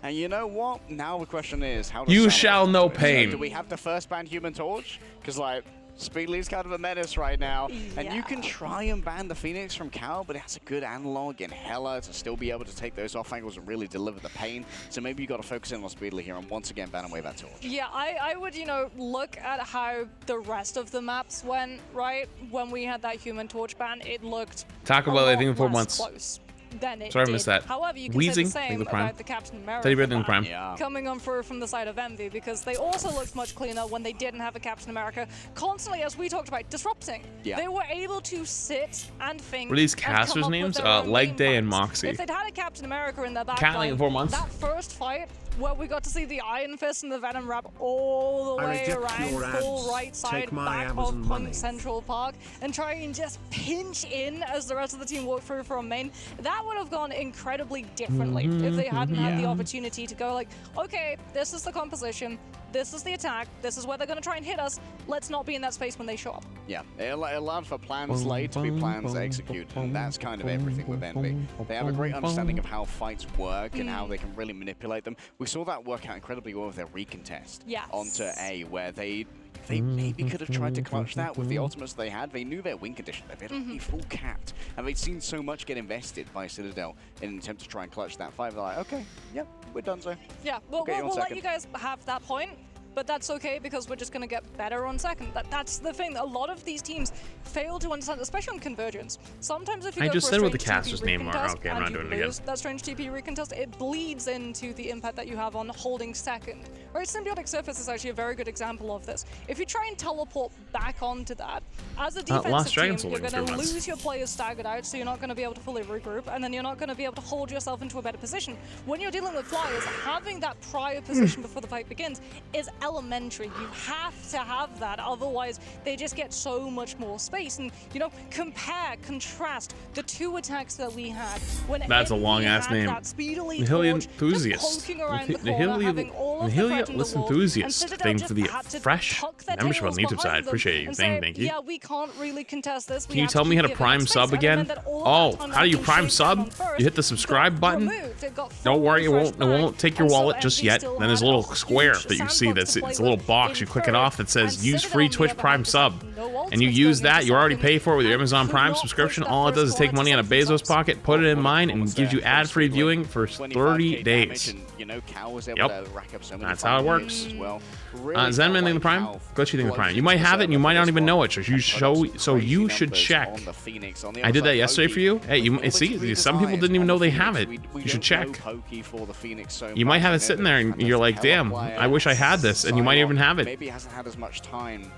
[SPEAKER 15] And you know what? Now the question is, how
[SPEAKER 1] you shall know pain.
[SPEAKER 15] Do we have the first ban Human Torch? Because like Speedly's kind of a menace right now, and you can try and ban the Phoenix from Cal, but it has a good analog in Hella to still be able to take those off angles and really deliver the pain. So maybe you got to focus in on Speedly here and once again ban away that Torch.
[SPEAKER 16] Yeah, I would, you know, look at how the rest of the maps went, right? When we had that Human Torch ban, it looked
[SPEAKER 1] Talk about it, I think in 4 months.
[SPEAKER 16] Close. Then it
[SPEAKER 1] Sorry,
[SPEAKER 16] did.
[SPEAKER 1] I missed that.
[SPEAKER 16] However, you can
[SPEAKER 1] Wheezing,
[SPEAKER 16] say the same about the Captain America
[SPEAKER 1] Teddy Bear in the Prime.
[SPEAKER 16] coming on through from the side of Envy, because they also looked much cleaner when they didn't have a Captain America constantly, as we talked about, disrupting.
[SPEAKER 1] Yeah.
[SPEAKER 16] They were able to sit and think.
[SPEAKER 1] What are these
[SPEAKER 16] and come
[SPEAKER 1] casters'
[SPEAKER 16] up with
[SPEAKER 1] names?
[SPEAKER 16] their own
[SPEAKER 1] Leg
[SPEAKER 16] game
[SPEAKER 1] Day and
[SPEAKER 16] plans.
[SPEAKER 1] Moxie.
[SPEAKER 16] If they'd had a Captain America in their back
[SPEAKER 1] Cat Link in 4 months.
[SPEAKER 16] that first fight where we got to see the Iron Fist and the Venom wrap all the way around full right side back of Point Central Park and try and just pinch in as the rest of the team walked through from main, that would have gone incredibly differently if they hadn't had the opportunity to go like, okay, this is the composition, this is the attack, this is where they're going to try and hit us, let's not be in that space when they show up.
[SPEAKER 15] Yeah, it allowed for plans laid to be plans executed, and that's kind of everything with Envy. They have a great understanding of how fights work and how they can really manipulate them. We saw that work out incredibly well with their recontest onto A, where they maybe could have tried to clutch that with the ultimates they had. They knew their win condition. They'd been full capped, and they'd seen so much get invested by Citadel in an attempt to try and clutch that fight. They're like, okay, yep, we're done so.
[SPEAKER 16] Yeah, well, we'll let you guys have that point. But that's okay because we're just going to get better on second. That's the thing. A lot of these teams fail to understand, especially on Convergence. Sometimes if you
[SPEAKER 1] I
[SPEAKER 16] go
[SPEAKER 1] just
[SPEAKER 16] for a
[SPEAKER 1] said what the
[SPEAKER 16] strange
[SPEAKER 1] caster's
[SPEAKER 16] TP
[SPEAKER 1] name are.
[SPEAKER 16] recontest
[SPEAKER 1] Okay, I'm not
[SPEAKER 16] and
[SPEAKER 1] doing
[SPEAKER 16] you
[SPEAKER 1] it again.
[SPEAKER 16] lose that strange TP recontest, it bleeds into the impact that you have on holding second. Right, Symbiotic Surface is actually a very good example of this. If you try and teleport back onto that, as a defensive team, you're going to lose your players staggered out, so you're not going to be able to fully regroup, and then you're not going to be able to hold yourself into a better position. When you're dealing with flyers, having that prior position before the fight begins is elementary. You have to have that, otherwise they just get so much more space. And, you know, contrast the two attacks that we had. When
[SPEAKER 1] that's a long-ass name. The Hilly Enthusiast. The Hilly-less Enthusiast. Thank you for the fresh membership on the YouTube side. Appreciate you. Thank you.
[SPEAKER 16] Yeah, we can't really contest this.
[SPEAKER 1] Can you tell me how to prime sub again? Oh, how do you prime sub? You hit the subscribe button. Don't worry, it won't take your wallet just yet. Then there's a little square that you see it's a little box. You click it off that says use free Twitch Prime sub. And you use that, you already pay for it with your Amazon Prime subscription. All it does is take money out of Bezos' pocket, put it in mine, and gives you ad-free viewing for 30 days. Yep, that's how it works. Zenman thing the Prime? Glitchy thing the Prime. You might have it and you might not even know it, so you should check. I did that yesterday for you. Hey, you see, some people didn't even know they have it. You should check. You might have it sitting there and you're like, damn, I wish I had this, and you might even have it.
[SPEAKER 15] Maybe hasn't had as much time,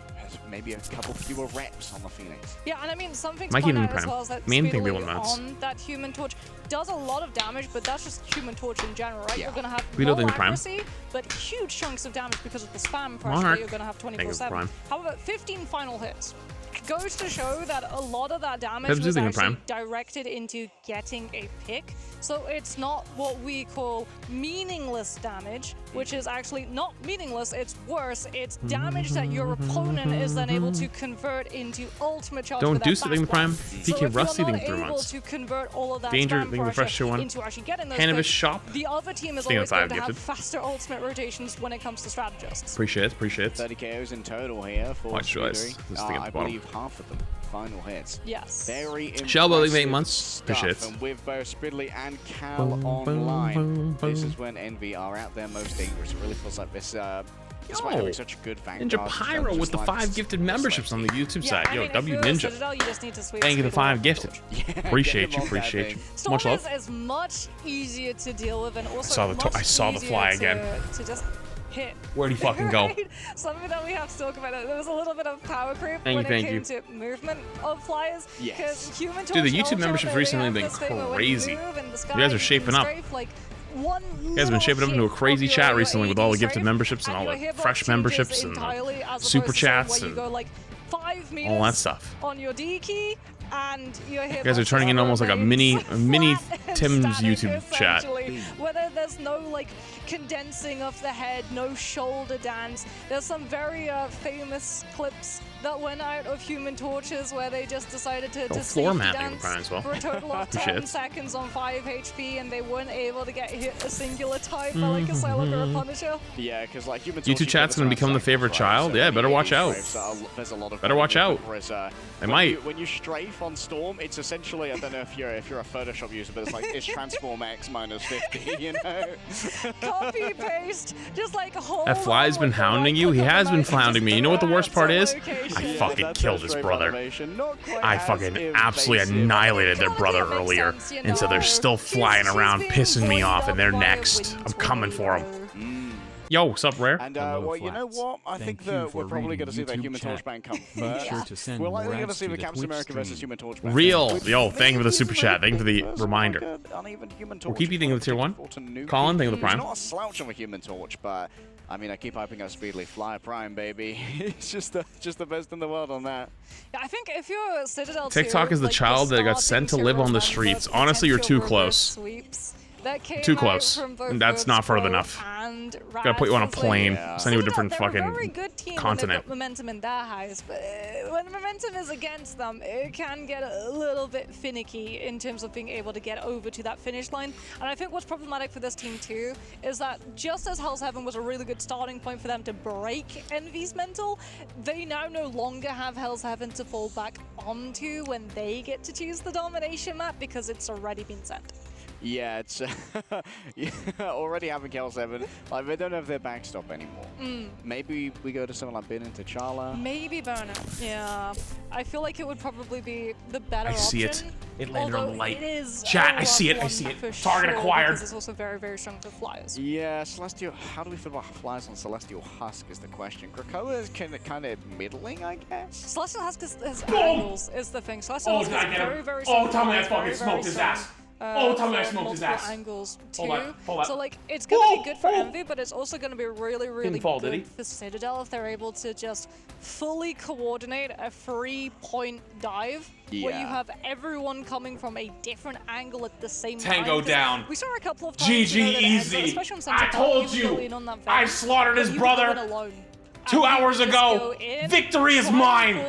[SPEAKER 15] maybe a couple fewer reps on the Phoenix.
[SPEAKER 16] Yeah, and I mean, something to
[SPEAKER 1] Might
[SPEAKER 16] point
[SPEAKER 1] even
[SPEAKER 16] out as
[SPEAKER 1] Prime.
[SPEAKER 16] well is that
[SPEAKER 1] Main thing
[SPEAKER 16] Speedily
[SPEAKER 1] they want
[SPEAKER 16] on that Human Torch does a lot of damage, but that's just Human Torch in general, right? You're going to have
[SPEAKER 1] We don't
[SPEAKER 16] low
[SPEAKER 1] think Prime.
[SPEAKER 16] accuracy, but huge chunks of damage because of the spam pressure
[SPEAKER 1] Mark.
[SPEAKER 16] that you're going to have
[SPEAKER 1] Thank you,
[SPEAKER 16] 24/7.
[SPEAKER 1] Prime.
[SPEAKER 16] However, 15 final hits goes to show that a lot of that damage
[SPEAKER 1] Pebs
[SPEAKER 16] was
[SPEAKER 1] do think
[SPEAKER 16] actually
[SPEAKER 1] Prime.
[SPEAKER 16] directed into getting a pick. So it's not what we call meaningless damage, which is actually not meaningless, it's worse. It's damage that your opponent is then able to convert into ultimate charge.
[SPEAKER 1] Don't
[SPEAKER 16] for that
[SPEAKER 1] Deuce the thing the
[SPEAKER 16] fast
[SPEAKER 1] Prime.
[SPEAKER 16] breath.
[SPEAKER 1] PK
[SPEAKER 16] So if
[SPEAKER 1] Rusty
[SPEAKER 16] you're
[SPEAKER 1] thing
[SPEAKER 16] not
[SPEAKER 1] 3
[SPEAKER 16] able
[SPEAKER 1] months.
[SPEAKER 16] to convert all of that
[SPEAKER 1] Danger
[SPEAKER 16] spam
[SPEAKER 1] thing the fresh
[SPEAKER 16] pressure
[SPEAKER 1] 2-1.
[SPEAKER 16] into actually getting those
[SPEAKER 1] Cannabis
[SPEAKER 16] picks,
[SPEAKER 1] Shop.
[SPEAKER 16] the other team is
[SPEAKER 1] Thing
[SPEAKER 16] always
[SPEAKER 1] of 5
[SPEAKER 16] going to have
[SPEAKER 1] gifted.
[SPEAKER 16] faster ultimate rotations when it comes to strategists.
[SPEAKER 1] Appreciate it.
[SPEAKER 15] 30 KOs in total here for
[SPEAKER 1] Watch
[SPEAKER 15] Speedly.
[SPEAKER 1] this thing at the
[SPEAKER 15] I
[SPEAKER 1] bottom.
[SPEAKER 15] believe half of them final hits.
[SPEAKER 16] Yes.
[SPEAKER 15] Very
[SPEAKER 1] Shell building for 8
[SPEAKER 15] impressive
[SPEAKER 1] months. For
[SPEAKER 15] stuff.
[SPEAKER 1] shits.
[SPEAKER 15] And with both Spidley and Cal online, this is when Envy are at their most dangerous. It really feels like this. Despite having such a good Vanguard,
[SPEAKER 1] Ninja Pyro with the 5 gifted memberships on the YouTube side. Yo, W Ninja. Thank you for the 5 gifted. Appreciate you. So much love.
[SPEAKER 16] Is much easier to deal with, and also
[SPEAKER 1] I saw the fly again.
[SPEAKER 16] To just hit.
[SPEAKER 1] Where'd he fucking go?
[SPEAKER 16] Right? Something that we have to talk about. There was a little bit of power creep
[SPEAKER 1] Thank
[SPEAKER 16] when
[SPEAKER 1] you.
[SPEAKER 16] it came to movement of flyers.
[SPEAKER 15] Yes.
[SPEAKER 16] Human
[SPEAKER 1] Dude, the
[SPEAKER 16] Torch
[SPEAKER 1] YouTube
[SPEAKER 16] Ultra,
[SPEAKER 1] memberships
[SPEAKER 16] they
[SPEAKER 1] recently have
[SPEAKER 16] have
[SPEAKER 1] been
[SPEAKER 16] this thing where when
[SPEAKER 1] crazy.
[SPEAKER 16] you move in the sky,
[SPEAKER 1] You guys are shaping up.
[SPEAKER 16] strafe, like, one
[SPEAKER 1] You guys have been shaping up into a crazy chat recently with all the gifted
[SPEAKER 16] strafe,
[SPEAKER 1] memberships and all the fresh memberships and the super chats and
[SPEAKER 16] go like 5 meters
[SPEAKER 1] all that stuff.
[SPEAKER 16] on your D key, and your
[SPEAKER 1] You guys are turning into almost like a mini Tim's YouTube chat.
[SPEAKER 16] Whether there's no like condensing of the head, no shoulder dance. There's some very famous clips that went out of Human Torches where they just decided to
[SPEAKER 1] floor
[SPEAKER 16] safety
[SPEAKER 1] mapping
[SPEAKER 16] dance
[SPEAKER 1] apparently as well.
[SPEAKER 16] for a total of 10 seconds on 5 HP, and they weren't able to get hit a singular time by like a Silent or a Punisher.
[SPEAKER 15] Yeah, because like Human
[SPEAKER 1] YouTube chat's gonna become the favorite child. Yeah, better watch out.
[SPEAKER 15] There's a lot of
[SPEAKER 1] Better watch out. They might.
[SPEAKER 15] When you strafe on Storm, it's essentially, I don't know if you're a Photoshop user, but it's like it's Transform X minus 50, you know?
[SPEAKER 16] Copy paste, just like hold.
[SPEAKER 1] That fly's been hounding you? He has been hounding me. You know what the worst part is? I fucking killed his brother. I fucking absolutely annihilated their brother earlier. And so they're still flying around pissing me off, and they're next. I'm coming for them. Yo, what's up, Rare?
[SPEAKER 15] And well, you know what? I think that we're probably going to see the Human Torch ban come first. We're likely going to see the Captain America versus Human Torch ban.
[SPEAKER 1] Real. Yo, thank you for the super chat. Thank you for the reminder. We'll keep eating the tier 1. Colin, thank you for the prime.
[SPEAKER 15] He's not a slouch of a Human Torch, but I mean, I keep hyping up Speedly. Fly Prime, baby. It's just the best in the world on that.
[SPEAKER 16] Yeah, I think if you're Citadel
[SPEAKER 1] TikTok is the child that got sent to live on the streets. Honestly, you're too close. Too close. That's not further enough. Gotta put you on a plane, send you a different fucking continent.
[SPEAKER 16] Momentum in their highs, but when momentum is against them, it can get a little bit finicky in terms of being able to get over to that finish line. And I think what's problematic for this team too is that just as Hell's Heaven was a really good starting point for them to break Envy's mental, they now no longer have Hell's Heaven to fall back onto when they get to choose the domination map because it's already been sent.
[SPEAKER 15] Yeah, it's already having Hell's Heaven. Like, they don't have their backstop anymore. Maybe we go to someone like Bin and T'Challa.
[SPEAKER 16] Maybe Burnout. Yeah, I feel like it would probably be the better option.
[SPEAKER 1] I see it. It landed on the light.
[SPEAKER 16] It is
[SPEAKER 1] Chat, I see it. I see it. Target acquired.
[SPEAKER 16] Because it's also very, very strong for flyers.
[SPEAKER 15] Yeah, Celestial. How do we feel about flyers on Celestial Husk is the question. Krakoa is kind of middling, I guess.
[SPEAKER 16] Celestial Husk is angles is the thing. Celestial Husk is very, very strong.
[SPEAKER 1] Oh, tell me I fucking smoked his ass. Tell me I smoked his ass.
[SPEAKER 16] Angles too.
[SPEAKER 1] Hold on.
[SPEAKER 16] So like, it's gonna be good for Envy, but it's also gonna be really, really
[SPEAKER 1] Pinfall,
[SPEAKER 16] good for Citadel if they're able to just fully coordinate a 3-point dive where you have everyone coming from a different angle at the same time.
[SPEAKER 1] Tango down.
[SPEAKER 16] We saw a couple of times.
[SPEAKER 1] GG easy.
[SPEAKER 16] Especially on
[SPEAKER 1] I told you. I slaughtered his brother. 2 hours ago, victory is mine.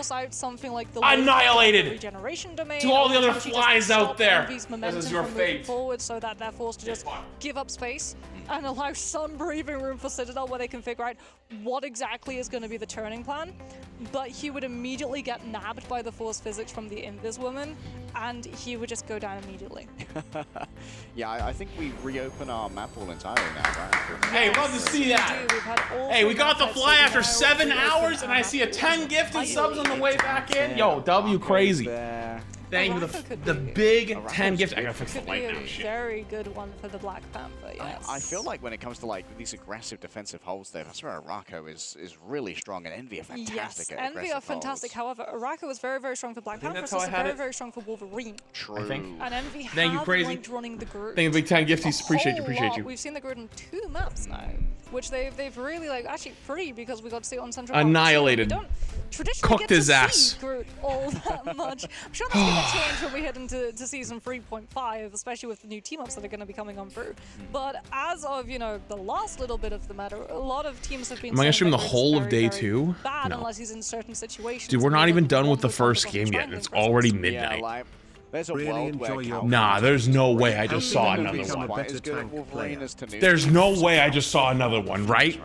[SPEAKER 1] Annihilated.
[SPEAKER 16] Regeneration domain,
[SPEAKER 1] to all the other flies out there. This is your fate.
[SPEAKER 16] Forward, so that they're forced to just give up space and allow some breathing room for Citadel where they can figure out what exactly is going to be the turning plan. But he would immediately get nabbed by the force physics from the Invis woman, and he would just go down immediately.
[SPEAKER 15] Yeah, I think we reopen our map pool entirely now, right?
[SPEAKER 1] Hey, love to see that. Hey, we got the fly after 7 hours, and I see a 10 gifted subs on the way back in. Yo, W crazy. Thank you for the big 10 gifts. I gotta fix the light now. Shit.
[SPEAKER 16] Very good one for the Black Panther, yes.
[SPEAKER 15] I feel like when it comes to like these aggressive defensive holds there, that's where Araco is really strong, and Envy are fantastic at
[SPEAKER 16] Envy are fantastic.
[SPEAKER 15] Holds.
[SPEAKER 16] However, Araco is very, very strong for Black Panther. It's also very, very strong for Wolverine.
[SPEAKER 15] True.
[SPEAKER 1] I think.
[SPEAKER 16] And Envy
[SPEAKER 1] Thank you, crazy.
[SPEAKER 16] liked running the Groot.
[SPEAKER 1] Thank you, big 10 gifties. Appreciate you.
[SPEAKER 16] We've seen the Groot on 2 maps now, which they've really like actually free because we got to see it on Central.
[SPEAKER 1] Annihilated.
[SPEAKER 16] We don't traditionally
[SPEAKER 1] Cooked his ass.
[SPEAKER 16] See Groot all that much. I'm sure that's going to change when we head into season 3.5, especially with the new team ups that are going to be coming on through. But as of the last little bit of the matter, a lot of teams have been.
[SPEAKER 1] Am I gonna stream the whole of day 2?
[SPEAKER 16] Bad
[SPEAKER 1] No.
[SPEAKER 16] unless he's in certain situations.
[SPEAKER 1] Dude, we're not even done with the first game yet. It's already midnight.
[SPEAKER 15] Yeah, like, there's a world where
[SPEAKER 1] Nah, there's no way I just saw another one. There's no way I just saw another one, right?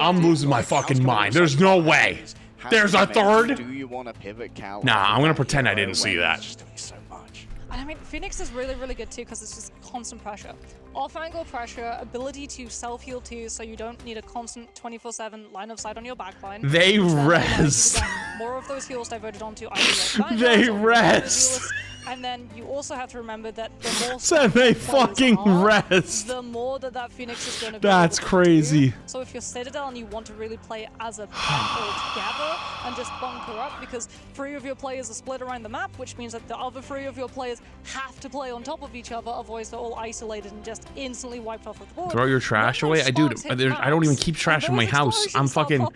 [SPEAKER 1] I'm losing my fucking mind. There's no way. There's a third?
[SPEAKER 15] Do you want to pivot Cal?
[SPEAKER 1] Nah, I'm gonna pretend I didn't see that.
[SPEAKER 15] Just doing so much.
[SPEAKER 16] And I mean, Phoenix is really, really good too because it's just constant pressure. Off-angle pressure, ability to self-heal too, so you don't need a constant 24/7 line of sight on your backline.
[SPEAKER 1] They rest.
[SPEAKER 16] More of those heals diverted onto either your
[SPEAKER 1] They rest.
[SPEAKER 16] And then you also have to remember that the more
[SPEAKER 1] So they fucking rest.
[SPEAKER 16] the more that Phoenix is going to be
[SPEAKER 1] That's
[SPEAKER 16] able to
[SPEAKER 1] crazy.
[SPEAKER 16] do. So if you're Citadel and you want to really play as a pack all together and just bunker up, because 3 of your players are split around the map, which means that the other 3 of your players have to play on top of each other, otherwise they're all isolated and just instantly wiped off of the board.
[SPEAKER 1] Throw your trash away? I do. I don't even keep trash in my house. I'm fucking.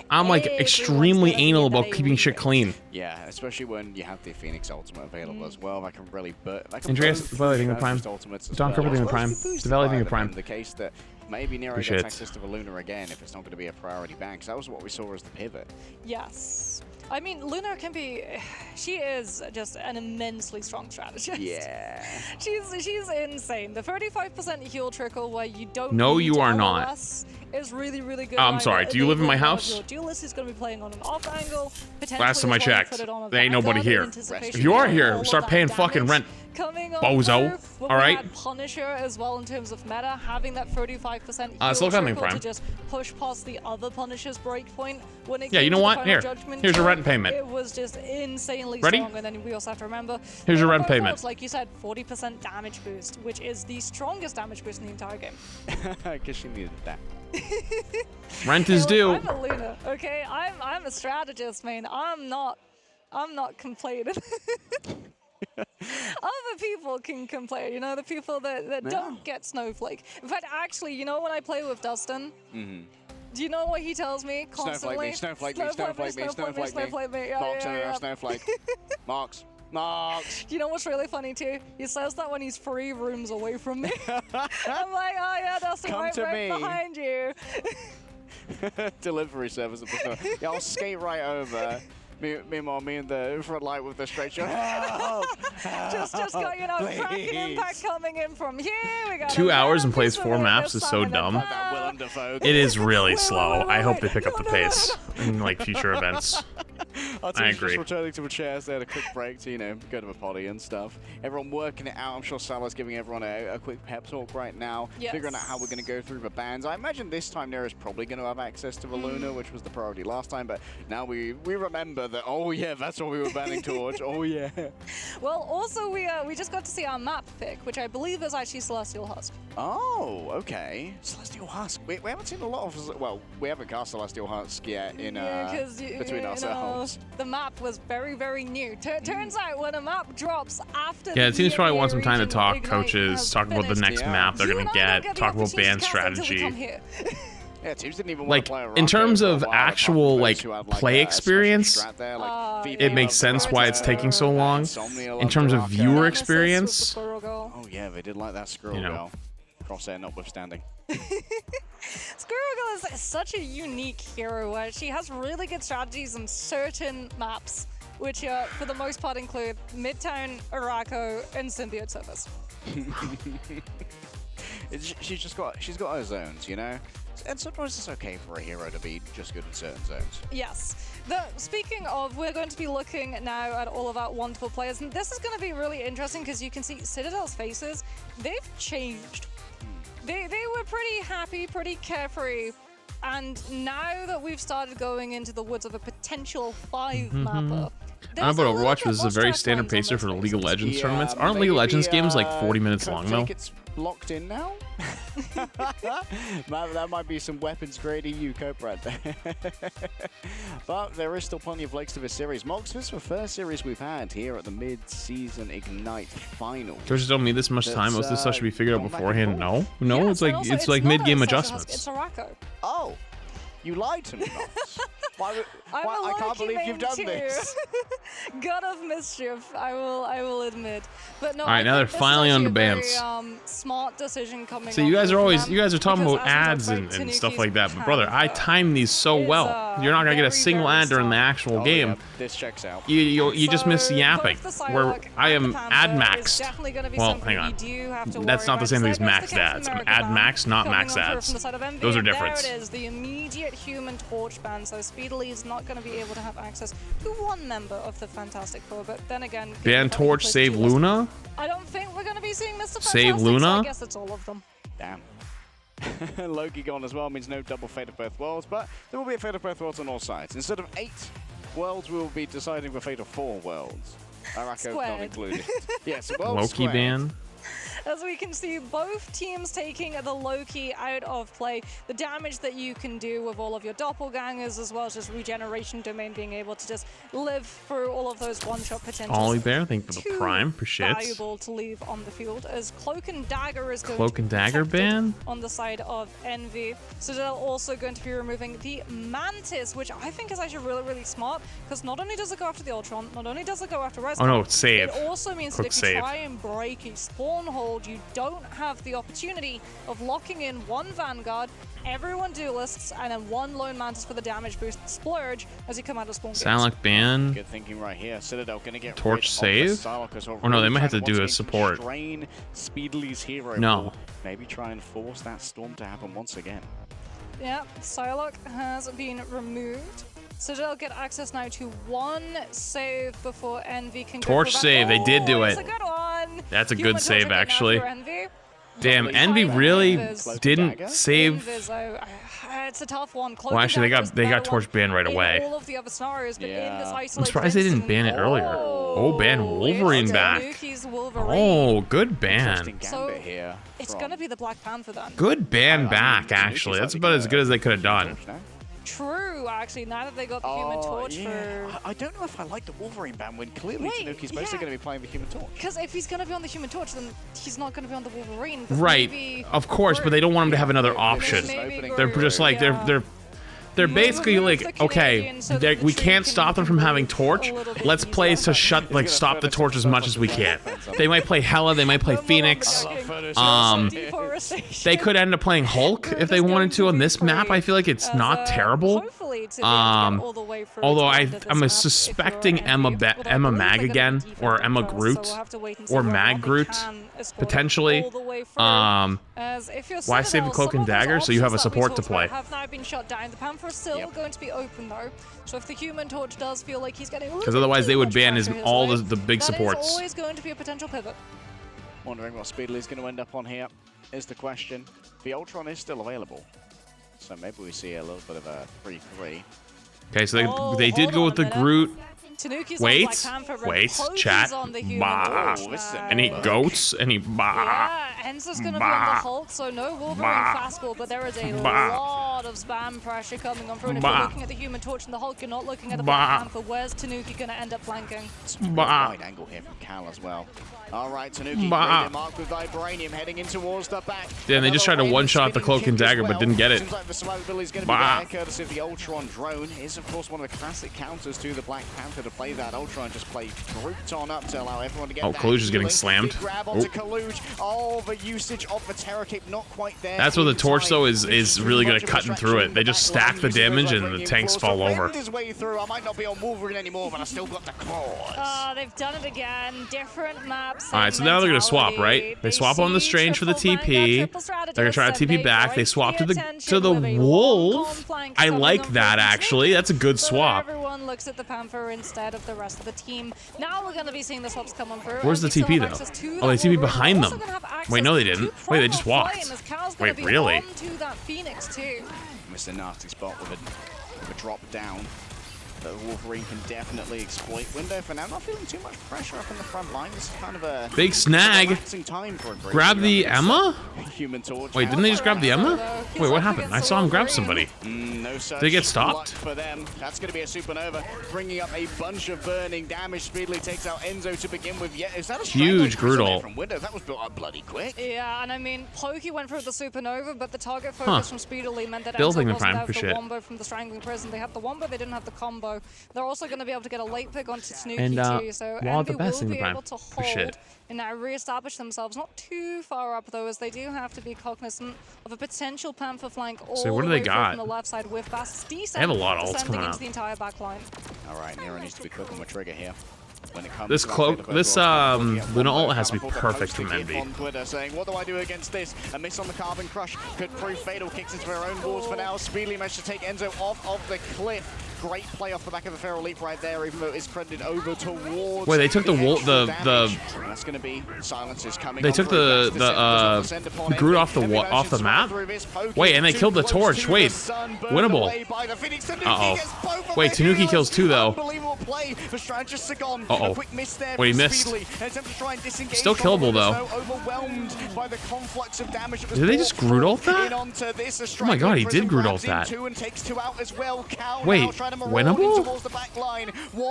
[SPEAKER 1] I'm like extremely anal about keeping shit clean.
[SPEAKER 15] Yeah, especially when you have the Phoenix ultimate available as well. That can really
[SPEAKER 1] Andreas, developing the prime. Don Kerber the prime. Developing the prime.
[SPEAKER 15] The case that maybe Nero
[SPEAKER 1] Appreciate
[SPEAKER 15] gets access to the Luna again if it's not going to be a priority ban, because that was what we saw as the pivot.
[SPEAKER 16] Yes. I mean, Luna can be, she is just an immensely strong strategist.
[SPEAKER 15] Yeah.
[SPEAKER 16] She's insane. The 35% heal trickle where you don't
[SPEAKER 1] No,
[SPEAKER 16] need
[SPEAKER 1] you are
[SPEAKER 16] LOS
[SPEAKER 1] not.
[SPEAKER 16] is really, really good.
[SPEAKER 1] I'm sorry, do you live in my house?
[SPEAKER 16] Your duelist is going to be playing on an off angle.
[SPEAKER 1] Last time I checked, there ain't nobody here. If you are here, start paying fucking rent. Bozo. Alright?
[SPEAKER 16] Punisher as well in terms of meta, having that 35% heal
[SPEAKER 1] still coming,
[SPEAKER 16] trickle
[SPEAKER 1] Prime.
[SPEAKER 16] to just push past the other Punisher's breakpoint. When it
[SPEAKER 1] Yeah,
[SPEAKER 16] came
[SPEAKER 1] you know
[SPEAKER 16] to the
[SPEAKER 1] what?
[SPEAKER 16] final
[SPEAKER 1] Here.
[SPEAKER 16] judgment
[SPEAKER 1] Here's your
[SPEAKER 16] kill,
[SPEAKER 1] rent payment.
[SPEAKER 16] It was just insanely
[SPEAKER 1] Ready?
[SPEAKER 16] strong, and then we also have to remember.
[SPEAKER 1] Here's your rent
[SPEAKER 16] both
[SPEAKER 1] payment.
[SPEAKER 16] modes, like you said, 40% damage boost, which is the strongest damage boost in the entire game.
[SPEAKER 15] I guess she needed that.
[SPEAKER 1] Rent is due.
[SPEAKER 16] I'm a Luna, okay? I'm a strategist, man. I'm not complaining. Other people can complain, you know, the people that don't get Snowflake. In fact, actually, you know, when I play with Dustin, do you know what he tells me constantly?
[SPEAKER 15] Snowflake me.
[SPEAKER 16] Yeah,
[SPEAKER 15] Marks
[SPEAKER 16] yeah.
[SPEAKER 15] snowflake. Marks.
[SPEAKER 16] Do you know what's really funny too? He says that when he's 3 rooms away from me. I'm like, oh yeah, Dustin,
[SPEAKER 15] Come
[SPEAKER 16] right
[SPEAKER 15] to me.
[SPEAKER 16] behind you.
[SPEAKER 15] Delivery service. Yeah, I'll skate right over. Meanwhile, me and the front light with the straight shot.
[SPEAKER 16] just got, you know, cracking impact coming in from here. We got
[SPEAKER 1] 2 hours and plays 4 maps is so dumb. It is really slow. I hope they pick up the pace in like future events. I agree.
[SPEAKER 15] Just returning to the chairs, they had a quick break to, you know, go to the potty and stuff. Everyone working it out. I'm sure Salah's giving everyone a quick pep talk right now, figuring out how we're going to go through the bans. I imagine this time Nero's probably going to have access to the Luna, which was the priority last time, but now we remember that, oh yeah, that's what we were banning towards. Oh yeah.
[SPEAKER 16] Well, also we just got to see our map pick, which I believe is actually Celestial Husk.
[SPEAKER 15] Oh, okay. Celestial Husk. We haven't seen a lot of, well, we haven't cast Celestial Husk yet in between ourselves.
[SPEAKER 16] The map was very, very new. Turns out when a map drops after
[SPEAKER 1] Yeah, the teams probably want some time to talk,
[SPEAKER 16] Ignite
[SPEAKER 1] coaches, talk about the next map they're going to get, talk about band strategy.
[SPEAKER 15] Yeah, teams didn't even
[SPEAKER 1] Like,
[SPEAKER 15] want to play
[SPEAKER 1] in terms
[SPEAKER 15] Araco
[SPEAKER 1] of
[SPEAKER 15] for a while,
[SPEAKER 1] apart from
[SPEAKER 15] apart from
[SPEAKER 1] like
[SPEAKER 15] those who had,
[SPEAKER 1] play
[SPEAKER 15] a special
[SPEAKER 1] experience,
[SPEAKER 15] strat there, like
[SPEAKER 1] it makes sense why it's taking so long. In terms of viewer experience,
[SPEAKER 15] Oh yeah, they did like that squirrel
[SPEAKER 1] you know.
[SPEAKER 15] girl. Crosshair notwithstanding.
[SPEAKER 16] Squirrel Girl is such a unique hero where she has really good strategies on certain maps, which for the most part include Midtown, Araco, and Symbiote Surface.
[SPEAKER 15] She's got her zones, you know? And sometimes it's okay for a hero to be just good in certain zones.
[SPEAKER 16] Yes. Speaking of, we're going to be looking now at all of our wonderful players, and this is going to be really interesting because you can see Citadel's faces. They've changed. They were pretty happy, pretty carefree, and now that we've started going into the woods of a potential 5-mapper,
[SPEAKER 1] I don't know about Overwatch, this is a very standard pacer for the League of Legends tournaments. Aren't League of Legends games like 40 minutes long though?
[SPEAKER 15] It's locked in now? That might be some weapons grade EU cope right there. But there is still plenty of legs to this series. Mox, this is the first series we've had here at the mid-season Ignite final.
[SPEAKER 1] Coaches don't need this much time. Most of this stuff should be figured out beforehand. No, it's like mid-game adjustments.
[SPEAKER 16] It's Araco.
[SPEAKER 15] Oh, you lied to me, Mox. I can't believe you've done this.
[SPEAKER 16] God of mischief, I will admit. But no,
[SPEAKER 1] all right, now they're finally on the
[SPEAKER 16] bans.
[SPEAKER 1] bans.
[SPEAKER 16] smart decision coming.
[SPEAKER 1] See, you guys are talking about ads and stuff like that, but brother, I time these so well. You're not gonna get a single ad during the actual game.
[SPEAKER 15] Yeah. This checks out.
[SPEAKER 1] You just miss yapping. Where I am ad maxed. Well, hang on. That's not the same thing as maxed ads. I'm ad maxed, not max ads. Those are different.
[SPEAKER 16] There it is, the immediate Human Torch ban. So Speedily is not going to be able to have access to one member of the Fantastic Four. But then again,
[SPEAKER 1] ban Torch, save Luna.
[SPEAKER 16] I don't think we're going to be seeing Mr. Fantastic.
[SPEAKER 1] Save Luna.
[SPEAKER 16] So I guess it's all of them.
[SPEAKER 15] Damn. Loki gone as well means no double Fate of Both Worlds, but there will be a Fate of Both Worlds on all sides. Instead of 8 worlds, we will be deciding the fate of 4 worlds. Arako not included. Yes,
[SPEAKER 1] Loki ban.
[SPEAKER 16] As we can see, both teams taking the Loki out of play. The damage that you can do with all of your doppelgangers, as well as just regeneration domain, being able to just live through all of those one-shot potentials.
[SPEAKER 1] Ollie Bear, thank you for the prime. Appreciate it.
[SPEAKER 16] Valuable to leave on the field, as Cloak and Dagger is going
[SPEAKER 1] Cloak and Dagger ban
[SPEAKER 16] on the side of Envy. So they're also going to be removing the Mantis, which I think is actually really, really smart, because not only does it go after the Ultron, not only does it go after Rise.
[SPEAKER 1] Oh no, it's save.
[SPEAKER 16] It also means that if you try and break a spawn hold, you don't have the opportunity of locking in one Vanguard, everyone duelists, and then one Lone Mantis for the damage boost splurge as you come out of spawn.
[SPEAKER 1] Salak ban.
[SPEAKER 15] Good thinking right here. Citadel gonna get
[SPEAKER 1] Torch save. Or no, they might have to do a support.
[SPEAKER 15] Strain Speedly's hero.
[SPEAKER 1] No.
[SPEAKER 15] Maybe try and force that storm to happen once again.
[SPEAKER 16] Yeah, Psylocke has been removed. So they'll get access now to one save before Envy can
[SPEAKER 1] Torch save, they did do it.
[SPEAKER 16] That's a good one.
[SPEAKER 1] That's a good save, actually. Damn, Envy really didn't save.
[SPEAKER 16] It's a tough one.
[SPEAKER 1] Well, actually, they got Torch banned right away.
[SPEAKER 16] All of the other scenarios, but in this
[SPEAKER 1] I'm surprised they didn't ban it earlier. Oh, ban Wolverine back. Oh, good ban.
[SPEAKER 16] So it's gonna be the Black Panther then.
[SPEAKER 1] Good ban back, actually. That's about as good as they could have done.
[SPEAKER 16] True, actually, now that they got the Human Torch for...
[SPEAKER 15] I don't know if I like the Wolverine ban when clearly Tanuki's mostly going to be playing the Human Torch.
[SPEAKER 16] Because if he's going to be on the Human Torch, then he's not going to be on the Wolverine.
[SPEAKER 1] Right, of course, but they don't want him to have another option. They're just like, they're basically like, okay, we can't stop them from having Torch. Let's play to stop the Torch as much as we can. They might play Hela, they might play Phoenix. They could end up playing Hulk if they wanted to on this map. I feel like it's not terrible. Although I'm suspecting Emma Mag again, or Emma Groot, or Mag Groot, potentially. Why save the Cloak and Dagger? So you have a support to play.
[SPEAKER 16] Have now been shut down. The Panther is still going to be open though. So if the Human Torch does feel like he's getting,
[SPEAKER 1] because otherwise they would ban all the big supports.
[SPEAKER 16] That is always going to be a potential pivot.
[SPEAKER 15] Wondering what Speedly's going to end up on here is the question. The Ultron is still available, so maybe we see a little bit of a 3-3.
[SPEAKER 1] Okay, so they did go with the Groot. Wait, chat. Bah. Any goats? Any bah?
[SPEAKER 16] Yeah, Enzo's gonna be on the Hulk, so no Wolverine fastball, but there is a lot of spam pressure coming on through. And if you're looking at the Human Torch and the Hulk, you're not looking at the Black Panther. Where's Tanuki gonna end up flanking?
[SPEAKER 15] Wide angle here from Cal as well. All right, Tanuki, marked with Vibranium heading in towards the back.
[SPEAKER 1] Yeah, they just tried to one-shot the Cloak and Dagger, but didn't get it.
[SPEAKER 15] Seems like the survivability is going to be there, courtesy of the Ultron drone. Is of course one of the classic counters to the Black Panther to play that Ultron, just play Groot on up to allow everyone to get that.
[SPEAKER 1] Kaluge is getting slammed.
[SPEAKER 15] Grab onto Kaluge. Oh, the usage of the Terror Cape not quite there.
[SPEAKER 1] That's where the Torch though is really good at cutting through it. They just stack the damage and the tanks fall over.
[SPEAKER 15] His way through. I might not be on Wolverine anymore, but I still got the claws.
[SPEAKER 16] Oh, they've done it again. Different maps.
[SPEAKER 1] All right, so now they're gonna swap, right? They swap on the Strange for the TP. They're gonna try to TP back. They swap to the Wolf. I like that actually. That's a good swap.
[SPEAKER 16] Everyone looks at the Panther instead of the rest of the team. Now we're gonna be seeing the swaps come on through.
[SPEAKER 1] Where's the TP though? Oh, they TP behind them. Wait, no, they didn't. Wait, they just walked. Wait, really?
[SPEAKER 15] Missed a nasty spot with a drop down. The Wolverine can definitely exploit window for now. Not feeling too much pressure up in the front line. This is kind of a
[SPEAKER 1] big snag.
[SPEAKER 15] Time for a
[SPEAKER 1] grab the Emma?
[SPEAKER 15] Human Torch.
[SPEAKER 1] Wait, didn't they just grab the Emma? Wait, what happened? I saw him grab somebody.
[SPEAKER 15] No
[SPEAKER 1] Did they get stopped?
[SPEAKER 15] For them. That's going to be a supernova, bringing up a bunch of burning damage. Speedily takes out Enzo to begin with. Yeah, is that a
[SPEAKER 1] huge Groodle
[SPEAKER 15] from window? That was built up bloody quick.
[SPEAKER 16] Yeah, and I mean, Pokey went through the supernova, but the target focus from Speedily meant that
[SPEAKER 1] Building
[SPEAKER 16] Enzo
[SPEAKER 1] the
[SPEAKER 16] wasn't
[SPEAKER 1] prime
[SPEAKER 16] out
[SPEAKER 1] for
[SPEAKER 16] the
[SPEAKER 1] shit.
[SPEAKER 16] wombo from the strangling prison. They had the wombo, they didn't have the combo. so they're also going to be able to get a late pick onto Tanuki
[SPEAKER 1] And
[SPEAKER 16] too. So
[SPEAKER 1] while the
[SPEAKER 16] Envy
[SPEAKER 1] best
[SPEAKER 16] will
[SPEAKER 1] in
[SPEAKER 16] be
[SPEAKER 1] the
[SPEAKER 16] able to
[SPEAKER 1] for
[SPEAKER 16] hold
[SPEAKER 1] shit.
[SPEAKER 16] and now re-establish themselves. Not too far up though, as they do have to be cognizant of a potential Panther flank all
[SPEAKER 1] So what
[SPEAKER 16] the
[SPEAKER 1] do they
[SPEAKER 16] way through
[SPEAKER 1] got?
[SPEAKER 16] from the left side with Bass.
[SPEAKER 1] They have a lot of ults
[SPEAKER 16] descending
[SPEAKER 1] coming
[SPEAKER 16] into
[SPEAKER 1] up.
[SPEAKER 16] the entire back line.
[SPEAKER 15] All right, Nero needs to be quick on the trigger here. When it comes
[SPEAKER 1] This
[SPEAKER 15] to that
[SPEAKER 1] cloak,
[SPEAKER 15] bit of
[SPEAKER 1] this
[SPEAKER 15] overall,
[SPEAKER 1] Luna ult has to be
[SPEAKER 15] I thought the
[SPEAKER 1] perfect
[SPEAKER 15] poster
[SPEAKER 1] from
[SPEAKER 15] kid
[SPEAKER 1] Envy.
[SPEAKER 15] on Twitter saying, what do I do against this? A miss on the Carbon Crush could prove fatal. Kicks into her own walls for now. Speedily managed to take Enzo off of the cliff. Great play off the back of a Feral Leap right there, even though it's credited over towards.
[SPEAKER 1] Wait, they took the
[SPEAKER 15] That's going to be silences coming.
[SPEAKER 1] They took the Groot off the map. Wait, and they killed the torch. Wait, winnable. Uh-oh. Wait, Tanuki kills 2 though. Uh-oh. Wait, he missed. Still killable though. Did they just Groot ult that? Oh my god, he did Groot ult that. Wait, winnable?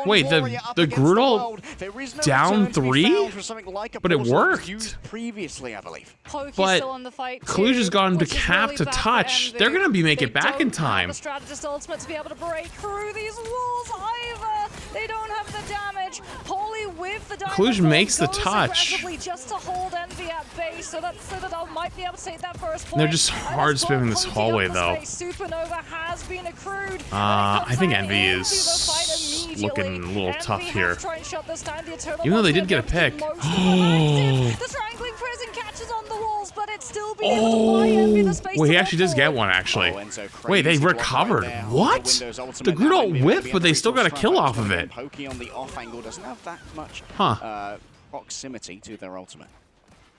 [SPEAKER 1] Wait, the Groot ult down 3? But it worked.
[SPEAKER 15] Previously, I believe.
[SPEAKER 1] But Kaluj has got him to cap to touch. They're gonna be make it back in time.
[SPEAKER 16] The strategist ultimate to be able to break through these walls either. They don't have the damage. Holy with the
[SPEAKER 1] Kaluj makes the touch.
[SPEAKER 16] Just to hold Envy at base, so that Citadel might be able to take that first point.
[SPEAKER 1] They're just hard spamming this hallway though.
[SPEAKER 16] Supernova has been accrued.
[SPEAKER 1] I think Envy is looking a little tough here. Even though they did get a pick.
[SPEAKER 16] The strangling prison catches on the walls, but it's still being able to buy Envy the space.
[SPEAKER 1] Well, he actually does get one actually. Wait, they recovered. What? The Groot ult whipped, but they still got a kill off of it.
[SPEAKER 15] Pokey on the off angle doesn't have that much proximity to their ultimate.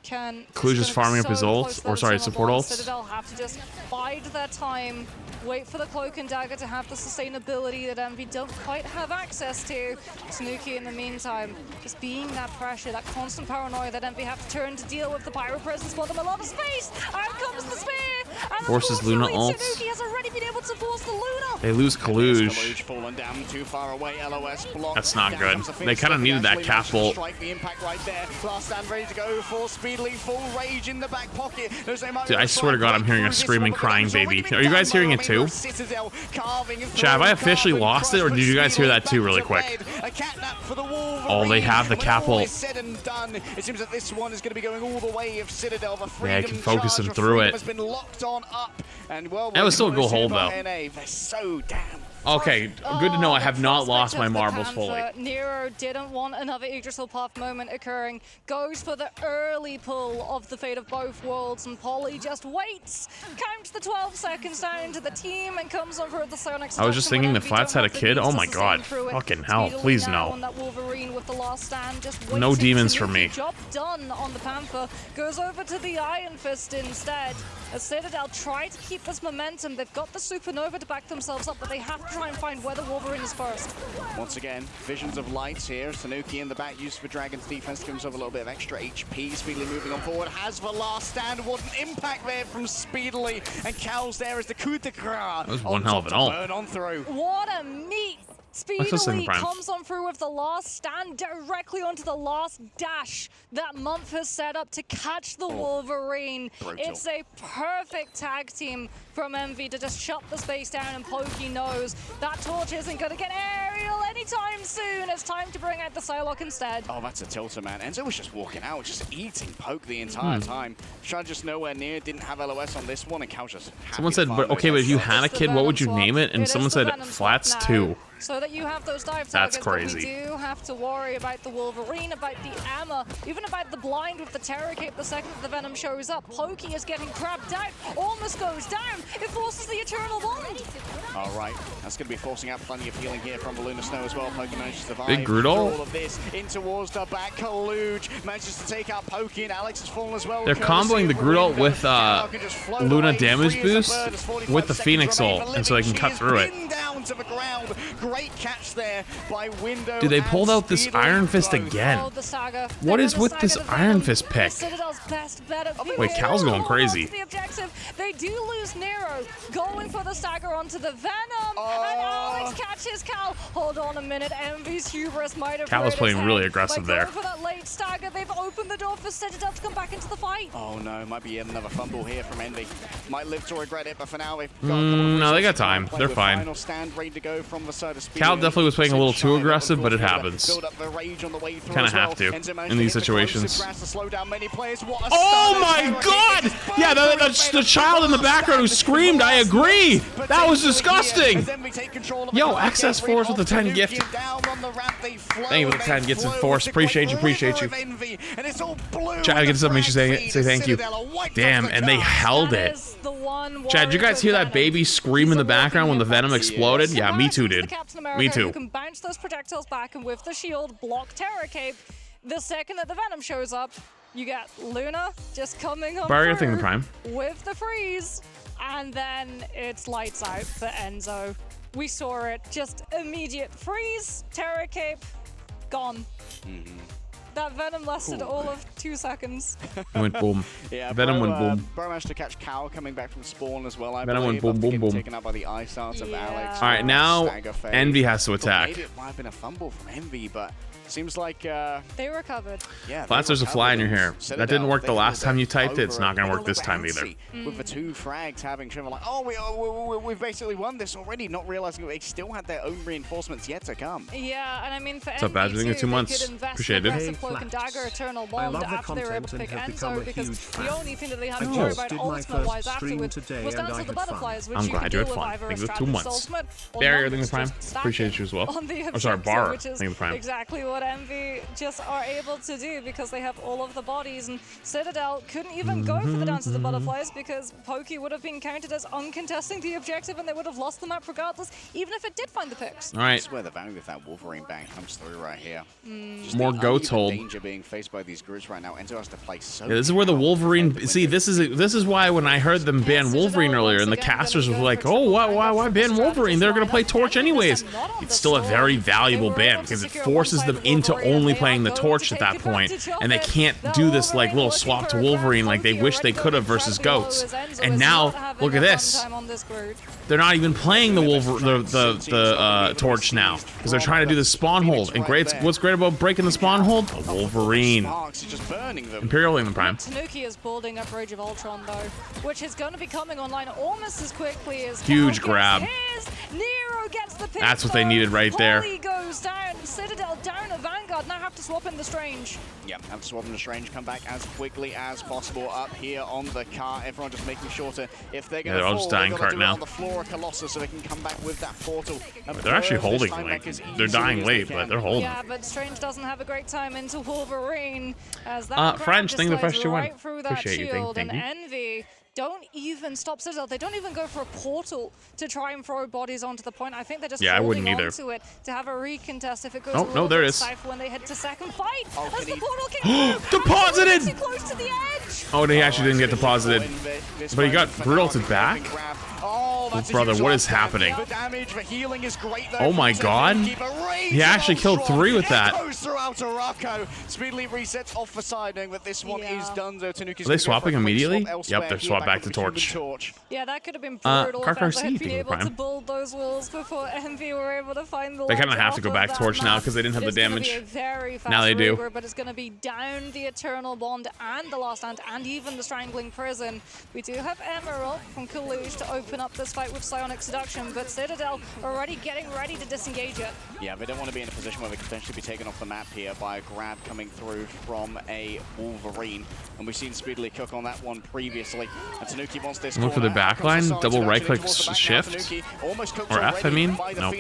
[SPEAKER 1] Kaluj is farming up his ult, or sorry, support ults.
[SPEAKER 16] Citadel have to just bide their time, wait for the Cloak and Dagger to have the sustainability that Envy don't quite have access to. Tanuki, in the meantime, just being that pressure, that constant paranoia that Envy have to turn to deal with the Pyro presence for them a lot of space. Out comes the spear, and
[SPEAKER 1] Forces Luna ults.
[SPEAKER 16] Tanuki has already been able to force the Luna.
[SPEAKER 1] They lose Kaluj.
[SPEAKER 15] Fallen down too far away. LOS blocked.
[SPEAKER 1] That's not good. They kind of needed that cap ult.
[SPEAKER 15] Strike the impact right there. Last stand ready to go for Speedily. Full rage in the back pocket.
[SPEAKER 1] Dude, I swear to God, I'm hearing a screaming, crying baby. Are you guys hearing it too? Chat, have I officially lost it, or did you guys hear that too really quick? Oh, they have the cap ult.
[SPEAKER 15] It seems that this one is going to be going all the way of Citadel. The
[SPEAKER 1] Yeah, I can focus him through it.
[SPEAKER 15] has been locked on up. And well,
[SPEAKER 1] that was still a good hold though.
[SPEAKER 15] They're so damn.
[SPEAKER 1] Okay, good to know I have not lost my marbles fully.
[SPEAKER 16] Nero didn't want another Yggdrasil path moment occurring. Goes for the early pull of the fate of both worlds, and Polly just waits. Counts the 12 seconds down into the team and comes over at the Sonic.
[SPEAKER 1] I was just thinking the Flats had a kid. Oh my god. Fucking hell. Please no. No demons for me.
[SPEAKER 16] Job done on the Panther. Goes over to the Iron Fist instead. As Citadel try to keep this momentum. They've got the Supernova to back themselves up, but they have to try and find where the Wolverine is first.
[SPEAKER 15] Once again, visions of lights here. Tanuki in the back used for Dragon's defense to give himself a little bit of extra HP. Speedily moving on forward. Has the last stand. What an impact there from Speedily. And Cal's there as the coup de grace.
[SPEAKER 1] That was one hell of an ult.
[SPEAKER 15] Burn on through.
[SPEAKER 16] What a meat! Speedily comes on through with the last stand directly onto the last dash that Month has set up to catch the Wolverine.
[SPEAKER 15] Brutal.
[SPEAKER 16] It's a perfect tag team from Envy to just shut the space down, and Pokey knows that torch isn't going to get aerial anytime soon. It's time to bring out the Psylocke instead.
[SPEAKER 15] Oh, that's a tilter, man. Enzo was just walking out, just eating Poke the entire time. Shun just nowhere near, didn't have LOS on this one, and Cal just
[SPEAKER 1] someone said, but okay, but if you had a kid, what would you name it? And someone said Flats 2.
[SPEAKER 16] So that you have those dive
[SPEAKER 1] targets. That's crazy.
[SPEAKER 16] But we do have to worry about the Wolverine, about the Amma, even about the blind with the Terror Cape the second the Venom shows up. Pokey is getting grabbed out, almost goes down. It forces the Eternal Bond.
[SPEAKER 15] All right, that's going to be forcing out plenty of healing here from the Luna Snow as well. Pokey manages to survive.
[SPEAKER 1] Big Groot ult.
[SPEAKER 15] All of this in towards the back. Kaluj manages to take out Pokey, and Alex has fallen as well.
[SPEAKER 1] They're comboing the Groot ult with Luna damage boost with the Phoenix ult, and so they can cut through it.
[SPEAKER 15] Down to the ground. Great catch there by Window.
[SPEAKER 1] Dude, they pulled out this Iron Fist again. What is with this Iron Fist pick?
[SPEAKER 16] Citadel's best bet of
[SPEAKER 1] Wait, Cal's going crazy.
[SPEAKER 16] the objective. They do lose Nero, going for the stagger onto the Venom, and Alex catches Cal. Hold on a minute, Envy's hubris might have
[SPEAKER 1] Cal was playing really aggressive there.
[SPEAKER 16] For that late stagger, they've opened the door for Citadel to come back into the fight.
[SPEAKER 15] Oh no, might be yet another fumble here from Envy. Might live to regret it, but for now they've got
[SPEAKER 1] no, they got time. They're fine.
[SPEAKER 15] Final stand ready to go from the side of Speed.
[SPEAKER 1] Cal definitely was playing a little too aggressive, but it happens. Kind of have to in these situations. Oh my God! Yeah, the child in the background who screamed, I agree! That was disgusting! Yo, XS4s with the 10 gift. Thank you for the 10 gifts and Force. Appreciate you, appreciate you. Chad, get something, say thank you. Damn, and they held it. Chad, did you guys hear that baby scream in the background when the Venom exploded? Yeah, me too, dude. Me too.
[SPEAKER 16] You can bounce those projectiles back and with the shield block Terror Cape. The second that the Venom shows up, you got Luna just coming on
[SPEAKER 1] Barrier thing, the Prime.
[SPEAKER 16] with the freeze, and then it's lights out for Enzo. We saw it, just immediate freeze, Terror Cape, gone. That Venom lasted all of 2 seconds.
[SPEAKER 1] Went boom.
[SPEAKER 15] Yeah,
[SPEAKER 1] Venom went boom.
[SPEAKER 15] Bro managed to catch Cal coming back from spawn as well.
[SPEAKER 1] Venom went boom, boom, boom.
[SPEAKER 15] Taken up by the ice darts of Alex.
[SPEAKER 1] All right, now Envy has to attack.
[SPEAKER 15] Maybe it might have been a fumble from Envy, but seems like
[SPEAKER 16] they recovered.
[SPEAKER 15] Yeah.
[SPEAKER 1] Plus, there's a fly in your hair. That didn't work the last time you typed it. It's not going to work this time either.
[SPEAKER 15] With the 2 frags having Shiver like, oh, we've basically won this already, not realizing they still had their own reinforcements yet to come.
[SPEAKER 16] Yeah, and I mean for
[SPEAKER 1] What's up, Badger? Too, 2 months. Appreciate it.
[SPEAKER 16] Cloak and Dagger, Eternal Bond after they were able to pick Enzo because the only thing that they had to worry about ultimate-wise afterwards was down to the butterflies, which
[SPEAKER 1] I'm
[SPEAKER 16] you could
[SPEAKER 1] glad
[SPEAKER 16] deal
[SPEAKER 1] you're
[SPEAKER 16] with
[SPEAKER 1] fine.
[SPEAKER 16] either
[SPEAKER 1] Thank
[SPEAKER 16] a
[SPEAKER 1] you for 2
[SPEAKER 16] Strategist
[SPEAKER 1] months.
[SPEAKER 16] ultimate or
[SPEAKER 1] Barrier, thank you,
[SPEAKER 16] numbers
[SPEAKER 1] Prime.
[SPEAKER 16] just stacking
[SPEAKER 1] Appreciate you as well.
[SPEAKER 16] on the
[SPEAKER 1] Oh, sorry,
[SPEAKER 16] objective,
[SPEAKER 1] Bar.
[SPEAKER 16] which is
[SPEAKER 1] Thank you, Prime.
[SPEAKER 16] exactly what Envy just are able to do because they have all of the bodies, and Citadel couldn't even go for the dance of the butterflies because Pokey would have been counted as uncontesting the objective and they would have lost the map regardless, even if it did find the picks.
[SPEAKER 1] All right.
[SPEAKER 15] I swear the value of that Wolverine bang comes through right here. Just
[SPEAKER 1] More
[SPEAKER 15] the
[SPEAKER 1] goats
[SPEAKER 15] uneven
[SPEAKER 1] hold.
[SPEAKER 15] danger being faced by these groups right now. Enzo has to play so
[SPEAKER 1] Yeah, this is where the Wolverine. See, this is why when I heard them ban Wolverine earlier, and the casters were like, "Oh, why ban Wolverine? They're gonna play Torch anyways." It's still a very valuable ban because it forces them into only playing the Torch at that point, and they can't do this like little swap to Wolverine like they wish they could have versus Goats. And now look at this. They're not even playing the Torch now because they're trying to do the spawn hold. And what's great about breaking the spawn hold? A Wolverine. Imperial in the Prime.
[SPEAKER 16] Tanuki is building up Rage of Ultron though, which is going to be coming online almost as quickly as
[SPEAKER 1] Huge
[SPEAKER 16] Cal
[SPEAKER 1] grab.
[SPEAKER 16] gets his. Nero gets the pick.
[SPEAKER 1] That's what they needed right there.
[SPEAKER 16] Polly goes down. Citadel down a Vanguard. Now have to swap in the Strange.
[SPEAKER 15] Yeah, have to swap in the Strange. Come back as quickly as possible up here on the car. Everyone just making sure to, if they're going to
[SPEAKER 1] they're all
[SPEAKER 15] fall,
[SPEAKER 1] just dying
[SPEAKER 15] they've got
[SPEAKER 1] cart
[SPEAKER 15] to do it
[SPEAKER 1] now.
[SPEAKER 15] on the floor of Colossus so they can come back with that portal.
[SPEAKER 1] They're actually holding, like, they're dying late, but they're holding.
[SPEAKER 16] Yeah, but Strange doesn't have a great time into Wolverine as that
[SPEAKER 1] French, thank you for the
[SPEAKER 16] slides
[SPEAKER 1] fresh
[SPEAKER 16] right
[SPEAKER 1] 2-1.
[SPEAKER 16] through that
[SPEAKER 1] Appreciate you,
[SPEAKER 16] shield,
[SPEAKER 1] thank you.
[SPEAKER 16] and Envy don't even stop Citadel. They don't even go for a portal to try and throw bodies onto the point. I think they're just
[SPEAKER 1] I wouldn't
[SPEAKER 16] holding
[SPEAKER 1] either.
[SPEAKER 16] onto it to have a recontest if it goes
[SPEAKER 1] Oh,
[SPEAKER 16] a
[SPEAKER 1] no,
[SPEAKER 16] little
[SPEAKER 1] there
[SPEAKER 16] bit
[SPEAKER 1] is.
[SPEAKER 16] south when they head to second fight. As the portal kicks
[SPEAKER 1] Deposited!
[SPEAKER 16] too close to the edge.
[SPEAKER 1] Oh, they actually didn't get deposited. But he got brutalized back? Oh, brother, what is happening? Oh my god. He actually killed 3 with that.
[SPEAKER 15] Speedily resets off the side, knowing that this one is done. Are
[SPEAKER 1] they swapping immediately? Yep, they're swapped back to Torch.
[SPEAKER 16] Yeah, that could have been brutal if
[SPEAKER 1] Carcar
[SPEAKER 16] Enzo had
[SPEAKER 1] C,
[SPEAKER 16] been able to
[SPEAKER 1] Prime.
[SPEAKER 16] build those walls before Envy were able to find the
[SPEAKER 1] They kind of
[SPEAKER 16] ledge
[SPEAKER 1] have to
[SPEAKER 16] off
[SPEAKER 1] go
[SPEAKER 16] of
[SPEAKER 1] back
[SPEAKER 16] that
[SPEAKER 1] Torch now
[SPEAKER 16] map.
[SPEAKER 1] because they didn't have the
[SPEAKER 16] It's gonna
[SPEAKER 1] damage.
[SPEAKER 16] be a very fast
[SPEAKER 1] Now they do.
[SPEAKER 16] regroup, but it's going to be down the Eternal Bond and the Last Stand and even the Strangling Prison. We do have Emerald from Kalush to open up this fight with Psionic Seduction, but Citadel already getting ready to disengage it.
[SPEAKER 15] Yeah, they don't want to be in a position where they could potentially be taken off the map here by a grab coming through from a Wolverine. And we've seen Speedily cook on that one previously. And Tanuki wants this
[SPEAKER 1] Look for the backline, double right click shift. Or F, I mean? Nope.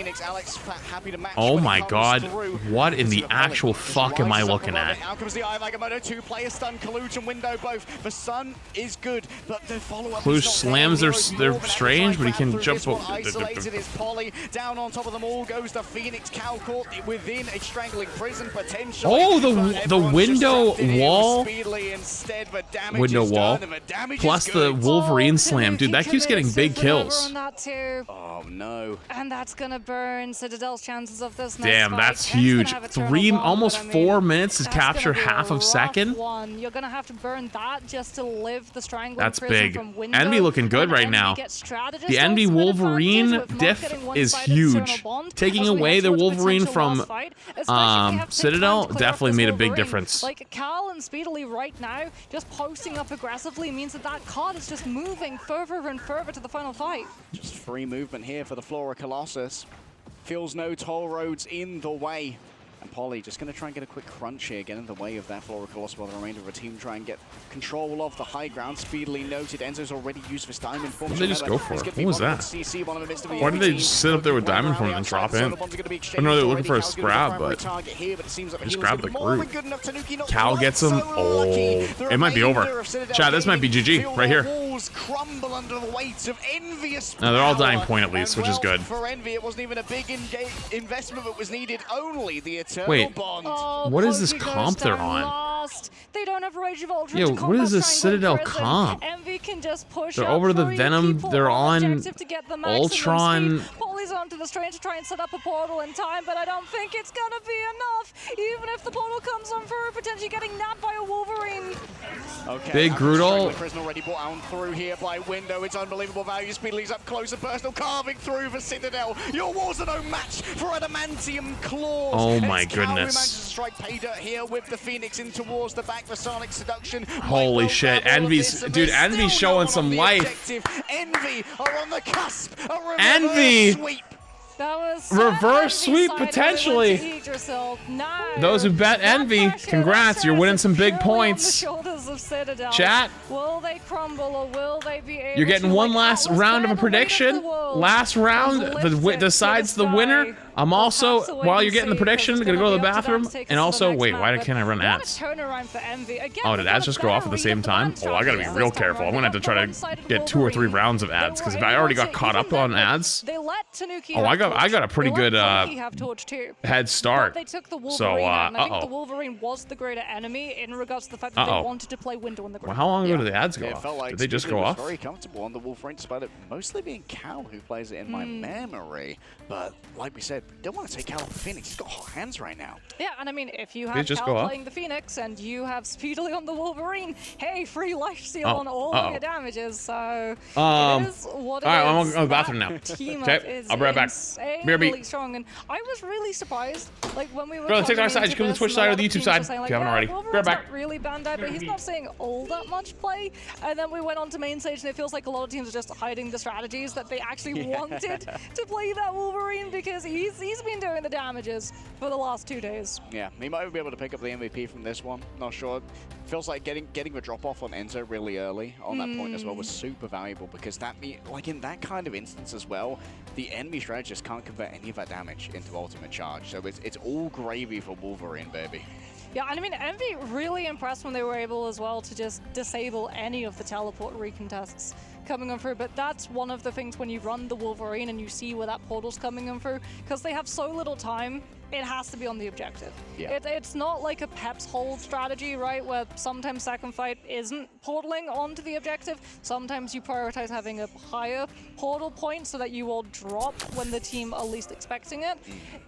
[SPEAKER 1] Oh my god. What in the actual fuck am I looking at?
[SPEAKER 15] Out comes the Eye of Agamotto, 2-player stun, Kaluch and Window both. The Sun is good, but the follow-up
[SPEAKER 1] Kalush slams their Strange, but we can jump over.
[SPEAKER 15] Isolated is Polly. Down on top of them all goes the Phoenix. Cal caught within a strangling prison potentially.
[SPEAKER 1] Oh, the window wall.
[SPEAKER 15] Instead, but damage
[SPEAKER 1] Window wall. Plus the Wolverine slam. Dude, that keeps getting big kills.
[SPEAKER 15] Oh, no.
[SPEAKER 16] And that's going to burn Citadel's chances of this.
[SPEAKER 1] Damn, that's huge. Almost 4 minutes to capture half of second.
[SPEAKER 16] You're going to have to burn that just to live the strangling
[SPEAKER 1] That's
[SPEAKER 16] prison
[SPEAKER 1] big.
[SPEAKER 16] from window.
[SPEAKER 1] Envy looking good right now. The Envy Wolverine diff is huge. Taking away the Wolverine from Citadel definitely made a big difference.
[SPEAKER 16] Like Cal and Speedily right now, just posting up aggressively means that card is just moving further and further to the final fight.
[SPEAKER 15] Just free movement here for the Flora Colossus. Feels no toll roads in the way. And Polly just going to try and get a quick crunch here, get in the way of that Flora Colossus while the remainder of the team try and get control of the high ground. Speedily noted, Enzo's already used this diamond form.
[SPEAKER 1] Why did they just go for it? What was that? Why did they just sit up there with diamond form and drop in? I know they're looking for a scrab, but just grab the group. Cal gets him. Oh, it might be over. Chad, this might be GG right here. Now they're all dying point at least, which is good.
[SPEAKER 15] For Envy, it wasn't even a big investment that was needed. Only the eternal
[SPEAKER 1] Wait,
[SPEAKER 15] bond.
[SPEAKER 1] What is this comp they're on?
[SPEAKER 16] They don't have Rage of Ultra.
[SPEAKER 1] Yo, what is this Citadel comp?
[SPEAKER 16] Envy can just push
[SPEAKER 1] They're over the Venom. They're on Ultron.
[SPEAKER 16] Polly's onto the strain to try and set up a portal in time, but I don't think it's gonna be enough. Even if the portal comes on for potentially getting napped by a Wolverine.
[SPEAKER 15] Okay,
[SPEAKER 1] Big Grudel.
[SPEAKER 15] Prison already brought on through here by window. It's unbelievable value. Speedly's up close and personal, carving through for Citadel. Your walls are no match for adamantium claws.
[SPEAKER 1] Oh my
[SPEAKER 15] Cal who
[SPEAKER 1] goodness.
[SPEAKER 15] manages to strike pay dirt here with the Phoenix in towards the back for Sonic Seduction.
[SPEAKER 1] Holy shit, Envy's showing some life.
[SPEAKER 15] Envy are on the cusp.
[SPEAKER 1] Envy.
[SPEAKER 15] Sweep.
[SPEAKER 16] That was
[SPEAKER 1] reverse sweep potentially. Those who bet Envy, congrats, you're winning some big points. Chat.
[SPEAKER 16] Will they crumble or will they be able
[SPEAKER 1] You're getting one last round of a prediction. Last round decides the winner. I'm also, while you're getting the prediction, gonna go to the bathroom. And also, wait, why can't I run ads? Oh, did ads just go off at the same time? Oh, I gotta be real careful. I'm gonna have to try to get 2 or 3 rounds of ads because if I already got caught up on ads, oh, I got a pretty good head start.
[SPEAKER 16] They took the Wolverine,
[SPEAKER 1] so
[SPEAKER 16] and I think the Wolverine was the greater enemy in regards to the fact that they wanted to play window on the ground.
[SPEAKER 1] Well, how long ago did the ads go
[SPEAKER 15] It
[SPEAKER 1] off?
[SPEAKER 15] felt like
[SPEAKER 1] Did they just
[SPEAKER 15] Speedly
[SPEAKER 1] go
[SPEAKER 15] was
[SPEAKER 1] off?
[SPEAKER 15] very comfortable on the Wolverine, despite it mostly being Cal who plays it in my memory. But like we said, don't want to take Cal off the Phoenix. He's got hot hands right now.
[SPEAKER 16] Yeah, and I mean, if you have Cal playing the Phoenix and you have Speedily on the Wolverine, hey, free life steal on all of your damages. So it is what it is.
[SPEAKER 1] All right, I'm going to the bathroom now.
[SPEAKER 16] Okay,
[SPEAKER 1] I'll be right back.
[SPEAKER 16] Really strong, and I was really surprised. Like when we were
[SPEAKER 1] go to the TikTok side, you come to the Twitch side or the YouTube side if you haven't already. Be right back.
[SPEAKER 16] Really banned out, but he's not seeing all that much play. And then we went on to main stage, and it feels like a lot of teams are just hiding the strategies that they actually wanted to play that Wolverine because he's been doing the damages for the last 2 days.
[SPEAKER 15] Yeah, he might be able to pick up the MVP from this one. Not sure. Feels like getting the drop off on Enzo really early on that point as well was super valuable because like in that kind of instance as well, the enemy strategist can't convert any of that damage into ultimate charge. So it's all gravy for Wolverine, baby.
[SPEAKER 16] Yeah, and I mean, Envy really impressed when they were able as well to just disable any of the teleport recontests coming on through, but that's one of the things when you run the Wolverine and you see where that portal's coming on through, because they have so little time, it has to be on the objective.
[SPEAKER 15] Yeah.
[SPEAKER 16] It's not like a Pep's hold strategy, right, where sometimes second fight isn't portaling onto the objective. Sometimes you prioritize having a higher portal point so that you will drop when the team are least expecting it.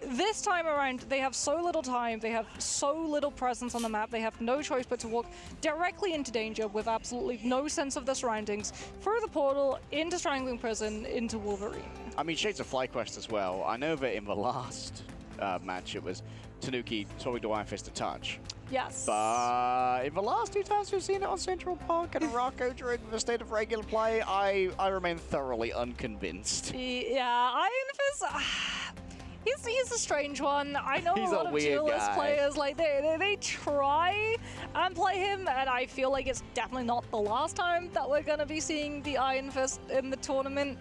[SPEAKER 16] This time around, they have so little time, they have so little presence on the map, they have no choice but to walk directly into danger with absolutely no sense of the surroundings, through the portal, into Strangling Prison, into Wolverine.
[SPEAKER 15] I mean, Shades of FlyQuest as well. I know that in the last match it was Tanuki talking to Iron Fist to touch.
[SPEAKER 16] Yes.
[SPEAKER 15] But in the last 2 times we've seen it on Central Park and Araco during the state of regular play, I remain thoroughly unconvinced.
[SPEAKER 16] Yeah, Iron Fist... He's a strange one. I know
[SPEAKER 15] He's
[SPEAKER 16] a lot of duelist
[SPEAKER 15] guy.
[SPEAKER 16] players, like they try and play him, and I feel like it's definitely not the last time that we're gonna be seeing the Iron Fist in the tournament.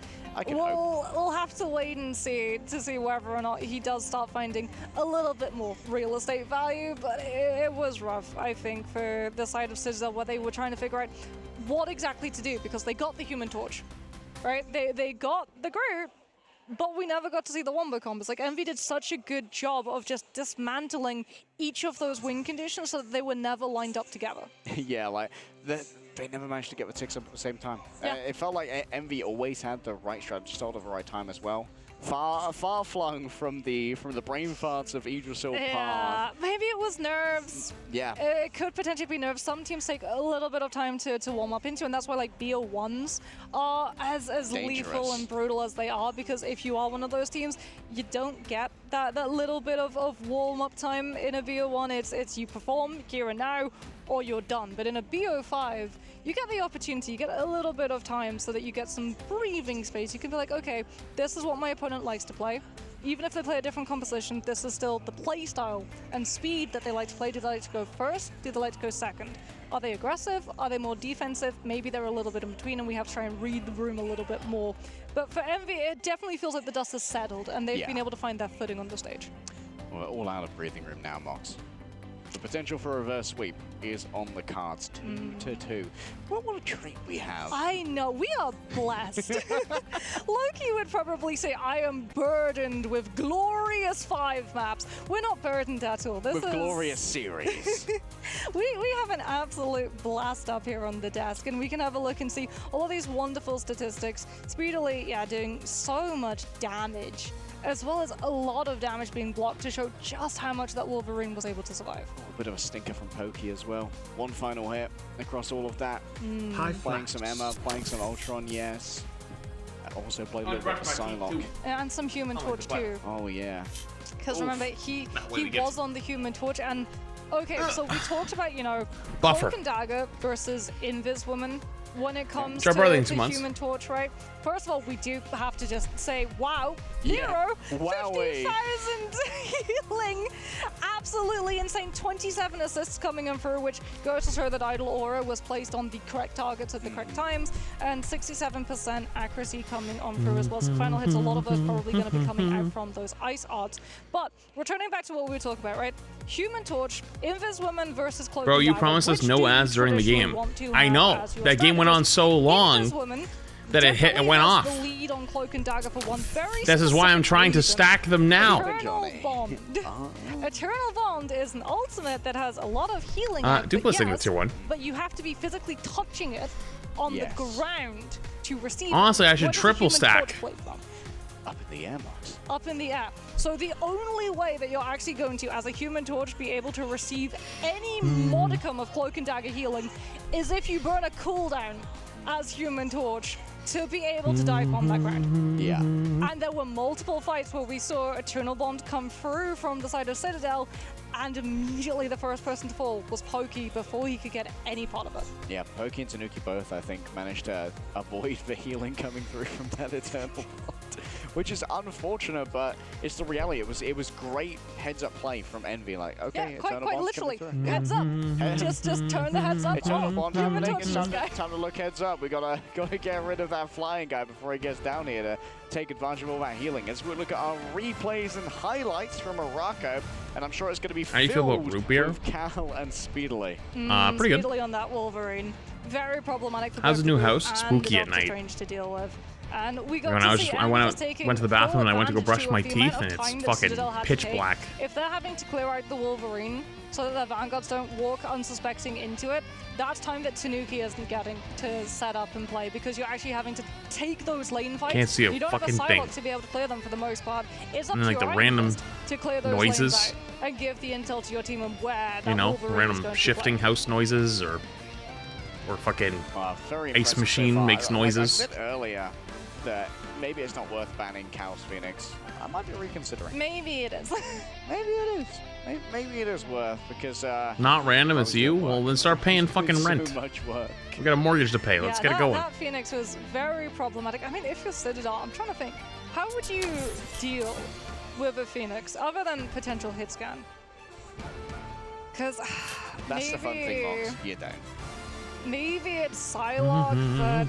[SPEAKER 16] We'll have to wait and see to see whether or not he does start finding a little bit more real estate value, but it was rough, I think, for the side of Citadel, where they were trying to figure out what exactly to do, because they got the Human Torch. right? They got the group, but we never got to see the wombo combos. Like, Envy did such a good job of just dismantling each of those win conditions so that they were never lined up together.
[SPEAKER 15] Yeah, like, they never managed to get the ticks up at the same time.
[SPEAKER 16] Yeah.
[SPEAKER 15] It felt like Envy always had the right strat, just all at the right time as well. Far flung from the brain farts of Idrisil
[SPEAKER 16] Yeah, maybe it was nerves.
[SPEAKER 15] Yeah.
[SPEAKER 16] It could potentially be nerves. Some teams take a little bit of time to warm up into, and that's why like BO1s are as lethal and brutal as they are, because if you are one of those teams, you don't get that little bit of warm-up time in a BO1. It's you perform here and now, or you're done. But in a BO5, you get the opportunity, you get a little bit of time so that you get some breathing space. You can be like, okay, this is what my opponent likes to play. Even if they play a different composition, this is still the play style and speed that they like to play. Do they like to go first? Do they like to go second? Are they aggressive? Are they more defensive? Maybe they're a little bit in between and we have to try and read the room a little bit more. But for Envy, it definitely feels like the dust has settled and they've been able to find their footing on the stage.
[SPEAKER 15] We're all out of breathing room now, Mox. The potential for a reverse sweep is on the cards, 2-2. What a treat we have.
[SPEAKER 16] I know, we are blessed. Loki would probably say, I am burdened with glorious 5 maps. We're not burdened at all. This
[SPEAKER 15] with
[SPEAKER 16] is
[SPEAKER 15] glorious series.
[SPEAKER 16] we have an absolute blast up here on the desk, and we can have a look and see all of these wonderful statistics. Speedily, doing so much damage, as well as a lot of damage being blocked to show just how much that Wolverine was able to survive.
[SPEAKER 15] A bit of a stinker from Pokey as well. One final hit across all of that. Playing some Emma, playing some Ultron, yes. Also played a little bit of Psylocke.
[SPEAKER 16] And some Human Torch too.
[SPEAKER 15] Oh yeah.
[SPEAKER 16] Because remember, he was on the Human Torch, and okay, so we talked about,
[SPEAKER 1] Buffer.
[SPEAKER 16] Cloak and Dagger versus Invis Woman when it comes
[SPEAKER 1] Start
[SPEAKER 16] to
[SPEAKER 1] burning
[SPEAKER 16] the
[SPEAKER 1] 2 months.
[SPEAKER 16] Human Torch, right? First of all, we do have to just say, wow, Nero, 50,000 healing, absolutely insane. 27 assists coming in through, which goes to show that Idle Aura was placed on the correct targets at the correct times, and 67% accuracy coming on through as well. So final hits, a lot of those probably going to be coming out from those ice odds. But returning back to what we were talking about, right? Human Torch, Invis Woman versus Cloak
[SPEAKER 1] Bro,
[SPEAKER 16] and
[SPEAKER 1] you
[SPEAKER 16] Dagger.
[SPEAKER 1] promised us
[SPEAKER 16] Which
[SPEAKER 1] no
[SPEAKER 16] do you
[SPEAKER 1] ads during the
[SPEAKER 16] traditionally
[SPEAKER 1] game.
[SPEAKER 16] want to
[SPEAKER 1] I
[SPEAKER 16] have
[SPEAKER 1] know.
[SPEAKER 16] as your
[SPEAKER 1] That game went on so long
[SPEAKER 16] Invis Woman
[SPEAKER 1] that it went off.
[SPEAKER 16] The lead on Cloak and Dagger for one very
[SPEAKER 1] This is why I'm trying to stack them now.
[SPEAKER 16] Eternal Bond. Eternal Bond is an ultimate that has a lot of healing. in it,
[SPEAKER 1] Duplicate
[SPEAKER 16] but
[SPEAKER 1] Signature tier 1.
[SPEAKER 16] But you have to be physically touching it on the ground to receive
[SPEAKER 1] Honestly,
[SPEAKER 16] it.
[SPEAKER 1] I should
[SPEAKER 16] Where does a
[SPEAKER 1] triple
[SPEAKER 16] Human
[SPEAKER 1] stack.
[SPEAKER 16] Torch play from?
[SPEAKER 15] Up in the air, Mox.
[SPEAKER 16] Up in the air. So the only way that you're actually going to, as a Human Torch, be able to receive any modicum of Cloak and Dagger healing is if you burn a cooldown as Human Torch to be able to dive on that ground.
[SPEAKER 15] Yeah.
[SPEAKER 16] And there were multiple fights where we saw Eternal Bond come through from the side of Citadel, and immediately the first person to fall was Pokey before he could get any part of it.
[SPEAKER 15] Yeah, Pokey and Tanuki both, I think, managed to avoid the healing coming through from that Eternal Bond, which is unfortunate, but it's the reality. It was great heads-up play from Envy. Like, okay,
[SPEAKER 16] Yeah, quite
[SPEAKER 15] Bond's
[SPEAKER 16] literally.
[SPEAKER 15] coming through.
[SPEAKER 16] Heads up. Just turn the heads up.
[SPEAKER 15] Eternal
[SPEAKER 16] Oh,
[SPEAKER 15] Bond
[SPEAKER 16] Human
[SPEAKER 15] happening.
[SPEAKER 16] Torch
[SPEAKER 15] It's
[SPEAKER 16] this guy.
[SPEAKER 15] time to look heads up. We gotta get rid of that flying guy before he gets down here to take advantage of all that healing. As we look at our replays and highlights from Morocco, and I'm sure it's going to be
[SPEAKER 1] How do you feel about
[SPEAKER 15] filled
[SPEAKER 1] root beer?
[SPEAKER 15] with Cal and Speedily.
[SPEAKER 1] Pretty good.
[SPEAKER 16] Speedily on that Wolverine. Very problematic for
[SPEAKER 1] How's
[SPEAKER 16] both
[SPEAKER 1] the new
[SPEAKER 16] group
[SPEAKER 1] house?
[SPEAKER 16] and
[SPEAKER 1] Spooky at
[SPEAKER 16] Doctor
[SPEAKER 1] night.
[SPEAKER 16] Strange to deal with. And we got
[SPEAKER 1] When
[SPEAKER 16] to
[SPEAKER 1] I was
[SPEAKER 16] see
[SPEAKER 1] just- I
[SPEAKER 16] Envy
[SPEAKER 1] went
[SPEAKER 16] was
[SPEAKER 1] out-
[SPEAKER 16] taking
[SPEAKER 1] went to the bathroom and I
[SPEAKER 16] full
[SPEAKER 1] went to go
[SPEAKER 16] advantage
[SPEAKER 1] brush my
[SPEAKER 16] of the amount
[SPEAKER 1] teeth
[SPEAKER 16] of
[SPEAKER 1] and it's
[SPEAKER 16] time that
[SPEAKER 1] fucking
[SPEAKER 16] Citadel had to
[SPEAKER 1] pitch
[SPEAKER 16] take.
[SPEAKER 1] black.
[SPEAKER 16] If they're having to clear out the Wolverine so that their Vanguards don't walk unsuspecting into it, that's time that Tanuki isn't getting to set up and play, because you're actually having to take those lane fights.
[SPEAKER 1] Can't see a
[SPEAKER 16] you don't
[SPEAKER 1] fucking
[SPEAKER 16] have a
[SPEAKER 1] thing.
[SPEAKER 16] Psylocke to be able to clear them for the most part. It's up
[SPEAKER 1] And
[SPEAKER 16] to
[SPEAKER 1] like
[SPEAKER 16] your
[SPEAKER 1] the random
[SPEAKER 16] analyst to clear those
[SPEAKER 1] noises.
[SPEAKER 16] lanes out and give the intel to your team and where that
[SPEAKER 1] You know,
[SPEAKER 16] Wolverine is
[SPEAKER 1] random
[SPEAKER 16] going to
[SPEAKER 1] shifting
[SPEAKER 16] play.
[SPEAKER 1] house noises or fucking
[SPEAKER 15] Very
[SPEAKER 1] Ace
[SPEAKER 15] impressive so
[SPEAKER 1] Machine
[SPEAKER 15] far.
[SPEAKER 1] makes
[SPEAKER 15] Like
[SPEAKER 1] noises.
[SPEAKER 15] I said earlier that maybe it's not worth banning Chaos Phoenix. I might be reconsidering.
[SPEAKER 16] Maybe it is.
[SPEAKER 15] Maybe it is. Maybe it is worth, because
[SPEAKER 1] Not random, it's you? Well, then start paying fucking
[SPEAKER 15] so
[SPEAKER 1] rent.
[SPEAKER 15] much work.
[SPEAKER 1] We got a mortgage to pay. Let's
[SPEAKER 16] Yeah,
[SPEAKER 1] get it going.
[SPEAKER 16] That Phoenix was very problematic. I mean, if you're Citadel, I'm trying to think, how would you deal with a Phoenix other than potential hit scan? Because
[SPEAKER 15] That's the fun thing, Mox. You don't.
[SPEAKER 16] maybe it's Psylocke, but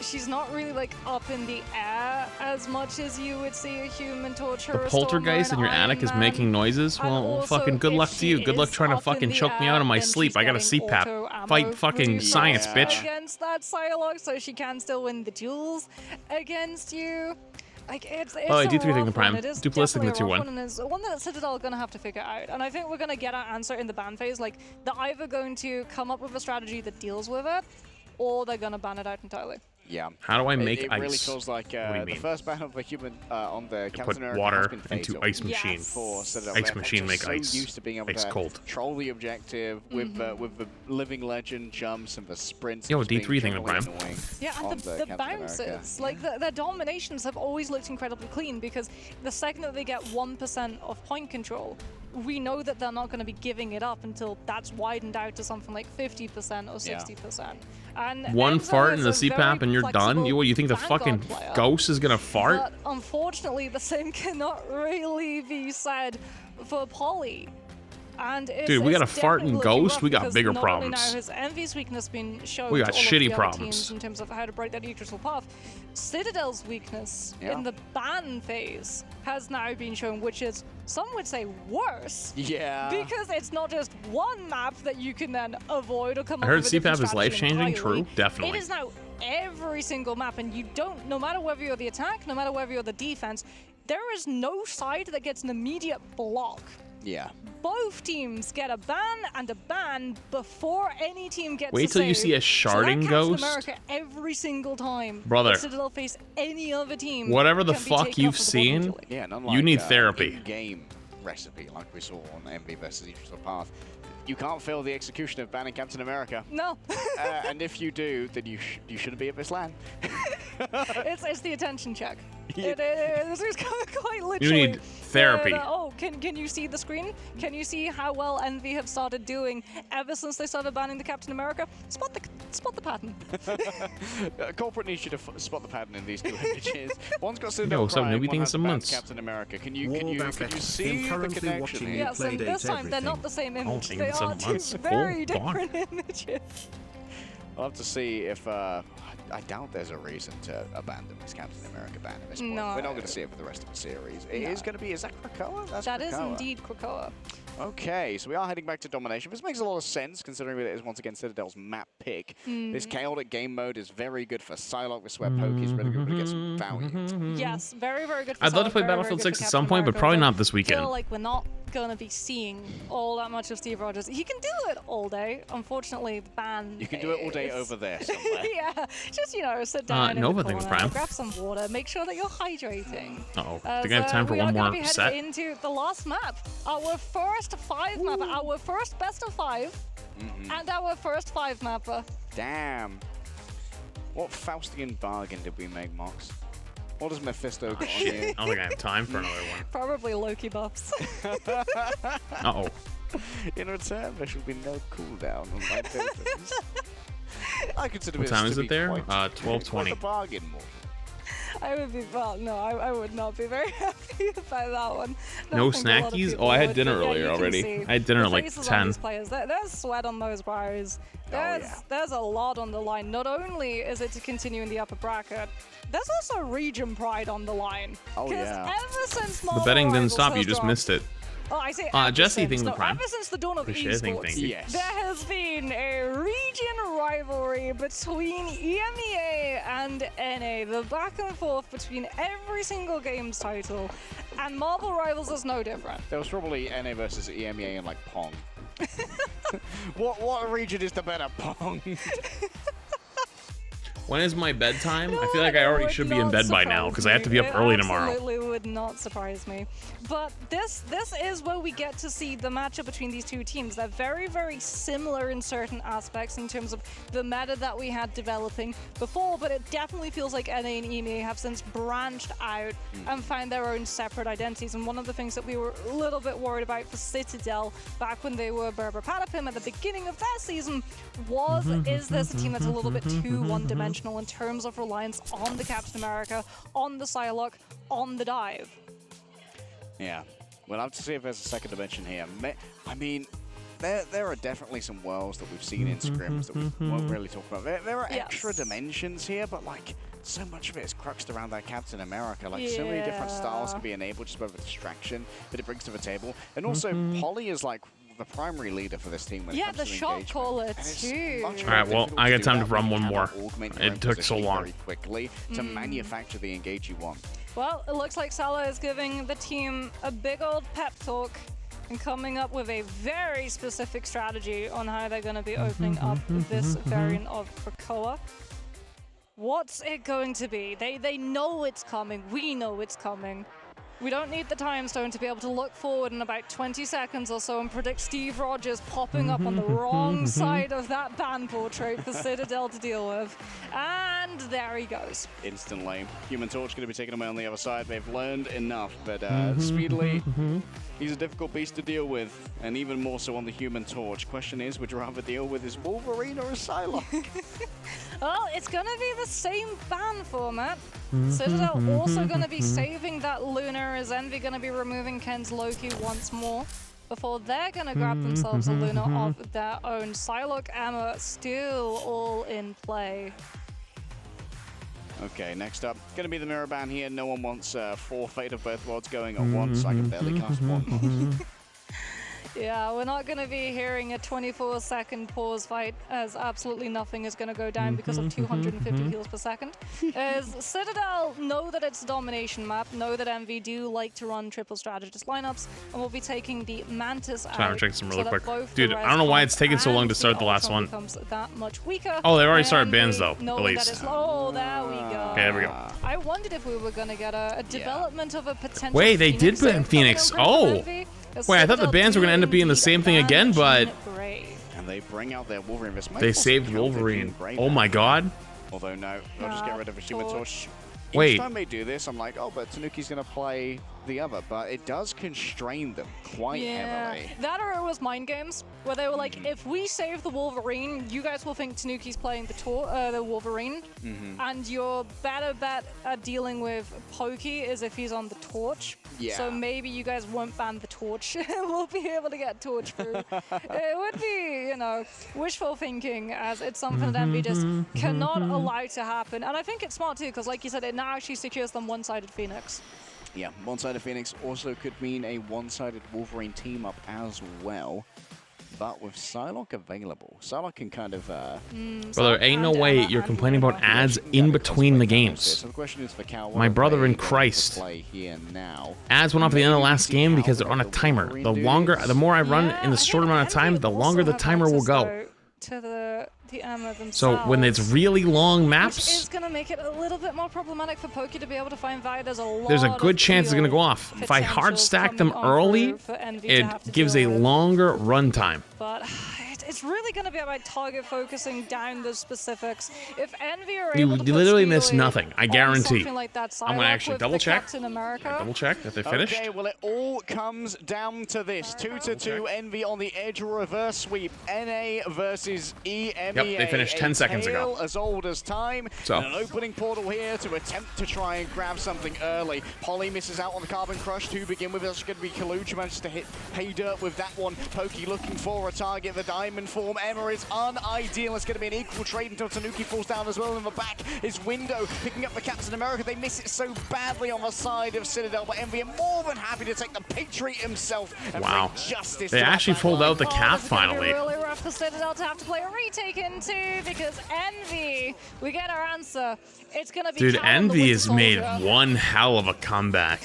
[SPEAKER 16] she's not really like up in the air as much as you would see a Human Torch.
[SPEAKER 1] The poltergeist in your attic is making noises? Well, fucking good luck to you. Good luck trying to fucking choke me out of my sleep. I got a CPAP. Fight fucking science, bitch.
[SPEAKER 16] Against that Psylocke, so she can still win the duels against you. Like, it's
[SPEAKER 1] Oh, I
[SPEAKER 16] a
[SPEAKER 1] do three thing the
[SPEAKER 16] rough one.
[SPEAKER 1] prime.
[SPEAKER 16] It is
[SPEAKER 1] Duplistic the
[SPEAKER 16] definitely a rough
[SPEAKER 1] 2-1.
[SPEAKER 16] one, and it's one that Citadel are going to have to figure out. And I think we're going to get our answer in the ban phase. Like, they're either going to come up with a strategy that deals with it, or they're going to ban it out entirely.
[SPEAKER 15] Yeah.
[SPEAKER 1] How do I make
[SPEAKER 15] it
[SPEAKER 1] ice?
[SPEAKER 15] It really feels like the first ban of a human on the Captain
[SPEAKER 1] Put
[SPEAKER 15] America
[SPEAKER 1] water
[SPEAKER 15] has been
[SPEAKER 1] into
[SPEAKER 15] fatal.
[SPEAKER 1] ice machine.
[SPEAKER 15] For Citadel.
[SPEAKER 1] Ice
[SPEAKER 15] They're
[SPEAKER 1] machine
[SPEAKER 15] just
[SPEAKER 1] make
[SPEAKER 15] so
[SPEAKER 1] ice.
[SPEAKER 15] used to being able
[SPEAKER 1] Ice
[SPEAKER 15] to
[SPEAKER 1] cold.
[SPEAKER 15] control the objective with the living legend jumps and the sprints.
[SPEAKER 1] Yo,
[SPEAKER 15] just being
[SPEAKER 1] D3 thing the
[SPEAKER 15] generally
[SPEAKER 1] prime.
[SPEAKER 15] annoying
[SPEAKER 16] Yeah, and
[SPEAKER 15] on
[SPEAKER 16] the
[SPEAKER 15] Captain
[SPEAKER 16] bounces,
[SPEAKER 15] America.
[SPEAKER 16] like their dominations have always looked incredibly clean, because the second that they get 1% of point control, we know that they're not going to be giving it up until that's widened out to something like 50% or 60%. And
[SPEAKER 1] One
[SPEAKER 16] Enzo
[SPEAKER 1] fart in
[SPEAKER 16] is
[SPEAKER 1] the
[SPEAKER 16] a very
[SPEAKER 1] CPAP and you're done?
[SPEAKER 16] flexible
[SPEAKER 1] You think the
[SPEAKER 16] Vanguard
[SPEAKER 1] fucking
[SPEAKER 16] player,
[SPEAKER 1] ghost is gonna fart?
[SPEAKER 16] But unfortunately, the same cannot really be said for Polly. And
[SPEAKER 1] Dude, we got a
[SPEAKER 16] it's
[SPEAKER 1] fart and
[SPEAKER 16] definitely looking
[SPEAKER 1] Ghost,
[SPEAKER 16] rough,
[SPEAKER 1] we got
[SPEAKER 16] because
[SPEAKER 1] bigger
[SPEAKER 16] not only
[SPEAKER 1] problems.
[SPEAKER 16] Now has Envy's weakness been shown
[SPEAKER 1] We got
[SPEAKER 16] to all of
[SPEAKER 1] shitty
[SPEAKER 16] the other
[SPEAKER 1] problems.
[SPEAKER 16] teams in terms of how to break that neutral path. Citadel's weakness in the ban phase has now been shown, which is, some would say, worse.
[SPEAKER 15] Yeah.
[SPEAKER 16] Because it's not just one map that you can then avoid or come
[SPEAKER 1] I
[SPEAKER 16] up
[SPEAKER 1] heard
[SPEAKER 16] with a different
[SPEAKER 1] CPAP is
[SPEAKER 16] strategy
[SPEAKER 1] life-changing.
[SPEAKER 16] entirely.
[SPEAKER 1] True, definitely.
[SPEAKER 16] It is now every single map, and you don't, no matter whether you're the attack, no matter whether you're the defense, there is no side that gets an immediate block.
[SPEAKER 15] Yeah.
[SPEAKER 16] Both teams get a ban and a ban before any team gets
[SPEAKER 1] Wait
[SPEAKER 16] a
[SPEAKER 1] till you
[SPEAKER 16] save.
[SPEAKER 1] see a
[SPEAKER 16] So that
[SPEAKER 1] sharding
[SPEAKER 16] Captain
[SPEAKER 1] ghost.
[SPEAKER 16] America every single time.
[SPEAKER 1] Brother.
[SPEAKER 16] that Citadel face any other team.
[SPEAKER 1] Whatever the
[SPEAKER 16] can be
[SPEAKER 1] fuck
[SPEAKER 16] taken
[SPEAKER 1] you've
[SPEAKER 16] off of the board
[SPEAKER 1] seen,
[SPEAKER 16] immediately.
[SPEAKER 15] Yeah, and
[SPEAKER 1] you
[SPEAKER 15] unlike,
[SPEAKER 1] need therapy.
[SPEAKER 15] In-game recipe like we saw on MV versus Neutral Path, you can't fail the execution of banning Captain America.
[SPEAKER 16] No.
[SPEAKER 15] And if you do, then you shouldn't be at this LAN.
[SPEAKER 16] It's the attention check. It is quite literally.
[SPEAKER 1] You need therapy.
[SPEAKER 16] Oh, can you see the screen? Can you see how well Envy have started doing ever since they started banning the Captain America? Spot the pattern.
[SPEAKER 15] Corporate needs you to spot the pattern in these two images. One's got Citadel
[SPEAKER 1] Yo, some
[SPEAKER 15] crying,
[SPEAKER 1] newbie
[SPEAKER 15] one
[SPEAKER 1] things
[SPEAKER 15] has
[SPEAKER 1] some
[SPEAKER 15] banned
[SPEAKER 1] months.
[SPEAKER 15] Captain America. Can you see the connection here?
[SPEAKER 16] Yes, and this time they're not the same image. They are two very different images.
[SPEAKER 15] I'll have to see if I doubt there's a reason to abandon this Captain America ban at this point.
[SPEAKER 16] No.
[SPEAKER 15] We're not going to see it for the rest of the series. It is going to be, is that Krakoa?
[SPEAKER 16] That is
[SPEAKER 15] Krakoa.
[SPEAKER 16] indeed Krakoa.
[SPEAKER 15] Okay, so we are heading back to Domination. This makes a lot of sense, considering that it is once again Citadel's map pick. This chaotic game mode is very good for Psylocke. This where Poke is really good to get some value.
[SPEAKER 16] Yes, very, very good for
[SPEAKER 1] I'd love to
[SPEAKER 16] Psylocke,
[SPEAKER 1] play
[SPEAKER 16] very,
[SPEAKER 1] Battlefield
[SPEAKER 16] very good
[SPEAKER 1] 6
[SPEAKER 16] for
[SPEAKER 1] at some
[SPEAKER 16] Captain
[SPEAKER 1] point, but
[SPEAKER 16] America,
[SPEAKER 1] probably
[SPEAKER 16] but
[SPEAKER 1] not this
[SPEAKER 16] I feel
[SPEAKER 1] weekend.
[SPEAKER 16] like we're not going to be seeing all that much of Steve Rogers. He can do it all day. Unfortunately, the ban
[SPEAKER 15] You can do it all day over there somewhere.
[SPEAKER 16] yeah, just, sit down in
[SPEAKER 1] Nova
[SPEAKER 16] the
[SPEAKER 1] thing,
[SPEAKER 16] corner,
[SPEAKER 1] Prime.
[SPEAKER 16] grab some water, make sure that you're hydrating.
[SPEAKER 1] Uh-oh. Think I have time for
[SPEAKER 16] we
[SPEAKER 1] one
[SPEAKER 16] are gonna
[SPEAKER 1] more
[SPEAKER 16] be headed
[SPEAKER 1] set?
[SPEAKER 16] into the last map. Our first 5 map, our first best of 5, and our first 5 mapper.
[SPEAKER 15] Damn. What Faustian bargain did we make, Mox? What does Mephisto got on you?
[SPEAKER 1] I don't think I have time for another one.
[SPEAKER 16] Probably Loki buffs.
[SPEAKER 1] Uh-oh.
[SPEAKER 15] In return, there should be no cooldown on my tokens. I consider
[SPEAKER 1] What
[SPEAKER 15] this
[SPEAKER 1] time
[SPEAKER 15] to
[SPEAKER 1] is
[SPEAKER 15] be
[SPEAKER 1] it there?
[SPEAKER 15] quite
[SPEAKER 1] 12:20.
[SPEAKER 15] quite a bargain, more.
[SPEAKER 16] I would be, I would not be very happy about that one.
[SPEAKER 1] No
[SPEAKER 16] Don't think a lot of
[SPEAKER 1] snackies?
[SPEAKER 16] people
[SPEAKER 1] Oh, I had
[SPEAKER 16] would,
[SPEAKER 1] dinner
[SPEAKER 16] but yeah,
[SPEAKER 1] earlier
[SPEAKER 16] you can
[SPEAKER 1] already.
[SPEAKER 16] see
[SPEAKER 1] I had dinner
[SPEAKER 16] the
[SPEAKER 1] at like
[SPEAKER 16] faces on
[SPEAKER 1] 10.
[SPEAKER 16] these players. There's sweat on those brows. There's a lot on the line. Not only is it to continue in the upper bracket, there's also region pride on the line.
[SPEAKER 15] Oh, yeah.
[SPEAKER 16] Ever since
[SPEAKER 1] The
[SPEAKER 16] Marvel
[SPEAKER 1] betting didn't
[SPEAKER 16] Rivals
[SPEAKER 1] stop, you
[SPEAKER 16] has
[SPEAKER 1] just
[SPEAKER 16] dropped-
[SPEAKER 1] missed it.
[SPEAKER 16] Oh, I say ever
[SPEAKER 1] Jesse
[SPEAKER 16] since.
[SPEAKER 1] thinks the
[SPEAKER 16] No,
[SPEAKER 1] prime.
[SPEAKER 16] ever since the dawn of
[SPEAKER 1] Appreciate it,
[SPEAKER 16] esports,
[SPEAKER 1] thank you.
[SPEAKER 15] Yes.
[SPEAKER 16] there has been a region rivalry between EMEA and NA. The back and forth between every single game's title, and Marvel Rivals is no different.
[SPEAKER 15] There was probably NA versus EMEA and like Pong. What region is the better Pong?
[SPEAKER 1] When is my bedtime? I feel like I already should be in bed by now because I have to be up early tomorrow.
[SPEAKER 16] Absolutely would not surprise me. But this is where we get to see the matchup between these two teams. They're very, very similar in certain aspects in terms of the meta that we had developing before, but it definitely feels like NA and EMEA have since branched out and found their own separate identities. And one of the things that we were a little bit worried about for Citadel back when they were Berber Patapim at the beginning of their season was, is this a team that's a little bit too one-dimensional in terms of reliance on the Captain America, on the Psylocke, on the dive?
[SPEAKER 15] Yeah. We'll have to see if there's a second dimension here. I mean, there are definitely some worlds that we've seen in scrims that we won't really talk about. There are extra dimensions here, but like so much of it is cruxed around that Captain America. Like so many different styles can be enabled just by the distraction that it brings to the table. And also, Polly is like the primary leader for this team when it comes to
[SPEAKER 16] the shot caller too.
[SPEAKER 1] All right, well, I got time to run one more. It took so long.
[SPEAKER 15] Very quickly to manufacture the engage you want.
[SPEAKER 16] Well, it looks like Salah is giving the team a big old pep talk and coming up with a very specific strategy on how they're going to be opening up this variant of Krakoa. What's it going to be? They know it's coming. We know it's coming. We don't need the time stone to be able to look forward in about 20 seconds or so and predict Steve Rogers popping up on the wrong side of that band portrait for Citadel to deal with. And there he goes.
[SPEAKER 15] Instantly. Human Torch going to be taken away on the other side. They've learned enough, but speedily, he's a difficult beast to deal with, and even more so on the Human Torch. Question is, would you rather deal with his Wolverine or a Psylocke?
[SPEAKER 16] Well, it's going to be the same ban format. Citadel also going to be saving that Luna, as Envy going to be removing Ken's Loki once more before they're going to grab themselves a Luna of their own. Psylocke, Emma still all in play.
[SPEAKER 15] Okay, next up, going to be the mirror ban here. No one wants 4 Fate of Both Worlds going at once. I can barely cast one.
[SPEAKER 16] Yeah, we're not going to be hearing a 24-second pause fight, as absolutely nothing is going to go down because of 250 heals per second. As Citadel know that it's a domination map, know that MV do like to run triple strategist lineups, and we'll be taking the Mantis out.
[SPEAKER 1] Trying to check some really quick. Dude, I don't know why it's taking so long to start the last one.
[SPEAKER 16] That much weaker.
[SPEAKER 1] Oh, they've already started bans though, at least.
[SPEAKER 16] Oh, there we go.
[SPEAKER 1] Okay, there we go.
[SPEAKER 16] I wondered if we were going to get a development of a potential.
[SPEAKER 1] Wait, they did ban Phoenix. Oh. Wait, I thought the bans were going to end up being the same thing again, but
[SPEAKER 15] And they bring out their Wolverine.
[SPEAKER 1] they saved Wolverine. Oh my god.
[SPEAKER 15] Although no, they'll just get rid of a Human Torch.
[SPEAKER 1] Wait.
[SPEAKER 15] Each time they do this, I'm like, oh, but Tanuki's going to play the other, but it does constrain them quite heavily.
[SPEAKER 16] That or it was mind games, where they were like, if we save the Wolverine, you guys will think Tanuki's playing the Wolverine, and your better bet at dealing with Pokey is if he's on the Torch. So maybe you guys won't ban the Torch. We'll be able to get Torch through. It would be, you know, wishful thinking, as it's something that Envy just cannot allow to happen. And I think it's smart too, because like you said, it now actually secures them one-sided Phoenix.
[SPEAKER 15] Yeah, one-sided Phoenix also could mean a one-sided Wolverine team-up as well. But with Psylocke available, Psylocke can kind of...
[SPEAKER 1] Brother, ain't no way you're complaining about ads in between the games.
[SPEAKER 15] So the question is for Cal,
[SPEAKER 1] My brother in Christ. Ads went off at the end of the last game because they're on a timer. The more I run in the short amount of time, the longer the timer will go.
[SPEAKER 16] To the Emma themselves.
[SPEAKER 1] So when it's really long maps,
[SPEAKER 16] which is going to make it a little bit more problematic for Pokey to be able to find Vi. There's
[SPEAKER 1] a good chance it's going to go off. If I hard stack them early, it gives a longer runtime.
[SPEAKER 16] But it's really going to be about target focusing down the specifics. If Envy are
[SPEAKER 1] You
[SPEAKER 16] able to
[SPEAKER 1] literally miss nothing, I guarantee.
[SPEAKER 16] Like that,
[SPEAKER 1] I'm going to actually double check.
[SPEAKER 16] Double
[SPEAKER 1] check that they finished.
[SPEAKER 15] Okay, well, it all comes down to this. 2-2 Envy on the edge, reverse sweep. NA versus EMEA.
[SPEAKER 1] Yep, they finished 10 seconds ago.
[SPEAKER 15] As old as time.
[SPEAKER 1] So.
[SPEAKER 15] And an opening portal here to attempt to try and grab something early. Polly misses out on the Carbon Crush to begin with. That's going to be Kaluch, who manages to hit Pay Dirt with that one. Pokey looking for a target. The Diamond form. Emma is unideal. It's going to be an equal trade until Tanuki falls down as well. In the back is Window picking up the Captain America. They miss it so badly on the side of Citadel, but Envy are more than happy to take the Patriot himself and bring justice.
[SPEAKER 1] They actually pulled out the cap finally.
[SPEAKER 16] Really rough for Citadel to have to play a retake into, because Envy, we get our answer. It's going to be
[SPEAKER 1] Dude, Envy has made one hell of a comeback.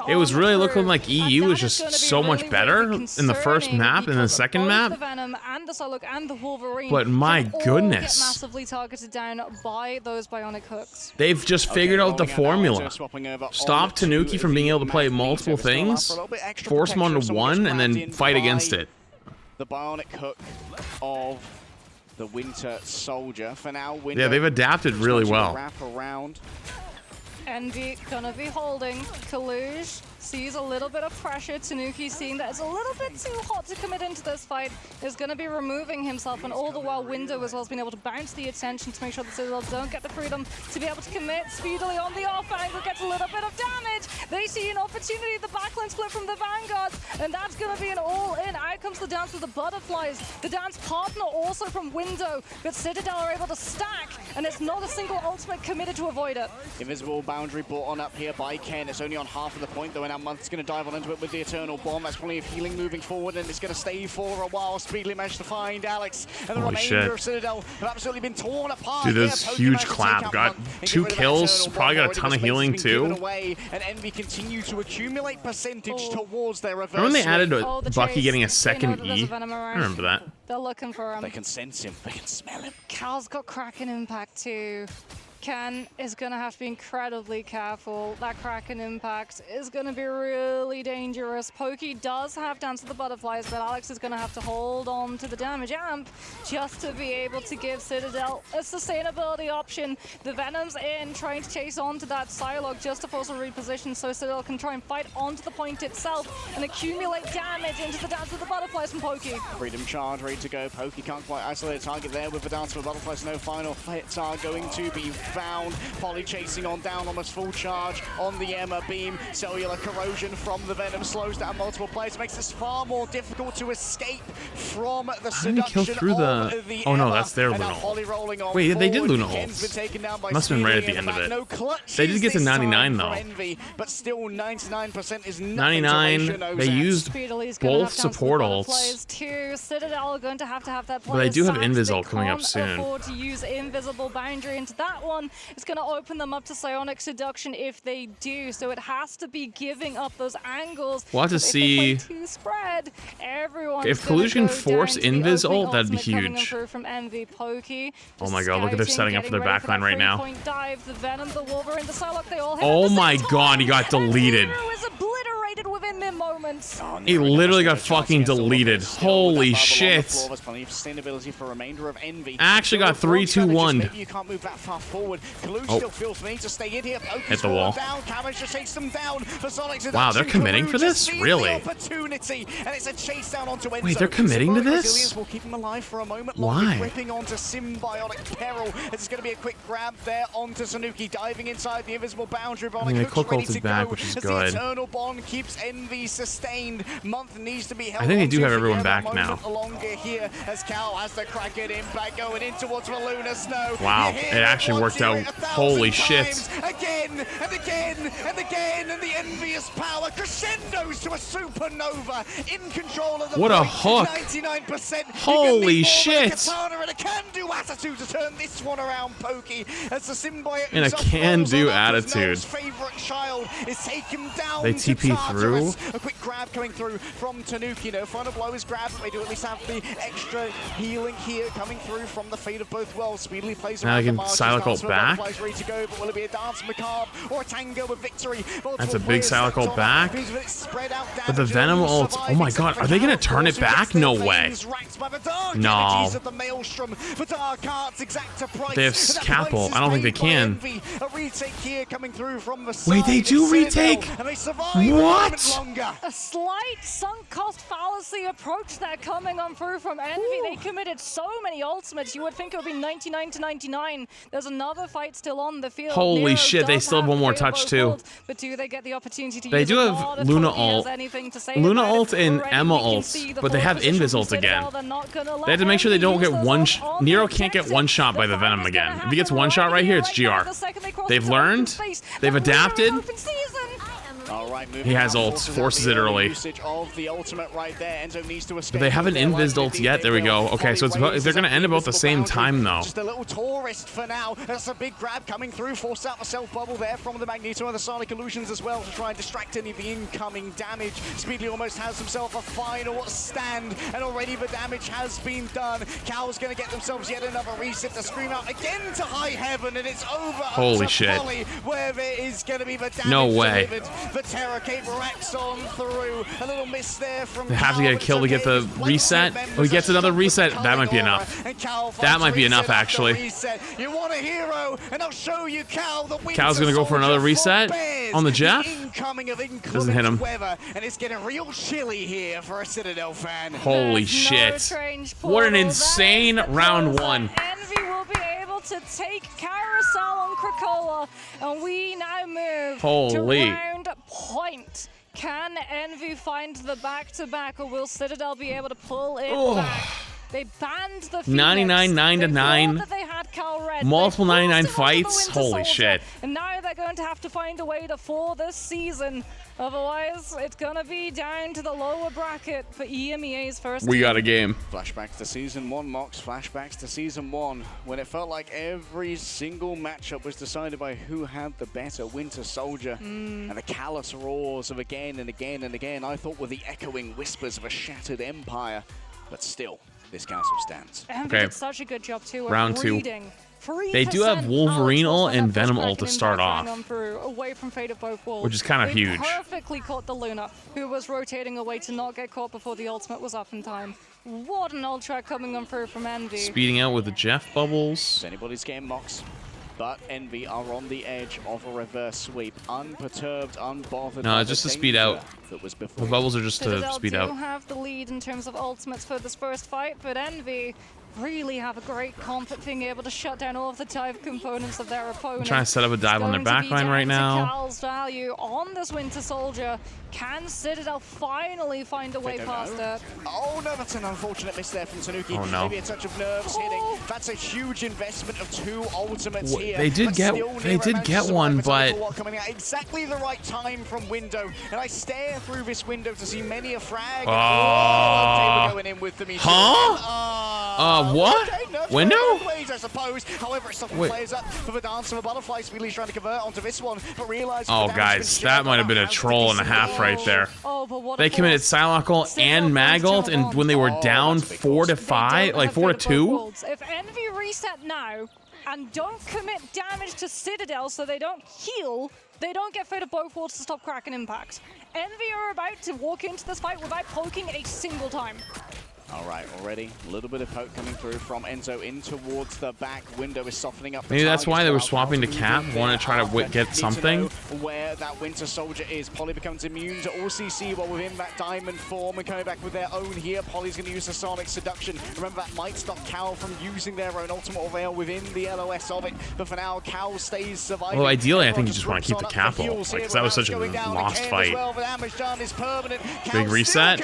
[SPEAKER 1] It was really looking like EU was just so much better in the first map and the second map.
[SPEAKER 16] The Venom and the Psylocke and the Wolverine,
[SPEAKER 1] but my goodness,
[SPEAKER 16] get massively targeted down by those bionic hooks.
[SPEAKER 1] They've just figured out the formula. Stop Tanuki from being able to play multiple things, force him onto one, and then fight against it.
[SPEAKER 15] The bionic hook of the Winter Soldier. For now, Winter,
[SPEAKER 1] yeah, they've adapted really well.
[SPEAKER 15] Wrap around.
[SPEAKER 16] Envy gonna be holding. Kaluj sees a little bit of pressure. Tanuki seeing that it's a little bit too hot to commit into this fight is going to be removing himself, and all the while Window as well has been able to bounce the attention to make sure that Citadel don't get the freedom to be able to commit speedily on the off angle, gets a little bit of damage. They see an opportunity, the backline split from the Vanguards, and that's going to be an all-in. Out comes the dance with the butterflies. The dance partner also from Window, but Citadel are able to stack, and it's not a single ultimate committed to avoid it.
[SPEAKER 15] Invisible boundary brought on up here by Ken. It's only on half of the point though, and now Month's going to dive on into it with the Eternal Bomb. That's plenty of healing moving forward, and it's going to stay for a while. Speedily managed to find Alex, and the remainder of Citadel have absolutely been torn apart.
[SPEAKER 1] Dude, this huge clap. Got 2 kills, probably got a ton of healing too.
[SPEAKER 15] And Envy continue to accumulate percentage towards their reverse.
[SPEAKER 1] Remember when they added Bucky getting a second E? I remember that.
[SPEAKER 16] They're looking for him.
[SPEAKER 15] They can sense him. They can smell him.
[SPEAKER 16] Cal's got Kraken Impact too. Ken is going to have to be incredibly careful. That Kraken Impact is going to be really dangerous. Pokey does have Dance with the Butterflies, but Alex is going to have to hold on to the damage amp just to be able to give Citadel a sustainability option. The Venom's in, trying to chase onto that Psylocke just to force a reposition so Citadel can try and fight onto the point itself and accumulate damage into the Dance with the Butterflies from Pokey.
[SPEAKER 15] Freedom charge ready to go. Pokey can't quite isolate a target there with the Dance with the Butterflies. No final hits are going to be found. Polly chasing on down, almost full charge on the Emma beam. Cellular corrosion from the Venom slows down multiple players, makes this far more difficult to escape from the seduction
[SPEAKER 1] kill through
[SPEAKER 15] of the
[SPEAKER 1] Oh no,
[SPEAKER 15] Emma.
[SPEAKER 1] that's their
[SPEAKER 15] And now
[SPEAKER 1] Luna
[SPEAKER 15] Polly
[SPEAKER 1] ult.
[SPEAKER 15] rolling on
[SPEAKER 1] Wait, they did
[SPEAKER 15] forward.
[SPEAKER 1] Luna
[SPEAKER 15] Ken's been
[SPEAKER 1] ults.
[SPEAKER 15] taken down by
[SPEAKER 1] Must have been right at the
[SPEAKER 15] Speedy
[SPEAKER 1] end of
[SPEAKER 15] in
[SPEAKER 1] it.
[SPEAKER 15] No clutches
[SPEAKER 1] They did get to
[SPEAKER 15] this time
[SPEAKER 1] 99
[SPEAKER 15] from
[SPEAKER 1] though.
[SPEAKER 15] Envy, but still 99% is nothing
[SPEAKER 1] 99.
[SPEAKER 15] to Ratios
[SPEAKER 1] They
[SPEAKER 15] at.
[SPEAKER 1] used both support ults.
[SPEAKER 16] Too. Citadel are going to have that
[SPEAKER 1] But they do have
[SPEAKER 16] Sax.
[SPEAKER 1] Invis
[SPEAKER 16] They
[SPEAKER 1] ult coming up
[SPEAKER 16] can't
[SPEAKER 1] soon.
[SPEAKER 16] afford to use Invisible Boundary into that one. It's going to open them up to Psionic Seduction if they do, so it has to be giving up those angles.
[SPEAKER 1] We'll have to see.
[SPEAKER 16] If they play too spread, everyone's
[SPEAKER 1] If
[SPEAKER 16] gonna
[SPEAKER 1] Collusion
[SPEAKER 16] go
[SPEAKER 1] force
[SPEAKER 16] down to the
[SPEAKER 1] Invis
[SPEAKER 16] opening
[SPEAKER 1] ult, that'd be
[SPEAKER 16] ultimate coming in
[SPEAKER 1] huge.
[SPEAKER 16] through from Envy. Pokey,
[SPEAKER 1] Oh my god, look at they're setting up for their
[SPEAKER 16] getting ready for
[SPEAKER 1] backline
[SPEAKER 16] that
[SPEAKER 1] right now.
[SPEAKER 16] three-point dive. The Venom, the Wolverine, the Psylocke, they all hit
[SPEAKER 1] Oh
[SPEAKER 16] at the
[SPEAKER 1] my
[SPEAKER 16] same
[SPEAKER 1] god, he got
[SPEAKER 16] time, and
[SPEAKER 1] deleted.
[SPEAKER 16] Nero is obliterated within mere moments.
[SPEAKER 1] He literally got fucking deleted. Holy shit.
[SPEAKER 15] There's plenty of sustainability for remainder of Envy.
[SPEAKER 1] I actually got 3-2-1'd.
[SPEAKER 15] Maybe you can't move that far forward. Collusion still feels the need to stay in here. Pokey's
[SPEAKER 1] Hit the wall.
[SPEAKER 15] down. Cabbage just takes them down. For Sonic
[SPEAKER 1] Wow, they're committing for this?
[SPEAKER 15] sees
[SPEAKER 1] Really?
[SPEAKER 15] the opportunity, and it's a chase down onto Enzo.
[SPEAKER 1] Wait, they're committing to this?
[SPEAKER 15] Resilience will keep him alive for a moment
[SPEAKER 1] Why?
[SPEAKER 15] longer, gripping onto Symbiotic Peril. It's going to be a quick grab there onto Sanuki, diving inside the invisible boundary.
[SPEAKER 1] I mean, they
[SPEAKER 15] Hook's ready
[SPEAKER 1] ulted
[SPEAKER 15] to
[SPEAKER 1] back,
[SPEAKER 15] go
[SPEAKER 1] which is
[SPEAKER 15] as
[SPEAKER 1] good.
[SPEAKER 15] The Eternal Bond keeps Envy sustained. Month needs to be held
[SPEAKER 1] I think they do
[SPEAKER 15] onto
[SPEAKER 1] have
[SPEAKER 15] for
[SPEAKER 1] everyone
[SPEAKER 15] yet
[SPEAKER 1] back
[SPEAKER 15] a
[SPEAKER 1] now.
[SPEAKER 15] moment longer here as Cal has the Kraken impact going in towards the Lunar Snow.
[SPEAKER 1] Wow,
[SPEAKER 15] You hear
[SPEAKER 1] it actually
[SPEAKER 15] once,
[SPEAKER 1] worked
[SPEAKER 15] hear
[SPEAKER 1] out.
[SPEAKER 15] it 1,000
[SPEAKER 1] Holy shit.
[SPEAKER 15] times. Again and again and again, and the envious power crescendos to a supernova in control of the
[SPEAKER 1] What a
[SPEAKER 15] point.
[SPEAKER 1] hook.
[SPEAKER 15] 99%.
[SPEAKER 1] Holy shit.
[SPEAKER 15] Katana and a can-do attitude to turn this one around, Pokey, as the symbiote
[SPEAKER 1] And a
[SPEAKER 15] himself
[SPEAKER 1] can-do
[SPEAKER 15] rolls on up as
[SPEAKER 1] attitude.
[SPEAKER 15] Noel's favorite child is taken down.
[SPEAKER 1] They
[SPEAKER 15] to
[SPEAKER 1] TP
[SPEAKER 15] Tartarus.
[SPEAKER 1] through?
[SPEAKER 15] A quick grab coming through from Tanuki. No final blow is grabbed. They do at least have the extra healing here coming through from the Fate of Both Worlds. Speedily plays
[SPEAKER 1] Now
[SPEAKER 15] around
[SPEAKER 1] they can
[SPEAKER 15] the margins.
[SPEAKER 1] Psylocke
[SPEAKER 15] Dance
[SPEAKER 1] ult
[SPEAKER 15] for
[SPEAKER 1] back?
[SPEAKER 15] Butterflies ready to go, but will it be a Dance Macabre or a Tango with victory?
[SPEAKER 1] That's a big Psylocke ult back. But the Venom ult, oh my god, are they gonna turn it back? No way. No. They have Scalpel. I don't think they can. Wait, they do retake? What?
[SPEAKER 16] A slight sunk cost fallacy approach there coming on through from Envy. They committed so many ultimates, you would think it would be 99 to 99. There's another fight still on the field.
[SPEAKER 1] Holy
[SPEAKER 16] Nero
[SPEAKER 1] shit, they
[SPEAKER 16] does
[SPEAKER 1] still have one
[SPEAKER 16] the
[SPEAKER 1] more
[SPEAKER 16] fate of
[SPEAKER 1] touch
[SPEAKER 16] both
[SPEAKER 1] too.
[SPEAKER 16] worlds, but do they get the opportunity to
[SPEAKER 1] They
[SPEAKER 16] use
[SPEAKER 1] do
[SPEAKER 16] it?
[SPEAKER 1] have
[SPEAKER 16] Not if
[SPEAKER 1] Luna
[SPEAKER 16] Pokey has
[SPEAKER 1] ult.
[SPEAKER 16] anything to say
[SPEAKER 1] Luna
[SPEAKER 16] about it.
[SPEAKER 1] ult and
[SPEAKER 16] Already
[SPEAKER 1] Emma
[SPEAKER 16] we can
[SPEAKER 1] ult,
[SPEAKER 16] see the
[SPEAKER 1] but they have
[SPEAKER 16] forward position
[SPEAKER 1] Invis
[SPEAKER 16] from
[SPEAKER 1] ult again.
[SPEAKER 16] Citadel. They're not gonna let
[SPEAKER 1] They have to make sure they
[SPEAKER 16] Envy
[SPEAKER 1] don't
[SPEAKER 16] use
[SPEAKER 1] get
[SPEAKER 16] those
[SPEAKER 1] one.
[SPEAKER 16] ults on
[SPEAKER 1] Nero
[SPEAKER 16] the
[SPEAKER 1] can't get
[SPEAKER 16] objective.
[SPEAKER 1] one shot by the Venom again. If he gets one shot right here, it's GR.
[SPEAKER 16] The second they cross
[SPEAKER 1] They've
[SPEAKER 16] into open
[SPEAKER 1] learned.
[SPEAKER 16] space,
[SPEAKER 1] They've
[SPEAKER 16] that Luna
[SPEAKER 1] adapted.
[SPEAKER 16] open season.
[SPEAKER 15] All right,
[SPEAKER 1] He has ults, forces it early.
[SPEAKER 15] Usage of the ultimate right there. Enzo needs to escape.
[SPEAKER 1] But they haven't Invis ult yet. There we go. Okay, so it's they're gonna end about the same time though.
[SPEAKER 15] Just a little tourist for now. That's a big grab coming through. Forced out the self bubble there from the Magneto and the Sonic Illusions as well to try and distract any of the incoming damage. Speedly almost has himself a final stand, and already the damage has been done. Cal's going to get themselves yet another reset to scream out again to high heaven, and it's over.
[SPEAKER 1] Holy
[SPEAKER 15] to
[SPEAKER 1] shit.
[SPEAKER 15] Polly, where there is going to be the damage
[SPEAKER 1] No way.
[SPEAKER 15] delivered. The interrogate Rex on through. A little miss there from
[SPEAKER 1] They have to get a kill to get the reset. Oh, he gets another reset. That might be enough. That might be enough, actually.
[SPEAKER 15] You want a hero, and I'll show you Cal. The
[SPEAKER 1] Cal's gonna go for another reset on the Jeff. Doesn't hit him.
[SPEAKER 15] Weather, and it's getting real chilly here for a Citadel fan.
[SPEAKER 1] Holy shit. What an insane round one.
[SPEAKER 16] Envy will be able to take Carousel on Krakoa, and we now move to round point. Can Envy find the back-to-back, or will Citadel be able to pull it back? They banned the
[SPEAKER 1] 99, 9-9.
[SPEAKER 16] that they had Cal Red.
[SPEAKER 1] Multiple 99 fights. Holy shit.
[SPEAKER 16] And now they're going to have to find a way to fall this season. Otherwise, it's going to be down to the lower bracket for EMEA's first
[SPEAKER 1] We got a game.
[SPEAKER 15] Flashbacks to Season 1, Mox. Flashbacks to Season 1, when it felt like every single matchup was decided by who had the better Winter Soldier. And the callous roars of again and again and again, I thought were the echoing whispers of a shattered empire. But still, this castle stands.
[SPEAKER 16] Envy did such a good job too.
[SPEAKER 1] Round 2. They do have Wolverine ult and Venom ult to start off,
[SPEAKER 16] away from Fate of both worlds.
[SPEAKER 1] which is kind of huge.
[SPEAKER 16] Perfectly caught the Luna, who was rotating away to not get caught before the ultimate was up in time. What an ult track coming on through from Envy.
[SPEAKER 1] Speeding out with the Jeff bubbles.
[SPEAKER 15] Anybody's game, Mox. But Envy are on the edge of a reverse sweep, unperturbed, unbothered.
[SPEAKER 1] No, it's just to speed out. The bubbles are just to speed out.
[SPEAKER 16] Citadel do have the lead in terms of ultimates for this first fight, but Envy really have a great comp at being able to shut down all of the dive components of their opponent.
[SPEAKER 1] I'm trying to set up a dive on their backline right now.
[SPEAKER 16] Cal's value on this Winter Soldier. Can Citadel finally find a way past it?
[SPEAKER 15] Oh no, that's an unfortunate miss there from Tanuki.
[SPEAKER 1] Oh no.
[SPEAKER 15] Maybe a touch of nerves hitting. That's a huge investment of 2 ultimates here.
[SPEAKER 1] They did get one, but
[SPEAKER 15] coming at exactly the right time from window. And I stare through this window to see many a frag. They were going in with them.
[SPEAKER 1] What?
[SPEAKER 15] Okay,
[SPEAKER 1] window?
[SPEAKER 15] Ways, I suppose. However, it suddenly plays up for the dance of a butterfly. Speedly's trying to convert onto this one, but realized.
[SPEAKER 1] Oh, guys, that might have been a troll and a half right there. They committed Psylocke and Mag ult, and when they were down 4-5, like 4-2.
[SPEAKER 16] If Envy reset now and don't commit damage to Citadel, so they don't heal, they don't get Fate of both worlds to stop Kraken Impact. Envy are about to walk into this fight without poking a single time.
[SPEAKER 15] All right, already a little bit of poke coming through from Enzo in towards the back. Window is softening up.
[SPEAKER 1] Maybe that's why they were swapping to Cap. Want to try to get something.
[SPEAKER 15] Where that Winter Soldier is. Polly becomes immune to all CC while within that diamond form and coming back with their own here. Polly's going to use the Sonic Seduction. Remember, that might stop Cal from using their own ultimate veil within the LOS of it. But for now, Cal stays surviving.
[SPEAKER 1] Well, ideally, I think you just want to keep the Cap ult, because that was such a lost fight. Big reset.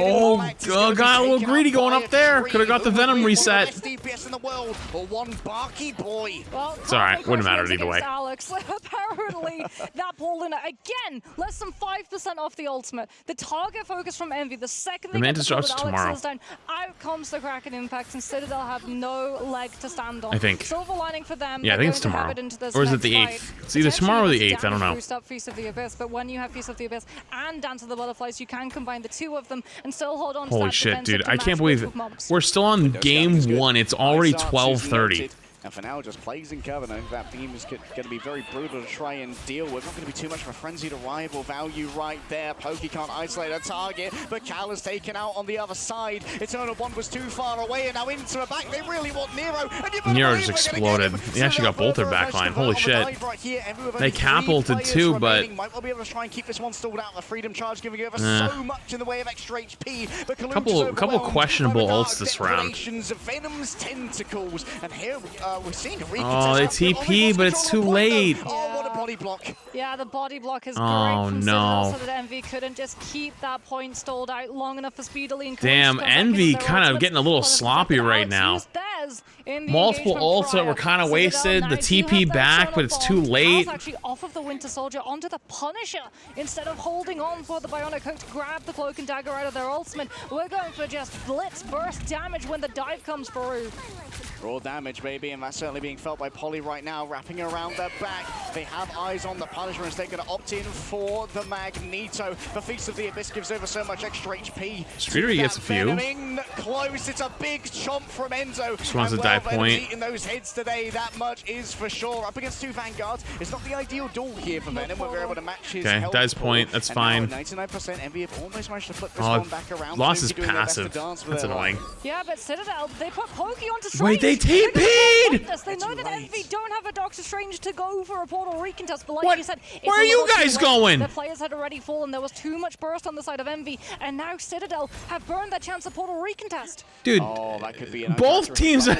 [SPEAKER 1] Oh, got a little greedy going up there. Could have got the Venom reset.
[SPEAKER 15] DPS in the world, but one barky boy.
[SPEAKER 1] It's all right. Wouldn't matter either way.
[SPEAKER 16] Alex, apparently that ball in again, less than 5% off the ultimate. The target focus from Envy. The second they
[SPEAKER 1] Mantis drops
[SPEAKER 16] Alex
[SPEAKER 1] tomorrow.
[SPEAKER 16] Down, out comes the Kraken Impact, and Citadel have no leg to stand on.
[SPEAKER 1] I think.
[SPEAKER 16] Silver lining for them.
[SPEAKER 1] Yeah, I think it's tomorrow. Or is it the 8th? It's either tomorrow or the 8th. I don't know.
[SPEAKER 16] Boost up Feast of the Abyss, but when you have Feast of the Abyss and Dance of the Butterflies, you can combine the 2 of them and still hold on to
[SPEAKER 1] Holy shit, dude. I can't believe it. We're still on game 1. It's already 12:30.
[SPEAKER 15] And for now, just plays in cover. Knowing that beam is going to be very brutal to try and deal with. Not going to be too much of a frenzied arrival value right there. Pokey can't isolate a target, but Cal is taken out on the other side. Eternal Bond was too far away, and now into the back. They really want Nero.
[SPEAKER 1] Nero just exploded. He actually got both their backline. Holy shit. They cap ulted too, but
[SPEAKER 15] might well be able to try and keep this one stalled out. The freedom charge giving over so much in the way of extra HP. But
[SPEAKER 1] couple questionable ults this round.
[SPEAKER 15] Venom's tentacles, and here we're seeing a
[SPEAKER 1] oh, they TP, but it's too late.
[SPEAKER 15] Oh, what a body block.
[SPEAKER 16] Yeah, the body block is great
[SPEAKER 1] no.
[SPEAKER 16] from Citadel, so that Envy couldn't just keep that point stalled out long enough for Speedily. And
[SPEAKER 1] damn, Envy kind of getting a little sloppy right now. Multiple ults that were kind of wasted. The TP back, but it's too late.
[SPEAKER 16] Actually off of the Winter Soldier onto the Punisher instead of holding on for the Bionic Hook to grab the Cloak and Dagger out of their ultimate. We're going for just blitz burst damage when the dive comes through.
[SPEAKER 15] Raw damage, baby, and that's certainly being felt by Polly right now, wrapping around their back. They have eyes on the Punisher, and they're going to opt in for the Magneto. The Feast of the Abyss gives over so much extra HP.
[SPEAKER 1] Streeter gets a few.
[SPEAKER 15] In close, it's a big chomp from Enzo.
[SPEAKER 1] Just wants to dive dive point.
[SPEAKER 15] Eating those heads today, that much is for sure. Up against 2 Vanguards, it's not the ideal duel here for Venom. We're able to match his
[SPEAKER 1] Okay,
[SPEAKER 15] health
[SPEAKER 1] dives
[SPEAKER 15] pool.
[SPEAKER 1] point. That's
[SPEAKER 15] And
[SPEAKER 1] fine.
[SPEAKER 15] now at 99%, Envy have almost managed to flip this one back around.
[SPEAKER 1] Lost his
[SPEAKER 15] Tanuki doing their best to
[SPEAKER 1] passive.
[SPEAKER 15] dance with
[SPEAKER 1] That's
[SPEAKER 15] their
[SPEAKER 1] annoying.
[SPEAKER 16] Yeah, but Citadel, they put Pokey onto Strange.
[SPEAKER 1] Wait, they TP'd!
[SPEAKER 16] They know that Envy don't have a Doctor Strange to go for a Portal recontest, but like
[SPEAKER 1] What?
[SPEAKER 16] you said, it's
[SPEAKER 1] Where
[SPEAKER 16] a
[SPEAKER 1] are you
[SPEAKER 16] little too
[SPEAKER 1] guys
[SPEAKER 16] late.
[SPEAKER 1] going?
[SPEAKER 16] The players had already fallen. There was too much burst on the side of Envy, and now Citadel have burned their chance of Portal recontest.
[SPEAKER 1] Dude,
[SPEAKER 15] that could be an
[SPEAKER 1] both teams have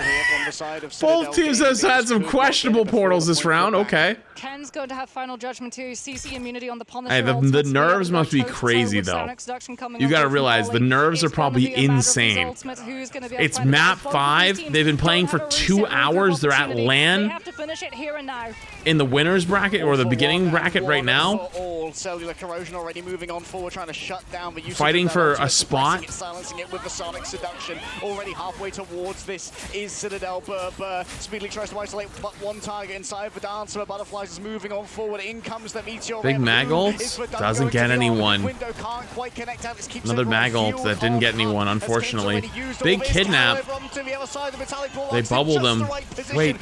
[SPEAKER 1] had some questionable portals this round. Okay.
[SPEAKER 16] Ken's going to have final judgment too. CC immunity on the Punisher.
[SPEAKER 1] Hey, the nerves must be crazy though. You gotta realize the nerves are probably insane. It's map 5. They've been playing for 2 hours. They're at LAN in the winners bracket or the beginning bracket right now.
[SPEAKER 15] Cellular corrosion already moving on forward, trying to shut down the use
[SPEAKER 1] Fighting
[SPEAKER 15] of
[SPEAKER 1] for
[SPEAKER 15] ultimate,
[SPEAKER 1] a spot.
[SPEAKER 15] silencing it with the sonic seduction. Already halfway towards this is Citadel. Burr speedily tries to isolate but one target inside for Dancer. Butterflies is moving on forward. In comes the meteor.
[SPEAKER 1] Big mag ult doesn't get anyone.
[SPEAKER 15] Window can't quite connect out. This keeps
[SPEAKER 1] Another
[SPEAKER 15] everyone
[SPEAKER 1] mag ult
[SPEAKER 15] fueled
[SPEAKER 1] that didn't get anyone, unfortunately. Big kidnap. They bubbled him. Wait,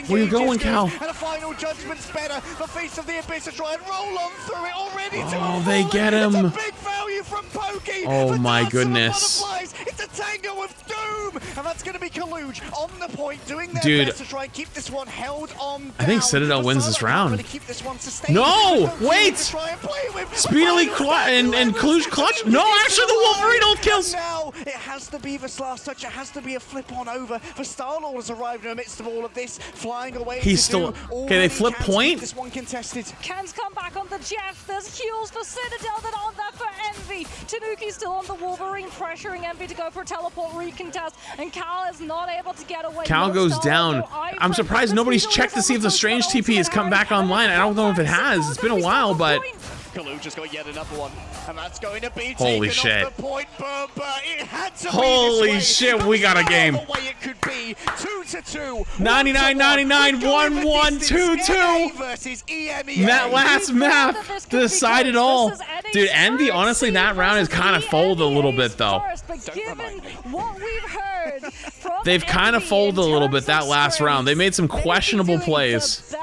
[SPEAKER 1] where you going, Cal?
[SPEAKER 15] And a final judgment's better. The face of the abyss to try and roll on through it already.
[SPEAKER 1] Oh, they get him.
[SPEAKER 15] It's a big value from Pokey.
[SPEAKER 1] Oh my goodness.
[SPEAKER 15] It's a tango of doom, and that's going to be Kaluge on the point, doing their
[SPEAKER 1] Dude,
[SPEAKER 15] best to try and keep this one held on.
[SPEAKER 1] I think Citadel wins this round. No, wait! Speedily and Kluge clutch. No, actually the Wolverine ult kills.
[SPEAKER 15] Now it has to be this last touch. It has to be a flip on over. For Star-Lord has arrived in the midst of all of this, flying away.
[SPEAKER 1] He's still okay. They flip point.
[SPEAKER 15] This one contested.
[SPEAKER 16] Ken's come back on the Jeff. There's heals for Citadel that aren't there for Envy. Tanuki's still on the Wolverine, pressuring Envy to go for a teleport recontest, and Cal is not able to get away.
[SPEAKER 1] Cal goes down. I'm surprised nobody's checked to see if the Strange TP has come back online. I don't know if it has. It's been a while, but
[SPEAKER 15] Kaluge just got yet another one, and that's going to be
[SPEAKER 1] holy
[SPEAKER 15] taken
[SPEAKER 1] shit.
[SPEAKER 15] off the point, but it had to
[SPEAKER 1] holy
[SPEAKER 15] be this way.
[SPEAKER 1] shit, we got a game.
[SPEAKER 15] The way it could be 2-2,
[SPEAKER 1] 99-99, 1-1, 2-2. That last map decided all. Dude, Envy, honestly, that round is kind of folded a little bit though. They've kind of folded a little bit that last round. They made some questionable plays.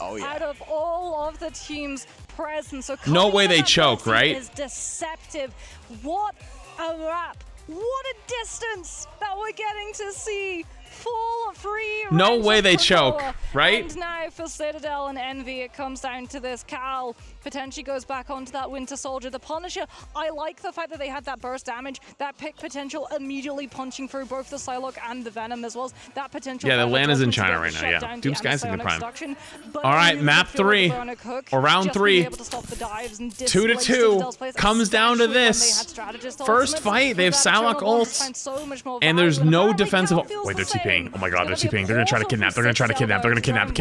[SPEAKER 16] Out of all of the teams present, so
[SPEAKER 1] no way they choke, right?
[SPEAKER 16] Is deceptive. What a wrap! What a distance that we're getting to see. Full free.
[SPEAKER 1] No way they choke, right?
[SPEAKER 16] And now for Citadel and Envy, it comes down to this. Cal potentially goes back onto that Winter Soldier. The Punisher, I like the fact that they had that burst damage, that pick potential immediately punching through both the Psylocke and the Venom as well. That potential.
[SPEAKER 1] Yeah, the land is in China right now. Yeah, Doom's guys in the prime. All right, map 3 or round 3. 2-2 comes down to this. First fight, they have Psylocke ults, and there's no defensive. Wait, they're TPing. Oh my god, they're TPing. They're gonna try to kidnap. They're gonna try to kidnap. They're gonna kidnap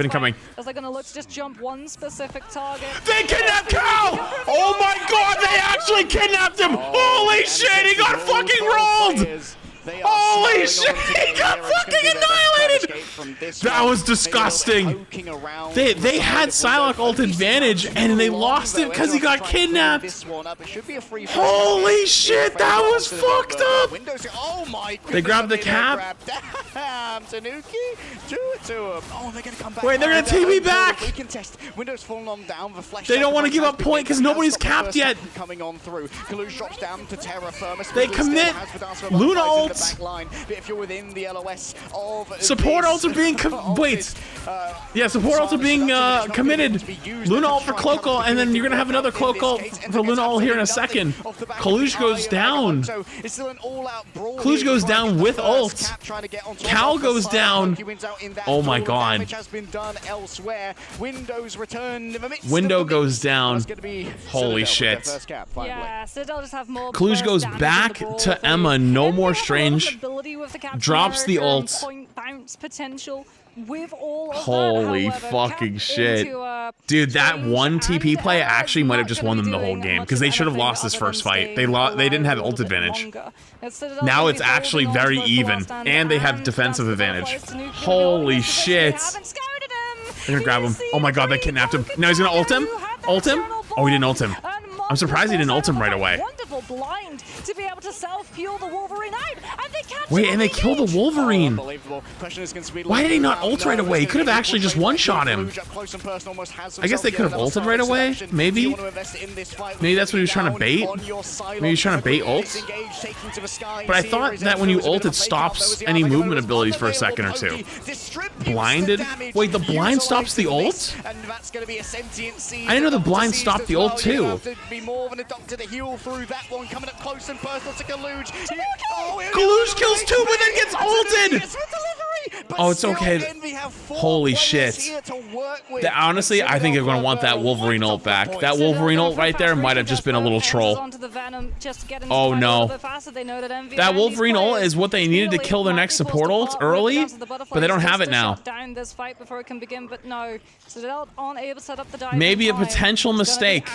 [SPEAKER 1] incoming.
[SPEAKER 16] As they're gonna look to just jump one specific target.
[SPEAKER 1] They kidnapped Cal! Oh my god, they actually kidnapped him! Holy shit, he got fucking rolled! Holy shit, he got fucking annihilated! That was disgusting. They had Psylocke ult advantage and they lost it because he got kidnapped. Holy shit, that was fucked up! They grabbed the cap.
[SPEAKER 15] Tanuki, 2-2. Oh, they're gonna come back.
[SPEAKER 1] Wait, they're gonna take me back.
[SPEAKER 15] Windows falling on down. The flash.
[SPEAKER 1] They don't want to give up point because nobody's capped yet.
[SPEAKER 15] Coming on through. Kaluge drops down to Terra Firmus.
[SPEAKER 1] They commit. Luna ults.
[SPEAKER 15] If you're within the LOS of
[SPEAKER 1] support ults are being yeah, support ults are being committed. Luna ult for Cloak ult, and then you're gonna have another Cloak ult for Luna ult here in a second. Kaluge goes down. Kaluge goes down with ult. Cal goes down. Oh my god. Window goes down. Holy shit.
[SPEAKER 16] Yeah, Citadel just have more.
[SPEAKER 1] Kaluge goes back to Emma. No more Strange. Drops the ult.
[SPEAKER 16] Point bounce potential. With all of
[SPEAKER 1] holy
[SPEAKER 16] that,
[SPEAKER 1] fucking shit. Dude, that one TP play actually might have just won them the whole game because they should have lost this first fight. They didn't have ult advantage. Now it's actually very even and they have defensive advantage. Holy shit. They're gonna grab him. Oh my god, they kidnapped him. Now he's gonna ult him? Ult him? Oh, he didn't ult him. I'm surprised he didn't ult him right away.
[SPEAKER 16] level blind to be able to self-heal the Wolverine out, and they catch
[SPEAKER 1] Wait,
[SPEAKER 16] him
[SPEAKER 1] and they kill the Wolverine.
[SPEAKER 15] Unbelievable. Question is, can Speed
[SPEAKER 1] Why did he not
[SPEAKER 15] now?
[SPEAKER 1] ult right
[SPEAKER 15] No,
[SPEAKER 1] away? He
[SPEAKER 15] it's
[SPEAKER 1] could have
[SPEAKER 15] gonna be
[SPEAKER 1] actually
[SPEAKER 15] a
[SPEAKER 1] just
[SPEAKER 15] full
[SPEAKER 1] one-shot
[SPEAKER 15] trade.
[SPEAKER 1] him.
[SPEAKER 15] Up close and personal, almost has
[SPEAKER 1] I guess they
[SPEAKER 15] himself
[SPEAKER 1] could have
[SPEAKER 15] yet
[SPEAKER 1] ulted
[SPEAKER 15] another
[SPEAKER 1] right
[SPEAKER 15] star
[SPEAKER 1] away.
[SPEAKER 15] selection.
[SPEAKER 1] Maybe.
[SPEAKER 15] You want to invest in this fight,
[SPEAKER 1] Maybe that's what he was trying to
[SPEAKER 15] down
[SPEAKER 1] bait.
[SPEAKER 15] on your silo.
[SPEAKER 1] Maybe he's trying to bait ult.
[SPEAKER 15] Disengage, taking to the sky.
[SPEAKER 1] But I
[SPEAKER 15] Here
[SPEAKER 1] thought
[SPEAKER 15] is
[SPEAKER 1] that when you
[SPEAKER 15] Enzo,
[SPEAKER 1] ult,
[SPEAKER 15] there's
[SPEAKER 1] it
[SPEAKER 15] a bit of a fake out.
[SPEAKER 1] stops
[SPEAKER 15] There was
[SPEAKER 1] any
[SPEAKER 15] the
[SPEAKER 1] movement
[SPEAKER 15] was
[SPEAKER 1] abilities for a
[SPEAKER 15] unavailable.
[SPEAKER 1] second or two.
[SPEAKER 15] Pokey distributes
[SPEAKER 1] Blinded?
[SPEAKER 15] the damage,
[SPEAKER 1] Wait, the blind stops the
[SPEAKER 15] utilizing
[SPEAKER 1] ult?
[SPEAKER 15] this, and that's going to be a sentient seed.
[SPEAKER 1] I didn't know the
[SPEAKER 15] Doctor
[SPEAKER 1] blind
[SPEAKER 15] seized
[SPEAKER 1] stopped
[SPEAKER 15] as
[SPEAKER 1] the
[SPEAKER 15] well.
[SPEAKER 1] ult
[SPEAKER 15] You're
[SPEAKER 1] too.
[SPEAKER 15] gonna have to be more than a doctor to heal through that one. Coming up close and personal to Kaluge.
[SPEAKER 1] Kaluge kills two, but then gets ulted. Oh, it's okay. Holy shit. Honestly, I think you're going to want that Wolverine ult back. That Wolverine ult right there might have just been a little troll. Oh no. That Wolverine ult is what they needed to kill their next support ult early, but they don't have it now. Maybe a potential mistake.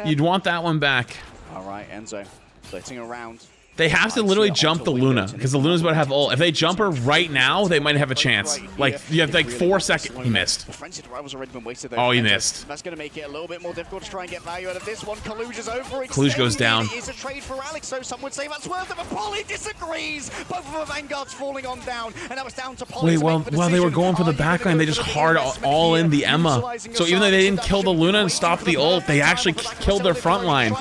[SPEAKER 1] You'd want that one back.
[SPEAKER 15] All right, Enzo, flitting around.
[SPEAKER 1] They have to literally jump the Luna, because the Luna's about to have ult. If they jump her right now, they might have a chance. Like, you have like 4 seconds. He missed. Oh, he missed.
[SPEAKER 15] That's going to make it a little bit more difficult to try and get value out of this one. Kaluge is over.
[SPEAKER 1] Kaluge goes down.
[SPEAKER 15] It is a trade for Alex, so some would say that's worth it, but Polly disagrees. Both of the Vanguards falling on down, and that was down to Polly.
[SPEAKER 1] Wait, while they were going for the backline, they just hard all in the Emma. So even though they didn't kill the Luna and stop the ult, they actually killed their front line.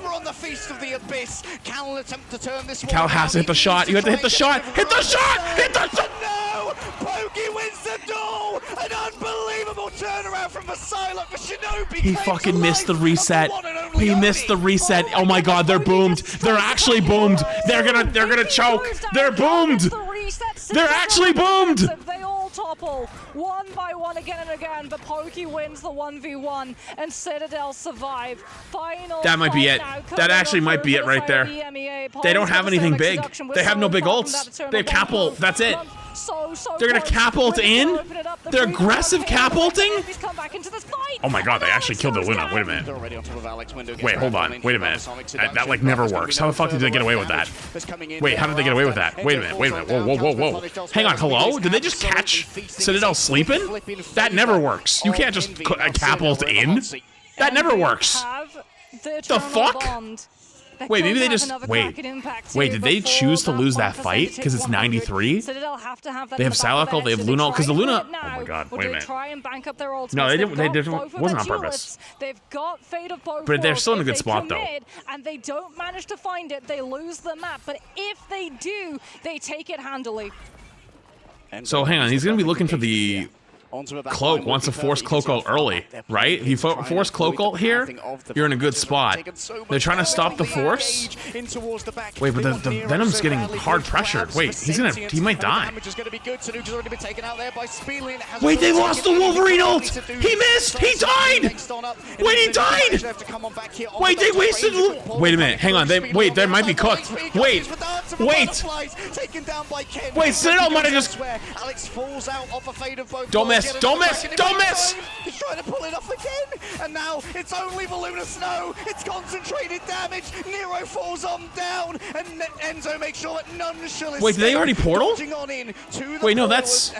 [SPEAKER 15] On the feast of the abyss, Cal will attempt to turn this.
[SPEAKER 1] Cal has to hit the shot. You have to hit the shot. Hit the shot. Hit the shot.
[SPEAKER 15] No! Pokey wins the duel. An unbelievable turnaround from the Psylocke for Shinobi.
[SPEAKER 1] He fucking missed the reset. He missed the reset. Oh my god, they're boomed. They're actually boomed. They're gonna choke. They're boomed. They're actually boomed.
[SPEAKER 16] They all topple one by one again and again, but Pokey wins the 1v1 and Citadel survive. Final
[SPEAKER 1] that might be it. That actually might be it right there. They don't have anything big. They have no big ults. They have cap ult. That's it. They're gonna cap ult in? They're aggressive cap ulting? Oh my god, they actually killed the Luna. Wait a minute. Wait, hold on. Wait a minute. That like never works. How the fuck did they get away with that? Wait, how did they get away with that? Wait a minute. Wait a minute. Whoa, whoa, whoa, whoa. Hang on. Hello? Did they just catch Citadel sleeping? That never works. You can't just cap ult in. That never works. The fuck? Wait, maybe they just wait. Wait, did they choose to lose that fight because it's 93? They have Psylocke, they have Luna, because the Luna. Oh my god, wait a minute. No, they didn't. They didn't. It wasn't on purpose.
[SPEAKER 16] They've got Fate of both.
[SPEAKER 1] But they're still in a good spot though.
[SPEAKER 16] And they don't manage to find it, they lose the map. But if they do, they take it handily.
[SPEAKER 1] So hang on, he's gonna be looking for the Cloak. Wants to force Cloak ult early, right? If you force Cloak ult here, you're in a good spot. They're trying to stop the force. Wait, but the Venom's getting hard pressured. Wait, he might die. Wait, they lost the Wolverine ult! He missed! He died! Wait, he died! Wait, they wasted. Wait a minute, hang on. Wait, they might be cooked. Wait, wait. Wait, Citadel might have just. Don't miss! Don't miss! Don't miss!
[SPEAKER 15] He's trying to pull it off again, and now it's only the Luna Snow. It's concentrated damage. Nero falls on down, and Enzo makes sure that nonchalant.
[SPEAKER 1] Wait, did they already portal? Wait, no, that's.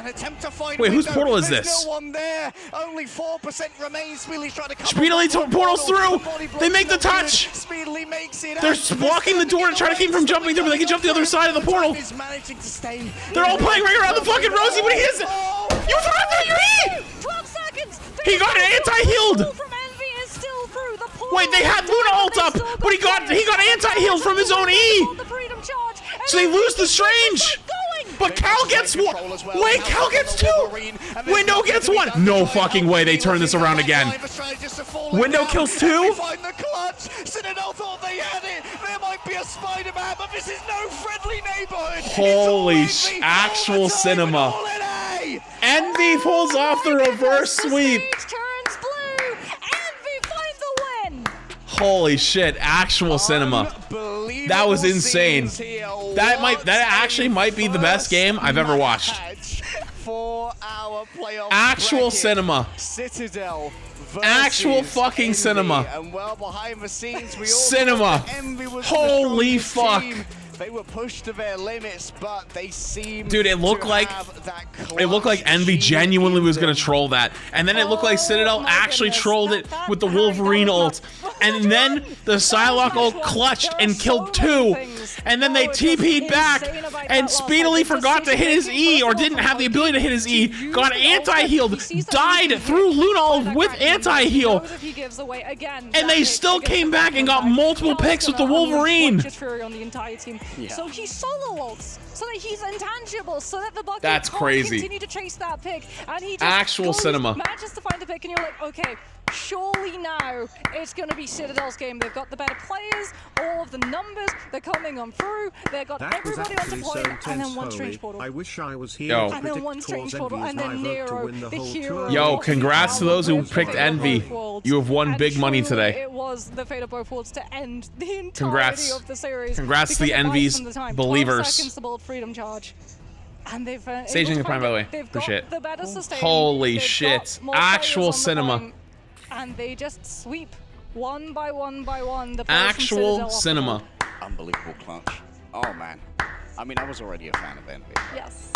[SPEAKER 1] Wait, whose portal is this?
[SPEAKER 15] No one there. Only 4% remains. Speedly's trying to come.
[SPEAKER 1] Speedily portals through. They make the touch.
[SPEAKER 15] Speedily makes it.
[SPEAKER 1] They're blocking the door to try to keep him from jumping through, but they can jump the other side of the portal. They're all playing right around the fucking Rosie, but he is. You threw through your E!
[SPEAKER 16] 12 seconds!
[SPEAKER 1] He got anti-healed! Wait, they had Luna ult up, but he got anti-healed from his own E! So they lose the Strange! But Cal gets one! Wait, Cal gets two! Window gets one! No fucking way they turn this around again. Window kills two?
[SPEAKER 15] Citadel thought they had it! There might be a Spider-Man, but this is no friendly neighborhood!
[SPEAKER 1] Holy actual cinema. Envy pulls off the reverse sweep. Holy shit, actual cinema. That was insane. That actually might be the best game I've ever watched. Actual cinema.
[SPEAKER 15] Citadel.
[SPEAKER 1] Actual fucking cinema.
[SPEAKER 15] And well behind the scenes, we
[SPEAKER 1] cinema. Holy fuck.
[SPEAKER 15] They were pushed to their limits, but they seem
[SPEAKER 1] Dude, it looked
[SPEAKER 15] to
[SPEAKER 1] like
[SPEAKER 15] have that
[SPEAKER 1] Envy genuinely was gonna troll that, and then it looked like Citadel actually trolled it with the Wolverine ult, and then the Psylocke ult clutched and killed 2, and then they TP'd back and speedily forgot to hit his E, or didn't have the ability to hit his E, got anti-healed, died through Luna ult with anti-heal, and they still came back and got multiple picks with the Wolverine.
[SPEAKER 16] On the entire team. So he solo ults, so that he's intangible, so that the Bucket
[SPEAKER 1] That's
[SPEAKER 16] can't
[SPEAKER 1] crazy.
[SPEAKER 16] continue to chase that pick, and he just
[SPEAKER 1] Actual cinema.
[SPEAKER 16] manages to find the pick, and you're like, okay, surely now it's going to be Citadel's game. They've got the better players, all of the numbers, they're coming on through, they've got everybody on deployment, and then one strange portal.
[SPEAKER 13] I wish I was here.
[SPEAKER 1] Yo.
[SPEAKER 16] And then one strange portal, and then Nero, the hero.
[SPEAKER 1] Yo, congrats to those who picked Envy. You have won big money today.
[SPEAKER 16] It was the fate of both worlds to end the entirety
[SPEAKER 1] Congrats.
[SPEAKER 16] of the series.
[SPEAKER 1] Congrats to the
[SPEAKER 16] because it buys
[SPEAKER 1] Envy's
[SPEAKER 16] them the time. 12
[SPEAKER 1] believers.
[SPEAKER 16] seconds to build freedom charge. And they've
[SPEAKER 1] Staging the Prime, by the way.
[SPEAKER 16] They've
[SPEAKER 1] Appreciate
[SPEAKER 16] got
[SPEAKER 1] it.
[SPEAKER 16] the better sustain.
[SPEAKER 1] Holy
[SPEAKER 16] They've
[SPEAKER 1] shit.
[SPEAKER 16] got more
[SPEAKER 1] Actual
[SPEAKER 16] players on the
[SPEAKER 1] cinema.
[SPEAKER 16] line, and they just sweep one by one by one. The players from
[SPEAKER 1] Actual
[SPEAKER 16] Citadel off the
[SPEAKER 1] cinema.
[SPEAKER 16] board.
[SPEAKER 15] Unbelievable clutch. Oh man. I mean, I was already a fan of Envy.
[SPEAKER 16] Yes.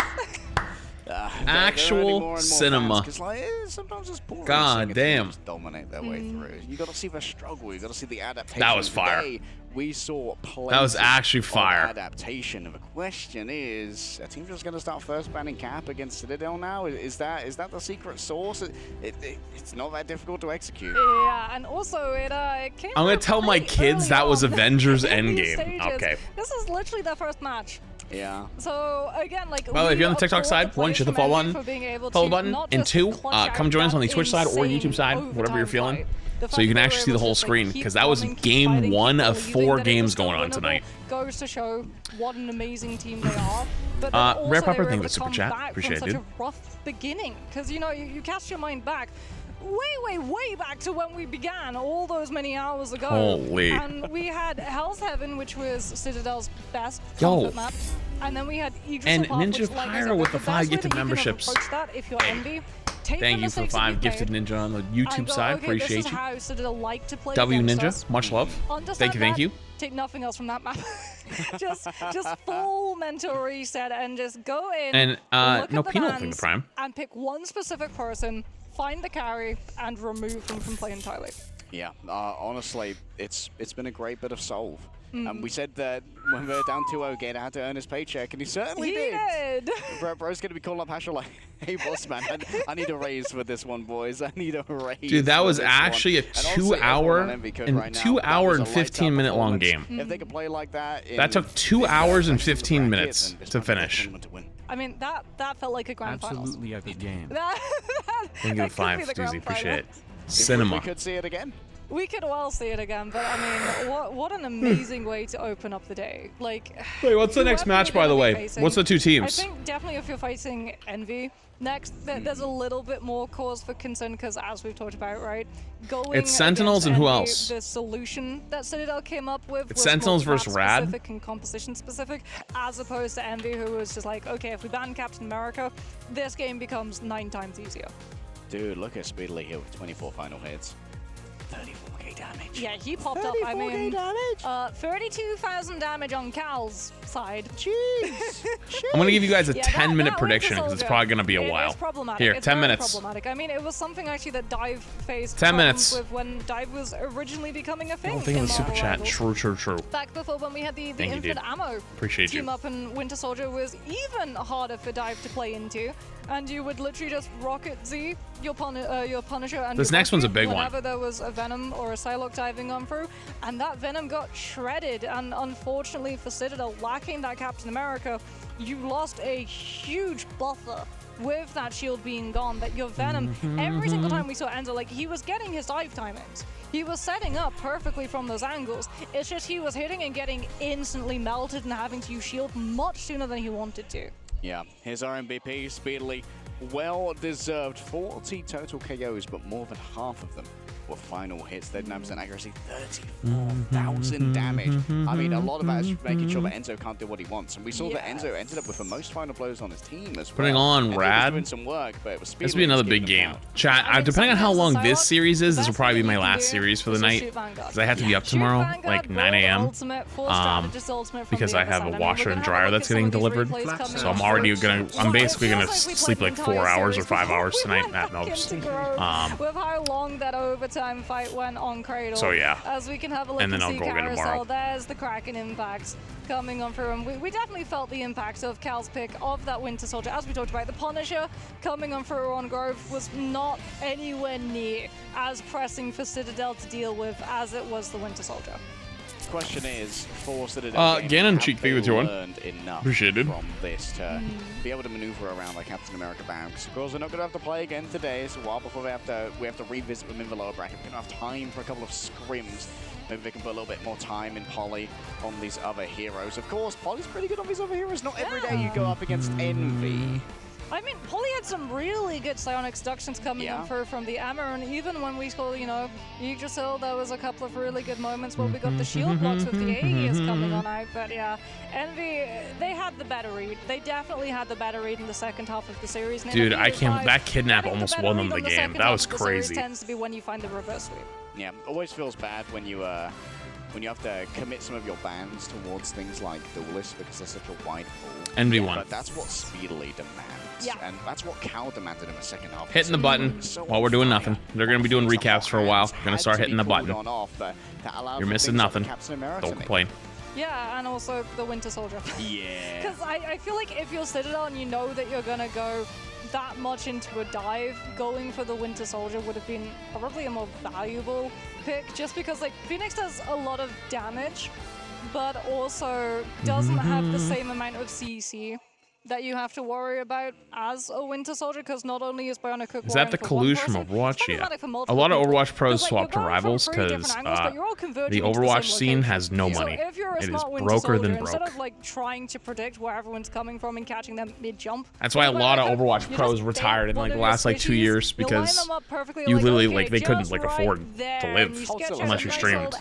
[SPEAKER 1] Actual cinema.
[SPEAKER 15] Because like, sometimes it's boring.
[SPEAKER 1] God
[SPEAKER 15] seeing a
[SPEAKER 1] damn.
[SPEAKER 15] team just dominate their way through. You got to see the struggle. You got to see the adaptation.
[SPEAKER 1] That was fire.
[SPEAKER 15] Today, we saw plenty
[SPEAKER 1] That was actually
[SPEAKER 15] of
[SPEAKER 1] fire.
[SPEAKER 15] adaptation. And the question is, are teams just going to start first banning Cap against Citadel now? Is that the secret sauce? It's not that difficult to execute.
[SPEAKER 16] Yeah, and also it came.
[SPEAKER 1] I'm gonna tell my kids that was Avengers
[SPEAKER 16] in these
[SPEAKER 1] Endgame.
[SPEAKER 16] stages.
[SPEAKER 1] Okay.
[SPEAKER 16] This is literally their first match.
[SPEAKER 15] Yeah.
[SPEAKER 16] So again, like.
[SPEAKER 1] By the way, if you're on the
[SPEAKER 16] we
[SPEAKER 1] TikTok
[SPEAKER 16] applaud
[SPEAKER 1] side,
[SPEAKER 16] the
[SPEAKER 1] one,
[SPEAKER 16] players
[SPEAKER 1] hit the
[SPEAKER 16] from
[SPEAKER 1] follow
[SPEAKER 16] Envy
[SPEAKER 1] button,
[SPEAKER 16] for being able
[SPEAKER 1] follow
[SPEAKER 16] to
[SPEAKER 1] button,
[SPEAKER 16] not
[SPEAKER 1] and
[SPEAKER 16] just
[SPEAKER 1] 2,
[SPEAKER 16] clutch out
[SPEAKER 1] come join us on the
[SPEAKER 16] that
[SPEAKER 1] Twitch side or
[SPEAKER 16] insane
[SPEAKER 1] YouTube side, whatever you're
[SPEAKER 16] overtime
[SPEAKER 1] feeling,
[SPEAKER 16] fight. The
[SPEAKER 1] so
[SPEAKER 16] fact
[SPEAKER 1] you can
[SPEAKER 16] that
[SPEAKER 1] actually
[SPEAKER 16] they
[SPEAKER 1] see
[SPEAKER 16] were
[SPEAKER 1] the whole
[SPEAKER 16] able to, like,
[SPEAKER 1] screen,
[SPEAKER 16] keep
[SPEAKER 1] because that was
[SPEAKER 16] bombing, keep
[SPEAKER 1] game
[SPEAKER 16] fighting,
[SPEAKER 1] 1
[SPEAKER 16] keep
[SPEAKER 1] of
[SPEAKER 16] believing
[SPEAKER 1] 4
[SPEAKER 16] that it
[SPEAKER 1] games
[SPEAKER 16] was
[SPEAKER 1] going on
[SPEAKER 16] winnable
[SPEAKER 1] tonight.
[SPEAKER 16] Goes to show what an amazing team they are. But then also
[SPEAKER 1] Rare
[SPEAKER 16] they
[SPEAKER 1] Pepper,
[SPEAKER 16] were
[SPEAKER 1] thank you
[SPEAKER 16] able
[SPEAKER 1] for
[SPEAKER 16] to
[SPEAKER 1] super
[SPEAKER 16] come
[SPEAKER 1] chat.
[SPEAKER 16] back
[SPEAKER 1] Appreciate
[SPEAKER 16] from
[SPEAKER 1] it,
[SPEAKER 16] such
[SPEAKER 1] dude.
[SPEAKER 16] a rough beginning, because you know you cast your mind back way back to when we began all those many hours ago.
[SPEAKER 1] Holy.
[SPEAKER 16] And we had Hell's Heaven, which was Citadel's best
[SPEAKER 1] Yo.
[SPEAKER 16] combat map. And then we had Aegis
[SPEAKER 1] And
[SPEAKER 16] Apart,
[SPEAKER 1] Ninja
[SPEAKER 16] which, like I
[SPEAKER 1] Pyro
[SPEAKER 16] said,
[SPEAKER 1] with the
[SPEAKER 16] best
[SPEAKER 1] 5
[SPEAKER 16] way that
[SPEAKER 1] gifted
[SPEAKER 16] you can
[SPEAKER 1] memberships.
[SPEAKER 16] approach that if you're Envy. Take
[SPEAKER 1] Thank
[SPEAKER 16] the
[SPEAKER 1] you for
[SPEAKER 16] mistakes that
[SPEAKER 1] 5
[SPEAKER 16] you've
[SPEAKER 1] gifted
[SPEAKER 16] made
[SPEAKER 1] Ninja on the
[SPEAKER 16] and
[SPEAKER 1] YouTube
[SPEAKER 16] go,
[SPEAKER 1] side.
[SPEAKER 16] okay,
[SPEAKER 1] Appreciate
[SPEAKER 16] this is
[SPEAKER 1] you.
[SPEAKER 16] how Citadel like to play
[SPEAKER 1] W
[SPEAKER 16] against
[SPEAKER 1] Ninja,
[SPEAKER 16] us.
[SPEAKER 1] much love.
[SPEAKER 16] Understand
[SPEAKER 1] Thank you.
[SPEAKER 16] that, Take nothing else from that map. just full mental reset and just go in.
[SPEAKER 1] And
[SPEAKER 16] look
[SPEAKER 1] no
[SPEAKER 16] at the
[SPEAKER 1] penal thing
[SPEAKER 16] bans
[SPEAKER 1] to Prime.
[SPEAKER 16] and pick one specific person, find the carry, and remove them from play entirely.
[SPEAKER 15] Yeah, honestly, it's been a great bit of solve.
[SPEAKER 16] Mm.
[SPEAKER 15] And we said that when we were down 2-0, Gator had to earn his paycheck, and he certainly
[SPEAKER 16] He
[SPEAKER 15] did.
[SPEAKER 16] did.
[SPEAKER 15] Bro's going to be calling up Hasher like, hey, boss man, I need a raise for this one, boys. I need a raise.
[SPEAKER 1] Dude, that
[SPEAKER 15] for
[SPEAKER 1] was
[SPEAKER 15] this
[SPEAKER 1] actually a
[SPEAKER 15] one. And honestly,
[SPEAKER 1] 2 hour
[SPEAKER 15] everyone on MV Code
[SPEAKER 1] and
[SPEAKER 15] right now,
[SPEAKER 1] 2
[SPEAKER 15] that
[SPEAKER 1] hour
[SPEAKER 15] was
[SPEAKER 1] and
[SPEAKER 15] a
[SPEAKER 1] 15 minute long
[SPEAKER 15] performance.
[SPEAKER 1] game.
[SPEAKER 15] If they could play like that,
[SPEAKER 1] That took 2 hours and 15 minutes to finish.
[SPEAKER 16] I mean, that felt like a grand finals.
[SPEAKER 2] Absolutely epic game.
[SPEAKER 1] Thank you, 5,
[SPEAKER 16] the
[SPEAKER 1] Doozy.
[SPEAKER 16] grand
[SPEAKER 1] Appreciate it.
[SPEAKER 16] final.
[SPEAKER 1] Cinema.
[SPEAKER 15] We could see it again.
[SPEAKER 16] We could well see it again, but I mean, what an amazing way to open up the day. Like,
[SPEAKER 1] Wait, what's the next
[SPEAKER 16] whoever
[SPEAKER 1] match,
[SPEAKER 16] you're
[SPEAKER 1] by the
[SPEAKER 16] gonna be
[SPEAKER 1] way?
[SPEAKER 16] facing,
[SPEAKER 1] What's the 2 teams?
[SPEAKER 16] I think definitely if you're facing Envy next, there's a little bit more cause for concern because, as we've talked about, right, going
[SPEAKER 1] It's Sentinels
[SPEAKER 16] against
[SPEAKER 1] and who
[SPEAKER 16] Envy,
[SPEAKER 1] else?
[SPEAKER 16] The solution that Citadel came up with
[SPEAKER 1] It's
[SPEAKER 16] was
[SPEAKER 1] Sentinels
[SPEAKER 16] more
[SPEAKER 1] versus
[SPEAKER 16] map
[SPEAKER 1] Rad?
[SPEAKER 16] specific and composition specific, as opposed to Envy, who was just like, okay, if we ban Captain America, this game becomes 9 times easier.
[SPEAKER 15] Dude, look at Speedily here with 24 final hits. 34k damage.
[SPEAKER 16] Yeah, he popped up. I mean, 32,000 damage on Cal's side.
[SPEAKER 15] Jeez.
[SPEAKER 1] I'm going to give you guys a
[SPEAKER 16] Yeah,
[SPEAKER 1] 10-minute
[SPEAKER 16] that
[SPEAKER 1] prediction
[SPEAKER 16] Winter
[SPEAKER 1] because it's
[SPEAKER 16] Soldier,
[SPEAKER 1] probably going to be a
[SPEAKER 16] it
[SPEAKER 1] while.
[SPEAKER 16] is problematic.
[SPEAKER 1] Here,
[SPEAKER 16] It's
[SPEAKER 1] 10
[SPEAKER 16] very
[SPEAKER 1] minutes.
[SPEAKER 16] problematic. I mean, it was something actually that Dive faced
[SPEAKER 1] 10
[SPEAKER 16] problems
[SPEAKER 1] minutes.
[SPEAKER 16] with when Dive was originally becoming a thing.
[SPEAKER 1] Don't think of
[SPEAKER 16] in
[SPEAKER 1] the super
[SPEAKER 16] Marvel
[SPEAKER 1] chat.
[SPEAKER 16] Rivals.
[SPEAKER 1] True.
[SPEAKER 16] Back before when we had the
[SPEAKER 1] Thank you,
[SPEAKER 16] infinite
[SPEAKER 1] dude.
[SPEAKER 16] ammo
[SPEAKER 1] Appreciate
[SPEAKER 16] team
[SPEAKER 1] you.
[SPEAKER 16] up, and Winter Soldier was even harder for Dive to play into, and you would literally just rocket Z your Punisher and
[SPEAKER 1] This
[SPEAKER 16] your
[SPEAKER 1] next one's a
[SPEAKER 16] Valkyrie
[SPEAKER 1] big one.
[SPEAKER 16] whenever there was a Venom or a Psylocke diving on through, and that Venom got shredded. And unfortunately for Citadel, lacking that Captain America, you lost a huge buffer with that shield being gone. That your Venom, every single time we saw Enzo, like, he was getting his dive timings. He was setting up perfectly from those angles. It's just he was hitting and getting instantly melted and having to use shield much sooner than he wanted to.
[SPEAKER 15] Yeah, here's our MVP, Speedily. Well deserved. 40 total KOs, but more than half of them were final hits. 39% accuracy, 34,000 damage. I mean, a lot of that is making sure that Enzo can't do what he wants. And we saw that Enzo ended up with the most final blows on his team as well.
[SPEAKER 1] Putting on
[SPEAKER 15] Enzo
[SPEAKER 1] Rad.
[SPEAKER 15] was doing some work, but it was
[SPEAKER 1] This will be another big game. Chat, depending on how long this series is, this will probably be my last series for the night. Because I have to be up tomorrow, like 9 a.m. Because I have a washer and dryer that's getting delivered. So I'm basically gonna sleep like 4 hours or 5 hours tonight at most.
[SPEAKER 16] With how long that overtime fight went on Cradle.
[SPEAKER 1] So yeah.
[SPEAKER 16] As we can have a look
[SPEAKER 1] And then
[SPEAKER 16] and
[SPEAKER 1] I'll
[SPEAKER 16] see
[SPEAKER 1] go again
[SPEAKER 16] Carousel,
[SPEAKER 1] tomorrow.
[SPEAKER 16] there's the Kraken impact coming on through. And we definitely felt the impact of Cal's pick of that Winter Soldier. As we talked about, the Punisher coming on through on Grove was not anywhere near as pressing for Citadel to deal with as it was the Winter Soldier.
[SPEAKER 15] Question is, for Citadel
[SPEAKER 1] Ganon cheek
[SPEAKER 15] have they
[SPEAKER 1] with your one.
[SPEAKER 15] learned enough
[SPEAKER 1] Appreciated.
[SPEAKER 15] from this to be able to maneuver around like Captain America bound? Because of course they're not going to have to play again today. It's a while before we have to revisit them in the lower bracket. We're going to have time for a couple of scrims. Maybe they can put a little bit more time in Poly on these other heroes. Of course, Poly's pretty good on these other heroes. Not every day you go up against Envy.
[SPEAKER 16] I mean, Poly had some really good psionic seductions coming on through from the Amber, and even when we saw, you know, Yggdrasil, there was a couple of really good moments where we got the shield blocks with the Aegis coming on out. But yeah, Envy, they had the better read. They definitely had the better read in the second half of the series. And
[SPEAKER 1] Dude, I can't. That kidnap almost won them the game. That was crazy.
[SPEAKER 16] Tends to be when you find the reverse sweep.
[SPEAKER 15] Yeah, always feels bad when you have to commit some of your bans towards things like Duelist because there's such a wide pool.
[SPEAKER 1] Envy won.
[SPEAKER 15] But that's what speedily demands.
[SPEAKER 16] Yeah.
[SPEAKER 15] And that's what Cal demanded in the second half.
[SPEAKER 1] Hitting the button while we're doing nothing. They're going to be doing recaps for a while. Going to start hitting the button. You're missing nothing. Don't complain.
[SPEAKER 16] Yeah, and also the Winter Soldier.
[SPEAKER 15] Yeah.
[SPEAKER 16] Because I feel like if you're Citadel and you know that you're going to go that much into a dive, going for the Winter Soldier would have been probably a more valuable pick, just because like Phoenix does a lot of damage, but also doesn't have the same amount of CC that you have to worry about as a Winter Soldier, because not only is Bionic Cook
[SPEAKER 1] Is that the colluge from Overwatch? Yeah. A lot of Overwatch pros swap to rivals because the Overwatch scene has no money.
[SPEAKER 16] So if you're a
[SPEAKER 1] It is
[SPEAKER 16] smart Winter
[SPEAKER 1] broker
[SPEAKER 16] Soldier,
[SPEAKER 1] than
[SPEAKER 16] instead
[SPEAKER 1] broke.
[SPEAKER 16] of like trying to predict where everyone's coming from and catching them mid-jump.
[SPEAKER 1] That's why a lot of Overwatch pros retired in like the last like 2 years, because you literally like they couldn't like afford to live unless you streamed.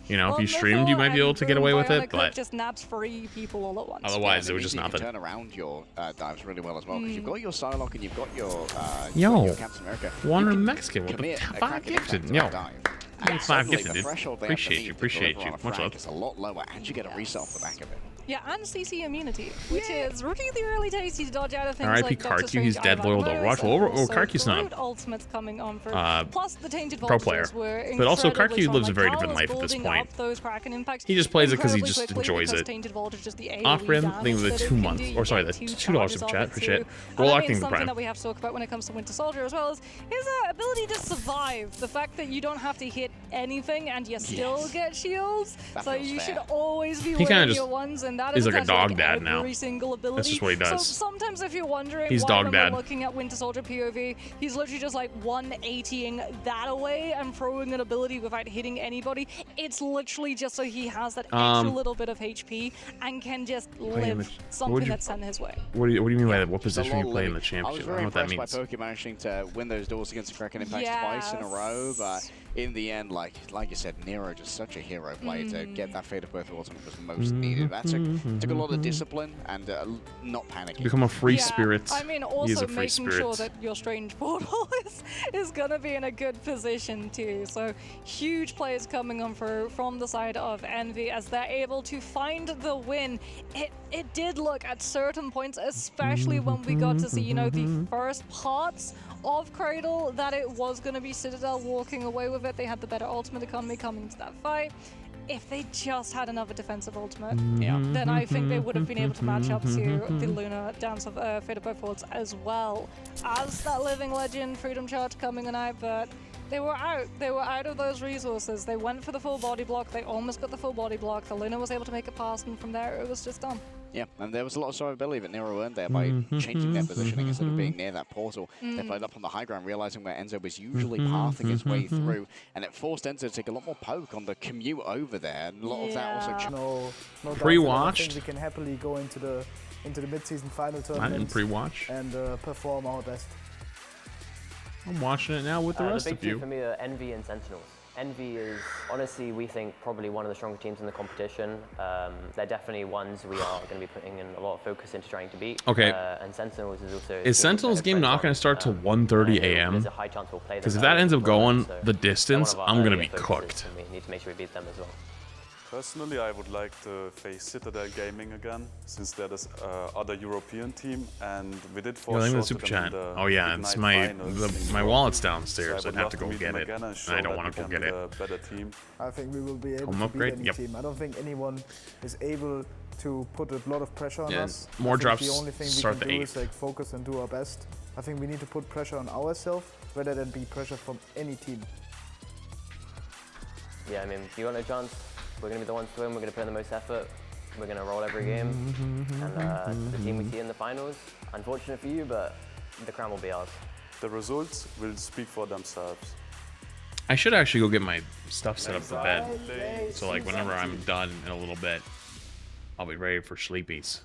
[SPEAKER 1] You know, if you streamed, you might be able to get away with it, but
[SPEAKER 16] just nabs 3 people all at once.
[SPEAKER 1] otherwise it was just
[SPEAKER 15] You can
[SPEAKER 1] nothing.
[SPEAKER 15] turn around your dives really well as well, because you've got your Psylocke and you've got your
[SPEAKER 1] Yo,
[SPEAKER 15] Captain America.
[SPEAKER 1] Wonder Mexican with the
[SPEAKER 15] Commit a
[SPEAKER 1] 5
[SPEAKER 15] cracking
[SPEAKER 1] gifted.
[SPEAKER 15] impact
[SPEAKER 1] Yo,
[SPEAKER 15] to a dive.
[SPEAKER 1] Thanks,
[SPEAKER 15] And
[SPEAKER 1] 5
[SPEAKER 15] suddenly
[SPEAKER 1] gifted,
[SPEAKER 15] the
[SPEAKER 1] dude.
[SPEAKER 15] threshold they have to
[SPEAKER 1] Appreciate
[SPEAKER 15] meet
[SPEAKER 1] you,
[SPEAKER 15] to
[SPEAKER 1] appreciate
[SPEAKER 15] deliver
[SPEAKER 1] you.
[SPEAKER 15] on a
[SPEAKER 1] Much
[SPEAKER 15] frag
[SPEAKER 1] love.
[SPEAKER 15] is a lot lower, and you get a resell off the back of it.
[SPEAKER 16] Yeah, and CC immunity, which is really, really tasty to dodge out of things
[SPEAKER 1] R.I.P.
[SPEAKER 16] like Doctor
[SPEAKER 1] Karki,
[SPEAKER 16] Strange,
[SPEAKER 1] he's dead
[SPEAKER 16] Iron
[SPEAKER 1] loyal to
[SPEAKER 16] Man,
[SPEAKER 1] Overwatch.
[SPEAKER 16] and
[SPEAKER 1] Well,
[SPEAKER 16] also
[SPEAKER 1] Karki's
[SPEAKER 16] the
[SPEAKER 1] not
[SPEAKER 16] Root ultimates coming on for. Plus the Tainted
[SPEAKER 1] pro
[SPEAKER 16] Vultures
[SPEAKER 1] player.
[SPEAKER 16] were
[SPEAKER 1] But also
[SPEAKER 16] incredibly
[SPEAKER 1] Karki
[SPEAKER 16] strong.
[SPEAKER 1] lives a
[SPEAKER 16] Like,
[SPEAKER 1] very
[SPEAKER 16] Cal
[SPEAKER 1] different
[SPEAKER 16] was
[SPEAKER 1] life at this
[SPEAKER 16] building
[SPEAKER 1] point.
[SPEAKER 16] up those Kraken impacts
[SPEAKER 1] He just plays it because he
[SPEAKER 16] incredibly
[SPEAKER 1] just
[SPEAKER 16] quickly
[SPEAKER 1] enjoys
[SPEAKER 16] because
[SPEAKER 1] it.
[SPEAKER 16] Tainted Vultures just the AoE
[SPEAKER 1] Off-brand, I think
[SPEAKER 16] damage
[SPEAKER 1] the
[SPEAKER 16] that it
[SPEAKER 1] 2
[SPEAKER 16] can
[SPEAKER 1] months,
[SPEAKER 16] do.
[SPEAKER 1] or sorry,
[SPEAKER 16] You
[SPEAKER 1] the
[SPEAKER 16] get
[SPEAKER 1] $2
[SPEAKER 16] charges
[SPEAKER 1] of
[SPEAKER 16] of
[SPEAKER 1] chat.
[SPEAKER 16] it
[SPEAKER 1] Appreciate
[SPEAKER 16] too.
[SPEAKER 1] it.
[SPEAKER 16] And
[SPEAKER 1] Roll
[SPEAKER 16] I
[SPEAKER 1] acting
[SPEAKER 16] think
[SPEAKER 1] the
[SPEAKER 16] something
[SPEAKER 1] prime.
[SPEAKER 16] that we have to talk about when it comes to Winter Soldier as well is his ability to survive. The fact that you don't have to hit anything and you still get shields.
[SPEAKER 15] That
[SPEAKER 16] So
[SPEAKER 15] feels
[SPEAKER 16] you should
[SPEAKER 15] fair.
[SPEAKER 16] always be
[SPEAKER 1] He kinda
[SPEAKER 16] wearing
[SPEAKER 1] just
[SPEAKER 16] your ones, and that
[SPEAKER 1] is
[SPEAKER 16] is
[SPEAKER 1] like a
[SPEAKER 16] attached to,
[SPEAKER 1] dog dad now.
[SPEAKER 16] every single ability.
[SPEAKER 1] That's just what he does.
[SPEAKER 16] So sometimes if you're wondering
[SPEAKER 1] He's
[SPEAKER 16] why
[SPEAKER 1] dog
[SPEAKER 16] when
[SPEAKER 1] dad.
[SPEAKER 16] we're looking at Winter Soldier POV, he's literally just like 180ing that away and throwing an ability without hitting anybody. It's literally just so he has that extra little bit of HP and can just live something that's sent his way.
[SPEAKER 1] What do you mean by that? What
[SPEAKER 15] There's a
[SPEAKER 1] position
[SPEAKER 15] lot
[SPEAKER 1] you
[SPEAKER 15] of
[SPEAKER 1] play in the
[SPEAKER 15] living. I was
[SPEAKER 1] championship? I
[SPEAKER 15] very
[SPEAKER 1] don't know what that
[SPEAKER 15] impressed
[SPEAKER 1] means.
[SPEAKER 15] by Poke managing to win those duels against the Kraken Impact twice in a row, but in the end, like you said, Nero just such a hero play to get that Fate of Birth ultimate was most needed. That took a lot of discipline and not panicking.
[SPEAKER 1] Become a free spirit.
[SPEAKER 16] I mean,
[SPEAKER 1] He is
[SPEAKER 16] also
[SPEAKER 1] a free
[SPEAKER 16] making
[SPEAKER 1] spirit.
[SPEAKER 16] sure that your Strange Portal is going to be in a good position too. So huge plays coming on from the side of Envy as they're able to find the win. It did look at certain points, especially when we got to see, you know, the first parts of Cradle, that it was going to be Citadel walking away with it. They had the better ultimate economy coming into that fight. If they just had another defensive ultimate, then I think they would have been able to match up to the Luna Dance of Fate of Both Worlds as well as that Living Legend Freedom Charge coming on out, but they were out. They were out of those resources. They went for the full body block. They almost got the full body block. The Luna was able to make it past, and from there it was just done.
[SPEAKER 15] Yeah, and there was a lot of survivability that Nero earned there by changing their positioning instead of being near that portal. They played up on the high ground, realizing where Enzo was usually pathing his way through, and it forced Enzo to take a lot more poke on the commute over there, and a lot of that also...
[SPEAKER 2] No
[SPEAKER 1] Pre-watched?
[SPEAKER 2] I think we can happily go into the mid-season final
[SPEAKER 1] I
[SPEAKER 2] tournament
[SPEAKER 1] didn't pre-watch.
[SPEAKER 2] and perform our best.
[SPEAKER 1] I'm watching it now with the rest
[SPEAKER 22] big
[SPEAKER 1] of you.
[SPEAKER 22] two for me are Envy and Sentinels. Envy is honestly, we think, probably one of the stronger teams in the competition. They're definitely ones we are going to be putting in a lot of focus into trying to beat.
[SPEAKER 1] Okay.
[SPEAKER 22] And Sentinels is also.
[SPEAKER 1] Is Sentinel's game not going to start till 1:30 a.m.?
[SPEAKER 22] There's a high chance we'll play them.
[SPEAKER 1] Because if that ends up going
[SPEAKER 22] so
[SPEAKER 1] the distance, I'm going to be
[SPEAKER 22] focuses,
[SPEAKER 1] cooked.
[SPEAKER 22] and we need to make sure we beat them as well.
[SPEAKER 6] Personally, I would like to face Citadel Gaming again, since they're this other European team, and we did
[SPEAKER 1] You're
[SPEAKER 6] fall
[SPEAKER 1] the
[SPEAKER 6] short
[SPEAKER 1] super
[SPEAKER 6] to them in
[SPEAKER 1] chat.
[SPEAKER 6] the
[SPEAKER 1] Oh yeah, it's
[SPEAKER 6] Ignite
[SPEAKER 1] my
[SPEAKER 6] finals.
[SPEAKER 1] my wallet's downstairs.
[SPEAKER 6] So I
[SPEAKER 1] I'd
[SPEAKER 6] would
[SPEAKER 1] have to
[SPEAKER 6] love
[SPEAKER 1] go
[SPEAKER 6] meet
[SPEAKER 1] get
[SPEAKER 6] them
[SPEAKER 1] it,
[SPEAKER 6] again and
[SPEAKER 1] and
[SPEAKER 6] show
[SPEAKER 1] I don't
[SPEAKER 6] that
[SPEAKER 1] want to
[SPEAKER 6] we
[SPEAKER 1] go
[SPEAKER 6] can
[SPEAKER 1] get
[SPEAKER 6] be
[SPEAKER 1] it.
[SPEAKER 6] a better team.
[SPEAKER 2] I think we will be able
[SPEAKER 1] Home
[SPEAKER 2] to
[SPEAKER 1] upgrade?
[SPEAKER 2] beat any
[SPEAKER 1] Yep.
[SPEAKER 2] team. I don't think anyone is able to put a lot of pressure on
[SPEAKER 1] Yeah,
[SPEAKER 2] us.
[SPEAKER 1] more
[SPEAKER 2] I think
[SPEAKER 1] drops
[SPEAKER 2] The only thing we
[SPEAKER 1] start
[SPEAKER 2] can
[SPEAKER 1] the
[SPEAKER 2] do
[SPEAKER 1] 8th.
[SPEAKER 2] is like focus and do our best. I think we need to put pressure on ourselves rather than be pressure from any team.
[SPEAKER 22] Yeah, I mean, you got no chance. We're going to be the ones to win. We're going to put in the most effort. We're going to roll every game. And the team we see in the finals, unfortunate for you, but the crown will be ours.
[SPEAKER 6] The results will speak for themselves.
[SPEAKER 1] I should actually go get my stuff set up for bed. So like whenever I'm done in a little bit, I'll be ready for sleepies.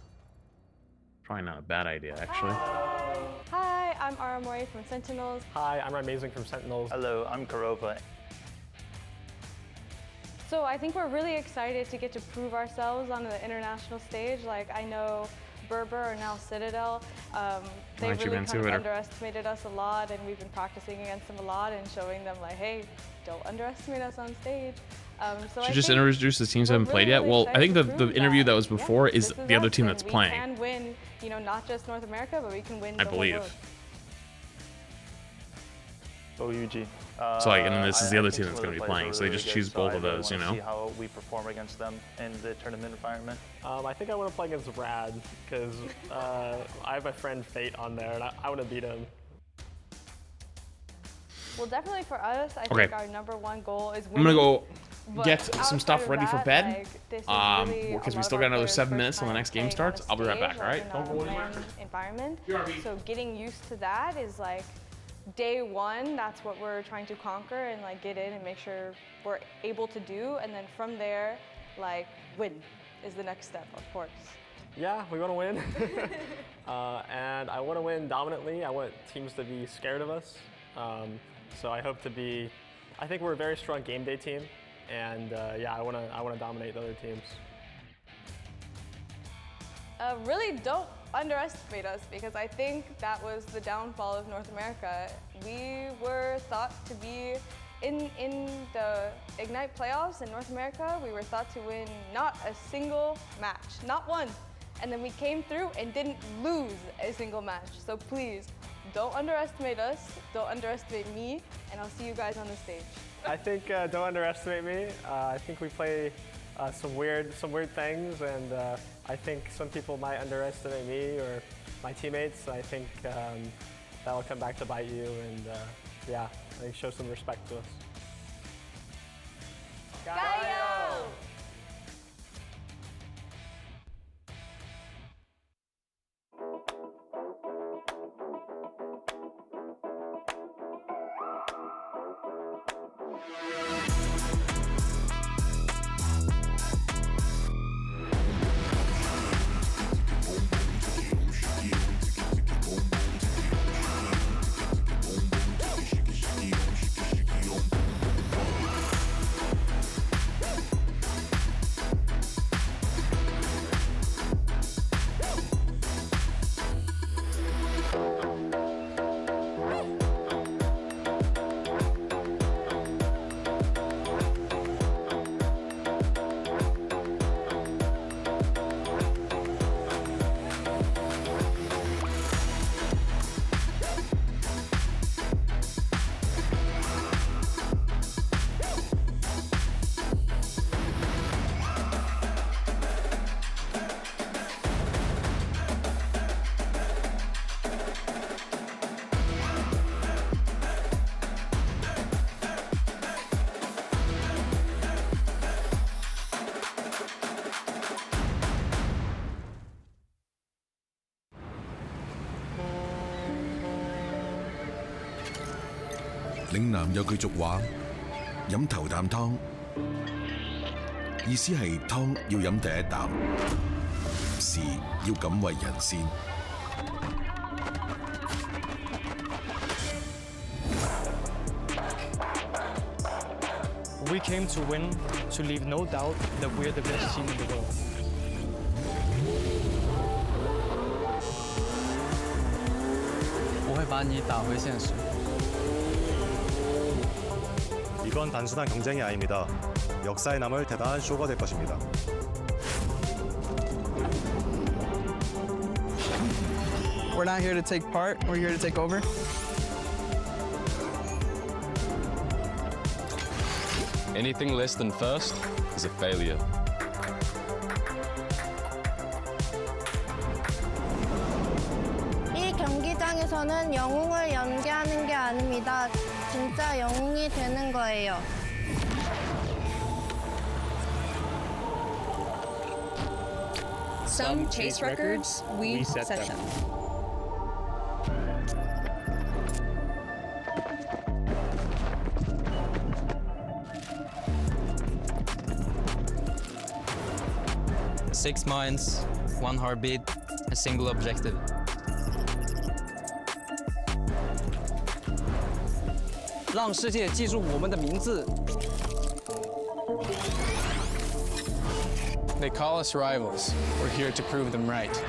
[SPEAKER 1] Probably not a bad idea, actually.
[SPEAKER 10] Hi, I'm Aramori from Sentinels.
[SPEAKER 11] Hi, I'm Amazing from Sentinels.
[SPEAKER 17] Hello, I'm Karova.
[SPEAKER 10] So I think we're really excited to get to prove ourselves on the international stage. Like I know Berber or now Citadel, they
[SPEAKER 1] Aren't you
[SPEAKER 10] really
[SPEAKER 1] been
[SPEAKER 10] kind of
[SPEAKER 1] to it?
[SPEAKER 10] underestimated us a lot, and we've been practicing against them a lot and showing them like, hey, don't underestimate us on stage. So
[SPEAKER 1] Should
[SPEAKER 10] I
[SPEAKER 1] just
[SPEAKER 10] think
[SPEAKER 1] introduce the teams that haven't
[SPEAKER 10] we're
[SPEAKER 1] played
[SPEAKER 10] really,
[SPEAKER 1] yet.
[SPEAKER 10] really
[SPEAKER 1] Well, I think
[SPEAKER 10] excited
[SPEAKER 1] the
[SPEAKER 10] to prove
[SPEAKER 1] interview that was
[SPEAKER 10] yeah,
[SPEAKER 1] before is
[SPEAKER 10] this
[SPEAKER 1] the other
[SPEAKER 10] us,
[SPEAKER 1] team
[SPEAKER 10] and
[SPEAKER 1] that's
[SPEAKER 10] we
[SPEAKER 1] playing.
[SPEAKER 10] can win, you know, not just North America, but we can win
[SPEAKER 1] I
[SPEAKER 10] the whole
[SPEAKER 1] believe.
[SPEAKER 10] world.
[SPEAKER 17] OUG.
[SPEAKER 1] So like, and then this is the
[SPEAKER 17] I
[SPEAKER 1] other
[SPEAKER 17] think
[SPEAKER 1] team that's
[SPEAKER 17] some
[SPEAKER 1] going
[SPEAKER 17] of
[SPEAKER 1] to
[SPEAKER 17] the
[SPEAKER 1] be
[SPEAKER 17] players
[SPEAKER 1] playing.
[SPEAKER 17] are
[SPEAKER 1] So they
[SPEAKER 17] really
[SPEAKER 1] just
[SPEAKER 17] good,
[SPEAKER 1] choose both
[SPEAKER 17] I
[SPEAKER 1] of those, you
[SPEAKER 17] wanna
[SPEAKER 1] know.
[SPEAKER 17] See how we perform against them in the tournament environment.
[SPEAKER 11] I think I want to play against Rad because I have my friend Fate on there, and I want to beat him.
[SPEAKER 10] Well, definitely for us, I
[SPEAKER 1] Okay.
[SPEAKER 10] think our #1 goal is
[SPEAKER 1] I'm gonna go
[SPEAKER 10] But
[SPEAKER 1] get some
[SPEAKER 10] outside
[SPEAKER 1] stuff
[SPEAKER 10] of
[SPEAKER 1] ready for
[SPEAKER 10] that,
[SPEAKER 1] bed.
[SPEAKER 10] like, this is really a
[SPEAKER 1] Because we
[SPEAKER 10] lot
[SPEAKER 1] still
[SPEAKER 10] of
[SPEAKER 1] got
[SPEAKER 10] our
[SPEAKER 1] another
[SPEAKER 10] players'
[SPEAKER 1] 7
[SPEAKER 10] first
[SPEAKER 1] minutes till the
[SPEAKER 10] time
[SPEAKER 1] next game
[SPEAKER 10] playing on a
[SPEAKER 1] starts. I'll be right back,
[SPEAKER 10] stage,
[SPEAKER 1] all right?
[SPEAKER 10] like,
[SPEAKER 1] Don't go
[SPEAKER 10] in a
[SPEAKER 1] anywhere.
[SPEAKER 10] LAN environment. So getting used to that is like day one. That's what we're trying to conquer and like get in and make sure we're able to do. And then from there, like win is the next step, of course.
[SPEAKER 11] Yeah, we want to win. And I want to win dominantly. I want teams to be scared of us. So I hope to be, I think we're a very strong game day team. And yeah, I want to dominate the other teams.
[SPEAKER 10] Really don't underestimate us, because I think that was the downfall of North America. We were thought to be in the Ignite playoffs in North America. We were thought to win not a single match, not one. And then we came through and didn't lose a single match. So please, don't underestimate us, don't underestimate me, and I'll see you guys on the stage.
[SPEAKER 11] I think don't underestimate me. I think we play some weird things, and I think some people might underestimate me or my teammates. I think that'll come back to bite you, and yeah, I think show some respect to us.
[SPEAKER 10] Gaio!
[SPEAKER 5] 嶺南有句俗話：飲頭啖湯，意思係湯要飲第一啖，事要敢為人先。
[SPEAKER 7] We came to win, to leave no doubt that we're the best team in the world.
[SPEAKER 23] 이건 단순한 경쟁이 아닙니다. 역사에 남을 대단한 쇼가 될 것입니다.
[SPEAKER 24] We're not here to take part, we're here to take over.
[SPEAKER 3] Anything less than first is a failure.
[SPEAKER 9] 이 경기장에서는 영웅을 연기하는 게 아닙니다. 진짜 영웅이 되는 거예요.
[SPEAKER 25] Some chase records, we set them.
[SPEAKER 24] Six minds, one heartbeat, a single objective. They call us rivals. We're here to prove them right.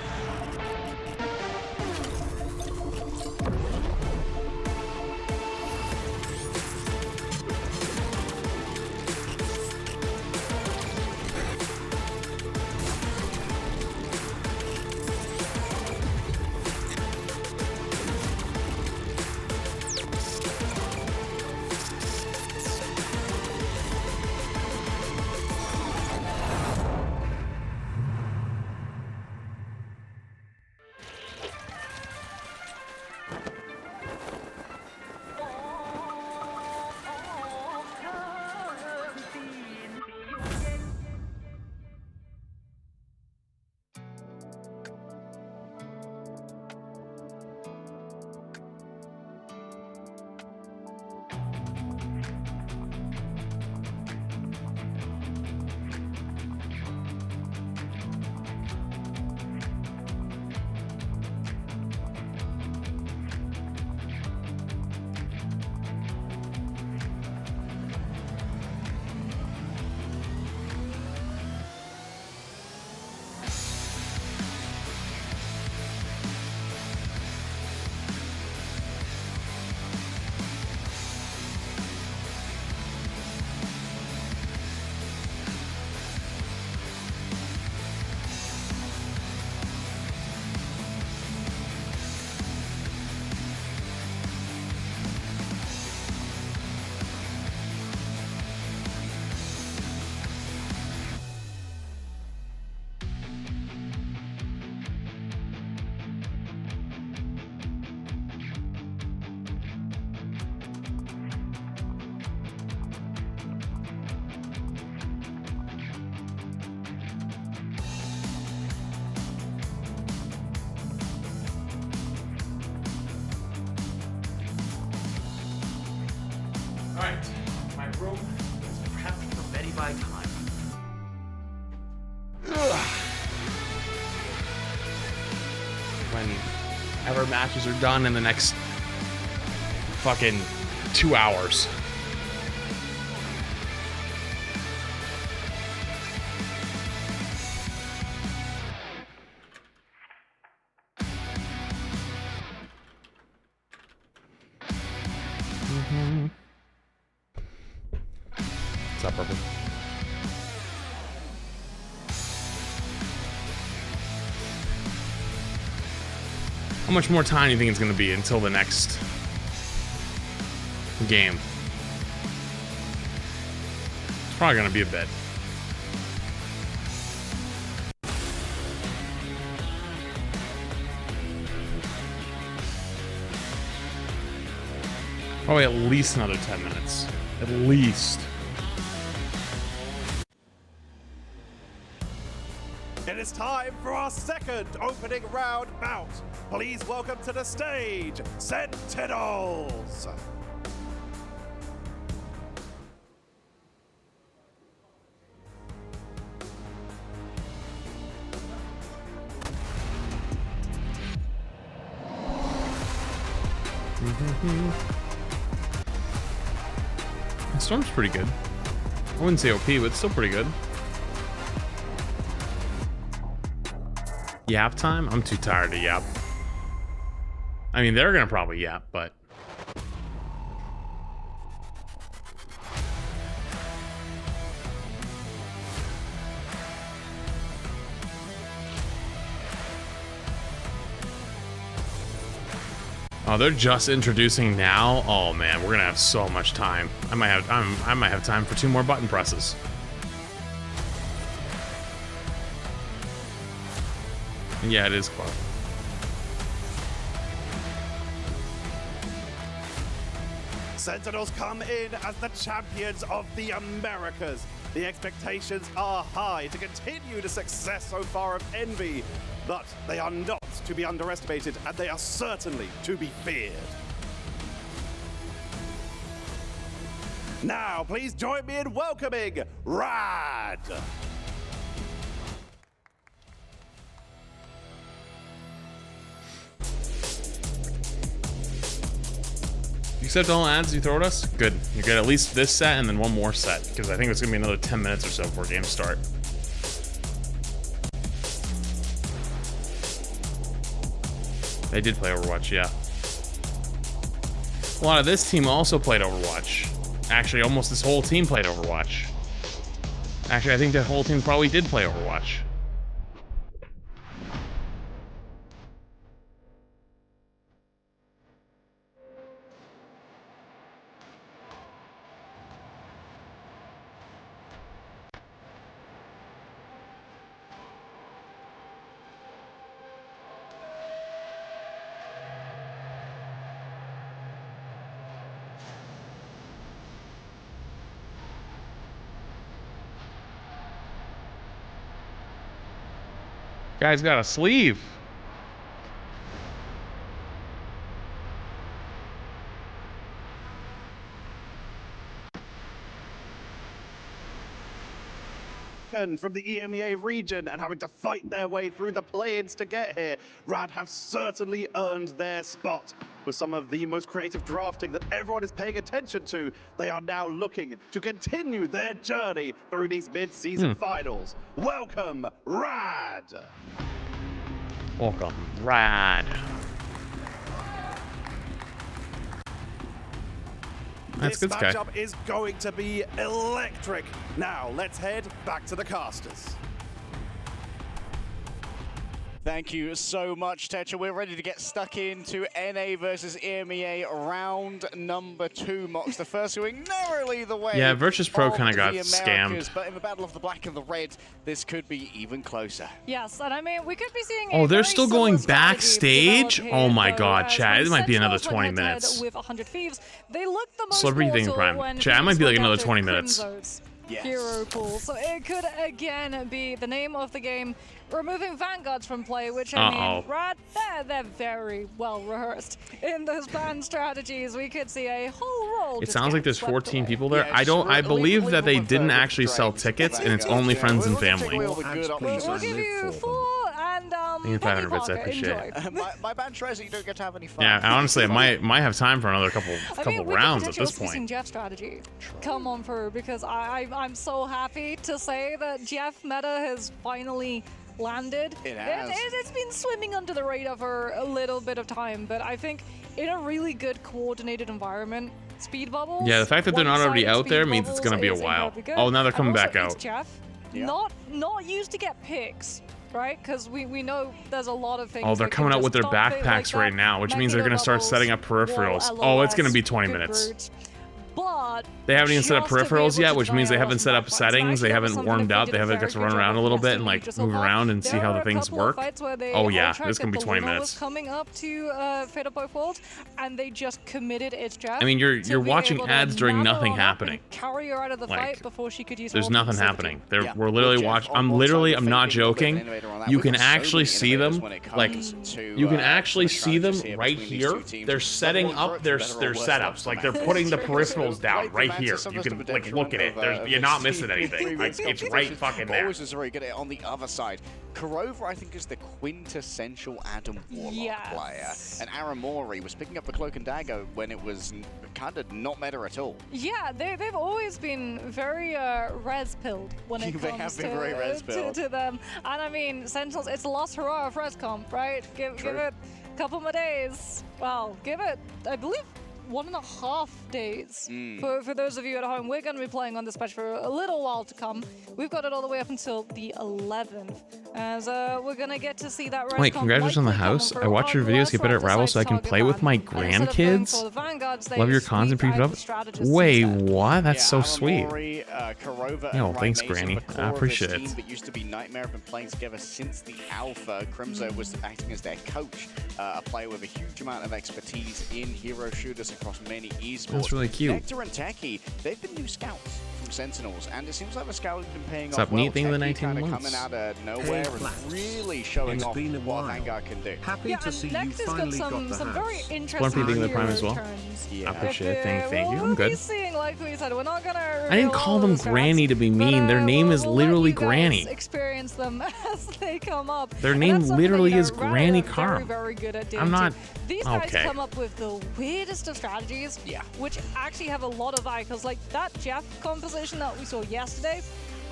[SPEAKER 1] Alright, my room is prepped for Betty by time. Whenever matches are done in the next fucking 2 hours. What's up, Purple? How much more time do you think it's going to be until the next game? It's probably going to be a bit. Probably at least another 10 minutes. At least.
[SPEAKER 14] It is time for our second opening round bout. Please welcome to the stage, Sentinels.
[SPEAKER 1] Storm's pretty good. I wouldn't say OP, but it's still pretty good. Yap time? I'm too tired to yap. I mean, they're gonna probably yap, but... Oh, they're just introducing now? Oh man, we're gonna have so much time. I might have time for 2 more button presses. Yeah, it is close.
[SPEAKER 14] Sentinels come in as the champions of the Americas. The expectations are high to continue the success so far of Envy, but they are not to be underestimated, and they are certainly to be feared. Now, please join me in welcoming Rad.
[SPEAKER 1] You accept all ads you throw at us? Good. You get at least this set and then 1 more set, because I think it's gonna be another 10 minutes or so before games start. They did play Overwatch, yeah. A lot of this team also played Overwatch. Actually, almost this whole team played Overwatch. Actually, I think that whole team probably did play Overwatch. Guy's got a sleeve.
[SPEAKER 14] From the EMEA region and having to fight their way through the play-ins to get here, Rad have certainly earned their spot. With some of the most creative drafting that everyone is paying attention to, they are now looking to continue their journey through these mid-season finals. Welcome, Rad!
[SPEAKER 1] Welcome, Rad. That's
[SPEAKER 14] This
[SPEAKER 1] good, Sky.
[SPEAKER 14] matchup is going to be electric. Now, let's head back to the casters.
[SPEAKER 15] Thank you so much, Tetra. We're ready to get stuck into NA versus EMEA round number 2. Mox, the first going narrowly the way.
[SPEAKER 1] Yeah, Virtus Pro kind of got
[SPEAKER 15] the Americas,
[SPEAKER 1] scammed.
[SPEAKER 15] But in the battle of the black and the red, this could be even closer.
[SPEAKER 16] Yes, and I mean, we could be seeing
[SPEAKER 1] Oh, they're still going backstage? Oh my god, chat. It might be another 20 minutes.
[SPEAKER 16] With 100 Thieves, they look the most
[SPEAKER 1] Celebrity thing prime. Chat, it might be like another 20 minutes.
[SPEAKER 16] Yes. Hero pool. So it could again be the name of the game, removing Vanguards from play, which I mean, Rad, they're very well rehearsed in those plan strategies. We could see a whole roll.
[SPEAKER 1] It sounds like there's 14 people there. I believe that they didn't actually sell tickets and it's only friends and family.
[SPEAKER 16] We'll give you 4 and
[SPEAKER 1] 500 bits, I appreciate it.
[SPEAKER 15] My band tries that you don't get to have any fun.
[SPEAKER 1] Yeah, honestly, I might have time for another couple rounds at this
[SPEAKER 16] Seen
[SPEAKER 1] point.
[SPEAKER 16] Jeff's strategy come on through, because I'm so happy to say that Jeff meta has finally landed.
[SPEAKER 15] It has.
[SPEAKER 16] It's been swimming under the radar for a little bit of time, but I think in a really good coordinated environment, speed bubbles.
[SPEAKER 1] Yeah, the fact that they're not already out there means it's gonna be a while. Oh, now they're coming back out.
[SPEAKER 16] It's Jeff, not used to get picks. Right, because we know there's a lot of things.
[SPEAKER 1] Oh, they're coming out with their backpacks right now, which means they're going to start setting up peripherals. Oh, it's going to be 20 minutes.
[SPEAKER 16] But
[SPEAKER 1] they haven't even set up peripherals yet, which means they haven't set up settings, they haven't warmed up, they haven't got to run around a little bit and like move around and see how the things work. Oh yeah, this is going to be 20 minutes.
[SPEAKER 16] Coming up to Fate of Both Worlds, and they just committed its Jeff.
[SPEAKER 1] I mean, you're watching ads during nothing happening.
[SPEAKER 16] Carry her out of the fight before she could use.
[SPEAKER 1] There's nothing happening. We're literally watching. I'm not joking. You can actually see them, like, you can actually see them right here. They're setting up their setups, like they're putting the peripherals down. right here. You can like look at it. You're not missing anything. Like, it's right fucking there.
[SPEAKER 15] Always is very good at it on the other side. Kurova, I think, is the quintessential Adam Warlock player. And Aramori was picking up the Cloak and Dagger when it was kind of not meta at all.
[SPEAKER 16] Yeah, they've always been very res-pilled when it
[SPEAKER 15] They
[SPEAKER 16] comes
[SPEAKER 15] have been very res-pilled.
[SPEAKER 16] to them. And I mean, Sentinels, it's the last hurrah of res comp, right? Give it a couple more days. Well, give it, I believe, 1.5 days. For those of you at home, we're going to be playing on this patch for a little while to come. We've got it all the way up until the 11th. As we're going to get to see that res
[SPEAKER 1] Wait,
[SPEAKER 16] comp
[SPEAKER 1] congratulations on the house. I watch your videos, get better at Rival so I can play with my grandkids. Love your cons and preview up. Wait, what? That's so sweet. Yo, thanks, Granny. I appreciate it.
[SPEAKER 15] That used to be Nightmare have been playing together since the alpha. Crimzo was acting as their coach, a player with a huge amount of expertise in hero shooters across many esports.
[SPEAKER 1] That's really cute.
[SPEAKER 15] Nectar and Techie, they've been new scouts from Sentinels, and it seems like the scout has been paying
[SPEAKER 1] What's
[SPEAKER 15] off
[SPEAKER 1] up, neat thing of the
[SPEAKER 15] Techie
[SPEAKER 1] 19
[SPEAKER 15] kinda
[SPEAKER 1] months.
[SPEAKER 15] coming out of nowhere and really showing off what Vanguard can do.
[SPEAKER 13] Happy to see you finally got the
[SPEAKER 16] some
[SPEAKER 13] house.
[SPEAKER 16] very
[SPEAKER 1] One
[SPEAKER 16] interesting
[SPEAKER 1] for being the Prime as well.
[SPEAKER 16] turns.
[SPEAKER 1] I appreciate it. Thank you. I'm
[SPEAKER 16] We'll be
[SPEAKER 1] good.
[SPEAKER 16] seeing, like we said, we're not gonna
[SPEAKER 1] I didn't call them
[SPEAKER 16] reveal all the
[SPEAKER 1] Granny to be mean. Their name is
[SPEAKER 16] we'll let
[SPEAKER 1] literally
[SPEAKER 16] you guys
[SPEAKER 1] Granny.
[SPEAKER 16] Experience them as they come up.
[SPEAKER 1] Their
[SPEAKER 16] And
[SPEAKER 1] name
[SPEAKER 16] that's something
[SPEAKER 1] literally
[SPEAKER 16] that
[SPEAKER 1] is
[SPEAKER 16] Riot
[SPEAKER 1] Granny
[SPEAKER 16] are
[SPEAKER 1] Carm.
[SPEAKER 16] Very good at doing
[SPEAKER 1] I'm not.
[SPEAKER 16] too. These guys
[SPEAKER 1] Okay.
[SPEAKER 16] come up with the weirdest of strategies, which actually have a lot of eye. Because like that Jeff composition that we saw yesterday,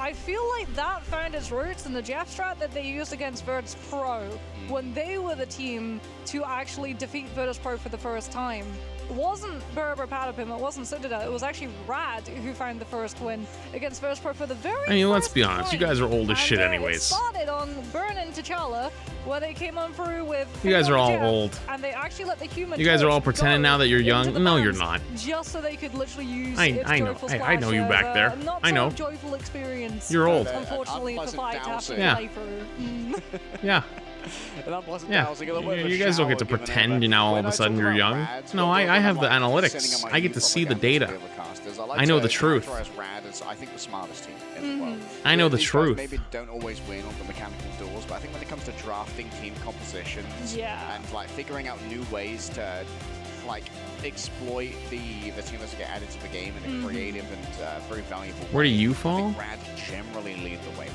[SPEAKER 16] I feel like that found its roots in the Jeff strat that they used against Virtus Pro when they were the team to actually defeat Virtus Pro for the first time. It wasn't Berber Patapim, it wasn't Citadel, it was actually Rad who found the first win against Virtus Pro for the very
[SPEAKER 1] I mean, let's
[SPEAKER 16] first
[SPEAKER 1] be honest. You
[SPEAKER 16] time.
[SPEAKER 1] guys are old as
[SPEAKER 16] And,
[SPEAKER 1] shit,
[SPEAKER 16] It
[SPEAKER 1] anyways.
[SPEAKER 16] started on Burn-In T'Challa, where they came on through with.
[SPEAKER 1] You guys are all
[SPEAKER 16] Jeff,
[SPEAKER 1] old.
[SPEAKER 16] And they actually let the human.
[SPEAKER 1] You guys are all
[SPEAKER 16] Torch
[SPEAKER 1] pretending
[SPEAKER 16] go
[SPEAKER 1] now that you're
[SPEAKER 16] into
[SPEAKER 1] young.
[SPEAKER 16] the
[SPEAKER 1] No, you're
[SPEAKER 16] bands
[SPEAKER 1] not.
[SPEAKER 16] Just so they could literally use.
[SPEAKER 1] I
[SPEAKER 16] its
[SPEAKER 1] know.
[SPEAKER 16] joyful
[SPEAKER 1] I know you
[SPEAKER 16] splash
[SPEAKER 1] back
[SPEAKER 16] as
[SPEAKER 1] there.
[SPEAKER 16] a not
[SPEAKER 1] I know.
[SPEAKER 16] So joyful experience.
[SPEAKER 1] You're old.
[SPEAKER 16] Unfortunately, for Fight to have to
[SPEAKER 1] Yeah.
[SPEAKER 16] play through.
[SPEAKER 1] Yeah.
[SPEAKER 15] Yeah.
[SPEAKER 1] You guys don't get to pretend you now all of a sudden you're young. No, I have the analytics. I get to see the data. I know the truth.
[SPEAKER 15] I think the smartest team in the world.
[SPEAKER 1] I know the
[SPEAKER 15] These guys
[SPEAKER 1] truth.
[SPEAKER 15] Maybe don't always win on the mechanical doors, but I think when it comes to drafting team compositions and like figuring out new ways to like exploit the teamers to get added to the game in a creative and very valuable
[SPEAKER 1] Where do
[SPEAKER 15] way,
[SPEAKER 1] you
[SPEAKER 15] I
[SPEAKER 1] fall?
[SPEAKER 15] think Rad generally lead the way.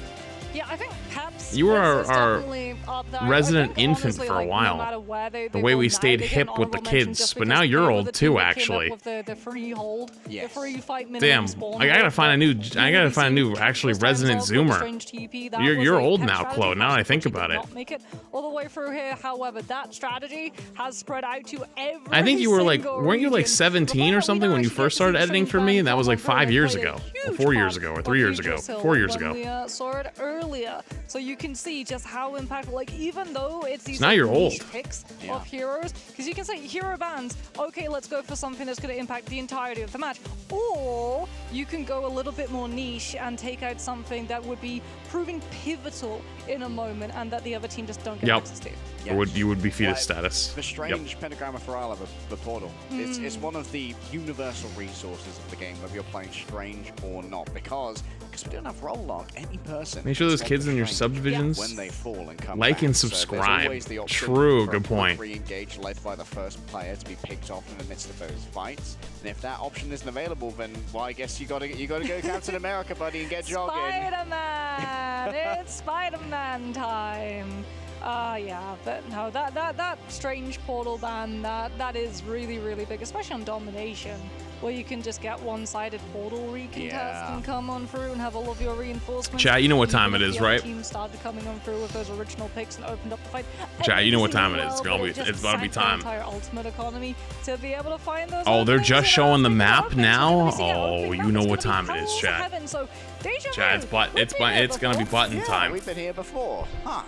[SPEAKER 16] Yeah, I think Peps
[SPEAKER 1] You were
[SPEAKER 16] is
[SPEAKER 1] our
[SPEAKER 16] definitely up there.
[SPEAKER 1] resident
[SPEAKER 16] I think,
[SPEAKER 1] infant
[SPEAKER 16] honestly,
[SPEAKER 1] for a
[SPEAKER 16] like, no
[SPEAKER 1] while.
[SPEAKER 16] matter where they
[SPEAKER 1] The way
[SPEAKER 16] go
[SPEAKER 1] we
[SPEAKER 16] now,
[SPEAKER 1] stayed
[SPEAKER 16] they get
[SPEAKER 1] hip
[SPEAKER 16] an
[SPEAKER 1] with the
[SPEAKER 16] honorable mention
[SPEAKER 1] kids,
[SPEAKER 16] just
[SPEAKER 1] but
[SPEAKER 16] because
[SPEAKER 1] now
[SPEAKER 16] they
[SPEAKER 1] you're
[SPEAKER 16] were
[SPEAKER 1] old
[SPEAKER 16] the
[SPEAKER 1] too,
[SPEAKER 16] team that came up
[SPEAKER 1] actually.
[SPEAKER 16] with the free hold, the free fight minimum
[SPEAKER 1] Damn,
[SPEAKER 16] spawn
[SPEAKER 1] I gotta
[SPEAKER 16] hold,
[SPEAKER 1] find a new.
[SPEAKER 16] but
[SPEAKER 1] I gotta find a new,
[SPEAKER 16] UBC
[SPEAKER 1] actually
[SPEAKER 16] was times
[SPEAKER 1] resident
[SPEAKER 16] off with the
[SPEAKER 1] zoomer.
[SPEAKER 16] strange TP. That
[SPEAKER 1] You're
[SPEAKER 16] was
[SPEAKER 1] you're
[SPEAKER 16] a
[SPEAKER 1] old
[SPEAKER 16] pep
[SPEAKER 1] now,
[SPEAKER 16] strategy.
[SPEAKER 1] Chloe. Now I think
[SPEAKER 16] Did
[SPEAKER 1] about it.
[SPEAKER 16] not make it all the way through here. However, that strategy has spread out to every.
[SPEAKER 1] I think you were like,
[SPEAKER 16] single
[SPEAKER 1] weren't you like
[SPEAKER 16] region.
[SPEAKER 1] 17 or something when you first started editing for me? And that was like 5 years ago, or 4 years ago, or 3 years ago, 4 years
[SPEAKER 16] when
[SPEAKER 1] ago.
[SPEAKER 16] We saw it earlier, so you can see just how impactful. Like even though it's these
[SPEAKER 1] So now you're
[SPEAKER 16] niche
[SPEAKER 1] old.
[SPEAKER 16] picks of heroes, because you can say hero bans. Okay, let's go for something that's going to impact the entirety of the match, or you can go a little bit more niche and take out something that would be proving pivotal in a moment, and that the other team just don't get
[SPEAKER 1] Yep.
[SPEAKER 16] access to.
[SPEAKER 1] Or you would be fetus status.
[SPEAKER 15] The strange Pentagram of Ferala, the portal. It's one of the universal resources of the game, whether you're playing strange or not, because we don't have roll log. Any person.
[SPEAKER 1] Make sure those
[SPEAKER 15] can
[SPEAKER 1] kids in your
[SPEAKER 15] swap the
[SPEAKER 1] subdivisions
[SPEAKER 15] when they fall and come
[SPEAKER 1] like
[SPEAKER 15] back.
[SPEAKER 1] and
[SPEAKER 15] So there's
[SPEAKER 1] subscribe.
[SPEAKER 15] always the option
[SPEAKER 1] True,
[SPEAKER 15] for
[SPEAKER 1] good
[SPEAKER 15] a
[SPEAKER 1] point.
[SPEAKER 15] Re-engage led by the first player to be picked off in the midst of those fights. And if that option isn't available, then well, I guess you gotta go Captain America, buddy, and get jogging.
[SPEAKER 16] Spider-Man! It's Spider-Man time! Yeah, but no, that strange portal ban, that is really big, especially on Domination, where you can just get one-sided portal recontest and come on through and have all of your reinforcements.
[SPEAKER 1] Chat, you know what time
[SPEAKER 16] Even
[SPEAKER 1] it
[SPEAKER 16] if
[SPEAKER 1] is,
[SPEAKER 16] the other
[SPEAKER 1] right?
[SPEAKER 16] team started coming on through with those original picks and opened up the fight.
[SPEAKER 1] Chat, you know what
[SPEAKER 16] Every
[SPEAKER 1] time it is.
[SPEAKER 16] single
[SPEAKER 1] It's
[SPEAKER 16] world,
[SPEAKER 1] it's about to be
[SPEAKER 16] just sank the
[SPEAKER 1] time.
[SPEAKER 16] entire ultimate economy to be able to find those
[SPEAKER 1] Oh, they're
[SPEAKER 16] openings
[SPEAKER 1] just
[SPEAKER 16] and
[SPEAKER 1] showing the
[SPEAKER 16] opening
[SPEAKER 1] map
[SPEAKER 16] openings.
[SPEAKER 1] now.
[SPEAKER 16] We're gonna see it.
[SPEAKER 1] Oh,
[SPEAKER 16] Opening
[SPEAKER 1] you
[SPEAKER 16] map
[SPEAKER 1] know
[SPEAKER 16] is
[SPEAKER 1] what
[SPEAKER 16] gonna
[SPEAKER 1] time
[SPEAKER 16] be
[SPEAKER 1] it is,
[SPEAKER 16] Hell's
[SPEAKER 1] chat.
[SPEAKER 16] Heaven, so deja
[SPEAKER 1] Chat,
[SPEAKER 16] vu. We've been here
[SPEAKER 1] it's gonna be
[SPEAKER 16] before.
[SPEAKER 1] button time.
[SPEAKER 15] We've been here before. Huh.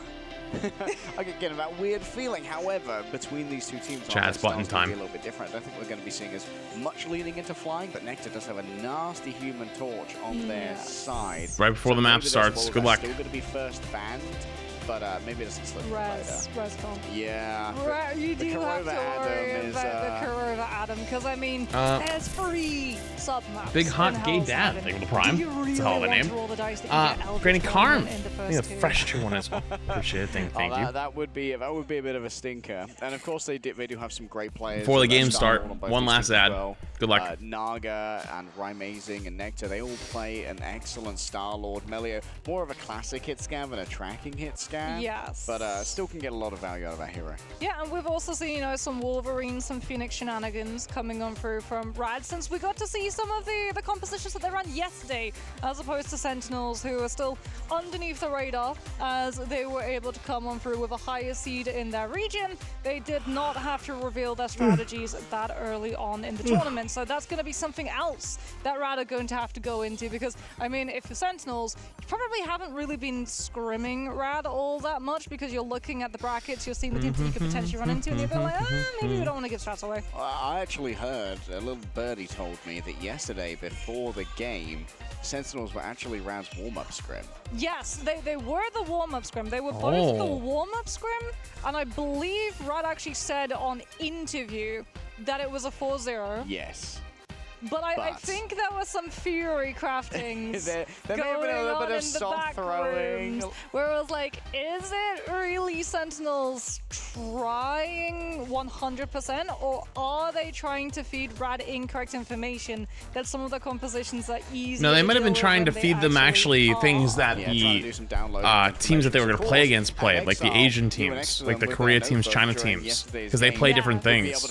[SPEAKER 15] I get getting that weird feeling. However, between these two teams,
[SPEAKER 1] Chat, it's button
[SPEAKER 15] styles gonna be
[SPEAKER 1] time.
[SPEAKER 15] a little bit different. I don't think we're going to be seeing as much leaning into flying, but Nectar does have a nasty human torch on their side.
[SPEAKER 1] Right before the map
[SPEAKER 15] maybe those
[SPEAKER 1] starts.
[SPEAKER 15] walls
[SPEAKER 1] Good
[SPEAKER 15] are
[SPEAKER 1] luck.
[SPEAKER 15] Still going to be first banned, but maybe it doesn't slip
[SPEAKER 16] Res comp.
[SPEAKER 15] Yeah.
[SPEAKER 16] Right, you
[SPEAKER 15] the
[SPEAKER 16] do have to
[SPEAKER 15] Kurova
[SPEAKER 16] worry
[SPEAKER 15] Adam is,
[SPEAKER 16] about the Kurova Adam, because I mean, there's free sub-maps.
[SPEAKER 1] Big Hot
[SPEAKER 16] in
[SPEAKER 1] Gay
[SPEAKER 16] Hell's
[SPEAKER 1] Dad,
[SPEAKER 16] Haven.
[SPEAKER 1] thank you for the Prime.
[SPEAKER 16] Do you really
[SPEAKER 1] It's a hell of a
[SPEAKER 16] want
[SPEAKER 1] name.
[SPEAKER 16] to roll the dice that you get Eldritch
[SPEAKER 1] Granny Carm.
[SPEAKER 16] Torment in the
[SPEAKER 1] I
[SPEAKER 16] first
[SPEAKER 1] think the
[SPEAKER 16] two?
[SPEAKER 1] fresh tier one as well. Appreciate it. Thank you.
[SPEAKER 15] That would be a bit of a stinker. And of course they do have some great players.
[SPEAKER 1] Before the
[SPEAKER 15] That's
[SPEAKER 1] game start,
[SPEAKER 15] on both
[SPEAKER 1] one
[SPEAKER 15] these
[SPEAKER 1] last
[SPEAKER 15] teams as
[SPEAKER 1] ad.
[SPEAKER 15] well.
[SPEAKER 1] Good luck.
[SPEAKER 15] Naga and Rymazing and Nectar, they all play an excellent Star-Lord. Melio, more of a classic hit scan than a tracking hit scan.
[SPEAKER 16] Yes.
[SPEAKER 15] But still can get a lot of value out of that hero.
[SPEAKER 16] Yeah, and we've also seen, you know, some Wolverine, some Phoenix shenanigans coming on through from Rad, since we got to see some of the compositions that they ran yesterday, as opposed to Sentinels, who are still underneath the radar, as they were able to come on through with a higher seed in their region. They did not have to reveal their strategies that early on in the tournament, so that's going to be something else that Rad are going to have to go into, because, I mean, if you're Sentinels, you probably haven't really been scrimming Rad all that much, because you're looking at the brackets, you're seeing the teams that you could potentially run into, and you're like, maybe we don't want to give strats away.
[SPEAKER 15] I actually heard, a little birdie told me that yesterday before the game, Sentinels were actually Rad's warm-up scrim.
[SPEAKER 16] Yes, they were the warm-up scrim. They were both the warm-up scrim, and I believe Rad actually said on interview that it was a 4-0.
[SPEAKER 15] Yes.
[SPEAKER 16] But I think there was some Fury craftings
[SPEAKER 15] there may have
[SPEAKER 16] going
[SPEAKER 15] been a little
[SPEAKER 16] on
[SPEAKER 15] bit of
[SPEAKER 16] in the
[SPEAKER 15] soft
[SPEAKER 16] back
[SPEAKER 15] throwing.
[SPEAKER 16] rooms, where it was like, is it really Sentinels trying 100%, or are they trying to feed Rad incorrect information that some of the compositions are easy?
[SPEAKER 1] No, they might have been trying to feed them actually things that the teams that they were going to play against played, like the Asian teams, like the Korea teams, China teams, because they play different things.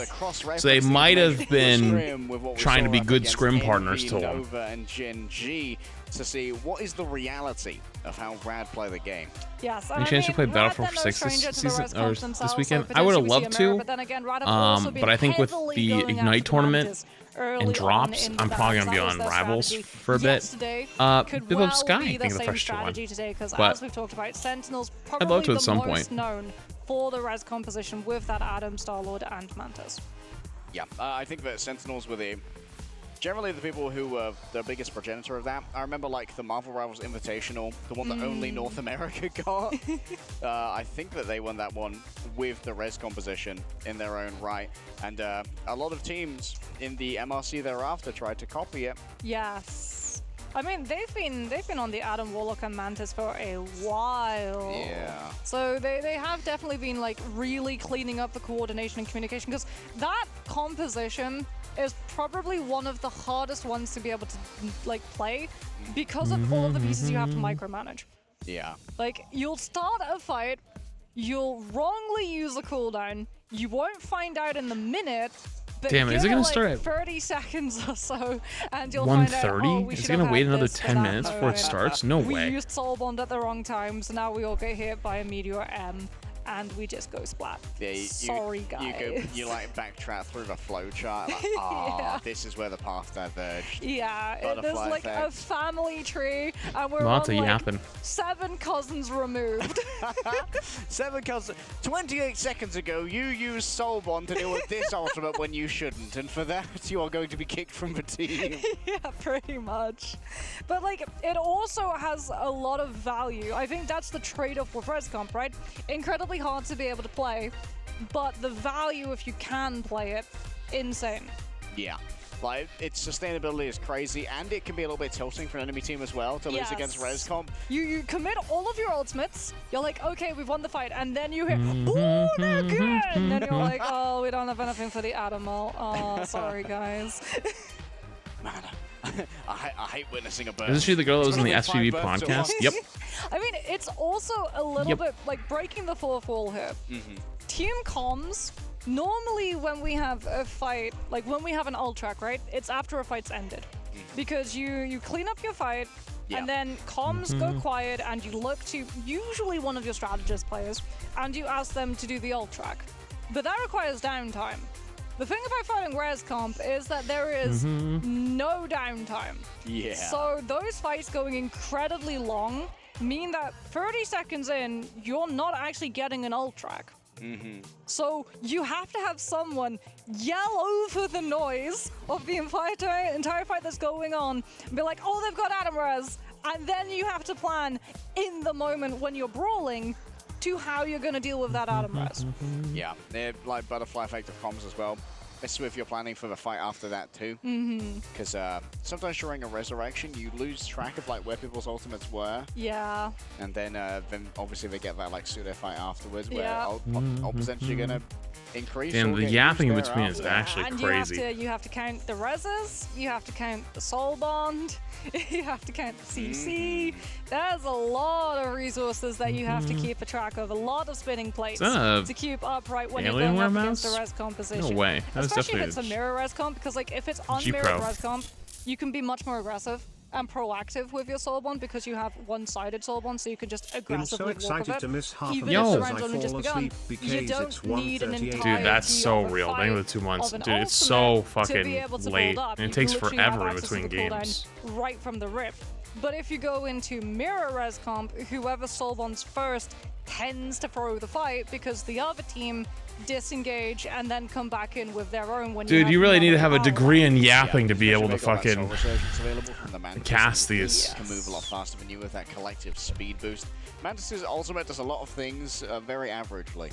[SPEAKER 1] So they might have been trying to be good scrim partners to them.
[SPEAKER 15] And Gen G to see what is the reality of how Rad play the game.
[SPEAKER 16] Yes,
[SPEAKER 1] Any chance you play Battlefront 6 this season or this weekend? I would have loved to, but I think with the Ignite tournament and drops, I'm probably gonna be on Rivals for a bit. Bib of Sky, I think the fresh one. But
[SPEAKER 16] as we've talked about, Sentinels
[SPEAKER 1] I'd love to
[SPEAKER 16] probably
[SPEAKER 1] at some
[SPEAKER 16] the most
[SPEAKER 1] point.
[SPEAKER 16] known for the res composition with that Adam, Star-Lord, and Mantis.
[SPEAKER 15] Yeah, I think that Sentinels were generally the people who were the biggest progenitor of that. I remember like the Marvel Rivals Invitational, the one that only North America got. I think that they won that one with the res composition in their own right. And a lot of teams in the MRC thereafter tried to copy it.
[SPEAKER 16] Yes. I mean, they've been on the Adam, Warlock, and Mantis for a while.
[SPEAKER 15] Yeah.
[SPEAKER 16] So they have definitely been like really cleaning up the coordination and communication, because that composition is probably one of the hardest ones to be able to like play, because of all of the pieces you have to micromanage.
[SPEAKER 15] Yeah.
[SPEAKER 16] Like, you'll start a fight, you'll wrongly use a cooldown, you won't find out in the minute. But
[SPEAKER 1] Damn it, is it gonna start at
[SPEAKER 16] 30 seconds or so, and you'll find out,
[SPEAKER 1] 1:30? Is it gonna wait another 10 minutes before it starts? No
[SPEAKER 16] we
[SPEAKER 1] way.
[SPEAKER 16] used Soul Bond at the wrong time, so now we all get hit by a Meteor M, and we just go splat.
[SPEAKER 15] Yeah,
[SPEAKER 16] Sorry, guys.
[SPEAKER 15] You like backtrack through the flowchart, like,
[SPEAKER 16] Yeah.
[SPEAKER 15] This is where the path diverged.
[SPEAKER 16] Yeah, there's
[SPEAKER 15] Butterfly
[SPEAKER 16] like a
[SPEAKER 15] effect.
[SPEAKER 16] family tree, and we're
[SPEAKER 1] Lots
[SPEAKER 16] on
[SPEAKER 1] of
[SPEAKER 16] like
[SPEAKER 1] yapping.
[SPEAKER 16] 7 cousins removed.
[SPEAKER 15] 7 cousins. 28 seconds ago, you used Soul Bond to deal with this ultimate when you shouldn't, and for that, you are going to be kicked from the team.
[SPEAKER 16] Yeah, pretty much. But like, it also has a lot of value. I think that's the trade-off with ResComp, right? Incredibly hard to be able to play, but the value if you can play it, insane.
[SPEAKER 15] Yeah. Like, its sustainability is crazy, and it can be a little bit tilting for an enemy team as well to lose against ResComp.
[SPEAKER 16] You commit all of your ultimates, you're like, okay, we've won the fight, and then you hear, ooh, they're good! And then you're like, oh, we don't have anything for the animal. Oh, sorry, guys.
[SPEAKER 15] Man, I hate witnessing a burst.
[SPEAKER 1] Isn't she the girl that was in the SVB podcast? Yep.
[SPEAKER 16] I mean, it's also a little bit like breaking the fourth wall here. Team comms, normally when we have a fight, like when we have an ult track, right? It's after a fight's ended. Because you clean up your fight, and then comms go quiet, and you look to usually one of your strategist players, and you ask them to do the ult track. But that requires downtime. The thing about fighting ResComp is that there is no downtime.
[SPEAKER 15] Yeah.
[SPEAKER 16] So those fights going incredibly long mean that 30 seconds in, you're not actually getting an ult track. So you have to have someone yell over the noise of the entire fight that's going on and be like, oh, they've got Adam Res. And then you have to plan in the moment when you're brawling to how you're going to deal with that Adam Res.
[SPEAKER 15] Yeah, like butterfly effect of comms as well. especially if you're planning for the fight after that too. Because sometimes during a resurrection, you lose track of like where people's ultimates were.
[SPEAKER 16] Yeah.
[SPEAKER 15] And then obviously they get that like pseudo fight afterwards, where ult percentage are gonna increase.
[SPEAKER 1] Damn, the yapping in between is actually
[SPEAKER 16] and
[SPEAKER 1] crazy.
[SPEAKER 16] You have to count the reses, you have to count the soul bond, you have to count the CC. There's a lot of resources that you have to keep a track of, a lot of spinning plates to keep upright when you're going up against a res composition.
[SPEAKER 1] No way. That
[SPEAKER 16] Especially if it's a mirror res comp, because like if it's unmirrored res comp, you can be much more aggressive and proactive with your soul bond because you have one-sided soul bond, so you can just aggressively
[SPEAKER 13] I'm so
[SPEAKER 16] walk
[SPEAKER 13] excited to
[SPEAKER 16] with
[SPEAKER 13] miss
[SPEAKER 16] it.
[SPEAKER 13] half
[SPEAKER 16] Even
[SPEAKER 13] of
[SPEAKER 16] if
[SPEAKER 13] it
[SPEAKER 16] the
[SPEAKER 13] as
[SPEAKER 16] round's
[SPEAKER 13] I
[SPEAKER 16] only
[SPEAKER 13] fall
[SPEAKER 16] just begun,
[SPEAKER 13] asleep
[SPEAKER 16] you
[SPEAKER 13] because
[SPEAKER 16] don't
[SPEAKER 13] it's
[SPEAKER 16] need an
[SPEAKER 13] 1:38.
[SPEAKER 16] entire
[SPEAKER 1] Dude, that's so real. Dang with 2 months. Dude, it's so fucking late. And it takes forever in between games.
[SPEAKER 16] Right from the rip. But if you go into mirror res comp, whoever soul bonds first tends to throw the fight because the other team disengage and then come back in with their own. When
[SPEAKER 1] Dude, you really need to have a
[SPEAKER 16] power.
[SPEAKER 1] degree in yapping to be able to fucking
[SPEAKER 15] available from the Mantis.
[SPEAKER 1] cast these.
[SPEAKER 15] Can move a lot faster than you with that collective speed boost. Mantis's ultimate does a lot of things very averagely.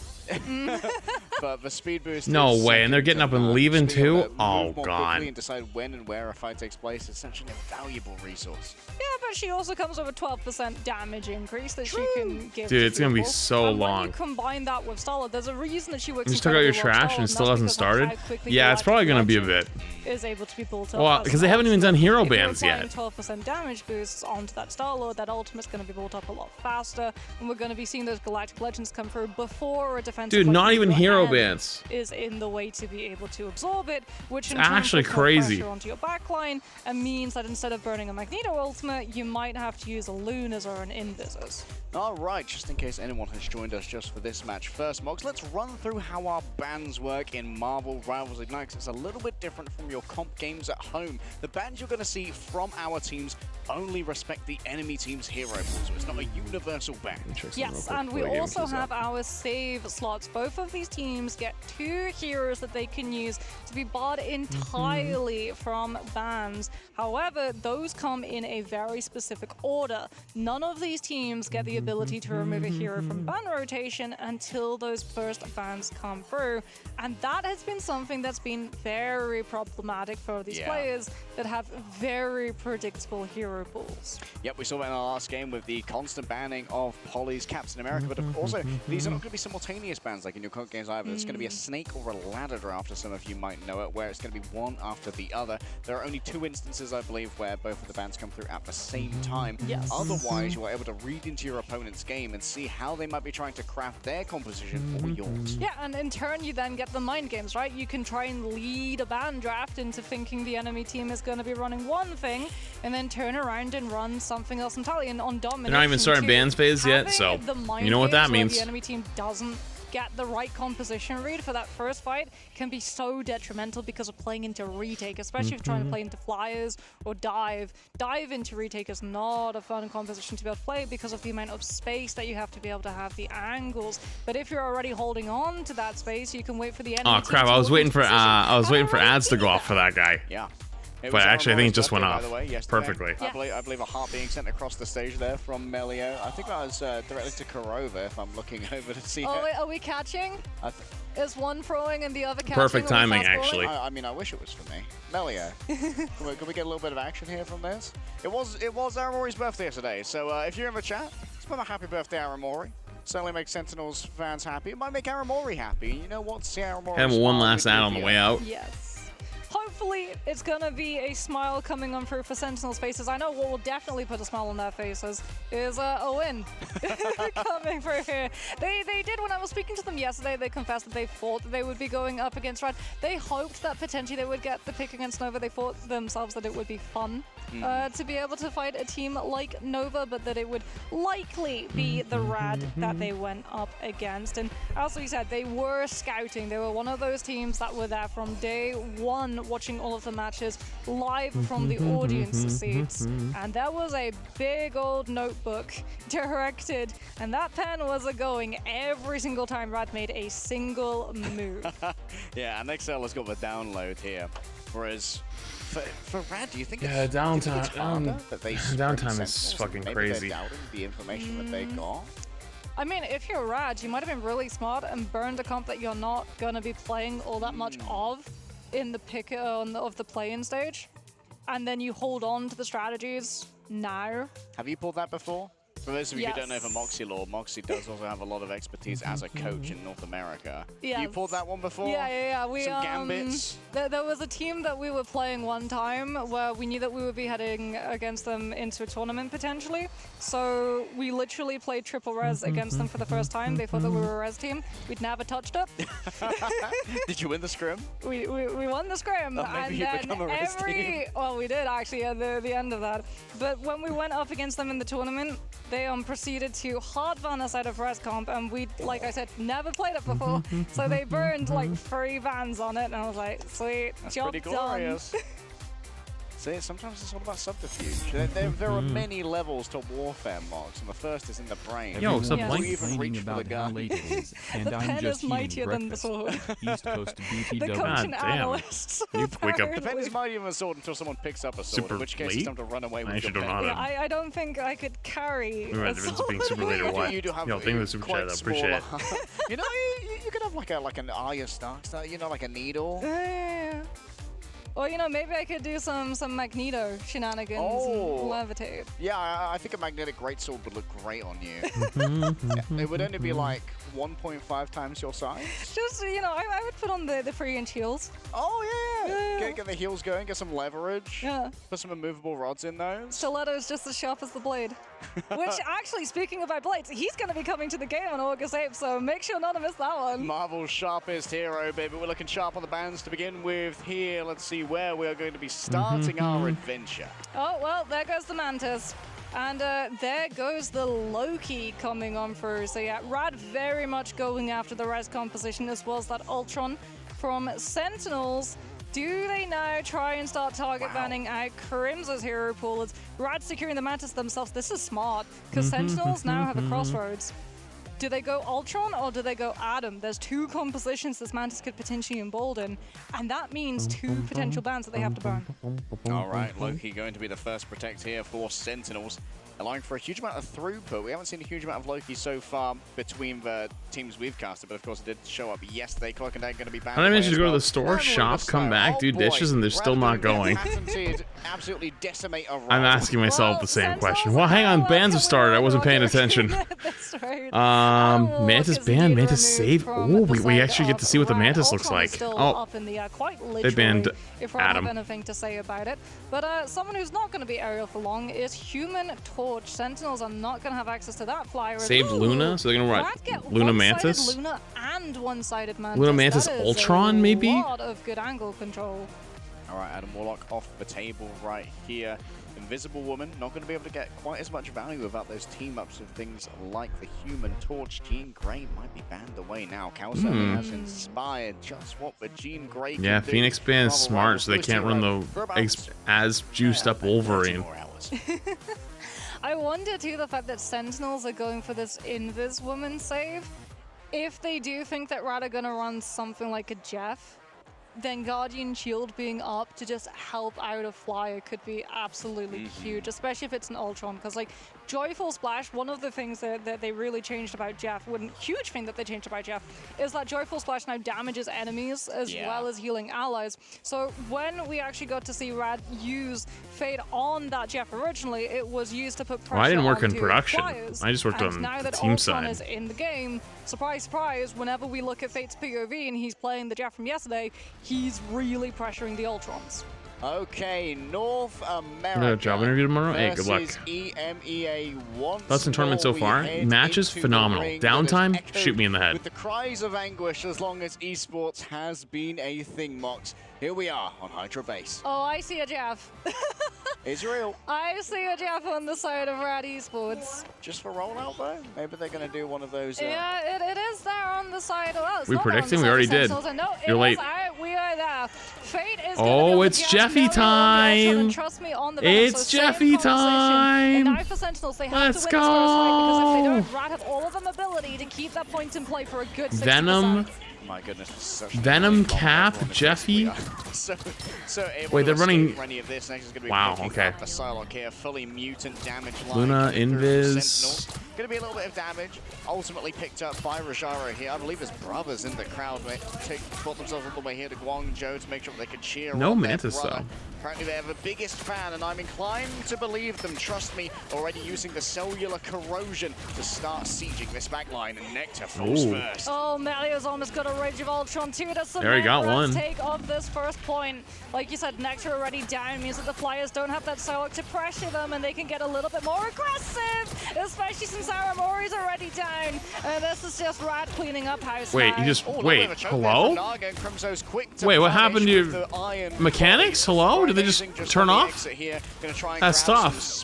[SPEAKER 15] But the speed boost
[SPEAKER 1] No
[SPEAKER 15] is
[SPEAKER 1] way, and they're getting up and leaving too? Oh, God.
[SPEAKER 15] And decide when and where a fight takes place is such an invaluable resource.
[SPEAKER 16] Yeah, but she also comes with a 12% damage increase that she can give.
[SPEAKER 1] Dude,
[SPEAKER 16] to
[SPEAKER 1] it's gonna be
[SPEAKER 16] people.
[SPEAKER 1] so
[SPEAKER 16] and
[SPEAKER 1] long.
[SPEAKER 16] When you combine that with Starla, there's a reason that she works.
[SPEAKER 1] You just took out your trash and it still hasn't started? Yeah, it's probably gonna be a bit.
[SPEAKER 16] Is able to be built up.
[SPEAKER 1] Well, because they haven't even done hero bans
[SPEAKER 16] yet.
[SPEAKER 1] yet.
[SPEAKER 16] 12% damage boosts onto that Star-Lord, that ultimate's going to be built up a lot faster, and we're going to be seeing those Galactic Legends come through before a defensive.
[SPEAKER 1] Dude, not even hero
[SPEAKER 16] hand
[SPEAKER 1] bans.
[SPEAKER 16] is in the way to be able to absorb it, which in
[SPEAKER 1] It's
[SPEAKER 16] turn
[SPEAKER 1] actually
[SPEAKER 16] puts more
[SPEAKER 1] crazy.
[SPEAKER 16] pressure onto your backline and means that instead of burning a Magneto ultimate, you might have to use a Lunas or an Invisus.
[SPEAKER 15] Alright, just in case anyone has joined us just for this match first, Mogs, let's run through how our bans work in Marvel Rivals Ignite, 'cause it's a little bit different from your comp games at home. The bans you're going to see from our teams only respect the enemy team's hero pool, so it's not a universal ban.
[SPEAKER 16] Yes, and we also have our save slots. Both of these teams get 2 heroes that they can use to be barred entirely from bans. However, those come in a very specific order. None of these teams get the ability to remove a hero from ban rotation until those first bans come through. And that has been something that's been very problematic for these players that have very predictable hero pools.
[SPEAKER 15] Yep, we saw that in our last game with the constant banning of Polly's Captain America, but also these are not going to be simultaneous bans like in your comp games either. It's going to be a snake or a ladder draft, as some of you might know it, where it's going to be one after the other. There are only 2 instances, I believe, where both of the bans come through at the same time.
[SPEAKER 16] Yes.
[SPEAKER 15] Otherwise, you are able to read into your opponent's game and see how they might be trying to craft their composition for yours.
[SPEAKER 16] Yeah, and in turn, you then get the mind games, right? You can try and lead a ban draft into thinking the enemy team is going to be running one thing, and then turn around and run something else entirely. And on domination,
[SPEAKER 1] They're not even starting bans phase yet, so you know what that means.
[SPEAKER 16] The enemy team doesn't get the right composition read for that first fight can be so detrimental because of playing into retake, especially if you're trying to play into flyers or dive. Dive into retake is not a fun composition to be able to play because of the amount of space that you have to be able to have the angles. But if you're already holding on to that space, you can wait for the enemy.
[SPEAKER 1] Oh crap! I was waiting for ads to go off for that guy.
[SPEAKER 15] Yeah.
[SPEAKER 1] But actually, I think it just went off
[SPEAKER 15] yesterday.
[SPEAKER 1] perfectly.
[SPEAKER 15] I believe a heart being sent across the stage there from Melio. I think that was directly to Kurova, if I'm looking over to see
[SPEAKER 16] Oh,
[SPEAKER 15] her.
[SPEAKER 16] wait, are we catching? Is one throwing and the other catching?
[SPEAKER 1] Perfect timing, actually.
[SPEAKER 15] I mean, I wish it was for me. Melio, can we get a little bit of action here from this? It was Aramori's birthday today, so if you're in the chat, spell a happy birthday, Aramori. Certainly makes Sentinels fans happy. It might make Aramori happy. You know what? See Aramori.
[SPEAKER 1] Have one last ad on the way out.
[SPEAKER 16] Yes. Hopefully, it's going to be a smile coming on through for Sentinels' faces. I know what will definitely put a smile on their faces is a win coming through here. They did, when I was speaking to them yesterday, they confessed that they thought that they would be going up against Red. They hoped that potentially they would get the pick against Nova. They thought themselves that it would be fun to be able to fight a team like Nova, but that it would likely be the Rad that they went up against. And as we said, they were scouting. They were one of those teams that were there from day one, watching all of the matches live from the audience seats. And there was a big old notebook directed, and that pen was going every single time Rad made a single move.
[SPEAKER 15] Yeah, and XL has got the download here. Whereas for Rad, do you think
[SPEAKER 1] Yeah,
[SPEAKER 15] it's
[SPEAKER 1] downtime
[SPEAKER 15] downtime
[SPEAKER 1] is fucking crazy.
[SPEAKER 15] They're doubting the information that they got.
[SPEAKER 16] I mean, if you're Rad, you might have been really smart and burned a comp that you're not going to be playing all that much of in the pick of the play-in stage, and then you hold on to the strategies now.
[SPEAKER 15] Have you pulled that before? For those of you who don't know
[SPEAKER 16] Yes.
[SPEAKER 15] for Moxie Law, Moxie does also have a lot of expertise as a coach in North America.
[SPEAKER 16] Yes.
[SPEAKER 15] You pulled that one before?
[SPEAKER 16] Yeah. We,
[SPEAKER 15] Some gambits?
[SPEAKER 16] There was a team that we were playing one time where we knew that we would be heading against them into a tournament potentially. So we literally played triple res against them for the first time. They thought that we were a res team. We'd never touched it.
[SPEAKER 15] Did you win the scrim?
[SPEAKER 16] We won the scrim.
[SPEAKER 15] Oh, maybe
[SPEAKER 16] and
[SPEAKER 15] you
[SPEAKER 16] then
[SPEAKER 15] become a res team.
[SPEAKER 16] well, we did actually at the end of that. But when we went up against them in the tournament, they proceeded to hard ban us out of res comp, and we, like I said, never played it before. So they burned like 3 bans on it, and I was like, sweet,
[SPEAKER 15] That's
[SPEAKER 16] job
[SPEAKER 15] pretty
[SPEAKER 16] done.
[SPEAKER 15] glorious. See, sometimes it's all about subterfuge. There are many levels to warfare, Mox, and the first is in the brain.
[SPEAKER 1] Yo, what's up,
[SPEAKER 15] Before
[SPEAKER 1] Blink?
[SPEAKER 15] you even reach for the gun.
[SPEAKER 8] And
[SPEAKER 16] The
[SPEAKER 8] I'm
[SPEAKER 16] pen
[SPEAKER 8] just
[SPEAKER 16] is mightier
[SPEAKER 8] eating
[SPEAKER 16] than the
[SPEAKER 8] breakfast.
[SPEAKER 16] sword.
[SPEAKER 8] East Coast BTW.
[SPEAKER 16] The coach and analysts.
[SPEAKER 1] You wake up
[SPEAKER 15] The pen is mightier than the sword until someone picks up a sword,
[SPEAKER 1] super
[SPEAKER 15] in which case
[SPEAKER 1] late.
[SPEAKER 15] it's time to run away with
[SPEAKER 1] I
[SPEAKER 15] your
[SPEAKER 1] actually don't
[SPEAKER 15] pen.
[SPEAKER 1] know how to.
[SPEAKER 16] Yeah, I don't think I could carry.
[SPEAKER 1] Right,
[SPEAKER 16] a
[SPEAKER 1] the difference
[SPEAKER 16] sword.
[SPEAKER 1] being super late or what?
[SPEAKER 15] You do have
[SPEAKER 1] Yo, thank you for the super
[SPEAKER 15] quite
[SPEAKER 1] chat. I appreciate it.
[SPEAKER 15] small- you know, you could have like an Arya Stark style, you know, like a needle.
[SPEAKER 16] Yeah. Or, you know, maybe I could do some Magneto shenanigans and levitate.
[SPEAKER 15] Yeah, I think a magnetic greatsword would look great on you. Yeah, it would only be like 1.5 times your size.
[SPEAKER 16] Just, you know, I would put on the 3-inch heels.
[SPEAKER 15] Oh, yeah. Get the heels going, get some leverage.
[SPEAKER 16] Yeah.
[SPEAKER 15] Put some immovable rods in those.
[SPEAKER 16] Stiletto's just as sharp as the blade. Which, actually, speaking about blades, he's going to be coming to the game on August 8th, so make sure not to miss that one.
[SPEAKER 15] Marvel's sharpest hero, baby. We're looking sharp on the bands to begin with here. Let's see where we are going to be starting our adventure.
[SPEAKER 16] Oh, well, there goes the Mantis. And there goes the Loki coming on through. So yeah, Rad very much going after the res composition as well as that Ultron from Sentinels. Do they now try and start target banning out Crimsa's hero pool? It's Rad securing the Mantis themselves. This is smart because Sentinels now have a crossroads. Do they go Ultron or do they go Adam? There's 2 compositions this Mantis could potentially embolden, and that means 2 potential bans that they have to burn.
[SPEAKER 15] All right, Loki going to be the first protect here for Sentinels. Allowing for a huge amount of throughput. We haven't seen a huge amount of Loki so far between the teams we've casted, but of course it did show up yesterday. Cloak and Dagger going to be banned.
[SPEAKER 1] I mentioned to go to the store, shop, come back, do dishes, and they're still not going.
[SPEAKER 15] Absolutely decimate a
[SPEAKER 1] I'm asking myself the same question. Well, hang on, bans have started. I wasn't paying attention.
[SPEAKER 16] That's right.
[SPEAKER 1] Mantis ban, Mantis save. Oh, we actually get to see what the Mantis looks like.
[SPEAKER 16] Still
[SPEAKER 1] Oh,
[SPEAKER 16] up in the air, quite literally,
[SPEAKER 1] they banned
[SPEAKER 16] if I
[SPEAKER 1] Adam.
[SPEAKER 16] have anything to say about it. But someone who's not going to be aerial for long is Human Torch. Sentinels are not going to have access to that flyer.
[SPEAKER 1] Saved Luna, so they're gonna
[SPEAKER 16] Rad get
[SPEAKER 1] what? Luna
[SPEAKER 16] one-sided
[SPEAKER 1] Mantis?
[SPEAKER 16] Luna and one-sided Mantis.
[SPEAKER 1] Luna Mantis
[SPEAKER 16] That is
[SPEAKER 1] Ultron, maybe?
[SPEAKER 16] A lot of good angle control.
[SPEAKER 15] All right, Adam Warlock off the table right here. Invisible Woman, not going to be able to get quite as much value without those team-ups of things like the Human Torch. Jean Grey might be banned away now. Calcel has inspired just what the Jean Grey can
[SPEAKER 1] Yeah,
[SPEAKER 15] do.
[SPEAKER 1] Phoenix ban's
[SPEAKER 15] Marvel
[SPEAKER 1] smart,
[SPEAKER 15] Rivals
[SPEAKER 1] so they can't run the
[SPEAKER 15] for about
[SPEAKER 1] as juiced up Wolverine.
[SPEAKER 16] I wonder too the fact that Sentinels are going for this Invis Woman save. If they do think that Rad are going to run something like a Jeff, then Guardian Shield being up to just help out a flyer could be absolutely huge, especially if it's an Ultron, because like Joyful Splash, one of the things that they really changed about Jeff, one huge thing that they changed about Jeff, is that Joyful Splash now damages enemies as well as healing allies. So when we actually got to see Rad use Fade on that Jeff originally, it was used to put pressure
[SPEAKER 1] I didn't work in
[SPEAKER 16] onto
[SPEAKER 1] production.
[SPEAKER 16] flyers.
[SPEAKER 1] I just worked
[SPEAKER 16] And
[SPEAKER 1] on
[SPEAKER 16] now
[SPEAKER 1] the
[SPEAKER 16] that
[SPEAKER 1] team
[SPEAKER 16] Ultron
[SPEAKER 1] side.
[SPEAKER 16] is in the game, surprise, surprise, whenever we look at Fate's POV and he's playing the Jeff from yesterday, he's really pressuring the Ultrons.
[SPEAKER 15] Okay, North America.
[SPEAKER 1] No job interview tomorrow? Hey, good luck.
[SPEAKER 15] versus EMEA once
[SPEAKER 1] Thoughts on tournament so
[SPEAKER 15] more. We
[SPEAKER 1] far?
[SPEAKER 15] head
[SPEAKER 1] Matches
[SPEAKER 15] into the
[SPEAKER 1] phenomenal.
[SPEAKER 15] ring that
[SPEAKER 1] Downtime,
[SPEAKER 15] has echoed
[SPEAKER 1] shoot me in the head.
[SPEAKER 15] with the cries of anguish as long as esports has been a thing, Mox. Here we are on Hydra Base.
[SPEAKER 16] Oh, I see a Jeff.
[SPEAKER 15] Israel.
[SPEAKER 16] I see a Jeff on the side of Rad Esports.
[SPEAKER 15] Just for rollout though? Maybe they're going to do one of those.
[SPEAKER 16] Yeah, it is there on the side of us.
[SPEAKER 1] We predicting? We already did.
[SPEAKER 16] No,
[SPEAKER 1] You're late.
[SPEAKER 16] We are there. Fate is
[SPEAKER 1] Oh, it's Jeffy time!
[SPEAKER 16] Trust me on the
[SPEAKER 1] It's Jeffy time!
[SPEAKER 16] And now for Sentinels, they have
[SPEAKER 1] Let's
[SPEAKER 16] to win this first fight because if they
[SPEAKER 1] go!
[SPEAKER 16] don't, Rad have all of them ability to keep that point in play for a good 60%.
[SPEAKER 1] Venom.
[SPEAKER 15] My goodness, such
[SPEAKER 1] Venom, Cap, Jeffy.
[SPEAKER 15] so able
[SPEAKER 1] Wait,
[SPEAKER 15] to
[SPEAKER 1] they're running.
[SPEAKER 15] escape any of this. Next is going to be
[SPEAKER 1] Wow,
[SPEAKER 15] picking
[SPEAKER 1] okay.
[SPEAKER 15] up the Psylocke here, fully mutant damage line
[SPEAKER 1] Luna,
[SPEAKER 15] coming through
[SPEAKER 1] Invis.
[SPEAKER 15] Sentinels. Going to be a little bit of damage. Ultimately picked up by Rajaro here. I believe his brothers in the crowd brought themselves all the way here to Guangzhou to make sure they could cheer
[SPEAKER 1] No
[SPEAKER 15] on
[SPEAKER 1] Mantis,
[SPEAKER 15] their brother.
[SPEAKER 1] though.
[SPEAKER 15] Apparently they're the biggest fan, and I'm inclined to believe them. Trust me, already using the cellular corrosion to start sieging this backline, and Nectar falls first.
[SPEAKER 16] Oh, Melio's almost got a Rage of Ultron too to cement
[SPEAKER 1] There he got
[SPEAKER 16] Rad's
[SPEAKER 1] one.
[SPEAKER 16] take of this first point. Like you said, Nectar already down means that the Flyers don't have that Psylocke to pressure them, and they can get a little bit more aggressive, especially since Aramori's already down. And this is just Rad cleaning up house.
[SPEAKER 1] Wait,
[SPEAKER 16] now.
[SPEAKER 1] he just wait. Hello? Wait, what happened to your mechanics? Hello? Did they just turn off? That's tough.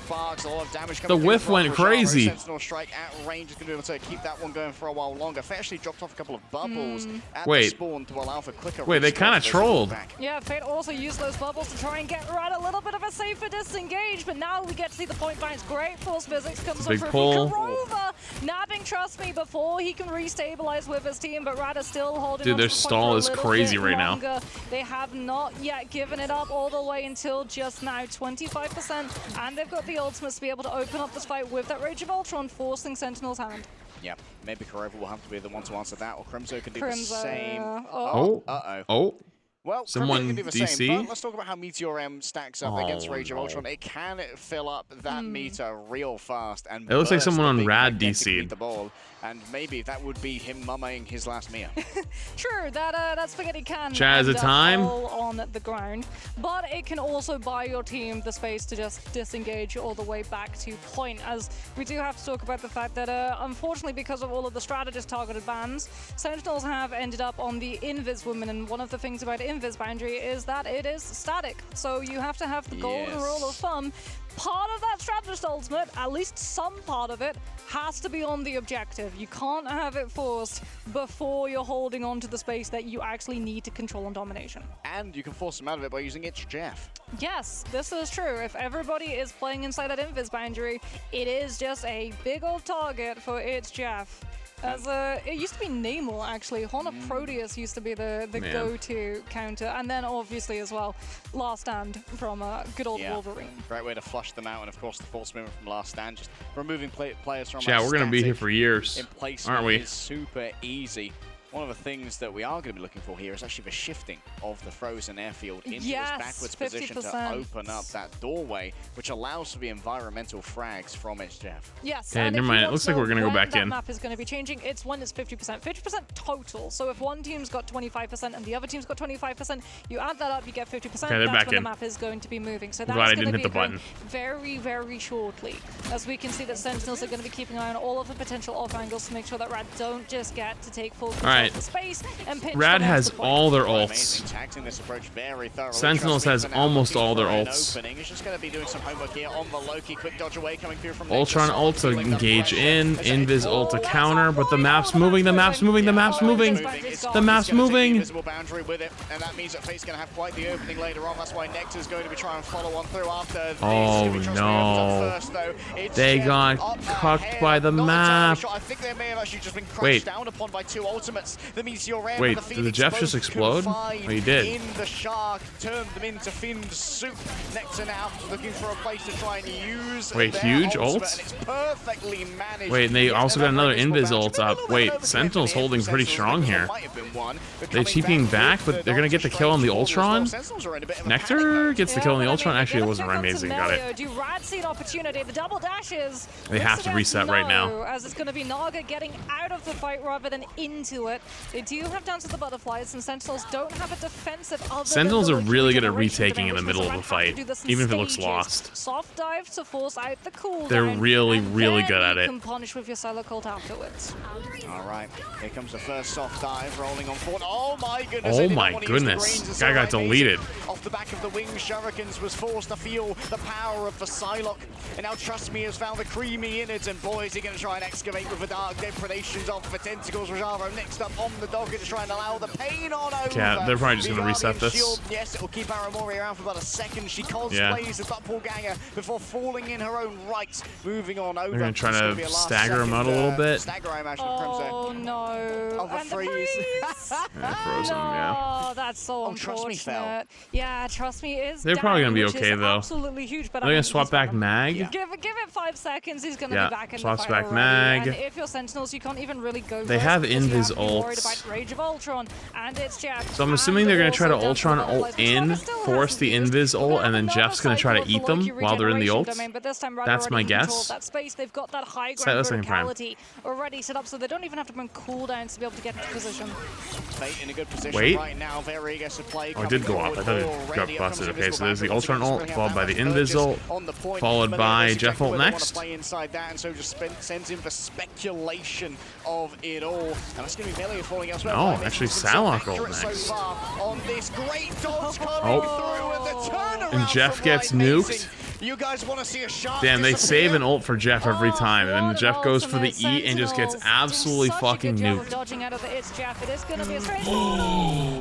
[SPEAKER 1] The whiff went crazy.
[SPEAKER 15] Sentinel strike at range is going to be able to keep that one going for a while longer. Fate actually dropped off a couple of bubbles at the spawn to allow for quicker.
[SPEAKER 1] Wait, they kind of trolled.
[SPEAKER 16] Yeah, Fate also used those bubbles to try and get Rad a little bit of a safer disengage, but now we get to see the point bounce. Great force physics comes up
[SPEAKER 1] Big
[SPEAKER 16] for
[SPEAKER 1] pull.
[SPEAKER 16] Karova. Nabbing, trust me, before he can restabilize with his team, but Rad is still holding
[SPEAKER 1] Dude,
[SPEAKER 16] on
[SPEAKER 1] their
[SPEAKER 16] to the point
[SPEAKER 1] stall
[SPEAKER 16] for a
[SPEAKER 1] is
[SPEAKER 16] little
[SPEAKER 1] crazy
[SPEAKER 16] bit
[SPEAKER 1] right now.
[SPEAKER 16] longer. They have not yet given it up all the way until just now, 25%, and they've got the ultimates to be able to open up this fight with that Rage of Ultron, forcing Sentinel's hand.
[SPEAKER 15] Yeah, maybe Karova will have to be the one to answer that, or Crimzo can do the
[SPEAKER 16] Crimzo,
[SPEAKER 15] same.
[SPEAKER 1] Oh.
[SPEAKER 15] Uh-oh. Well,
[SPEAKER 1] Someone
[SPEAKER 15] Crimzo can do the
[SPEAKER 1] DC?
[SPEAKER 15] same, but let's talk about how Meteor M stacks up against Rage of
[SPEAKER 1] no.
[SPEAKER 15] Ultron. It can fill up that meter real fast and
[SPEAKER 1] It looks like
[SPEAKER 15] burst
[SPEAKER 1] someone
[SPEAKER 15] the
[SPEAKER 1] on
[SPEAKER 15] big
[SPEAKER 1] Rad
[SPEAKER 15] magnetic
[SPEAKER 1] DC'd.
[SPEAKER 15] meter ball, and maybe that would be him mumming his last meal.
[SPEAKER 16] True, that spaghetti can
[SPEAKER 1] Chaz,
[SPEAKER 16] end
[SPEAKER 1] a
[SPEAKER 16] up
[SPEAKER 1] time?
[SPEAKER 16] all on the ground, but it can also buy your team the space to just disengage all the way back to point, as we do have to talk about the fact that unfortunately, because of all of the strategist targeted bans, Sentinels have ended up on the Invis woman, and one of the things about Invis boundary is that it is static, so you have to have the golden rule of thumb. Part of that strategist ultimate, at least some part of it, has to be on the objective. You can't have it forced before you're holding on to the space that you actually need to control on domination.
[SPEAKER 15] And you can force him out of it by using It's Jeff.
[SPEAKER 16] Yes, this is true. If everybody is playing inside that Invis boundary, it is just a big old target for It's Jeff. As it used to be Namor, actually. Honor Proteus used to be the go-to counter. And then, obviously, as well, Last Stand from good old Wolverine.
[SPEAKER 15] Great way to flush them out. And, of course, the false mirror from Last Stand. Just removing players from
[SPEAKER 1] Chat, we're going to be here for years,
[SPEAKER 15] in placement
[SPEAKER 1] aren't we?
[SPEAKER 15] is super easy. One of the things that we are going to be looking for here is actually the shifting of the frozen airfield into this backwards position to open up that doorway, which allows for the environmental frags from It's Jeff.
[SPEAKER 16] Yes,
[SPEAKER 1] Okay,
[SPEAKER 16] and
[SPEAKER 1] never mind. It looks like we're going to go back
[SPEAKER 16] that
[SPEAKER 1] in.
[SPEAKER 16] map is going to be changing. It's when it's 50%. 50% total. So if one team's got 25% and the other team's got 25%, you add that up, you get 50%.
[SPEAKER 1] Okay, they're
[SPEAKER 16] that's
[SPEAKER 1] back
[SPEAKER 16] when
[SPEAKER 1] in.
[SPEAKER 16] the map is going to be moving. So
[SPEAKER 1] I'm
[SPEAKER 16] that's
[SPEAKER 1] glad I
[SPEAKER 16] going
[SPEAKER 1] didn't
[SPEAKER 16] to
[SPEAKER 1] hit
[SPEAKER 16] be
[SPEAKER 1] the
[SPEAKER 16] going
[SPEAKER 1] button.
[SPEAKER 16] very, very shortly. As we can see that Sentinels are going to be keeping an eye on all of the potential off angles to make sure that Rad don't just get to take full control of the space and pinch
[SPEAKER 1] Rad
[SPEAKER 16] them off
[SPEAKER 1] has
[SPEAKER 16] the point.
[SPEAKER 1] all their ults.
[SPEAKER 15] This approach very thoroughly.
[SPEAKER 1] Sentinels has almost all their ults.
[SPEAKER 15] He's just going to be doing some homework here on the Loki. Quick dodge away coming through from
[SPEAKER 1] Ultron ult to engage in, Invis ult to counter, but the map's moving, the map's moving, the map's moving, the map's moving.
[SPEAKER 15] Invisible boundary with it, and that means that Fate's going to have quite the opening later on. That's why Nectar's going to be trying to follow on through after this.
[SPEAKER 1] Oh no. They got cucked by the map.
[SPEAKER 15] I think they may have actually just been crashed down upon by two ultimates. The Meteor M
[SPEAKER 1] Wait,
[SPEAKER 15] and the
[SPEAKER 1] did the Jeff just explode? Oh, he did.
[SPEAKER 15] In the shark, turned them into finned soup. Nectar now looking for a place to try and use.
[SPEAKER 1] Wait,
[SPEAKER 15] their
[SPEAKER 1] huge
[SPEAKER 15] ultimate,
[SPEAKER 1] ults?
[SPEAKER 15] and it's perfectly managed.
[SPEAKER 1] Wait, and they also got another Invis ult up. Wait, Sentinel's holding pretty strong here. They're TPing back, but they're going to get the kill on the Ultron? Nectar gets the kill on the Ultron? Actually, it wasn't amazing. Got it.
[SPEAKER 16] Do Rad see an opportunity? The double dashes.
[SPEAKER 1] They have to reset right now.
[SPEAKER 16] As it's going to be Naga getting out of the fight rather than into it. They do have Dance of the Butterflies, and Sentinels don't have a defensive other
[SPEAKER 1] Sentinels
[SPEAKER 16] than
[SPEAKER 1] are
[SPEAKER 16] the
[SPEAKER 1] really good at
[SPEAKER 16] regeneration
[SPEAKER 1] retaking in the
[SPEAKER 16] damage,
[SPEAKER 1] middle
[SPEAKER 16] so
[SPEAKER 1] of
[SPEAKER 16] Rad
[SPEAKER 1] a
[SPEAKER 16] have to
[SPEAKER 1] fight,
[SPEAKER 16] do this in
[SPEAKER 1] even if it looks
[SPEAKER 16] stages.
[SPEAKER 1] lost.
[SPEAKER 16] Soft dive to force out the cooldown.
[SPEAKER 1] They're really,
[SPEAKER 16] and
[SPEAKER 1] really
[SPEAKER 16] then
[SPEAKER 1] good at
[SPEAKER 16] you
[SPEAKER 1] it.
[SPEAKER 16] can punish with your Silo Cult afterwards.
[SPEAKER 15] All right, here comes the first soft dive, rolling on forward. Oh my goodness!
[SPEAKER 1] Oh my goodness. This guy got deleted.
[SPEAKER 15] Off the back of the wing, Shurikens was forced to feel the power of the Psylocke. And now Trust Me has found the creamy innards, and boy, is he going to try and excavate with the dark depredations of the tentacles. Rajaro next up on the docket to try and allow the pain on over.
[SPEAKER 1] Yeah, they're probably just
[SPEAKER 15] The
[SPEAKER 1] gonna reset
[SPEAKER 15] Guardian
[SPEAKER 1] this.
[SPEAKER 15] Shield, yes, it will keep Aramori around for about a second. She cosplays the doppelganger before falling in her own right, moving on over.
[SPEAKER 1] They're gonna try
[SPEAKER 15] It's
[SPEAKER 1] to
[SPEAKER 15] be a last
[SPEAKER 1] stagger him out a
[SPEAKER 15] second,
[SPEAKER 1] little bit.
[SPEAKER 15] Stagger, I imagine, Crimson.
[SPEAKER 16] Oh no!
[SPEAKER 15] Of a
[SPEAKER 16] And the
[SPEAKER 15] freeze.
[SPEAKER 1] Yeah, frozen, yeah.
[SPEAKER 16] Oh, that's so unfortunate.
[SPEAKER 15] Trust me, fell.
[SPEAKER 16] Yeah, trust me, is
[SPEAKER 1] They're probably
[SPEAKER 16] down,
[SPEAKER 1] gonna be
[SPEAKER 16] which
[SPEAKER 1] okay
[SPEAKER 16] is
[SPEAKER 1] though.
[SPEAKER 16] Absolutely huge, but
[SPEAKER 1] They're gonna swap back Mag.
[SPEAKER 16] Give it 5 seconds. He's gonna
[SPEAKER 1] Yeah,
[SPEAKER 16] be back in
[SPEAKER 1] swaps
[SPEAKER 16] the fight
[SPEAKER 1] back
[SPEAKER 16] already.
[SPEAKER 1] Mag.
[SPEAKER 16] And if you're Sentinels, you can't even really go.
[SPEAKER 1] They
[SPEAKER 16] first
[SPEAKER 1] have
[SPEAKER 16] because you
[SPEAKER 1] Invis
[SPEAKER 16] to be worried
[SPEAKER 1] ults.
[SPEAKER 16] about Rage of Ultron, and it's Jeff.
[SPEAKER 1] So I'm assuming they're gonna try to Ultron ult in, force the Invis ult, and then Jeff's gonna try to eat them while they're in the ult. That's my guess.
[SPEAKER 16] That space, they've got that high
[SPEAKER 1] Set
[SPEAKER 16] ground
[SPEAKER 1] this thing prime.
[SPEAKER 16] verticality already set up, so they don't even have to burn cooldowns to be able to get into position.
[SPEAKER 15] Fate in a good position
[SPEAKER 1] Wait.
[SPEAKER 15] right now. Very eager to play.
[SPEAKER 1] Oh, it did go off. I thought it got busted. Okay, so there's the Ultron ult, followed by the Invis ult, followed by Jeff ult next.
[SPEAKER 15] Play inside that, and so just sends in for speculation of it all. And it's going to be melee falling elsewhere.
[SPEAKER 1] No, actually Salak ult
[SPEAKER 15] So
[SPEAKER 1] next.
[SPEAKER 15] far on this great dodge coming through, and the turnaround
[SPEAKER 1] And Jeff
[SPEAKER 15] from
[SPEAKER 1] gets
[SPEAKER 15] Light Mazing.
[SPEAKER 1] nuked.
[SPEAKER 15] You guys want to see a shark
[SPEAKER 1] Damn, they
[SPEAKER 15] disappear?
[SPEAKER 1] save an ult for Jeff every time, and then Jeff goes for the E and just gets absolutely fucking
[SPEAKER 16] Job of
[SPEAKER 1] nuked.
[SPEAKER 16] dodging out of the It's Jeff. It is going to be a strange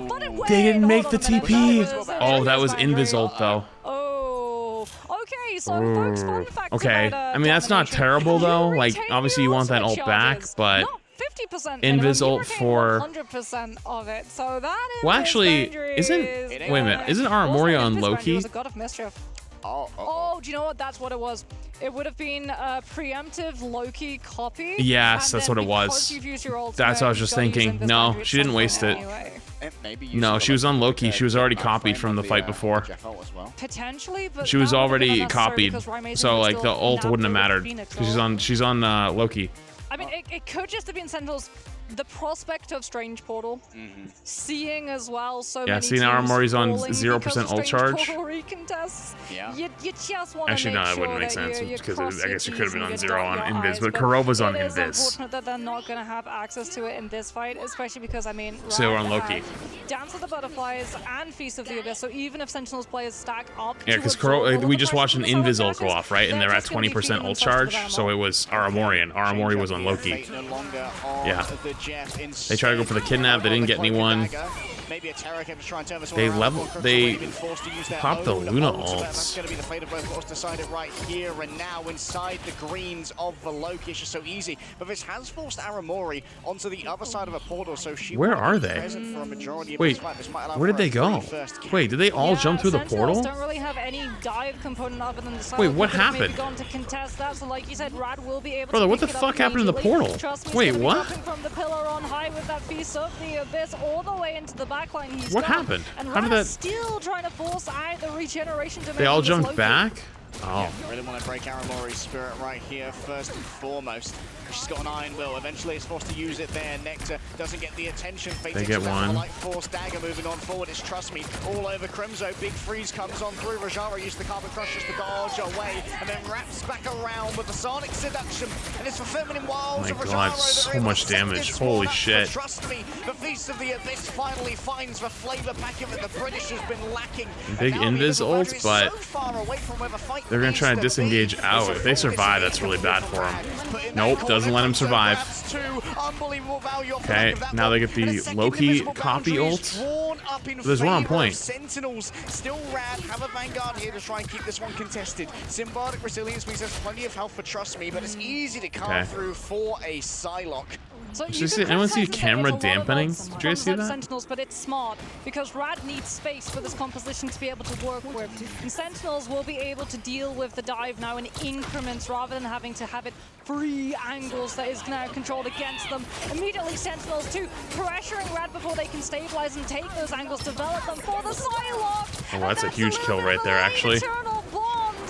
[SPEAKER 16] but it
[SPEAKER 1] They didn't make
[SPEAKER 16] hold
[SPEAKER 1] the
[SPEAKER 16] on a minute.
[SPEAKER 1] TP. Oh, that was Invis ult though.
[SPEAKER 16] Oh, okay. So, folks, fun fact
[SPEAKER 1] Okay,
[SPEAKER 16] about,
[SPEAKER 1] I mean that's not terrible though. Like obviously you want that ult back, but
[SPEAKER 16] 50%
[SPEAKER 1] Invis
[SPEAKER 16] minimum, you
[SPEAKER 1] ult
[SPEAKER 16] retain
[SPEAKER 1] for
[SPEAKER 16] 100% of it. So that is
[SPEAKER 1] well, actually, isn't wait a minute? Isn't Aramoria on Loki?
[SPEAKER 16] was a god of mischief. Oh, do you know what? That's what it was. It would have been a preemptive Loki copy.
[SPEAKER 1] Yes,
[SPEAKER 16] and
[SPEAKER 1] that's
[SPEAKER 16] then
[SPEAKER 1] what it was.
[SPEAKER 16] because you've used your ultimate,
[SPEAKER 1] That's what I was
[SPEAKER 16] you've
[SPEAKER 1] just
[SPEAKER 16] gotta use
[SPEAKER 1] thinking.
[SPEAKER 16] Invis
[SPEAKER 1] No,
[SPEAKER 16] boundary at
[SPEAKER 1] she didn't
[SPEAKER 16] some
[SPEAKER 1] waste
[SPEAKER 16] point
[SPEAKER 1] it.
[SPEAKER 16] anyway.
[SPEAKER 1] No, she was on Loki. She was already copied from the fight before.
[SPEAKER 16] Potentially, but
[SPEAKER 1] She was
[SPEAKER 16] that would've been
[SPEAKER 1] already
[SPEAKER 16] unnecessary
[SPEAKER 1] copied,
[SPEAKER 16] because Rymazing
[SPEAKER 1] so
[SPEAKER 16] was
[SPEAKER 1] like the
[SPEAKER 16] still
[SPEAKER 1] ult wouldn't have
[SPEAKER 16] navigating
[SPEAKER 1] mattered
[SPEAKER 16] Phoenix
[SPEAKER 1] because she's on Loki.
[SPEAKER 16] I mean, it could just have been Sentinels. The prospect of Strange Portal, seeing as well so many
[SPEAKER 1] seeing
[SPEAKER 16] teams
[SPEAKER 1] Aramori's on
[SPEAKER 16] falling
[SPEAKER 1] 0%
[SPEAKER 16] because of
[SPEAKER 1] ult
[SPEAKER 16] Strange
[SPEAKER 1] charge.
[SPEAKER 16] Portal recontests. You just want to
[SPEAKER 1] Actually,
[SPEAKER 16] make
[SPEAKER 1] no, that
[SPEAKER 16] sure
[SPEAKER 1] wouldn't make
[SPEAKER 16] that
[SPEAKER 1] sense
[SPEAKER 16] you
[SPEAKER 1] because
[SPEAKER 16] cross
[SPEAKER 1] I guess
[SPEAKER 16] your
[SPEAKER 1] it could have
[SPEAKER 16] T's
[SPEAKER 1] been
[SPEAKER 16] and
[SPEAKER 1] on
[SPEAKER 16] you
[SPEAKER 1] 0
[SPEAKER 16] dot
[SPEAKER 1] on
[SPEAKER 16] your
[SPEAKER 1] Invis,
[SPEAKER 16] I's,
[SPEAKER 1] but Kurova's on
[SPEAKER 16] It is
[SPEAKER 1] Invis.
[SPEAKER 16] unfortunate that they're not going to have access to it in this fight, especially because, I mean,
[SPEAKER 1] So we're
[SPEAKER 16] Rad
[SPEAKER 1] on Loki.
[SPEAKER 16] have Dance of the Butterflies and Feast of the Abyss, so even if Sentinels players stack up
[SPEAKER 1] Yeah, because we just watched an Invis ult go off, right? And they're at 20% ult charge, so it was Aramori, and Aramori was on Loki. Yeah. They tried to go for the kidnap, they didn't get anyone. They popped the Luna ults.
[SPEAKER 15] That's going to be the fate of both. What's decided right here and now inside the greens of the Loki. It's just so easy. But this has forced Aramori onto the other side of a portal, so she
[SPEAKER 1] Where are
[SPEAKER 15] will be
[SPEAKER 1] they?
[SPEAKER 15] present for a majority of
[SPEAKER 1] Wait,
[SPEAKER 15] this fight. This might allow
[SPEAKER 1] where did
[SPEAKER 15] for a
[SPEAKER 1] they go?
[SPEAKER 15] free first kill.
[SPEAKER 1] Wait, did they all jump through the
[SPEAKER 16] Sentinels
[SPEAKER 1] portal?
[SPEAKER 16] don't really have any dive component other than the
[SPEAKER 1] Wait, what
[SPEAKER 16] Cyclops that have maybe
[SPEAKER 1] happened?
[SPEAKER 16] gone to contest that, so like you said, Rad will be able
[SPEAKER 1] Brother,
[SPEAKER 16] to
[SPEAKER 1] what the
[SPEAKER 16] pick it
[SPEAKER 1] fuck
[SPEAKER 16] up
[SPEAKER 1] happened to the
[SPEAKER 16] immediately.
[SPEAKER 1] portal?
[SPEAKER 16] Trust me,
[SPEAKER 1] Wait,
[SPEAKER 16] he's gonna be
[SPEAKER 1] what?
[SPEAKER 16] dropping from the pillar on high with that Feast of the Abyss all the way into the backline. He's
[SPEAKER 1] What
[SPEAKER 16] gone.
[SPEAKER 1] happened?
[SPEAKER 16] And
[SPEAKER 1] How did
[SPEAKER 16] Rad
[SPEAKER 1] that-
[SPEAKER 16] is still trying to force out the regeneration
[SPEAKER 1] They all
[SPEAKER 16] dimension
[SPEAKER 1] jumped
[SPEAKER 16] with Loki.
[SPEAKER 1] back? Oh.
[SPEAKER 15] Really want to break Aramori's spirit right here, first and foremost. She's got an Iron Will. Eventually, it's forced to use it there. Nectar doesn't get the attention. Fate
[SPEAKER 1] They
[SPEAKER 15] takes
[SPEAKER 1] get
[SPEAKER 15] it down with a
[SPEAKER 1] one.
[SPEAKER 15] light force dagger moving on forward. It's Trust Me all over Crimzo. Big freeze comes on through. Rajara used the Carbon Crush just to dodge away and then wraps back around with the Sonic Seduction. And it's for Feminine Wilds
[SPEAKER 1] My
[SPEAKER 15] of Rajara.
[SPEAKER 1] God,
[SPEAKER 15] that
[SPEAKER 1] so
[SPEAKER 15] are able
[SPEAKER 1] much
[SPEAKER 15] to set
[SPEAKER 1] damage.
[SPEAKER 15] this
[SPEAKER 1] Holy
[SPEAKER 15] one up.
[SPEAKER 1] shit.
[SPEAKER 15] But Trust Me, the Feast of the Abyss finally finds the flavor packet that the British has been lacking.
[SPEAKER 1] Big Invis ult, but they're going to try to disengage out. If they survive, that's really bad for them. Nope, doesn't let him survive. Okay, now they get the Loki copy ult. There's one on point.
[SPEAKER 15] Sentinels still Rad have a Vanguard here to try and keep this one contested. Symbiotic Resilience means there's plenty of health for Trust Me, but it's easy to carve through for a Psylocke.
[SPEAKER 16] So
[SPEAKER 1] Did
[SPEAKER 16] you
[SPEAKER 1] you see-
[SPEAKER 16] can
[SPEAKER 1] anyone see
[SPEAKER 16] criticize
[SPEAKER 1] camera
[SPEAKER 16] that there's a lot of
[SPEAKER 1] dampening?
[SPEAKER 16] odds
[SPEAKER 1] Did you guys see
[SPEAKER 16] from
[SPEAKER 1] that?
[SPEAKER 16] Sentinels, but it's smart because Rad needs space for this composition to be able to work with. And Sentinels will be able to deal with the dive now in increments rather than having to have it free angles that is now controlled against them. Immediately Sentinels too, pressuring Rad before they can stabilize and take those angles, develop them for the Psylocke.
[SPEAKER 1] Oh, that's a huge kill right there, actually.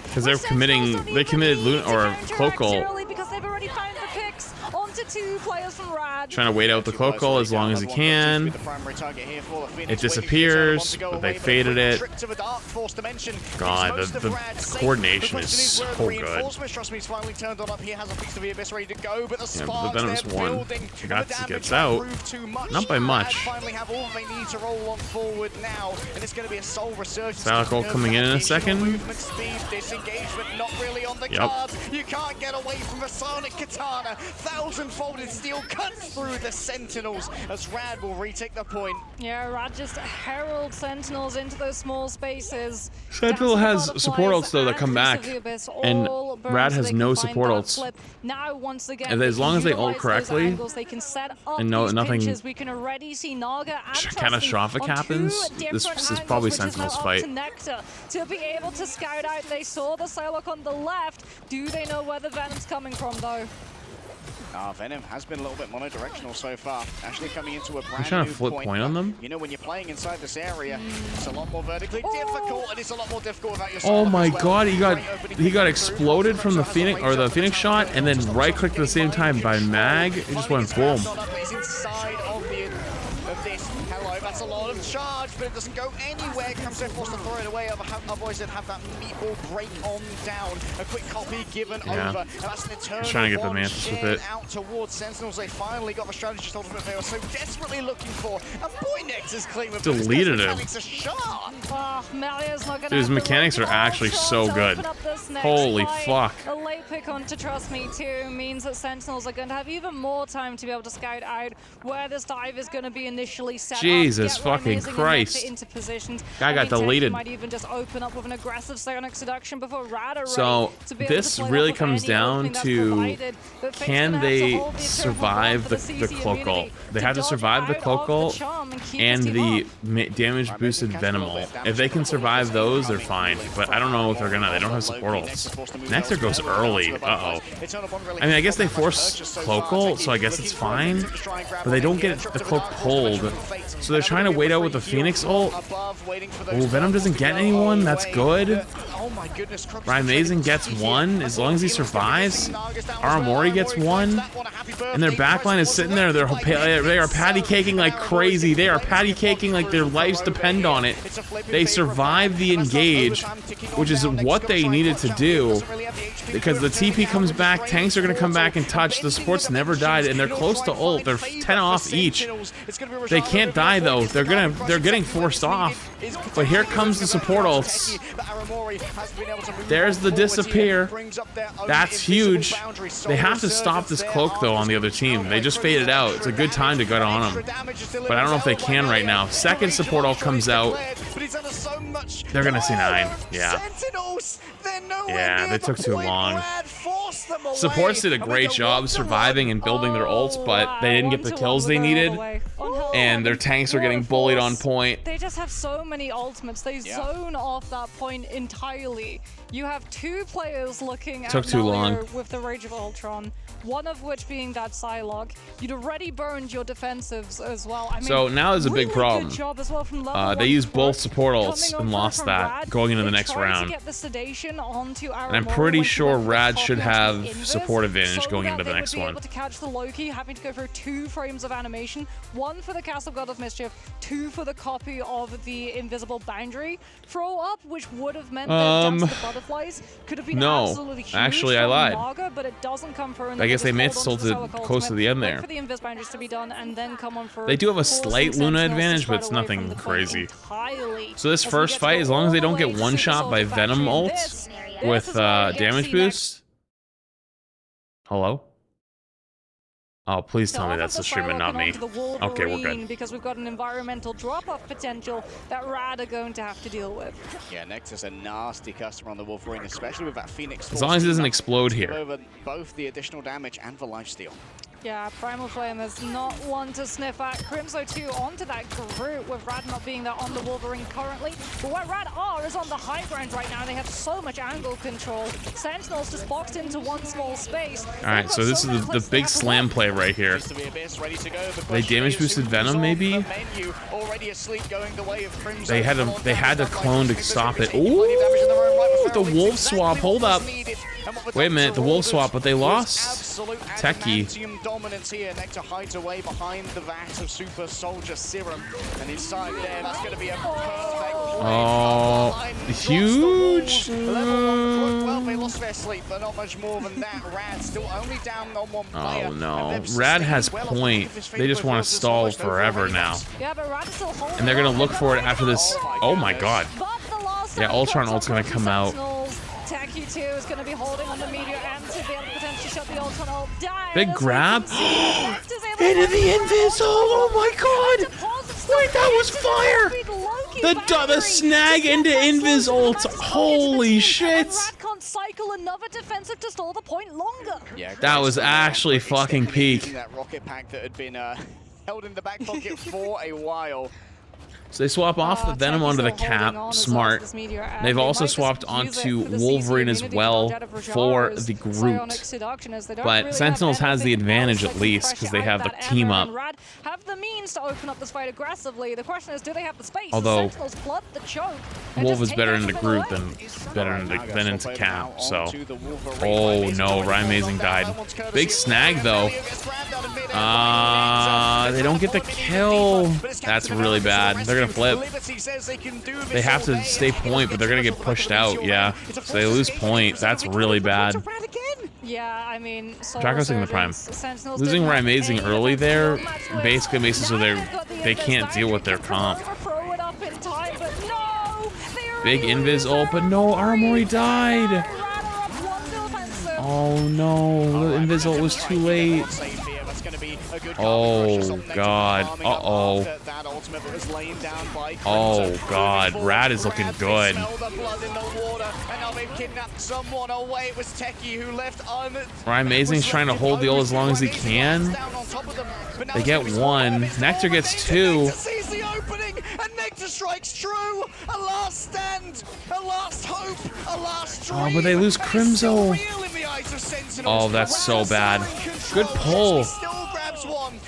[SPEAKER 1] Because they committed Luna or Cloak ult.
[SPEAKER 16] Because they've already found the picks onto two players from Rad.
[SPEAKER 1] Trying to wait out the Cloak ult as long as he can. It disappears, but they faded it. God, the coordination is so good.
[SPEAKER 15] Trust Me, he's finally turned on up. He has a Feast of the Abyss ready to go, but the
[SPEAKER 1] Yeah, but
[SPEAKER 15] sparks
[SPEAKER 1] the Venom's
[SPEAKER 15] they're
[SPEAKER 1] one.
[SPEAKER 15] building.
[SPEAKER 1] Gats gets out. Not by much.
[SPEAKER 15] Finally have all they need to roll on forward now, and it's going to be a soul resurgence.
[SPEAKER 1] Psylocke ult coming in a second.
[SPEAKER 15] Movement speed, disengagement not really on the
[SPEAKER 1] Yep.
[SPEAKER 15] cards. You can't get away from the Sonic Katana. 1,000-folded steel cuts through the Sentinels as Rad will retake the point.
[SPEAKER 16] Yeah, Rad just herald Sentinels into those small spaces.
[SPEAKER 1] Sentinel has support ults though that come back, and Rad has no support ults.
[SPEAKER 16] Now once again,
[SPEAKER 1] and as long as they ult correctly,
[SPEAKER 16] they can set up
[SPEAKER 1] and nothing
[SPEAKER 16] we can already see Naga and
[SPEAKER 1] catastrophic happens, this is probably Sentinel's fight.
[SPEAKER 16] To be able to scout out, they saw the Psylocke on the left. Do they know where the Venom's coming from though?
[SPEAKER 15] Venom has been a little bit mono-directional so far. Actually coming into a brand
[SPEAKER 1] I'm trying to
[SPEAKER 15] new
[SPEAKER 1] flip point on them.
[SPEAKER 15] You know, when you're playing inside this area, it's a lot more vertically difficult, and it's a lot more difficult without your
[SPEAKER 1] Oh my
[SPEAKER 15] well.
[SPEAKER 1] god, he got exploded from the Phoenix Phoenix shot, and then right clicked at the same time by Mag. It just went boom.
[SPEAKER 15] It's inside of this. Hello, that's a lot of charge, but it doesn't go anywhere. Crimso forced to throw it away. Otherwise, they'd have that meatball break on down. A quick copy given over. And that's an eternal
[SPEAKER 1] trying to get the Mantis with it.
[SPEAKER 15] Out towards Sentinels. They finally got the strategist ultimate they were so desperately looking for. And boy, Nectar's claim of
[SPEAKER 1] deleted him. Dude, his mechanics are actually so good. Holy fuck.
[SPEAKER 16] A late pick on to Trust Me Too means that Sentinels are going to have even more time to be able to scout out where this dive is going to be initially set
[SPEAKER 1] Jesus
[SPEAKER 16] up,
[SPEAKER 1] fucking Christ.
[SPEAKER 16] into positions.
[SPEAKER 1] Guy got deleted.
[SPEAKER 16] Might even just open up with an aggressive Psionic Seduction before Rad are
[SPEAKER 1] so this really comes down to, can they survive the cloak ult? They have to survive the cloak ult and the damage boosted Venom ult. If they can survive those, they're fine. But I don't know if they're gonna. They don't have support ults. Nectar goes early. Uh-oh. I mean, I guess they force cloak ult, so I guess it's fine. But they don't get the cloak pulled. So they're trying to wait out with the Phoenix ult. Oh, Venom doesn't get anyone. That's good. Ryan Mason gets one as long as he survives. Aramori gets one. And their backline is sitting there. They are patty caking like crazy. They are patty caking like their lives depend on it. They survive the engage, which is what they needed to do. Because the TP comes back, tanks are going to come back and touch. The supports never died, and they're close to ult. They're 10 off each. They can't die though. They're getting forced off. But here comes the support ults. There's the disappear. That's huge. They have to stop this cloak though on the other team. They just faded out. It's a good time to get on them. But I don't know if they can right now. Second support ult comes out. They're gonna see 9. Yeah. Yeah, they took too long. Supports did a great job surviving and building their ults, but they didn't get the kills they needed. And their tanks are getting bullied on point.
[SPEAKER 16] They just have so many ultimates. They zone off that point entirely. You have 2 players looking at Nolio with the Rage of Ultron, one of which being that Psylocke. You'd already burned your defensives as well. I mean,
[SPEAKER 1] so now there's a big problem.
[SPEAKER 16] Good job as well from level
[SPEAKER 1] they used both support ults and lost that going into the next round.
[SPEAKER 16] To get the sedation onto
[SPEAKER 1] and I'm pretty sure Rad should have support advantage going into the next one.
[SPEAKER 16] Able to catch the Loki, having to go through 2 frames of animation, 1 for the Castle God of Mischief, 2 for the copy of the Invisible Boundary throw up, which would have meant that Dance the Butterflies could have been absolutely huge.
[SPEAKER 1] Actually, I lied.
[SPEAKER 16] Naga, but it doesn't come through.
[SPEAKER 1] I guess they may have tilted close to the end there.
[SPEAKER 16] For the Invis Boundaries to be done, and then come on for
[SPEAKER 1] they do have a slight Luna advantage, but it's nothing crazy. So this first fight, as long as they don't get one shot by Venom ult with damage boost. Hello? Oh, please tell me that's the stream and not me. Okay, we're good.
[SPEAKER 16] Because we've got an environmental drop-off potential that Rad are going to have to deal with.
[SPEAKER 15] Yeah, Nexus a nasty customer on the Wolverine, especially with that Phoenix.
[SPEAKER 1] As long as it doesn't explode here.
[SPEAKER 15] Over both the additional damage and the lifesteal.
[SPEAKER 16] Yeah, Primal Flame is not one to sniff at. Crimso 2 onto that group with Rad not being there on the Wolverine currently. But where Rad are is on the high ground right now. They have so much angle control. Sentinels just boxed into one small space.
[SPEAKER 1] Alright, so this is the big slam play right here. They damage boosted Venom maybe? They had to clone to stop it. Ooh, the wolf swap, hold up. Wait a minute, the wolf swap, but they lost Techie.
[SPEAKER 15] Dominance here. Nectar hides away behind the vat of Super Soldier Serum, and inside there, that's going to be a perfect
[SPEAKER 1] play. Huge.
[SPEAKER 15] Well, they lost their sleep, but not much more than that. Rad still only down on 1 player.
[SPEAKER 1] Oh no, Rad has point. They just want to stall forever now.
[SPEAKER 16] Yeah, but Rad is still holding.
[SPEAKER 1] And they're going to look for it after this. Oh my god. Yeah, Ultron ult's going to come out.
[SPEAKER 16] Techie 2 is going to be holding on the meteor and to be able to potentially shut the Ultron ult down.
[SPEAKER 1] Big grab. Into the invis. Oh my god! Wait, that was fire! The snag into invis ult. Holy shit!
[SPEAKER 16] Rad can't cycle another defensive to stall the point longer.
[SPEAKER 15] Yeah,
[SPEAKER 1] That was actually fucking peak.
[SPEAKER 15] That rocket pack that had been held in the back pocket for a while.
[SPEAKER 1] So they swap off the Venom onto the Cap. Smart. They've also swapped onto Wolverine as well for the Groot. But Sentinels has the advantage at least because they have the team up.
[SPEAKER 16] Have the means to open up this fight aggressively. The question is, do they have the space?
[SPEAKER 1] Although
[SPEAKER 16] Sentinels flood the choke.
[SPEAKER 1] Wolf is better into Groot than into Cap. So, oh no, Rymazing died. Big snag though. They don't get the kill. That's really bad. They're gonna flip. They have to stay point, but they're gonna get pushed out. Yeah, so they lose point. That's really bad.
[SPEAKER 16] Yeah, I mean,
[SPEAKER 1] Draco's taking the prime. Losing Rymazing early there basically makes it so they can't deal with their comp. Big invis ult, but no, Armory died. Oh no, the invis ult was too late. Oh god. Uh-oh. Oh god. Rad is looking good. Rymazing's trying to hold the ult as long as he can. They get one. Nectar gets two.
[SPEAKER 15] And Nectar strikes true. A last stand, a last hope, a last dream.
[SPEAKER 1] Oh, but they lose Crimzo. Oh, that's so bad. Good pull.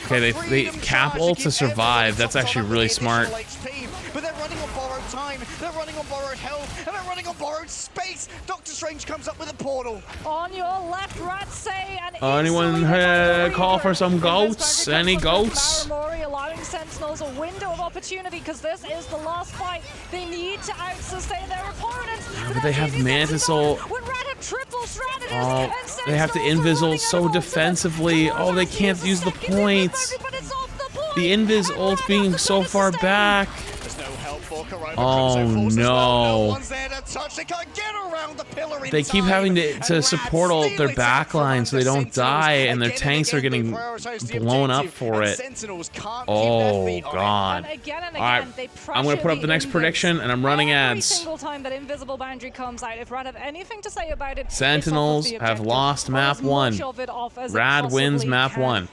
[SPEAKER 1] Okay, they cap ult to survive. That's actually really smart.
[SPEAKER 15] But they're running on borrowed time, they're running on borrowed health, and they're running on borrowed space. Doctor Strange comes up with a portal.
[SPEAKER 16] On your left, Ratsay, and
[SPEAKER 1] anyone call for some goats? Any goats?
[SPEAKER 16] Allowing Sentinels a window of opportunity because this is the last fight. They need to out-sustain their opponents.
[SPEAKER 1] But they have Mantis ult. Oh, they have to invis ult so defensively. Oh, they can't use the points. The invis ult being so far back. Oh no. They keep having to support ult their backline so they don't die, and their tanks are getting blown up for it. Oh god. Alright, I'm gonna put up the next prediction and I'm running ads.
[SPEAKER 16] Single time that invisible boundary comes out, if Rad have anything to say about it,
[SPEAKER 1] Sentinels have lost map 1. Rad wins map 1.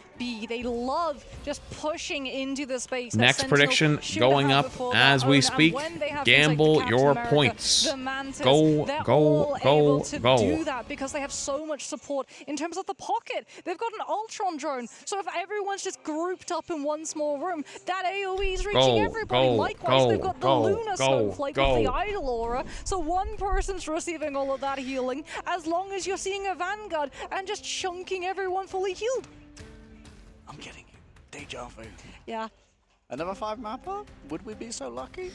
[SPEAKER 16] They love just pushing into the space.
[SPEAKER 1] Next prediction going up as we speak. Gamble your points. Go, go, go, go.
[SPEAKER 16] Do that because they have so much support in terms of the pocket. They've got an Ultron drone, so if everyone's just grouped up in one small room, that AOE is reaching everybody. Likewise, they've got the Luna Snowflake with the Idol Aura, so one person's receiving all of that healing, as long as you're seeing a Vanguard and just chunking everyone fully healed.
[SPEAKER 15] I'm getting deja vu.
[SPEAKER 16] Yeah.
[SPEAKER 15] Another 5 map up? Would we be so lucky?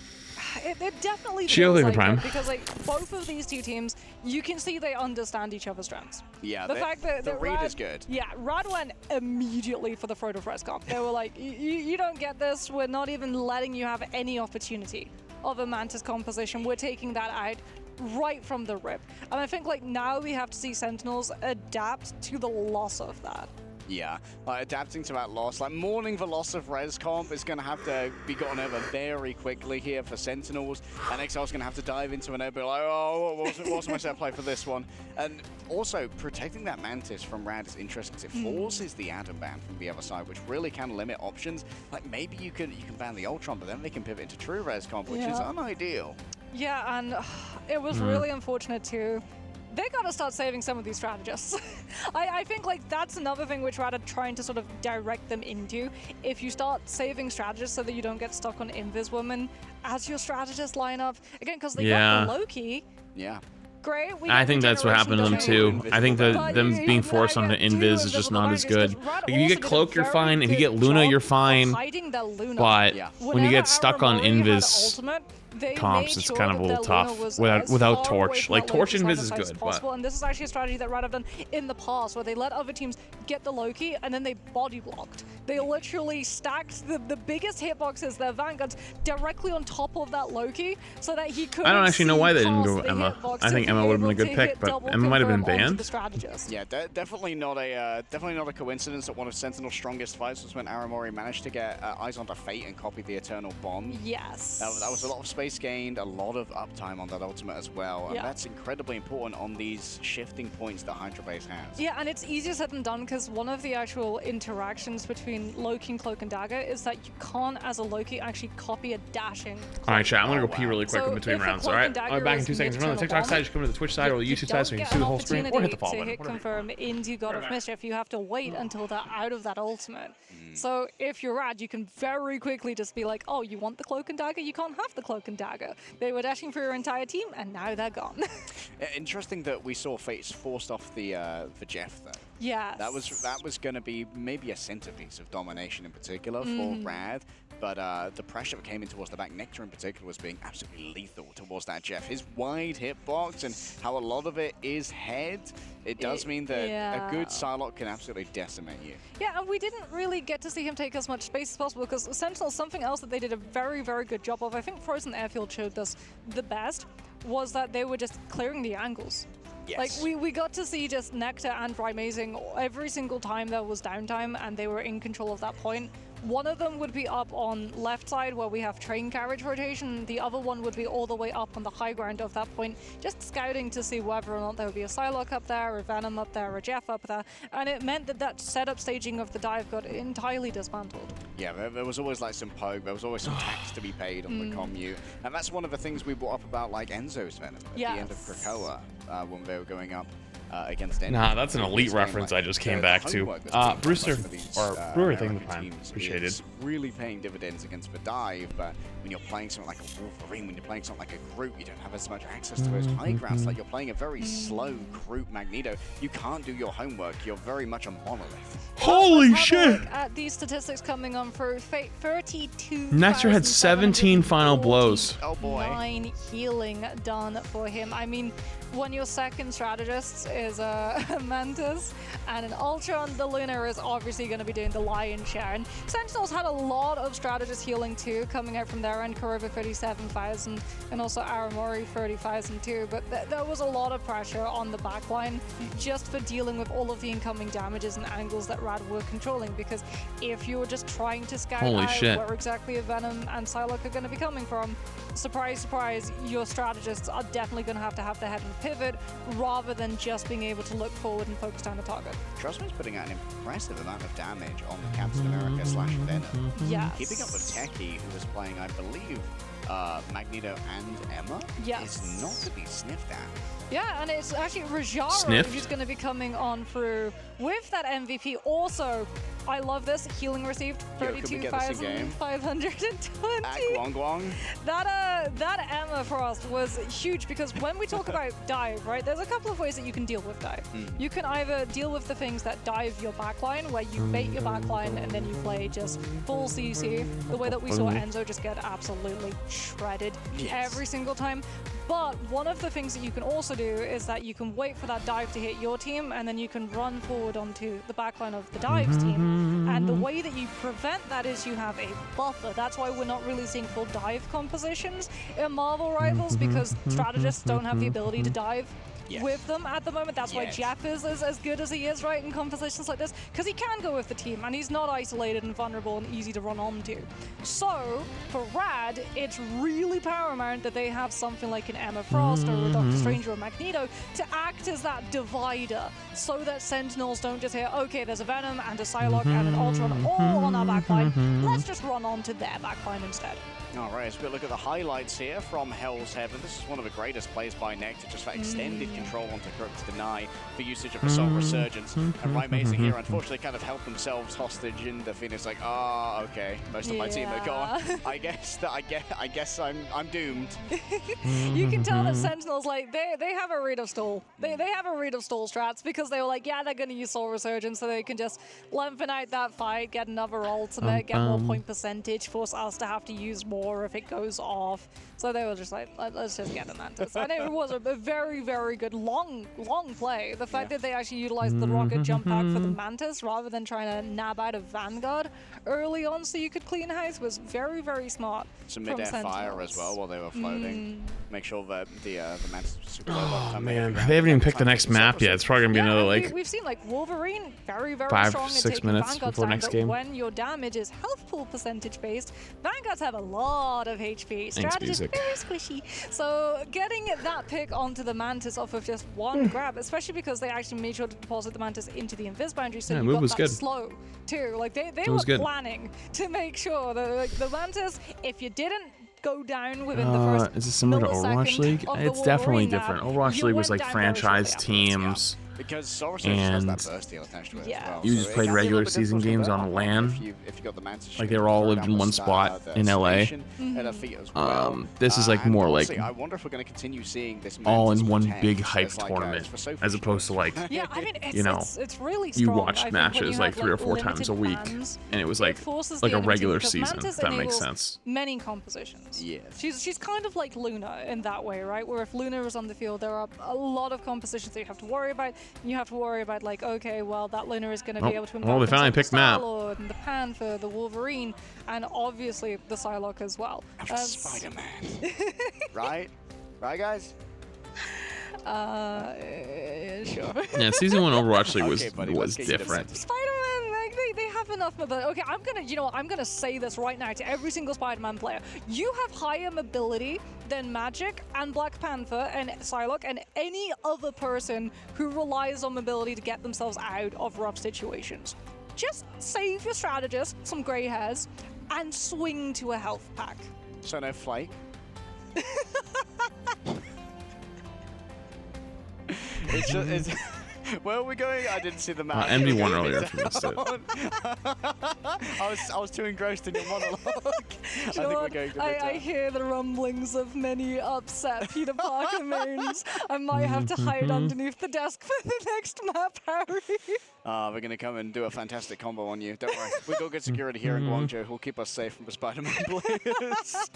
[SPEAKER 16] It definitely
[SPEAKER 1] Shielding
[SPEAKER 16] feels
[SPEAKER 1] the prime.
[SPEAKER 16] because like both of these two teams, you can see they understand each other's strengths.
[SPEAKER 15] Yeah,
[SPEAKER 16] the fact that
[SPEAKER 15] the read is good.
[SPEAKER 16] Yeah, Rad went immediately for the Frodo Frescom. They were like, you don't get this. We're not even letting you have any opportunity of a Mantis composition. We're taking that out right from the rip. And I think like now we have to see Sentinels adapt to the loss of that.
[SPEAKER 15] Yeah, like adapting to that loss, like mourning the loss of Res Comp is going to have to be gotten over very quickly here for Sentinels, and XL's going to have to dive into an be like, oh, what's my set play for this one? And also, protecting that Mantis from Rad is interesting because it forces the Adam ban from the other side, which really can limit options. Like maybe you can ban the Ultron, but then they can pivot into true Res Comp, which is unideal.
[SPEAKER 16] Yeah, and it was really unfortunate too. They gotta start saving some of these strategists. I think like that's another thing which Rad are trying to sort of direct them into. If you start saving strategists so that you don't get stuck on Invis Woman as your strategist lineup, again, because they got the Loki.
[SPEAKER 15] Yeah.
[SPEAKER 16] Great.
[SPEAKER 1] I think that's what happened to them too. I think that them being forced onto Invis is just not as good. Like, if you get Cloak, you're fine. If you get Luna, you're fine. But when you get stuck on Invis, comps,
[SPEAKER 16] made
[SPEAKER 1] it's
[SPEAKER 16] sure
[SPEAKER 1] kind of a
[SPEAKER 16] that
[SPEAKER 1] little
[SPEAKER 16] their Luna
[SPEAKER 1] tough
[SPEAKER 16] was
[SPEAKER 1] without
[SPEAKER 16] as far away
[SPEAKER 1] Torch.
[SPEAKER 16] from
[SPEAKER 1] Like
[SPEAKER 16] that
[SPEAKER 1] Torch
[SPEAKER 16] Loki
[SPEAKER 1] invis
[SPEAKER 16] side
[SPEAKER 1] is
[SPEAKER 16] of
[SPEAKER 1] good,
[SPEAKER 16] as
[SPEAKER 1] but
[SPEAKER 16] possible. And this is actually a strategy that Rad have done in the past, where they let other teams get the Loki and then they body blocked. They literally stacked the biggest hitboxes, their vanguards, directly on top of that Loki, so that he couldn't.
[SPEAKER 1] I don't actually know why they didn't go
[SPEAKER 16] the
[SPEAKER 1] Emma.
[SPEAKER 16] hitbox
[SPEAKER 1] I
[SPEAKER 16] to
[SPEAKER 1] think
[SPEAKER 16] be
[SPEAKER 1] Emma would have been a
[SPEAKER 16] able
[SPEAKER 1] good
[SPEAKER 16] to
[SPEAKER 1] pick,
[SPEAKER 16] hit
[SPEAKER 1] but
[SPEAKER 16] double
[SPEAKER 1] Emma might have been
[SPEAKER 16] confirm onto
[SPEAKER 1] banned.
[SPEAKER 16] the strategist.
[SPEAKER 15] Yeah, definitely not a coincidence that one of Sentinel's strongest fights was when Aramori managed to get eyes onto Fate and copy the Eternal Bond.
[SPEAKER 16] Yes.
[SPEAKER 15] That was a lot of space gained, a lot of uptime on that ultimate as well, and
[SPEAKER 16] Yeah.
[SPEAKER 15] that's incredibly important on these shifting points that Hydra Base has.
[SPEAKER 16] Yeah, and it's easier said than done because one of the actual interactions between Loki and Cloak and Dagger is that you can't, as a Loki, actually copy a dashing.
[SPEAKER 1] All right, chat. I'm gonna go pee really quick
[SPEAKER 16] So
[SPEAKER 1] in between
[SPEAKER 16] if a
[SPEAKER 1] rounds. All
[SPEAKER 16] Cloak
[SPEAKER 1] right,
[SPEAKER 16] and
[SPEAKER 1] I'll be
[SPEAKER 16] Dagger
[SPEAKER 1] back in
[SPEAKER 16] is
[SPEAKER 1] 2 seconds. Remember, the
[SPEAKER 16] mid-turn
[SPEAKER 1] TikTok side, just come to the Twitch side or the YouTube side so you can see the whole screen, or hit the follow
[SPEAKER 16] to
[SPEAKER 1] button.
[SPEAKER 16] hit
[SPEAKER 1] Whatever.
[SPEAKER 16] confirm into God of Mischief. You have to wait until they're out of that ultimate. So if you're Rad, you can very quickly just be like, oh, you want the Cloak and Dagger? You can't have the Cloak and Dagger. They were dashing for your entire team, and now they're gone.
[SPEAKER 15] Interesting that we saw Fates forced off the Jeff though.
[SPEAKER 16] Yeah.
[SPEAKER 15] That was going to be maybe a centerpiece of domination in particular for Rad, but the pressure that came in towards the back, Nectar in particular, was being absolutely lethal towards that Jeff. His wide hitbox and how a lot of it is head, it does mean that a good Psylocke can absolutely decimate you.
[SPEAKER 16] Yeah, and we didn't really get to see him take as much space as possible because Sentinel, something else that they did a very, very good job of, I think Frozen Airfield showed this the best, was that they were just clearing the angles.
[SPEAKER 15] Yes.
[SPEAKER 16] Like, we got to see just Nectar and Rymazing every single time there was downtime and they were in control of that point. One of them would be up on left side where we have train carriage rotation. The other one would be all the way up on the high ground of that point, just scouting to see whether or not there would be a Psylocke up there, a Venom up there, a Jeff up there. And it meant that that setup staging of the dive got entirely dismantled.
[SPEAKER 15] Yeah, there was always like some poke, there was always some tax to be paid on the commute. And that's one of the things we brought up about like Enzo's Venom at the end of Krakoa when they were going up against Enzo.
[SPEAKER 1] Nah, that's an elite reference I just came back to. Brewster, or Brewer, thank you for the time. Appreciated.
[SPEAKER 15] It's really paying dividends against the dive, but when you're playing something like a Wolverine, when you're playing something like a Groot, you don't have as much access to those high grounds. Like you're playing a very slow Groot Magneto, you can't do your homework. You're very much a monolith.
[SPEAKER 1] Holy
[SPEAKER 16] Let's have a
[SPEAKER 1] shit!
[SPEAKER 16] look at these statistics coming on for Fate, 32.
[SPEAKER 1] Nectar had 17 final blows.
[SPEAKER 15] Oh boy.
[SPEAKER 16] 9 healing done for him. I mean, when your second strategist is a Mantis and an Ultron, the Luna is obviously going to be doing the lion's share. And Sentinels had a lot of strategist healing too, coming out from their end. Kurova 37,000 and also Aramori 30,000 too. But there was a lot of pressure on the backline just for dealing with all of the incoming damages and angles that Rad were controlling. Because if you were just trying to scout out where exactly a Venom and Psylocke are going to be coming from, surprise, surprise, your strategists are definitely going to have the head and pivot rather than just being able to look forward and focus down the target.
[SPEAKER 15] Trustman's putting out an impressive amount of damage on the Captain America / Venom.
[SPEAKER 16] Yes.
[SPEAKER 15] Keeping up with Techie, who was playing, I believe, Magneto and Emma, is not to be sniffed at.
[SPEAKER 16] Yeah, and it's actually Rajaro who's going to be coming on through with that MVP. Also, I love this. Healing received 32,520.
[SPEAKER 15] Guang Guang.
[SPEAKER 16] That Emma Frost was huge because when we talk about dive, right, there's a couple of ways that you can deal with dive. You can either deal with the things that dive your backline, where you bait your backline and then you play just full CC, the way that we saw Enzo just get absolutely shredded every single time. But one of the things that you can also do is that you can wait for that dive to hit your team and then you can run forward onto the backline of the dives team. And the way that you prevent that is you have a buffer. That's why we're not really seeing full dive compositions in Marvel Rivals, because strategists don't have the ability to dive with them at the moment. That's why Jeff is as good as he is, right, in compositions like this, because he can go with the team and he's not isolated and vulnerable and easy to run onto. So for Rad, it's really paramount that they have something like an Emma Frost or a Doctor Strange or a Magneto to act as that divider, so that Sentinels don't just hear, okay, there's a Venom and a Psylocke and an Ultron all on our backline, let's just run onto their backline instead.
[SPEAKER 15] All right, so we'll look at the highlights here from Hell's Heaven. This is one of the greatest plays by Nectar, just for extended control onto Crook's Deny, the usage of Assault Resurgence. And Rymazing here, unfortunately, kind of helped themselves hostage in the finish. Like, okay, most of my team are gone. I guess I'm doomed.
[SPEAKER 16] You can tell that Sentinels, like, they have a read of stall. They have a read of stall strats, because they were like, yeah, they're going to use Soul Resurgence so they can just lengthen out that fight, get another ultimate, get more point percentage, force us to have to use more sure if it goes off. So they were just like, let's just get the Mantis. And it was a very, very good long play. The fact that they actually utilized the rocket jump back for the Mantis rather than trying to nab out of Vanguard early on so you could clean house was very, very smart.
[SPEAKER 15] Some mid-air fire as well while they were floating. Make sure that the Mantis was super low.
[SPEAKER 1] Oh man, they haven't even picked the next map yet. It's probably gonna be another like
[SPEAKER 16] we've seen like Wolverine very, very
[SPEAKER 1] 5,
[SPEAKER 16] strong
[SPEAKER 1] 6
[SPEAKER 16] at taking
[SPEAKER 1] minutes
[SPEAKER 16] Vanguard's
[SPEAKER 1] before
[SPEAKER 16] down,
[SPEAKER 1] next
[SPEAKER 16] but
[SPEAKER 1] game.
[SPEAKER 16] when your damage is health pool percentage based, Vanguards have a lot of HP. Strategies
[SPEAKER 1] music.
[SPEAKER 16] very squishy. So getting that pick onto the Mantis off of just one grab, especially because they actually made sure to deposit the Mantis into the invis boundary, so
[SPEAKER 1] Yeah,
[SPEAKER 16] you
[SPEAKER 1] move
[SPEAKER 16] got
[SPEAKER 1] was
[SPEAKER 16] that
[SPEAKER 1] good.
[SPEAKER 16] slow too. Like they were
[SPEAKER 1] was good.
[SPEAKER 16] planning to make sure that like, the Mantis, if you didn't go down within the first
[SPEAKER 1] is this similar to Overwatch
[SPEAKER 16] millisecond
[SPEAKER 1] League?
[SPEAKER 16] of the
[SPEAKER 1] It's definitely
[SPEAKER 16] Wolverine map,
[SPEAKER 1] different. Overwatch
[SPEAKER 16] you
[SPEAKER 1] League was
[SPEAKER 16] went
[SPEAKER 1] like
[SPEAKER 16] down very
[SPEAKER 1] franchise
[SPEAKER 16] shortly afterwards.
[SPEAKER 1] teams.
[SPEAKER 15] Because Soros
[SPEAKER 1] and
[SPEAKER 15] has that burst deal attached to it as well.
[SPEAKER 1] you
[SPEAKER 15] So
[SPEAKER 1] just
[SPEAKER 15] it
[SPEAKER 1] played
[SPEAKER 15] can be a
[SPEAKER 1] regular
[SPEAKER 15] little bit
[SPEAKER 1] season
[SPEAKER 15] difficult
[SPEAKER 1] games
[SPEAKER 15] to
[SPEAKER 1] on
[SPEAKER 15] go
[SPEAKER 1] LAN.
[SPEAKER 15] if you got the Mantis,
[SPEAKER 1] Like they were all
[SPEAKER 15] down
[SPEAKER 1] in
[SPEAKER 15] the
[SPEAKER 1] one
[SPEAKER 15] star,
[SPEAKER 1] spot
[SPEAKER 15] the
[SPEAKER 1] in LA.
[SPEAKER 15] station, and a feet as well.
[SPEAKER 1] This is like
[SPEAKER 15] And
[SPEAKER 1] more like
[SPEAKER 15] honestly, I wonder if we're going to continue seeing this
[SPEAKER 1] all
[SPEAKER 15] Mantis
[SPEAKER 1] in one
[SPEAKER 15] protect
[SPEAKER 1] big
[SPEAKER 15] as
[SPEAKER 1] hype
[SPEAKER 15] like
[SPEAKER 1] tournament,
[SPEAKER 15] for Sophie's
[SPEAKER 1] as opposed to like
[SPEAKER 16] Yeah, I mean, it's,
[SPEAKER 1] you know,
[SPEAKER 16] it's really
[SPEAKER 1] you
[SPEAKER 16] strong. I
[SPEAKER 1] watched
[SPEAKER 16] think when
[SPEAKER 1] matches
[SPEAKER 16] you
[SPEAKER 1] like
[SPEAKER 16] have,
[SPEAKER 1] 3 or 4 times a
[SPEAKER 16] limited
[SPEAKER 1] week,
[SPEAKER 16] bans,
[SPEAKER 1] and it was
[SPEAKER 16] it
[SPEAKER 1] like
[SPEAKER 16] forces
[SPEAKER 1] a
[SPEAKER 16] the enemy
[SPEAKER 1] regular
[SPEAKER 16] because
[SPEAKER 1] season.
[SPEAKER 16] Mantis
[SPEAKER 1] If that makes
[SPEAKER 16] enables
[SPEAKER 1] sense.
[SPEAKER 16] Many compositions.
[SPEAKER 15] Yes.
[SPEAKER 16] She's kind of like Luna in that way, right? Where if Luna is on the field, there are a lot of compositions that you have to worry about. And you have to worry about like, okay, well that Luna is going to be able to.
[SPEAKER 1] Well, they finally picked map.
[SPEAKER 16] And the Pan for the Wolverine, and obviously the Psylocke as well.
[SPEAKER 15] Spider-Man. Right, guys.
[SPEAKER 16] Sure.
[SPEAKER 1] Yeah, season 1 Overwatch League was
[SPEAKER 15] Okay, buddy,
[SPEAKER 1] was
[SPEAKER 15] let's get you to
[SPEAKER 1] different.
[SPEAKER 16] Spider-Man, like they have enough mobility. Okay, I'm gonna say this right now to every single Spider-Man player. You have higher mobility than Magic and Black Panther and Psylocke and any other person who relies on mobility to get themselves out of rough situations. Just save your strategist some gray hairs and swing to a health pack.
[SPEAKER 15] So no Flake. it's where are we going? I didn't see the map.
[SPEAKER 1] MD won earlier if you missed it.
[SPEAKER 15] I was too engrossed in your monologue. I think we're going to
[SPEAKER 16] I hear the rumblings of many upset Peter Parker mains. I might have to hide underneath the desk for the next map, Harry.
[SPEAKER 15] We're going to come and do a fantastic combo on you. Don't worry. We've got good security here in Guangzhou who'll keep us safe from the Spider-Man players.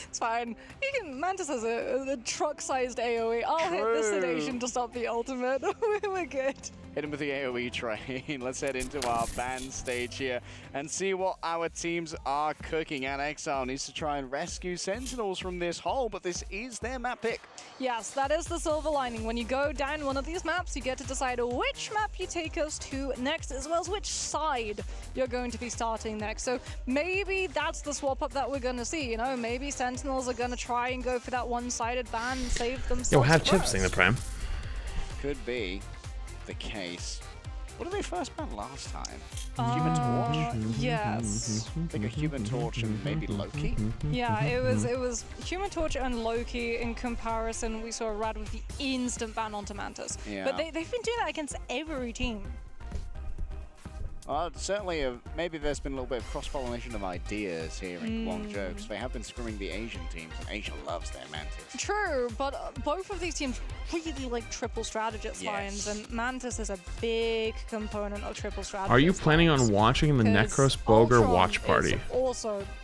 [SPEAKER 16] It's fine. Mantis has a truck-sized AoE. I'll hit the sedation to stop the ultimate. We're good.
[SPEAKER 15] Hit him with the AoE train. Let's head into our band stage here and see what our teams are cooking. And Exile needs to try and rescue Sentinels from this hole, but this is their map pick.
[SPEAKER 16] Yes, that is the silver lining. When you go down one of these maps, you get to decide which map you take us to next, as well as which side you're going to be starting next. So maybe that's the swap up that we're going to see. You know, maybe Sentinels are going to try and go for that one-sided ban and save themselves.
[SPEAKER 1] Yo, have
[SPEAKER 16] first.
[SPEAKER 1] Chips sing the Prime.
[SPEAKER 15] Could be the case. What did they first ban last time? Human Torch?
[SPEAKER 16] Yes.
[SPEAKER 15] I think a Human Torch and maybe Loki?
[SPEAKER 16] Yeah, it was Human Torch and Loki in comparison. We saw Rad with the instant ban onto Mantis.
[SPEAKER 15] Yeah.
[SPEAKER 16] But they've been doing that against every team.
[SPEAKER 15] Certainly, maybe there's been a little bit of cross-pollination of ideas here in Guangzhou, because they have been screwing the Asian teams, and Asia loves their Mantis.
[SPEAKER 16] True, but both of these teams really like triple strategist lines, and Mantis is a big component of triple strategist.
[SPEAKER 1] Are you planning on watching the Necros Boger watch party?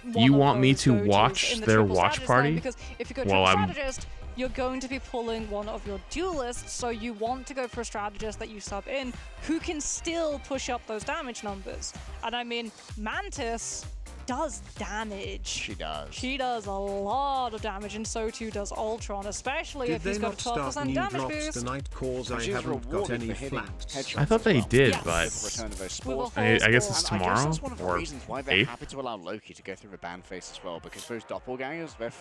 [SPEAKER 1] You want me to watch their watch party?
[SPEAKER 16] Because if you go triple strategist, you're going to be pulling one of your duelists, so you want to go for a strategist that you sub in who can still push up those damage numbers. And I mean, Mantis does damage.
[SPEAKER 15] She does.
[SPEAKER 16] She does a lot of damage, and so too does Ultron, especially if he's got a 12% damage boost.
[SPEAKER 13] Tonight cause I haven't got any flats.
[SPEAKER 1] I thought they did,
[SPEAKER 16] Yes.
[SPEAKER 1] but I guess it's tomorrow
[SPEAKER 15] that's one of the
[SPEAKER 1] or
[SPEAKER 15] reasons why they're
[SPEAKER 1] 8th.
[SPEAKER 15] happy to allow Loki to go through the ban phase as well, because those doppelgangers, they're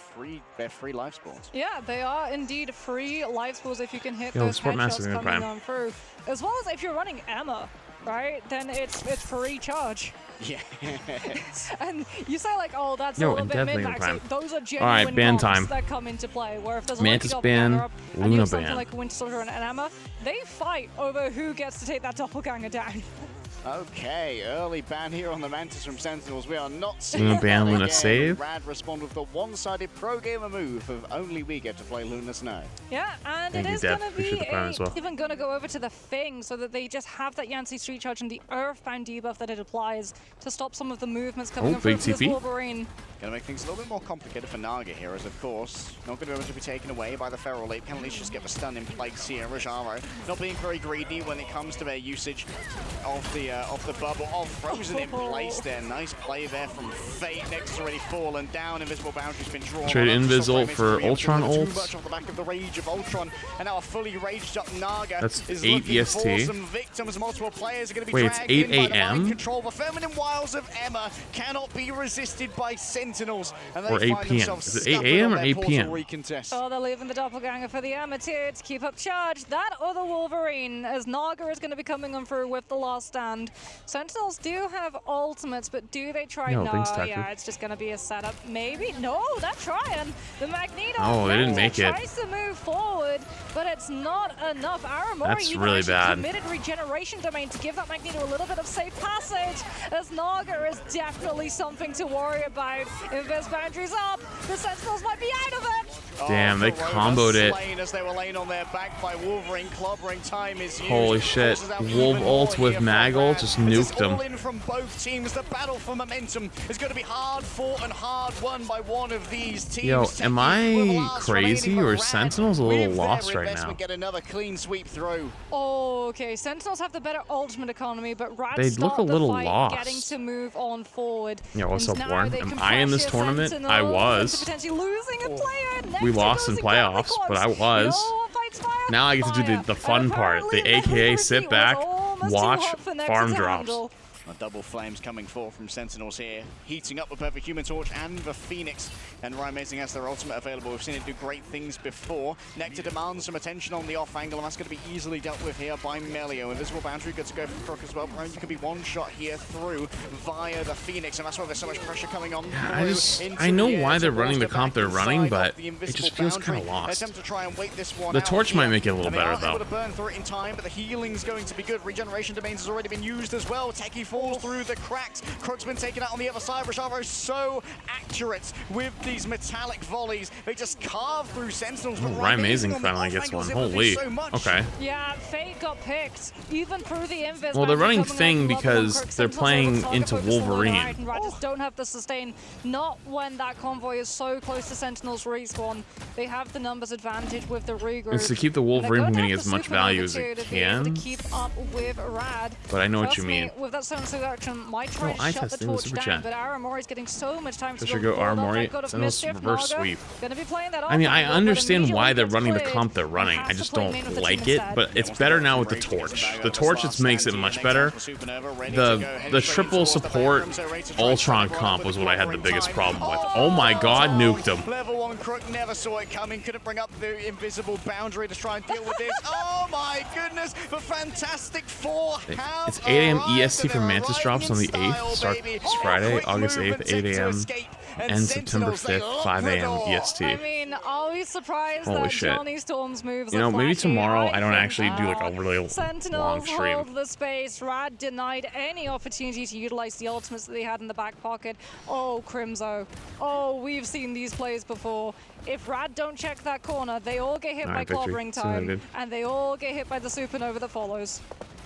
[SPEAKER 15] free life spawns.
[SPEAKER 16] Yeah, they are indeed free life spawns if you can hit
[SPEAKER 1] Yo,
[SPEAKER 16] those
[SPEAKER 1] Sport Master's
[SPEAKER 16] headshots
[SPEAKER 1] in
[SPEAKER 16] coming
[SPEAKER 1] Prime.
[SPEAKER 16] on through. As well as if you're running Emma, right? Then it's free charge.
[SPEAKER 15] Yeah.
[SPEAKER 16] And you say like, oh, that's
[SPEAKER 1] Yo,
[SPEAKER 16] a little
[SPEAKER 1] and
[SPEAKER 16] bit
[SPEAKER 1] definitely in
[SPEAKER 16] mid-max.
[SPEAKER 1] Prime.
[SPEAKER 16] Those are
[SPEAKER 1] All
[SPEAKER 16] genuine
[SPEAKER 1] right, ban
[SPEAKER 16] comps
[SPEAKER 1] time.
[SPEAKER 16] that come into play. Where if there's a
[SPEAKER 1] Mantis
[SPEAKER 16] Loki
[SPEAKER 1] ban,
[SPEAKER 16] doppelganger up and you
[SPEAKER 1] Luna
[SPEAKER 16] have something
[SPEAKER 1] ban.
[SPEAKER 16] like a Winter Soldier and an Emma, they fight over who gets to take that doppelganger down.
[SPEAKER 15] Okay, early ban here on the Mantis from Sentinels. We are not seeing
[SPEAKER 1] Luna ban,
[SPEAKER 15] that
[SPEAKER 1] Luna
[SPEAKER 15] again.
[SPEAKER 1] save.
[SPEAKER 15] Rad respond with the one-sided pro-gamer move of only we get to play Luna Snow.
[SPEAKER 16] Yeah, and
[SPEAKER 1] Thank
[SPEAKER 16] it
[SPEAKER 1] you,
[SPEAKER 16] is
[SPEAKER 1] Deb.
[SPEAKER 16] going to
[SPEAKER 1] Appreciate
[SPEAKER 16] be
[SPEAKER 1] the Prime as well.
[SPEAKER 16] even going to go over to the Fing so that they just have that Yancy Street Charge and the Earthbound debuff that it applies to stop some of the movements coming
[SPEAKER 1] Oh,
[SPEAKER 16] up from
[SPEAKER 1] big
[SPEAKER 16] this
[SPEAKER 1] TP.
[SPEAKER 16] Wolverine.
[SPEAKER 15] Going to make things a little bit more complicated for Naga here, as of course, not going to be able to be taken away by the Feral Leap. Can at least just get the stun in place here. Rajaro not being very greedy when it comes to their usage of the bubble. Oh, frozen in place there. Nice play there from Fate. Next already fallen down. Invisible Boundary's been drawn.
[SPEAKER 1] Trade Invis for Ultron
[SPEAKER 15] Too
[SPEAKER 1] ults.
[SPEAKER 15] much off the back of the rage of Ultron, and now a fully raged up Naga
[SPEAKER 1] That's
[SPEAKER 15] is
[SPEAKER 1] 8
[SPEAKER 15] looking for
[SPEAKER 1] EST.
[SPEAKER 15] some victims. Multiple players are going to be
[SPEAKER 1] Wait, it's
[SPEAKER 15] dragged
[SPEAKER 1] 8
[SPEAKER 15] in by the mind
[SPEAKER 1] AM?
[SPEAKER 15] control. The feminine wiles of Emma cannot be resisted by Sentinels, and they
[SPEAKER 1] Or 8
[SPEAKER 15] find
[SPEAKER 1] PM.
[SPEAKER 15] themselves
[SPEAKER 1] Is it 8
[SPEAKER 15] stuck
[SPEAKER 1] AM
[SPEAKER 15] on
[SPEAKER 1] or
[SPEAKER 15] their
[SPEAKER 1] 8
[SPEAKER 15] portal
[SPEAKER 1] PM?
[SPEAKER 15] recontest.
[SPEAKER 16] Oh, they're leaving the doppelganger for the amateur to keep up charge. That or the Wolverine, as Naga is going to be coming on through with the last stand. Sentinels do have ultimates, but do they try?
[SPEAKER 1] No,
[SPEAKER 16] No,
[SPEAKER 1] thanks, Tucker.
[SPEAKER 16] yeah, it's just going to be a setup. Maybe? No, they're trying. The Magneto
[SPEAKER 1] Oh, they didn't make it.
[SPEAKER 16] tries to move forward, but it's not enough. Aramori
[SPEAKER 1] That's
[SPEAKER 16] even
[SPEAKER 1] really
[SPEAKER 16] actually
[SPEAKER 1] bad.
[SPEAKER 16] committed regeneration domain to give that Magneto a little bit of safe passage, as Naga is definitely something to worry about. Invis Boundary's up, the Sentinels might be out of it.
[SPEAKER 1] Damn, they comboed it.
[SPEAKER 15] Slain as they were laying on their back by Wolverine. Clobbering time is used.
[SPEAKER 1] Holy shit.
[SPEAKER 15] Forces out
[SPEAKER 1] Wolf
[SPEAKER 15] even
[SPEAKER 1] ult
[SPEAKER 15] more
[SPEAKER 1] with
[SPEAKER 15] here from
[SPEAKER 1] Mag ult
[SPEAKER 15] Rad.
[SPEAKER 1] just
[SPEAKER 15] This is
[SPEAKER 1] nuked
[SPEAKER 15] all
[SPEAKER 1] him.
[SPEAKER 15] in from both teams. The battle for momentum is going to be hard fought and hard won by one of these teams.
[SPEAKER 1] Yo,
[SPEAKER 15] Techie
[SPEAKER 1] am
[SPEAKER 15] with
[SPEAKER 1] I
[SPEAKER 15] last
[SPEAKER 1] crazy
[SPEAKER 15] remaining,
[SPEAKER 1] or
[SPEAKER 15] but
[SPEAKER 1] Sentinel's a
[SPEAKER 15] Rad,
[SPEAKER 1] little
[SPEAKER 15] with
[SPEAKER 1] lost
[SPEAKER 15] their
[SPEAKER 1] right now?
[SPEAKER 15] investment, get another clean sweep through.
[SPEAKER 16] Oh, okay. Sentinels have the better ultimate economy, but Rad
[SPEAKER 1] They look
[SPEAKER 16] start
[SPEAKER 1] a little
[SPEAKER 16] the fight
[SPEAKER 1] lost.
[SPEAKER 16] getting to move on forward.
[SPEAKER 1] Yo, what's
[SPEAKER 16] And
[SPEAKER 1] up,
[SPEAKER 16] now
[SPEAKER 1] Warren?
[SPEAKER 16] they
[SPEAKER 1] Am
[SPEAKER 16] can
[SPEAKER 1] I in this
[SPEAKER 16] pressure
[SPEAKER 1] tournament?
[SPEAKER 16] Sentinels
[SPEAKER 1] I
[SPEAKER 16] into
[SPEAKER 1] was.
[SPEAKER 16] potentially losing a player. Next
[SPEAKER 1] We
[SPEAKER 16] it
[SPEAKER 1] lost
[SPEAKER 16] goes
[SPEAKER 1] in
[SPEAKER 16] incredibly
[SPEAKER 1] playoffs, but I
[SPEAKER 16] close.
[SPEAKER 1] was.
[SPEAKER 16] No fights fire.
[SPEAKER 1] Now I get to do the fun part, the AKA sit back, watch, farm drops.
[SPEAKER 15] A double flames coming forth from Sentinels here, heating up with both the Human Torch and the Phoenix. And Ryan Amazing has their ultimate available. We've seen it do great things before. Nectar demands some attention on the off angle, and that's going to be easily dealt with here by Melio. Invisible Boundary good to go from Crook as well. Ryan could be one shot here through via the Phoenix, and that's why there's so much pressure coming on.
[SPEAKER 1] I know why they're running the comp they're running, but it just feels kind of lost.
[SPEAKER 15] Attempt to try and wait this one
[SPEAKER 1] The
[SPEAKER 15] out
[SPEAKER 1] torch
[SPEAKER 15] here.
[SPEAKER 1] might make it a little
[SPEAKER 15] And they
[SPEAKER 1] better,
[SPEAKER 15] are able
[SPEAKER 1] though.
[SPEAKER 15] to burn through it in time, but the healing's going to be good. Regeneration domains has already been used as well. Techie falls through the cracks. Crook's been taken out on the other side. Rashavo so accurate with these metallic volleys. They just carve through Sentinels. But
[SPEAKER 1] Ryan Amazing
[SPEAKER 15] on the
[SPEAKER 1] finally
[SPEAKER 15] off
[SPEAKER 1] gets
[SPEAKER 15] angles,
[SPEAKER 1] one.
[SPEAKER 15] able to do
[SPEAKER 1] Holy.
[SPEAKER 15] so much.
[SPEAKER 1] Okay.
[SPEAKER 16] Yeah, Fate got picked, even through the Invis.
[SPEAKER 1] Well, they're
[SPEAKER 16] Boundary
[SPEAKER 1] running
[SPEAKER 16] coming
[SPEAKER 1] Thing
[SPEAKER 16] off the level
[SPEAKER 1] because
[SPEAKER 16] on Crook.
[SPEAKER 1] they're
[SPEAKER 16] Sentinels
[SPEAKER 1] playing
[SPEAKER 16] able to target
[SPEAKER 1] into
[SPEAKER 16] focus on the
[SPEAKER 1] Wolverine.
[SPEAKER 16] right, and Rad just don't have the sustain. Not when that convoy is so close to Sentinels respawn. They have the numbers advantage with the regroup.
[SPEAKER 1] It's to keep the Wolverine from getting as much value as it
[SPEAKER 16] to be able to
[SPEAKER 1] can.
[SPEAKER 16] keep up with Rad.
[SPEAKER 1] But I know what
[SPEAKER 16] Trust
[SPEAKER 1] you
[SPEAKER 16] me,
[SPEAKER 1] mean.
[SPEAKER 16] with that Stone Seduction, might try
[SPEAKER 1] Oh,
[SPEAKER 16] to
[SPEAKER 1] eye
[SPEAKER 16] shut the
[SPEAKER 1] testing the
[SPEAKER 16] torch
[SPEAKER 1] super
[SPEAKER 16] down,
[SPEAKER 1] chat.
[SPEAKER 16] but Aramori's getting so much time to
[SPEAKER 1] Should go
[SPEAKER 16] forward.
[SPEAKER 1] Aramori,
[SPEAKER 16] God of
[SPEAKER 1] Sentinels
[SPEAKER 16] Mischief,
[SPEAKER 1] reverse
[SPEAKER 16] Naga
[SPEAKER 1] sweep.
[SPEAKER 16] gonna be playing that
[SPEAKER 1] I mean, I
[SPEAKER 16] off angle, but
[SPEAKER 1] understand why they're
[SPEAKER 16] immediately
[SPEAKER 1] running the
[SPEAKER 16] gets
[SPEAKER 1] comp they're
[SPEAKER 16] cleared.
[SPEAKER 1] running. I
[SPEAKER 16] Has
[SPEAKER 1] just
[SPEAKER 16] to play
[SPEAKER 1] don't
[SPEAKER 16] main with the
[SPEAKER 1] like
[SPEAKER 16] team
[SPEAKER 1] it,
[SPEAKER 16] instead.
[SPEAKER 1] but it's better now with the torch. The torch just makes it much better. The triple support Ultron comp was what I had the biggest problem with. Oh my god, nuked him.
[SPEAKER 15] Level 1 Crook never saw it coming. Couldn't bring up the invisible boundary to try and deal with this. Oh my goodness, the Fantastic Four have
[SPEAKER 1] It's 8 a.m.
[SPEAKER 15] arrived,
[SPEAKER 1] EST
[SPEAKER 15] and
[SPEAKER 1] for
[SPEAKER 15] they're
[SPEAKER 1] Mantis
[SPEAKER 15] arriving
[SPEAKER 1] drops on the
[SPEAKER 15] in style,
[SPEAKER 1] 8th. Starts
[SPEAKER 15] baby.
[SPEAKER 1] Friday,
[SPEAKER 15] Quick
[SPEAKER 1] August 8th,
[SPEAKER 15] movement
[SPEAKER 1] 8
[SPEAKER 15] to
[SPEAKER 1] a.m.
[SPEAKER 15] escape, and
[SPEAKER 1] and September
[SPEAKER 15] Sentinels, they
[SPEAKER 1] 5th,
[SPEAKER 15] lock
[SPEAKER 1] 5
[SPEAKER 15] the
[SPEAKER 1] a.m.
[SPEAKER 15] door.
[SPEAKER 1] EST.
[SPEAKER 16] I mean, are we surprised
[SPEAKER 1] Holy
[SPEAKER 16] that
[SPEAKER 1] shit.
[SPEAKER 16] Johnny Storm's moves
[SPEAKER 1] You
[SPEAKER 16] are
[SPEAKER 1] know, maybe
[SPEAKER 16] flashy?
[SPEAKER 1] tomorrow I don't
[SPEAKER 16] think
[SPEAKER 1] actually do like a really long
[SPEAKER 16] Sentinels
[SPEAKER 1] stream.
[SPEAKER 16] hold the space. Rad denied any opportunity to utilize the ultimates that they had in the back pocket. Oh, Crimzo. Oh, we've seen these plays before. If Rad don't check that corner, they all get hit by
[SPEAKER 1] Alright, victory.
[SPEAKER 16] clobbering
[SPEAKER 1] See what I
[SPEAKER 16] time,
[SPEAKER 1] did.
[SPEAKER 16] and they all get hit by the supernova that follows.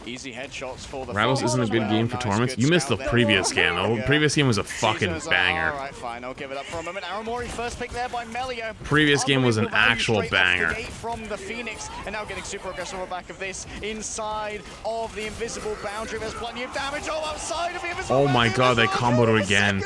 [SPEAKER 15] Easy headshots for the
[SPEAKER 1] Rivals isn't a good game for tournaments. You missed the previous game. The previous game was a fucking banger.
[SPEAKER 15] Alright, fine, I'll give it up for a moment. Aramori first pick there by Melio.
[SPEAKER 1] Previous game was an
[SPEAKER 15] Unbelievable value
[SPEAKER 1] actual
[SPEAKER 15] straight off the
[SPEAKER 1] banger.
[SPEAKER 15] gate from the Phoenix, and now getting super aggressive on the back of this inside of the invisible boundary. There's plenty of damage all outside of the invisible
[SPEAKER 1] Oh my
[SPEAKER 15] boundary.
[SPEAKER 1] god, they comboed it again.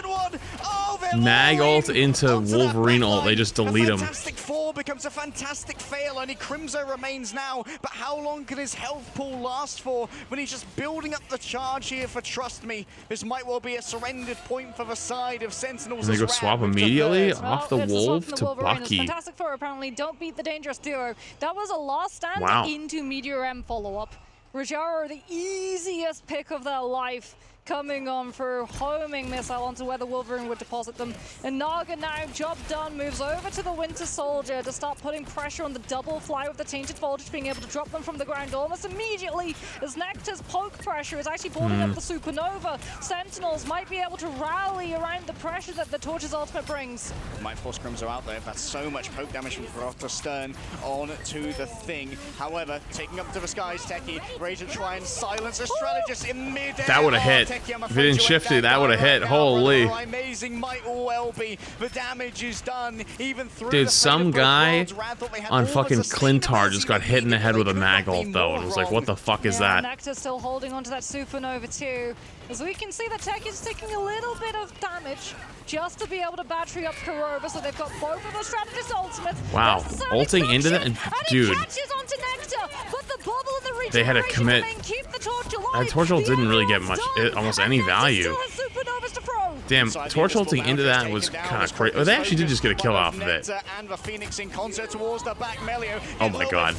[SPEAKER 1] Mag ult into Wolverine ult. They just delete him.
[SPEAKER 15] Fantastic Four becomes a fantastic fail. Only Crimzo remains now, but how long can his health pool last for when he's just building up the charge here for Trust Me? This might well be a surrendered point for the side of Sentinels.
[SPEAKER 1] And they
[SPEAKER 15] as
[SPEAKER 1] go
[SPEAKER 15] Rad
[SPEAKER 1] swap
[SPEAKER 15] move to
[SPEAKER 1] immediately
[SPEAKER 15] third.
[SPEAKER 1] off the
[SPEAKER 16] It's a swap
[SPEAKER 1] Wolf
[SPEAKER 16] from the
[SPEAKER 1] to
[SPEAKER 16] Wolverine. It's
[SPEAKER 1] Bucky.
[SPEAKER 16] Fantastic Four apparently don't beat the Dangerous Duo. That was a last stand
[SPEAKER 1] Wow.
[SPEAKER 16] into Meteor M follow-up. Rajaro, the easiest pick of their life, coming on for homing missile onto where the Wolverine would deposit them. And Naga now, job done, moves over to the Winter Soldier to start putting pressure on the double fly with the Tainted Voltage, being able to drop them from the ground almost immediately as Nectar's poke pressure is actually boarding up the Supernova. Sentinels might be able to rally around the pressure that the Torch's ultimate brings.
[SPEAKER 15] Might force Crimzo out there. That's so much poke damage from Grota Stern on to the Thing. However, taking up to the skies, Techie, ready to try and silence a strategist in mid-air.
[SPEAKER 1] That would've hit.
[SPEAKER 15] Becky, I'm
[SPEAKER 1] If
[SPEAKER 15] afraid
[SPEAKER 1] he didn't
[SPEAKER 15] you
[SPEAKER 1] shift
[SPEAKER 15] ain't
[SPEAKER 1] it, that would have hit. Holy.
[SPEAKER 15] Amazing might all well be. The damage is done even through
[SPEAKER 1] Dude,
[SPEAKER 15] the
[SPEAKER 1] some guy
[SPEAKER 15] thought they had
[SPEAKER 1] on
[SPEAKER 15] all
[SPEAKER 1] fucking
[SPEAKER 15] the
[SPEAKER 1] Clintar just got hit in the head with a mag ult though. And it was like, what the fuck is that?
[SPEAKER 16] Nectar still holding onto that supernova too. As we can see, the tech is taking a little bit of damage just to be able to battery up Kurova, so they've got both of the strategist ultimates.
[SPEAKER 1] Wow, ulting into that, and dude,
[SPEAKER 16] Onto Nectar, but the bubble in the
[SPEAKER 1] they had to commit. And Torch ult didn't really get much, almost any value. Damn, Torch ulting into that was kind of crazy. Oh, they actually did just get a kill off of it.
[SPEAKER 15] And the Phoenix in concert towards the back. Melio
[SPEAKER 1] Oh my god.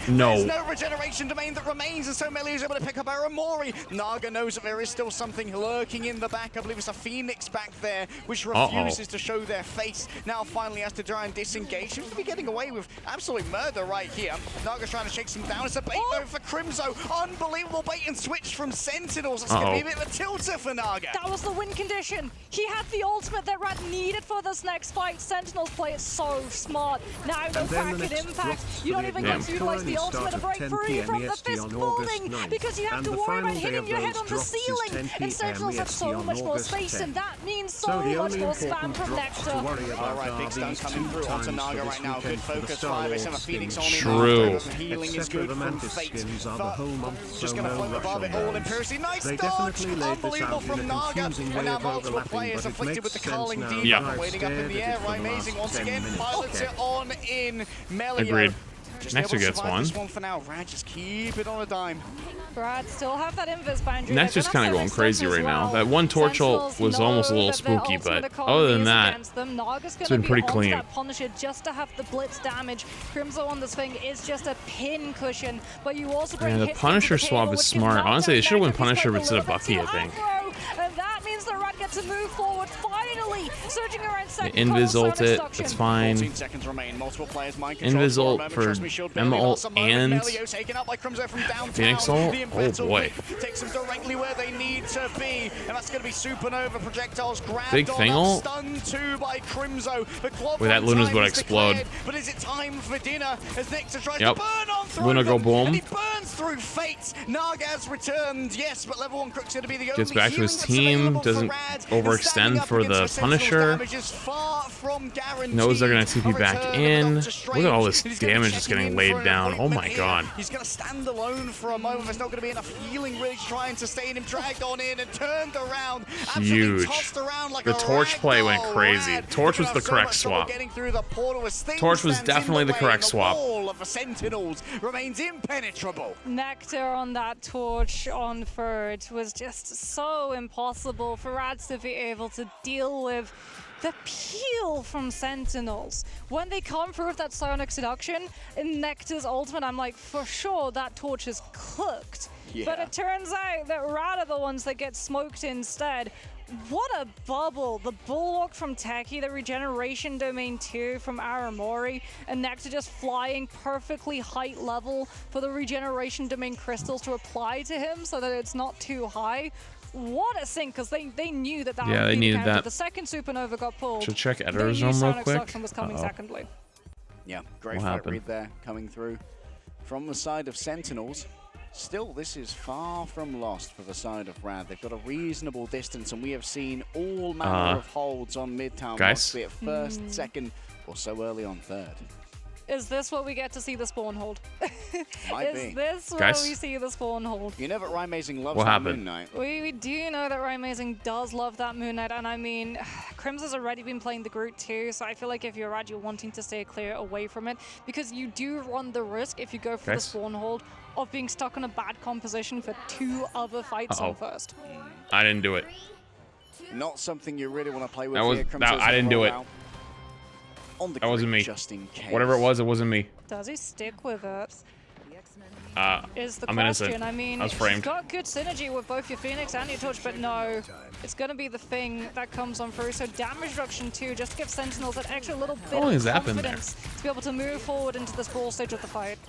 [SPEAKER 15] No. There's
[SPEAKER 1] No.
[SPEAKER 15] no regeneration domain that remains, and so Melio is able to pick up Aramori. Naga knows that there is still something lurking in the back. I believe it's a Phoenix back there, which refuses to show their face. Now finally has to try and disengage. Seems to be getting away with absolute murder right here. Naga's trying to shake some down. It's a bait though for Crimzo. Unbelievable bait and switch from Sentinels. That's going to be a bit of a tilter for Naga.
[SPEAKER 16] That was the win condition. He had the ultimate that Rad needed for this next fight. Sentinels play it so smart. Now no packet impact. You don't even get to utilize the ultimate to break free from the fist folding because you have to worry about hitting your head on the ceiling. And Sentinels have so much more space, and that means so much more spam from Nectar.
[SPEAKER 15] Alright, big stun coming through onto Naga right now. Good focus fire. They send a Phoenix on in.
[SPEAKER 1] True.
[SPEAKER 15] Healing is good from Fate. Just going to float above it all imperiously. Nice dodge! Unbelievable from Naga. And now multiple players afflicted with the Carling Demon. Waiting up in the air. Amazing once again. Pilots it on in Melio.
[SPEAKER 1] Agreed.
[SPEAKER 15] Just
[SPEAKER 1] Nectar
[SPEAKER 15] able to
[SPEAKER 1] gets
[SPEAKER 15] survive
[SPEAKER 1] one.
[SPEAKER 15] this one for now. Rad just keep it on a dime.
[SPEAKER 16] Brad still have that invis boundary.
[SPEAKER 1] Nectar's kind of going crazy right now. That one Torch ult was almost a little spooky, but other than that, it's been pretty clean.
[SPEAKER 16] That Punisher just to have the blitz damage. Crimzo on this thing is just a pin cushion, but you also bring
[SPEAKER 1] Yeah, the
[SPEAKER 16] hits
[SPEAKER 1] Punisher
[SPEAKER 16] into the
[SPEAKER 1] swap
[SPEAKER 16] table,
[SPEAKER 1] is
[SPEAKER 16] which gives
[SPEAKER 1] smart.
[SPEAKER 16] knockdown
[SPEAKER 1] Honestly, they should have won
[SPEAKER 16] Nectar. He's
[SPEAKER 1] Punisher
[SPEAKER 16] playing
[SPEAKER 1] instead of
[SPEAKER 16] a little
[SPEAKER 1] Bucky,
[SPEAKER 16] bit
[SPEAKER 1] I
[SPEAKER 16] too
[SPEAKER 1] think.
[SPEAKER 16] aggro, and that means that Rad gets to move forward finally, surging around
[SPEAKER 1] The
[SPEAKER 16] second.
[SPEAKER 1] Invis
[SPEAKER 16] Color
[SPEAKER 1] ult it,
[SPEAKER 16] Reduction.
[SPEAKER 1] it's fine.
[SPEAKER 15] 14 seconds remain. Multiple players mind control
[SPEAKER 1] Invis
[SPEAKER 15] for a
[SPEAKER 1] ult
[SPEAKER 15] moment.
[SPEAKER 1] for
[SPEAKER 15] Trust me, Shield
[SPEAKER 1] Emma
[SPEAKER 15] building
[SPEAKER 1] ult
[SPEAKER 15] lots of moment.
[SPEAKER 1] and
[SPEAKER 15] Melio taken up by Crimzo from downtown.
[SPEAKER 1] Phoenix ult?
[SPEAKER 15] The
[SPEAKER 1] Oh
[SPEAKER 15] invincible
[SPEAKER 1] boy.
[SPEAKER 15] takes them directly where they need to be, and that's going to be supernova projectiles grabbed
[SPEAKER 1] Big
[SPEAKER 15] on
[SPEAKER 1] thing
[SPEAKER 15] up,
[SPEAKER 1] ult?
[SPEAKER 15] stunned too by Crimzo. The clock
[SPEAKER 1] Wait, that
[SPEAKER 15] on
[SPEAKER 1] Luna's
[SPEAKER 15] time
[SPEAKER 1] about to
[SPEAKER 15] is
[SPEAKER 1] explode.
[SPEAKER 15] declared, but is it time for dinner as Nectar tries
[SPEAKER 1] Yep.
[SPEAKER 15] to burn on through
[SPEAKER 1] Luna go
[SPEAKER 15] them,
[SPEAKER 1] boom.
[SPEAKER 15] and he burns through Fate. Naga's returned, yes, but level 1 Crook's going to be the
[SPEAKER 1] Gets
[SPEAKER 15] only
[SPEAKER 1] back to his
[SPEAKER 15] healing that's
[SPEAKER 1] team,
[SPEAKER 15] available for
[SPEAKER 1] doesn't
[SPEAKER 15] Rad, and
[SPEAKER 1] overextend
[SPEAKER 15] standing up
[SPEAKER 1] for
[SPEAKER 15] against
[SPEAKER 1] the
[SPEAKER 15] Sentinel's
[SPEAKER 1] Punisher.
[SPEAKER 15] damage is far from guaranteed.
[SPEAKER 1] Knows they're gonna TP
[SPEAKER 15] A
[SPEAKER 1] back
[SPEAKER 15] return of
[SPEAKER 1] in.
[SPEAKER 15] Doctor
[SPEAKER 1] Look at all this
[SPEAKER 15] Strange. He's gonna be
[SPEAKER 1] damage just
[SPEAKER 15] checking
[SPEAKER 1] getting
[SPEAKER 15] in
[SPEAKER 1] laid
[SPEAKER 15] for an
[SPEAKER 1] down. Oh my
[SPEAKER 15] appointment here.
[SPEAKER 1] god.
[SPEAKER 15] He's going to stand alone for a moment. There's not going to be enough healing really trying to sustain him. Dragged on in and turned around. Absolutely
[SPEAKER 1] Huge.
[SPEAKER 15] tossed around like
[SPEAKER 1] The
[SPEAKER 15] a
[SPEAKER 1] Torch play went
[SPEAKER 15] ragdoll.
[SPEAKER 1] crazy.
[SPEAKER 15] Rad
[SPEAKER 1] Torch was
[SPEAKER 15] gonna
[SPEAKER 1] the
[SPEAKER 15] have so
[SPEAKER 1] correct
[SPEAKER 15] much trouble
[SPEAKER 1] swap.
[SPEAKER 15] getting through the portal as things
[SPEAKER 1] Torch was
[SPEAKER 15] stands in
[SPEAKER 1] definitely the
[SPEAKER 15] way,
[SPEAKER 1] correct
[SPEAKER 15] and
[SPEAKER 1] swap.
[SPEAKER 15] The wall of the Sentinels remains impenetrable.
[SPEAKER 16] Nectar on that Torch on third was just so impossible for Rads to be able to deal with. The peel from Sentinels. When they come through with that Psionic Seduction in Nectar's ultimate, I'm like, for sure that Torch is cooked.
[SPEAKER 15] Yeah.
[SPEAKER 16] But it turns out that Rad are the ones that get smoked instead. What a bubble. The Bulwark from Techie, the Regeneration Domain 2 from Aramori, and Nectar just flying perfectly height level for the Regeneration Domain crystals to apply to him so that it's not too high. What a sync, because they knew that that
[SPEAKER 1] Yeah,
[SPEAKER 16] would
[SPEAKER 1] they
[SPEAKER 16] be
[SPEAKER 1] needed
[SPEAKER 16] the counter.
[SPEAKER 1] that.
[SPEAKER 16] The second Supernova got pulled.
[SPEAKER 1] Should check
[SPEAKER 16] They
[SPEAKER 1] Editor's
[SPEAKER 16] knew
[SPEAKER 1] Room real
[SPEAKER 16] Psionic
[SPEAKER 1] quick.
[SPEAKER 16] Seduction was coming secondly.
[SPEAKER 15] Yeah, great
[SPEAKER 1] What
[SPEAKER 15] fight
[SPEAKER 1] happened?
[SPEAKER 15] read there coming through from the side of Sentinels. Still, this is far from lost for the side of Rad. They've got a reasonable distance, and we have seen all manner of holds on Midtown,
[SPEAKER 1] guys?
[SPEAKER 15] be it first, second, or so early on third.
[SPEAKER 16] Is this what we get to see the spawn hold?
[SPEAKER 15] Might
[SPEAKER 16] Is
[SPEAKER 15] be.
[SPEAKER 16] this where
[SPEAKER 1] Guys?
[SPEAKER 16] we see the spawn hold?
[SPEAKER 15] You know that Rymazing loves
[SPEAKER 1] What
[SPEAKER 15] that
[SPEAKER 1] happened?
[SPEAKER 15] Moon Knight.
[SPEAKER 16] We do know that Rymazing does love that Moon Knight, and I mean, Crimson's already been playing the Groot too, so I feel like if you're Rad, you're wanting to stay clear away from it, because you do run the risk, if you go for the
[SPEAKER 1] Guys?
[SPEAKER 16] spawn hold, of being stuck in a bad composition for 2 other fights on first.
[SPEAKER 1] I didn't do it.
[SPEAKER 15] Not something you really want to play with
[SPEAKER 1] That was
[SPEAKER 15] here. Crimson's
[SPEAKER 1] I didn't do it.
[SPEAKER 15] rollout on the
[SPEAKER 1] That wasn't
[SPEAKER 15] Groot,
[SPEAKER 1] me.
[SPEAKER 15] just in case.
[SPEAKER 1] Whatever it wasn't me.
[SPEAKER 16] Does he stick with it? Is the
[SPEAKER 1] I'm
[SPEAKER 16] question.
[SPEAKER 1] innocent.
[SPEAKER 16] I mean,
[SPEAKER 1] I was
[SPEAKER 16] you've
[SPEAKER 1] framed.
[SPEAKER 16] got good synergy with both your Phoenix and your Torch, but no, it's going to be the thing that comes on through. So damage reduction too, just to give Sentinels that extra little bit
[SPEAKER 1] How long
[SPEAKER 16] of
[SPEAKER 1] has that been there?
[SPEAKER 16] confidence to be able to move forward into this ball stage of the fight.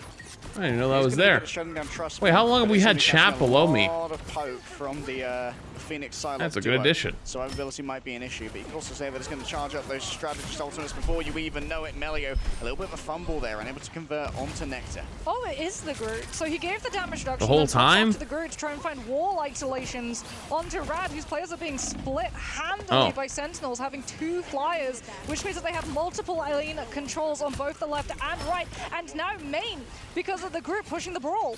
[SPEAKER 1] I didn't know that
[SPEAKER 15] He's
[SPEAKER 1] was
[SPEAKER 15] gonna
[SPEAKER 1] there.
[SPEAKER 15] get it shutting down Trust
[SPEAKER 1] Wait,
[SPEAKER 15] Me,
[SPEAKER 1] how long have
[SPEAKER 15] but
[SPEAKER 1] we
[SPEAKER 15] it's
[SPEAKER 1] had
[SPEAKER 15] gonna be
[SPEAKER 1] chat
[SPEAKER 15] catching
[SPEAKER 1] below me?
[SPEAKER 15] A lot of poke from the Phoenix side.
[SPEAKER 1] That's a good addition.
[SPEAKER 15] So availability might be an issue, but you can also say that it's going to charge up those strategist ultimates before you even know it. Melio, a little bit of a fumble there, unable to convert onto Nectar.
[SPEAKER 16] Oh, it is the Groot. So he gave the damage reduction
[SPEAKER 1] The whole time?
[SPEAKER 16] to the Groot to try and find wall isolations onto Rad, whose players are being split handily by Sentinels, having 2 flyers, which means that they have multiple lane controls on both the left and right, and now main because of the Groot pushing the brawl.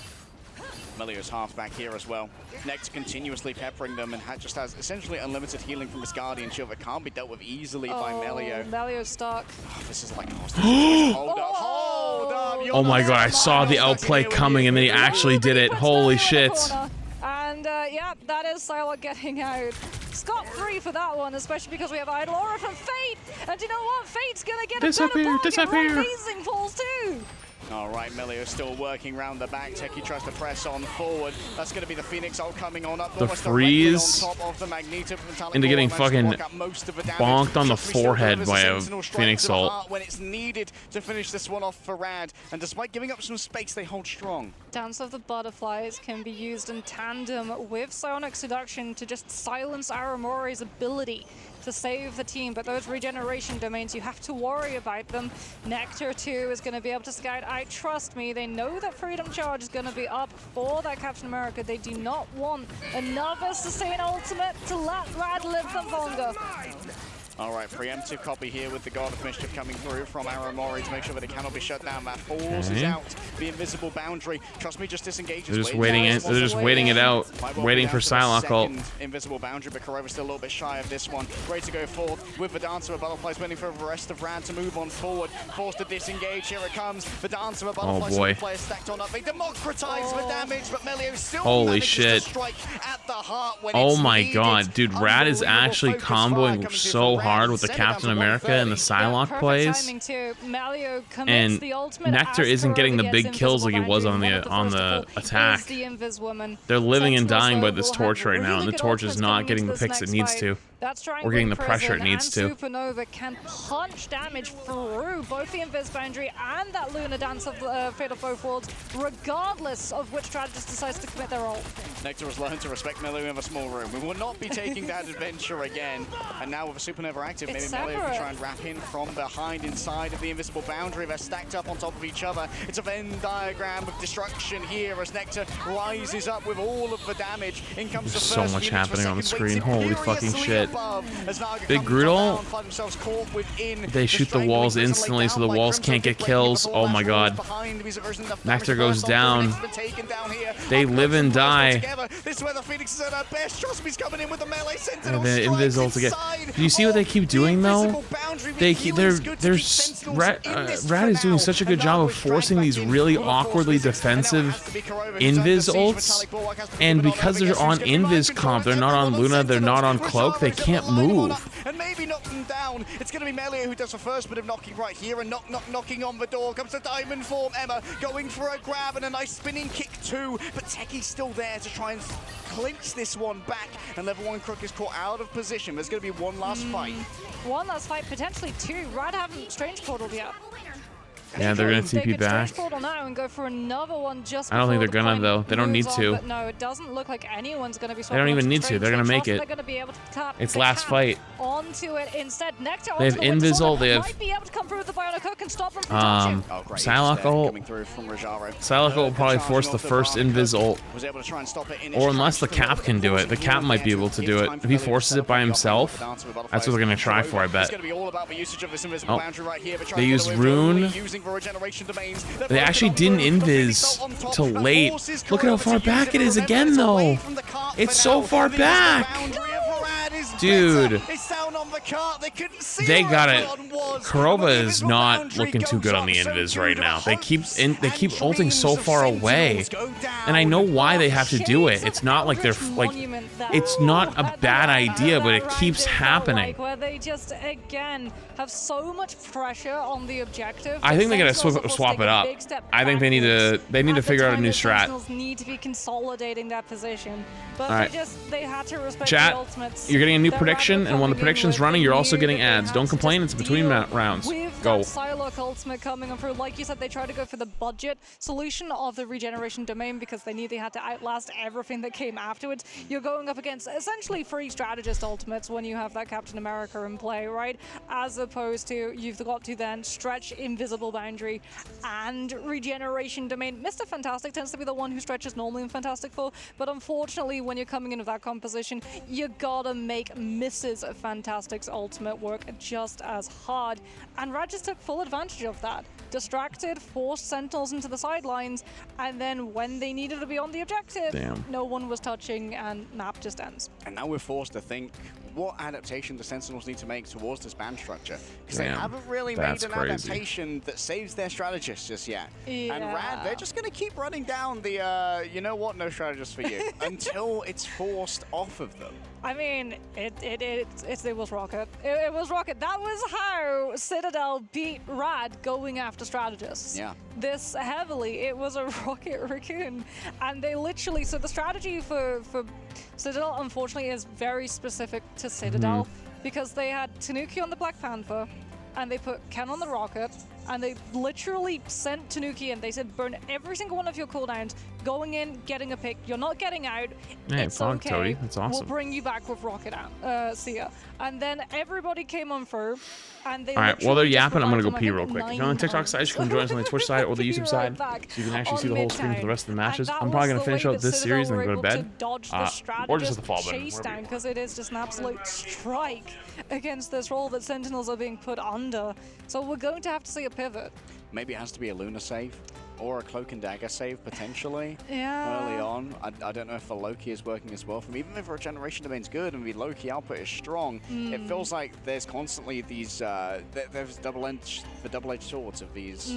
[SPEAKER 15] Melio's half back here as well. Next continuously peppering them and just has essentially unlimited healing from his Guardian Shield that can't be dealt with easily by Melio.
[SPEAKER 16] Melio's stuck.
[SPEAKER 15] Oh, this is like hold up, hold up.
[SPEAKER 1] Oh my god, I saw the outplay coming and then he actually did it. Holy shit.
[SPEAKER 16] And yeah, that is Psylocke getting out. Scot-free for that one, especially because we have Idol Aura from Fate. And you know what? Fate's gonna get
[SPEAKER 1] Disappear, disappear.
[SPEAKER 16] Amazing falls too.
[SPEAKER 15] All right, Melio still working round the back. Techie tries to press on forward. That's going to be the Phoenix ult coming on up.
[SPEAKER 1] The freeze
[SPEAKER 15] on top of the Magneto
[SPEAKER 1] into getting fucking bonked on the forehead by a Phoenix ult.
[SPEAKER 15] When it's needed to finish this one off for Rad. And despite giving up some space, they hold strong.
[SPEAKER 16] Dance of the Butterflies can be used in tandem with Psionic Seduction to just silence Aramori's ability to save the team, but those regeneration domains, you have to worry about them. Nectar too is going to be able to scout out. Trust me, they know that Freedom Charge is going to be up for that Captain America. They do not want another Sustain Ultimate to let Rad live them longer.
[SPEAKER 15] All right, preemptive copy here with the God of Mischief coming through from Aramori to make sure that it cannot be shut down. That forces out the invisible boundary. Trust me, just disengages.
[SPEAKER 1] They're just waiting it. They're just waiting it out, waiting for Psylocke ult.
[SPEAKER 15] Invisible boundary, but Kurova's still a little bit shy of this one. Ready to go forward with the Dancer of Butterflies, waiting for the rest of Rad to move on forward. Forced to disengage. Here it comes. The Dancer of Butterflies.
[SPEAKER 1] Oh boy.
[SPEAKER 15] Players stacked on up. They democratize the damage, but Melio still
[SPEAKER 1] Holy shit.
[SPEAKER 15] to strike at the heart when
[SPEAKER 1] Oh
[SPEAKER 15] it's
[SPEAKER 1] my
[SPEAKER 15] needed.
[SPEAKER 1] god, dude, Rad is actually comboing so hard with the Captain America and the Psylocke plays. And Nectar isn't getting the big kills like he was on the attack. They're living and dying by this torch right now, and the torch is not getting the picks it needs to. Or getting the pressure it needs to.
[SPEAKER 16] Supernova can punch damage through both the Invis Boundary and that Lunar Dance of Fatal Both Worlds, regardless of which strategist decides to commit their ult.
[SPEAKER 15] Nectar has learned to respect Melio in a small room. We will not be taking that adventure again. And now with a Supernova active, maybe Melio can try and wrap in from behind inside of the invisible boundary. They're stacked up on top of each other. It's a Venn diagram of destruction here as Nectar rises up with all of the damage. In comes the
[SPEAKER 1] There's so
[SPEAKER 15] first
[SPEAKER 1] much
[SPEAKER 15] Phoenix
[SPEAKER 1] happening on the
[SPEAKER 15] for
[SPEAKER 1] screen.
[SPEAKER 15] second,
[SPEAKER 1] Holy fucking shit. Big
[SPEAKER 15] Big
[SPEAKER 1] Groot ult. They shoot the walls instantly so the walls can't get kills. Oh my god. Nectar goes down. They live and die.
[SPEAKER 15] This is where the Phoenix is at her best. Trust me, he's coming in with the melee sentinel.
[SPEAKER 1] And then Invis ult again. Do you see what they keep doing though? Rad is doing such a good job of forcing these really awkwardly defensive Invis ults, and because they're on Invis comp, they're not on Luna, they're not on Cloak, they can't move.
[SPEAKER 15] And maybe knock them down. It's going to be Melio who does the first bit of knocking right here, and knocking on the door. Comes the Diamond form. Emma going for a grab and a nice spinning kick too, but Techie's still there to try and clinch this one back, and Level 1 Crook is caught out of position. There's going to be one last fight.
[SPEAKER 16] One last fight, potentially two. Rad haven't Strange Portaled yet.
[SPEAKER 1] Yeah, they're gonna TP back.
[SPEAKER 16] Now and go for another one just
[SPEAKER 1] I don't think they're gonna though. They don't need to.
[SPEAKER 16] But no, it doesn't look like anyone's gonna be.
[SPEAKER 1] They don't even need to. They're gonna make it.
[SPEAKER 16] They're gonna be able to tap
[SPEAKER 1] it's last fight.
[SPEAKER 16] Onto it instead. Nectar
[SPEAKER 1] they have Invis ult. They have.
[SPEAKER 16] Might be able to come through with the Bionic Hook and stop them from touching.
[SPEAKER 1] Psylocke ult. Psylocke will probably force the first Invis ult. Or unless the Cap can do it. The Cap might be able to do it. If he forces it by himself, that's what they're gonna try for, I bet. Oh. They use Rune. They actually didn't Invis till late. Look at how far back it is again, though. It's so far back. Dude. They got it. Kurova is not looking too good on the Invis right now. They keep ulting so far away. And I know why they have to do it. It's not like they're like it's not a bad idea, but it keeps happening.
[SPEAKER 16] Where they just again have so much pressure on the objective.
[SPEAKER 1] I think they gotta swap it up. I think they need to figure out a new strat.
[SPEAKER 16] Need to be consolidating that position, but
[SPEAKER 1] right.
[SPEAKER 16] they had to respect
[SPEAKER 1] Chat,
[SPEAKER 16] the ultimates.
[SPEAKER 1] You're getting a new prediction, and when the prediction's running, you're also getting ads. Don't complain, it's between rounds. Go.
[SPEAKER 16] Psylocke ultimate coming through. Like you said, they tried to go for the budget solution of the regeneration domain because they knew they had to outlast everything that came afterwards. You're going going up against essentially free strategist ultimates when you have that Captain America in play, right? As opposed to you've got to then stretch Invisible Boundary and Regeneration Domain. Mr. Fantastic tends to be the one who stretches normally in Fantastic Four, but unfortunately when you're coming in with that composition, you gotta make Mrs. Fantastic's ultimate work just as hard. And Rad just took full advantage of that. Distracted, forced Sentinels into the sidelines, and then when they needed to be on the objective, no one was touching, and map just ends.
[SPEAKER 15] And now we're forced to think, what adaptation the Sentinels need to make towards this band structure? Because they haven't really made an adaptation that saves their strategists just yet.
[SPEAKER 16] Yeah.
[SPEAKER 15] And Rad, they're just going to keep running down the, you know what, no strategist for you, until it's forced off of them.
[SPEAKER 16] I mean, it was Rocket. It was Rocket. That was how Citadel beat Rad going after strategists.
[SPEAKER 15] Yeah.
[SPEAKER 16] This heavily. It was a Rocket Raccoon. And they literally, so the strategy for Citadel, unfortunately, is very specific to Citadel because they had Tanuki on the Black Panther and they put Ken on the Rocket and they literally sent Tanuki and they said, burn every single one of your cooldowns, going in, getting a pick. You're not getting out.
[SPEAKER 1] Hey,
[SPEAKER 16] it's
[SPEAKER 1] fun,
[SPEAKER 16] okay.
[SPEAKER 1] Cody. That's awesome.
[SPEAKER 16] We'll bring you back with Rocket out. See ya. And then everybody came on through and they
[SPEAKER 1] Alright, while they're yapping, I'm gonna go
[SPEAKER 16] provided
[SPEAKER 1] pee
[SPEAKER 16] them, I
[SPEAKER 1] real
[SPEAKER 16] think,
[SPEAKER 1] quick. If you're on the
[SPEAKER 16] 9
[SPEAKER 1] TikTok side, you can join us on the Twitch side or the YouTube side, so you can actually see the whole screen for the rest of the matches. I'm probably gonna finish out this series and then go to bed. Or just hit the fall button.
[SPEAKER 16] Chase down, because it is just an absolute strike against this role that Sentinels are being put under. So we're going to have to see a pivot.
[SPEAKER 15] Maybe it has to be a Luna save or a Cloak and Dagger save potentially early on. I don't know if the Loki is working as well for me. Even if Regeneration Domain's good and the Loki output is strong, it feels like there's constantly these, there's double-edged swords of these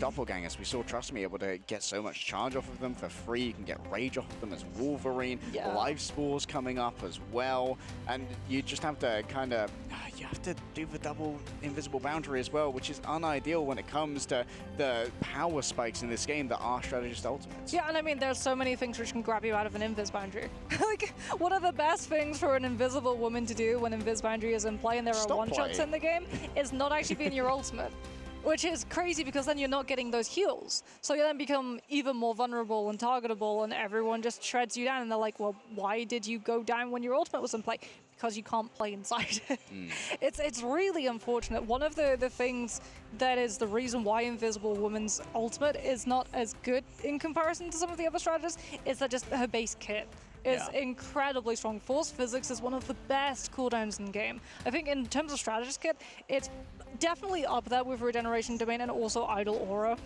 [SPEAKER 15] doppelgangers. We saw Trust Me able to get so much charge off of them for free. You can get Rage off of them as Wolverine. Life Spores coming up as well. And you just have to kind of, you have to do the double Invisible Boundary as well, which is unideal when it comes to the power spikes in this game that are strategist ultimates.
[SPEAKER 16] Yeah, and I mean, there's so many things which can grab you out of an Invis Boundary. Like, one of the best things for an Invisible Woman to do when Invis Boundary is in play and there are one-shots in the game is not actually being your ultimate. Which is crazy because then you're not getting those heals. So you then become even more vulnerable and targetable and everyone just shreds you down and they're like, well, why did you go down when your ultimate was in play? Because you can't play inside it. It's really unfortunate. One of the things that is the reason why Invisible Woman's ultimate is not as good in comparison to some of the other strategists is that just her base kit is incredibly strong. Force Physics is one of the best cooldowns in the game. I think in terms of strategist kit, it's definitely up there with Regeneration Domain and also Idle Aura.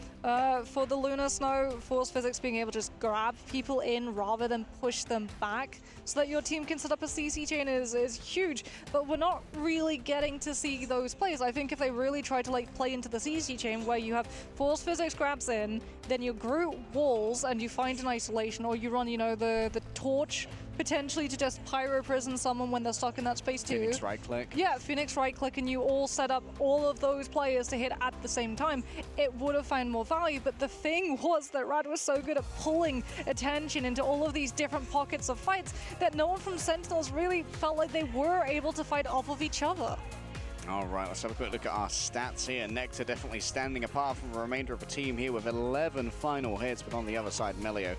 [SPEAKER 16] For the Lunar Snow, Force Physics being able to just grab people in rather than push them back so that your team can set up a CC chain is huge, but we're not really getting to see those plays. I think if they really try to like play into the CC chain where you have Force Physics grabs in, then you group walls and you find an isolation, or you run, you know, the torch potentially to just pyro prison someone when they're stuck in that space too.
[SPEAKER 15] Phoenix right click.
[SPEAKER 16] Yeah, Phoenix right click, and you all set up all of those players to hit at the same time. It would have found more value, but the thing was that Rad was so good at pulling attention into all of these different pockets of fights that no one from Sentinels really felt like they were able to fight off of each other.
[SPEAKER 15] All right, let's have a quick look at our stats here. Nectar definitely standing apart from the remainder of the team here with 11 final hits, but on the other side, Melio.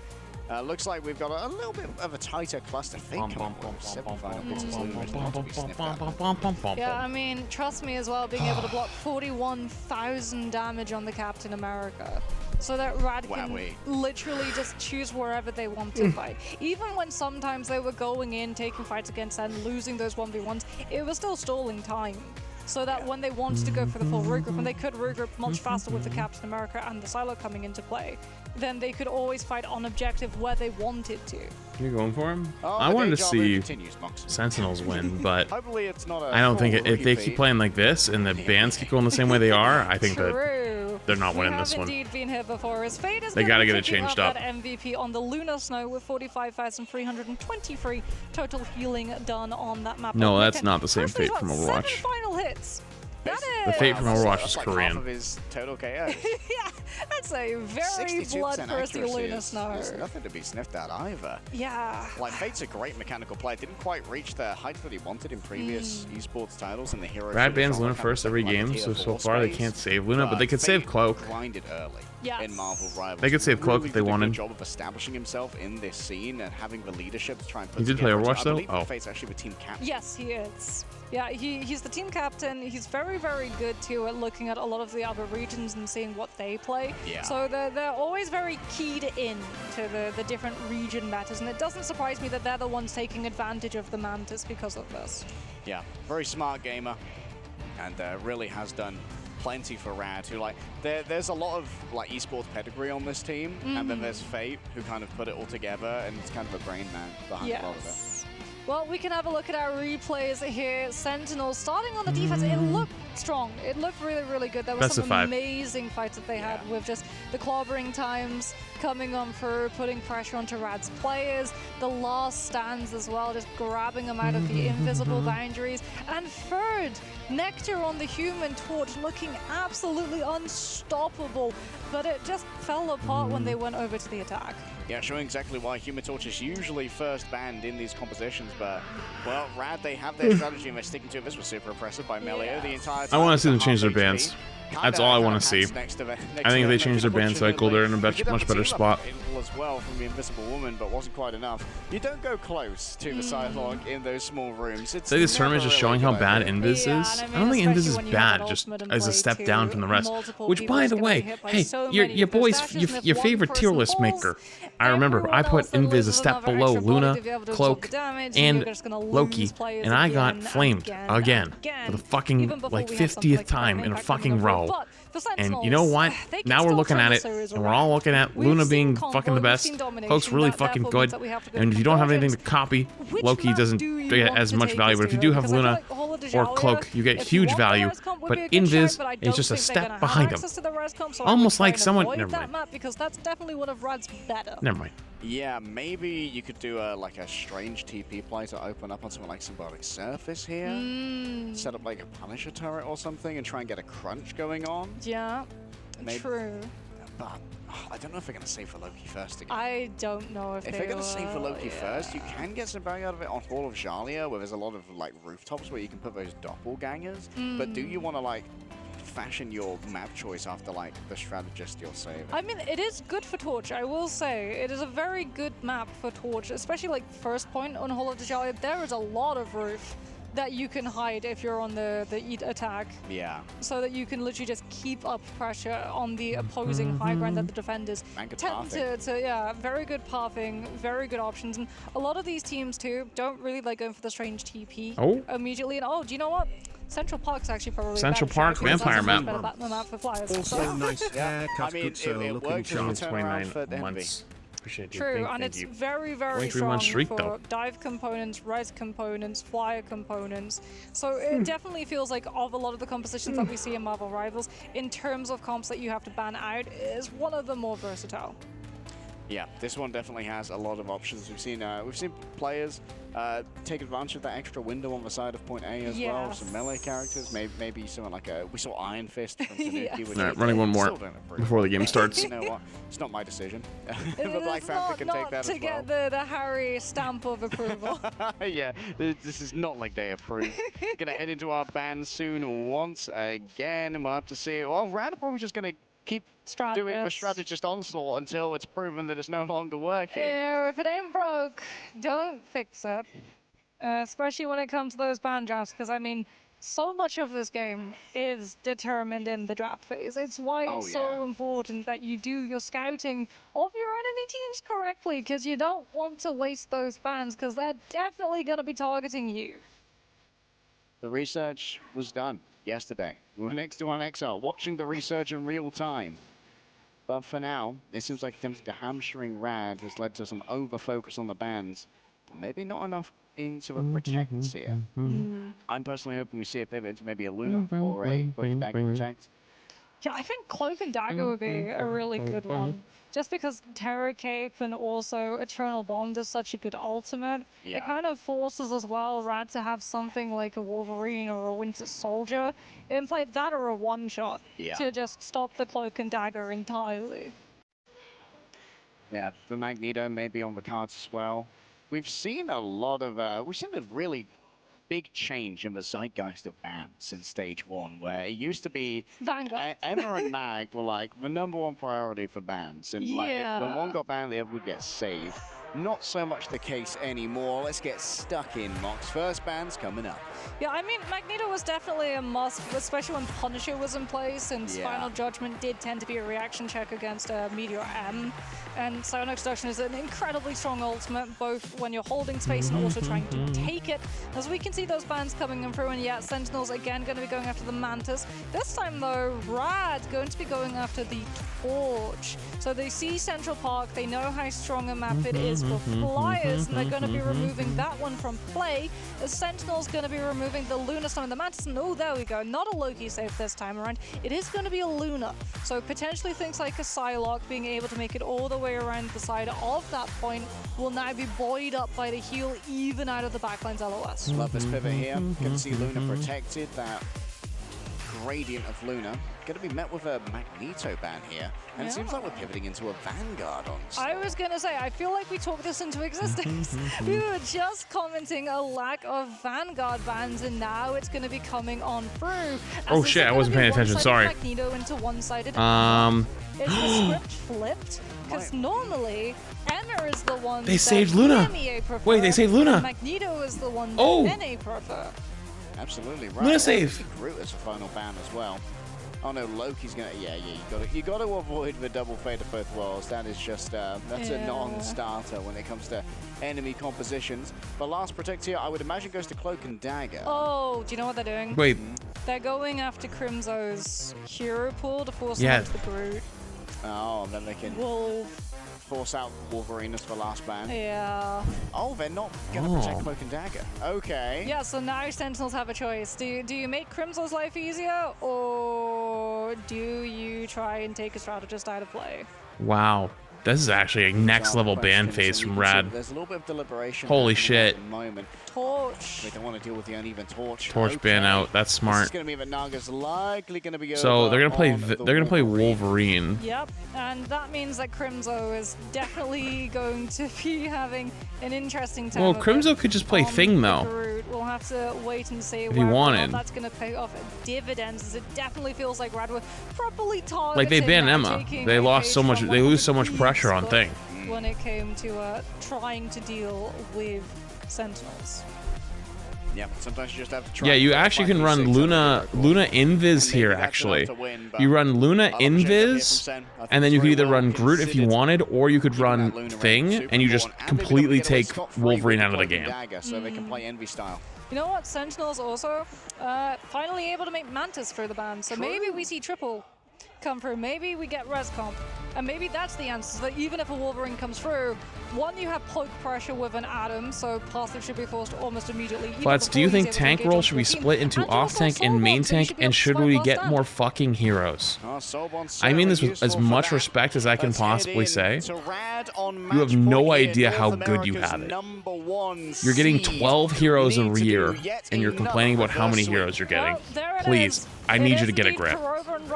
[SPEAKER 15] Looks like we've got a little bit of a tighter cluster. Think 7 final hits is not to be sniffed at.
[SPEAKER 16] Yeah, I mean, trust me as well, being able to block 41,000 damage on the Captain America. So that Rad can literally just choose wherever they want to fight. Even when sometimes they were going in, taking fights against and losing those 1v1s, it was still stalling time. So that when they wanted to go for the full regroup, and they could regroup much faster with the Captain America and the Silo coming into play, then they could always fight on objective where they wanted to.
[SPEAKER 1] You're going for him? I wanted to see Sentinels win, but
[SPEAKER 15] hopefully it's not a
[SPEAKER 1] I don't think if they keep playing like this and the bands keep going the same way they are, I think that they're not winning this one.
[SPEAKER 16] Indeed been here before. His Fate is
[SPEAKER 1] they got to get it
[SPEAKER 16] picking
[SPEAKER 1] changed up.
[SPEAKER 16] That MVP on the Lunar Snow with 45,323 total healing done on that map.
[SPEAKER 1] No, that's not the same Fate from Overwatch.
[SPEAKER 16] 7 final hits.
[SPEAKER 1] The Fate from Overwatch is
[SPEAKER 15] like
[SPEAKER 1] Korean.
[SPEAKER 15] Half of his total KO.
[SPEAKER 16] Yeah, that's a very bloodthirsty Lunar Snow.
[SPEAKER 15] There's nothing to be sniffed at either.
[SPEAKER 16] Yeah.
[SPEAKER 15] Like, Fate's a great mechanical player. Didn't quite reach the heights that he wanted in previous esports titles, and the hero.
[SPEAKER 1] Rad bans Luna first every game, so far they can't save Luna, but they could save Cloak.
[SPEAKER 15] Grinded early. in Marvel Rivals.
[SPEAKER 1] They could save Cloak
[SPEAKER 15] really
[SPEAKER 1] if they
[SPEAKER 15] did a
[SPEAKER 1] wanted.
[SPEAKER 15] good job of establishing himself in this scene and having the leadership to try and put
[SPEAKER 1] He did play
[SPEAKER 15] together a
[SPEAKER 1] Overwatch,
[SPEAKER 15] team.
[SPEAKER 1] though?
[SPEAKER 15] I believe
[SPEAKER 1] Oh.
[SPEAKER 15] Fate's actually the team captain.
[SPEAKER 16] Yes, he is. Yeah, he's the team captain. He's very, very good too at looking at a lot of the other regions and seeing what they play.
[SPEAKER 15] Yeah.
[SPEAKER 16] So they're always very keyed in to the different region matters, and it doesn't surprise me that they're the ones taking advantage of the Mantis because of this.
[SPEAKER 15] Yeah, very smart gamer, and really has done plenty for Rad. Who there's a lot of esports pedigree on this team, and then there's Fate who kind of put it all together, and it's kind of a brain man behind a lot of it.
[SPEAKER 16] Well, we can have a look at our replays here. Sentinel starting on the defense. It looked strong. It looked really, really good. There were some amazing fights that they had with just the clobbering times coming on through, putting pressure onto Rad's players. The last stands as well, just grabbing them out of the invisible boundaries. And third, Nectar on the Human Torch looking absolutely unstoppable. But it just fell apart when they went over to the attack.
[SPEAKER 15] Yeah, showing exactly why Human Torch is usually first banned in these compositions, but, well, Rad, they have their strategy and they're sticking to it. This was super impressive by Melio the entire time.
[SPEAKER 1] I want to see them change their bans. That's all I want to see. I think if they change their ban cycle, they're in a much better spot.
[SPEAKER 15] As well from the Invisible Woman, but wasn't quite enough. You don't go close to the sidewalk in those small rooms. It's
[SPEAKER 1] this tournament is just showing how bad Invis is. I don't think Invis is bad, just as a step down from the rest. Which, by the way, hey, your boys, your favorite tier list maker. I remember I put Invis a step below Luna, Cloak, and Loki, and I got flamed again for the fucking 50th time in a fucking row. And you know what? Now we're looking at it, and we're all looking at Luna being fucking the best. Cloak's really fucking good, and if you don't have anything to copy, Loki doesn't get as much value. But if you do have Luna or Cloak, you get huge value. But Invis is just a step behind him. Almost like someone. Never mind.
[SPEAKER 16] Because that's definitely one of Rad's better.
[SPEAKER 1] Never mind.
[SPEAKER 15] Yeah, maybe you could do a strange TP play to open up on something like Symbolic Surface here. Set up like a Punisher turret or something and try and get a crunch going on.
[SPEAKER 16] Yeah,
[SPEAKER 15] maybe.
[SPEAKER 16] True.
[SPEAKER 15] But I don't know if they're going to save for Loki first again.
[SPEAKER 16] I don't know if
[SPEAKER 15] they're going to save for Loki first, you can get some value out of it on Hall of Jalia, where there's a lot of rooftops where you can put those doppelgangers. But do you want to fashion your map choice after the strategist you're saving?
[SPEAKER 16] I mean, it is good for Torch, I will say. It is a very good map for Torch, especially first point on Hall of Jalia. There is a lot of roof that you can hide if you're on the Eat attack.
[SPEAKER 15] Yeah.
[SPEAKER 16] So that you can literally just keep up pressure on the opposing high ground that the defenders tend to, yeah, very good pathing, very good options. And a lot of these teams too don't really like going for the strange TP immediately. And do you know what? Central Park's actually probably
[SPEAKER 1] Central Park vampire map.
[SPEAKER 16] Map for flyers.
[SPEAKER 13] Also nice hair,
[SPEAKER 15] I mean, it works as a turnaround for
[SPEAKER 1] 29
[SPEAKER 15] Envy.
[SPEAKER 1] months. Appreciate you.
[SPEAKER 16] True, and it's very, very strong
[SPEAKER 1] streak,
[SPEAKER 16] for
[SPEAKER 1] though.
[SPEAKER 16] dive components, res components, flyer components. So it definitely feels like of a lot of the compositions that we see in Marvel Rivals, in terms of comps that you have to ban out, is one of the more versatile.
[SPEAKER 15] Yeah, this one definitely has a lot of options. We've seen players take advantage of that extra window on the side of point A as well. Some melee characters, maybe someone we saw Iron Fist from Tanuki. Which
[SPEAKER 1] All right, running one more before the game starts.
[SPEAKER 15] You know what? It's not my decision.
[SPEAKER 16] It
[SPEAKER 15] the Black
[SPEAKER 16] is
[SPEAKER 15] Panther can take that as well.
[SPEAKER 16] to get the Harry stamp of approval.
[SPEAKER 15] Yeah, this is not like they approve. Gonna head into our ban soon once again, and we'll have to see. Well, Rad are probably just gonna keep doing the strategist onslaught until it's proven that it's no longer working.
[SPEAKER 16] Yeah, if it ain't broke, don't fix it. Especially when it comes to those ban drafts, because I mean, so much of this game is determined in the draft phase. It's why it's so important that you do your scouting of your enemy teams correctly, because you don't want to waste those bans, because they're definitely going to be targeting you.
[SPEAKER 15] The research was done yesterday. We were next to on XL, watching the research in real time. But for now, it seems like attempting to hamstring Rad has led to some over-focus on the bans. Maybe not enough into a protect here. I'm personally hoping we see a pivot to maybe a Luna or a pushback protect.
[SPEAKER 16] Yeah, I think Cloak and Dagger would be a really good one. Just because Terror Cape and also Eternal Bond is such a good ultimate, it kind of forces as well Rad to have something like a Wolverine or a Winter Soldier in play, that or a one-shot to just stop the Cloak and Dagger entirely.
[SPEAKER 15] Yeah, the Magneto may be on the cards as well. We've seen a lot of, we've seen a really big change in the zeitgeist of bans since stage 1, where it used to be
[SPEAKER 16] Vanguard.
[SPEAKER 15] Emma and Nag were like the #1 priority for bans, and like when one got banned, the other would get saved. Not so much the case anymore. Let's get stuck in, Mox. First ban's coming up.
[SPEAKER 16] Yeah, I mean, Magneto was definitely a must, especially when Punisher was in place, since Final Judgment did tend to be a reaction check against Meteor M. And Psionic Extraction is an incredibly strong ultimate, both when you're holding space and also trying to take it. As we can see those bans coming in through, and yeah, Sentinel's again going to be going after the Mantis. This time though, Rad going to be going after the Torch. So they see Central Park, they know how strong a map it is for Flyers, and they're going to be removing that one from play. As Sentinel's going to be removing the Luna Stone and the Mantis, and oh, there we go, not a Loki save this time around. It is going to be a Luna. So potentially things like a Psylocke being able to make it all the way around the side of that point will now be buoyed up by the heal even out of the backline's LOS.
[SPEAKER 15] Love this pivot here. Good to see Luna protected. That gradient of Luna going to be met with a Magneto ban here. And it seems like we're pivoting into a Vanguard on stage.
[SPEAKER 16] I was going to say, I feel like we talked this into existence. We were just commenting a lack of Vanguard bans, and now it's going to be coming on through.
[SPEAKER 1] Oh shit, I wasn't paying attention, sorry.
[SPEAKER 16] Magneto into one-sided. Is the script flipped? Because normally, Emma is the one
[SPEAKER 1] They saved Luna. Wait, they saved Luna.
[SPEAKER 16] Magneto is the one that NA prefer.
[SPEAKER 15] Absolutely right.
[SPEAKER 1] Luna save.
[SPEAKER 15] Groot as a final ban as well. Oh no, Loki's gonna. Yeah, you got to avoid the double fate of both worlds. That is just that's a non-starter when it comes to enemy compositions. The last protect here, I would imagine, goes to Cloak and Dagger.
[SPEAKER 16] Oh, do you know what they're doing?
[SPEAKER 1] Wait.
[SPEAKER 16] They're going after Crimzo's hero pool to force him into the Groot.
[SPEAKER 15] Oh, then they can force out Wolverine as the last ban.
[SPEAKER 16] Yeah.
[SPEAKER 15] Oh, they're not going to protect Cloak and Dagger. Okay.
[SPEAKER 16] Yeah, so now Sentinels have a choice. Do you make Crimzo's life easier, or do you try and take a strategist out of play?
[SPEAKER 1] Wow. This is actually a next level ban phase from Rad.
[SPEAKER 15] There's a little bit of deliberation.
[SPEAKER 1] Holy shit.
[SPEAKER 15] At the moment.
[SPEAKER 16] Torch.
[SPEAKER 15] They don't want to deal with the uneven Torch.
[SPEAKER 1] Torch ban out. That's smart.
[SPEAKER 15] This is going to be that Naga's likely going to be
[SPEAKER 1] so they're gonna play Wolverine.
[SPEAKER 16] Yep, and that means that Crimzo is definitely going to be having an interesting time.
[SPEAKER 1] Well, Crimzo could just play Thing though.
[SPEAKER 16] We'll have to wait and see
[SPEAKER 1] if he wanted.
[SPEAKER 16] That's going to pay off dividends, as it definitely feels like Rad were properly targeting.
[SPEAKER 1] Like they banned Emma. They lost so much. They lose so much pressure on Thing.
[SPEAKER 16] When it came to trying to deal with Sentinels.
[SPEAKER 15] Yeah, sometimes you just have to try.
[SPEAKER 1] Yeah, you actually can run Luna Invis here, actually. You run Luna Invis, and then you could either run Groot if you wanted, or you could run Thing, and you just completely take Wolverine out of the game.
[SPEAKER 15] So they can play Envy style.
[SPEAKER 16] You know what? Sentinels also finally able to make Mantis for the ban, so maybe we see triple come through. Maybe we get res comp, and maybe that's the answer. So that even if a Wolverine comes through, one, you have poke pressure with an Atom, so passive should be forced almost immediately.
[SPEAKER 1] Flats, do you think tank role should be split into off tank and main tank, and should we get more fucking heroes? I mean this with as much respect as I can possibly say. You have no idea how good you have it. You're getting 12 heroes a year, and you're complaining about how many heroes you're getting. Please, I need you to get a grip.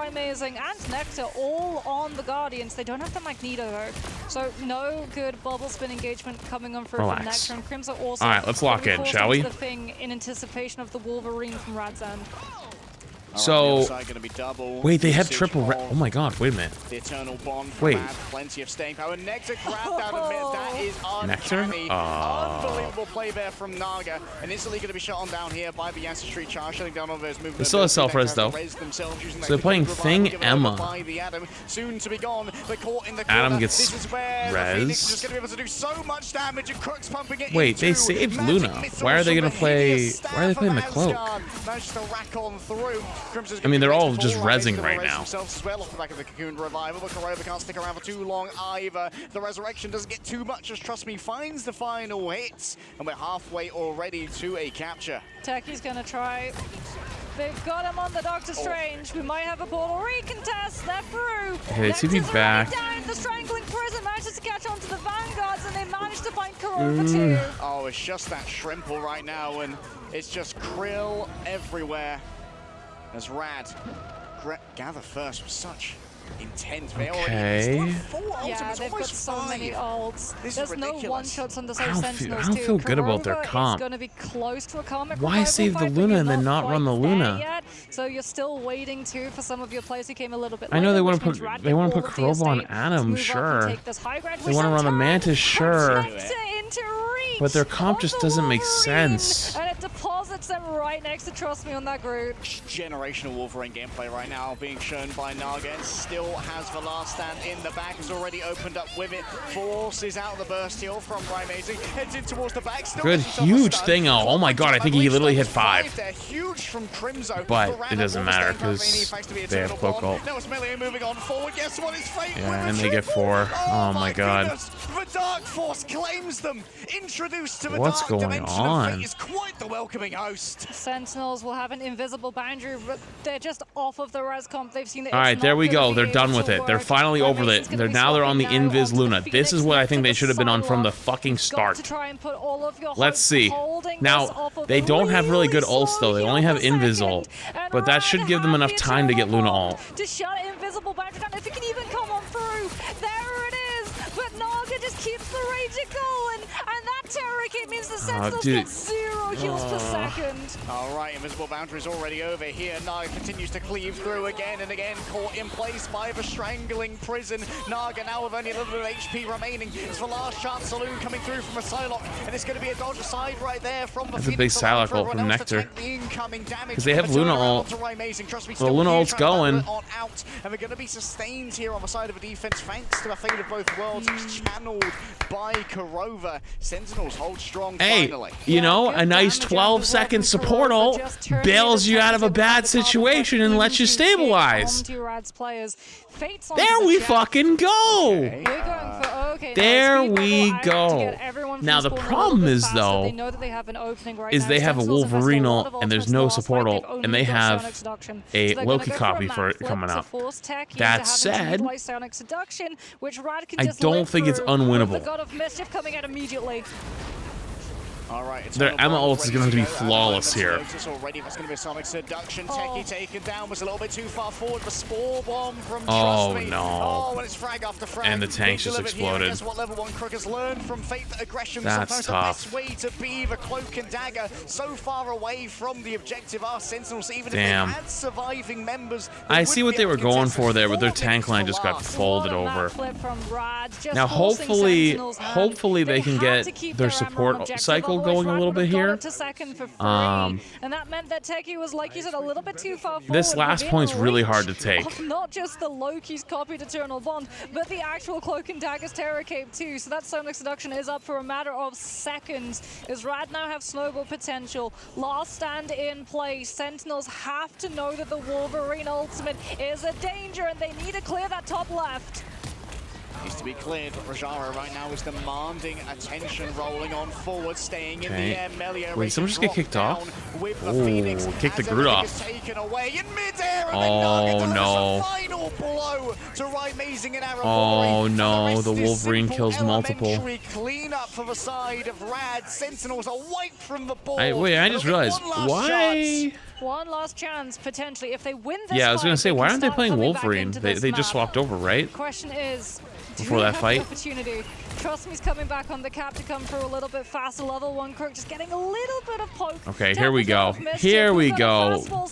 [SPEAKER 16] Amazing, and Nectar all on the Guardians. They don't have the Magneto though, so no good bubble spin engagement coming on through from Nectar, and Crimson also.
[SPEAKER 1] All right, let's lock in, shall we?
[SPEAKER 16] The thing in anticipation of the Wolverine from Rad's end.
[SPEAKER 1] So, wait, they have triple. Oh my god, wait a minute.
[SPEAKER 15] The eternal bond.
[SPEAKER 1] Wait.
[SPEAKER 15] Plenty of staying power. Nectar grabbed out of mid. That is uncanny. Unbelievable play there from Naga. And instantly going to be shot on down here by the Ancestry charge. Shutting down all those movements.
[SPEAKER 1] They still have self-res though. So they're playing Thing Emma.
[SPEAKER 15] Soon to be gone. They're caught in the
[SPEAKER 1] Adam gets res. Wait, they saved Luna. Why are they going to play? Why are they playing the Cloak? I mean, they're all just rezzing right now.
[SPEAKER 15] But can't stick around for too long either. The resurrection doesn't get too much, as Trust Me finds the final hits, and we're halfway already to a capture.
[SPEAKER 16] Techie's gonna try. They've got him on the Doctor Strange. We might have a portal recontest. They're through.
[SPEAKER 1] Okay, they seem to be back.
[SPEAKER 16] Down. The strangling prison manages to catch on to the Vanguards, and they managed to find Corova too.
[SPEAKER 15] Oh, it's just that Shrimple right now, and it's just krill everywhere. As Rad gather first with such Intense. They
[SPEAKER 1] Okay.
[SPEAKER 16] Yeah, they've got so many ults. There's no one-shots on the
[SPEAKER 1] I
[SPEAKER 16] same
[SPEAKER 1] don't
[SPEAKER 16] Sentinels
[SPEAKER 1] feel,
[SPEAKER 16] too.
[SPEAKER 1] good about their
[SPEAKER 16] Kurova
[SPEAKER 1] comp.
[SPEAKER 16] is going to be close to a karmic
[SPEAKER 1] Why
[SPEAKER 16] revival
[SPEAKER 1] save the
[SPEAKER 16] fight, but
[SPEAKER 1] Luna
[SPEAKER 16] you're
[SPEAKER 1] and then not run the
[SPEAKER 16] quite there
[SPEAKER 1] Luna?
[SPEAKER 16] yet. So you're still waiting too for some of your players who came a little bit
[SPEAKER 1] I know
[SPEAKER 16] later,
[SPEAKER 1] they
[SPEAKER 16] which
[SPEAKER 1] want to
[SPEAKER 16] means
[SPEAKER 1] put
[SPEAKER 16] Rad
[SPEAKER 1] they want to
[SPEAKER 16] get
[SPEAKER 1] put
[SPEAKER 16] all of the
[SPEAKER 1] Kurova on
[SPEAKER 16] estate,
[SPEAKER 1] Adam,
[SPEAKER 16] move up and
[SPEAKER 1] sure.
[SPEAKER 16] take this high ground,
[SPEAKER 1] They
[SPEAKER 16] which
[SPEAKER 1] want to run the Mantis, sure.
[SPEAKER 16] into reach.
[SPEAKER 1] But their comp just doesn't make sense.
[SPEAKER 16] And it deposits them right next to Trust Me on that group.
[SPEAKER 15] Generational Wolverine gameplay right now being shown by Naga, and still has the last stand in the back, has already opened up with it, forces out the burst heal from Amazing, heads in towards the back, still
[SPEAKER 1] Good, huge thing. Oh my god, I think he literally hit 5.
[SPEAKER 15] They're huge from Crimzo,
[SPEAKER 1] But it doesn't matter because they have cloak ult.
[SPEAKER 15] Now it's Melee moving on forward, guess what, it's Fate
[SPEAKER 1] Yeah, and they get 4. Oh my god.
[SPEAKER 15] Goodness. The Dark Force claims them, introduced to the
[SPEAKER 1] What's
[SPEAKER 15] dark
[SPEAKER 1] going
[SPEAKER 15] dimension of
[SPEAKER 1] on?
[SPEAKER 15] Fate is quite the welcoming host.
[SPEAKER 16] Sentinels will have an invisible boundary, but they're just off of the res comp. They've seen that.
[SPEAKER 1] All right, there we go. They're done with it. They're finally over it. Now they're on the Invis Luna. This is what I think they should have been on from the fucking start. Let's see. Now, they don't have really good ults though. They only have Invis ult. But that should give them enough time to get Luna ult.
[SPEAKER 16] To shut invisible boundary down, if it can even come on through. There it is. But Naga just keeps the rage going, and that terror kit means the Sentinels get 0 heals per second.
[SPEAKER 15] All right, invisible boundary's already over here. Naga continues to cleave through again and again, caught in place by the strangling prison. Naga now with only a little bit of HP remaining. It's the last chance saloon coming through from a Psylocke, and it's going to be a dodge aside right there from the
[SPEAKER 1] That's a big Psylocke ult from Nectar. Because they have Luna ult. The Luna ult's going.
[SPEAKER 15] Out, and they're going to be sustained here on the side of the defense thanks to the fate of both worlds. It's channeled by Kurova. Sentinels hold strong finally.
[SPEAKER 1] Hey, you know, a nice 12-second support ult bails you out of a bad situation and lets you stabilize. There we fucking go! There we go. Now the problem is though, is they have a Wolverine ult and there's no support ult, and they have a Loki copy for it coming out. That said, I don't think it's unwinnable.
[SPEAKER 15] All right,
[SPEAKER 1] their Emma ult is going to be flawless here.
[SPEAKER 15] Already, that's going to be a Sonic Seduction. Techie taken down, was a little bit too far forward. The Spore Bomb from
[SPEAKER 1] Oh
[SPEAKER 15] Trust Me.
[SPEAKER 1] no.
[SPEAKER 15] Oh, and it's frag after frag.
[SPEAKER 1] And the tanks just exploded.
[SPEAKER 15] Guess what level 1 Crook has learned from Fate, that aggression is
[SPEAKER 1] That's
[SPEAKER 15] sometimes
[SPEAKER 1] tough.
[SPEAKER 15] the best way to be. The Cloak and Dagger so far away from the objective are Sentinels. Even
[SPEAKER 1] Damn.
[SPEAKER 15] if they had surviving members,
[SPEAKER 1] I see what they were going for there, but their tank line just got folded over. Now hopefully they can get their support cycle going a little bit here.
[SPEAKER 16] To second for free. And that meant that Techie was, like you said, a little bit too far forward.
[SPEAKER 1] This last point's really hard to take.
[SPEAKER 16] Not just the Loki's copied Eternal Bond, but the actual Cloak and Dagger's Terror Cape too. So that Sonic Seduction is up for a matter of seconds. As Rad now have snowball potential. Last stand in place. Sentinels have to know that the Wolverine ultimate is a danger, and they need to clear that top left.
[SPEAKER 15] Needs to be cleared, but Rajara right now is demanding attention, rolling on forward, staying in the
[SPEAKER 1] Okay.
[SPEAKER 15] air. Melia
[SPEAKER 1] Wait, someone just get kicked off? Ooh, kick the Groot off.
[SPEAKER 15] Taken away in midair, and
[SPEAKER 1] Oh
[SPEAKER 15] then
[SPEAKER 1] no.
[SPEAKER 15] final blow to Amazing and Aaron
[SPEAKER 1] Oh no, the
[SPEAKER 15] is
[SPEAKER 1] Wolverine
[SPEAKER 15] simple,
[SPEAKER 1] kills multiple.
[SPEAKER 15] elementary cleanup for the side of Rad. Sentinels are wiped from the board.
[SPEAKER 1] Wait, I just realized,
[SPEAKER 15] One last
[SPEAKER 1] why?
[SPEAKER 15] chance.
[SPEAKER 16] One last chance, potentially. If they win this
[SPEAKER 1] Yeah, I was going to
[SPEAKER 16] fight,
[SPEAKER 1] say,
[SPEAKER 16] they
[SPEAKER 1] why
[SPEAKER 16] can
[SPEAKER 1] aren't they
[SPEAKER 16] start
[SPEAKER 1] playing
[SPEAKER 16] coming back
[SPEAKER 1] Wolverine?
[SPEAKER 16] into
[SPEAKER 1] They
[SPEAKER 16] this
[SPEAKER 1] just
[SPEAKER 16] map.
[SPEAKER 1] swapped over, right?
[SPEAKER 16] Question is,
[SPEAKER 1] Before
[SPEAKER 16] do we
[SPEAKER 1] that
[SPEAKER 16] have
[SPEAKER 1] fight?
[SPEAKER 16] the opportunity? Trust Me's coming back on the cap to come through a little bit faster. Level 1 Crook just getting a little bit of poke.
[SPEAKER 1] Okay, here we go. Here we go. Little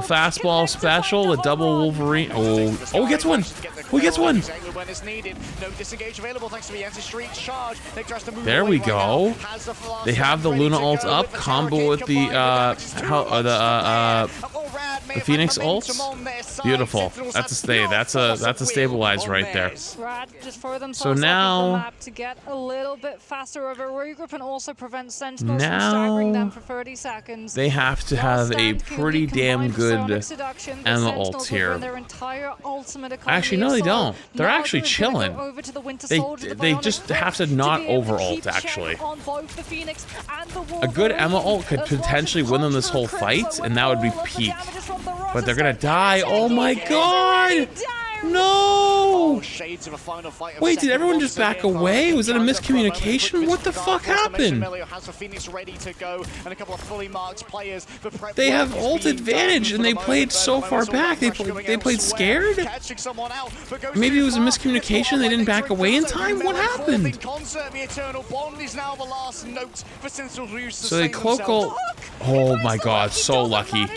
[SPEAKER 1] fastball special, a double Wolverine. Oh, he gets one. Who gets one?
[SPEAKER 15] When it's needed. No disengage available thanks to the anti-street charge. They tries to move
[SPEAKER 1] There
[SPEAKER 15] away
[SPEAKER 1] we
[SPEAKER 15] right now.
[SPEAKER 1] go.
[SPEAKER 15] Has the Philosopher
[SPEAKER 1] They have the
[SPEAKER 15] ready
[SPEAKER 1] Luna
[SPEAKER 15] to
[SPEAKER 1] ult
[SPEAKER 15] go
[SPEAKER 1] up,
[SPEAKER 15] with the
[SPEAKER 1] combo with the Phoenix ult. Beautiful. That's a stay. That's a stabilize right there.
[SPEAKER 16] Rad just throw themselves
[SPEAKER 1] So
[SPEAKER 16] off of
[SPEAKER 1] now-
[SPEAKER 16] the map to get a little bit faster of a regroup and also prevent Sentinels from
[SPEAKER 1] Now-
[SPEAKER 16] staggering them for 30 seconds.
[SPEAKER 1] They have to have a pretty damn good Emma ult here. Actually, no, they don't. They're actually chilling. They just have to not over ult, actually. A good Emma ult could potentially win them this whole fight, and that would be peak. But they're gonna die. Oh my god! No!
[SPEAKER 15] shades of a final fight.
[SPEAKER 1] Wait, did everyone just back away? Was it a miscommunication? What the fuck happened?
[SPEAKER 15] Has Phoenix ready to go, and a couple of fully marked players.
[SPEAKER 1] They have ult advantage, and they played so far back. They played scared? Maybe it was a miscommunication. They didn't back away in time? What happened? So they cloak ult. Oh my god, so lucky.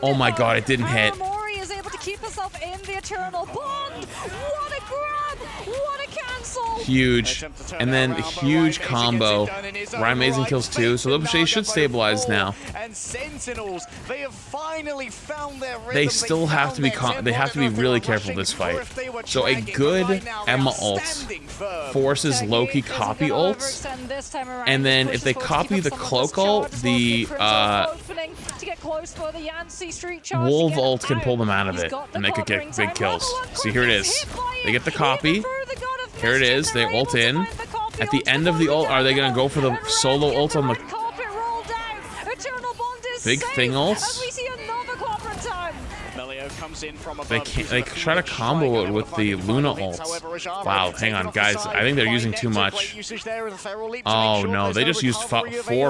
[SPEAKER 1] Oh my god, it didn't hit.
[SPEAKER 16] Is able to keep herself in the Eternal Bond. What a grab! What a cancel!
[SPEAKER 1] Huge. And then a huge combo. Ryan Amazing kills 2, so they should stabilize now.
[SPEAKER 15] And Sentinels, they have finally found their rhythm.
[SPEAKER 1] They still have to be really careful this fight. So a good Emma ult forces Loki copy ults, and then if they copy the cloak ult, the Wolf ult can pull them out of it, and they could get big kills. See, here it is. They get the copy. Here it is. They ult in. At the end of the ult, are they going to go for the solo ult on the big thing ults? They try to combo it with the Luna ults. Wow, hang on, guys. I think they're using too much. Oh no, they just used four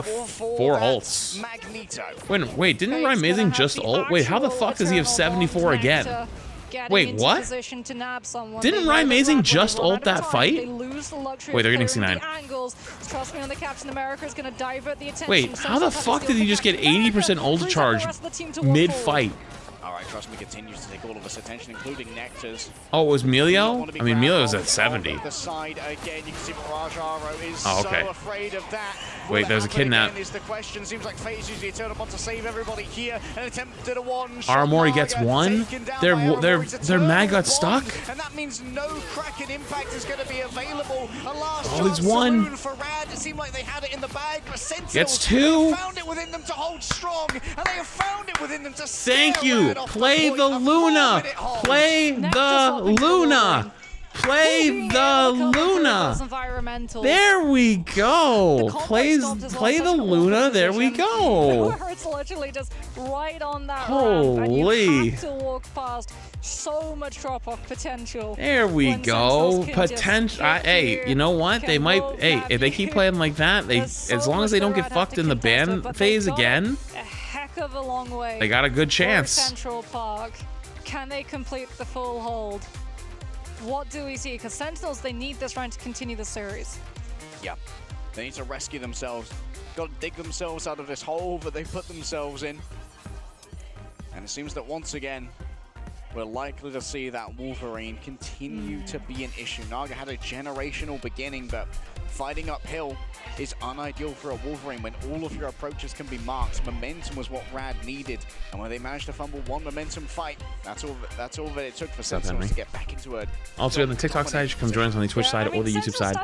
[SPEAKER 1] ults. Wait, didn't Ryan Amazing just ult? Wait, how the fuck does he have 74 again? Wait, what? Didn't Ryan Amazing just ult that fight? Wait, they're getting C9. Wait, how the fuck did he just get 80% ult charge mid-fight?
[SPEAKER 15] Alright, Trust Me continues to take all of this attention, including Nectar's.
[SPEAKER 1] Oh, it was Melio? I mean, Melio's at 70.
[SPEAKER 15] The side again, you can see Rajaro is
[SPEAKER 1] so
[SPEAKER 15] afraid of that.
[SPEAKER 1] Wait, there's a kidnap.
[SPEAKER 15] Is the question. Seems like FaZe using the Eternal Bond to save everybody here. An attempt at a one.
[SPEAKER 1] Aramori gets one. Their mag got stuck.
[SPEAKER 15] And that means no Kraken impact is going to be available. A last
[SPEAKER 1] he's one.
[SPEAKER 15] For Rad. It seemed like they had it in the bag, but Sentinels
[SPEAKER 1] gets 2.
[SPEAKER 15] found it within them to hold strong, and they have found it within them to
[SPEAKER 1] Thank you. Play the Luna. Play the Luna. Play the Luna. There we go. Play the Luna. There we go.
[SPEAKER 16] It's literally just right on that
[SPEAKER 1] Holy.
[SPEAKER 16] ramp, and you have to walk past. So much drop-off potential.
[SPEAKER 1] There we go. Potential. Hey, you know what? They might. Hey, if they keep playing like that, as long as they don't get fucked in the ban phase again,
[SPEAKER 16] a heck of a long way.
[SPEAKER 1] They got a good chance.
[SPEAKER 16] Central Park. Can they complete the full hold? What do we see? Because Sentinels, they need this round to continue the series.
[SPEAKER 15] Yeah, they need to rescue themselves. Got to dig themselves out of this hole that they put themselves in. And it seems that once again, we're likely to see that Wolverine continue to be an issue. Naga had a generational beginning, but fighting uphill is unideal for a Wolverine when all of your approaches can be marked. Momentum was what Rad needed, and when they managed to fumble one momentum fight, that's all that it took for Sentinels to get back into it.
[SPEAKER 1] Also, on the TikTok side, you can come join us on the Twitch side or the YouTube side,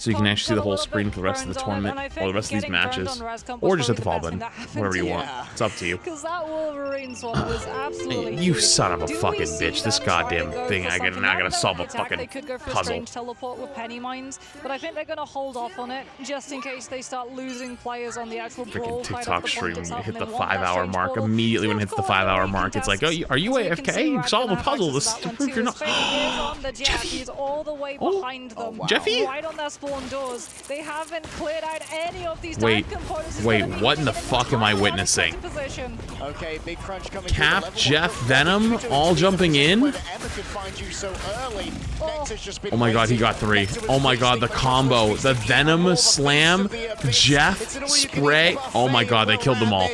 [SPEAKER 1] so you can actually see the whole screen for the rest of the tournament or the rest of these matches, or just hit the follow button, whatever you want. It's up to you.
[SPEAKER 16] Because that Wolverine swap was absolutely
[SPEAKER 1] You son of a fucking bitch! This goddamn thing, I'm not gonna solve a fucking
[SPEAKER 16] They could go for a
[SPEAKER 1] puzzle.
[SPEAKER 16] strange teleport with Penny Mines, but I think they're gonna hold off on it just in case they start losing players on the actual brawl
[SPEAKER 1] Freaking
[SPEAKER 16] fight
[SPEAKER 1] TikTok
[SPEAKER 16] of the
[SPEAKER 1] stream,
[SPEAKER 16] point
[SPEAKER 1] when you
[SPEAKER 16] itself,
[SPEAKER 1] hit
[SPEAKER 16] and
[SPEAKER 1] the
[SPEAKER 16] they want that
[SPEAKER 1] 5-hour
[SPEAKER 16] strange
[SPEAKER 1] mark,
[SPEAKER 16] portal.
[SPEAKER 1] immediately when it hits the 5-hour mark, it's like, oh, are you AFK? You solved the puzzle. This to prove you're not.
[SPEAKER 16] He's all the way behind them.
[SPEAKER 1] Jeffy?
[SPEAKER 16] Right on their spawn doors. They haven't cleared out any of these
[SPEAKER 1] Wait,
[SPEAKER 16] dive components.
[SPEAKER 1] wait, what in the fuck am I witnessing?
[SPEAKER 15] Okay, big crunch coming.
[SPEAKER 1] Cap, Jeff, Venom, all jumping in. Oh my god, he got 3. Oh my god, the combo. The Venom slam, Jeff spray. Oh my god, they killed them all.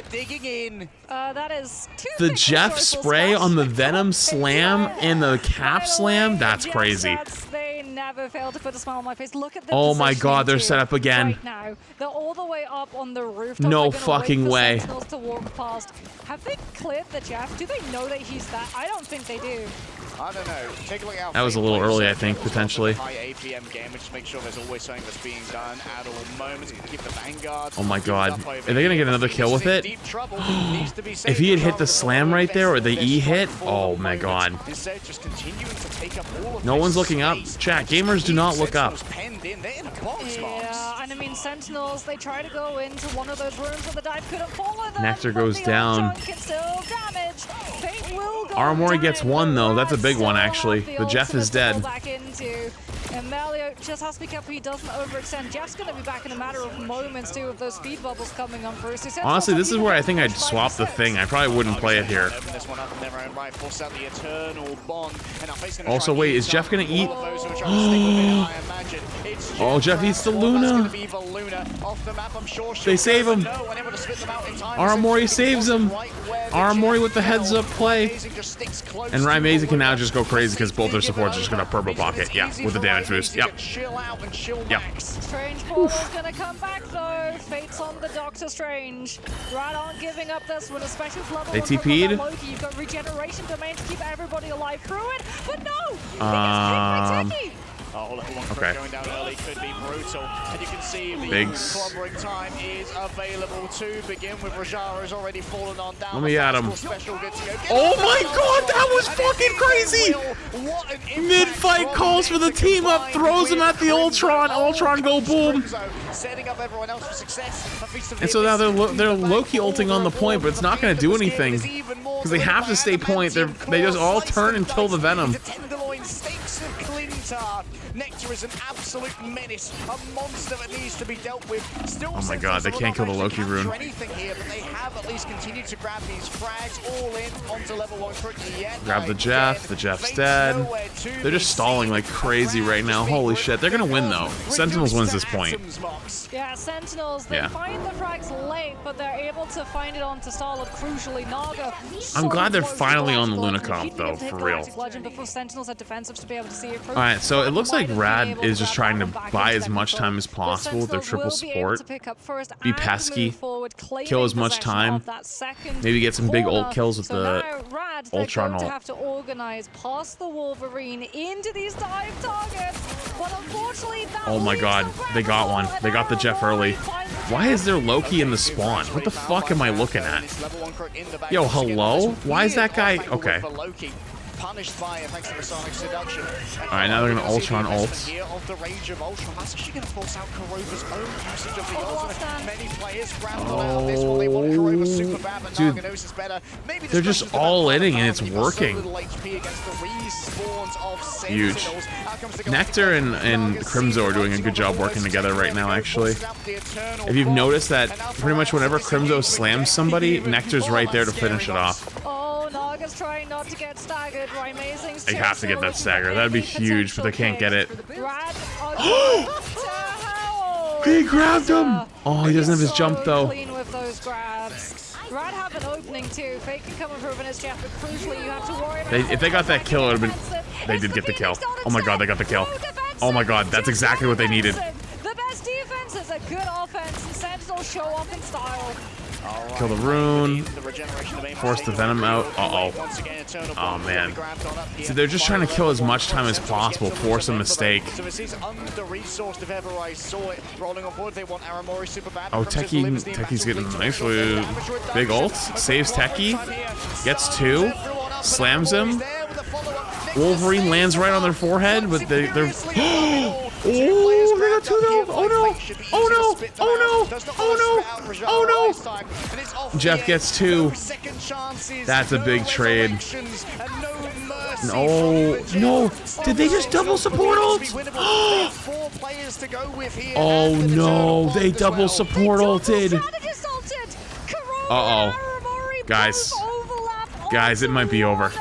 [SPEAKER 16] That is
[SPEAKER 1] The Jeff spray on the Venom slam and the Cap slam, that's crazy.
[SPEAKER 16] They never fail to put a smile on my face. Look at the
[SPEAKER 1] Oh my god, they're
[SPEAKER 16] positioning
[SPEAKER 1] set up again.
[SPEAKER 16] right now. They're all the way up on the rooftop.
[SPEAKER 1] No
[SPEAKER 16] They're gonna
[SPEAKER 1] fucking
[SPEAKER 16] wait for
[SPEAKER 1] way.
[SPEAKER 16] Sentinels to walk past. Have they cleared the Jeff? Do they know that he's that? I don't think they do.
[SPEAKER 15] I don't know. Take a look out.
[SPEAKER 1] That was a little early, I think, potentially.
[SPEAKER 15] High APM game, just make sure there's always something that's being done at all moments. Keep the Vanguard.
[SPEAKER 1] Oh my god. Are they gonna get another kill with it? If he had hit the slam right there or the E hit, oh my god.
[SPEAKER 15] Instead, just continuing to take up all of
[SPEAKER 1] No one's looking up. Chat. Yeah, gamers do not look up.
[SPEAKER 16] Yeah, and I mean, Sentinels, they try to go into one of those rooms where the dive couldn't follow them.
[SPEAKER 1] Nectar goes down. Aramori gets one though. That's a big one actually. The Jeff is dead.
[SPEAKER 16] And Melio just has to be careful he doesn't overextend. Jeff's going to be back in a matter of moments too with those speed bubbles coming on first.
[SPEAKER 1] Honestly, this is where I think I'd swap the thing. I probably wouldn't play it here. Also, wait, is Jeff going to eat? Oh, Jeff eats the Luna. They save him. Aramori saves him. Aramori with the heads up play. And Rymezi can now just go crazy because both their supports are just going to purple pocket. Yeah, with the damage boost. Yep. Yep.
[SPEAKER 16] Strange Portal's gonna come back though. Fate's on the Doctor Strange. Right on giving up this one, especially with level
[SPEAKER 1] They
[SPEAKER 16] 1 from
[SPEAKER 1] TP'd.
[SPEAKER 16] Loki. You've got regeneration domain to keep everybody alive through it, but no! He gets picked by Techie.
[SPEAKER 1] Okay.
[SPEAKER 15] Going down early could be brutal, and you can see the
[SPEAKER 1] Bigs.
[SPEAKER 15] clobbering time is available to begin with. Rajara has already fallen on down.
[SPEAKER 1] Let me at him.
[SPEAKER 15] Special good to go.
[SPEAKER 1] Oh my god, that was fucking crazy! Mid-fight calls for the team up, throws him at the Ultron. Ultron go boom.
[SPEAKER 15] Setting up everyone else for success.
[SPEAKER 1] And so now they're Loki ulting on the point, but it's not going to do anything because they have to stay point. They just all turn and kill the Venom.
[SPEAKER 15] Tenderloin stakes of Clintar. Nectar is an absolute menace, a monster that needs to be dealt with. Still,
[SPEAKER 1] Oh my god, they can't kill the Loki rune.
[SPEAKER 15] anything here, but they have at least continued to grab these frags all in onto level 1 quickly yet.
[SPEAKER 1] Grab the Jeff. The Jeff's dead. They're just stalling like crazy right now. Holy shit, they're gonna win though. Sentinels wins this point.
[SPEAKER 16] Yeah, Sentinels, they find the frags late, but they're able to find it onto Starlord, crucially. Naga.
[SPEAKER 1] I'm glad they're finally on the Luna comp though, for real.
[SPEAKER 16] Legend before Sentinels had defensives to be able to see it.
[SPEAKER 1] Alright, so it looks like Rad is just trying to buy as much time as possible with their triple support. Be pesky, kill as much time, maybe get some big ult kills with the Ultron ult.
[SPEAKER 16] Have to organize past the Wolverine into these dive targets, but unfortunately
[SPEAKER 1] Oh my god, they got one. They got the Jeff early. Why is there Loki in the spawn? What the fuck am I looking at? Yo, hello? Why is that guy? Okay.
[SPEAKER 15] Punished by thanks to the Sonic Seduction.
[SPEAKER 1] Alright, now they're gonna Ultron ult.
[SPEAKER 15] Here of the Rage of Ultron. That's actually going to force out Kurova's own usage of the ultimate. Many players ramble out this one. They want Kurova super bad, but
[SPEAKER 1] Dude,
[SPEAKER 15] Naga knows it's better. Maybe
[SPEAKER 1] they're just all inning and it's working. Huge. Nectar and Crimzo are doing a good job working together right now, actually. If you've noticed that pretty much whenever Crimzo slams somebody, Nectar's right there to finish it off.
[SPEAKER 16] Oh, Naga's trying not to get staggered.
[SPEAKER 1] They have to get that stagger. That'd be huge, but they can't get it. He grabbed him! Oh, he doesn't have his jump though.
[SPEAKER 16] Clean with those grabs. Rad have an opening too. Fake can come improving his Jeff, but crucially you have to worry about
[SPEAKER 1] If they got that kill, it would have been... They did get the kill. Oh my god, they got the kill. Oh my god, that's exactly what they needed.
[SPEAKER 16] The best defense is a good offense, and Sentinels show off in style.
[SPEAKER 1] Kill the rune. Force the Venom out. Uh-oh. Oh, man. See, they're just trying to kill as much time as possible. Force a mistake.
[SPEAKER 15] So this is under-resourced if ever I saw it. Rolling on board, they want Aramori super bad.
[SPEAKER 1] Oh, Techie's getting nicely. Big ult. Saves Techie. Gets 2. Slams him. Wolverine lands right on their forehead, but they're... Oh, they got 2 though! Oh no! Oh no! Oh no! Oh no! Oh no! Jeff gets 2. That's a big trade. No! No! Did they just double support ult? Oh no! They double support ulted! Uh-oh. Guys. Guys, it might be over.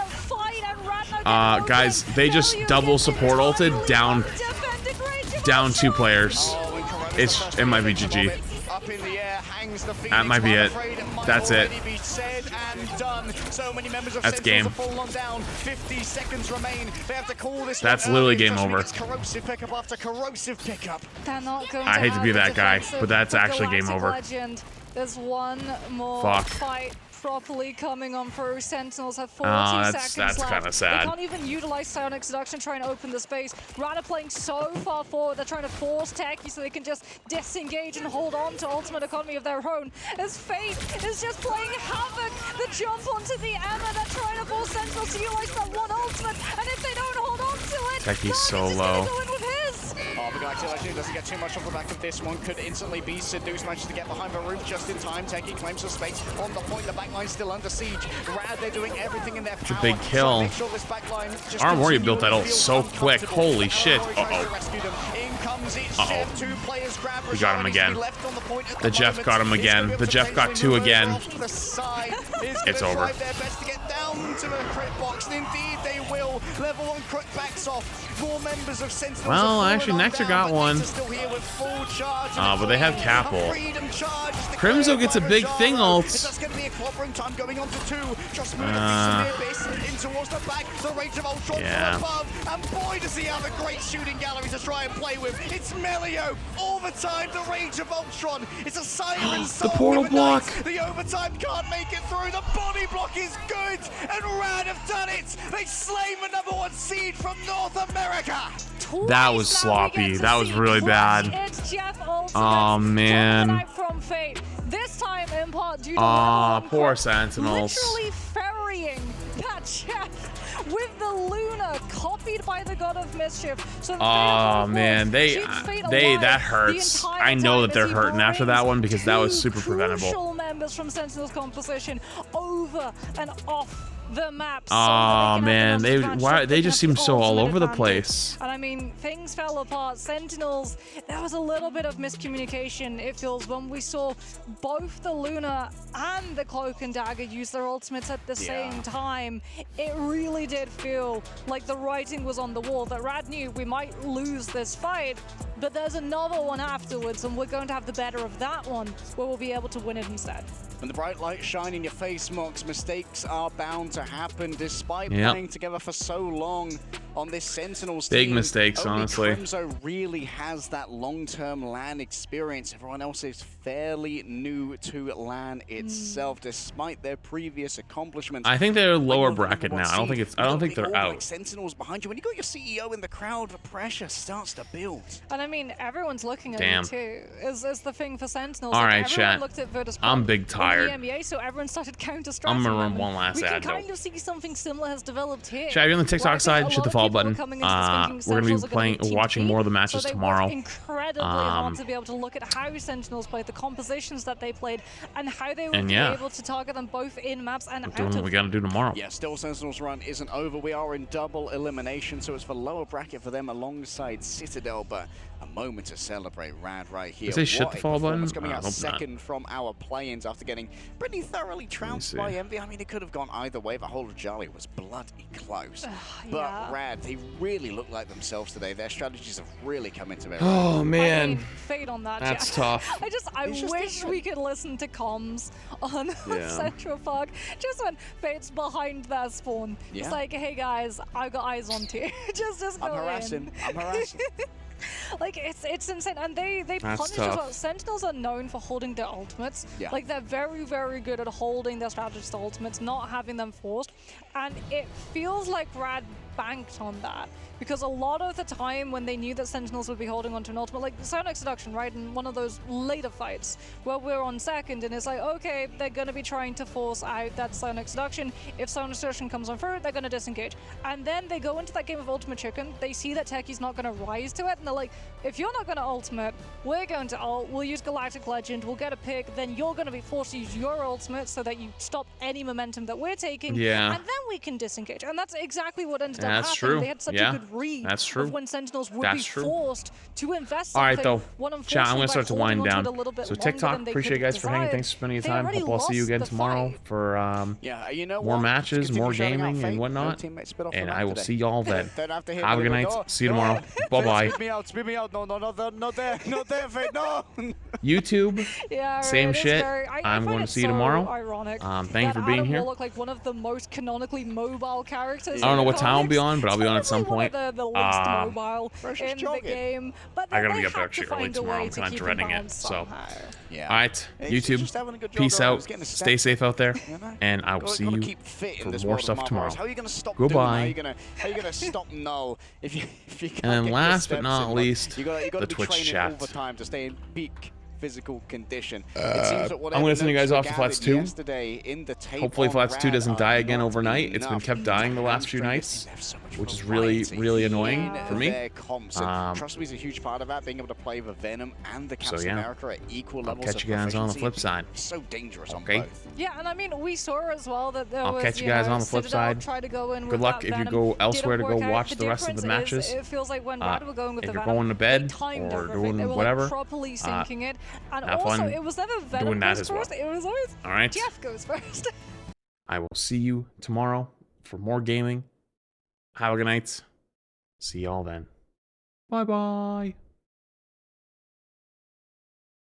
[SPEAKER 1] Guys, they just double support ulted down 2 players. It might be GG. That might be it. That's it. That's game. That's literally game over. I hate to be that guy, but that's actually game over.
[SPEAKER 16] There's one more fight properly coming on through. Sentinels have 40 seconds
[SPEAKER 1] that's
[SPEAKER 16] left.
[SPEAKER 1] Kind of sad.
[SPEAKER 16] They can't even utilize Psionic Seduction trying to open the space. Rada playing so far forward, they're trying to force Techie so they can just disengage and hold on to ultimate economy of their own. As Fate is just playing havoc. The jump onto the Emma, they're trying to force Sentinels to utilize that one ultimate, and if they don't hold on to it,
[SPEAKER 1] Techie's so low.
[SPEAKER 15] Oh, the Galactic Legend doesn't get too much off the back of this one. Could instantly be seduced. Manages to get behind the roof just in time. Techie claims the space on the point. The backline's still under siege. Rad, they're doing everything in their power.
[SPEAKER 1] It's a big kill.
[SPEAKER 15] Make sure this backline just
[SPEAKER 1] Armory built that ult so quick. Holy shit. We got him again. The Jeff got him again. The Jeff got 2 again. It's over. Well, actually, Nectar got one. But they have Capel. Crimzo gets a big thing ult. Yeah.
[SPEAKER 15] And boy, does he have a great shooting gallery to try and play with. It's Melio all the time. The Rage of Ultron. It's a siren
[SPEAKER 1] the portal block.
[SPEAKER 15] The overtime can't make it through. The body block is good, and Rad have done it. They slain the #1 seed from North America.
[SPEAKER 1] That was sloppy. That was really bad. Oh man.
[SPEAKER 16] This time, in part due to
[SPEAKER 1] poor Sentinels.
[SPEAKER 16] literally ferrying that Jeff with the Luna copied by the God of Mischief. So
[SPEAKER 1] oh man, that hurts. I know that they're hurting after that one because that was super preventable.
[SPEAKER 16] Crucial members from Sentinels composition over and off the map.
[SPEAKER 1] Oh man, they just seem so all over the place.
[SPEAKER 16] And I mean, things fell apart. Sentinels, there was a little bit of miscommunication, it feels, when we saw both the Luna and the Cloak and Dagger use their ultimates at the same time. It really did feel like the writing was on the wall, that Rad knew we might lose this fight, but there's another one afterwards, and we're going to have the better of that one, where we'll be able to win it instead.
[SPEAKER 15] When the bright light shine in your face, Mox, mistakes are bound to happen despite playing together for so long on this Sentinels team.
[SPEAKER 1] Big mistakes, honestly.
[SPEAKER 15] Crimzo really has that long-term LAN experience. Everyone else is fairly new to LAN itself, despite their previous accomplishments.
[SPEAKER 1] I think they're lower bracket now. I don't think they're out.
[SPEAKER 15] Like Sentinels behind you. When you got your CEO in the crowd, the pressure starts to build.
[SPEAKER 16] And I mean, everyone's looking at it too. Is the thing for Sentinels?
[SPEAKER 1] All right,
[SPEAKER 16] everyone
[SPEAKER 1] chat.
[SPEAKER 16] Looked at VODS
[SPEAKER 1] I'm big tired.
[SPEAKER 16] The NBA, so everyone started counter-stressing.
[SPEAKER 1] I'm gonna run one last ad
[SPEAKER 16] though. We can kind of see something similar has developed here.
[SPEAKER 1] Chat, if you're on the TikTok side, hit the follow button. We're gonna be watching more of the matches tomorrow.
[SPEAKER 16] Incredibly hard to be able to look at how Sentinels played, the compositions that they played, and how they would be able to target them both in maps and out
[SPEAKER 1] doing what we gotta do tomorrow.
[SPEAKER 15] Yeah, still Sentinels run isn't over. We are in double elimination, so it's for lower bracket for them alongside Citadel, but a moment to celebrate Rad right here.
[SPEAKER 1] Say shit the follow button?
[SPEAKER 15] Coming out second from our play-ins after getting pretty thoroughly trounced by Envy. I mean, it could have gone either way. The whole of Jolly was bloody close. But Rad, they really look like themselves today. Their strategies have really come into their
[SPEAKER 1] own. Oh man,
[SPEAKER 16] I mean, fade on that.
[SPEAKER 1] That's tough.
[SPEAKER 16] I wish we could listen to comms on Central Park. Just when Fade's behind their spawn. It's like, hey guys, I got eyes on you. just go
[SPEAKER 15] I'm harassing. I'm harassing.
[SPEAKER 16] Like, it's insane, and they punish as well. Sentinels are known for holding their ultimates. Like, they're very, very good at holding their strategist ultimates, not having them forced, and it feels like Rad banked on that. Because a lot of the time when they knew that Sentinels would be holding onto an ultimate, like Sonic Seduction, right? In one of those later fights where we're on second and it's like, okay, they're going to be trying to force out that Sonic Seduction. If Sonic Seduction comes on through, they're going to disengage. And then they go into that game of Ultimate Chicken, they see that Techie's not going to rise to it, and they're like, if you're not going to ultimate, we're going to ult, we'll use Galactic Legend, we'll get a pick, then you're going to be forced to use your ultimate so that you stop any momentum that we're taking, and then we can disengage. And that's exactly what ended up happening.
[SPEAKER 1] True.
[SPEAKER 16] They had such a good read of when Sentinels would be forced to invest something.
[SPEAKER 1] All right, though. Chat, I'm going to start to wind down. So TikTok, appreciate you guys for hanging. Thanks for spending your time. Hope I'll see you again tomorrow for more matches, more gaming, and whatnot. And I will see y'all then. Have a good night. See you tomorrow. Bye-bye.
[SPEAKER 15] Spit me out. No, not there, Fate, no.
[SPEAKER 1] YouTube, same shit. I'm going to see you tomorrow.
[SPEAKER 16] Ironic
[SPEAKER 1] thank you for being here.
[SPEAKER 16] Will look like one of the most canonically mobile characters.
[SPEAKER 1] I don't know what time I'll be on, but I'll be on at some point.
[SPEAKER 16] The least mobile in the game. But
[SPEAKER 1] I gotta be up there actually early tomorrow. I'm kind of dreading it. So, all right, YouTube, peace out. Stay safe out there, and I will see you for more stuff tomorrow.
[SPEAKER 15] How are you gonna stop
[SPEAKER 1] Goodbye.
[SPEAKER 15] How are you gonna stop Null if you
[SPEAKER 1] and then last but not least,
[SPEAKER 15] you gotta
[SPEAKER 1] the Twitch chat.
[SPEAKER 15] all the time to stay in peak physical condition. It seems that
[SPEAKER 1] I'm going to send you guys off to Flats 2.
[SPEAKER 15] Hopefully
[SPEAKER 1] Hopefully Flats 2 doesn't die again overnight. It's been kept dying the last few nights, which is really, really annoying for me.
[SPEAKER 15] Trust me is a huge part of that, being able to play the Venom and the Captain America at equal levels
[SPEAKER 1] I'll catch you guys on the flip side.
[SPEAKER 15] So dangerous on
[SPEAKER 1] Okay.
[SPEAKER 15] both.
[SPEAKER 16] Yeah, and I mean, we saw as well that there
[SPEAKER 1] I'll
[SPEAKER 16] was,
[SPEAKER 1] catch you guys on the flip
[SPEAKER 16] Citadel
[SPEAKER 1] side.
[SPEAKER 16] tried to go in
[SPEAKER 1] Good
[SPEAKER 16] with
[SPEAKER 1] luck
[SPEAKER 16] that
[SPEAKER 1] if you
[SPEAKER 16] Venom.
[SPEAKER 1] go elsewhere to
[SPEAKER 16] Didn't
[SPEAKER 1] go
[SPEAKER 16] work out.
[SPEAKER 1] watch the rest of the
[SPEAKER 16] difference
[SPEAKER 1] matches.
[SPEAKER 16] is it feels like when Rad were going with
[SPEAKER 1] if
[SPEAKER 16] the
[SPEAKER 1] you're
[SPEAKER 16] Venom,
[SPEAKER 1] going to bed
[SPEAKER 16] they timed
[SPEAKER 1] or
[SPEAKER 16] everything.
[SPEAKER 1] doing
[SPEAKER 16] They were
[SPEAKER 1] whatever,
[SPEAKER 16] like properly syncing it. And
[SPEAKER 1] have
[SPEAKER 16] also,
[SPEAKER 1] fun
[SPEAKER 16] it was never Venom
[SPEAKER 1] doing that
[SPEAKER 16] goes
[SPEAKER 1] as well.
[SPEAKER 16] first. It was always
[SPEAKER 1] All right.
[SPEAKER 16] Jeff goes first.
[SPEAKER 1] I will see you tomorrow for more gaming. Have a good night. See y'all then. Bye-bye.